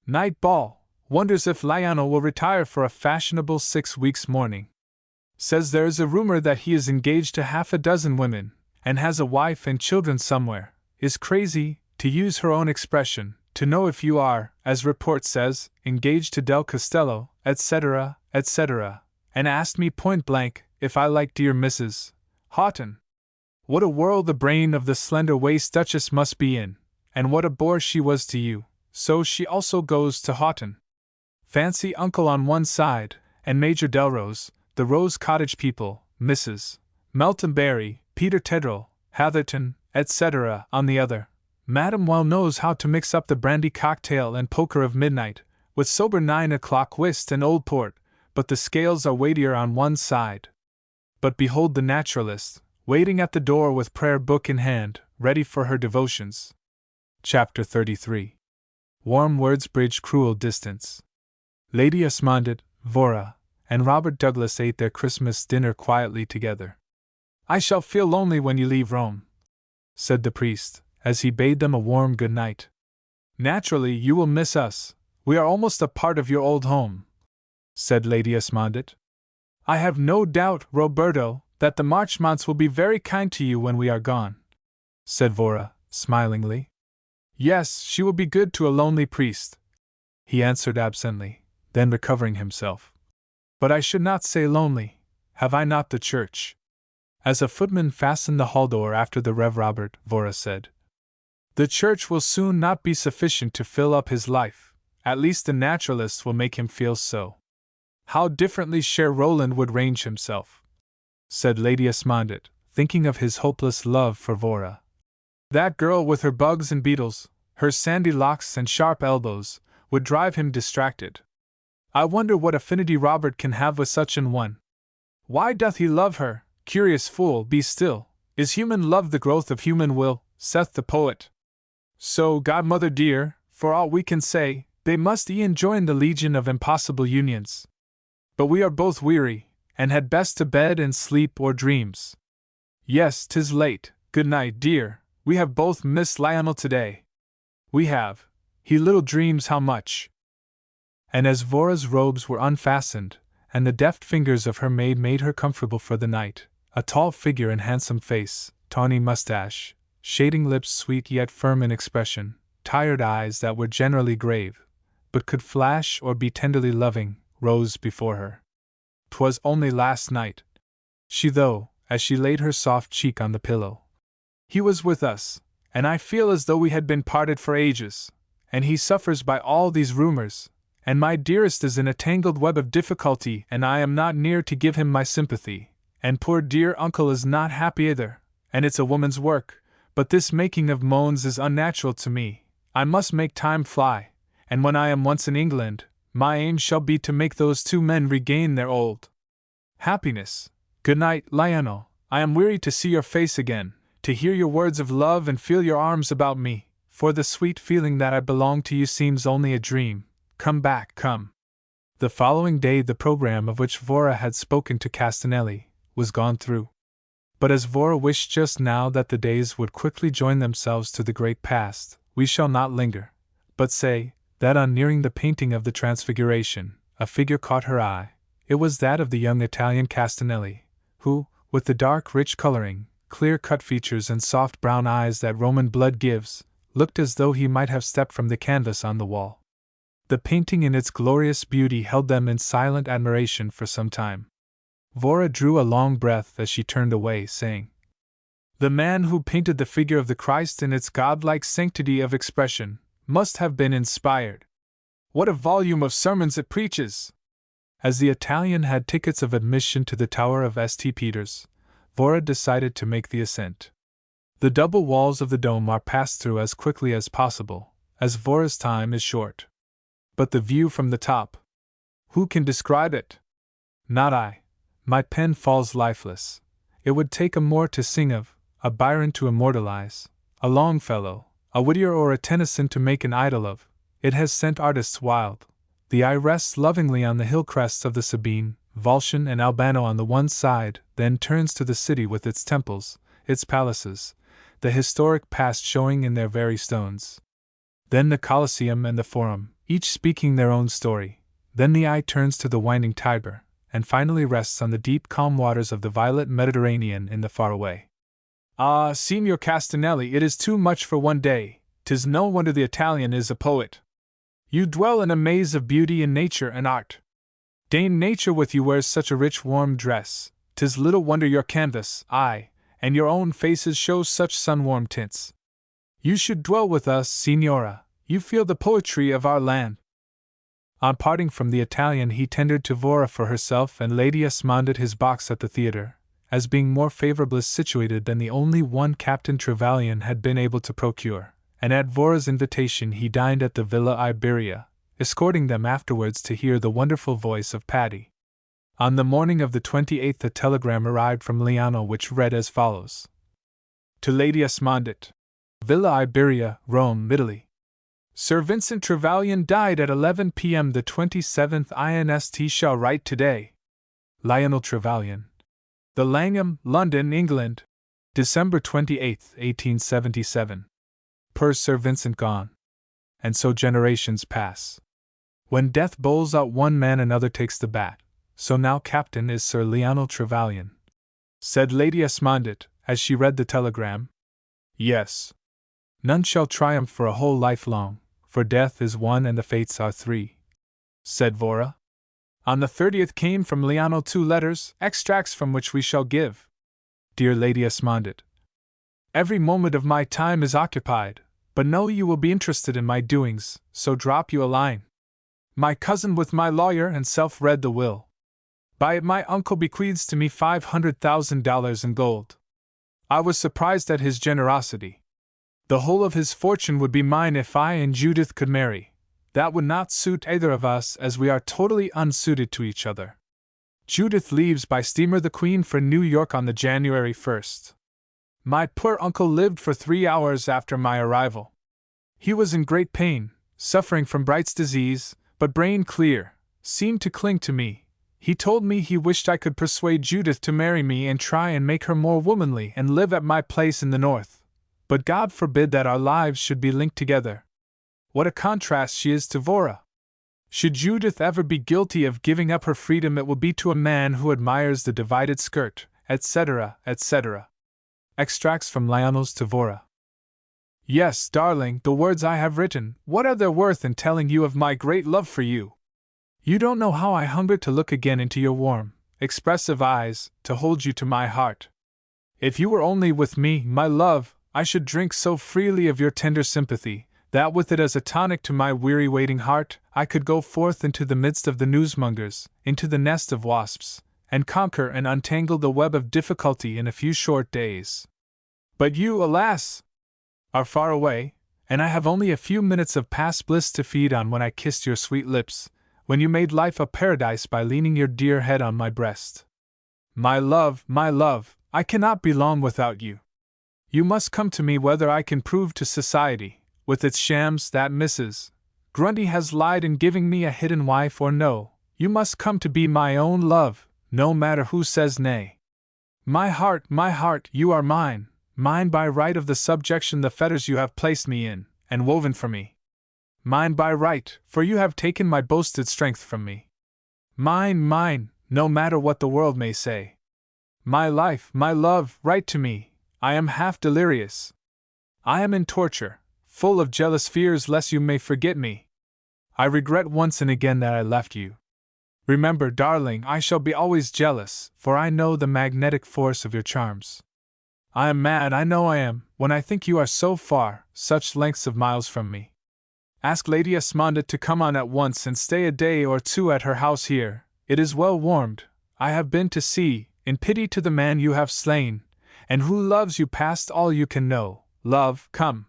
night ball, wonders if Lionel will retire for a fashionable 6 weeks' mourning. Says there is a rumor that he is engaged to half a dozen women, and has a wife and children somewhere, is crazy, to use her own expression, to know if you are, as report says, engaged to Del Costello, etc., etc., and asked me point blank if I like dear Mrs. Houghton. What a whirl the brain of the slender-waist Duchess must be in, and what a bore she was to you, so she also goes to Houghton. Fancy Uncle on one side, and Major Delrose, the Rose Cottage people, Mrs. Meltonberry, Peter Tedrell, Hatherton, etc., on the other. Madam well knows how to mix up the brandy cocktail and poker of midnight, with sober 9 o'clock whist and old port, but the scales are weightier on one side. But behold the naturalist, waiting at the door with prayer book in hand, ready for her devotions. Chapter 33. Warm words bridge cruel distance. Lady Esmondett, Vora, and Robert Douglas ate their Christmas dinner quietly together. I shall feel lonely when you leave Rome, said the priest, as he bade them a warm good night. Naturally, you will miss us. We are almost a part of your old home, said Lady Esmondett. I have no doubt, Roberto, that the Marchmonts will be very kind to you when we are gone, said Vora, smilingly. Yes, she will be good to a lonely priest, he answered absently, then recovering himself. But I should not say lonely. Have I not the church? As a footman fastened the hall door after the Rev. Robert, Vora said. The church will soon not be sufficient to fill up his life, at least the naturalists will make him feel so. How differently Cher Roland would range himself, said Lady Esmondett, thinking of his hopeless love for Vora. That girl with her bugs and beetles, her sandy locks and sharp elbows, would drive him distracted. I wonder what affinity Robert can have with such an one. Why doth he love her? Curious fool, be still. Is human love the growth of human will, saith the poet. So, godmother dear, for all we can say, they must e'en join the legion of impossible unions. But we are both weary, and had best to bed and sleep or dreams. Yes, 'tis late. Good night, dear. We have both missed Lionel today. We have. He little dreams how much. And as Vora's robes were unfastened, and the deft fingers of her maid made her comfortable for the night, a tall figure and handsome face, tawny mustache, shading lips sweet yet firm in expression, tired eyes that were generally grave, but could flash or be tenderly loving, rose before her. 'Twas only last night, she though, as she laid her soft cheek on the pillow. He was with us, and I feel as though we had been parted for ages, and he suffers by all these rumors, and my dearest is in a tangled web of difficulty, and I am not near to give him my sympathy, and poor dear uncle is not happy either, and it's a woman's work, but this making of moans is unnatural to me. I must make time fly, and when I am once in England, my aim shall be to make those two men regain their old happiness. Good night, Lionel. I am weary to see your face again, to hear your words of love and feel your arms about me, for the sweet feeling that I belong to you seems only a dream. Come back, come. The following day the program of which Vora had spoken to Castanelli was gone through. But as Vora wished just now that the days would quickly join themselves to the great past, we shall not linger, but say that on nearing the painting of the Transfiguration, a figure caught her eye. It was that of the young Italian Castanelli, who, with the dark rich coloring, clear-cut features and soft brown eyes that Roman blood gives, looked as though he might have stepped from the canvas on the wall. The painting in its glorious beauty held them in silent admiration for some time. Vora drew a long breath as she turned away, saying, The man who painted the figure of the Christ in its godlike sanctity of expression must have been inspired. What a volume of sermons it preaches! As the Italian had tickets of admission to the Tower of St. Peter's, Vora decided to make the ascent. The double walls of the dome are passed through as quickly as possible, as Vora's time is short. But the view from the top. Who can describe it? Not I. My pen falls lifeless. It would take a Moore to sing of, a Byron to immortalize, a Longfellow, a Whittier or a Tennyson to make an idol of. It has sent artists wild. The eye rests lovingly on the hill crests of the Sabine, Volscian and Albano on the one side, then turns to the city with its temples, its palaces, the historic past showing in their very stones. Then the Colosseum and the Forum, each speaking their own story. Then the eye turns to the winding Tiber, and finally rests on the deep calm waters of the violet Mediterranean in the faraway. Ah, Signor Castanelli, it is too much for one day. 'Tis no wonder the Italian is a poet. You dwell in a maze of beauty in nature and art. Dame Nature with you wears such a rich warm dress, 'tis little wonder your canvas, aye, and your own faces show such sun-warm tints. You should dwell with us, Signora, you feel the poetry of our land. On parting from the Italian he tendered to Vora for herself and Lady Esmondette his box at the theatre, as being more favorably situated than the only one Captain Trevelyan had been able to procure, and at Vora's invitation he dined at the Villa Iberia, escorting them afterwards to hear the wonderful voice of Patti. On the morning of the 28th a telegram arrived from Liano which read as follows. To Lady Esmondette. Villa Iberia, Rome, Italy. Sir Vincent Trevelyan died at 11 p.m. the 27th inst. Shall write today. Lionel Trevelyan. The Langham, London, England. December 28, 1877. Per Sir Vincent gone. And so generations pass. When death bowls out one man another takes the bat, so now Captain is Sir Lionel Trevelyan. Said Lady Esmondette, as she read the telegram. Yes. None shall triumph for a whole life long, for death is one and the fates are three. Said Vora. On the 30th came from Liano 2 letters, extracts from which we shall give. Dear Lady Esmondette, every moment of my time is occupied, but know you will be interested in my doings, so drop you a line. My cousin with my lawyer and self read the will. By it my uncle bequeaths to me $500,000 in gold. I was surprised at his generosity. The whole of his fortune would be mine if I and Judith could marry. That would not suit either of us, as we are totally unsuited to each other. Judith leaves by steamer the Queen for New York on the January 1st. My poor uncle lived for 3 hours after my arrival. He was in great pain, suffering from Bright's disease, but brain clear, seemed to cling to me. He told me he wished I could persuade Judith to marry me and try and make her more womanly and live at my place in the north. But God forbid that our lives should be linked together. What a contrast she is to Vora! Should Judith ever be guilty of giving up her freedom, it will be to a man who admires the divided skirt, etc., etc. Extracts from Lionel's to Vora. Yes, darling, the words I have written, what are their worth in telling you of my great love for you? You don't know how I hunger to look again into your warm, expressive eyes, to hold you to my heart. If you were only with me, my love, I should drink so freely of your tender sympathy, that with it as a tonic to my weary waiting heart, I could go forth into the midst of the newsmongers, into the nest of wasps, and conquer and untangle the web of difficulty in a few short days. But you, alas, are far away, and I have only a few minutes of past bliss to feed on when I kissed your sweet lips, when you made life a paradise by leaning your dear head on my breast. My love, I cannot be long without you. You must come to me whether I can prove to society, with its shams, that Mrs. Grundy has lied in giving me a hidden wife or no. You must come to be my own love, no matter who says nay. My heart, you are mine, mine by right of the subjection the fetters you have placed me in, and woven for me. Mine by right, for you have taken my boasted strength from me. Mine, no matter what the world may say. My life, my love, write to me, I am half delirious. I am in torture, full of jealous fears lest you may forget me. I regret once and again that I left you. Remember, darling, I shall be always jealous, for I know the magnetic force of your charms. I am mad, I know I am, when I think you are so far, such lengths of miles from me. Ask Lady Esmondette to come on at once and stay a day or two at her house here. It is well warmed. I have been to see, in pity to the man you have slain, and who loves you past all you can know. Love, come.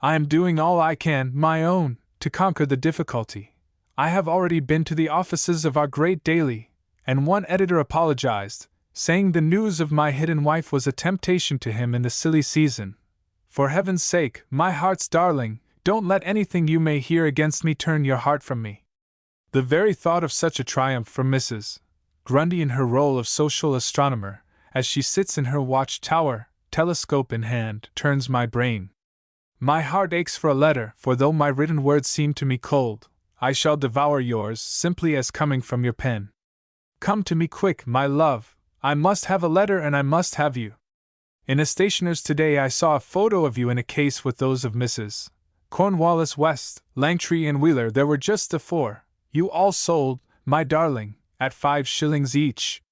I am doing all I can, my own, to conquer the difficulty, I have already been to the offices of our great daily, and one editor apologized, saying the news of my hidden wife was a temptation to him in the silly season. For heaven's sake, my heart's darling, don't let anything you may hear against me turn your heart from me. The very thought of such a triumph for Mrs. Grundy in her role of social astronomer, as she sits in her watch-tower, telescope in hand, turns my brain. My heart aches for a letter, for though my written words seem to me cold, I shall devour yours simply as coming from your pen. Come to me quick, my love, I must have a letter and I must have you. In a stationer's today I saw a photo of you in a case with those of Mrs. Cornwallis West, Langtry and Wheeler. There were just the four, you all sold, my darling, at 5 shillings each.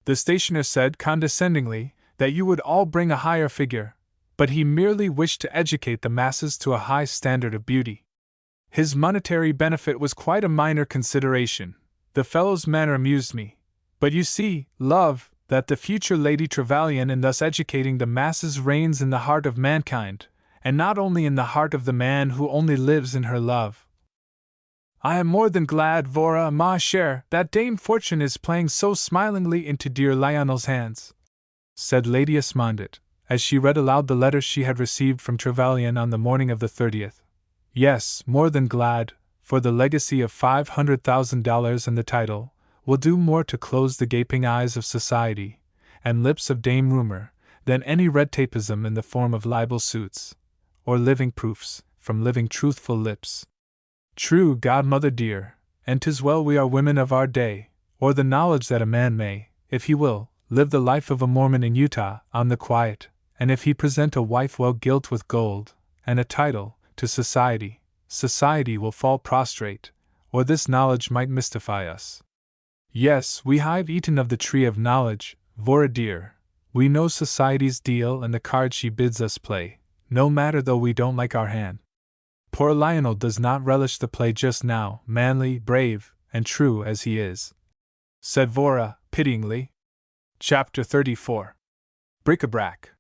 The stationer said condescendingly that you would all bring a higher figure, but he merely wished to educate the masses to a high standard of beauty. His monetary benefit was quite a minor consideration. The fellow's manner amused me. But you see, love, that the future Lady Trevelyan in thus educating the masses reigns in the heart of mankind, and not only in the heart of the man who only lives in her love. I am more than glad, Vora, ma chère, that Dame Fortune is playing so smilingly into dear Lionel's hands, said Lady Esmondett, as she read aloud the letter she had received from Trevelyan on the morning of the 30th. Yes, more than glad, for the legacy of $500,000 and the title will do more to close the gaping eyes of society and lips of Dame Rumor than any red tapeism in the form of libel suits, or living proofs from living truthful lips. True, godmother dear, and 'tis well we are women of our day, or the knowledge that a man may, if he will, live the life of a Mormon in Utah on the quiet, and if he present a wife well gilt with gold, and a title, to society, society will fall prostrate, or this knowledge might mystify us. Yes, we have eaten of the tree of knowledge, Vora dear, we know society's deal and the card she bids us play, no matter though we don't like our hand. Poor Lionel does not relish the play just now, manly, brave, and true as he is, said Vora, pityingly. Chapter 34. Bric-a-brac.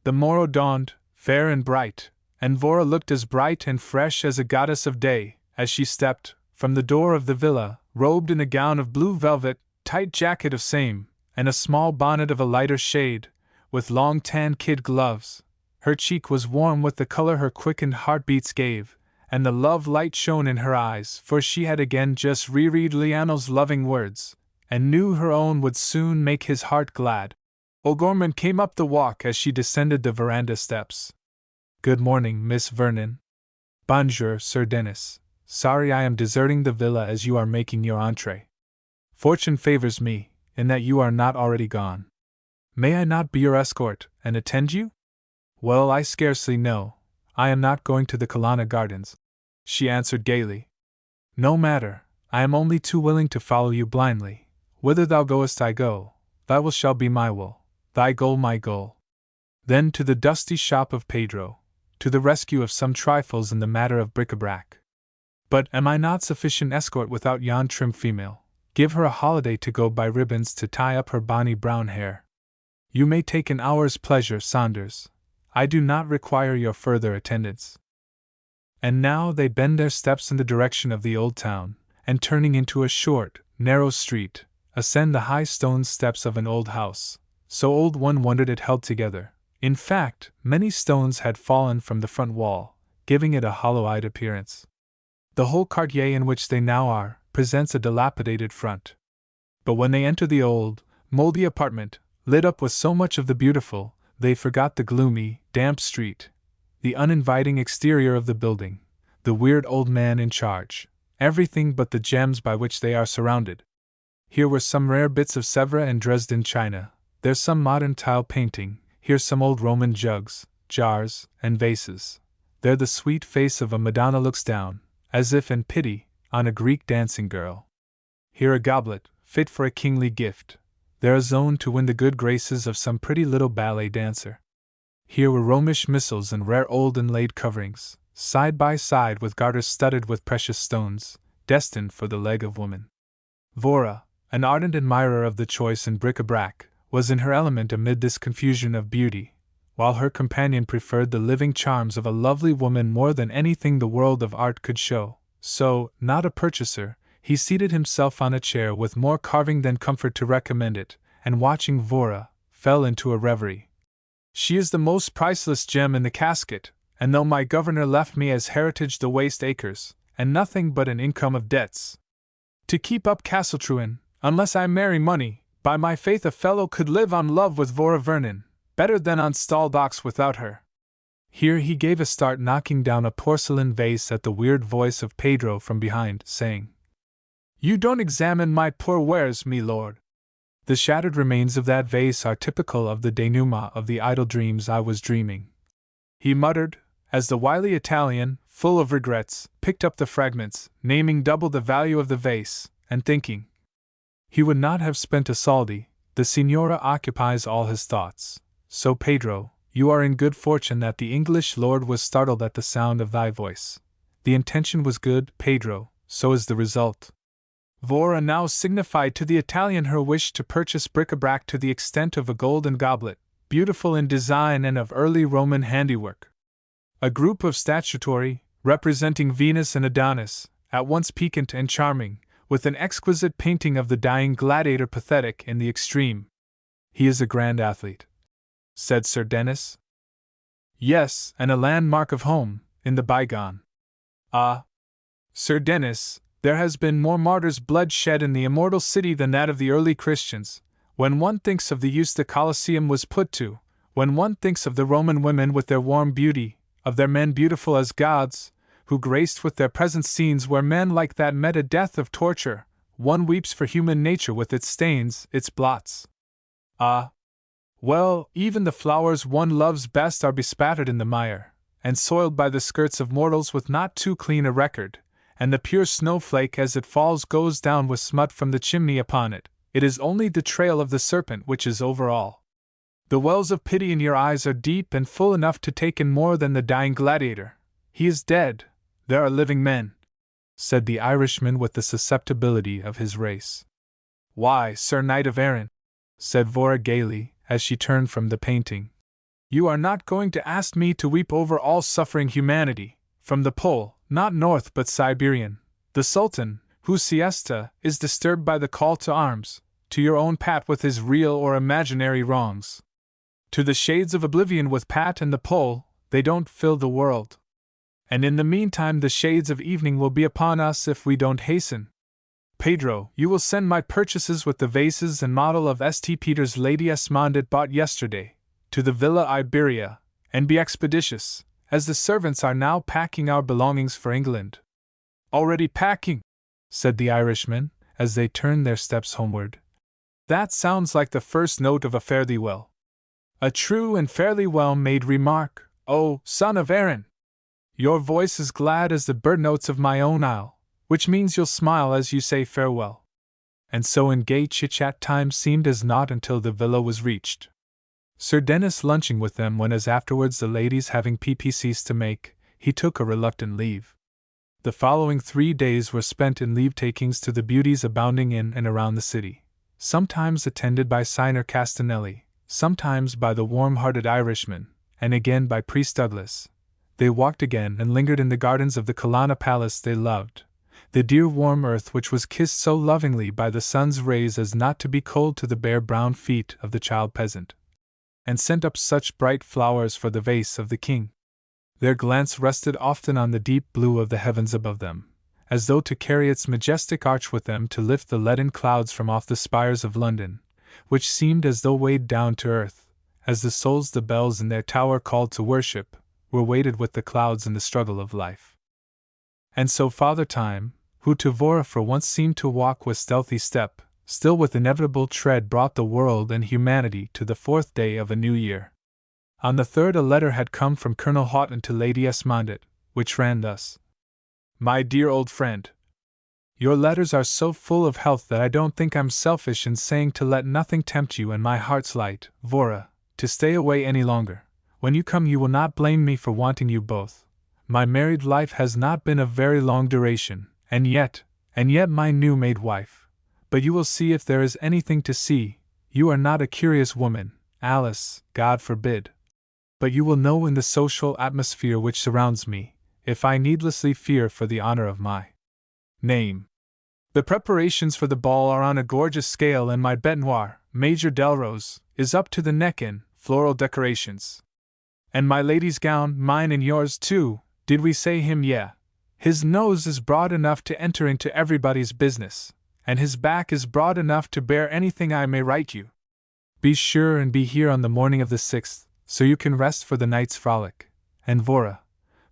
The morrow dawned, fair and bright, and Vora looked as bright and fresh as a goddess of day, as she stepped from the door of the villa, robed in a gown of blue velvet, tight jacket of same, and a small bonnet of a lighter shade, with long tan kid gloves. Her cheek was warm with the color her quickened heartbeats gave, and the love light shone in her eyes, for she had again just reread Lionel's loving words, and knew her own would soon make his heart glad. O'Gorman came up the walk as she descended the veranda steps. Good morning, Miss Vernon. Bonjour, Sir Denis. Sorry I am deserting the villa as you are making your entree. Fortune favors me, in that you are not already gone. May I not be your escort, and attend you? Well, I scarcely know. I am not going to the Kelowna Gardens, she answered gaily. No matter, I am only too willing to follow you blindly. Whither thou goest I go, thy will shall be my will, thy goal my goal. Then to the dusty shop of Pedro, to the rescue of some trifles in the matter of bric-a-brac. But am I not sufficient escort without yon trim female? Give her a holiday to go buy ribbons to tie up her bonny brown hair. You may take an hour's pleasure, Saunders. I do not require your further attendance. And now they bend their steps in the direction of the old town, and turning into a short, narrow street, ascend the high stone steps of an old house, so old one wondered it held together. In fact, many stones had fallen from the front wall, giving it a hollow-eyed appearance. The whole quartier in which they now are presents a dilapidated front. But when they enter the old, mouldy apartment, lit up with so much of the beautiful, they forgot the gloomy, damp street, the uninviting exterior of the building, the weird old man in charge, everything but the gems by which they are surrounded. Here were some rare bits of Sèvres and Dresden china, there some modern tile painting, here some old Roman jugs, jars, and vases. There the sweet face of a Madonna looks down, as if in pity, on a Greek dancing girl. Here a goblet, fit for a kingly gift. There a zone to win the good graces of some pretty little ballet dancer. Here were Romish missals and rare old inlaid coverings, side by side with garters studded with precious stones, destined for the leg of woman. Vora, an ardent admirer of the choice in bric-a-brac, was in her element amid this confusion of beauty, while her companion preferred the living charms of a lovely woman more than anything the world of art could show, so, not a purchaser, he seated himself on a chair with more carving than comfort to recommend it, and watching Vora, fell into a reverie. She is the most priceless gem in the casket, and though my governor left me as heritage the waste acres, and nothing but an income of debts to keep up Castletruin, unless I marry money, by my faith a fellow could live on love with Vora Vernon, better than on stalled ox without her. Here he gave a start, knocking down a porcelain vase at the weird voice of Pedro from behind, saying, "You don't examine my poor wares, me lord." The shattered remains of that vase are typical of the denouement of the idle dreams I was dreaming, he muttered, as the wily Italian, full of regrets, picked up the fragments, naming double the value of the vase, and thinking. He would not have spent a soldi. The Signora occupies all his thoughts. So, Pedro, you are in good fortune that the English lord was startled at the sound of thy voice. The intention was good, Pedro, so is the result. Vora now signified to the Italian her wish to purchase bric-a-brac to the extent of a golden goblet, beautiful in design and of early Roman handiwork. A group of statuary, representing Venus and Adonis, at once piquant and charming, with an exquisite painting of the dying gladiator pathetic in the extreme. "He is a grand athlete," said Sir Denis. "Yes, and a landmark of home, in the bygone." "Ah, Sir Denis, there has been more martyrs' blood shed in the immortal city than that of the early Christians, when one thinks of the use the Colosseum was put to, when one thinks of the Roman women with their warm beauty, of their men beautiful as gods, who graced with their presence scenes where men like that met a death of torture. One weeps for human nature with its stains, its blots. Ah! Well, even the flowers one loves best are bespattered in the mire, and soiled by the skirts of mortals with not too clean a record, and the pure snowflake as it falls goes down with smut from the chimney upon it. It is only the trail of the serpent which is over all. The wells of pity in your eyes are deep and full enough to take in more than the dying gladiator. He is dead. There are living men," said the Irishman with the susceptibility of his race. "Why, Sir Knight of Erin," said Vora gaily, as she turned from the painting, "you are not going to ask me to weep over all suffering humanity, from the Pole, not North but Siberian, the Sultan, whose siesta is disturbed by the call to arms, to your own Pat with his real or imaginary wrongs. To the shades of oblivion with Pat and the Pole, they don't fill the world. And in the meantime the shades of evening will be upon us if we don't hasten. Pedro, you will send my purchases with the vases and model of St. Peter's Lady Esmondett bought yesterday, to the Villa Iberia, and be expeditious, as the servants are now packing our belongings for England." "Already packing?" said the Irishman, as they turned their steps homeward. "That sounds like the first note of a fare thee well." "A true and fairly well made remark, O son of Erin! Your voice is glad as the bird notes of my own isle, which means you'll smile as you say farewell." And so in gay chit-chat time seemed as naught until the villa was reached. Sir Denis lunching with them when as afterwards the ladies having PPCs to make, he took a reluctant leave. The following 3 days were spent in leave-takings to the beauties abounding in and around the city, sometimes attended by Signer Castanelli, sometimes by the warm-hearted Irishman, and again by Priest Douglas. They walked again and lingered in the gardens of the Colonna Palace they loved, the dear warm earth which was kissed so lovingly by the sun's rays as not to be cold to the bare brown feet of the child peasant, and sent up such bright flowers for the vase of the king. Their glance rested often on the deep blue of the heavens above them, as though to carry its majestic arch with them to lift the leaden clouds from off the spires of London, which seemed as though weighed down to earth, as the souls the bells in their tower called to worship, were weighted with the clouds in the struggle of life. And so Father Time, who to Vora for once seemed to walk with stealthy step, still with inevitable tread brought the world and humanity to the 4th day of a new year. On the 3rd a letter had come from Colonel Houghton to Lady Esmondett, which ran thus: "My dear old friend, your letters are so full of health that I don't think I'm selfish in saying to let nothing tempt you and my heart's light, Vora, to stay away any longer. When you come you will not blame me for wanting you both. My married life has not been of very long duration, and yet my new-made wife. But you will see if there is anything to see. You are not a curious woman, Alice, God forbid. But you will know in the social atmosphere which surrounds me, if I needlessly fear for the honor of my name. The preparations for the ball are on a gorgeous scale, and my bête noire, Major Delrose, is up to the neck in floral decorations. And my lady's gown, mine and yours too, did we say him? Yeah. His nose is broad enough to enter into everybody's business, and his back is broad enough to bear anything I may write you. Be sure and be here on the morning of the 6th, so you can rest for the night's frolic, and Vora,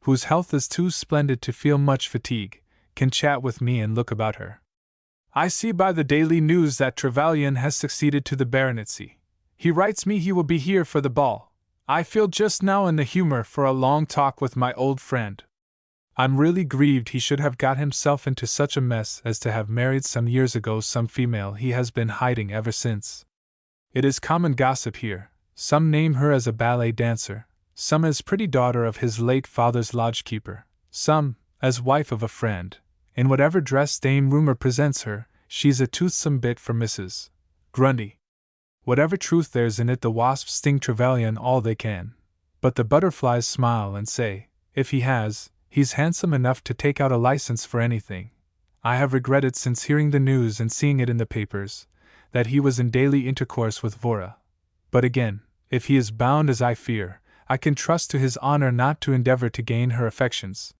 whose health is too splendid to feel much fatigue, can chat with me and look about her. I see by the Daily News that Trevelyan has succeeded to the baronetcy. He writes me he will be here for the ball. I feel just now in the humor for a long talk with my old friend. I'm really grieved he should have got himself into such a mess as to have married some years ago some female he has been hiding ever since. It is common gossip here. Some name her as a ballet dancer, some as pretty daughter of his late father's lodgekeeper, some as wife of a friend. In whatever dress Dame Rumor presents her, she's a toothsome bit for Mrs. Grundy. Whatever truth there's in it, the wasps sting Trevelyan all they can. But the butterflies smile and say, if he has, he's handsome enough to take out a license for anything. I have regretted since hearing the news and seeing it in the papers, that he was in daily intercourse with Vora. But again, if he is bound as I fear, I can trust to his honor not to endeavor to gain her affections.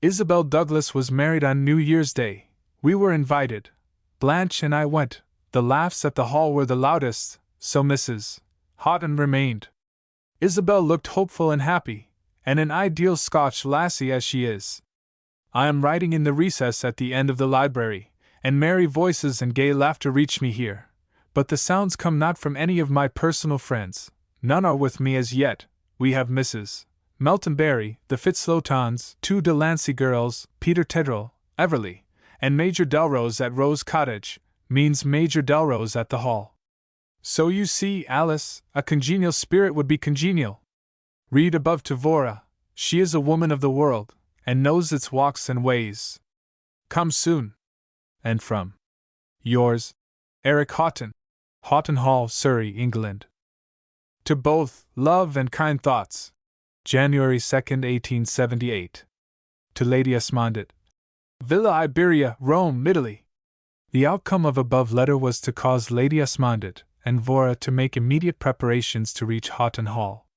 Isabel Douglas was married on New Year's Day. We were invited. Blanche and I went. The laughs at the hall were the loudest, so Mrs. Houghton remained. Isabel looked hopeful and happy, and an ideal Scotch lassie as she is. I am writing in the recess at the end of the library, and merry voices and gay laughter reach me here. But the sounds come not from any of my personal friends. None are with me as yet. We have Mrs. Meltonberry, the Fitzlotons, 2 Delancey girls, Peter Tedrell, Everly, and Major Delrose at Rose Cottage, means Major Delrose at the Hall. So you see, Alice, a congenial spirit would be congenial. Read above to Vora. She is a woman of the world, and knows its walks and ways. Come soon. And from yours, Eric Houghton, Houghton Hall, Surrey, England. To both, love and kind thoughts. January 2nd, 1878. To Lady Esmondett, Villa Iberia, Rome, Italy. The outcome of above letter was to cause Lady Esmondett and Vora to make immediate preparations to reach Houghton Hall.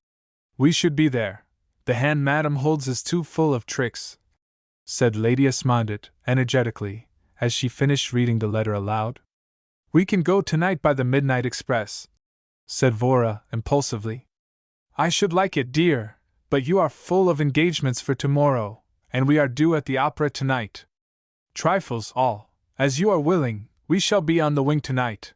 We should be there. The hand Madame holds is too full of tricks, said Lady Esmondett energetically, as she finished reading the letter aloud. We can go tonight by the midnight express, said Vora impulsively. I should like it, dear, but you are full of engagements for tomorrow, and we are due at the opera tonight. Trifles, all. As you are willing, we shall be on the wing tonight.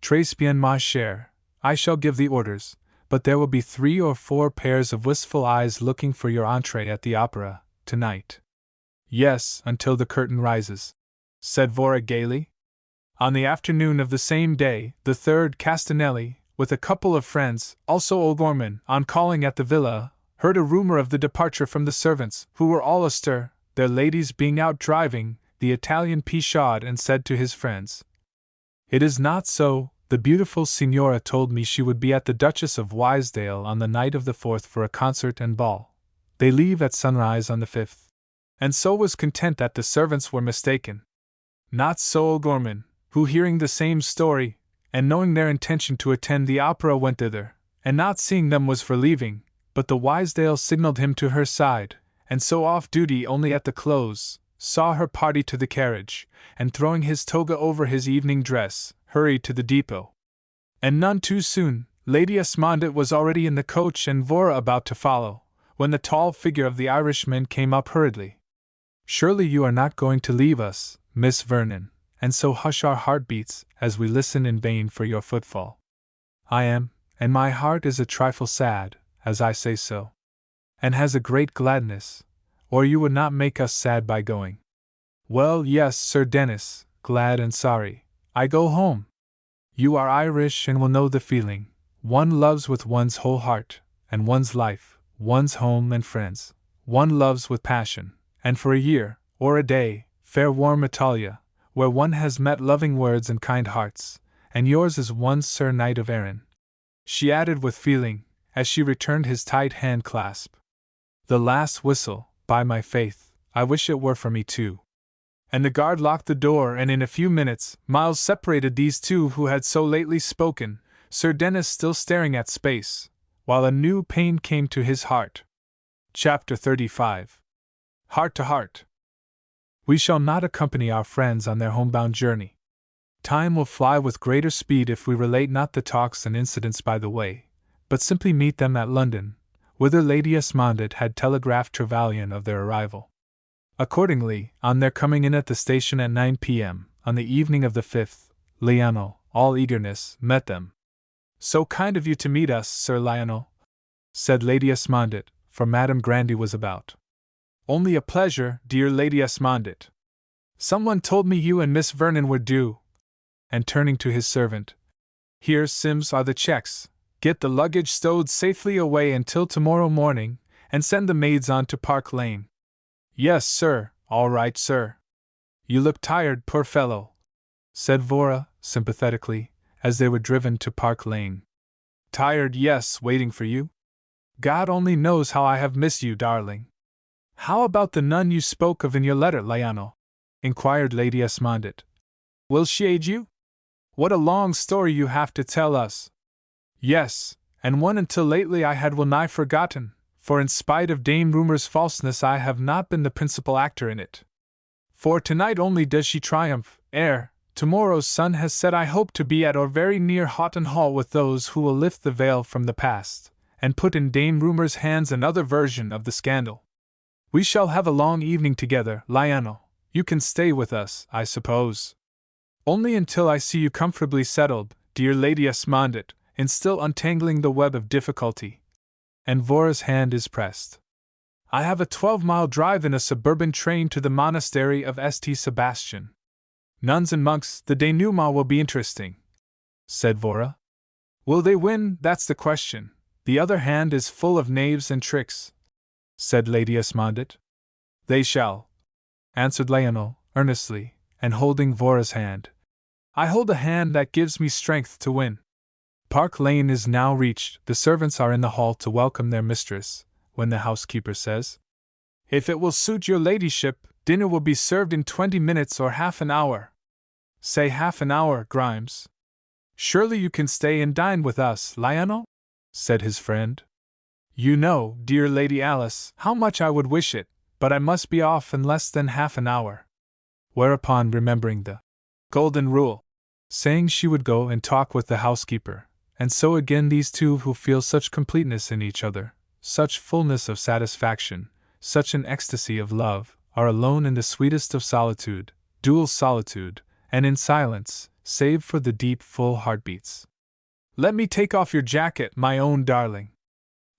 Très bien, ma chère. I shall give the orders, but there will be 3 or 4 pairs of wistful eyes looking for your entrée at the opera tonight. Yes, until the curtain rises, said Vora gaily. On the afternoon of the same day, the 3rd, Castanelli, with a couple of friends, also O'Gorman, on calling at the villa, heard a rumor of the departure from the servants, who were all astir, their ladies being out driving, the Italian pshawed and said to his friends, It is not so. The beautiful Signora told me she would be at the Duchess of Wysdale on the night of the 4th for a concert and ball. They leave at sunrise on the 5th. And so was content that the servants were mistaken. Not so O'Gorman, who, hearing the same story, and knowing their intention to attend the opera, went thither, and not seeing them was for leaving, but the Wysdale signaled him to her side, and so off duty only at the close, saw her party to the carriage, and throwing his toga over his evening dress, hurried to the depot. And none too soon, Lady Esmondett was already in the coach and Vora about to follow, when the tall figure of the Irishman came up hurriedly. Surely you are not going to leave us, Miss Vernon, and so hush our heartbeats as we listen in vain for your footfall. I am, and my heart is a trifle sad, as I say so, and has a great gladness, or you would not make us sad by going. Well, yes, Sir Dennis, glad and sorry. I go home. You are Irish and will know the feeling. One loves with one's whole heart, and one's life, one's home and friends. One loves with passion, and for a year, or a day, fair warm Italia, where one has met loving words and kind hearts, and yours is one Sir Knight of Erin, she added with feeling, as she returned his tight hand clasp. The last whistle, By my faith, I wish it were for me too. And the guard locked the door, and in a few minutes, miles separated these two who had so lately spoken, Sir Dennis still staring at space, while a new pain came to his heart. Chapter 35. Heart to Heart. We shall not accompany our friends on their homebound journey. Time will fly with greater speed if we relate not the talks and incidents by the way, but simply meet them at London, whither Lady Esmondett had telegraphed Trevelyan of their arrival. Accordingly, on their coming in at the station at 9 p.m., on the evening of the 5th, Lionel, all eagerness, met them. "So kind of you to meet us, Sir Lionel," said Lady Esmondett, for Madame Grandy was about. "Only a pleasure, dear Lady Esmondett. Someone told me you and Miss Vernon were due." And turning to his servant, "Here, Sims, are the checks. Get the luggage stowed safely away until tomorrow morning, and send the maids on to Park Lane." "Yes, sir, all right, sir." "You look tired, poor fellow," said Vora, sympathetically, as they were driven to Park Lane. "Tired, yes, waiting for you. God only knows how I have missed you, darling." "How about the nun you spoke of in your letter, Lionel?" inquired Lady Esmondett. "Will she aid you? What a long story you have to tell us." "Yes, and one until lately I had well nigh forgotten, for in spite of Dame Rumour's falseness I have not been the principal actor in it. For tonight only does she triumph, ere tomorrow's sun has set. I hope to be at or very near Houghton Hall with those who will lift the veil from the past, and put in Dame Rumour's hands another version of the scandal. We shall have a long evening together, Lionel. You can stay with us, I suppose. Only until I see you comfortably settled, dear Lady Esmondett, in still untangling the web of difficulty." And Vora's hand is pressed. "I have a 12-mile drive in a suburban train to the monastery of St. Sebastian. Nuns and monks, the denouement will be interesting," said Vora. "Will they win? That's the question. The other hand is full of knaves and tricks," said Lady Esmondett. "They shall," answered Lionel, earnestly, and holding Vora's hand. "I hold a hand that gives me strength to win." Park Lane is now reached. The servants are in the hall to welcome their mistress, when the housekeeper says, "If it will suit your ladyship, dinner will be served in 20 minutes or half an hour." "Say half an hour, Grimes." "Surely you can stay and dine with us, Lionel?" said his friend. "You know, dear Lady Alice, how much I would wish it, but I must be off in less than half an hour." Whereupon, remembering the golden rule, saying she would go and talk with the housekeeper. And so again these two who feel such completeness in each other, such fullness of satisfaction, such an ecstasy of love, are alone in the sweetest of solitude, dual solitude, and in silence, save for the deep full heartbeats. "Let me take off your jacket, my own darling."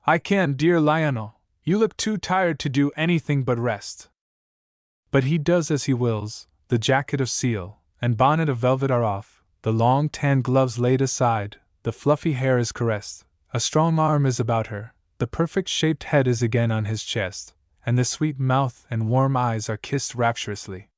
"I can't, dear Lionel. You look too tired to do anything but rest." But he does as he wills. The jacket of seal and bonnet of velvet are off, the long tan gloves laid aside, the fluffy hair is caressed, a strong arm is about her, the perfect shaped head is again on his chest, and the sweet mouth and warm eyes are kissed rapturously.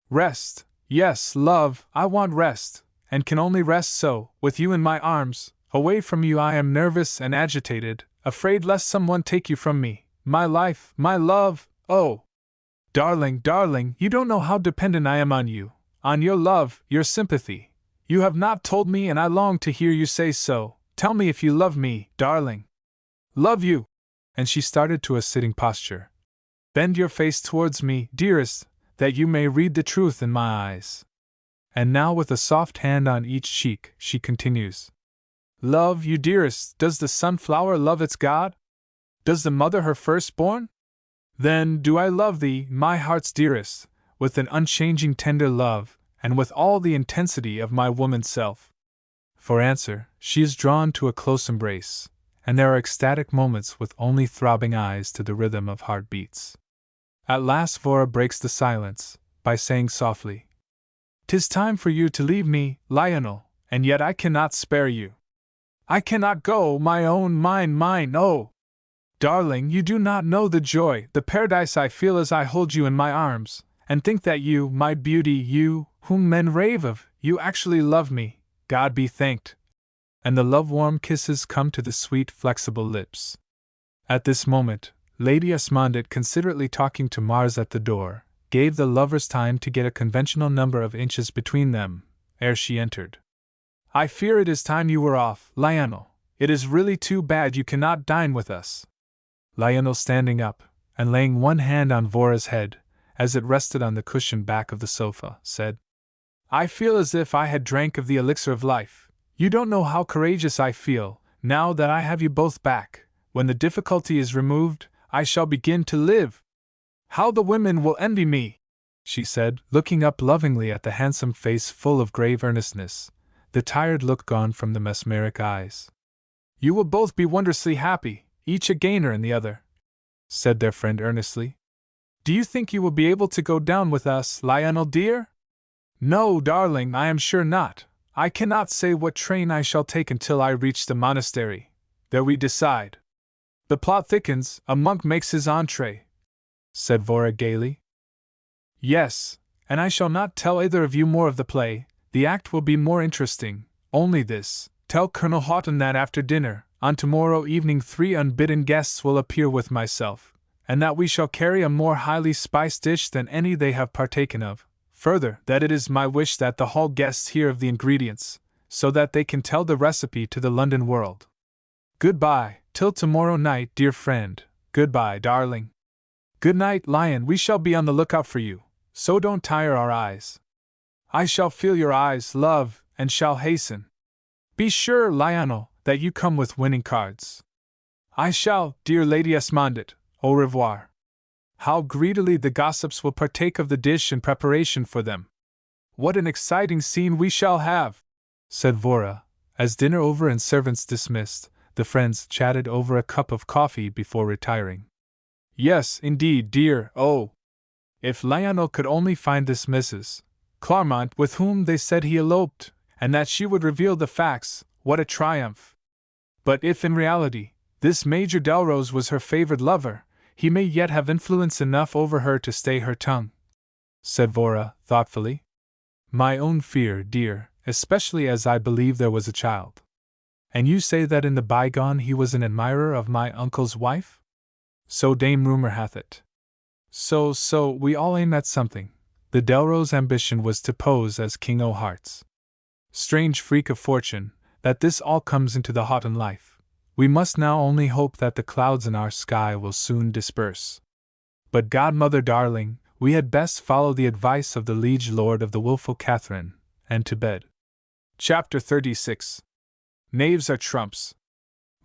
"Rest! Yes, love, I want rest, and can only rest so, with you in my arms. Away from you I am nervous and agitated, afraid lest someone take you from me, my life, my love, oh! Darling, darling, you don't know how dependent I am on you, on your love, your sympathy. You have not told me and I long to hear you say so. Tell me if you love me, darling." "Love you!" And she started to a sitting posture. "Bend your face towards me, dearest, that you may read the truth in my eyes." And now with a soft hand on each cheek, she continues. "Love you, dearest, does the sunflower love its God? Does the mother her firstborn? Then do I love thee, my heart's dearest, with an unchanging tender love, and with all the intensity of my woman self." For answer, she is drawn to a close embrace, and there are ecstatic moments with only throbbing eyes to the rhythm of heart-beats. At last Vora breaks the silence, by saying softly, "'Tis time for you to leave me, Lionel, and yet I cannot spare you. I cannot go, my own, mine, oh! Darling, you do not know the joy, the paradise I feel as I hold you in my arms, and think that you, my beauty, you, whom men rave of, you actually love me, God be thanked." And the love-warm kisses come to the sweet, flexible lips. At this moment, Lady Esmondit, considerately talking to Mars at the door, gave the lovers time to get a conventional number of inches between them, ere she entered. I fear it is time you were off, Lionel. It is really too bad you cannot dine with us. Lionel, standing up, and laying one hand on Vora's head, as it rested on the cushioned back of the sofa, said, I feel as if I had drank of the elixir of life. You don't know how courageous I feel, now that I have you both back. When the difficulty is removed, I shall begin to live. How the women will envy me, she said, looking up lovingly at the handsome face full of grave earnestness, the tired look gone from the mesmeric eyes. You will both be wondrously happy, each a gainer in the other, said their friend earnestly. Do you think you will be able to go down with us, Lionel dear? No, darling, I am sure not. I cannot say what train I shall take until I reach the monastery. There we decide. The plot thickens, a monk makes his entree, said Vora gaily. Yes, and I shall not tell either of you more of the play. The act will be more interesting. Only this, tell Colonel Houghton that after dinner, on tomorrow evening 3 unbidden guests will appear with myself, and that we shall carry a more highly spiced dish than any they have partaken of. Further, that it is my wish that the hall guests hear of the ingredients, so that they can tell the recipe to the London world. Goodbye, till tomorrow night, dear friend. Goodbye, darling. Good night, Lion, we shall be on the lookout for you, so don't tire our eyes. I shall feel your eyes, love, and shall hasten. Be sure, Lionel, that you come with winning cards. I shall, dear Lady Esmondit. Au revoir. How greedily the gossips will partake of the dish in preparation for them. What an exciting scene we shall have, said Vora, as dinner over and servants dismissed, the friends chatted over a cup of coffee before retiring. Yes, indeed, dear, oh! If Lionel could only find this Mrs. Clarmont with whom they said he eloped, and that she would reveal the facts, what a triumph! But if in reality, this Major Delrose was her favored lover, he may yet have influence enough over her to stay her tongue, said Vora, thoughtfully. My own fear, dear, especially as I believe there was a child. And you say that in the bygone he was an admirer of my uncle's wife? So Dame Rumor hath it. So, we all aim at something. The Delrose ambition was to pose as King o' Hearts. Strange freak of fortune, that this all comes into the Houghton life. We must now only hope that the clouds in our sky will soon disperse. But godmother darling, we had best follow the advice of the liege lord of the wilful Catherine, and to bed. Chapter 36. Knaves are trumps.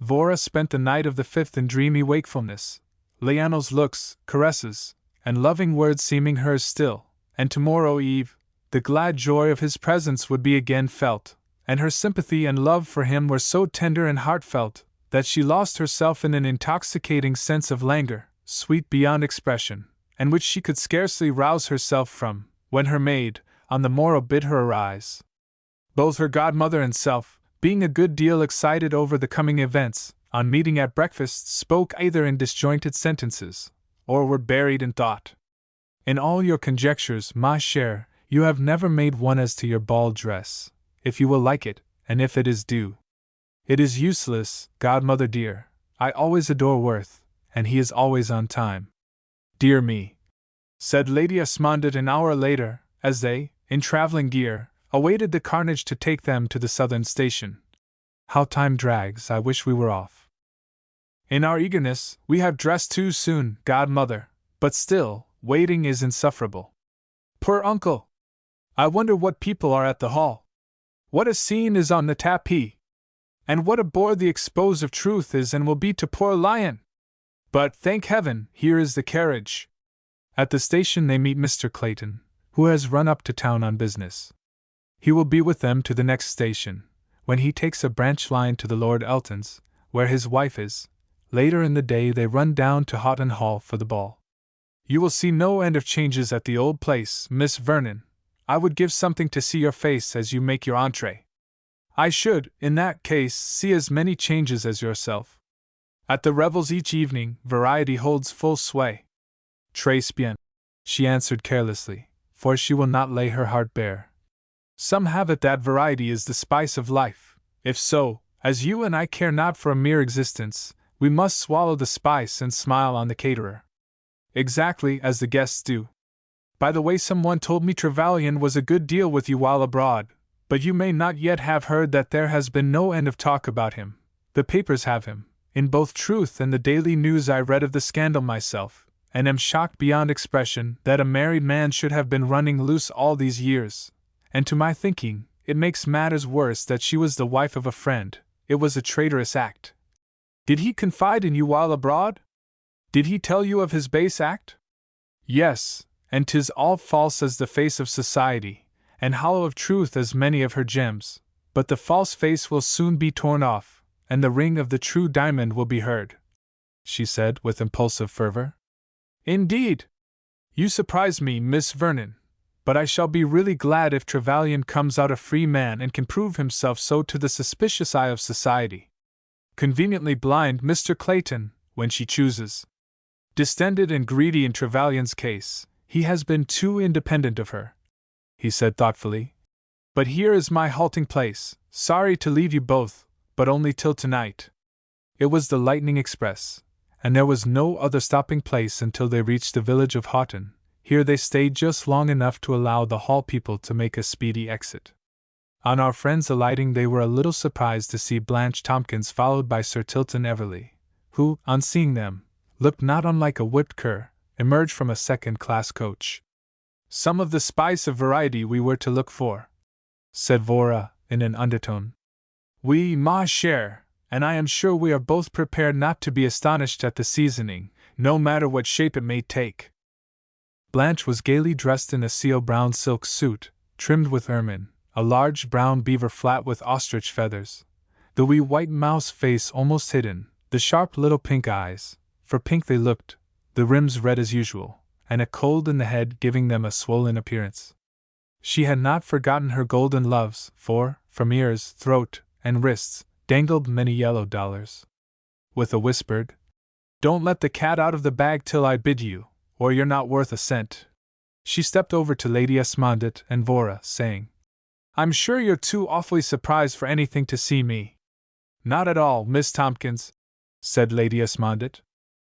Vora spent the night of the 5th in dreamy wakefulness, Lionel's looks, caresses, and loving words seeming hers still, and tomorrow eve, the glad joy of his presence would be again felt, and her sympathy and love for him were so tender and heartfelt, that she lost herself in an intoxicating sense of languor, sweet beyond expression, and which she could scarcely rouse herself from, when her maid, on the morrow bid her arise. Both her godmother and self, being a good deal excited over the coming events, on meeting at breakfast spoke either in disjointed sentences, or were buried in thought. In all your conjectures, ma chère, you have never made one as to your ball dress, if you will like it, and if it is due. It is useless, godmother dear. I always adore Worth, and he is always on time. Dear me, said Lady Esmondit an hour later, as they, in travelling gear, awaited the carnage to take them to the southern station. How time drags, I wish we were off. In our eagerness, we have dressed too soon, godmother, but still, waiting is insufferable. Poor uncle! I wonder what people are at the hall. What a scene is on the tapis! And what a bore the expose of truth is and will be to poor Lion! But, thank heaven, here is the carriage. At the station they meet Mr. Clayton, who has run up to town on business. He will be with them to the next station, when he takes a branch line to the Lord Elton's, where his wife is. Later in the day they run down to Houghton Hall for the ball. You will see no end of changes at the old place, Miss Vernon. I would give something to see your face as you make your entree. I should, in that case, see as many changes as yourself. At the revels each evening, variety holds full sway. Très bien, she answered carelessly, for she will not lay her heart bare. Some have it that variety is the spice of life. If so, as you and I care not for a mere existence, We must swallow the spice and smile on the caterer. Exactly as the guests do. By the way, someone told me Trevelyan was a good deal with you while abroad, but you may not yet have heard that there has been no end of talk about him. The papers have him, in both Truth and the Daily News. I read of the scandal myself, and am shocked beyond expression that a married man should have been running loose all these years, and to my thinking, it makes matters worse that she was the wife of a friend. It was a traitorous act. Did he confide in you while abroad? Did he tell you of his base act? Yes, and 'tis all false as the face of society, and hollow of truth as many of her gems, but the false face will soon be torn off, and the ring of the true diamond will be heard, she said with impulsive fervor. Indeed! You surprise me, Miss Vernon, but I shall be really glad if Trevelyan comes out a free man and can prove himself so to the suspicious eye of society. Conveniently blind, Mr. Clayton, when she chooses. Distended and greedy in Trevelyan's case, he has been too independent of her, he said thoughtfully. But here is my halting place, sorry to leave you both, but only till tonight. It was the Lightning Express, and there was no other stopping place until they reached the village of Houghton. Here they stayed just long enough to allow the hall people to make a speedy exit. On our friends alighting, they were a little surprised to see Blanche Tompkins followed by Sir Tilton Everleigh, who, on seeing them, looked not unlike a whipped cur, emerged from a second-class coach. Some of the spice of variety we were to look for, said Vora, in an undertone. Oui, ma chère, and I am sure we are both prepared not to be astonished at the seasoning, no matter what shape it may take. Blanche was gaily dressed in a seal brown silk suit, trimmed with ermine, a large brown beaver flat with ostrich feathers, the wee white mouse face almost hidden, the sharp little pink eyes, for pink they looked, the rims red as usual, and a cold in the head giving them a swollen appearance. She had not forgotten her golden loves, for, from ears, throat, and wrists, dangled many yellow dollars. With a whispered, "Don't let the cat out of the bag till I bid you, or you're not worth a cent," she stepped over to Lady Esmondett and Vora, saying, "I'm sure you're too awfully surprised for anything to see me." "Not at all, Miss Tompkins," said Lady Esmondett.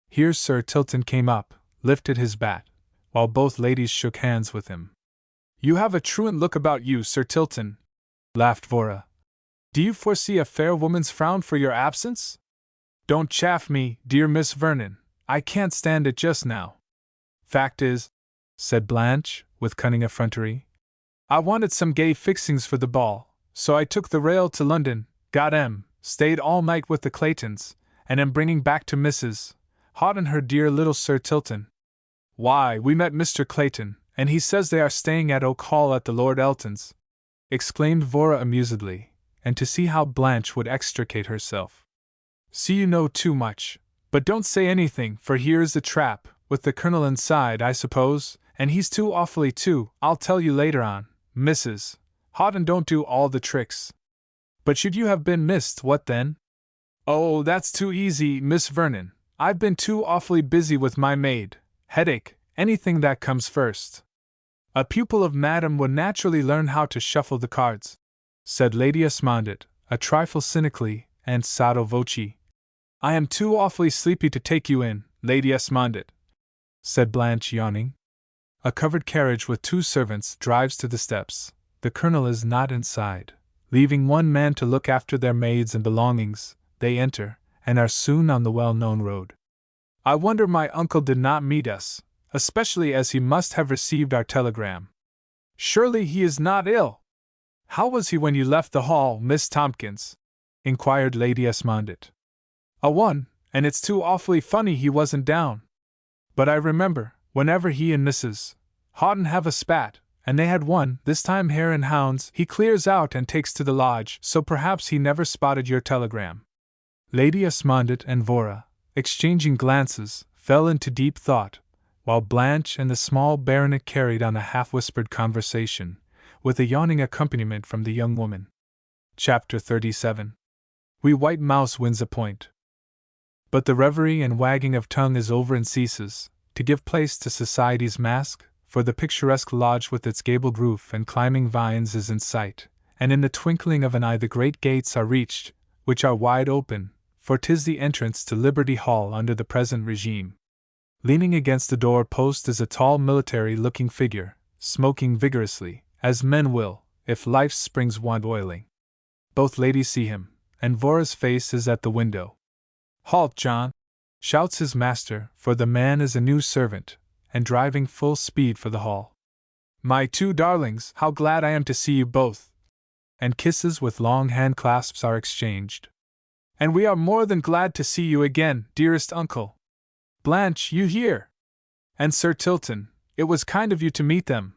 Here Sir Tilton came up, lifted his bat, while both ladies shook hands with him. "You have a truant look about you, Sir Tilton," laughed Vora. "Do you foresee a fair woman's frown for your absence?" "Don't chaff me, dear Miss Vernon, I can't stand it just now. Fact is," said Blanche, with cunning effrontery, "I wanted some gay fixings for the ball, so I took the rail to London, got stayed all night with the Claytons, and am bringing back to Mrs. Houghton her dear little Sir Tilton. Why, we met Mr. Clayton, and he says they are staying at Oak Hall at the Lord Elton's," exclaimed Vora amusedly, and to see how Blanche would extricate herself. "See, you know too much, but don't say anything, for here is the trap, with the Colonel inside, I suppose, and he's too awfully too. I'll tell you later on. Mrs. Houghton don't do all the tricks. But should you have been missed, what then?" "Oh, that's too easy, Miss Vernon. I've been too awfully busy with my maid, headache, anything that comes first." "A pupil of Madame would naturally learn how to shuffle the cards," said Lady Esmondett, a trifle cynically, and sotto voce. "I am too awfully sleepy to take you in, Lady Esmondett," said Blanche, yawning. "A covered carriage with 2 servants drives to the steps. The Colonel is not inside. Leaving one man to look after their maids and belongings, they enter, and are soon on the well-known road. I wonder my uncle did not meet us, especially as he must have received our telegram. Surely he is not ill?" "How was he when you left the hall, Miss Tompkins?" inquired Lady Esmondett. "A one, and it's too awfully funny he wasn't down. But I remember, whenever he and Mrs. Houghton have a spat, and they had one, this time hare and hounds, he clears out and takes to the lodge, so perhaps he never spotted your telegram." Lady Esmondett and Vora, exchanging glances, fell into deep thought, while Blanche and the small baronet carried on a half-whispered conversation, with a yawning accompaniment from the young woman. Chapter 37. Wee White Mouse wins a point. But the reverie and wagging of tongue is over and ceases, to give place to society's mask, for the picturesque lodge with its gabled roof and climbing vines is in sight, and in the twinkling of an eye the great gates are reached, which are wide open, for 'tis the entrance to Liberty Hall under the present regime. Leaning against the door post is a tall military-looking figure, smoking vigorously, as men will, if life's springs want oiling. Both ladies see him, and Vora's face is at the window. "Halt, John!" shouts his master, for the man is a new servant, and driving full speed for the hall. "My two darlings, how glad I am to see you both!" And kisses with long hand clasps are exchanged. "And we are more than glad to see you again, dearest uncle. Blanche, you here? And Sir Tilton, it was kind of you to meet them."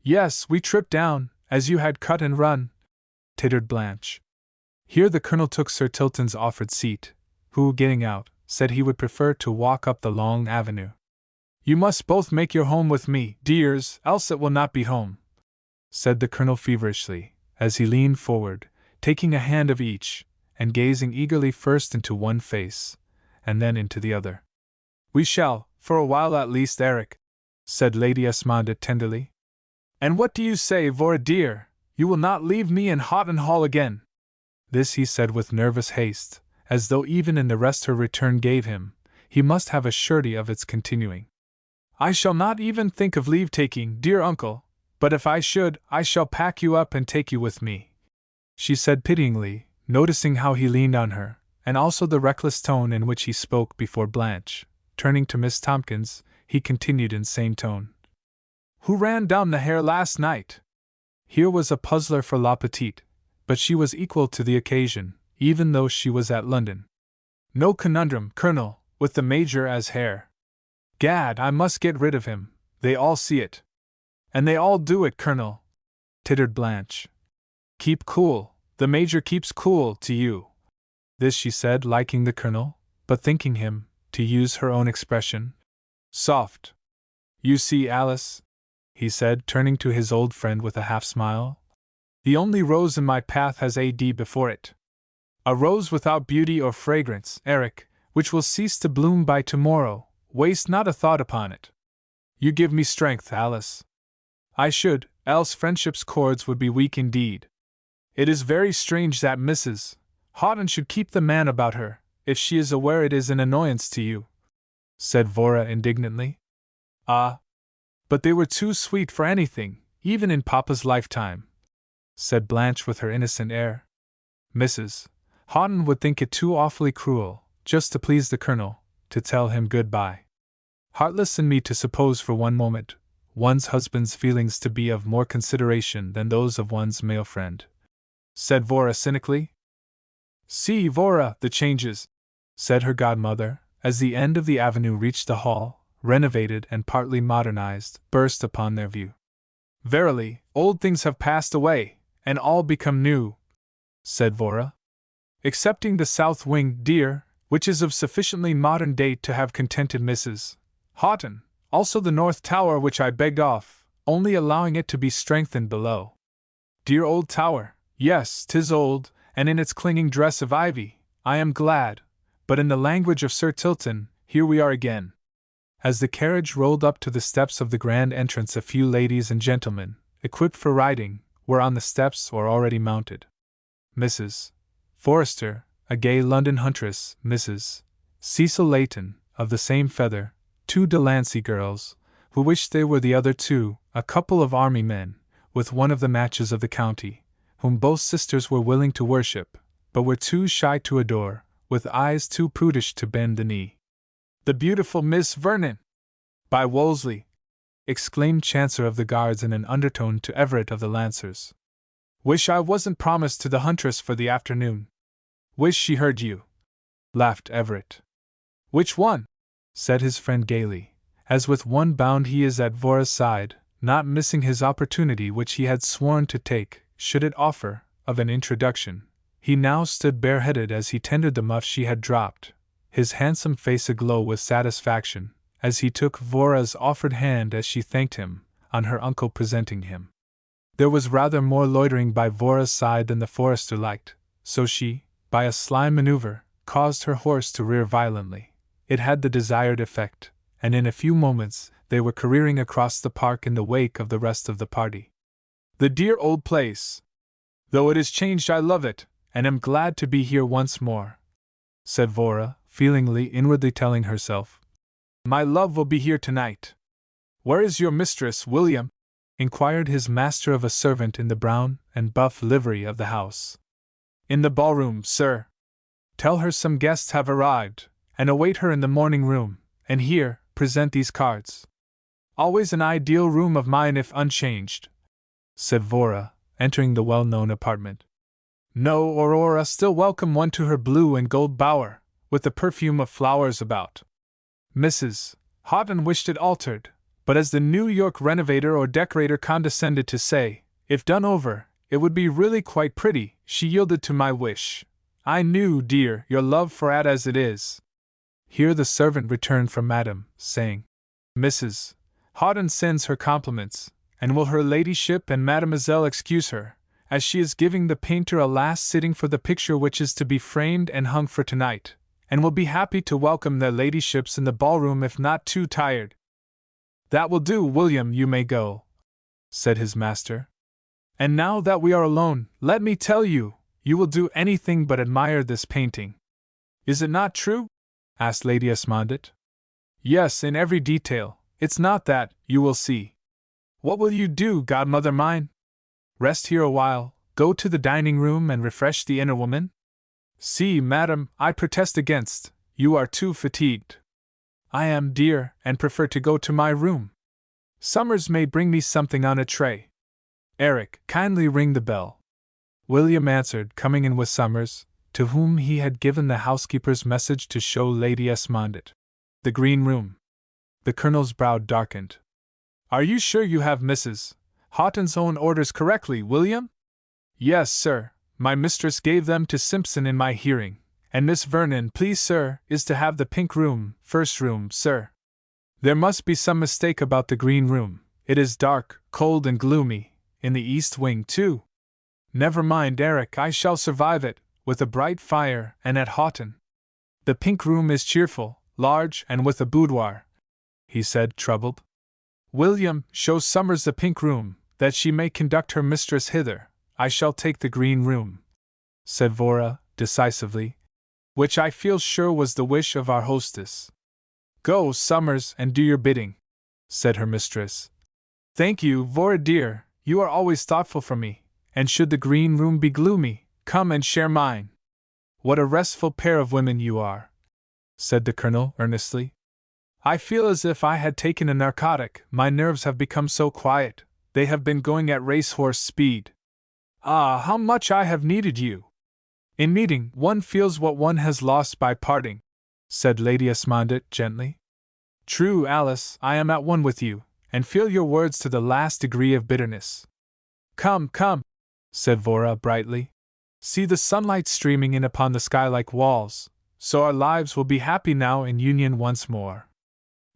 "Yes, we tripped down, as you had cut and run," tittered Blanche. Here the colonel took Sir Tilton's offered seat, who, getting out, said he would prefer to walk up the long avenue. "You must both make your home with me, dears, else it will not be home," said the colonel feverishly, as he leaned forward, taking a hand of each, and gazing eagerly first into one face, and then into the other. "We shall, for a while at least, Eric," said Lady Esmonde tenderly. "And what do you say, Vora dear? You will not leave me in Houghton Hall again?" This he said with nervous haste, as though even in the rest her return gave him, he must have a surety of its continuing. "I shall not even think of leave-taking, dear uncle, but if I should, I shall pack you up and take you with me," she said pityingly, noticing how he leaned on her, and also the reckless tone in which he spoke before Blanche. Turning to Miss Tompkins, he continued in same tone. "Who ran down the hare last night?" Here was a puzzler for La Petite, but she was equal to the occasion, even though she was at London. "No conundrum, Colonel, with the Major as hare. Gad, I must get rid of him, they all see it." "And they all do it, Colonel," tittered Blanche. "Keep cool, the Major keeps cool to you." This she said, liking the Colonel, but thinking him, to use her own expression, soft. "You see, Alice," he said, turning to his old friend with a half-smile, "the only rose in my path has A.D. before it. A rose without beauty or fragrance, Eric, which will cease to bloom by tomorrow. Waste not a thought upon it. You give me strength, Alice. I should, else friendship's cords would be weak indeed. It is very strange that Mrs. Houghton should keep the man about her, if she is aware it is an annoyance to you," said Vora indignantly. "Ah! But they were too sweet for anything, even in Papa's lifetime," said Blanche with her innocent air. "Mrs. Houghton would think it too awfully cruel, just to please the Colonel, to tell him good-bye. Heartless in me to suppose for one moment one's husband's feelings to be of more consideration than those of one's male friend," said Vora cynically. "See, Vora, the changes," said her godmother, as the end of the avenue reached the hall, renovated and partly modernized, burst upon their view. "Verily, old things have passed away, and all become new," said Vora. "Excepting the south wing, dear, which is of sufficiently modern date to have contented Mrs. Houghton, also the north tower which I begged off, only allowing it to be strengthened below. Dear old tower, yes, 'tis old, and in its clinging dress of ivy, I am glad, but in the language of Sir Tilton, here we are again." As the carriage rolled up to the steps of the grand entrance, a few ladies and gentlemen, equipped for riding, were on the steps or already mounted. Mrs. Forrester, a gay London huntress, Mrs. Cecil Layton, of the same feather, two Delancey girls, who wished they were the other two, a couple of army men, with one of the matches of the county, whom both sisters were willing to worship, but were too shy to adore, with eyes too prudish to bend the knee. "The beautiful Miss Vernon!" "By Wolsey!" exclaimed Chancellor of the Guards in an undertone to Everett of the Lancers. "Wish I wasn't promised to the huntress for the afternoon." "Wish she heard you," laughed Everett. "Which one?" said his friend gaily, as with one bound he is at Vora's side, not missing his opportunity which he had sworn to take, should it offer, of an introduction. He now stood bareheaded as he tendered the muff she had dropped, his handsome face aglow with satisfaction, as he took Vora's offered hand as she thanked him, on her uncle presenting him. There was rather more loitering by Vora's side than the Forester liked, so she, by a sly maneuver, caused her horse to rear violently. It had the desired effect, and in a few moments they were careering across the park in the wake of the rest of the party. "The dear old place! Though it is changed, I love it, and am glad to be here once more," said Vora, feelingly inwardly telling herself. My love will be here tonight. Where is your mistress, William? Inquired his master of a servant in the brown and buff livery of the house. In the ballroom, sir. Tell her some guests have arrived, and await her in the morning room, and here, present these cards. Always an ideal room of mine if unchanged, said Vora, entering the well-known apartment. No, Aurora still welcome one to her blue and gold bower, with the perfume of flowers about. Mrs. Houghton wished it altered, but as the New York renovator or decorator condescended to say, if done over, it would be really quite pretty, she yielded to my wish. I knew, dear, your love for it as it is. Here the servant returned from Madame, saying, Mrs. Houghton sends her compliments, and will her ladyship and mademoiselle excuse her, as she is giving the painter a last sitting for the picture which is to be framed and hung for tonight, and will be happy to welcome their ladyships in the ballroom if not too tired. That will do, William, you may go, said his master. And now that we are alone, let me tell you, you will do anything but admire this painting. Is it not true? Asked Lady Esmondett. Yes, in every detail. It's not that, you will see. What will you do, godmother mine? Rest here a while, go to the dining room and refresh the inner woman? See, madam, I protest against, you are too fatigued. I am, dear, and prefer to go to my room. Summers may bring me something on a tray. Eric, kindly ring the bell. William answered, coming in with Summers, to whom he had given the housekeeper's message to show Lady Esmondett the green room. The colonel's brow darkened. Are you sure you have Mrs. Houghton's own orders correctly, William? Yes, sir, my mistress gave them to Simpson in my hearing, and Miss Vernon, please, sir, is to have the pink room, first room, sir. There must be some mistake about the green room, it is dark, cold and gloomy, in the east wing too. Never mind, Eric, I shall survive it, with a bright fire and at Houghton. The pink room is cheerful, large, and with a boudoir, he said, troubled. William, show Summers the pink room, that she may conduct her mistress hither. I shall take the green room, said Vora, decisively, which I feel sure was the wish of our hostess. Go, Summers, and do your bidding, said her mistress. Thank you, Vora dear, you are always thoughtful for me, and should the green room be gloomy, come and share mine. What a restful pair of women you are, said the colonel, earnestly. I feel as if I had taken a narcotic, my nerves have become so quiet, they have been going at racehorse speed. Ah, how much I have needed you! In meeting, one feels what one has lost by parting, said Lady Esmondett gently. True, Alice, I am at one with you, and feel your words to the last degree of bitterness. Come, come, said Vora brightly. See the sunlight streaming in upon the sky like walls, so our lives will be happy now in union once more.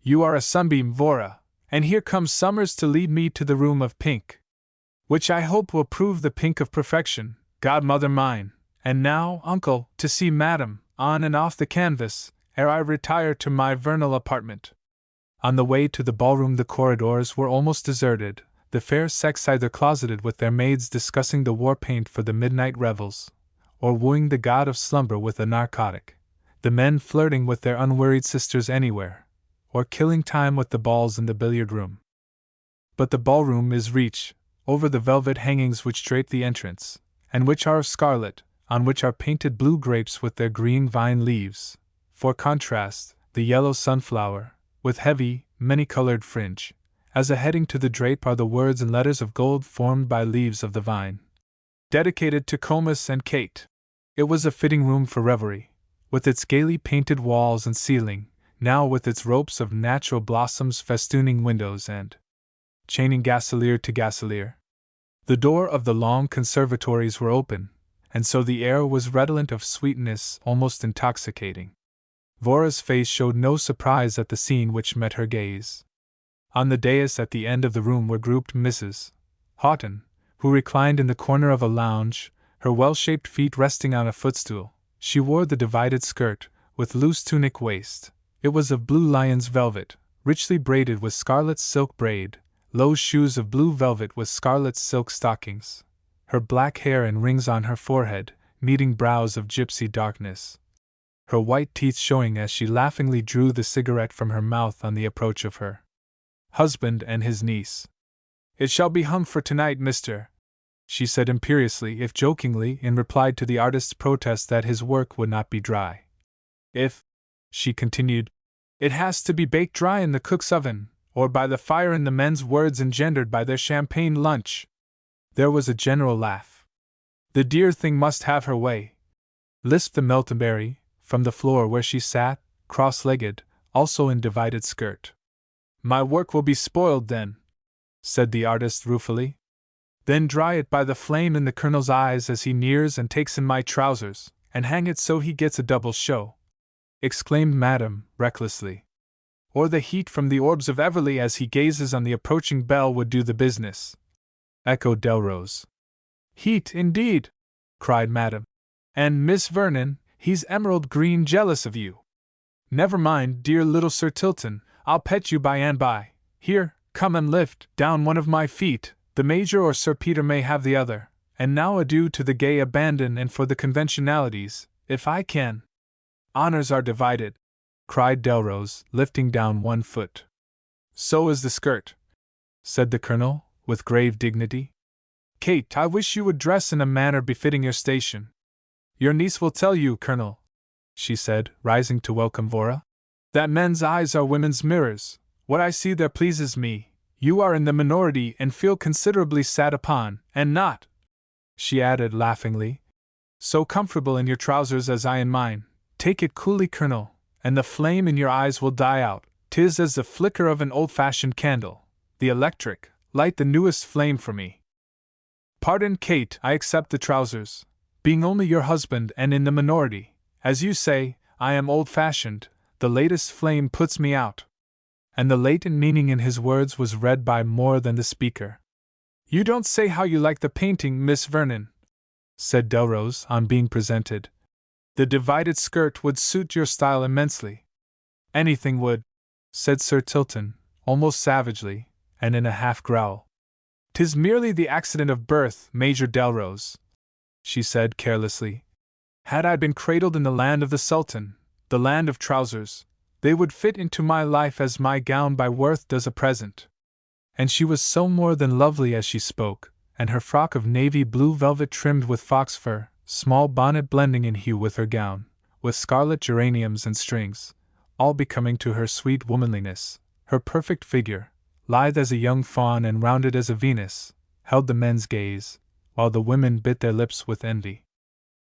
You are a sunbeam, Vora, and here comes Summers to lead me to the room of pink, which I hope will prove the pink of perfection, godmother mine. And now, uncle, to see madam, on and off the canvas, ere I retire to my vernal apartment. On the way to the ballroom the corridors were almost deserted, the fair sex either closeted with their maids discussing the war paint for the midnight revels, or wooing the god of slumber with a narcotic, the men flirting with their unworried sisters anywhere, or killing time with the balls in the billiard-room. But the ballroom is reached, over the velvet hangings which drape the entrance, and which are of scarlet, on which are painted blue grapes with their green vine leaves, for contrast, the yellow sunflower, with heavy, many-colored fringe. As a heading to the drape are the words in letters of gold formed by leaves of the vine. Dedicated to Comus and Kate. It was a fitting room for revelry, with its gaily painted walls and ceiling, now with its ropes of natural blossoms festooning windows and chaining gaselier to gaselier. The door of the long conservatories were open, and so the air was redolent of sweetness almost intoxicating. Vora's face showed no surprise at the scene which met her gaze. On the dais at the end of the room were grouped Mrs. Houghton, who reclined in the corner of a lounge, her well-shaped feet resting on a footstool. She wore the divided skirt, with loose tunic waist. It was of blue lion's velvet, richly braided with scarlet silk braid, low shoes of blue velvet with scarlet silk stockings. Her black hair and rings on her forehead, meeting brows of gypsy darkness. her white teeth showing as she laughingly drew the cigarette from her mouth on the approach of her husband and his niece. "It shall be hung for tonight, mister," she said imperiously, if jokingly, in reply to the artist's protest that his work would not be dry. "If," she continued, "it has to be baked dry in the cook's oven, or by the fire," in the men's words engendered by their champagne lunch. There was a general laugh. "The dear thing must have her way," lisped the Meltonberry, from the floor where she sat, cross-legged, also in divided skirt. "My work will be spoiled then," said the artist ruefully. "Then dry it by the flame in the Colonel's eyes as he nears and takes in my trousers, and hang it so he gets a double show," exclaimed Madame, recklessly. "Or the heat from the orbs of Everley as he gazes on the approaching belle would do the business," echoed Delrose. "Heat, indeed!" cried Madame. "And, Miss Vernon, he's emerald green jealous of you. Never mind, dear little Sir Tilton, I'll pet you by and by. Here, come and lift down one of my feet, the Major or Sir Peter may have the other, and now adieu to the gay abandon and for the conventionalities, if I can." "Honors are divided," cried Delrose, lifting down one foot. "So is the skirt," said the Colonel, with grave dignity. "Kate, I wish you would dress in a manner befitting your station. Your niece will tell you, Colonel," she said, rising to welcome Vora, "that men's eyes are women's mirrors. What I see there pleases me. You are in the minority and feel considerably sat upon, and not," she added laughingly, "so comfortable in your trousers as I in mine. Take it coolly, Colonel, and the flame in your eyes will die out. 'Tis as the flicker of an old-fashioned candle. The electric, light the newest flame for me." "Pardon, Kate, I accept the trousers. Being only your husband and in the minority, as you say, I am old-fashioned, the latest flame puts me out." And the latent meaning in his words was read by more than the speaker. "You don't say how you like the painting, Miss Vernon," said Delrose, on being presented. "The divided skirt would suit your style immensely." "Anything would," said Sir Tilton, almost savagely, and in a half-growl. "'Tis merely the accident of birth, Major Delrose," she said carelessly. "Had I been cradled in the land of the Sultan, the land of trousers, they would fit into my life as my gown by Worth does a present." And she was so more than lovely as she spoke, and her frock of navy blue velvet trimmed with fox fur, small bonnet blending in hue with her gown, with scarlet geraniums and strings, all becoming to her sweet womanliness, her perfect figure, lithe as a young fawn and rounded as a Venus, held the men's gaze, while the women bit their lips with envy.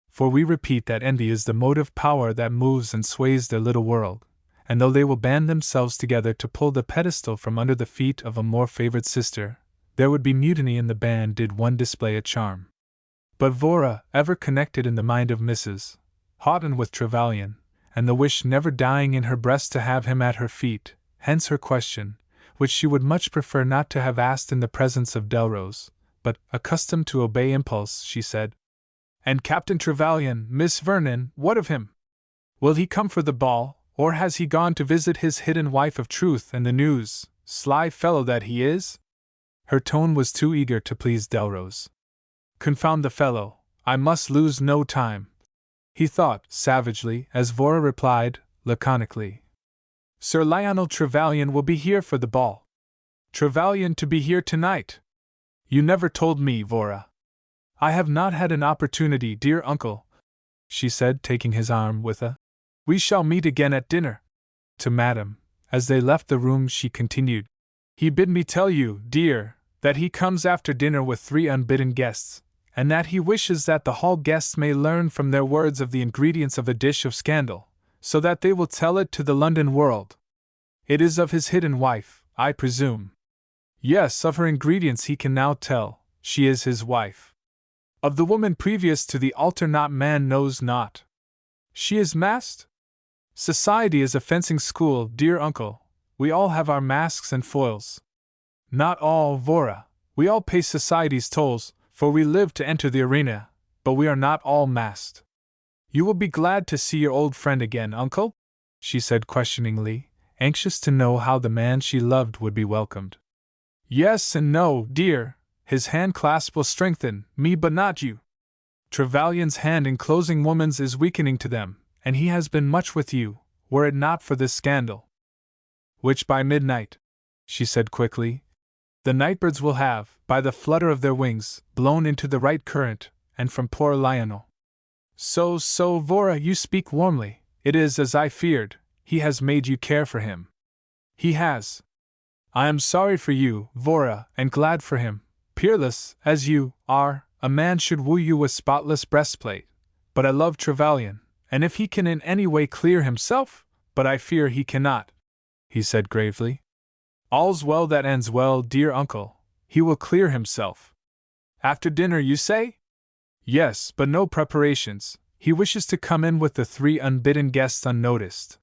For we repeat that envy is the motive power that moves and sways their little world, and though they will band themselves together to pull the pedestal from under the feet of a more favored sister, there would be mutiny in the band did one display a charm. But Vora, ever connected in the mind of Mrs. Houghton with Trevelyan, and the wish never dying in her breast to have him at her feet, hence her question, which she would much prefer not to have asked in the presence of Delrose, but, accustomed to obey impulse, she said, "And Captain Trevelyan, Miss Vernon, what of him? Will he come for the ball, or has he gone to visit his hidden wife of truth and the news, sly fellow that he is?" Her tone was too eager to please Delrose. "Confound the fellow, I must lose no time," he thought, savagely, as Vora replied, laconically, "Sir Lionel Trevelyan will be here for the ball." "Trevelyan to be here tonight? You never told me, Vora." "I have not had an opportunity, dear uncle," she said, taking his arm with a, "We shall meet again at dinner." To Madame, as they left the room, she continued, "He bid me tell you, dear, that he comes after dinner with 3 unbidden guests, and that he wishes that the hall guests may learn from their words of the ingredients of a dish of scandal, so that they will tell it to the London world. It is of his hidden wife, I presume." "Yes, of her ingredients he can now tell, she is his wife. Of the woman previous to the altar not man knows not. She is masked? Society is a fencing school, dear uncle, we all have our masks and foils." "Not all, Vora, we all pay society's tolls, for we live to enter the arena, but we are not all masked. You will be glad to see your old friend again, uncle?" she said questioningly, anxious to know how the man she loved would be welcomed. "Yes and no, dear, his hand clasp will strengthen me but not you. Trevelyan's hand enclosing woman's is weakening to them, and he has been much with you, were it not for this scandal. Which by midnight, she said quickly, the nightbirds will have, by the flutter of their wings, blown into the right current, and from poor Lionel. So, Vora, you speak warmly. It is as I feared, he has made you care for him. He has. I am sorry for you, Vora, and glad for him. Peerless, as you are, a man should woo you with spotless breastplate. But I love Trevelyan, and if he can in any way clear himself, but I fear he cannot, he said gravely. All's well that ends well, dear uncle. He will clear himself. After dinner, you say? Yes, but no preparations. He wishes to come in with the 3 unbidden guests unnoticed.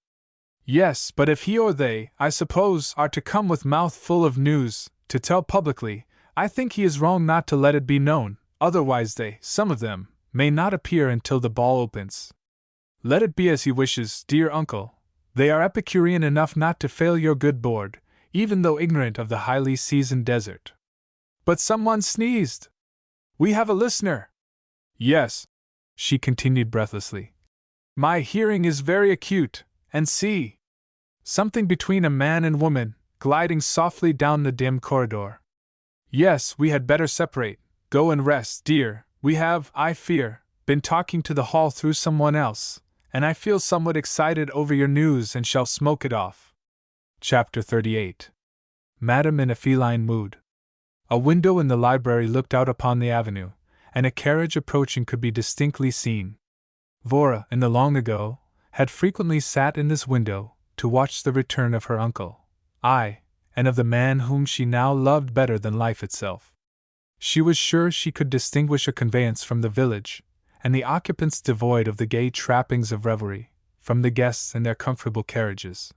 Yes, but if he or they, I suppose, are to come with mouth full of news, to tell publicly, I think he is wrong not to let it be known, otherwise they, some of them, may not appear until the ball opens. Let it be as he wishes, dear uncle. They are Epicurean enough not to fail your good board, even though ignorant of the highly seasoned desert. But someone sneezed. We have a listener. Yes, she continued breathlessly. My hearing is very acute, and see. Something between a man and woman, gliding softly down the dim corridor. Yes, we had better separate. Go and rest, dear. We have, I fear, been talking to the hall through someone else, and I feel somewhat excited over your news and shall smoke it off. Chapter 38. Madam in a feline mood. A window in the library looked out upon the avenue, and a carriage approaching could be distinctly seen. Vora, in the long ago, had frequently sat in this window to watch the return of her uncle, aye, and of the man whom she now loved better than life itself. She was sure she could distinguish a conveyance from the village, and the occupants devoid of the gay trappings of revelry, from the guests in their comfortable carriages.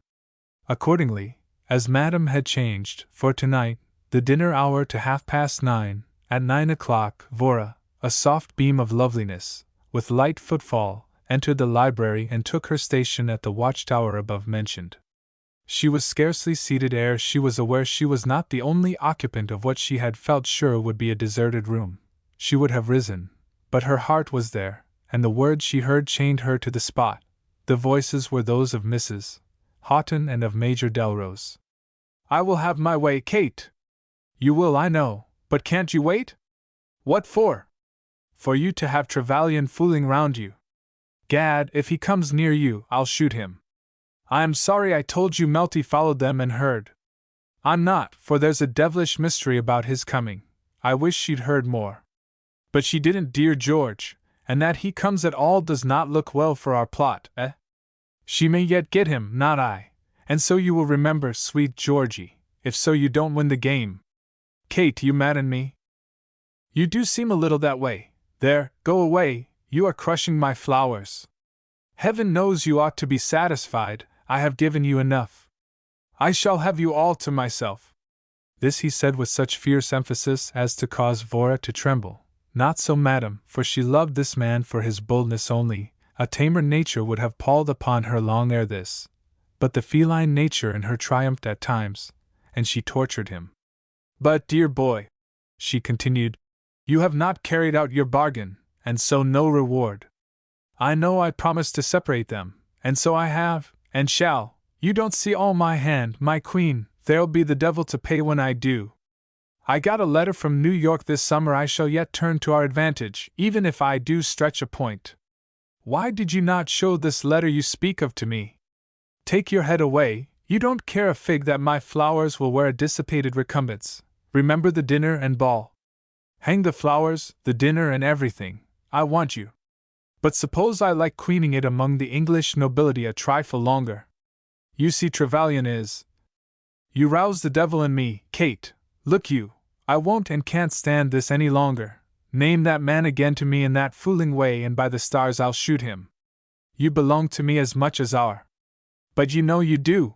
Accordingly, as Madame had changed, for tonight, the dinner hour to 9:30, at 9 o'clock, Vora, a soft beam of loveliness, with light footfall, entered the library and took her station at the watchtower above mentioned. She was scarcely seated ere she was aware she was not the only occupant of what she had felt sure would be a deserted room. She would have risen, but her heart was there, and the words she heard chained her to the spot. The voices were those of Mrs. Houghton and of Major Delrose. I will have my way, Kate. You will, I know, but can't you wait? What for? For you to have Trevelyan fooling round you. Gad, if he comes near you, I'll shoot him. I am sorry I told you Melty followed them and heard. I'm not, for there's a devilish mystery about his coming. I wish she'd heard more. But she didn't, dear George, and that he comes at all does not look well for our plot, eh? She may yet get him, not I, and so you will remember, sweet Georgie, if so you don't win the game. Kate, you madden me. You do seem a little that way. There, go away, you are crushing my flowers. Heaven knows you ought to be satisfied, I have given you enough. I shall have you all to myself. This he said with such fierce emphasis as to cause Vora to tremble. Not so Madame, for she loved this man for his boldness only. A tamer nature would have palled upon her long ere this. But the feline nature in her triumphed at times, and she tortured him. But, dear boy, she continued, you have not carried out your bargain, and so no reward. I know I promised to separate them, and so I have, and shall. You don't see all my hand, my queen, there'll be the devil to pay when I do. I got a letter from New York this summer I shall yet turn to our advantage, even if I do stretch a point. Why did you not show this letter you speak of to me? Take your head away, you don't care a fig that my flowers will wear a dissipated recumbence. Remember the dinner and ball. Hang the flowers, the dinner and everything, I want you. But suppose I like queening it among the English nobility a trifle longer. You see Trevelyan is. You rouse the devil in me, Kate. Look you, I won't and can't stand this any longer. Name that man again to me in that fooling way and by the stars I'll shoot him. You belong to me as much as our. But you know you do.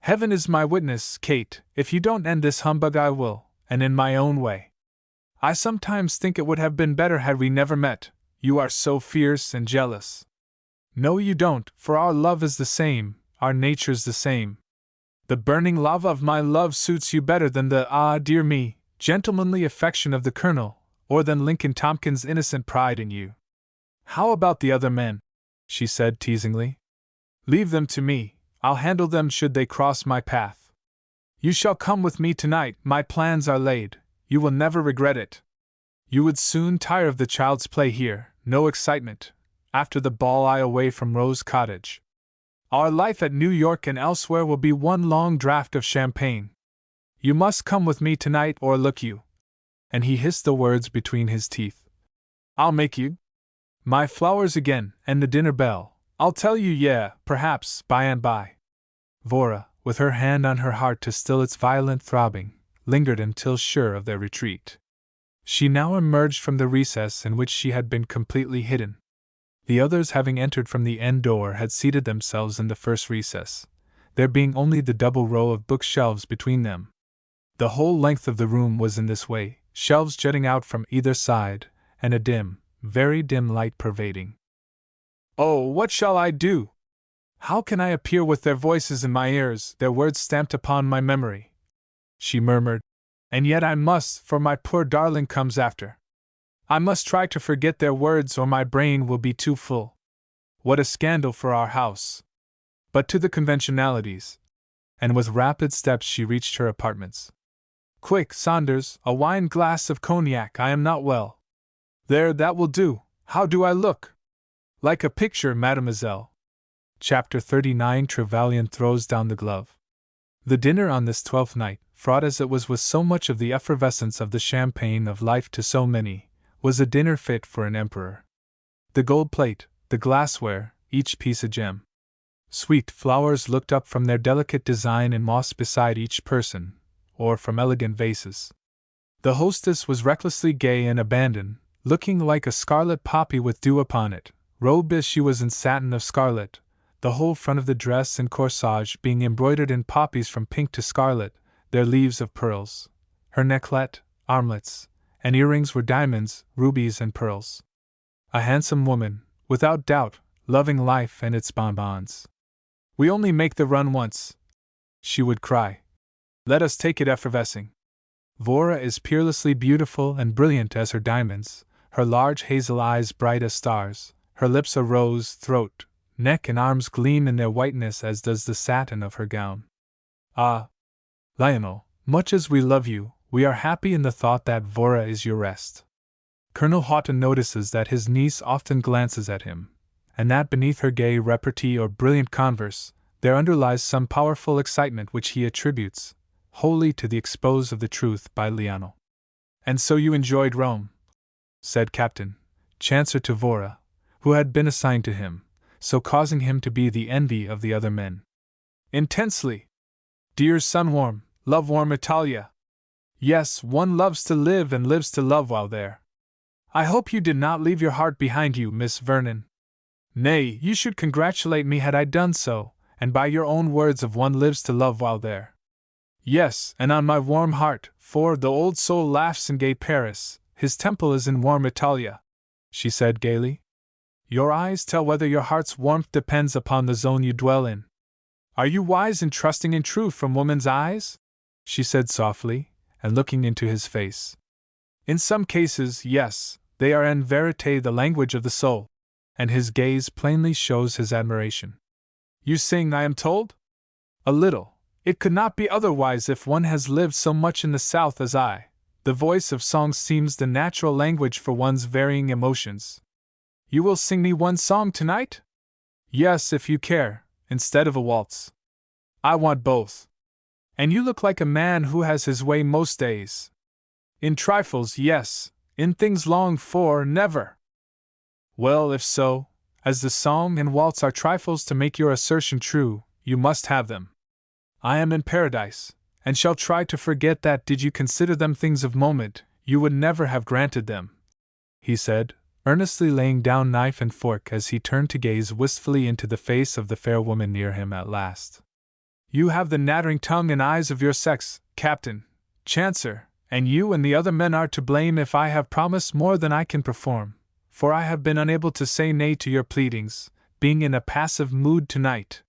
Heaven is my witness, Kate, if you don't end this humbug I will, and in my own way. I sometimes think it would have been better had we never met, you are so fierce and jealous. No you don't, for our love is the same, our nature's the same. The burning lava of my love suits you better than the, dear me, gentlemanly affection of the Colonel, or than Lincoln Tompkins' innocent pride in you. How about the other men? she said teasingly. Leave them to me, I'll handle them should they cross my path. You shall come with me tonight, my plans are laid, you will never regret it. You would soon tire of the child's play here, no excitement. After the ball I away from Rose Cottage. Our life at New York and elsewhere will be one long draught of champagne. You must come with me tonight or look you. And he hissed the words between his teeth. I'll make you. My flowers again, and the dinner bell. I'll tell you, yeah, perhaps, by and by. Vora, with her hand on her heart to still its violent throbbing, lingered until sure of their retreat. She now emerged from the recess in which she had been completely hidden. The others, having entered from the end door, had seated themselves in the first recess, there being only the double row of bookshelves between them. The whole length of the room was in this way, shelves jutting out from either side, and a dim, very dim light pervading. Oh, what shall I do? How can I appear with their voices in my ears, their words stamped upon my memory? She murmured. And yet I must, for my poor darling comes after. I must try to forget their words or my brain will be too full. What a scandal for our house! But to the conventionalities. And with rapid steps she reached her apartments. Quick, Saunders, a wine glass of cognac, I am not well. There, that will do. How do I look? Like a picture, mademoiselle. Chapter 39. Trevelyan throws down the glove. The dinner on this 12th night, fraught as it was with so much of the effervescence of the champagne of life to so many, was a dinner fit for an emperor. The gold plate, the glassware, each piece a gem. Sweet flowers looked up from their delicate design in moss beside each person, or from elegant vases. The hostess was recklessly gay and abandoned, looking like a scarlet poppy with dew upon it. Robed as she was in satin of scarlet, the whole front of the dress and corsage being embroidered in poppies from pink to scarlet, their leaves of pearls. Her necklet, armlets, and earrings were diamonds, rubies, and pearls. A handsome woman, without doubt, loving life and its bonbons. We only make the run once, she would cry. Let us take it effervescing. Vora is peerlessly beautiful and brilliant as her diamonds, her large hazel eyes bright as stars, her lips a rose, throat, neck and arms gleam in their whiteness as does the satin of her gown. Ah, Lionel, much as we love you, we are happy in the thought that Vora is your rest. Colonel Houghton notices that his niece often glances at him, and that beneath her gay repartee or brilliant converse, there underlies some powerful excitement which he attributes wholly to the expose of the truth by Lionel. And so you enjoyed Rome? Said Captain Chancer to Vora, who had been assigned to him, so causing him to be the envy of the other men. Intensely. Dear sun-warm, love-warm Italia. Yes, one loves to live and lives to love while there. I hope you did not leave your heart behind you, Miss Vernon. Nay, you should congratulate me had I done so, and by your own words of one lives to love while there. Yes, and on my warm heart, for the old soul laughs in gay Paris, his temple is in warm Italia, she said gaily. Your eyes tell whether your heart's warmth depends upon the zone you dwell in. Are you wise in trusting in truth from woman's eyes? She said softly, and looking into his face. In some cases, yes, they are en verite the language of the soul, and his gaze plainly shows his admiration. You sing, I am told? A little. It could not be otherwise if one has lived so much in the South as I. The voice of song seems the natural language for one's varying emotions. You will sing me one song tonight? Yes, if you care, instead of a waltz. I want both. And you look like a man who has his way most days. In trifles, yes, in things longed for, never. Well, if so, as the song and waltz are trifles to make your assertion true, you must have them. I am in paradise, and shall try to forget that did you consider them things of moment, you would never have granted them, he said, earnestly laying down knife and fork as he turned to gaze wistfully into the face of the fair woman near him at last. You have the nattering tongue and eyes of your sex, Captain Chancer, and you and the other men are to blame if I have promised more than I can perform, for I have been unable to say nay to your pleadings, being in a passive mood tonight.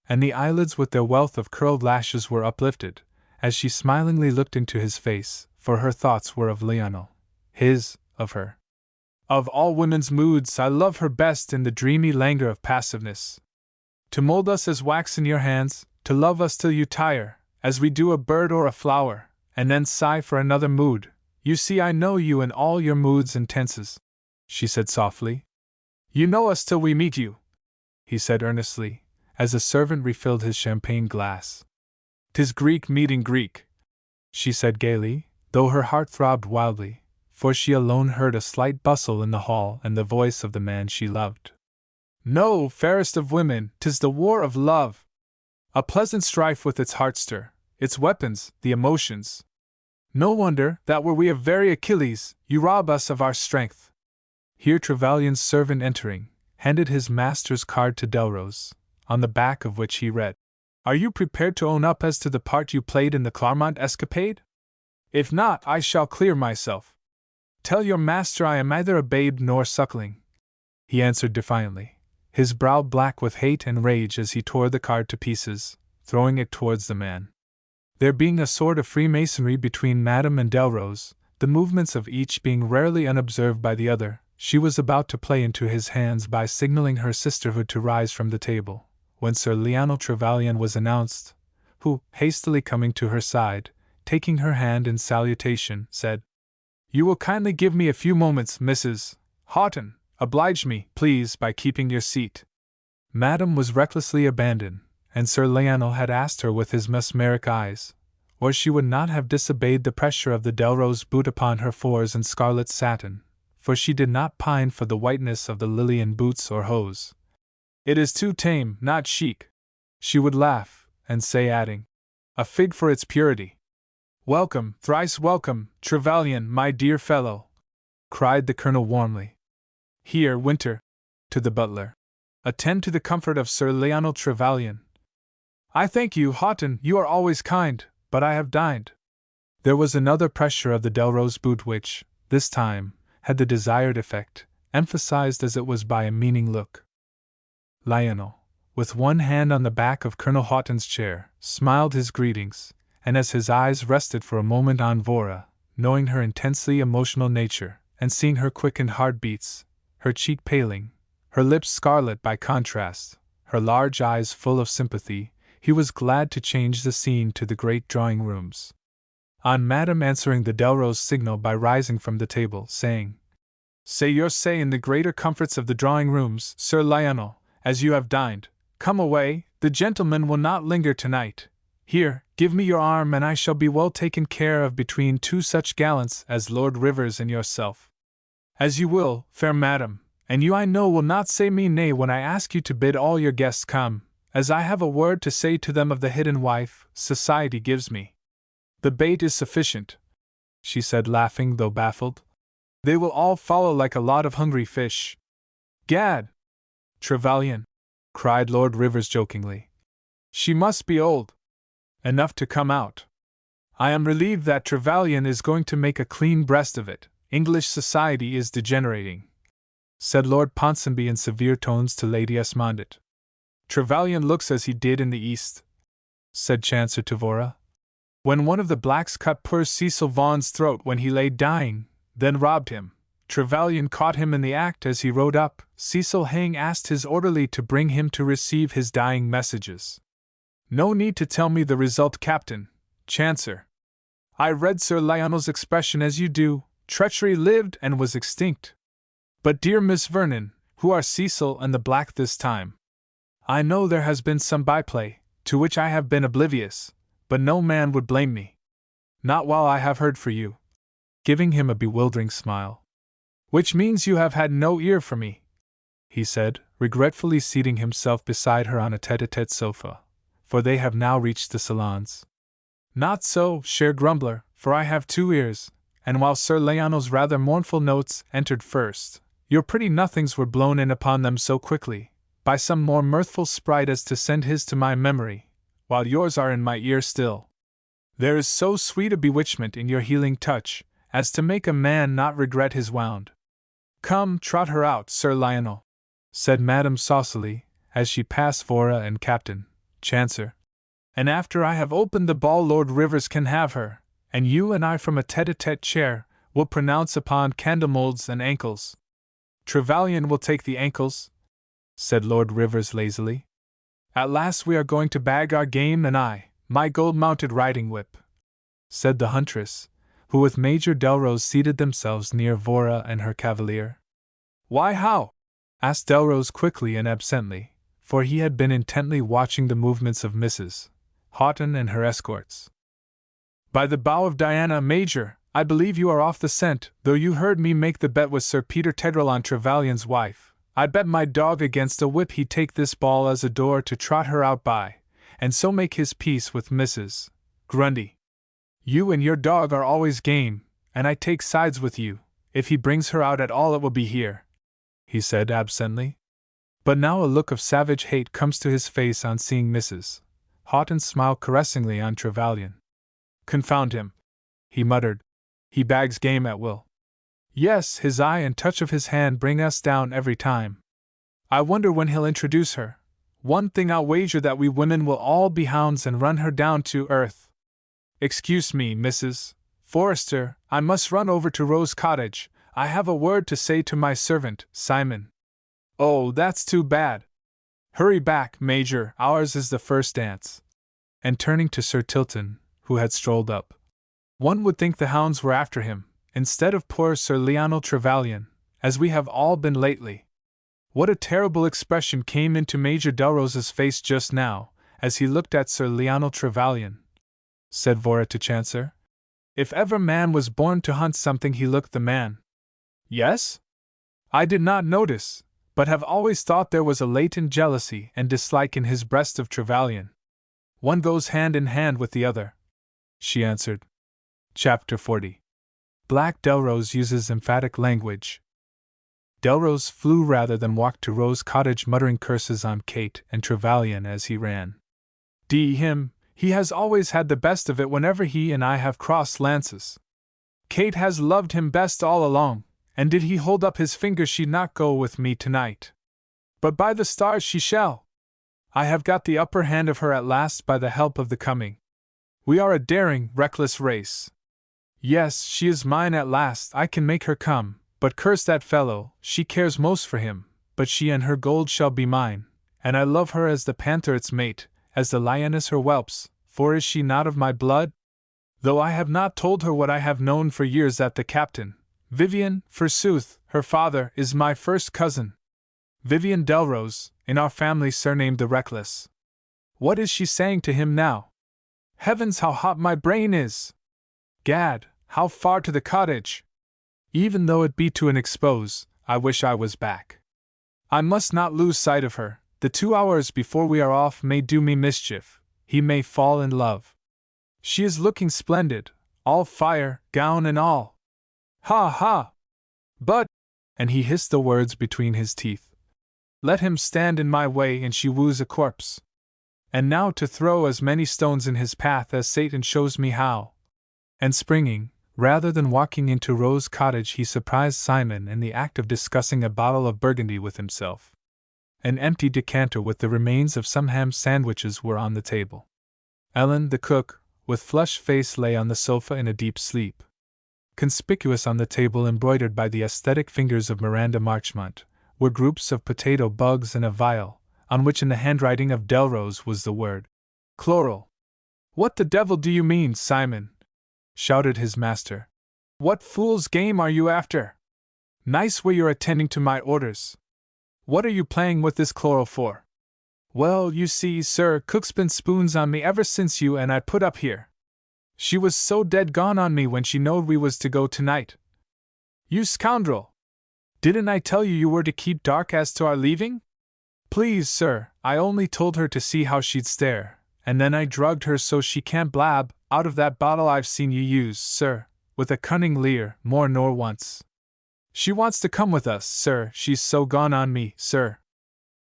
And the eyelids with their wealth of curled lashes were uplifted, as she smilingly looked into his face, for her thoughts were of Lionel, his, of her. Of all women's moods, I love her best in the dreamy languor of passiveness. To mold us as wax in your hands, to love us till you tire, as we do a bird or a flower, and then sigh for another mood. You see, I know you in all your moods and tenses, she said softly. You know us till we meet you, he said earnestly, as a servant refilled his champagne glass. 'Tis Greek meeting Greek, she said gaily, though her heart throbbed wildly, for she alone heard a slight bustle in the hall and the voice of the man she loved. No, fairest of women, 'tis the war of love. A pleasant strife with its heart-stir, its weapons, the emotions. No wonder that were we a very Achilles, you rob us of our strength. Here Trevelyan's servant entering, handed his master's card to Delrose, on the back of which he read, Are you prepared to own up as to the part you played in the Claremont escapade? If not, I shall clear myself. Tell your master I am neither a babe nor suckling, he answered defiantly, his brow black with hate and rage as he tore the card to pieces, throwing it towards the man. There being a sort of freemasonry between Madame and Delrose, the movements of each being rarely unobserved by the other, she was about to play into his hands by signaling her sisterhood to rise from the table, when Sir Lionel Trevelyan was announced, who, hastily coming to her side, taking her hand in salutation, said, You will kindly give me a few moments, Mrs. Houghton. Oblige me, please, by keeping your seat. Madame was recklessly abandoned, and Sir Lionel had asked her with his mesmeric eyes, or she would not have disobeyed the pressure of the Delrose boot upon her fours and scarlet satin, for she did not pine for the whiteness of the Lillian boots or hose. It is too tame, not chic, she would laugh, and say, adding, A fig for its purity. Welcome, thrice welcome, Trevelyan, my dear fellow, cried the colonel warmly. Here, Winter, to the butler, attend to the comfort of Sir Lionel Trevelyan. I thank you, Houghton, you are always kind, but I have dined. There was another pressure of the Delrose boot which, this time, had the desired effect, emphasized as it was by a meaning look. Lionel, with one hand on the back of Colonel Houghton's chair, smiled his greetings, and as his eyes rested for a moment on Vora, knowing her intensely emotional nature, and seeing her quickened heartbeats, her cheek paling, her lips scarlet by contrast, her large eyes full of sympathy, he was glad to change the scene to the great drawing rooms. On Madame answering the Delrose signal by rising from the table, saying, Say your say in the greater comforts of the drawing rooms, Sir Lionel, as you have dined. Come away, the gentlemen will not linger tonight. Here, give me your arm and I shall be well taken care of between two such gallants as Lord Rivers and yourself. As you will, fair madam, and you I know will not say me nay when I ask you to bid all your guests come, as I have a word to say to them of the hidden wife society gives me. The bait is sufficient, she said laughing though baffled. They will all follow like a lot of hungry fish. Gad! Trevelyan, cried Lord Rivers jokingly. She must be old enough to come out. I am relieved that Trevelyan is going to make a clean breast of it. English society is degenerating, said Lord Ponsonby in severe tones to Lady Esmondett. Trevelyan looks as he did in the East, said Chancellor Tavora, when one of the blacks cut poor Cecil Vaughan's throat when he lay dying, then robbed him. Trevelyan caught him in the act as he rode up. Cecil Hang asked his orderly to bring him to receive his dying messages. No need to tell me the result, Captain, Chancellor. I read Sir Lionel's expression as you do. Treachery lived and was extinct. But dear Miss Vernon, who are Cecil and the black this time? I know there has been some byplay, to which I have been oblivious, but no man would blame me. Not while I have heard for you. Giving him a bewildering smile. Which means you have had no ear for me, he said, regretfully seating himself beside her on a tete-a-tete sofa, for they have now reached the salons. Not so, cher grumbler, for I have 2 ears, and while Sir Lionel's rather mournful notes entered first, your pretty nothings were blown in upon them so quickly, by some more mirthful sprite as to send his to my memory, while yours are in my ear still. There is so sweet a bewitchment in your healing touch, as to make a man not regret his wound. Come, trot her out, Sir Lionel, said Madame saucily, as she passed Vora and Captain, Chancellor. And after I have opened the ball Lord Rivers can have her, and you and I from a tete-a-tete chair will pronounce upon candle moulds and ankles. Trevelyan will take the ankles, said Lord Rivers lazily. At last we are going to bag our game, and I, my gold-mounted riding whip, said the huntress, who with Major Delrose seated themselves near Vora and her cavalier. Why, how? Asked Delrose quickly and absently, for he had been intently watching the movements of Mrs. Houghton and her escorts. By the bow of Diana, Major, I believe you are off the scent, though you heard me make the bet with Sir Peter Tedrell on Trevelyan's wife. I bet my dog against a whip he'd take this ball as a door to trot her out by, and so make his peace with Mrs. Grundy. You and your dog are always game, and I take sides with you. If he brings her out at all, it will be here, he said absently. But now a look of savage hate comes to his face on seeing Mrs. Houghton smile caressingly on Trevelyan. Confound him, he muttered. He bags game at will. Yes, his eye and touch of his hand bring us down every time. I wonder when he'll introduce her. One thing I'll wager that we women will all be hounds and run her down to earth. Excuse me, Mrs. Forrester, I must run over to Rose Cottage. I have a word to say to my servant, Simon. Oh, that's too bad. Hurry back, Major, ours is the first dance. And turning to Sir Tilton, who had strolled up. One would think the hounds were after him, instead of poor Sir Lionel Trevelyan, as we have all been lately. What a terrible expression came into Major Delrose's face just now, as he looked at Sir Lionel Trevelyan, said Vora to Chancer. If ever man was born to hunt something, he looked the man. Yes? I did not notice, but have always thought there was a latent jealousy and dislike in his breast of Trevelyan. One goes hand in hand with the other, she answered. Chapter 40. Black Delrose uses emphatic language. Delrose flew rather than walked to Rose Cottage, muttering curses on Kate and Trevelyan as he ran. D him, he has always had the best of it whenever he and I have crossed lances. Kate has loved him best all along, and did he hold up his finger she'd not go with me tonight. But by the stars she shall! I have got the upper hand of her at last by the help of the coming. We are a daring, reckless race. Yes, she is mine at last, I can make her come, but curse that fellow, she cares most for him, but she and her gold shall be mine, and I love her as the panther its mate, as the lioness her whelps, for is she not of my blood? Though I have not told her what I have known for years, that the captain, Vivian, forsooth, her father, is my first cousin. Vivian Delrose, in our family surnamed the Reckless. What is she saying to him now? Heavens, how hot my brain is! Gad, how far to the cottage? Even though it be to an expose, I wish I was back. I must not lose sight of her. The 2 hours before we are off may do me mischief. He may fall in love. She is looking splendid, all fire, gown and all. Ha ha! But, and he hissed the words between his teeth, let him stand in my way and she woos a corpse. And now to throw as many stones in his path as Satan shows me how. And springing, rather than walking into Rose Cottage, he surprised Simon in the act of discussing a bottle of Burgundy with himself. An empty decanter with the remains of some ham sandwiches were on the table. Ellen, the cook, with flushed face, lay on the sofa in a deep sleep. Conspicuous on the table, embroidered by the aesthetic fingers of Miranda Marchmont, were groups of potato bugs and a vial, on which in the handwriting of Delrose was the word chloral. What the devil do you mean, Simon? Shouted his master. What fool's game are you after? Nice way you're attending to my orders. What are you playing with this chloral for? Well, you see, sir, cook's been spoons on me ever since you and I put up here. She was so dead gone on me when she knowed we was to go tonight. You scoundrel! Didn't I tell you were to keep dark as to our leaving? Please, sir, I only told her to see how she'd stare, and then I drugged her so she can't blab, out of that bottle I've seen you use, sir, with a cunning leer, more nor once. She wants to come with us, sir, she's so gone on me, sir.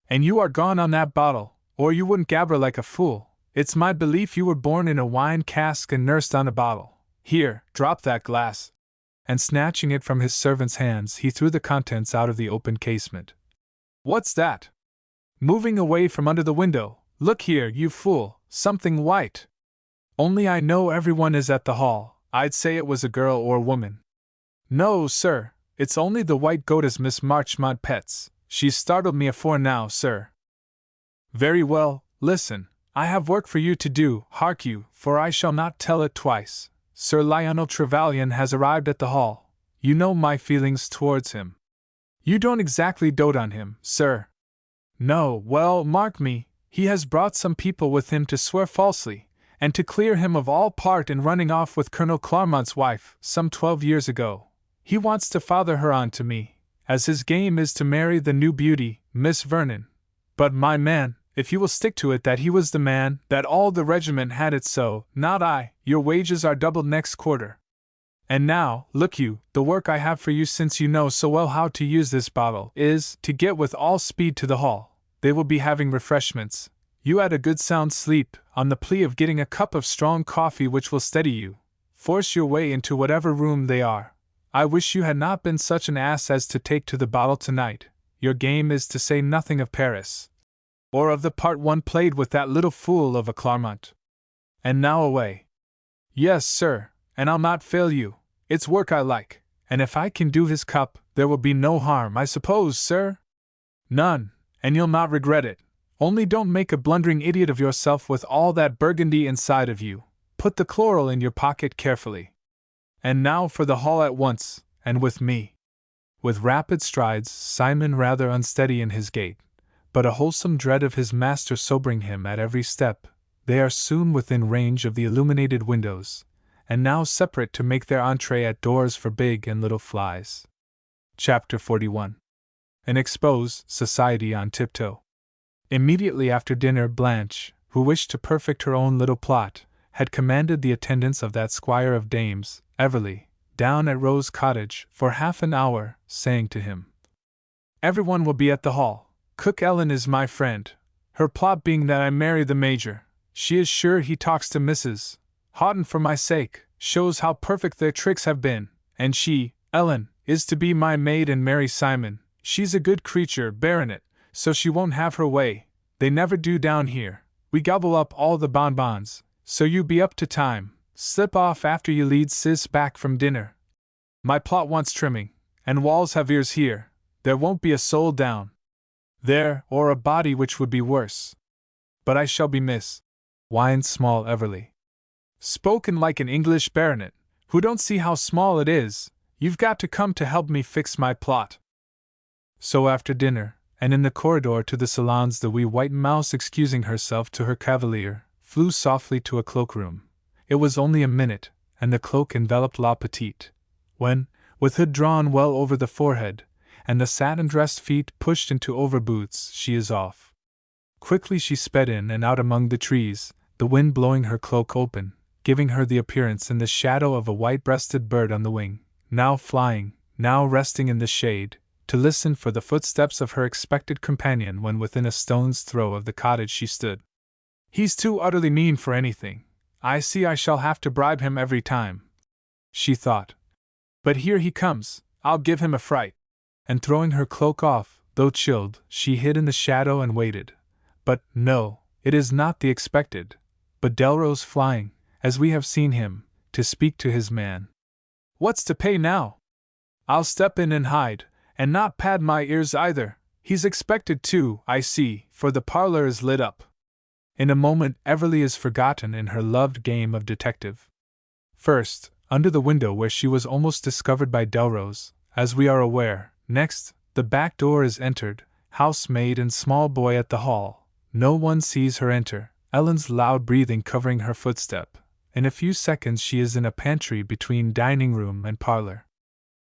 And you are gone on that bottle, or you wouldn't gabber like a fool. It's my belief you were born in a wine cask and nursed on a bottle. Here, drop that glass. And snatching it from his servant's hands, he threw the contents out of the open casement. What's that? Moving away from under the window. Look here, you fool, something white. Only I know everyone is at the hall. I'd say it was a girl or woman. No, sir, It's only the white goddess Miss Marchmont pets. She's startled me afore now, sir. Very well, listen. I have work for you to do, hark you, for I shall not tell it twice. Sir Lionel Trevelyan has arrived at the Hall. You know my feelings towards him. You don't exactly dote on him, sir. No, well, mark me, he has brought some people with him to swear falsely, and to clear him of all part in running off with Colonel Clarmont's wife, some 12 years ago. He wants to father her on to me, as his game is to marry the new beauty, Miss Vernon. But my man, if you will stick to it that he was the man, that all the regiment had it so, not I, your wages are doubled next quarter. And now, look you, the work I have for you, since you know so well how to use this bottle, is to get with all speed to the Hall. They will be having refreshments. You had a good sound sleep, on the plea of getting a cup of strong coffee which will steady you. Force your way into whatever room they are. I wish you had not been such an ass as to take to the bottle tonight. Your game is to say nothing of Paris, or of the part one played with that little fool of a Clarmont. And now away. Yes, sir, and I'll not fail you. It's work I like, and if I can do his cup, there will be no harm, I suppose, sir? None, and you'll not regret it. Only don't make a blundering idiot of yourself with all that burgundy inside of you. Put the chloral in your pocket carefully. And now for the Hall at once, and with me. With rapid strides, Simon rather unsteady in his gait, but a wholesome dread of his master sobering him at every step, they are soon within range of the illuminated windows, and now separate to make their entree at doors for big and little flies. Chapter 41. An Exposed Society on Tiptoe. Immediately after dinner, Blanche, who wished to perfect her own little plot, had commanded the attendance of that squire of dames, Everley, down at Rose Cottage for half an hour, saying to him, "Everyone will be at the Hall. Cook Ellen is my friend, her plot being that I marry the Major. She is sure he talks to Mrs. Houghton for my sake, shows how perfect their tricks have been, and she, Ellen, is to be my maid and marry Simon. She's a good creature, baronet, so she won't have her way. They never do down here. We gobble up all the bonbons, so you be up to time. Slip off after you lead Sis back from dinner. My plot wants trimming, and walls have ears here. There won't be a soul down there, or a body, which would be worse. But I shall be Miss," whined small Everley. "Spoken like an English baronet, who don't see how small it is. You've got to come to help me fix my plot." So after dinner, and in the corridor to the salons, the wee white mouse, excusing herself to her cavalier, flew softly to a cloakroom. It was only a minute, and the cloak enveloped La Petite, when, with hood drawn well over the forehead, and the satin-dressed feet pushed into overboots, she is off. Quickly she sped in and out among the trees, the wind blowing her cloak open, giving her the appearance in the shadow of a white-breasted bird on the wing, now flying, now resting in the shade, to listen for the footsteps of her expected companion when within a stone's throw of the cottage she stood. "He's too utterly mean for anything. I see I shall have to bribe him every time," she thought. "But here he comes, I'll give him a fright." And throwing her cloak off, though chilled, she hid in the shadow and waited. But, no, it is not the expected, but Delrose flying, as we have seen him, to speak to his man. "What's to pay now? I'll step in and hide, and not pad my ears either. He's expected too, I see, for the parlor is lit up." In a moment Everley is forgotten in her loved game of detective. First, under the window where she was almost discovered by Delrose, as we are aware. Next, the back door is entered, housemaid and small boy at the Hall. No one sees her enter, Ellen's loud breathing covering her footstep. In a few seconds she is in a pantry between dining room and parlor.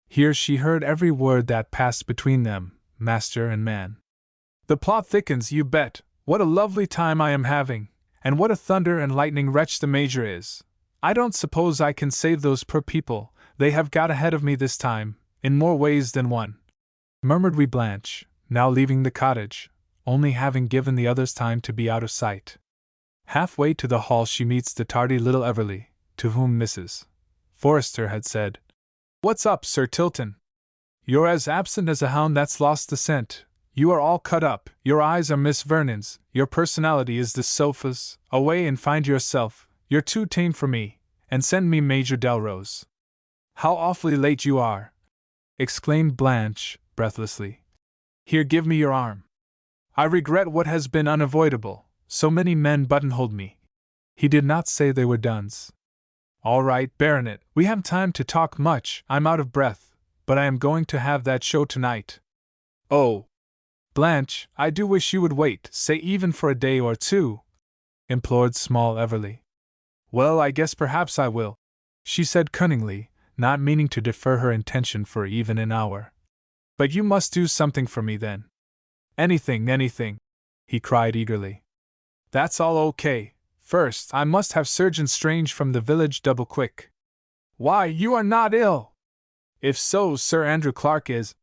Here she heard every word that passed between them, master and man. "The plot thickens, you bet. What a lovely time I am having, and what a thunder and lightning wretch the Major is. I don't suppose I can save those poor people. They have got ahead of me this time, in more ways than one," murmured wee Blanche, now leaving the cottage, only having given the others time to be out of sight. Halfway to the Hall she meets the tardy little Everley, to whom Mrs. Forrester had said, "What's up, Sir Tilton? You're as absent as a hound that's lost the scent. You are all cut up, your eyes are Miss Vernon's, your personality is the sofa's. Away and find yourself, you're too tame for me, and send me Major Delrose. How awfully late you are. exclaimed Blanche, breathlessly. "Here, give me your arm. I regret what has been unavoidable, so many men buttonholed me." He did not say they were duns. "All right, Baronet, we haven't time to talk much, I'm out of breath, but I am going to have that show tonight." "Oh, Blanche, I do wish you would wait, say even for a day or two," implored small Everly. "Well, I guess perhaps I will," she said cunningly, not meaning to defer her intention for even an hour. "But you must do something for me then." "Anything, anything," he cried eagerly. "That's all okay. First, I must have Surgeon Strange from the village double quick." "Why, you are not ill?" "If so, Sir Andrew Clark is."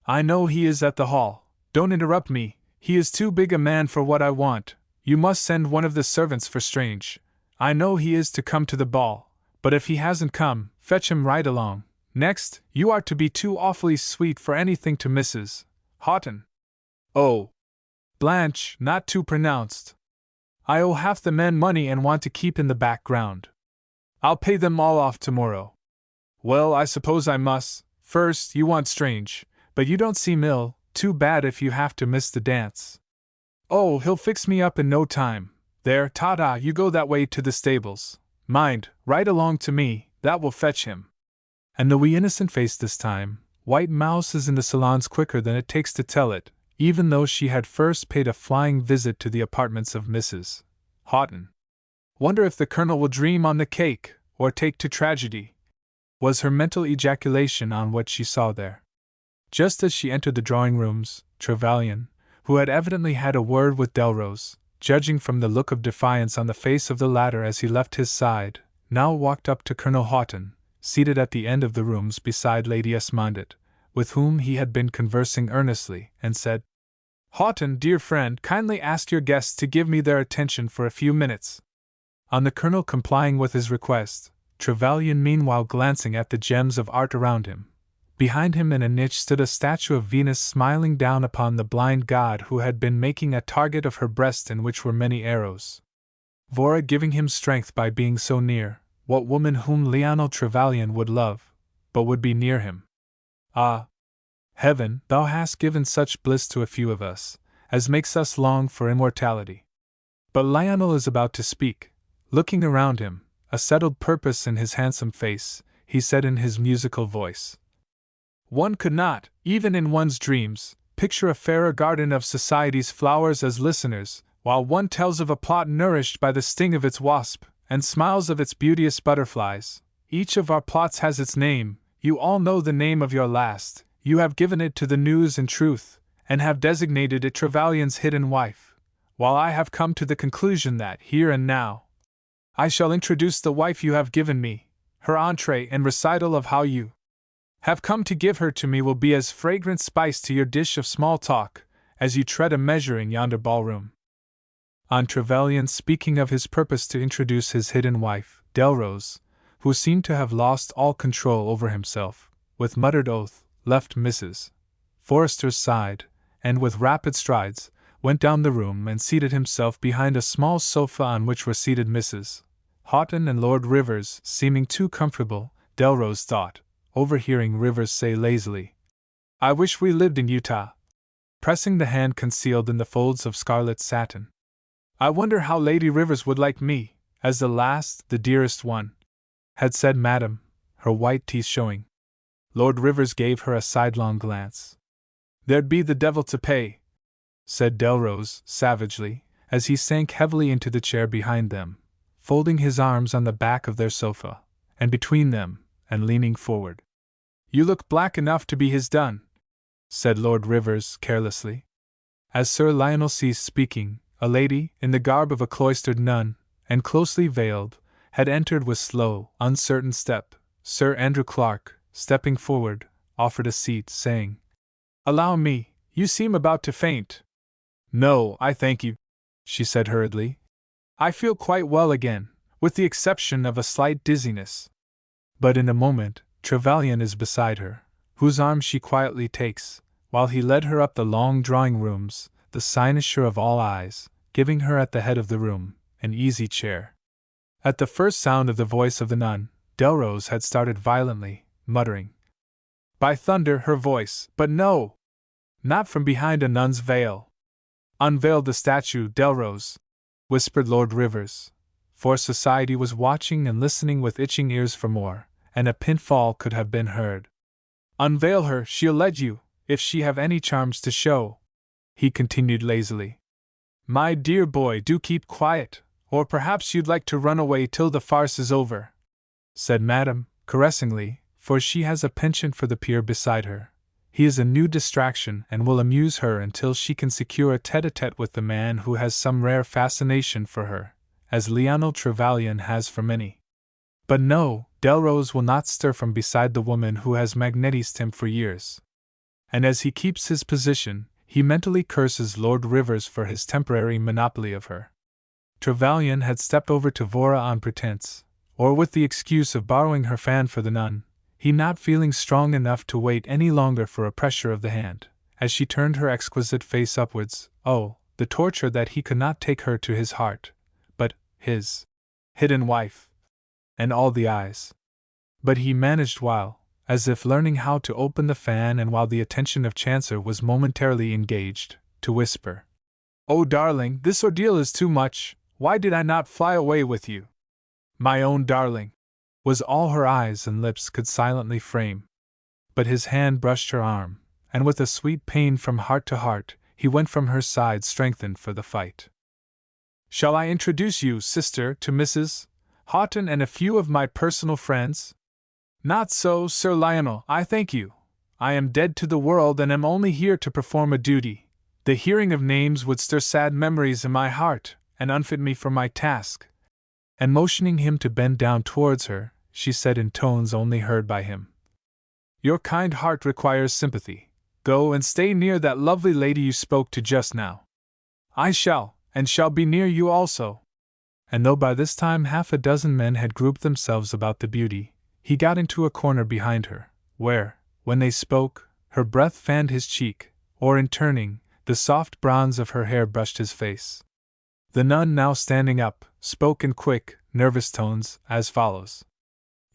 "I know he is at the hall. Don't interrupt me, he is too big a man for what I want. You must send one of the servants for Strange. I know he is to come to the ball, but if he hasn't come, fetch him right along. Next, you are to be too awfully sweet for anything to Mrs. Houghton." "Oh, Blanche, not too pronounced. I owe half the men money and want to keep in the background. I'll pay them all off tomorrow." "Well, I suppose I must. First, you want Strange, but you don't seem ill. Too bad if you have to miss the dance." "Oh, he'll fix me up in no time. There, ta-ta, you go that way to the stables. Mind, right along to me, that will fetch him." And the wee innocent face this time, White Mouse is in the salons quicker than it takes to tell it, even though she had first paid a flying visit to the apartments of Mrs. Houghton. "Wonder if the Colonel will dream on the cake, or take to tragedy," was her mental ejaculation on what she saw there. Just as she entered the drawing-rooms, Trevelyan, who had evidently had a word with Delrose, judging from the look of defiance on the face of the latter as he left his side, now walked up to Colonel Houghton, seated at the end of the rooms beside Lady Esmondett, with whom he had been conversing earnestly, and said, "Houghton, dear friend, kindly ask your guests to give me their attention for a few minutes." On the Colonel complying with his request, Trevelyan meanwhile glancing at the gems of art around him. Behind him in a niche stood a statue of Venus smiling down upon the blind god who had been making a target of her breast in which were many arrows. Vora giving him strength by being so near, what woman whom Lionel Trevelyan would love, but would be near him? Ah! Heaven, thou hast given such bliss to a few of us, as makes us long for immortality. But Lionel is about to speak. Looking around him, a settled purpose in his handsome face, he said in his musical voice, "One could not, even in one's dreams, picture a fairer garden of society's flowers as listeners, while one tells of a plot nourished by the sting of its wasp, and smiles of its beauteous butterflies. Each of our plots has its name, you all know the name of your last, you have given it to the News and Truth, and have designated it Trevelyan's hidden wife, while I have come to the conclusion that, here and now, I shall introduce the wife you have given me. Her entree and recital of how you have come to give her to me will be as fragrant spice to your dish of small talk, as you tread a measure in yonder ballroom." On Trevelyan speaking of his purpose to introduce his hidden wife, Delrose, who seemed to have lost all control over himself, with muttered oath, left Mrs. Forrester's side, and with rapid strides, went down the room and seated himself behind a small sofa on which were seated Mrs. Houghton and Lord Rivers, seeming too comfortable, Delrose thought, overhearing Rivers say lazily, "I wish we lived in Utah," pressing the hand concealed in the folds of scarlet satin. "I wonder how Lady Rivers would like me, as the last, the dearest one," had said Madame, her white teeth showing. Lord Rivers gave her a sidelong glance. "There'd be the devil to pay," said Delrose, savagely, as he sank heavily into the chair behind them, folding his arms on the back of their sofa, and between them, and leaning forward. "You look black enough to be his dun," said Lord Rivers, carelessly. As Sir Lionel ceased speaking, a lady, in the garb of a cloistered nun, and closely veiled, had entered with slow, uncertain step. Sir Andrew Clark, stepping forward, offered a seat, saying, "Allow me, you seem about to faint." "No, I thank you," she said hurriedly. "I feel quite well again, with the exception of a slight dizziness." But in a moment, Trevelyan is beside her, whose arm she quietly takes, while he led her up the long drawing-rooms, the cynosure of all eyes, giving her at the head of the room an easy chair. At the first sound of the voice of the nun, Delrose had started violently, muttering, By thunder, her voice, but no! Not from behind a nun's veil. Unveil the statue, Delrose, whispered Lord Rivers, for society was watching and listening with itching ears for more, and a pinfall could have been heard. Unveil her, she'll let you, if she have any charms to show, he continued lazily. My dear boy, do keep quiet, or perhaps you'd like to run away till the farce is over, said Madame, caressingly, for she has a penchant for the peer beside her. He is a new distraction and will amuse her until she can secure a tete-a-tete with the man who has some rare fascination for her, as Lionel Trevelyan has for many. But no, Delrose will not stir from beside the woman who has magnetized him for years. And as he keeps his position, he mentally curses Lord Rivers for his temporary monopoly of her. Trevelyan had stepped over to Vora on pretense, or with the excuse of borrowing her fan for the nun, he not feeling strong enough to wait any longer for a pressure of the hand, as she turned her exquisite face upwards. Oh, the torture that he could not take her to his heart, but his hidden wife, and all the eyes. But he managed while, as if learning how to open the fan and while the attention of Chancer was momentarily engaged, to whisper, "Oh, darling, this ordeal is too much. Why did I not fly away with you? My own darling," was all her eyes and lips could silently frame. But his hand brushed her arm, and with a sweet pain from heart to heart, he went from her side strengthened for the fight. "Shall I introduce you, sister, to Mrs. Houghton and a few of my personal friends?" "Not so, Sir Lionel, I thank you. I am dead to the world and am only here to perform a duty. The hearing of names would stir sad memories in my heart, and unfit me for my task." And motioning him to bend down towards her, she said in tones only heard by him, "Your kind heart requires sympathy. Go and stay near that lovely lady you spoke to just now. I shall, and shall be near you also." And though by this time half a dozen men had grouped themselves about the beauty, he got into a corner behind her, where, when they spoke, her breath fanned his cheek, or in turning, the soft bronze of her hair brushed his face. The nun, now standing up, spoke in quick, nervous tones, as follows.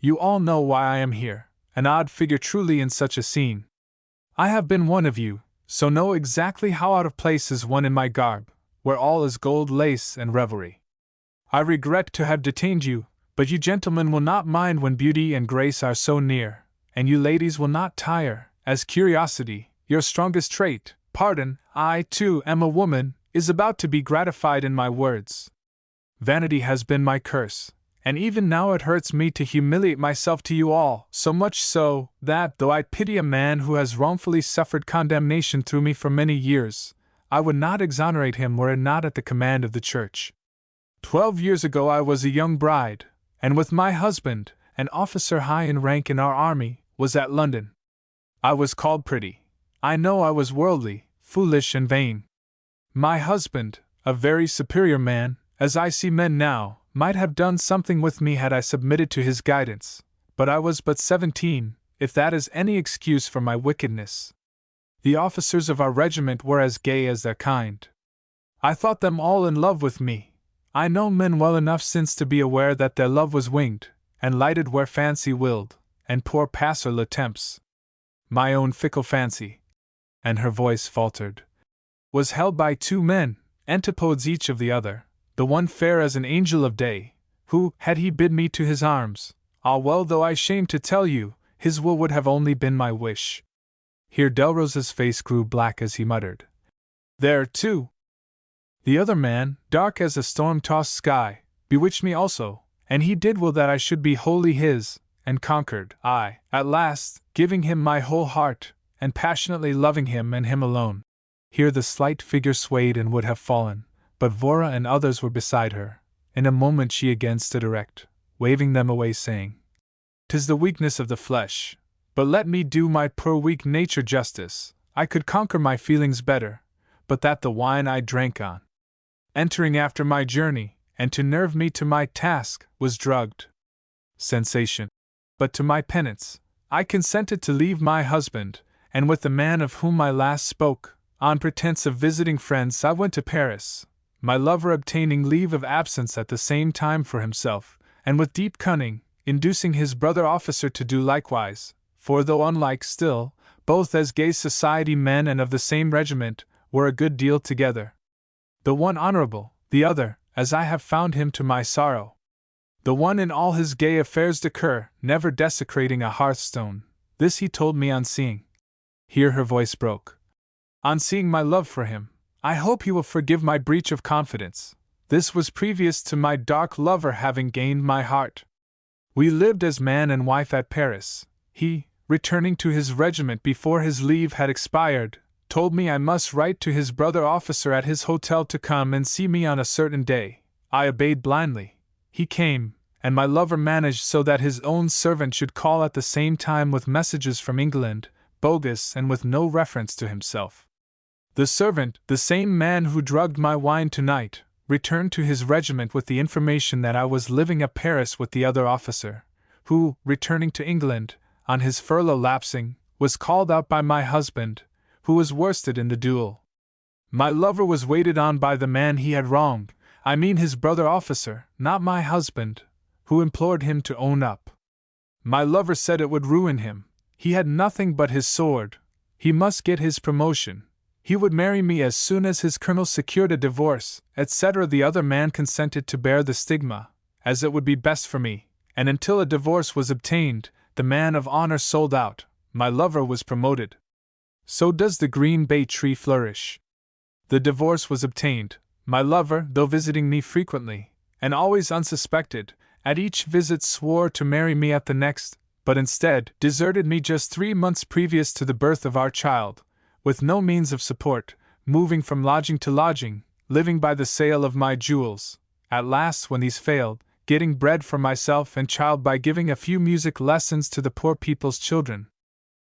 "You all know why I am here, an odd figure truly in such a scene. I have been one of you, so know exactly how out of place is one in my garb, where all is gold lace and revelry. I regret to have detained you, but you gentlemen will not mind when beauty and grace are so near, and you ladies will not tire, as curiosity, your strongest trait, pardon, I, too, am a woman, is about to be gratified in my words. Vanity has been my curse, and even now it hurts me to humiliate myself to you all, so much so, that, though I pity a man who has wrongfully suffered condemnation through me for many years, I would not exonerate him were it not at the command of the Church. 12 years ago I was a young bride, and with my husband, an officer high in rank in our army, was at London. I was called pretty. I know I was worldly, foolish and vain. My husband, a very superior man, as I see men now, might have done something with me had I submitted to his guidance, but I was but 17, if that is any excuse for my wickedness. The officers of our regiment were as gay as their kind. I thought them all in love with me. I know men well enough since to be aware that their love was winged, and lighted where fancy willed, and poor passer le temps. My own fickle fancy," and her voice faltered, "was held by 2 men, antipodes each of the other, the one fair as an angel of day, who, had he bid me to his arms, well though I shame to tell you, his will would have only been my wish." Here Delrose's face grew black as he muttered, "There, too! The other man, dark as a storm-tossed sky, bewitched me also, and he did will that I should be wholly his, and conquered I, at last, giving him my whole heart, and passionately loving him and him alone." Here the slight figure swayed and would have fallen, but Vora and others were beside her. In a moment she again stood erect, waving them away, saying, "'Tis the weakness of the flesh, but let me do my poor weak nature justice. I could conquer my feelings better, but that the wine I drank on, entering after my journey, and to nerve me to my task, was drugged. Sensation. But to my penance, I consented to leave my husband, and with the man of whom I last spoke, on pretense of visiting friends I went to Paris, my lover obtaining leave of absence at the same time for himself, and with deep cunning, inducing his brother officer to do likewise, for though unlike still, both as gay society men and of the same regiment, were a good deal together. The one honorable, the other, as I have found him to my sorrow. The one in all his gay affairs d'oeuvre, never desecrating a hearthstone. This he told me on seeing. Here her voice broke. On seeing my love for him. I hope you will forgive my breach of confidence. This was previous to my dark lover having gained my heart. We lived as man and wife at Paris. He, returning to his regiment before his leave had expired, told me I must write to his brother officer at his hotel to come and see me on a certain day. I obeyed blindly. He came, and my lover managed so that his own servant should call at the same time with messages from England, bogus and with no reference to himself. The servant, the same man who drugged my wine tonight, returned to his regiment with the information that I was living at Paris with the other officer, who, returning to England, on his furlough lapsing, was called out by my husband, who was worsted in the duel. My lover was waited on by the man he had wronged, I mean his brother officer, not my husband, who implored him to own up. My lover said it would ruin him. He had nothing but his sword. He must get his promotion. He would marry me as soon as his colonel secured a divorce, etc. The other man consented to bear the stigma, as it would be best for me, and until a divorce was obtained, the man of honor sold out. My lover was promoted. So does the green bay tree flourish. The divorce was obtained. My lover, though visiting me frequently, and always unsuspected, at each visit swore to marry me at the next, but instead deserted me just 3 months previous to the birth of our child, with no means of support, moving from lodging to lodging, living by the sale of my jewels, at last when these failed, getting bread for myself and child by giving a few music lessons to the poor people's children.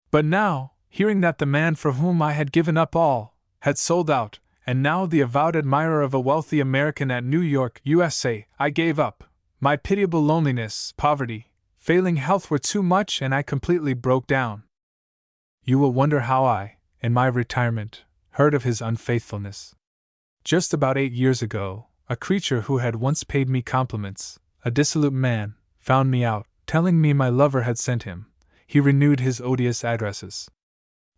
But now, hearing that the man for whom I had given up all, had sold out, and now the avowed admirer of a wealthy American at New York, USA, I gave up. My pitiable loneliness, poverty, failing health were too much and I completely broke down. You will wonder how I, in my retirement, heard of his unfaithfulness. Just about 8 years ago, a creature who had once paid me compliments, a dissolute man, found me out, telling me my lover had sent him. He renewed his odious addresses.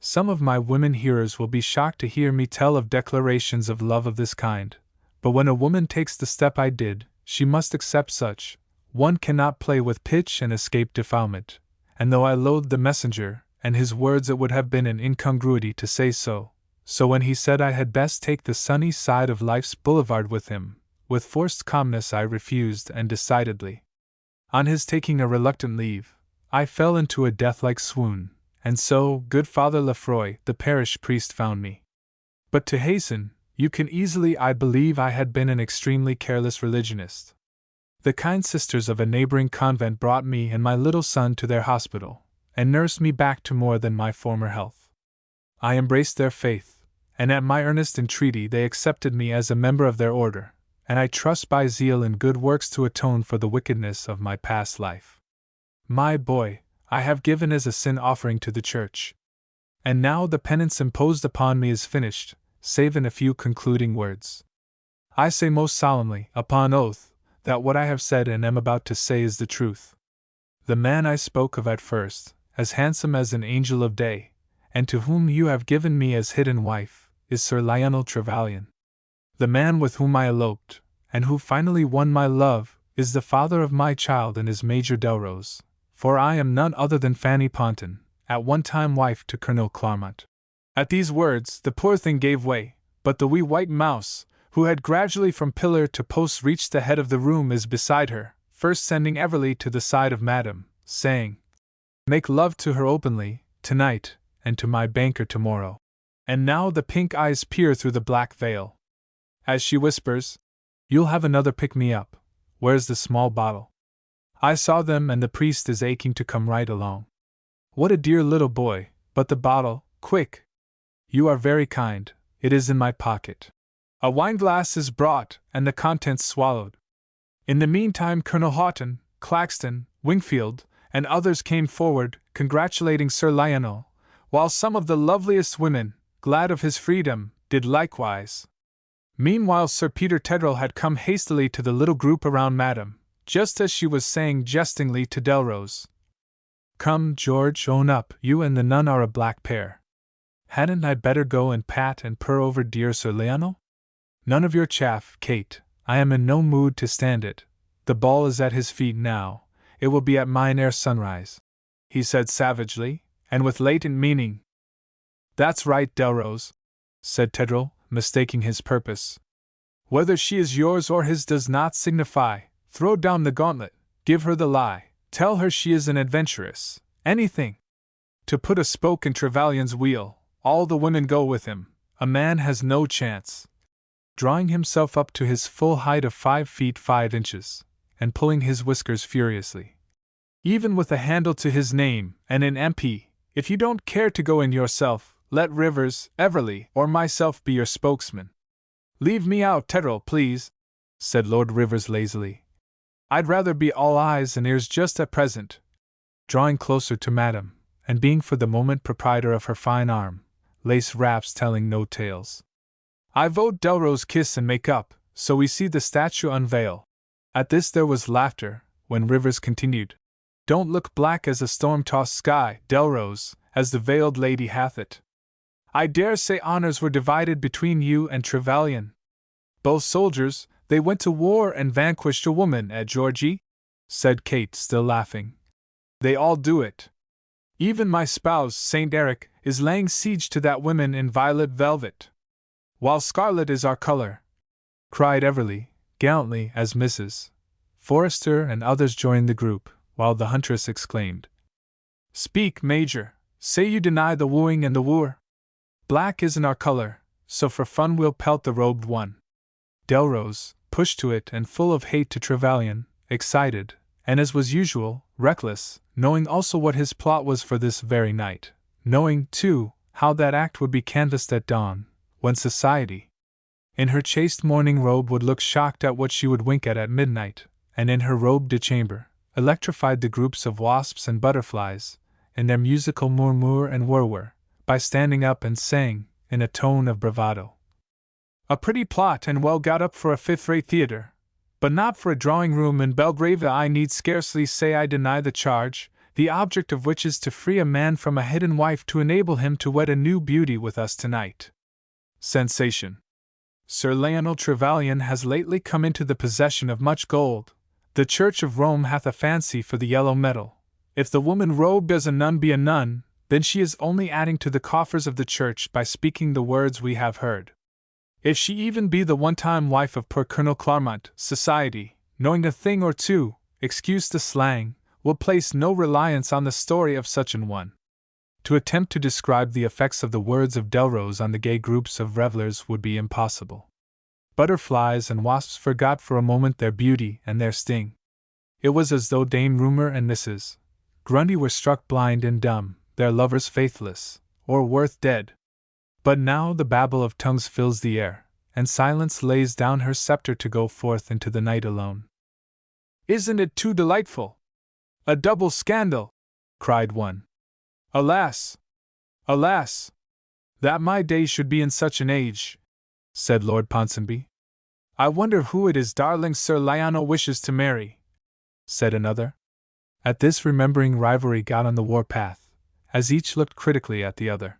Some of my women hearers will be shocked to hear me tell of declarations of love of this kind, but when a woman takes the step I did, she must accept such. One cannot play with pitch and escape defilement, and though I loathed the messenger and his words, it would have been an incongruity to say so. So when he said I had best take the sunny side of life's boulevard with him, with forced calmness I refused and decidedly. On his taking a reluctant leave, I fell into a death-like swoon, and so good Father Lefroy, the parish priest, found me. But to hasten, you can easily, I believe I had been an extremely careless religionist. The kind sisters of a neighboring convent brought me and my little son to their hospital, and nursed me back to more than my former health. I embraced their faith, and at my earnest entreaty they accepted me as a member of their order, and I trust by zeal and good works to atone for the wickedness of my past life. My boy, I have given as a sin offering to the Church. And now the penance imposed upon me is finished, save in a few concluding words. I say most solemnly, upon oath, that what I have said and am about to say is the truth. The man I spoke of at first, as handsome as an angel of day, and to whom you have given me as hidden wife, is Sir Lionel Trevelyan. The man with whom I eloped, and who finally won my love, is the father of my child and is Major Delrose. For I am none other than Fanny Ponton, at one time wife to Colonel Claremont. At these words, the poor thing gave way, but the wee white mouse, who had gradually from pillar to post reached the head of the room, is beside her, first sending Everly to the side of Madam, saying, "Make love to her openly, tonight, and to my banker tomorrow." And now the pink eyes peer through the black veil. As she whispers, "You'll have another pick-me-up. Where's the small bottle?" I saw them, and the priest is aching to come right along. What a dear little boy, but the bottle, quick! You are very kind, it is in my pocket. A wineglass is brought, and the contents swallowed. In the meantime Colonel Houghton, Claxton, Wingfield, and others came forward, congratulating Sir Lionel, while some of the loveliest women, glad of his freedom, did likewise. Meanwhile Sir Peter Tedrell had come hastily to the little group around Madame, just as she was saying jestingly to Delrose, Come, George, own up, you and the nun are a black pair. Hadn't I better go and pat and purr over dear Sir Lionel? None of your chaff, Kate, I am in no mood to stand it. The ball is at his feet now, it will be at mine ere sunrise, he said savagely, and with latent meaning. That's right, Delrose, said Tedrell, mistaking his purpose. Whether she is yours or his does not signify. Throw down the gauntlet, give her the lie, tell her she is an adventuress, anything. To put a spoke in Trevelyan's wheel, all the women go with him, a man has no chance. Drawing himself up to his full height of 5 feet 5 inches, and pulling his whiskers furiously. Even with a handle to his name, and an MP, if you don't care to go in yourself, let Rivers, Everley, or myself be your spokesman. Leave me out, Tedrell, please, said Lord Rivers lazily. I'd rather be all eyes and ears just at present. Drawing closer to Madame, and being for the moment proprietor of her fine arm, lace wraps telling no tales. I vote Delrose kiss and make up, so we see the statue unveil. At this there was laughter, when Rivers continued. Don't look black as a storm-tossed sky, Delrose, as the veiled lady hath it. I dare say honors were divided between you and Trevelyan. Both soldiers, they went to war and vanquished a woman, Georgie? Said Kate, still laughing. They all do it. Even my spouse, Saint Eric, is laying siege to that woman in violet velvet. While scarlet is our color, cried Everley, gallantly, as Mrs. Forrester and others joined the group, while the huntress exclaimed, Speak, Major, say you deny the wooing and the wooer? Black isn't our color, so for fun we'll pelt the robed one. Delrose, pushed to it and full of hate to Trevelyan, excited, and as was usual, reckless, knowing also what his plot was for this very night, knowing, too, how that act would be canvassed at dawn, when society, in her chaste morning robe, would look shocked at what she would wink at midnight, and in her robe de chambre, electrified the groups of wasps and butterflies, in their musical murmur and whirr, by standing up and saying, in a tone of bravado, A pretty plot and well got up for a fifth-rate theatre, but not for a drawing-room in Belgravia. I need scarcely say I deny the charge, the object of which is to free a man from a hidden wife to enable him to wed a new beauty with us tonight. Sensation. Sir Lionel Trevelyan has lately come into the possession of much gold. The Church of Rome hath a fancy for the yellow metal. If the woman robed as a nun be a nun, then she is only adding to the coffers of the Church by speaking the words we have heard. If she even be the one-time wife of poor Colonel Claremont, society, knowing a thing or two, excuse the slang, will place no reliance on the story of such an one. To attempt to describe the effects of the words of Delrose on the gay groups of revellers would be impossible. Butterflies and wasps forgot for a moment their beauty and their sting. It was as though Dame Rumor and Mrs. Grundy were struck blind and dumb, their lovers faithless, or Worth dead. But now the babble of tongues fills the air, and silence lays down her scepter to go forth into the night alone. Isn't it too delightful? A double scandal! Cried one. Alas! Alas! That my days should be in such an age, said Lord Ponsonby. I wonder who it is darling Sir Lionel wishes to marry, said another. At this remembering rivalry got on the war-path, as each looked critically at the other.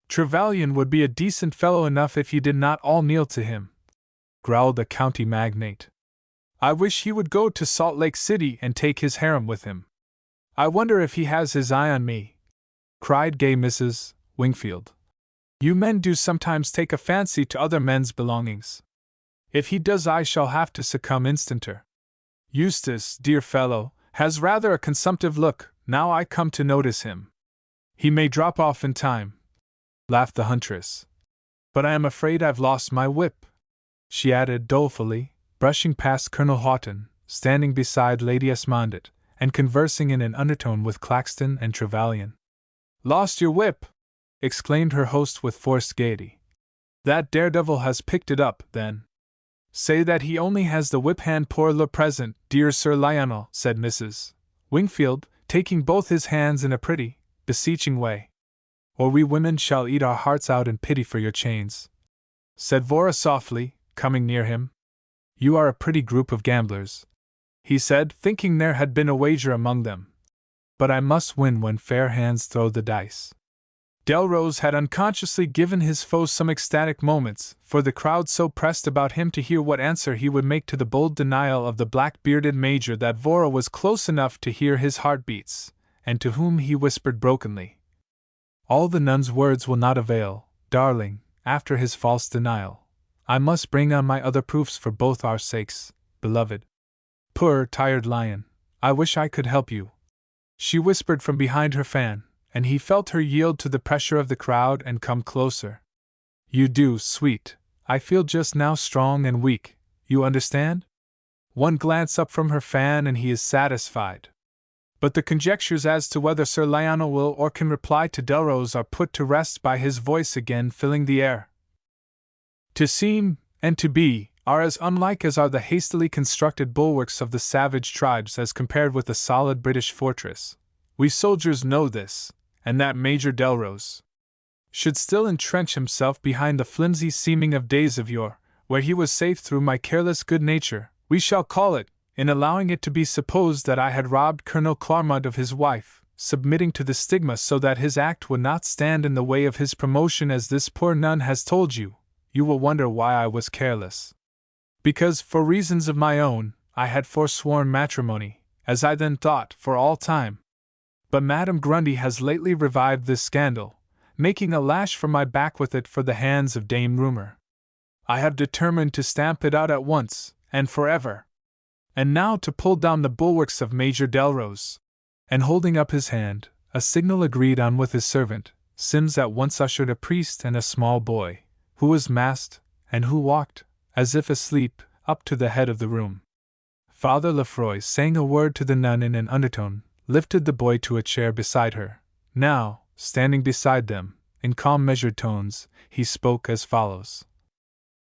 Trevelyan would be a decent fellow enough if you did not all kneel to him, growled the county magnate. I wish he would go to Salt Lake City and take his harem with him. I wonder if he has his eye on me, cried gay Mrs. Wingfield. You men do sometimes take a fancy to other men's belongings. If he does, I shall have to succumb instanter. Eustace, dear fellow, has rather a consumptive look, now I come to notice him. He may drop off in time, laughed the huntress. But I am afraid I've lost my whip, she added dolefully, brushing past Colonel Houghton, standing beside Lady Esmondett, and conversing in an undertone with Claxton and Trevelyan. Lost your whip! Exclaimed her host with forced gaiety. That daredevil has picked it up, then. Say that he only has the whip-hand pour le present, dear Sir Lionel, said Mrs. Wingfield, taking both his hands in a pretty, beseeching way. Or we women shall eat our hearts out in pity for your chains, said Vora softly, coming near him. You are a pretty group of gamblers, he said, thinking there had been a wager among them. but I must win when fair hands throw the dice. Delrose had unconsciously given his foe some ecstatic moments, for the crowd so pressed about him to hear what answer he would make to the bold denial of the black-bearded major that Vora was close enough to hear his heartbeats, and to whom he whispered brokenly, "All the nun's words will not avail, darling, after his false denial. I must bring on my other proofs for both our sakes, beloved. Poor, tired lion, I wish I could help you," she whispered from behind her fan, and he felt her yield to the pressure of the crowd and come closer. "You do, sweet. I feel just now strong and weak, you understand?" One glance up from her fan and he is satisfied. But the conjectures as to whether Sir Lionel will or can reply to Delrose are put to rest by his voice again filling the air. To seem, and to be, are as unlike as are the hastily constructed bulwarks of the savage tribes as compared with the solid British fortress. We soldiers know this, and that Major Delrose should still entrench himself behind the flimsy seeming of days of yore, where he was safe through my careless good nature, we shall call it, in allowing it to be supposed that I had robbed Colonel Clarmont of his wife, submitting to the stigma so that his act would not stand in the way of his promotion as this poor nun has told you. You will wonder why I was careless. Because, for reasons of my own, I had forsworn matrimony, as I then thought, for all time. But Madame Grundy has lately revived this scandal, making a lash for my back with it for the hands of Dame Rumor. I have determined to stamp it out at once, and forever. And now to pull down the bulwarks of Major Delrose. And holding up his hand, a signal agreed on with his servant, Sims at once ushered a priest and a small boy, who was masked, and who walked, as if asleep, up to the head of the room. Father Lefroy sang a word to the nun in an undertone, lifted the boy to a chair beside her. Now, standing beside them, in calm measured tones, he spoke as follows.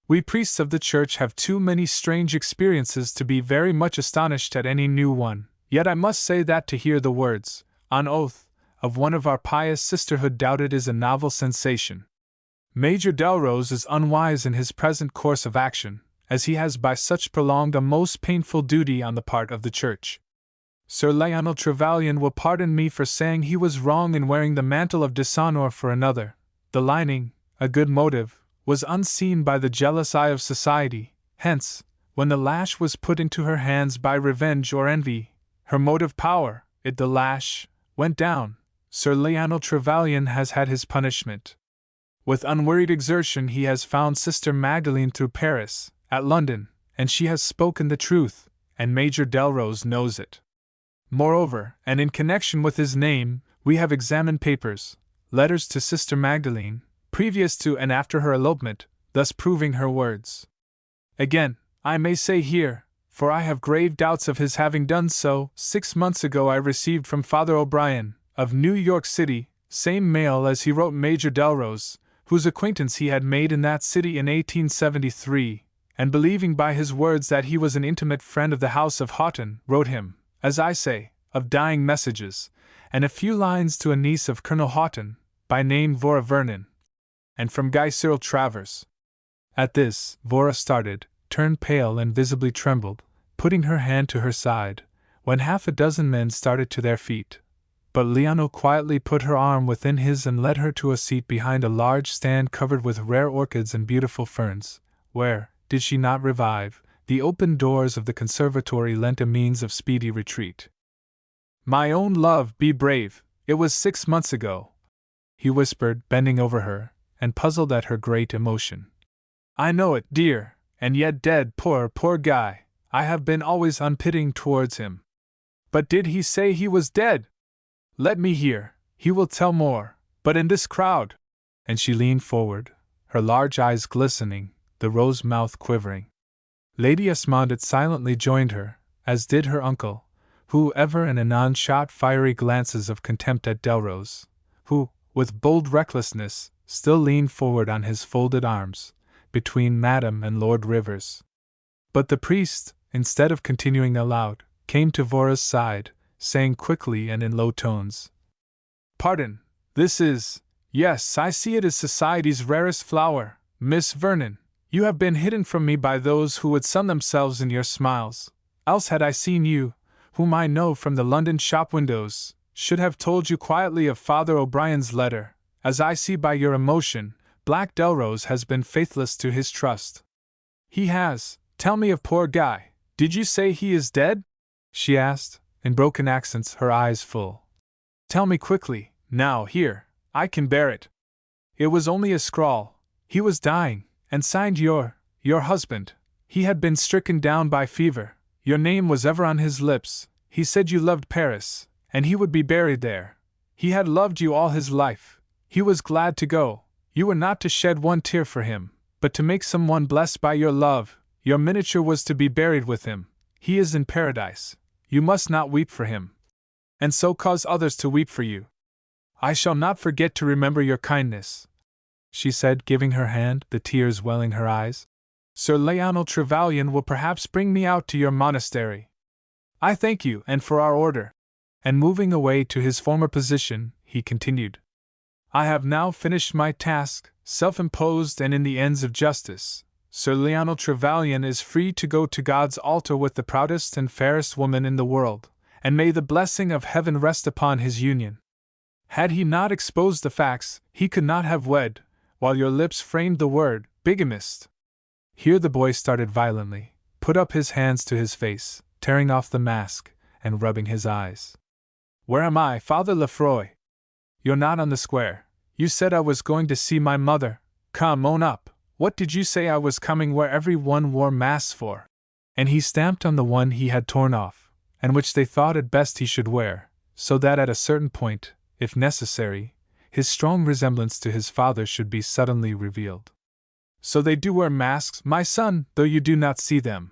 "We priests of the church have too many strange experiences to be very much astonished at any new one, yet I must say that to hear the words, on oath, of one of our pious sisterhood doubted is a novel sensation. Major Delrose is unwise in his present course of action, as he has by such prolonged a most painful duty on the part of the church. Sir Lionel Trevelyan will pardon me for saying he was wrong in wearing the mantle of dishonor for another. The lining, a good motive, was unseen by the jealous eye of society, hence, when the lash was put into her hands by revenge or envy, her motive power, the lash, went down. Sir Lionel Trevelyan has had his punishment. With unwearied exertion he has found Sister Magdalene through Paris, at London, and she has spoken the truth, and Major Delrose knows it. Moreover, and in connection with his name, we have examined papers, letters to Sister Magdalene, previous to and after her elopement, thus proving her words. Again, I may say here, for I have grave doubts of his having done so, 6 months ago I received from Father O'Brien, of New York City, same mail as he wrote Major Delrose, whose acquaintance he had made in that city in 1873, and believing by his words that he was an intimate friend of the House of Houghton, wrote him, as I say, of dying messages, and a few lines to a niece of Colonel Houghton, by name Vora Vernon, and from Guy Cyril Travers. At this, Vora started, turned pale and visibly trembled, putting her hand to her side, when 6 men started to their feet. But Lionel quietly put her arm within his and led her to a seat behind a large stand covered with rare orchids and beautiful ferns, where, did she not revive, the open doors of the conservatory lent a means of speedy retreat. "My own love, be brave, it was 6 months ago," he whispered, bending over her, and puzzled at her great emotion. "I know it, dear, and yet dead, poor Guy, I have been always unpitying towards him. But did he say he was dead? Let me hear, he will tell more, but in this crowd," and she leaned forward, her large eyes glistening, the rose mouth quivering. Lady Esmondett silently joined her, as did her uncle, who ever and anon shot fiery glances of contempt at Delrose, who, with bold recklessness, still leaned forward on his folded arms, between Madame and Lord Rivers. But the priest, instead of continuing aloud, came to Vora's side, saying quickly and in low tones, "Pardon, this is, yes, I see it is society's rarest flower, Miss Vernon. You have been hidden from me by those who would sun themselves in your smiles, else had I seen you, whom I know from the London shop windows, should have told you quietly of Father O'Brien's letter. As I see by your emotion, Black Delrose has been faithless to his trust. He has. Tell me of poor Guy. Did you say he is dead? She asked, in broken accents, her eyes full. Tell me quickly, now, here, I can bear it. It was only a scrawl. He was dying, and signed your husband. He had been stricken down by fever. Your name was ever on his lips. He said you loved Paris, and he would be buried there. He had loved you all his life. He was glad to go. You were not to shed one tear for him, but to make someone blessed by your love. Your miniature was to be buried with him. He is in paradise. You must not weep for him, and so cause others to weep for you. I shall not forget to remember your kindness, she said, giving her hand, the tears welling her eyes. Sir Lionel Trevelyan will perhaps bring me out to your monastery. I thank you, and for our order. And moving away to his former position, he continued. I have now finished my task, self-imposed and in the ends of justice. Sir Lionel Trevelyan is free to go to God's altar with the proudest and fairest woman in the world, and may the blessing of heaven rest upon his union. Had he not exposed the facts, he could not have wed, while your lips framed the word, bigamist. Here the boy started violently, put up his hands to his face, tearing off the mask, and rubbing his eyes. Where am I, Father Lefroy? You're not on the square. You said I was going to see my mother. Come, own up. What did you say I was coming where every one wore masks for? And he stamped on the one he had torn off, and which they thought it best he should wear, so that at a certain point, if necessary, his strong resemblance to his father should be suddenly revealed. So they do wear masks, my son, though you do not see them.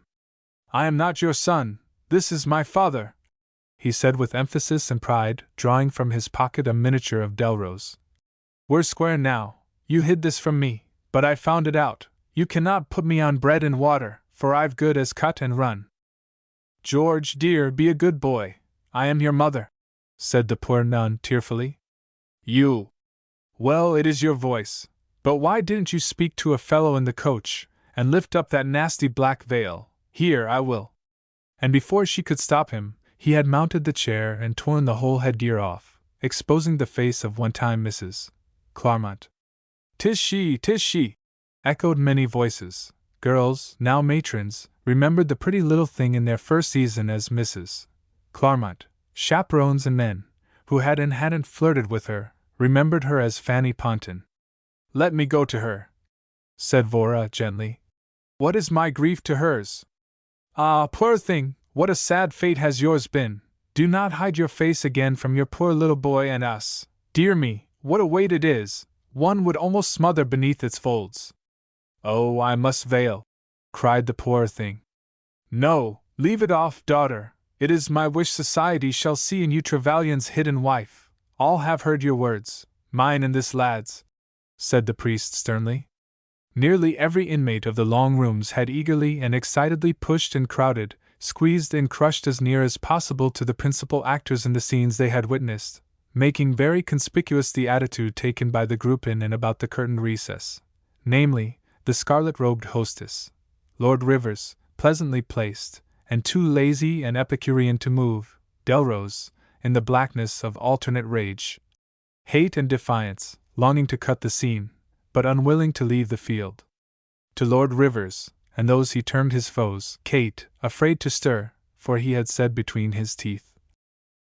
I am not your son, this is my father, he said with emphasis and pride, drawing from his pocket a miniature of Delrose. We're square now. You hid this from me, but I found it out. You cannot put me on bread and water, for I've good as cut and run. George, dear, be a good boy. I am your mother, said the poor nun tearfully. You. Well, it is your voice. But why didn't you speak to a fellow in the coach, and lift up that nasty black veil? Here, I will. And before she could stop him, he had mounted the chair and torn the whole headgear off, exposing the face of one-time Mrs. Claremont. "'Tis she, 'tis she!" echoed many voices. Girls, now matrons, remembered the pretty little thing in their first season as Mrs. Claremont. Chaperones and men, who had and hadn't flirted with her, remembered her as Fanny Ponton. "Let me go to her," said Vora gently. "What is my grief to hers? Ah, poor thing, what a sad fate has yours been! Do not hide your face again from your poor little boy and us. Dear me, what a weight it is! One would almost smother beneath its folds." "Oh, I must veil," cried the poor thing. "No, leave it off, daughter. It is my wish society shall see in you Trevelyan's hidden wife. All have heard your words, mine and this lad's," said the priest sternly. Nearly every inmate of the long rooms had eagerly and excitedly pushed and crowded, squeezed and crushed as near as possible to the principal actors in the scenes they had witnessed, making very conspicuous the attitude taken by the group in and about the curtained recess, namely, the scarlet-robed hostess, Lord Rivers, pleasantly placed, and too lazy and epicurean to move, Delrose, in the blackness of alternate rage, hate and defiance, longing to cut the scene, but unwilling to leave the field. To Lord Rivers, and those he termed his foes, Kate, afraid to stir, for he had said between his teeth,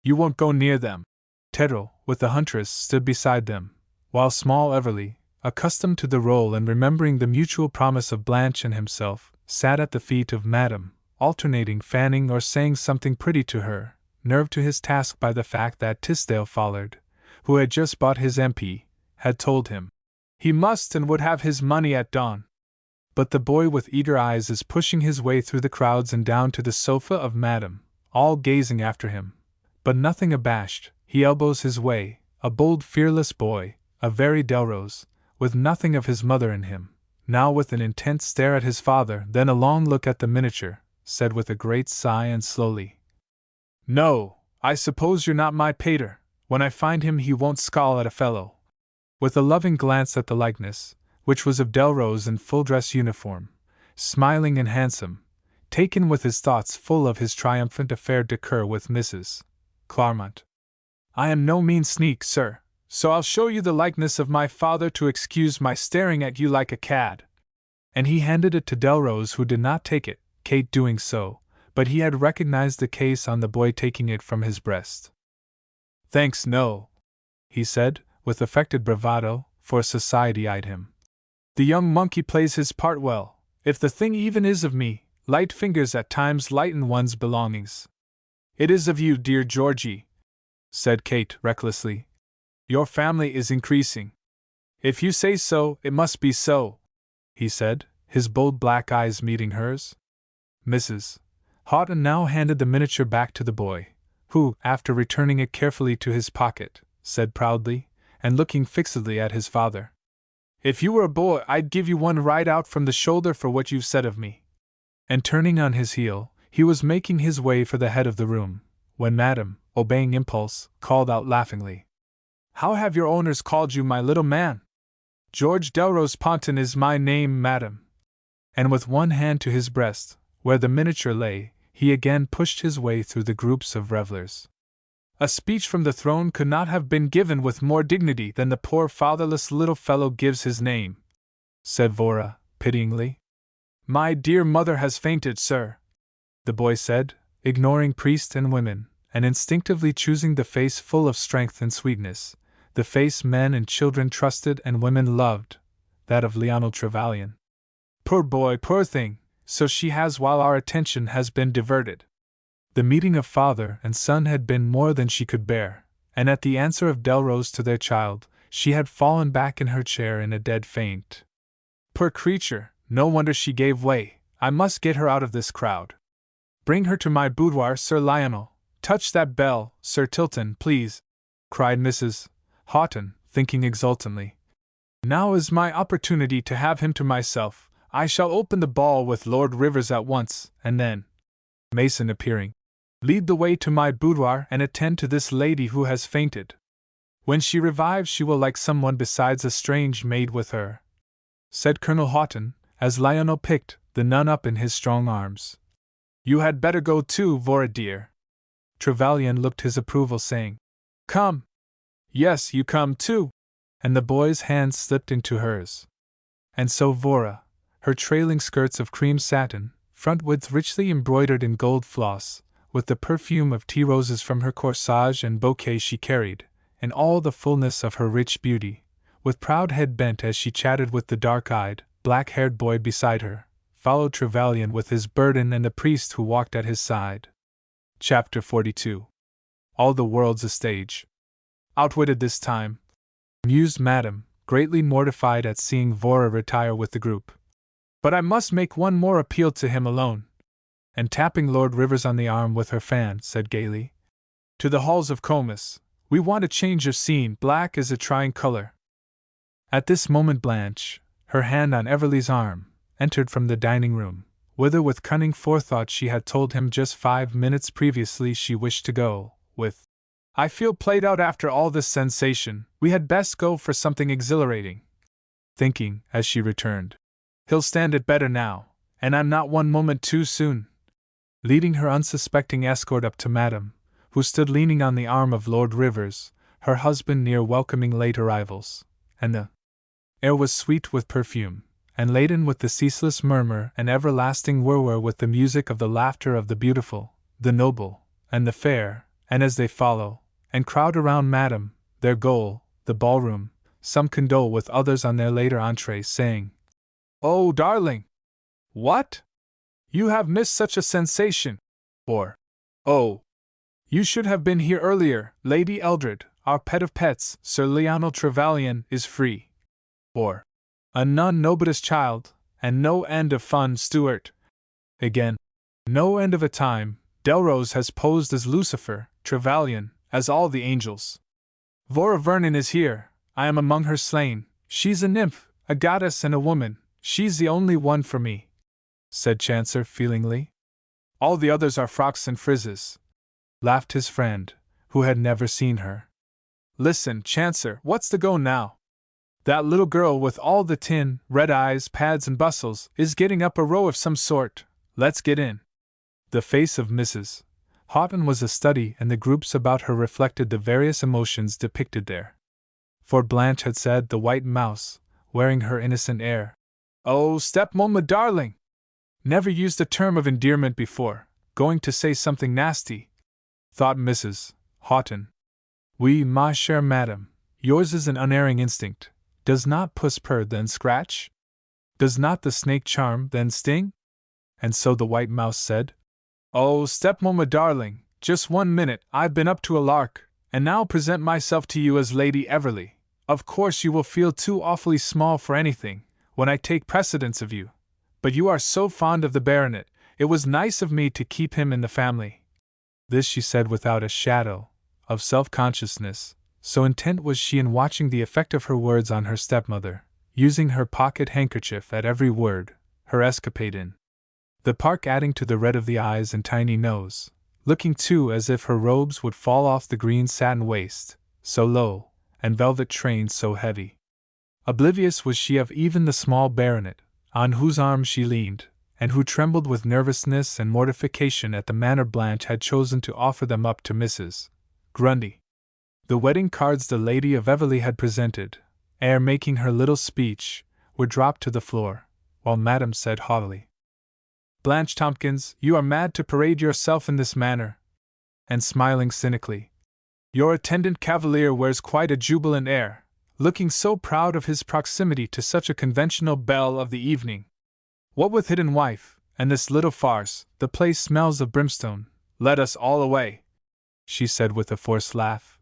"You won't go near them." Tedrow, with the huntress, stood beside them, while small Everly, accustomed to the role and remembering the mutual promise of Blanche and himself, sat at the feet of Madame, alternating fanning or saying something pretty to her, nerved to his task by the fact that Tisdale Follard, who had just bought his MP, had told him he must and would have his money at dawn. But the boy with eager eyes is pushing his way through the crowds and down to the sofa of Madame, all gazing after him, but nothing abashed. He elbows his way, a bold, fearless boy, a very Delrose, with nothing of his mother in him, now with an intent stare at his father, then a long look at the miniature, said with a great sigh and slowly, "No, I suppose you're not my pater. When I find him he won't scowl at a fellow." With a loving glance at the likeness, which was of Delrose in full-dress uniform, smiling and handsome, taken with his thoughts full of his triumphant affaire d'occur with Mrs. Claremont. I am no mean sneak, sir, so I'll show you the likeness of my father to excuse my staring at you like a cad. And he handed it to Delrose, who did not take it, Kate doing so, but he had recognized the case on the boy taking it from his breast. Thanks, no, he said, with affected bravado, for society eyed him. The young monkey plays his part well, if the thing even is of me. Light fingers at times lighten one's belongings. It is of you, dear Georgie, said Kate recklessly. Your family is increasing. If you say so, it must be so, he said, his bold black eyes meeting hers. Mrs. Houghton now handed the miniature back to the boy, who, after returning it carefully to his pocket, said proudly, and looking fixedly at his father, If you were a boy, I'd give you one right out from the shoulder for what you've said of me. And turning on his heel, he was making his way for the head of the room, when Madame, obeying impulse, called out laughingly, How have your owners called you, my little man? George Delrose Ponton is my name, madam. And with one hand to his breast, where the miniature lay, he again pushed his way through the groups of revellers. A speech from the throne could not have been given with more dignity than the poor fatherless little fellow gives his name, said Vora, pityingly. My dear mother has fainted, sir, the boy said, ignoring priest and women, and instinctively choosing the face full of strength and sweetness, the face men and children trusted and women loved, that of Lionel Trevelyan. Poor boy, poor thing, so she has while our attention has been diverted. The meeting of father and son had been more than she could bear, and at the answer of Delrose to their child, she had fallen back in her chair in a dead faint. Poor creature, no wonder she gave way. I must get her out of this crowd. Bring her to my boudoir, Sir Lionel. Touch that bell, Sir Tilton, please, cried Mrs. Houghton, thinking exultantly. Now is my opportunity to have him to myself. I shall open the ball with Lord Rivers at once, and then, Mason appearing, lead the way to my boudoir and attend to this lady who has fainted. When she revives she will like someone besides a strange maid with her, said Colonel Houghton, as Lionel picked the nun up in his strong arms. You had better go too, Vora dear. Trevelyan looked his approval, saying, Come. Yes, you come too. And the boy's hand slipped into hers. And so Vora, her trailing skirts of cream satin, front width richly embroidered in gold floss, with the perfume of tea roses from her corsage and bouquet she carried, in all the fullness of her rich beauty, with proud head bent as she chatted with the dark-eyed, black-haired boy beside her, followed Trevelyan with his burden and the priest who walked at his side. Chapter 42. All the world's a stage. Outwitted this time, mused Madame, greatly mortified at seeing Vora retire with the group. But I must make one more appeal to him alone. And tapping Lord Rivers on the arm with her fan, said gaily, To the halls of Comus. We want a change of scene. Black is a trying color. At this moment Blanche, her hand on Everleigh's arm, entered from the dining room, whither with cunning forethought she had told him just 5 minutes previously she wished to go, with, I feel played out after all this sensation, we had best go for something exhilarating. Thinking, as she returned, He'll stand it better now, and I'm not one moment too soon. Leading her unsuspecting escort up to Madame, who stood leaning on the arm of Lord Rivers, her husband near welcoming late arrivals, and the air was sweet with perfume, and laden with the ceaseless murmur and everlasting whirr with the music of the laughter of the beautiful, the noble, and the fair, and as they follow, and crowd around Madame, their goal, the ballroom, some condole with others on their later entree, saying, Oh, darling! What? You have missed such a sensation! Or, Oh! You should have been here earlier, Lady Eldred, our pet of pets, Sir Lionel Trevelyan, is free. Or, A none nobody's child, and no end of fun, Stuart. Again, no end of a time, Delrose has posed as Lucifer, Trevelyan, as all the angels. Vora Vernon is here, I am among her slain, she's a nymph, a goddess and a woman, she's the only one for me, said Chancer feelingly. All the others are frocks and frizzes, laughed his friend, who had never seen her. Listen, Chancer, what's the go now? That little girl with all the tin, red eyes, pads and bustles, is getting up a row of some sort. Let's get in. The face of Mrs. Houghton was a study, and the groups about her reflected the various emotions depicted there. For Blanche had said the white mouse, wearing her innocent air. "Oh, stepmomma darling!" Never used a term of endearment before, going to say something nasty, thought Mrs. Houghton. "Oui, ma chère madame, yours is an unerring instinct. Does not puss purr then scratch? Does not the snake charm then sting?" And so the white mouse said, "Oh, stepmomma darling, just 1 minute, I've been up to a lark, and now present myself to you as Lady Everley. Of course you will feel too awfully small for anything, when I take precedence of you. But you are so fond of the baronet, it was nice of me to keep him in the family." This she said without a shadow of self-consciousness, so intent was she in watching the effect of her words on her stepmother, using her pocket handkerchief at every word, her escapade in the park adding to the red of the eyes and tiny nose, looking too as if her robes would fall off the green satin waist, so low, and velvet train so heavy. Oblivious was she of even the small baronet, on whose arm she leaned, and who trembled with nervousness and mortification at the manner Blanche had chosen to offer them up to Mrs. Grundy. The wedding cards the Lady of Everley had presented, ere making her little speech, were dropped to the floor, while Madame said haughtily, "Blanche Tompkins, you are mad to parade yourself in this manner." And smiling cynically, "Your attendant cavalier wears quite a jubilant air, looking so proud of his proximity to such a conventional belle of the evening. What with hidden wife, and this little farce, the place smells of brimstone. Let us all away," she said with a forced laugh,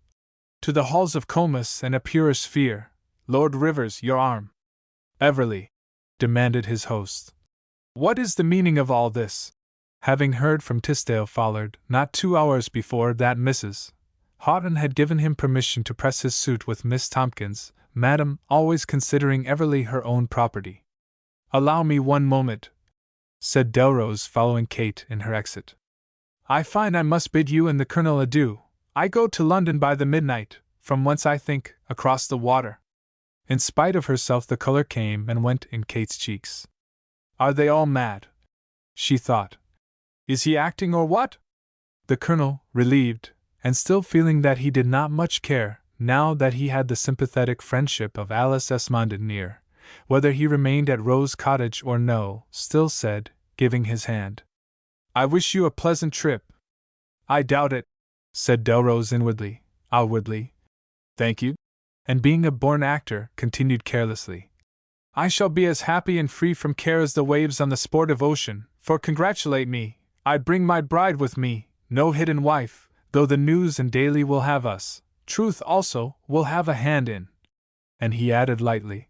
"to the halls of Comus and a purer sphere. Lord Rivers, your arm." "Everley," demanded his host, "what is the meaning of all this?" Having heard from Tisdale followed, not 2 hours before, that Mrs. Houghton had given him permission to press his suit with Miss Tompkins, Madam always considering Everley her own property. "Allow me 1 moment," said Delrose, following Kate in her exit. "I find I must bid you and the Colonel adieu. I go to London by the midnight, from whence I think, across the water." In spite of herself the color came and went in Kate's cheeks. "Are they all mad?" she thought. "Is he acting or what?" The Colonel, relieved, and still feeling that he did not much care, now that he had the sympathetic friendship of Alice Esmondon near, whether he remained at Rose Cottage or no, still said, giving his hand, "I wish you a pleasant trip." "I doubt it," said Delrose inwardly, outwardly, "thank you," and being a born actor, continued carelessly, "I shall be as happy and free from care as the waves on the sportive ocean, for congratulate me, I bring my bride with me, no hidden wife, though the News and Daily will have us, Truth also will have a hand in." And he added lightly,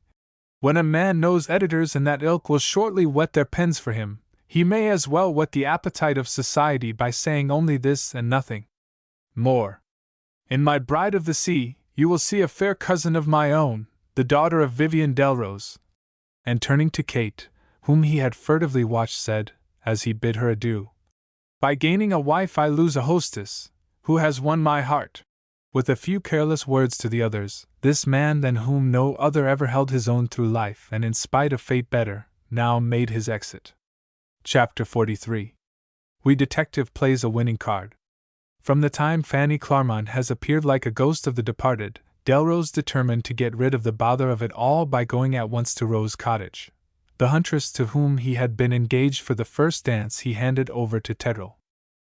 "When a man knows editors and that ilk will shortly whet their pens for him, he may as well whet the appetite of society by saying only this and nothing more. In my Bride of the Sea, you will see a fair cousin of my own, the daughter of Vivian Delrose." And turning to Kate, whom he had furtively watched, said, as he bid her adieu, "By gaining a wife I lose a hostess, who has won my heart." With a few careless words to the others, this man than whom no other ever held his own through life, and in spite of fate better, now made his exit. Chapter 43. We Detective Plays a Winning Card. From the time Fanny Clarmont has appeared like a ghost of the departed, Delrose determined to get rid of the bother of it all by going at once to Rose Cottage. The huntress to whom he had been engaged for the first dance he handed over to Tedrell.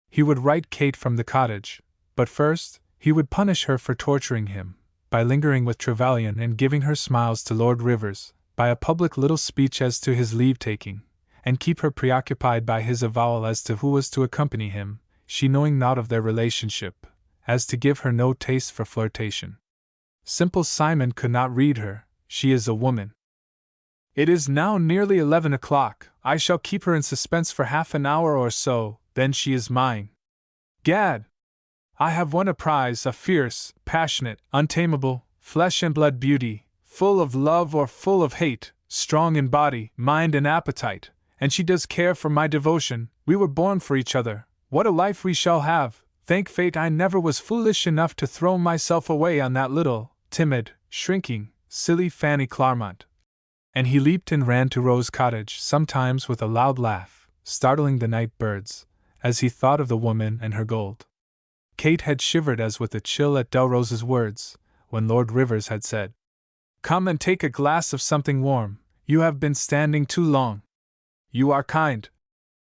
He would write Kate from the cottage, but first, he would punish her for torturing him, by lingering with Trevelyan and giving her smiles to Lord Rivers, by a public little speech as to his leave-taking, and keep her preoccupied by his avowal as to who was to accompany him, she knowing naught of their relationship, as to give her no taste for flirtation. Simple Simon could not read her, she is a woman. It is now nearly 11 o'clock, I shall keep her in suspense for half an hour or so, then she is mine. Gad! I have won a prize, a fierce, passionate, untamable, flesh-and-blood beauty, full of love or full of hate, strong in body, mind and appetite, and she does care for my devotion. We were born for each other. What a life we shall have! Thank fate I never was foolish enough to throw myself away on that little, timid, shrinking, silly Fanny Clarmont. And he leaped and ran to Rose Cottage, sometimes with a loud laugh, startling the night birds, as he thought of the woman and her gold. Kate had shivered as with a chill at Delrose's words, when Lord Rivers had said, "Come and take a glass of something warm, you have been standing too long." "You are kind,"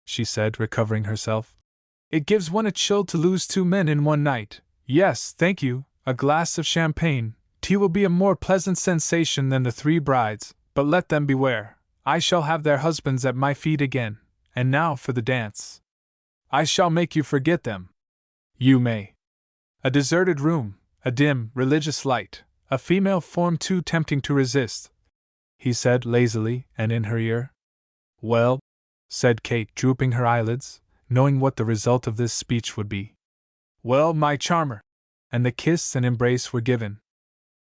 she said, recovering herself. "It gives one a chill to lose 2 men in one night. Yes, thank you, a glass of champagne. Tea will be a more pleasant sensation than the 3 brides, but let them beware. I shall have their husbands at my feet again, and now for the dance. I shall make you forget them." "You may." A deserted room, a dim, religious light, a female form too tempting to resist, he said lazily and in her ear. "Well," said Kate, drooping her eyelids, knowing what the result of this speech would be. "Well, my charmer," and the kiss and embrace were given.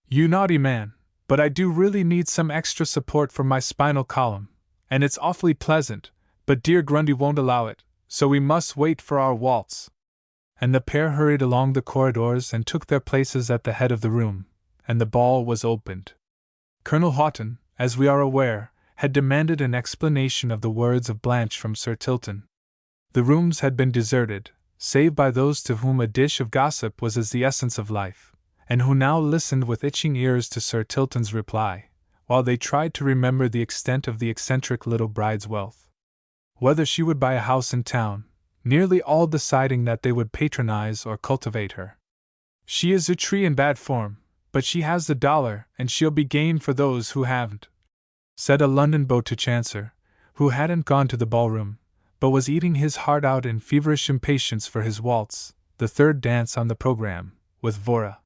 "You naughty man, but I do really need some extra support for my spinal column, and it's awfully pleasant, but dear Grundy won't allow it, so we must wait for our waltz." And the pair hurried along the corridors and took their places at the head of the room, and the ball was opened. Colonel Houghton, as we are aware, had demanded an explanation of the words of Blanche from Sir Tilton. The rooms had been deserted, save by those to whom a dish of gossip was as the essence of life, and who now listened with itching ears to Sir Tilton's reply, while they tried to remember the extent of the eccentric little bride's wealth. Whether she would buy a house in town, nearly all deciding that they would patronize or cultivate her. "She is a tree in bad form, but she has the dollar, and she'll be game for those who haven't," said a London beau to Chancer, who hadn't gone to the ballroom, but was eating his heart out in feverish impatience for his waltz, the 3rd dance on the program, with Vora.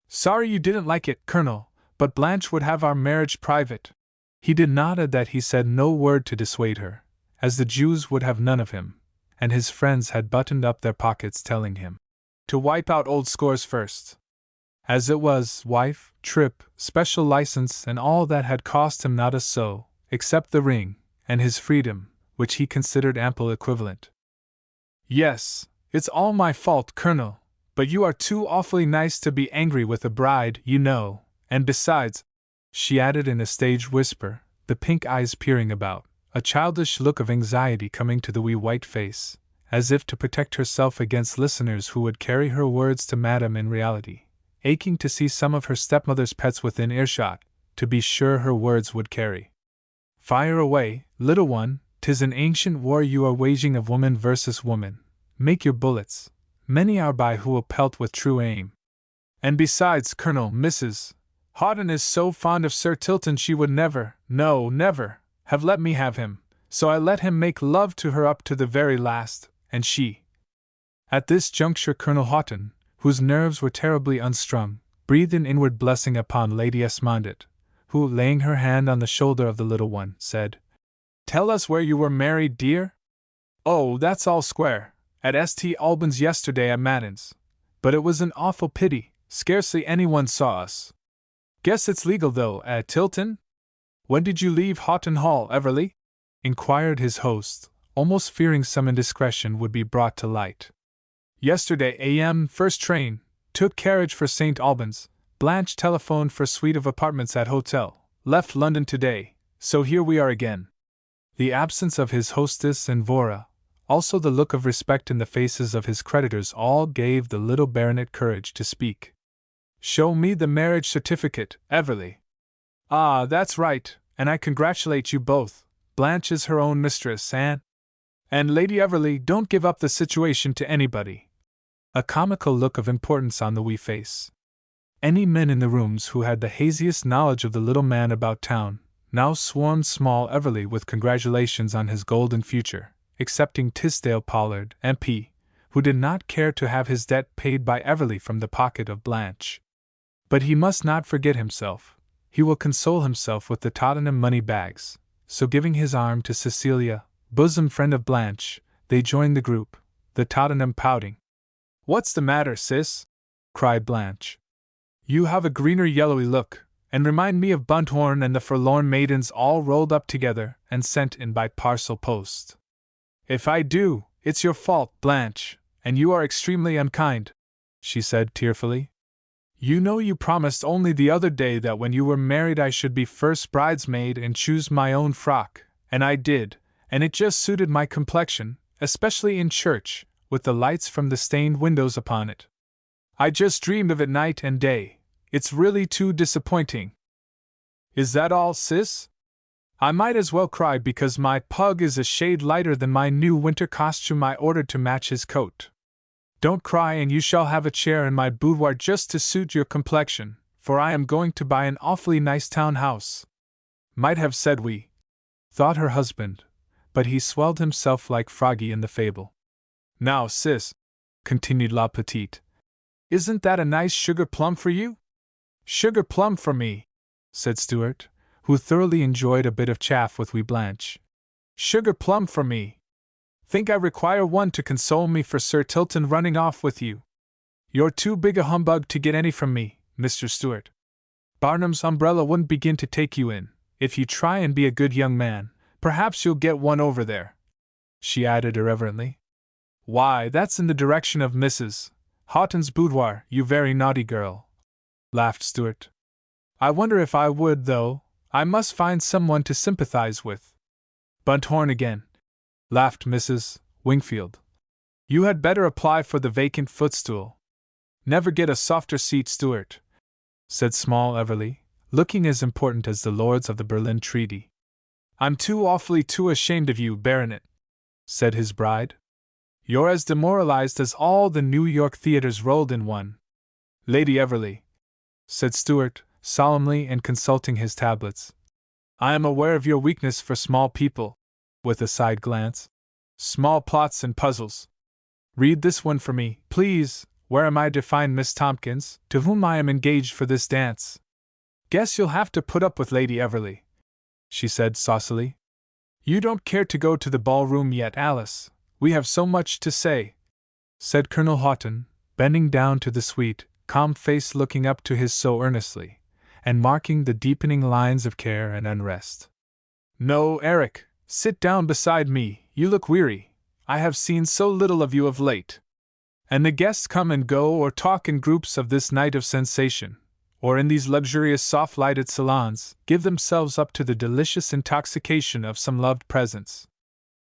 "Sorry you didn't like it, Colonel, but Blanche would have our marriage private." He did not add that he said no word to dissuade her, as the Jews would have none of him, and his friends had buttoned up their pockets telling him to wipe out old scores first. As it was, wife, trip, special license, and all that had cost him not a sou, except the ring, and his freedom, which he considered ample equivalent. "Yes, it's all my fault, Colonel, but you are too awfully nice to be angry with a bride, you know, and besides," she added in a stage whisper, the pink eyes peering about, a childish look of anxiety coming to the wee white face, as if to protect herself against listeners who would carry her words to Madame in reality, aching to see some of her stepmother's pets within earshot, to be sure her words would carry. "Fire away, little one, 'tis an ancient war you are waging of woman versus woman. Make your bullets, many are by who will pelt with true aim. And besides, Colonel, Mrs. Houghton is so fond of Sir Tilton she would never, no, never, have let me have him, so I let him make love to her up to the very last, and she—" At this juncture Colonel Houghton, whose nerves were terribly unstrung, breathed an inward blessing upon Lady Esmondett, who, laying her hand on the shoulder of the little one, said, "Tell us where you were married, dear?" "Oh, that's all square, at St. Albans yesterday at Matins. But it was an awful pity, scarcely anyone saw us. Guess it's legal though, at Tilton? When did you leave Houghton Hall, Everly?" inquired his host, almost fearing some indiscretion would be brought to light. "Yesterday a.m. first train, took carriage for St. Albans, Blanche telephoned for suite of apartments at hotel, left London today, so here we are again." The absence of his hostess and Vora, also the look of respect in the faces of his creditors, all gave the little baronet courage to speak. "Show me the marriage certificate, Everly." "Ah, that's right, and I congratulate you both. Blanche is her own mistress, and Lady Everly, don't give up the situation to anybody." A comical look of importance on the wee face. Any men in the rooms who had the haziest knowledge of the little man about town now swarmed small Everly with congratulations on his golden future, excepting Tisdale Pollard, MP, who did not care to have his debt paid by Everly from the pocket of Blanche. But he must not forget himself. He will console himself with the Tottenham money bags. So giving his arm to Cecilia, bosom friend of Blanche, they joined the group, the Tottenham pouting. "What's the matter, sis?" cried Blanche. "You have a greener yellowy look, and remind me of Bunthorne and the Forlorn Maidens all rolled up together and sent in by parcel post." "If I do, it's your fault, Blanche, and you are extremely unkind," she said tearfully. "You know you promised only the other day that when you were married I should be first bridesmaid and choose my own frock, and I did, and it just suited my complexion, especially in church. with the lights from the stained windows upon it. I just dreamed of it night and day. It's really too disappointing. Is that all, sis? I might as well cry because my pug is a shade lighter than my new winter costume I ordered to match his coat. Don't cry, and you shall have a chair in my boudoir just to suit your complexion, for I am going to buy an awfully nice town house. Might have said we, thought her husband, but he swelled himself like Froggy in the fable. Now, sis, continued La Petite, isn't that a nice sugar plum for you? Sugar plum for me, said Stuart, who thoroughly enjoyed a bit of chaff with wee Blanche. Sugar plum for me. Think I require one to console me for Sir Tilton running off with you. You're too big a humbug to get any from me, Mr. Stuart. Barnum's umbrella wouldn't begin to take you in. If you try and be a good young man, perhaps you'll get one over there, she added irreverently. Why, that's in the direction of Mrs. Houghton's boudoir, you very naughty girl, laughed Stuart. I wonder if I would, though. I must find someone to sympathize with. Bunthorn again, laughed Mrs. Wingfield. You had better apply for the vacant footstool. Never get a softer seat, Stuart, said small Everly, looking as important as the lords of the Berlin Treaty. I'm too ashamed of you, Baronet, said his bride. You're as demoralized as all the New York theaters rolled in one. Lady Everly, said Stuart, solemnly and consulting his tablets. I am aware of your weakness for small people, with a side glance. Small plots and puzzles. Read this one for me, please. Where am I to find Miss Tompkins, to whom I am engaged for this dance? Guess you'll have to put up with Lady Everly, she said saucily. You don't care to go to the ballroom yet, Alice. We have so much to say, said Colonel Houghton, bending down to the sweet, calm face looking up to his so earnestly, and marking the deepening lines of care and unrest. No, Eric, sit down beside me, you look weary. I have seen so little of you of late. And the guests come and go or talk in groups of this night of sensation, or in these luxurious soft-lighted salons, give themselves up to the delicious intoxication of some loved presence.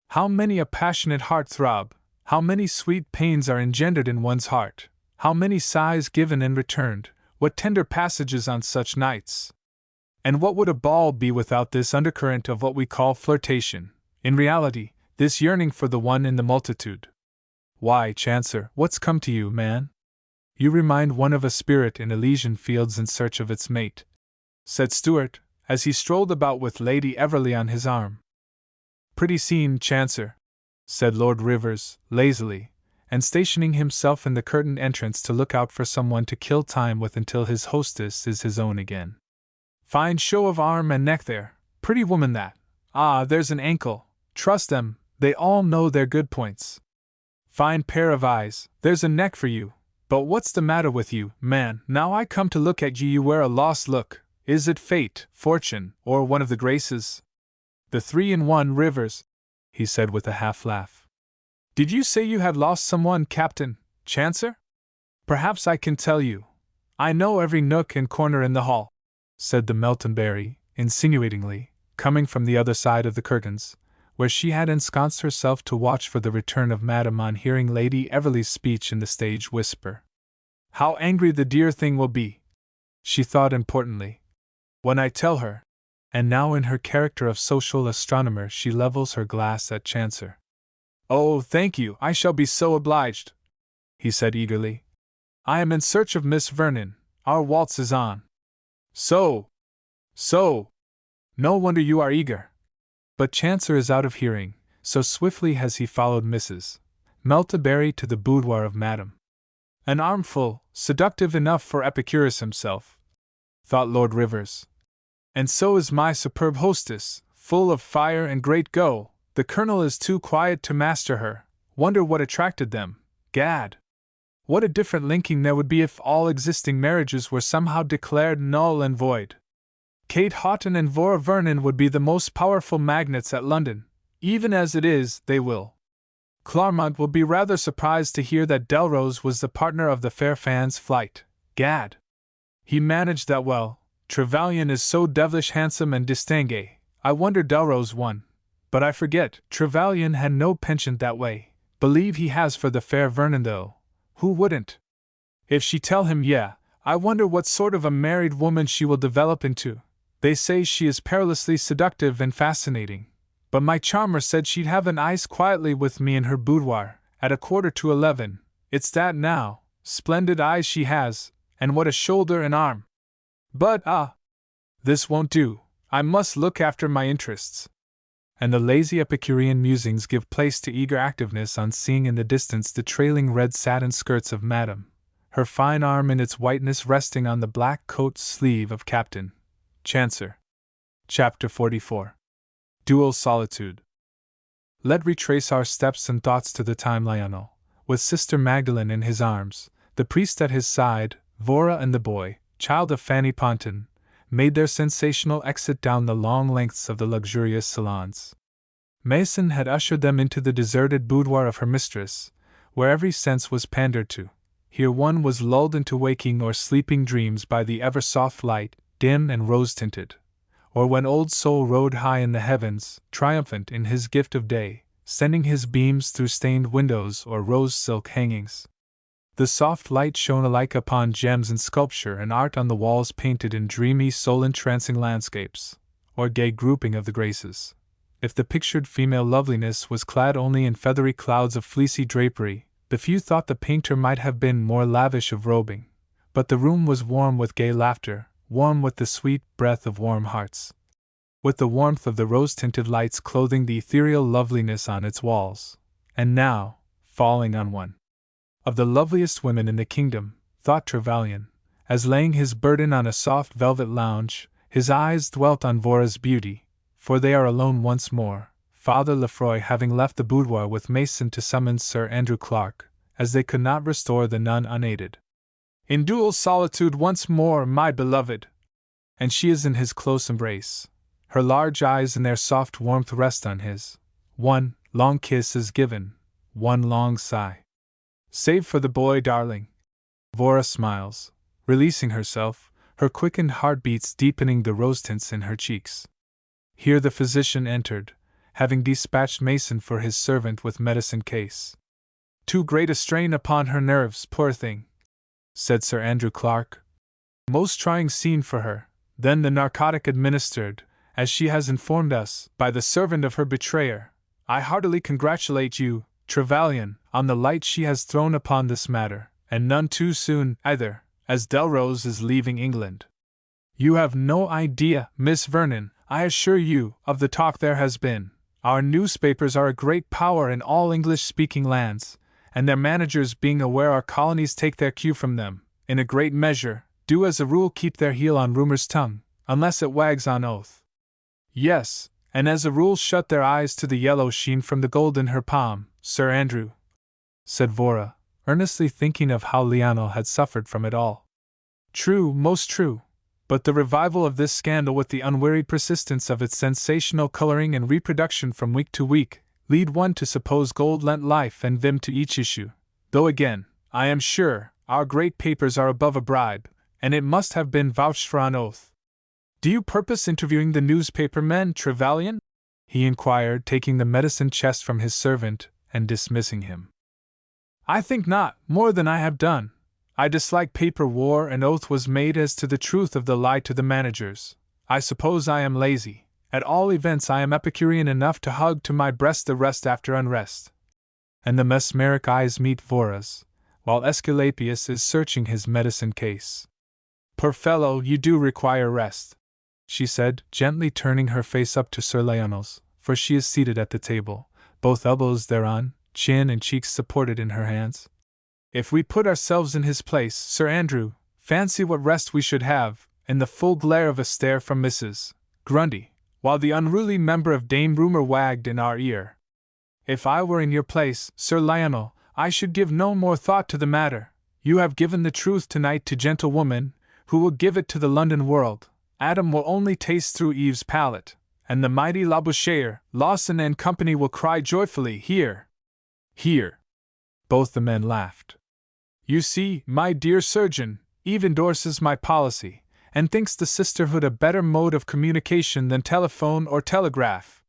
How many a passionate heart-throb, how many sweet pains are engendered in one's heart, how many sighs given and returned, what tender passages on such nights! And what would a ball be without this undercurrent of what we call flirtation, in reality, this yearning for the one in the multitude? Why, Chancer, what's come to you, man? You remind one of a spirit in Elysian fields in search of its mate, said Stuart, as he strolled about with Lady Everly on his arm. Pretty scene, Chancer, said Lord Rivers, lazily, and stationing himself in the curtained entrance to look out for someone to kill time with until his hostess is his own again. Fine show of arm and neck there, pretty woman that. Ah, there's an ankle, trust them, they all know their good points. Fine pair of eyes, there's a neck for you. But what's the matter with you, man? Now I come to look at you, you wear a lost look. Is it fate, fortune, or one of the graces? The 3-in-1, Rivers, he said with a half-laugh. Did you say you had lost someone, Captain Chancer? Perhaps I can tell you. I know every nook and corner in the hall, said the Meltonberry, insinuatingly, coming from the other side of the curtains, where she had ensconced herself to watch for the return of Madame on hearing Lady Everly's speech in the stage whisper. How angry the dear thing will be, she thought importantly, when I tell her. And now in her character of social astronomer she levels her glass at Chancer. Oh, thank you, I shall be so obliged, he said eagerly. I am in search of Miss Vernon, our waltz is on. So! No wonder you are eager. But Chancer is out of hearing, so swiftly has he followed Mrs. Meltonberry to the boudoir of Madame. An armful, seductive enough for Epicurus himself, thought Lord Rivers. And so is my superb hostess, full of fire and great go. The Colonel is too quiet to master her. Wonder what attracted them. Gad! What a different linking there would be if all existing marriages were somehow declared null and void. Kate Houghton and Vera Vernon would be the most powerful magnets at London. Even as it is, they will. Claremont will be rather surprised to hear that Delrose was the partner of the fair Fan's flight. Gad! He managed that well. Trevelyan is so devilish handsome and distingué. I wonder Delrose won. But I forget, Trevelyan had no penchant that way. believe he has for the fair Vernon though. Who wouldn't? If she tell him yeah, I wonder what sort of a married woman she will develop into. They say she is perilously seductive and fascinating. But my charmer said she'd have an ice quietly with me in her boudoir, at 11:15. It's that now, splendid eyes she has, and what a shoulder and arm. But this won't do, I must look after my interests. And the lazy Epicurean musings give place to eager activeness on seeing in the distance the trailing red satin skirts of Madame, her fine arm in its whiteness resting on the black coat sleeve of Captain Chancer. Chapter 44. Dual Solitude. Let retrace our steps and thoughts to the time Lionel, with Sister Magdalene in his arms, the priest at his side, Vora and the boy, child of Fanny Ponton, made their sensational exit down the long lengths of the luxurious salons. Mason had ushered them into the deserted boudoir of her mistress, where every sense was pandered to. Here one was lulled into waking or sleeping dreams by the ever-soft light, dim and rose-tinted. Or when Old Soul rode high in the heavens, triumphant in his gift of day, sending his beams through stained windows or rose-silk hangings. The soft light shone alike upon gems and sculpture and art on the walls painted in dreamy soul-entrancing landscapes, or gay grouping of the graces. If the pictured female loveliness was clad only in feathery clouds of fleecy drapery, the few thought the painter might have been more lavish of robing. But the room was warm with gay laughter, warm with the sweet breath of warm hearts, with the warmth of the rose-tinted lights clothing the ethereal loveliness on its walls, and now, falling on one of the loveliest women in the kingdom, thought Trevelyan, as laying his burden on a soft velvet lounge, his eyes dwelt on Vora's beauty, for they are alone once more, Father Lefroy having left the boudoir with Mason to summon Sir Andrew Clark, as they could not restore the nun unaided. In dual solitude once more, my beloved! And she is in his close embrace. Her large eyes in their soft warmth rest on his. One long kiss is given, one long sigh. Save for the boy, darling. Vora smiles, releasing herself, her quickened heartbeats deepening the rose tints in her cheeks. Here the physician entered, having dispatched Mason for his servant with medicine case. Too great a strain upon her nerves, poor thing, said Sir Andrew Clark. Most trying scene for her. Then the narcotic administered, as she has informed us, by the servant of her betrayer. I heartily congratulate you, Trevelyan, on the light she has thrown upon this matter, and none too soon, either, as Delrose is leaving England. You have no idea, Miss Vernon, I assure you, of the talk there has been. Our newspapers are a great power in all English-speaking lands, and their managers, being aware our colonies take their cue from them, in a great measure, do as a rule keep their heel on rumor's tongue, unless it wags on oath. Yes, and as a rule shut their eyes to the yellow sheen from the gold in her palm, Sir Andrew, said Vora, earnestly thinking of how Lionel had suffered from it all. True, most true. But the revival of this scandal with the unwearied persistence of its sensational coloring and reproduction from week to week, lead one to suppose gold lent life and vim to each issue, though again, I am sure, our great papers are above a bribe, and it must have been vouched for on oath. Do you purpose interviewing the newspaper men, Trevelyan? He inquired, taking the medicine chest from his servant and dismissing him. I think not, more than I have done. I dislike paper war, and oath was made as to the truth of the lie to the managers. I suppose I am lazy. At all events I am Epicurean enough to hug to my breast the rest after unrest. And the mesmeric eyes meet Vora's, while Aesculapius is searching his medicine case. Poor fellow, you do require rest, she said, gently turning her face up to Sir Lionel's, for she is seated at the table, both elbows thereon, chin and cheeks supported in her hands. If we put ourselves in his place, Sir Andrew, fancy what rest we should have, in the full glare of a stare from Mrs. Grundy, while the unruly member of Dame Rumour wagged in our ear. If I were in your place, Sir Lionel, I should give no more thought to the matter. You have given the truth tonight to gentlewoman, who will give it to the London world. Adam will only taste through Eve's palate, and the mighty Labouchere, Lawson and Company will cry joyfully, Here! Here! Both the men laughed. You see, my dear surgeon, Eve endorses my policy, and thinks the sisterhood a better mode of communication than telephone or telegraph.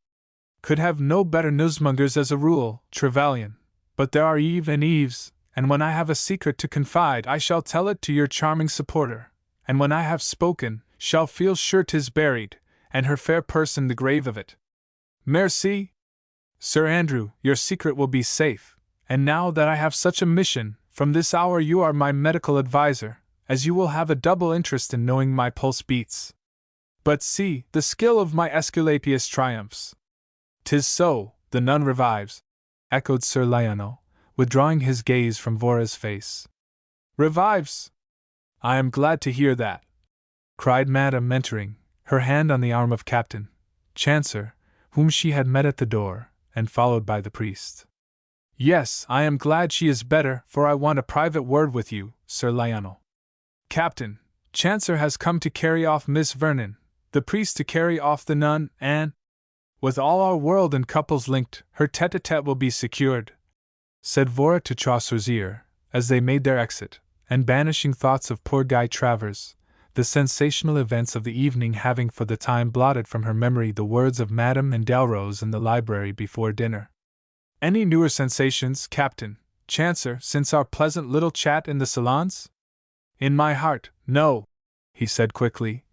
Could have no better newsmongers as a rule, Trevelyan. But there are Eve and Eves, and when I have a secret to confide, I shall tell it to your charming supporter, and when I have spoken, shall feel sure 'tis buried, and her fair person the grave of it. Merci! Sir Andrew, your secret will be safe, and now that I have such a mission, from this hour you are my medical adviser, as you will have a double interest in knowing my pulse beats. But see, the skill of my Aesculapius triumphs. 'Tis so, the nun revives, echoed Sir Lionel, withdrawing his gaze from Vora's face. Revives? I am glad to hear that, cried Madame, entering, her hand on the arm of Captain Chancer, whom she had met at the door, and followed by the priest. Yes, I am glad she is better, for I want a private word with you, Sir Lionel. Captain Chancer has come to carry off Miss Vernon, the priest to carry off the nun, and, with all our world and couples linked, her tete-a-tete will be secured, said Vora to Chaucer's ear, as they made their exit, and banishing thoughts of poor Guy Travers, the sensational events of the evening having for the time blotted from her memory the words of Madame and Delrose in the library before dinner. Any newer sensations, Captain Chancer, since our pleasant little chat in the salons? In my heart, no, he said quickly.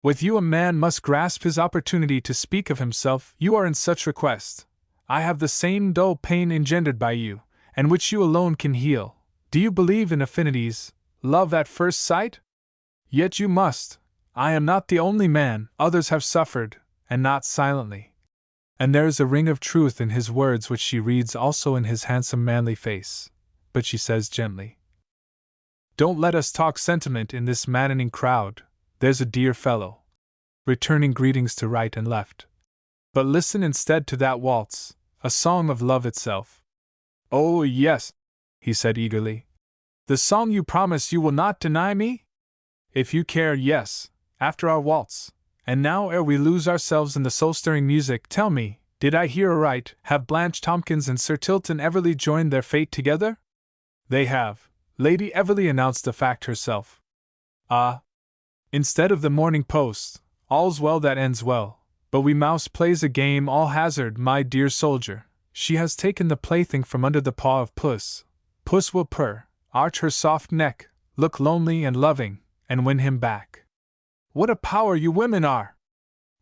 With you a man must grasp his opportunity to speak of himself. You are in such request. I have the same dull pain engendered by you, and which you alone can heal. Do you believe in affinities, love at first sight? Yet you must. I am not the only man, others have suffered, and not silently. And there is a ring of truth in his words which she reads also in his handsome manly face, but she says gently, don't let us talk sentiment in this maddening crowd, there's a dear fellow, returning greetings to right and left. But listen instead to that waltz, a song of love itself. Oh, yes, he said eagerly. The song you promise you will not deny me? If you care, yes, after our waltz. And now, ere we lose ourselves in the soul-stirring music, tell me, did I hear aright, have Blanche Tompkins and Sir Tilton Everleigh joined their fate together? They have. Lady Everleigh announced the fact herself. Ah! Instead of the Morning Post, all's well that ends well, but we mouse plays a game all hazard, my dear soldier. She has taken the plaything from under the paw of Puss. Puss will purr, arch her soft neck, look lonely and loving, and win him back. What a power you women are!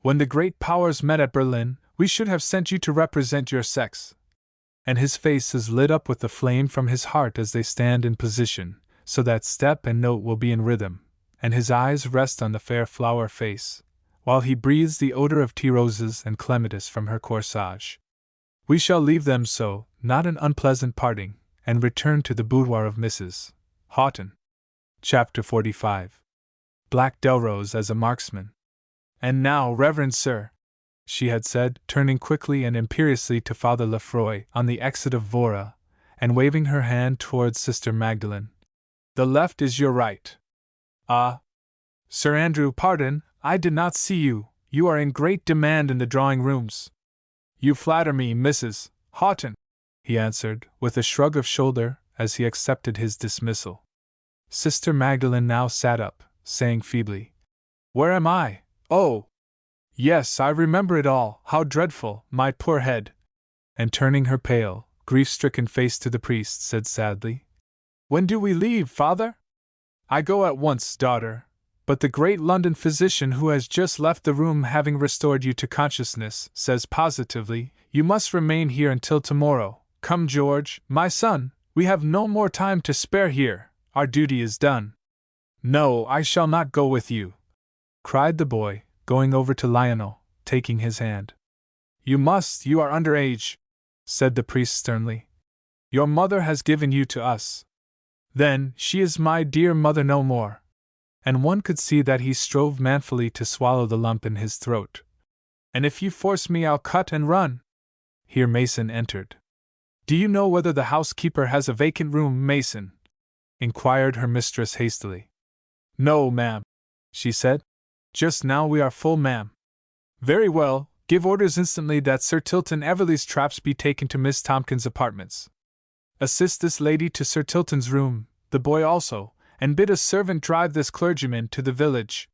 When the great powers met at Berlin, we should have sent you to represent your sex. And his face is lit up with the flame from his heart as they stand in position, so that step and note will be in rhythm, and his eyes rest on the fair flower face, while he breathes the odor of tea roses and clematis from her corsage. We shall leave them so, not an unpleasant parting, and return to the boudoir of Mrs. Houghton. Chapter 45. Black Delrose as a Marksman. And now, Reverend Sir, she had said, turning quickly and imperiously to Father Lefroy on the exit of Vora, and waving her hand towards Sister Magdalen. The left is your right. Ah! Sir Andrew, pardon, I did not see you. You are in great demand in the drawing-rooms. You flatter me, Mrs. Houghton, he answered, with a shrug of shoulder, as he accepted his dismissal. Sister Magdalen now sat up, saying feebly, Where am I? Oh! Yes, I remember it all. How dreadful, my poor head! And turning her pale, grief-stricken face to the priest, said sadly, When do we leave, father? I go at once, daughter, but the great London physician who has just left the room, having restored you to consciousness, says positively, you must remain here until tomorrow. Come, George, my son, we have no more time to spare here, our duty is done. No, I shall not go with you, cried the boy, going over to Lionel, taking his hand. You must, you are under age, said the priest sternly. Your mother has given you to us. Then, she is my dear mother no more. And one could see that he strove manfully to swallow the lump in his throat. And if you force me, I'll cut and run. Here Mason entered. Do you know whether the housekeeper has a vacant room, Mason? Inquired her mistress hastily. No, ma'am, she said. Just now we are full, ma'am. Very well, give orders instantly that Sir Tilton Everleigh's traps be taken to Miss Tompkins' apartments. Assist this lady to Sir Tilton's room, the boy also, and bid a servant drive this clergyman to the village.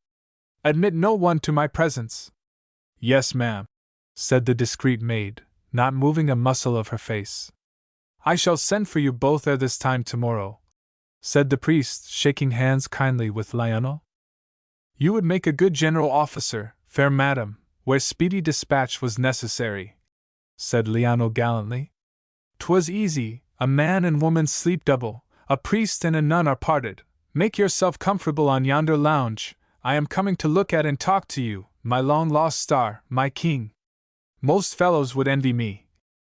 Admit no one to my presence. Yes, ma'am, said the discreet maid, not moving a muscle of her face. I shall send for you both ere this time tomorrow, said the priest, shaking hands kindly with Lionel. You would make a good general officer, fair madam, where speedy dispatch was necessary, said Lionel gallantly. 'Twas easy, a man and woman sleep double, a priest and a nun are parted. Make yourself comfortable on yonder lounge, I am coming to look at and talk to you, my long-lost star, my king. Most fellows would envy me,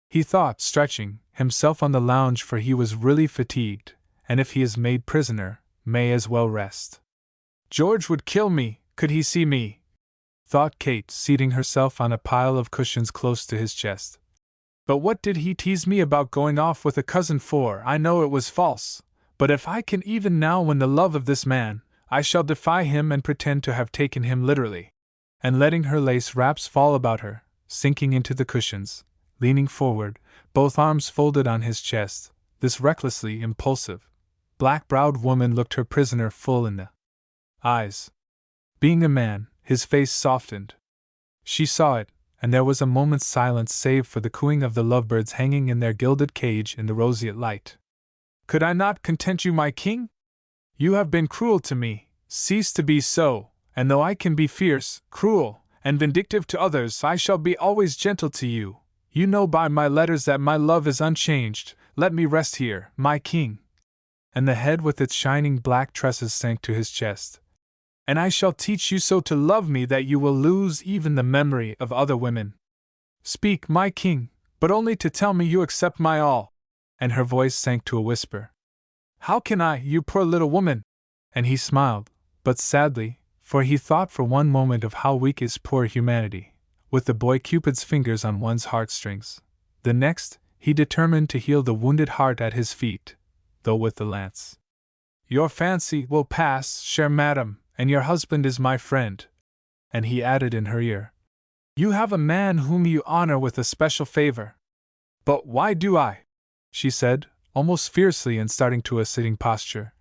he thought, stretching himself on the lounge, for he was really fatigued, and if he is made prisoner, may as well rest. George would kill me, could he see me, thought Kate, seating herself on a pile of cushions close to his chest. But what did he tease me about going off with a cousin for? I know it was false, but if I can even now win the love of this man, I shall defy him and pretend to have taken him literally. And letting her lace wraps fall about her, sinking into the cushions, leaning forward, both arms folded on his chest, this recklessly impulsive, black-browed woman looked her prisoner full in the eyes. Being a man, his face softened. She saw it, and there was a moment's silence save for the cooing of the lovebirds hanging in their gilded cage in the roseate light. Could I not content you, my king? You have been cruel to me, cease to be so, and though I can be fierce, cruel, and vindictive to others, I shall be always gentle to you. You know by my letters that my love is unchanged. Let me rest here, my king. And the head with its shining black tresses sank to his chest. And I shall teach you so to love me that you will lose even the memory of other women. Speak, my king, but only to tell me you accept my all. And her voice sank to a whisper. How can I, you poor little woman? And he smiled, but sadly, for he thought for one moment of how weak is poor humanity, with the boy Cupid's fingers on one's heartstrings. The next, he determined to heal the wounded heart at his feet, though with the lance. Your fancy will pass, chère madame, and your husband is my friend. And he added in her ear, you have a man whom you honor with a special favor. But why do I? She said, almost fiercely, and starting to a sitting posture.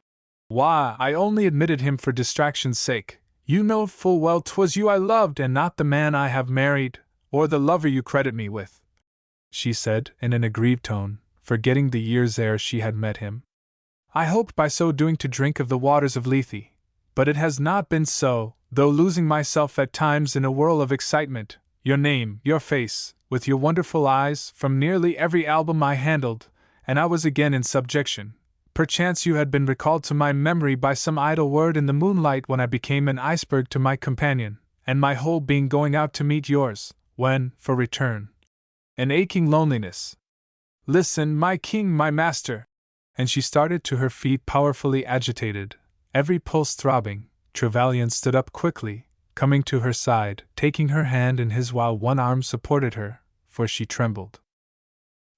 Why, I only admitted him for distraction's sake. You know full well 'twas you I loved and not the man I have married, or the lover you credit me with, she said, in an aggrieved tone, forgetting the years ere she had met him. I hoped by so doing to drink of the waters of Lethe, but it has not been so, though losing myself at times in a whirl of excitement. Your name, your face, with your wonderful eyes, from nearly every album I handled, and I was again in subjection. Perchance you had been recalled to my memory by some idle word in the moonlight when I became an iceberg to my companion, and my whole being going out to meet yours, when, for return, an aching loneliness. Listen, my king, my master! And she started to her feet, powerfully agitated, every pulse throbbing. Trevelyan stood up quickly, coming to her side, taking her hand in his while one arm supported her, for she trembled.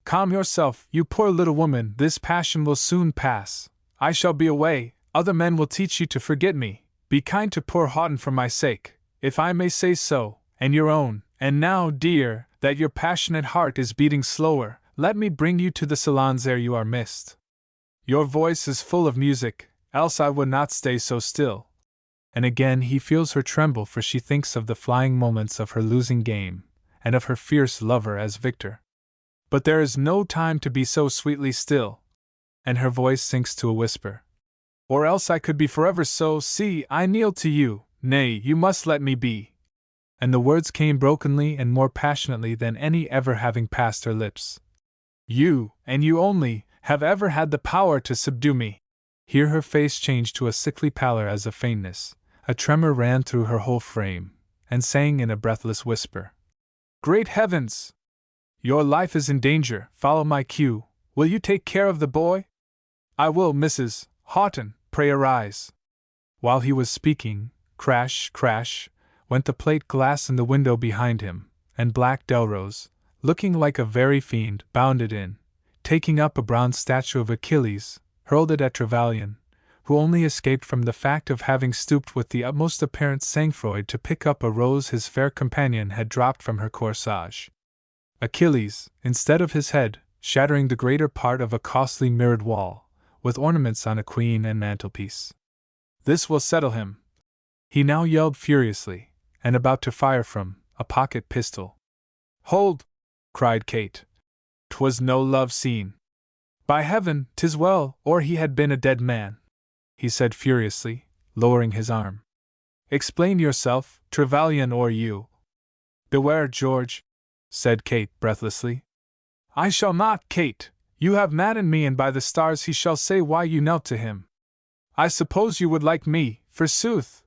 Calm yourself, you poor little woman, this passion will soon pass. I shall be away, other men will teach you to forget me. Be kind to poor Houghton for my sake, if I may say so, and your own. And now, dear, that your passionate heart is beating slower, let me bring you to the salons ere you are missed. Your voice is full of music, else I would not stay so still. And again he feels her tremble, for she thinks of the flying moments of her losing game, and of her fierce lover as victor. But there is no time to be so sweetly still. And her voice sinks to a whisper. Or else I could be forever so. See, I kneel to you, nay, you must let me be. And the words came brokenly and more passionately than any ever having passed her lips. You, and you only, have ever had the power to subdue me. Here her face changed to a sickly pallor as of faintness. A tremor ran through her whole frame, and sang in a breathless whisper. Great heavens! Your life is in danger. Follow my cue. Will you take care of the boy? I will, Mrs. Houghton, pray arise. While he was speaking, crash, crash, went the plate glass in the window behind him, and Black Delrose, looking like a very fiend, bounded in, taking up a bronze statue of Achilles, hurled it at Trevelyan, who only escaped from the fact of having stooped with the utmost apparent sang-froid to pick up a rose his fair companion had dropped from her corsage. Achilles, instead of his head, shattering the greater part of a costly mirrored wall, with ornaments on a queen and mantelpiece. This will settle him. He now yelled furiously, and about to fire from a pocket pistol. Hold! Cried Kate. 'Twas no love scene. By heaven, 'tis well, or he had been a dead man, he said furiously, lowering his arm. Explain yourself, Trevelyan, or you. Beware, George, said Kate breathlessly. I shall not, Kate. You have maddened me, and by the stars he shall say why you knelt to him. I suppose you would like me, forsooth,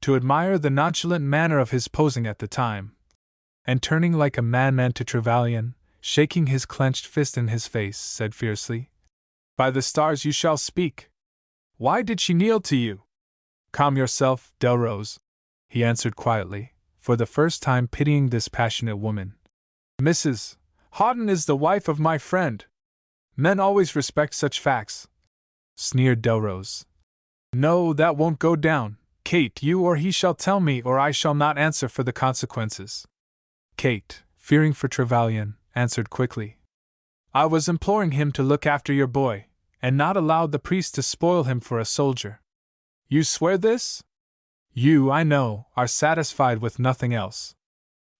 to admire the nonchalant manner of his posing at the time. And turning like a madman to Trevelyan, shaking his clenched fist in his face, said fiercely, By the stars you shall speak. Why did she kneel to you? Calm yourself, Delrose, he answered quietly, for the first time pitying this passionate woman. Mrs. Houghton is the wife of my friend. Men always respect such facts, sneered Delrose. No, that won't go down, Kate. You or he shall tell me, or I shall not answer for the consequences. Kate, fearing for Trevelyan, answered quickly. I was imploring him to look after your boy, and not allow the priest to spoil him for a soldier. You swear this? You, I know, are satisfied with nothing else.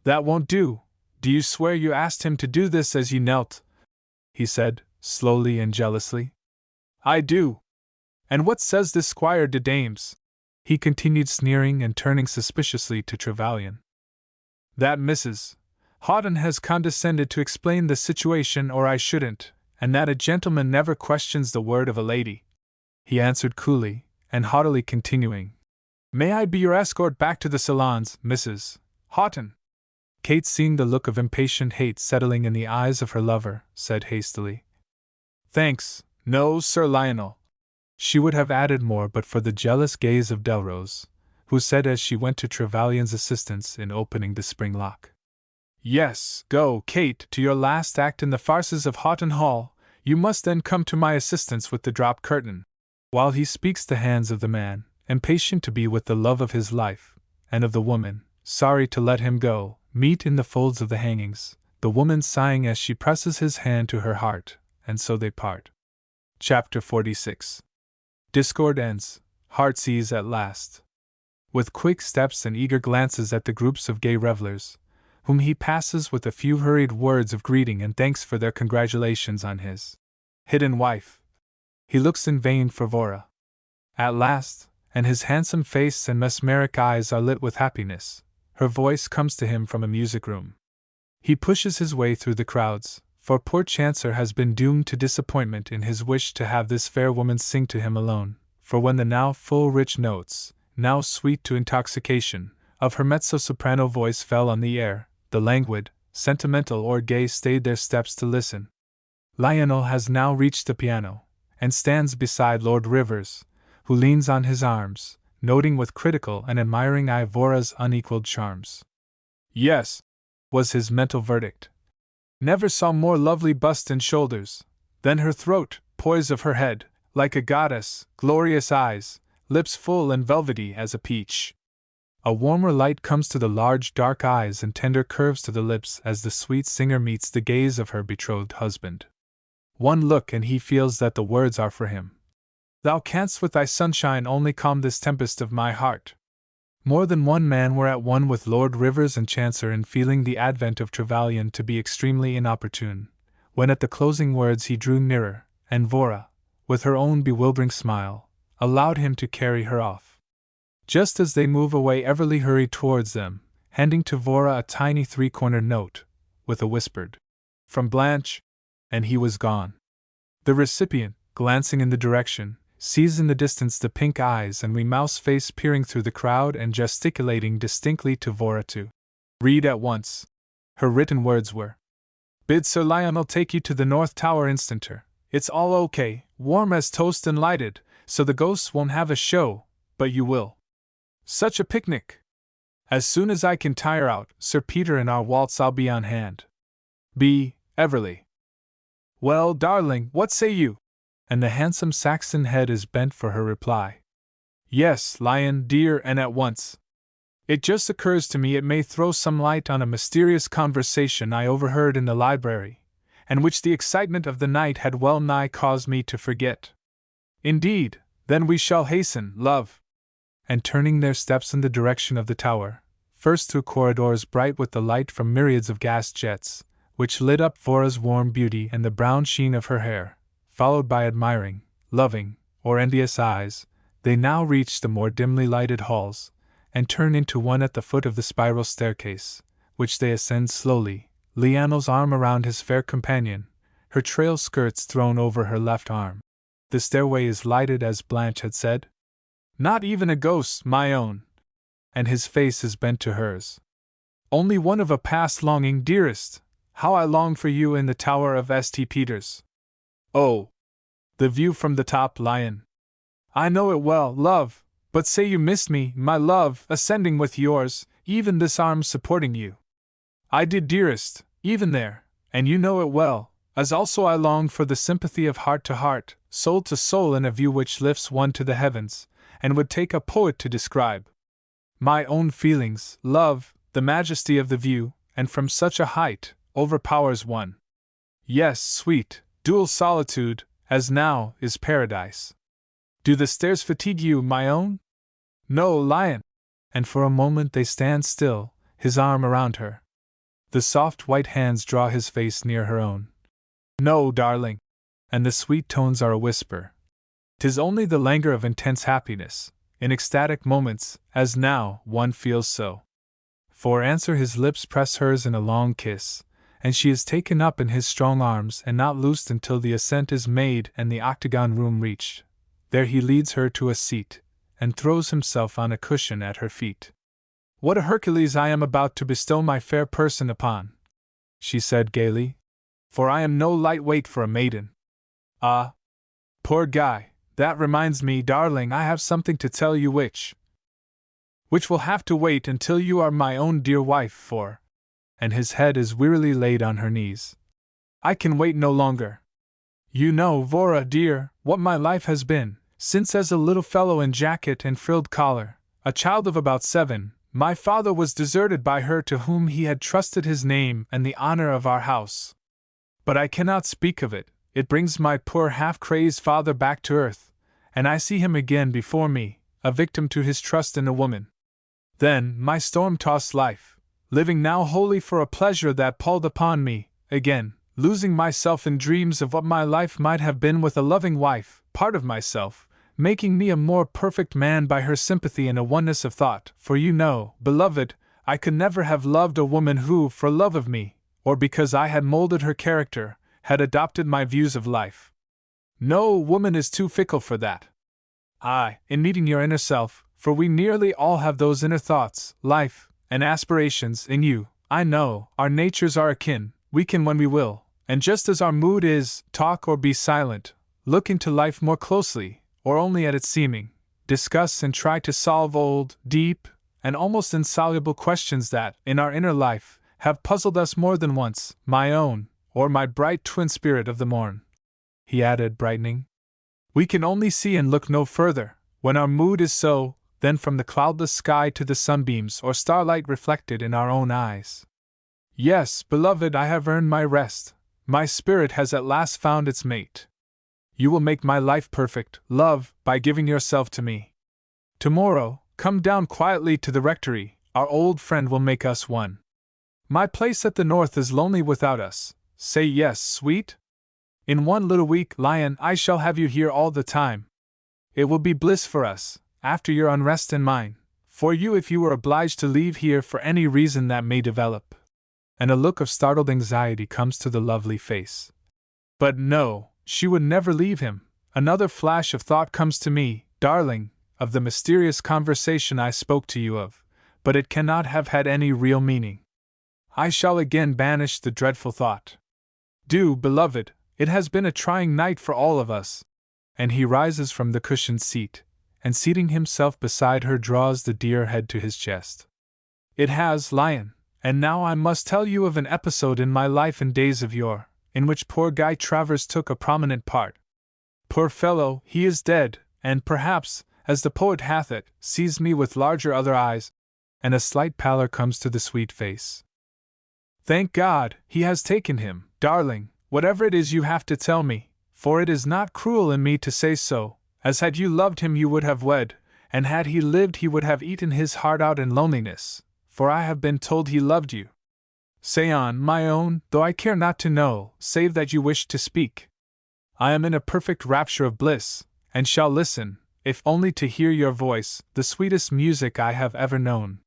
That won't do. Do you swear you asked him to do this as you knelt? He said, slowly and jealously. I do. And what says this Squire de Dames? He continued, sneering and turning suspiciously to Trevelyan. That Mrs. Houghton has condescended to explain the situation, or I shouldn't, and that a gentleman never questions the word of a lady, he answered coolly, and haughtily continuing. May I be your escort back to the salons, Mrs. Houghton? Kate, seeing the look of impatient hate settling in the eyes of her lover, said hastily, Thanks, no, Sir Lionel. She would have added more but for the jealous gaze of Delrose, who said as she went to Trevelyan's assistance in opening the spring lock. Yes, go, Kate, to your last act in the farces of Houghton Hall. You must then come to my assistance with the drop curtain. While he speaks, the hands of the man, impatient to be with the love of his life, and of the woman, sorry to let him go, meet in the folds of the hangings, the woman sighing as she presses his hand to her heart, and so they part. Chapter 46. Discord ends, heart's-ease at last. With quick steps and eager glances at the groups of gay revellers, whom he passes with a few hurried words of greeting and thanks for their congratulations on his hidden wife, he looks in vain for Vora. At last, and his handsome face and mesmeric eyes are lit with happiness, her voice comes to him from a music-room. He pushes his way through the crowds, for poor Chancer has been doomed to disappointment in his wish to have this fair woman sing to him alone, for when the now full rich notes, now sweet to intoxication, of her mezzo-soprano voice fell on the air, the languid, sentimental or gay stayed their steps to listen. Lionel has now reached the piano, and stands beside Lord Rivers, who leans on his arms, noting with critical and admiring eye Vora's unequaled charms. Yes, was his mental verdict. Never saw more lovely bust and shoulders, than her throat, poise of her head, like a goddess, glorious eyes, lips full and velvety as a peach. A warmer light comes to the large dark eyes and tender curves to the lips as the sweet singer meets the gaze of her betrothed husband. One look and he feels that the words are for him. Thou canst with thy sunshine only calm this tempest of my heart. More than one man were at one with Lord Rivers and Chancer in feeling the advent of Trevelyan to be extremely inopportune, when at the closing words he drew nearer, and Vora, with her own bewildering smile, allowed him to carry her off. Just as they move away, Everly hurried towards them, handing to Vora a tiny three-cornered note, with a whispered, From Blanche, and he was gone. The recipient, glancing in the direction, sees in the distance the pink eyes and wee mouse face peering through the crowd and gesticulating distinctly to Vora to read at once. Her written words were, Bid Sir Lionel take you to the North Tower instanter. It's all okay, warm as toast and lighted, so the ghosts won't have a show, but you will. Such a picnic! As soon as I can tire out Sir Peter and our waltz, I'll be on hand. B. Everly. Well, darling, what say you? And the handsome Saxon head is bent for her reply. Yes, Lion, dear, and at once. It just occurs to me it may throw some light on a mysterious conversation I overheard in the library, and which the excitement of the night had well nigh caused me to forget. Indeed, then we shall hasten, love. And turning their steps in the direction of the tower, first through corridors bright with the light from myriads of gas jets, which lit up Vora's warm beauty and the brown sheen of her hair, followed by admiring, loving, or envious eyes, they now reach the more dimly lighted halls, and turn into one at the foot of the spiral staircase, which they ascend slowly, Lionel's arm around his fair companion, her trail skirts thrown over her left arm. The stairway is lighted as Blanche had said. Not even a ghost, my own. And his face is bent to hers. Only one of a past longing, dearest. How I long for you in the tower of St. Peter's. Oh! The view from the top, Lion. I know it well, love, but say you missed me, my love, ascending with yours, even this arm supporting you. I did, dearest, even there, and you know it well, as also I longed for the sympathy of heart to heart, soul to soul in a view which lifts one to the heavens, and would take a poet to describe. My own feelings, love, the majesty of the view, and from such a height, overpowers one. Yes, sweet, dual solitude, as now, is paradise. Do the stairs fatigue you, my own? No, Lion. And for a moment they stand still, his arm around her. The soft white hands draw his face near her own. No, darling. And the sweet tones are a whisper. 'Tis only the languor of intense happiness, in ecstatic moments, as now, one feels so. For answer his lips press hers in a long kiss, and she is taken up in his strong arms and not loosed until the ascent is made and the octagon room reached. There he leads her to a seat, and throws himself on a cushion at her feet. What a Hercules I am about to bestow my fair person upon, she said gaily, for I am no light weight for a maiden. Ah! Poor Guy, that reminds me, darling, I have something to tell you which will have to wait until you are my own dear wife, for, and his head is wearily laid on her knees. I can wait no longer. You know, Vora dear, what my life has been, since as a little fellow in jacket and frilled collar, a child of about 7, my father was deserted by her to whom he had trusted his name and the honor of our house. But I cannot speak of it, it brings my poor half-crazed father back to earth, and I see him again before me, a victim to his trust in a woman. Then, my storm-tossed life, living now wholly for a pleasure that palled upon me, again, losing myself in dreams of what my life might have been with a loving wife, part of myself, making me a more perfect man by her sympathy and a oneness of thought, for you know, beloved, I could never have loved a woman who, for love of me, or because I had molded her character, had adopted my views of life. No woman is too fickle for that. I, in meeting your inner self, for we nearly all have those inner thoughts, life, and aspirations in you, I know, our natures are akin, we can when we will, and just as our mood is, talk or be silent, look into life more closely, or only at its seeming, discuss and try to solve old, deep, and almost insoluble questions that, in our inner life, have puzzled us more than once, my own, or my bright twin spirit of the morn. He added, brightening. We can only see and look no further, when our mood is so, than from the cloudless sky to the sunbeams or starlight reflected in our own eyes. Yes, beloved, I have earned my rest, my spirit has at last found its mate. You will make my life perfect, love, by giving yourself to me. Tomorrow, come down quietly to the rectory, our old friend will make us one. My place at the north is lonely without us, say yes, sweet? In one little week, Lion, I shall have you here all the time. It will be bliss for us, after your unrest and mine, for you if you were obliged to leave here for any reason that may develop. And a look of startled anxiety comes to the lovely face. But no, she would never leave him. Another flash of thought comes to me, darling, of the mysterious conversation I spoke to you of, but it cannot have had any real meaning. I shall again banish the dreadful thought. Do, beloved, it has been a trying night for all of us. And he rises from the cushioned seat, and seating himself beside her draws the dear head to his chest. It has, Lion, and now I must tell you of an episode in my life in days of yore, in which poor Guy Travers took a prominent part. Poor fellow, he is dead, and perhaps, as the poet hath it, sees me with larger other eyes, and a slight pallor comes to the sweet face. Thank God, he has taken him, darling, whatever it is you have to tell me, for it is not cruel in me to say so, as had you loved him you would have wed, and had he lived he would have eaten his heart out in loneliness, for I have been told he loved you. Say on, my own, though I care not to know, save that you wish to speak. I am in a perfect rapture of bliss, and shall listen, if only to hear your voice, the sweetest music I have ever known.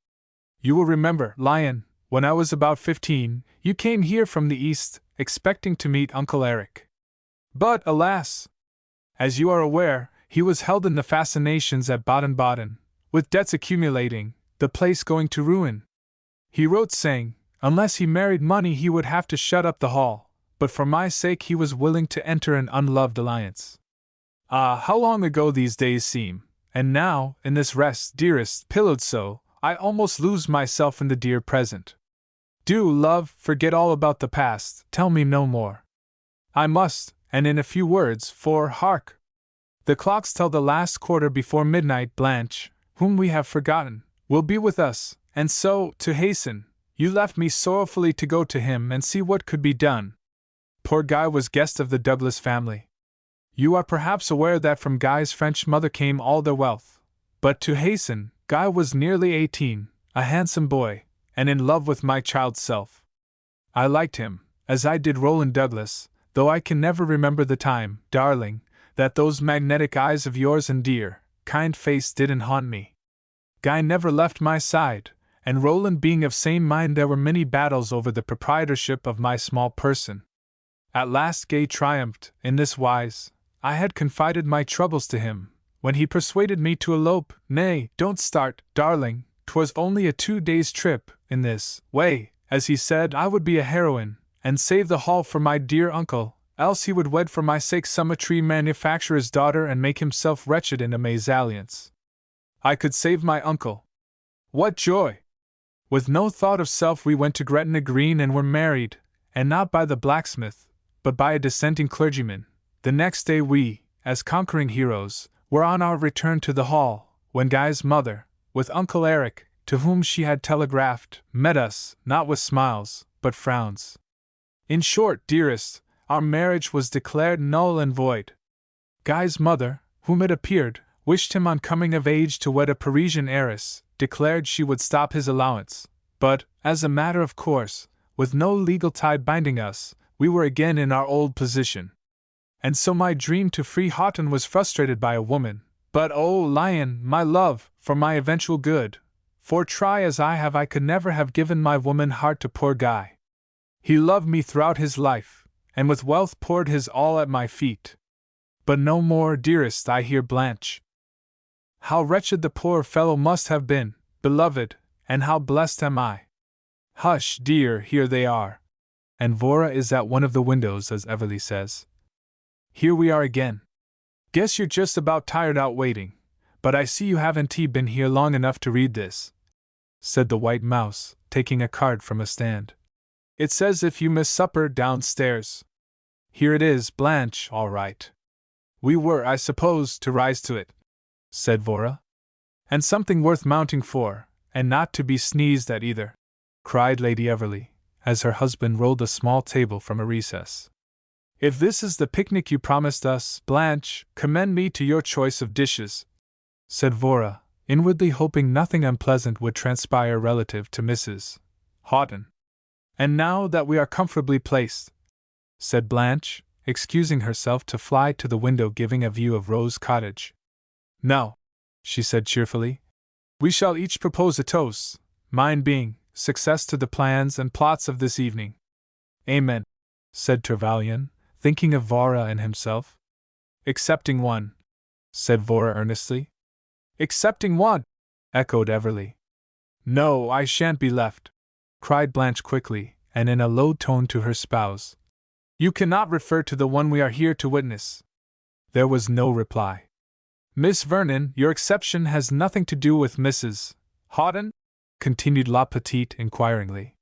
You will remember, Lion, when I was about 15, you came here from the East, expecting to meet Uncle Eric. But, alas! As you are aware, he was held in the fascinations at Baden-Baden, with debts accumulating, the place going to ruin. He wrote saying, unless he married money he would have to shut up the hall, but for my sake he was willing to enter an unloved alliance. Ah, how long ago these days seem, and now, in this rest, dearest, pillowed so, I almost lose myself in the dear present. Do, love, forget all about the past, tell me no more. I must, and in a few words, for, hark! The clocks tell the last quarter before midnight. Blanche, whom we have forgotten, will be with us, and so, to hasten, you left me sorrowfully to go to him and see what could be done. Poor Guy was guest of the Douglas family. You are perhaps aware that from Guy's French mother came all their wealth. But to hasten, Guy was nearly 18, a handsome boy, and in love with my child self. I liked him, as I did Roland Douglas, though I can never remember the time, darling, that those magnetic eyes of yours and dear, kind face didn't haunt me. Guy never left my side, and Roland being of same mind, there were many battles over the proprietorship of my small person. At last Gay triumphed, in this wise. I had confided my troubles to him, when he persuaded me to elope. Nay, don't start, darling, 'twas only a 2 days' trip. In this way, as he said, I would be a heroine, and save the hall for my dear uncle, else he would wed for my sake some tree manufacturer's daughter and make himself wretched in a mésalliance. I could save my uncle. What joy! With no thought of self we went to Gretna Green and were married, and not by the blacksmith, but by a dissenting clergyman. The next day we, as conquering heroes, were on our return to the hall, when Guy's mother, with Uncle Eric, to whom she had telegraphed, met us, not with smiles, but frowns. In short, dearest, our marriage was declared null and void. Guy's mother, whom it appeared, wished him on coming of age to wed a Parisian heiress, declared she would stop his allowance, but, as a matter of course, with no legal tie binding us, we were again in our old position. And so my dream to free Houghton was frustrated by a woman. But oh, Lion, my love, for my eventual good, for try as I have, I could never have given my woman heart to poor Guy. He loved me throughout his life, and with wealth poured his all at my feet. But no more, dearest, I hear Blanche. How wretched the poor fellow must have been, beloved, and how blessed am I. Hush, dear, here they are. And Vora is at one of the windows, as Everly says. Here we are again. Guess you're just about tired out waiting, but I see you haven't been here long enough to read this, said the White Mouse, taking a card from a stand. It says if you miss supper downstairs. Here it is, Blanche, all right. We were, I suppose, to rise to it, said Vora. And something worth mounting for, and not to be sneezed at either, cried Lady Everly, as her husband rolled a small table from a recess. If this is the picnic you promised us, Blanche, commend me to your choice of dishes, said Vora, inwardly hoping nothing unpleasant would transpire relative to Mrs. Houghton. And now that we are comfortably placed, said Blanche, excusing herself to fly to the window giving a view of Rose Cottage. Now, she said cheerfully, we shall each propose a toast, mine being, success to the plans and plots of this evening. Amen, said Trevelyan, thinking of Vora and himself. Excepting one, said Vora earnestly. Excepting one, echoed Everly. No, I shan't be left, cried Blanche quickly, and in a low tone to her spouse. You cannot refer to the one we are here to witness. There was no reply. Miss Vernon, your exception has nothing to do with Mrs. Houghton? Continued La Petite inquiringly.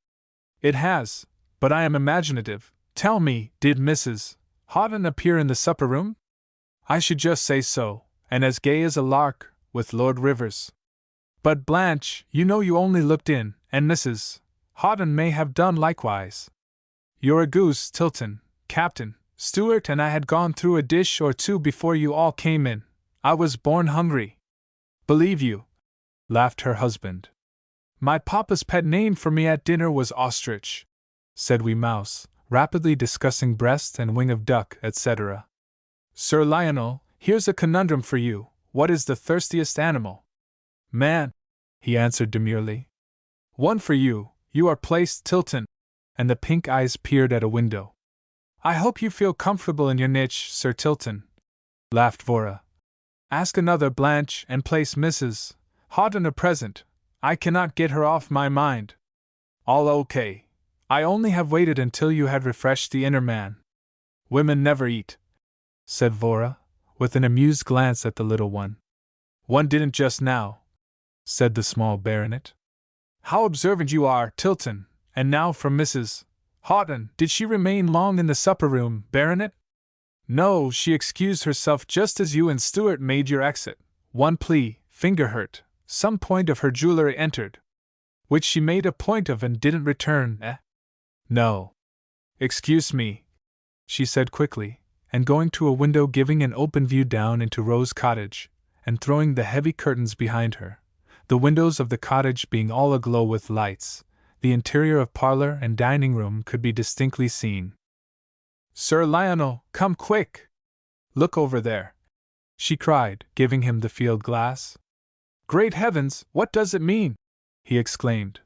It has, but I am imaginative. Tell me, did Mrs. Houghton appear in the supper-room? I should just say so, and as gay as a lark, with Lord Rivers. But Blanche, you know you only looked in, and Mrs. Houghton may have done likewise. You're a goose, Tilton, Captain, Stewart, and I had gone through a dish or two before you all came in. I was born hungry. Believe you, laughed her husband. My papa's pet name for me at dinner was Ostrich, said Wee Mouse, rapidly discussing breast and wing of duck, etc. Sir Lionel, here's a conundrum for you. What is the thirstiest animal? Man, he answered demurely. One for you, you are placed, Tilton. And the pink eyes peered at a window. I hope you feel comfortable in your niche, Sir Tilton, laughed Vora. Ask another, Blanche, and place Mrs. Houghton a present. I cannot get her off my mind. All okay. I only have waited until you had refreshed the inner man. Women never eat, said Vora, with an amused glance at the little one. One didn't just now, said the small baronet. How observant you are, Tilton. And now for Mrs. Houghton. Did she remain long in the supper-room, baronet? No, she excused herself just as you and Stuart made your exit. One plea, finger hurt, some point of her jewelry entered, which she made a point of and didn't return, eh? No. Excuse me, she said quickly, and going to a window giving an open view down into Rose Cottage, and throwing the heavy curtains behind her, the windows of the cottage being all aglow with lights, the interior of parlor and dining room could be distinctly seen. Sir Lionel, come quick! Look over there, she cried, giving him the field glass. Great heavens, what does it mean? He exclaimed.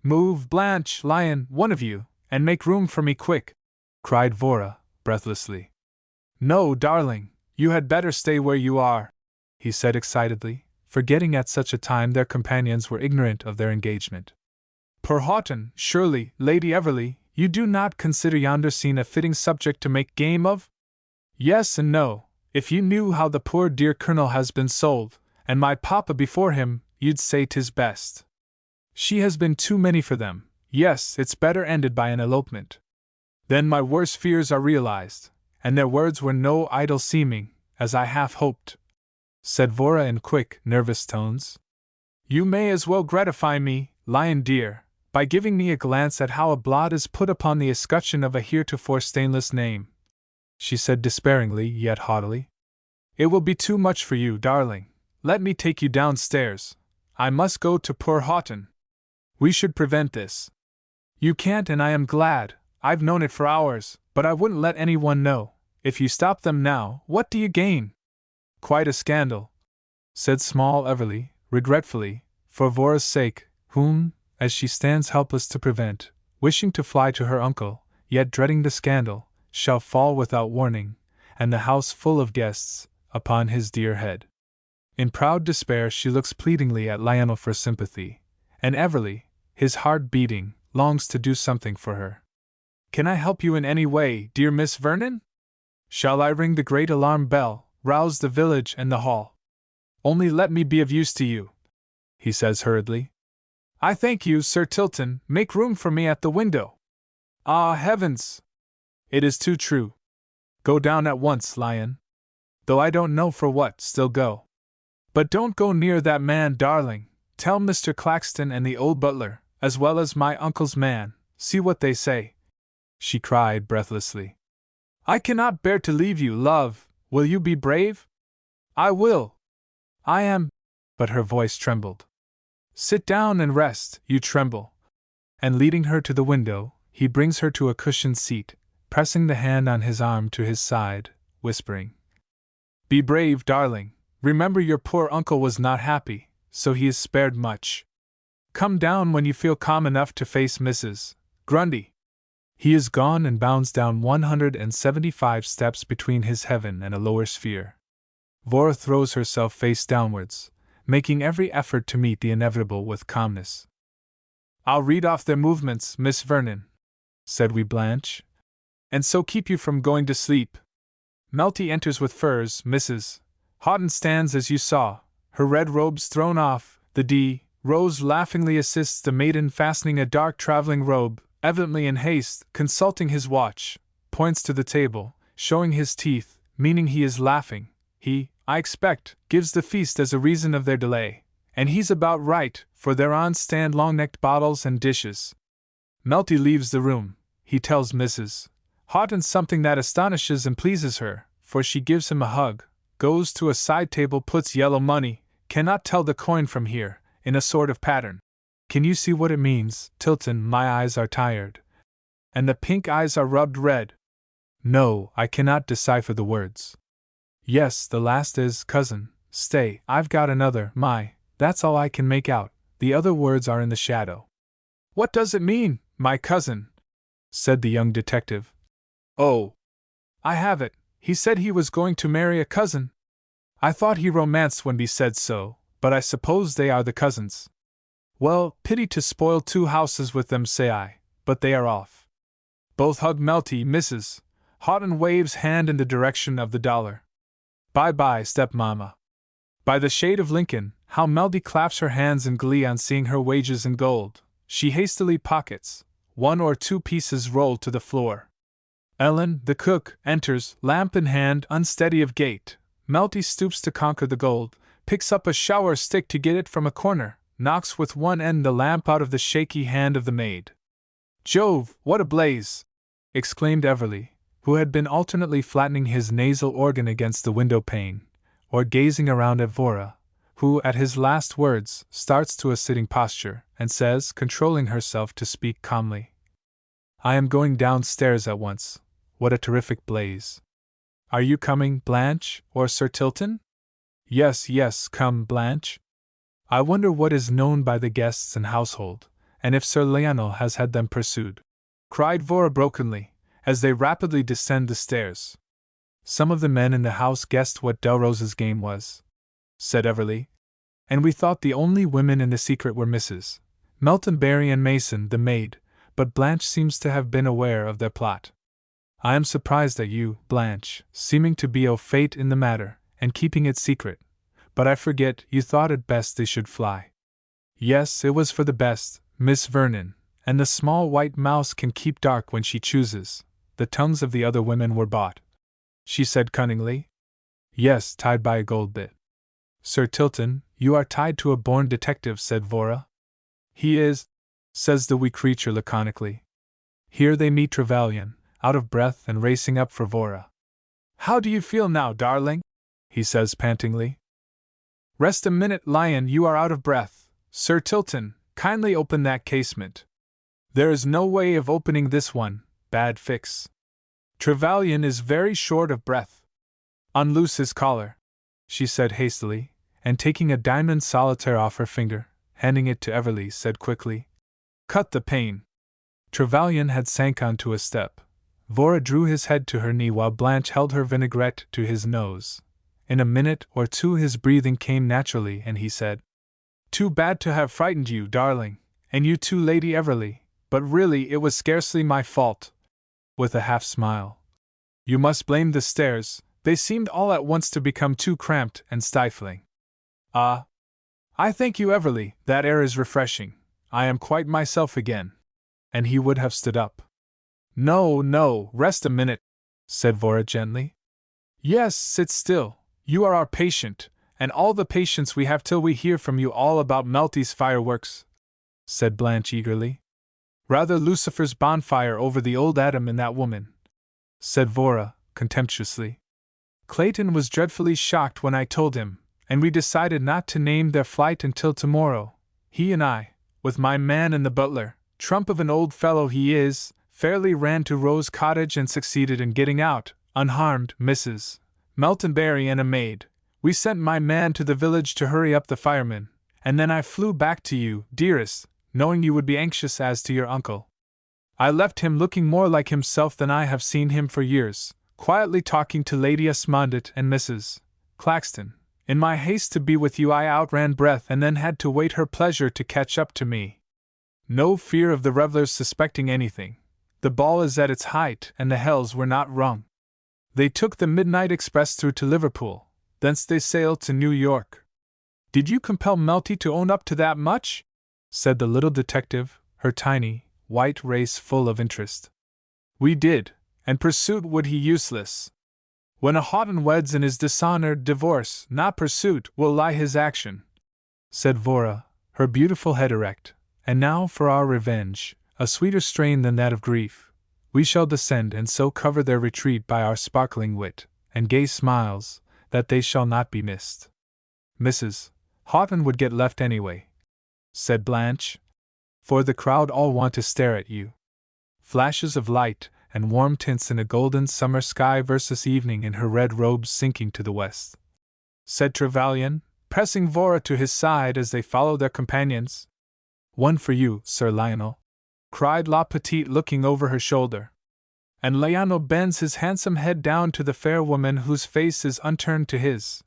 Move, Blanche, Lion, one of you, and make room for me quick, cried Vora, breathlessly. No, darling, you had better stay where you are, he said excitedly, forgetting at such a time their companions were ignorant of their engagement. Poor Houghton, surely, Lady Everley, you do not consider yonder scene a fitting subject to make game of? Yes and no. If you knew how the poor dear Colonel has been sold, and my papa before him, you'd say 'tis best. She has been too many for them. Yes, it's better ended by an elopement. Then my worst fears are realized, and their words were no idle seeming, as I half hoped, said Vora in quick, nervous tones. You may as well gratify me, Lion dear, by giving me a glance at how a blot is put upon the escutcheon of a heretofore stainless name, she said despairingly yet haughtily. It will be too much for you, darling. Let me take you downstairs. I must go to poor Houghton. We should prevent this. You can't, and I am glad. I've known it for hours, but I wouldn't let anyone know. If you stop them now, what do you gain? Quite a scandal, said small Everly, regretfully, for Vora's sake, whom, as she stands helpless to prevent, wishing to fly to her uncle, yet dreading the scandal, shall fall without warning, and the house full of guests, upon his dear head. In proud despair she looks pleadingly at Lionel for sympathy, and Everly, his heart beating, longs to do something for her. Can I help you in any way, dear Miss Vernon? Shall I ring the great alarm bell, rouse the village and the hall? Only let me be of use to you, he says hurriedly. I thank you, Sir Tilton. Make room for me at the window. Ah, heavens! It is too true. Go down at once, Lion. Though I don't know for what, still go. But don't go near that man, darling. Tell Mr. Claxton and the old butler, as well as my uncle's man, see what they say, she cried breathlessly. I cannot bear to leave you, love. Will you be brave? I will. I am. But her voice trembled. Sit down and rest, you tremble. And leading her to the window, he brings her to a cushioned seat, pressing the hand on his arm to his side, whispering, Be brave, darling. Remember your poor uncle was not happy, so he is spared much. Come down when you feel calm enough to face Mrs. Grundy. He is gone and bounds down 175 steps between his heaven and a lower sphere. Vora throws herself face downwards, making every effort to meet the inevitable with calmness. I'll read off their movements, Miss Vernon, said wee Blanche, and so keep you from going to sleep. Melty enters with furs, Mrs. Houghton stands as you saw, her red robes thrown off, the D. Rose laughingly assists the maiden fastening a dark traveling robe, evidently in haste, consulting his watch, points to the table, showing his teeth, meaning he is laughing. He, I expect, gives the feast as a reason of their delay, and he's about right, for thereon stand long-necked bottles and dishes. Melty leaves the room. He tells Mrs. Houghton something that astonishes and pleases her, for she gives him a hug, goes to a side table, puts yellow money, cannot tell the coin from here, in a sort of pattern. Can you see what it means, Tilton? My eyes are tired. And the pink eyes are rubbed red. No, I cannot decipher the words. Yes, the last is cousin. Stay, I've got another. That's all I can make out. The other words are in the shadow. What does it mean, my cousin? Said the young detective. Oh, I have it. He said he was going to marry a cousin. I thought he romanced when he said so, but I suppose they are the cousins. Well, pity to spoil two houses with them, say I, but they are off. Both hug Melty, Mrs. Houghton waves hand in the direction of the dollar. Bye-bye, stepmama. By the shade of Lincoln, how Melty claps her hands in glee on seeing her wages in gold. She hastily pockets. 1 or 2 pieces roll to the floor. Ellen, the cook, enters, lamp in hand, unsteady of gait. Melty stoops to conquer the gold, picks up a shower stick to get it from a corner, knocks with one end the lamp out of the shaky hand of the maid. Jove, what a blaze! Exclaimed Everly, who had been alternately flattening his nasal organ against the window pane, or gazing around at Vora, who, at his last words, starts to a sitting posture, and says, controlling herself to speak calmly, I am going downstairs at once. What a terrific blaze! Are you coming, Blanche, or Sir Tilton? Yes, come, Blanche. I wonder what is known by the guests and household, and if Sir Lionel has had them pursued, cried Vora brokenly, as they rapidly descend the stairs. Some of the men in the house guessed what Delrose's game was, said Everly, and we thought the only women in the secret were Mrs. Meltonberry and Mason, the maid, but Blanche seems to have been aware of their plot. I am surprised at you, Blanche, seeming to be au fait in the matter, and keeping it secret, but I forget you thought it best they should fly. Yes, it was for the best, Miss Vernon, and the small white mouse can keep dark when she chooses. The tongues of the other women were bought, she said cunningly. Yes, tied by a gold bit. Sir Tilton, you are tied to a born detective, said Vora. He is, says the wee creature laconically. Here they meet Trevelyan, out of breath and racing up for Vora. How do you feel now, darling? He says pantingly. Rest a minute, Lion, you are out of breath. Sir Tilton, kindly open that casement. There is no way of opening this one, bad fix. Trevelyan is very short of breath. Unloose his collar, she said hastily, and taking a diamond solitaire off her finger, handing it to Everly, said quickly, Cut the pain. Trevelyan had sank onto a step. Vora drew his head to her knee while Blanche held her vinaigrette to his nose. In a minute or two his breathing came naturally, and he said, Too bad to have frightened you, darling, and you too, Lady Everly, but really it was scarcely my fault. With a half smile. You must blame the stairs, they seemed all at once to become too cramped and stifling. Ah! I thank you, Everly, that air is refreshing. I am quite myself again. And he would have stood up. No, rest a minute, said Vora gently. Yes, sit still. You are our patient, and all the patience we have till we hear from you all about Melty's fireworks, said Blanche eagerly. Rather Lucifer's bonfire over the old Adam in that woman, said Vora, contemptuously. Clayton was dreadfully shocked when I told him, and we decided not to name their flight until tomorrow. He and I, with my man and the butler, trump of an old fellow he is, fairly ran to Rose Cottage and succeeded in getting out, unharmed, Mrs. Meltonberry and a maid. We sent my man to the village to hurry up the firemen, and then I flew back to you, dearest, knowing you would be anxious as to your uncle. I left him looking more like himself than I have seen him for years, quietly talking to Lady Esmondett and Mrs. Claxton. In my haste to be with you I outran breath and then had to wait her pleasure to catch up to me. No fear of the revellers suspecting anything. The ball is at its height, and the hells were not rung. They took the midnight express through to Liverpool, thence they sailed to New York. Did you compel Melty to own up to that much? Said the little detective, her tiny, white race full of interest. We did, and pursuit would he useless. When a Houghton weds in his dishonored divorce, not pursuit, will lie his action, said Vora, her beautiful head erect. And now for our revenge, a sweeter strain than that of grief. We shall descend and so cover their retreat by our sparkling wit, and gay smiles, that they shall not be missed. Mrs. Houghton would get left anyway, said Blanche, for the crowd all want to stare at you. Flashes of light, and warm tints in a golden summer sky versus evening in her red robes sinking to the west," said Trevelyan, pressing Vora to his side as they followed their companions. "One for you, Sir Lionel," cried La Petite, looking over her shoulder. And Lionel bends his handsome head down to the fair woman whose face is unturned to his.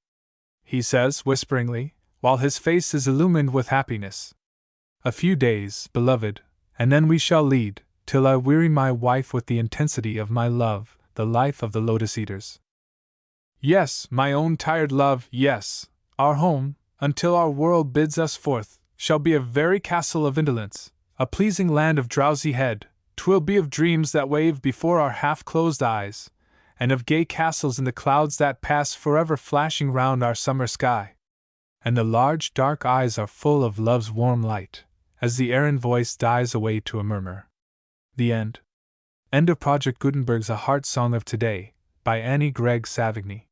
He says whisperingly, while his face is illumined with happiness, "A few days, beloved, and then we shall lead, till I weary my wife with the intensity of my love, the life of the Lotus Eaters. Yes, my own tired love, yes, our home, until our world bids us forth, shall be a very castle of indolence, a pleasing land of drowsy head. 'Twill be of dreams that wave before our half-closed eyes, and of gay castles in the clouds that pass forever flashing round our summer sky." And the large dark eyes are full of love's warm light, as the errant voice dies away to a murmur. The end. End of Project Gutenberg's A Heart Song of Today, by Annie Gregg Savigny.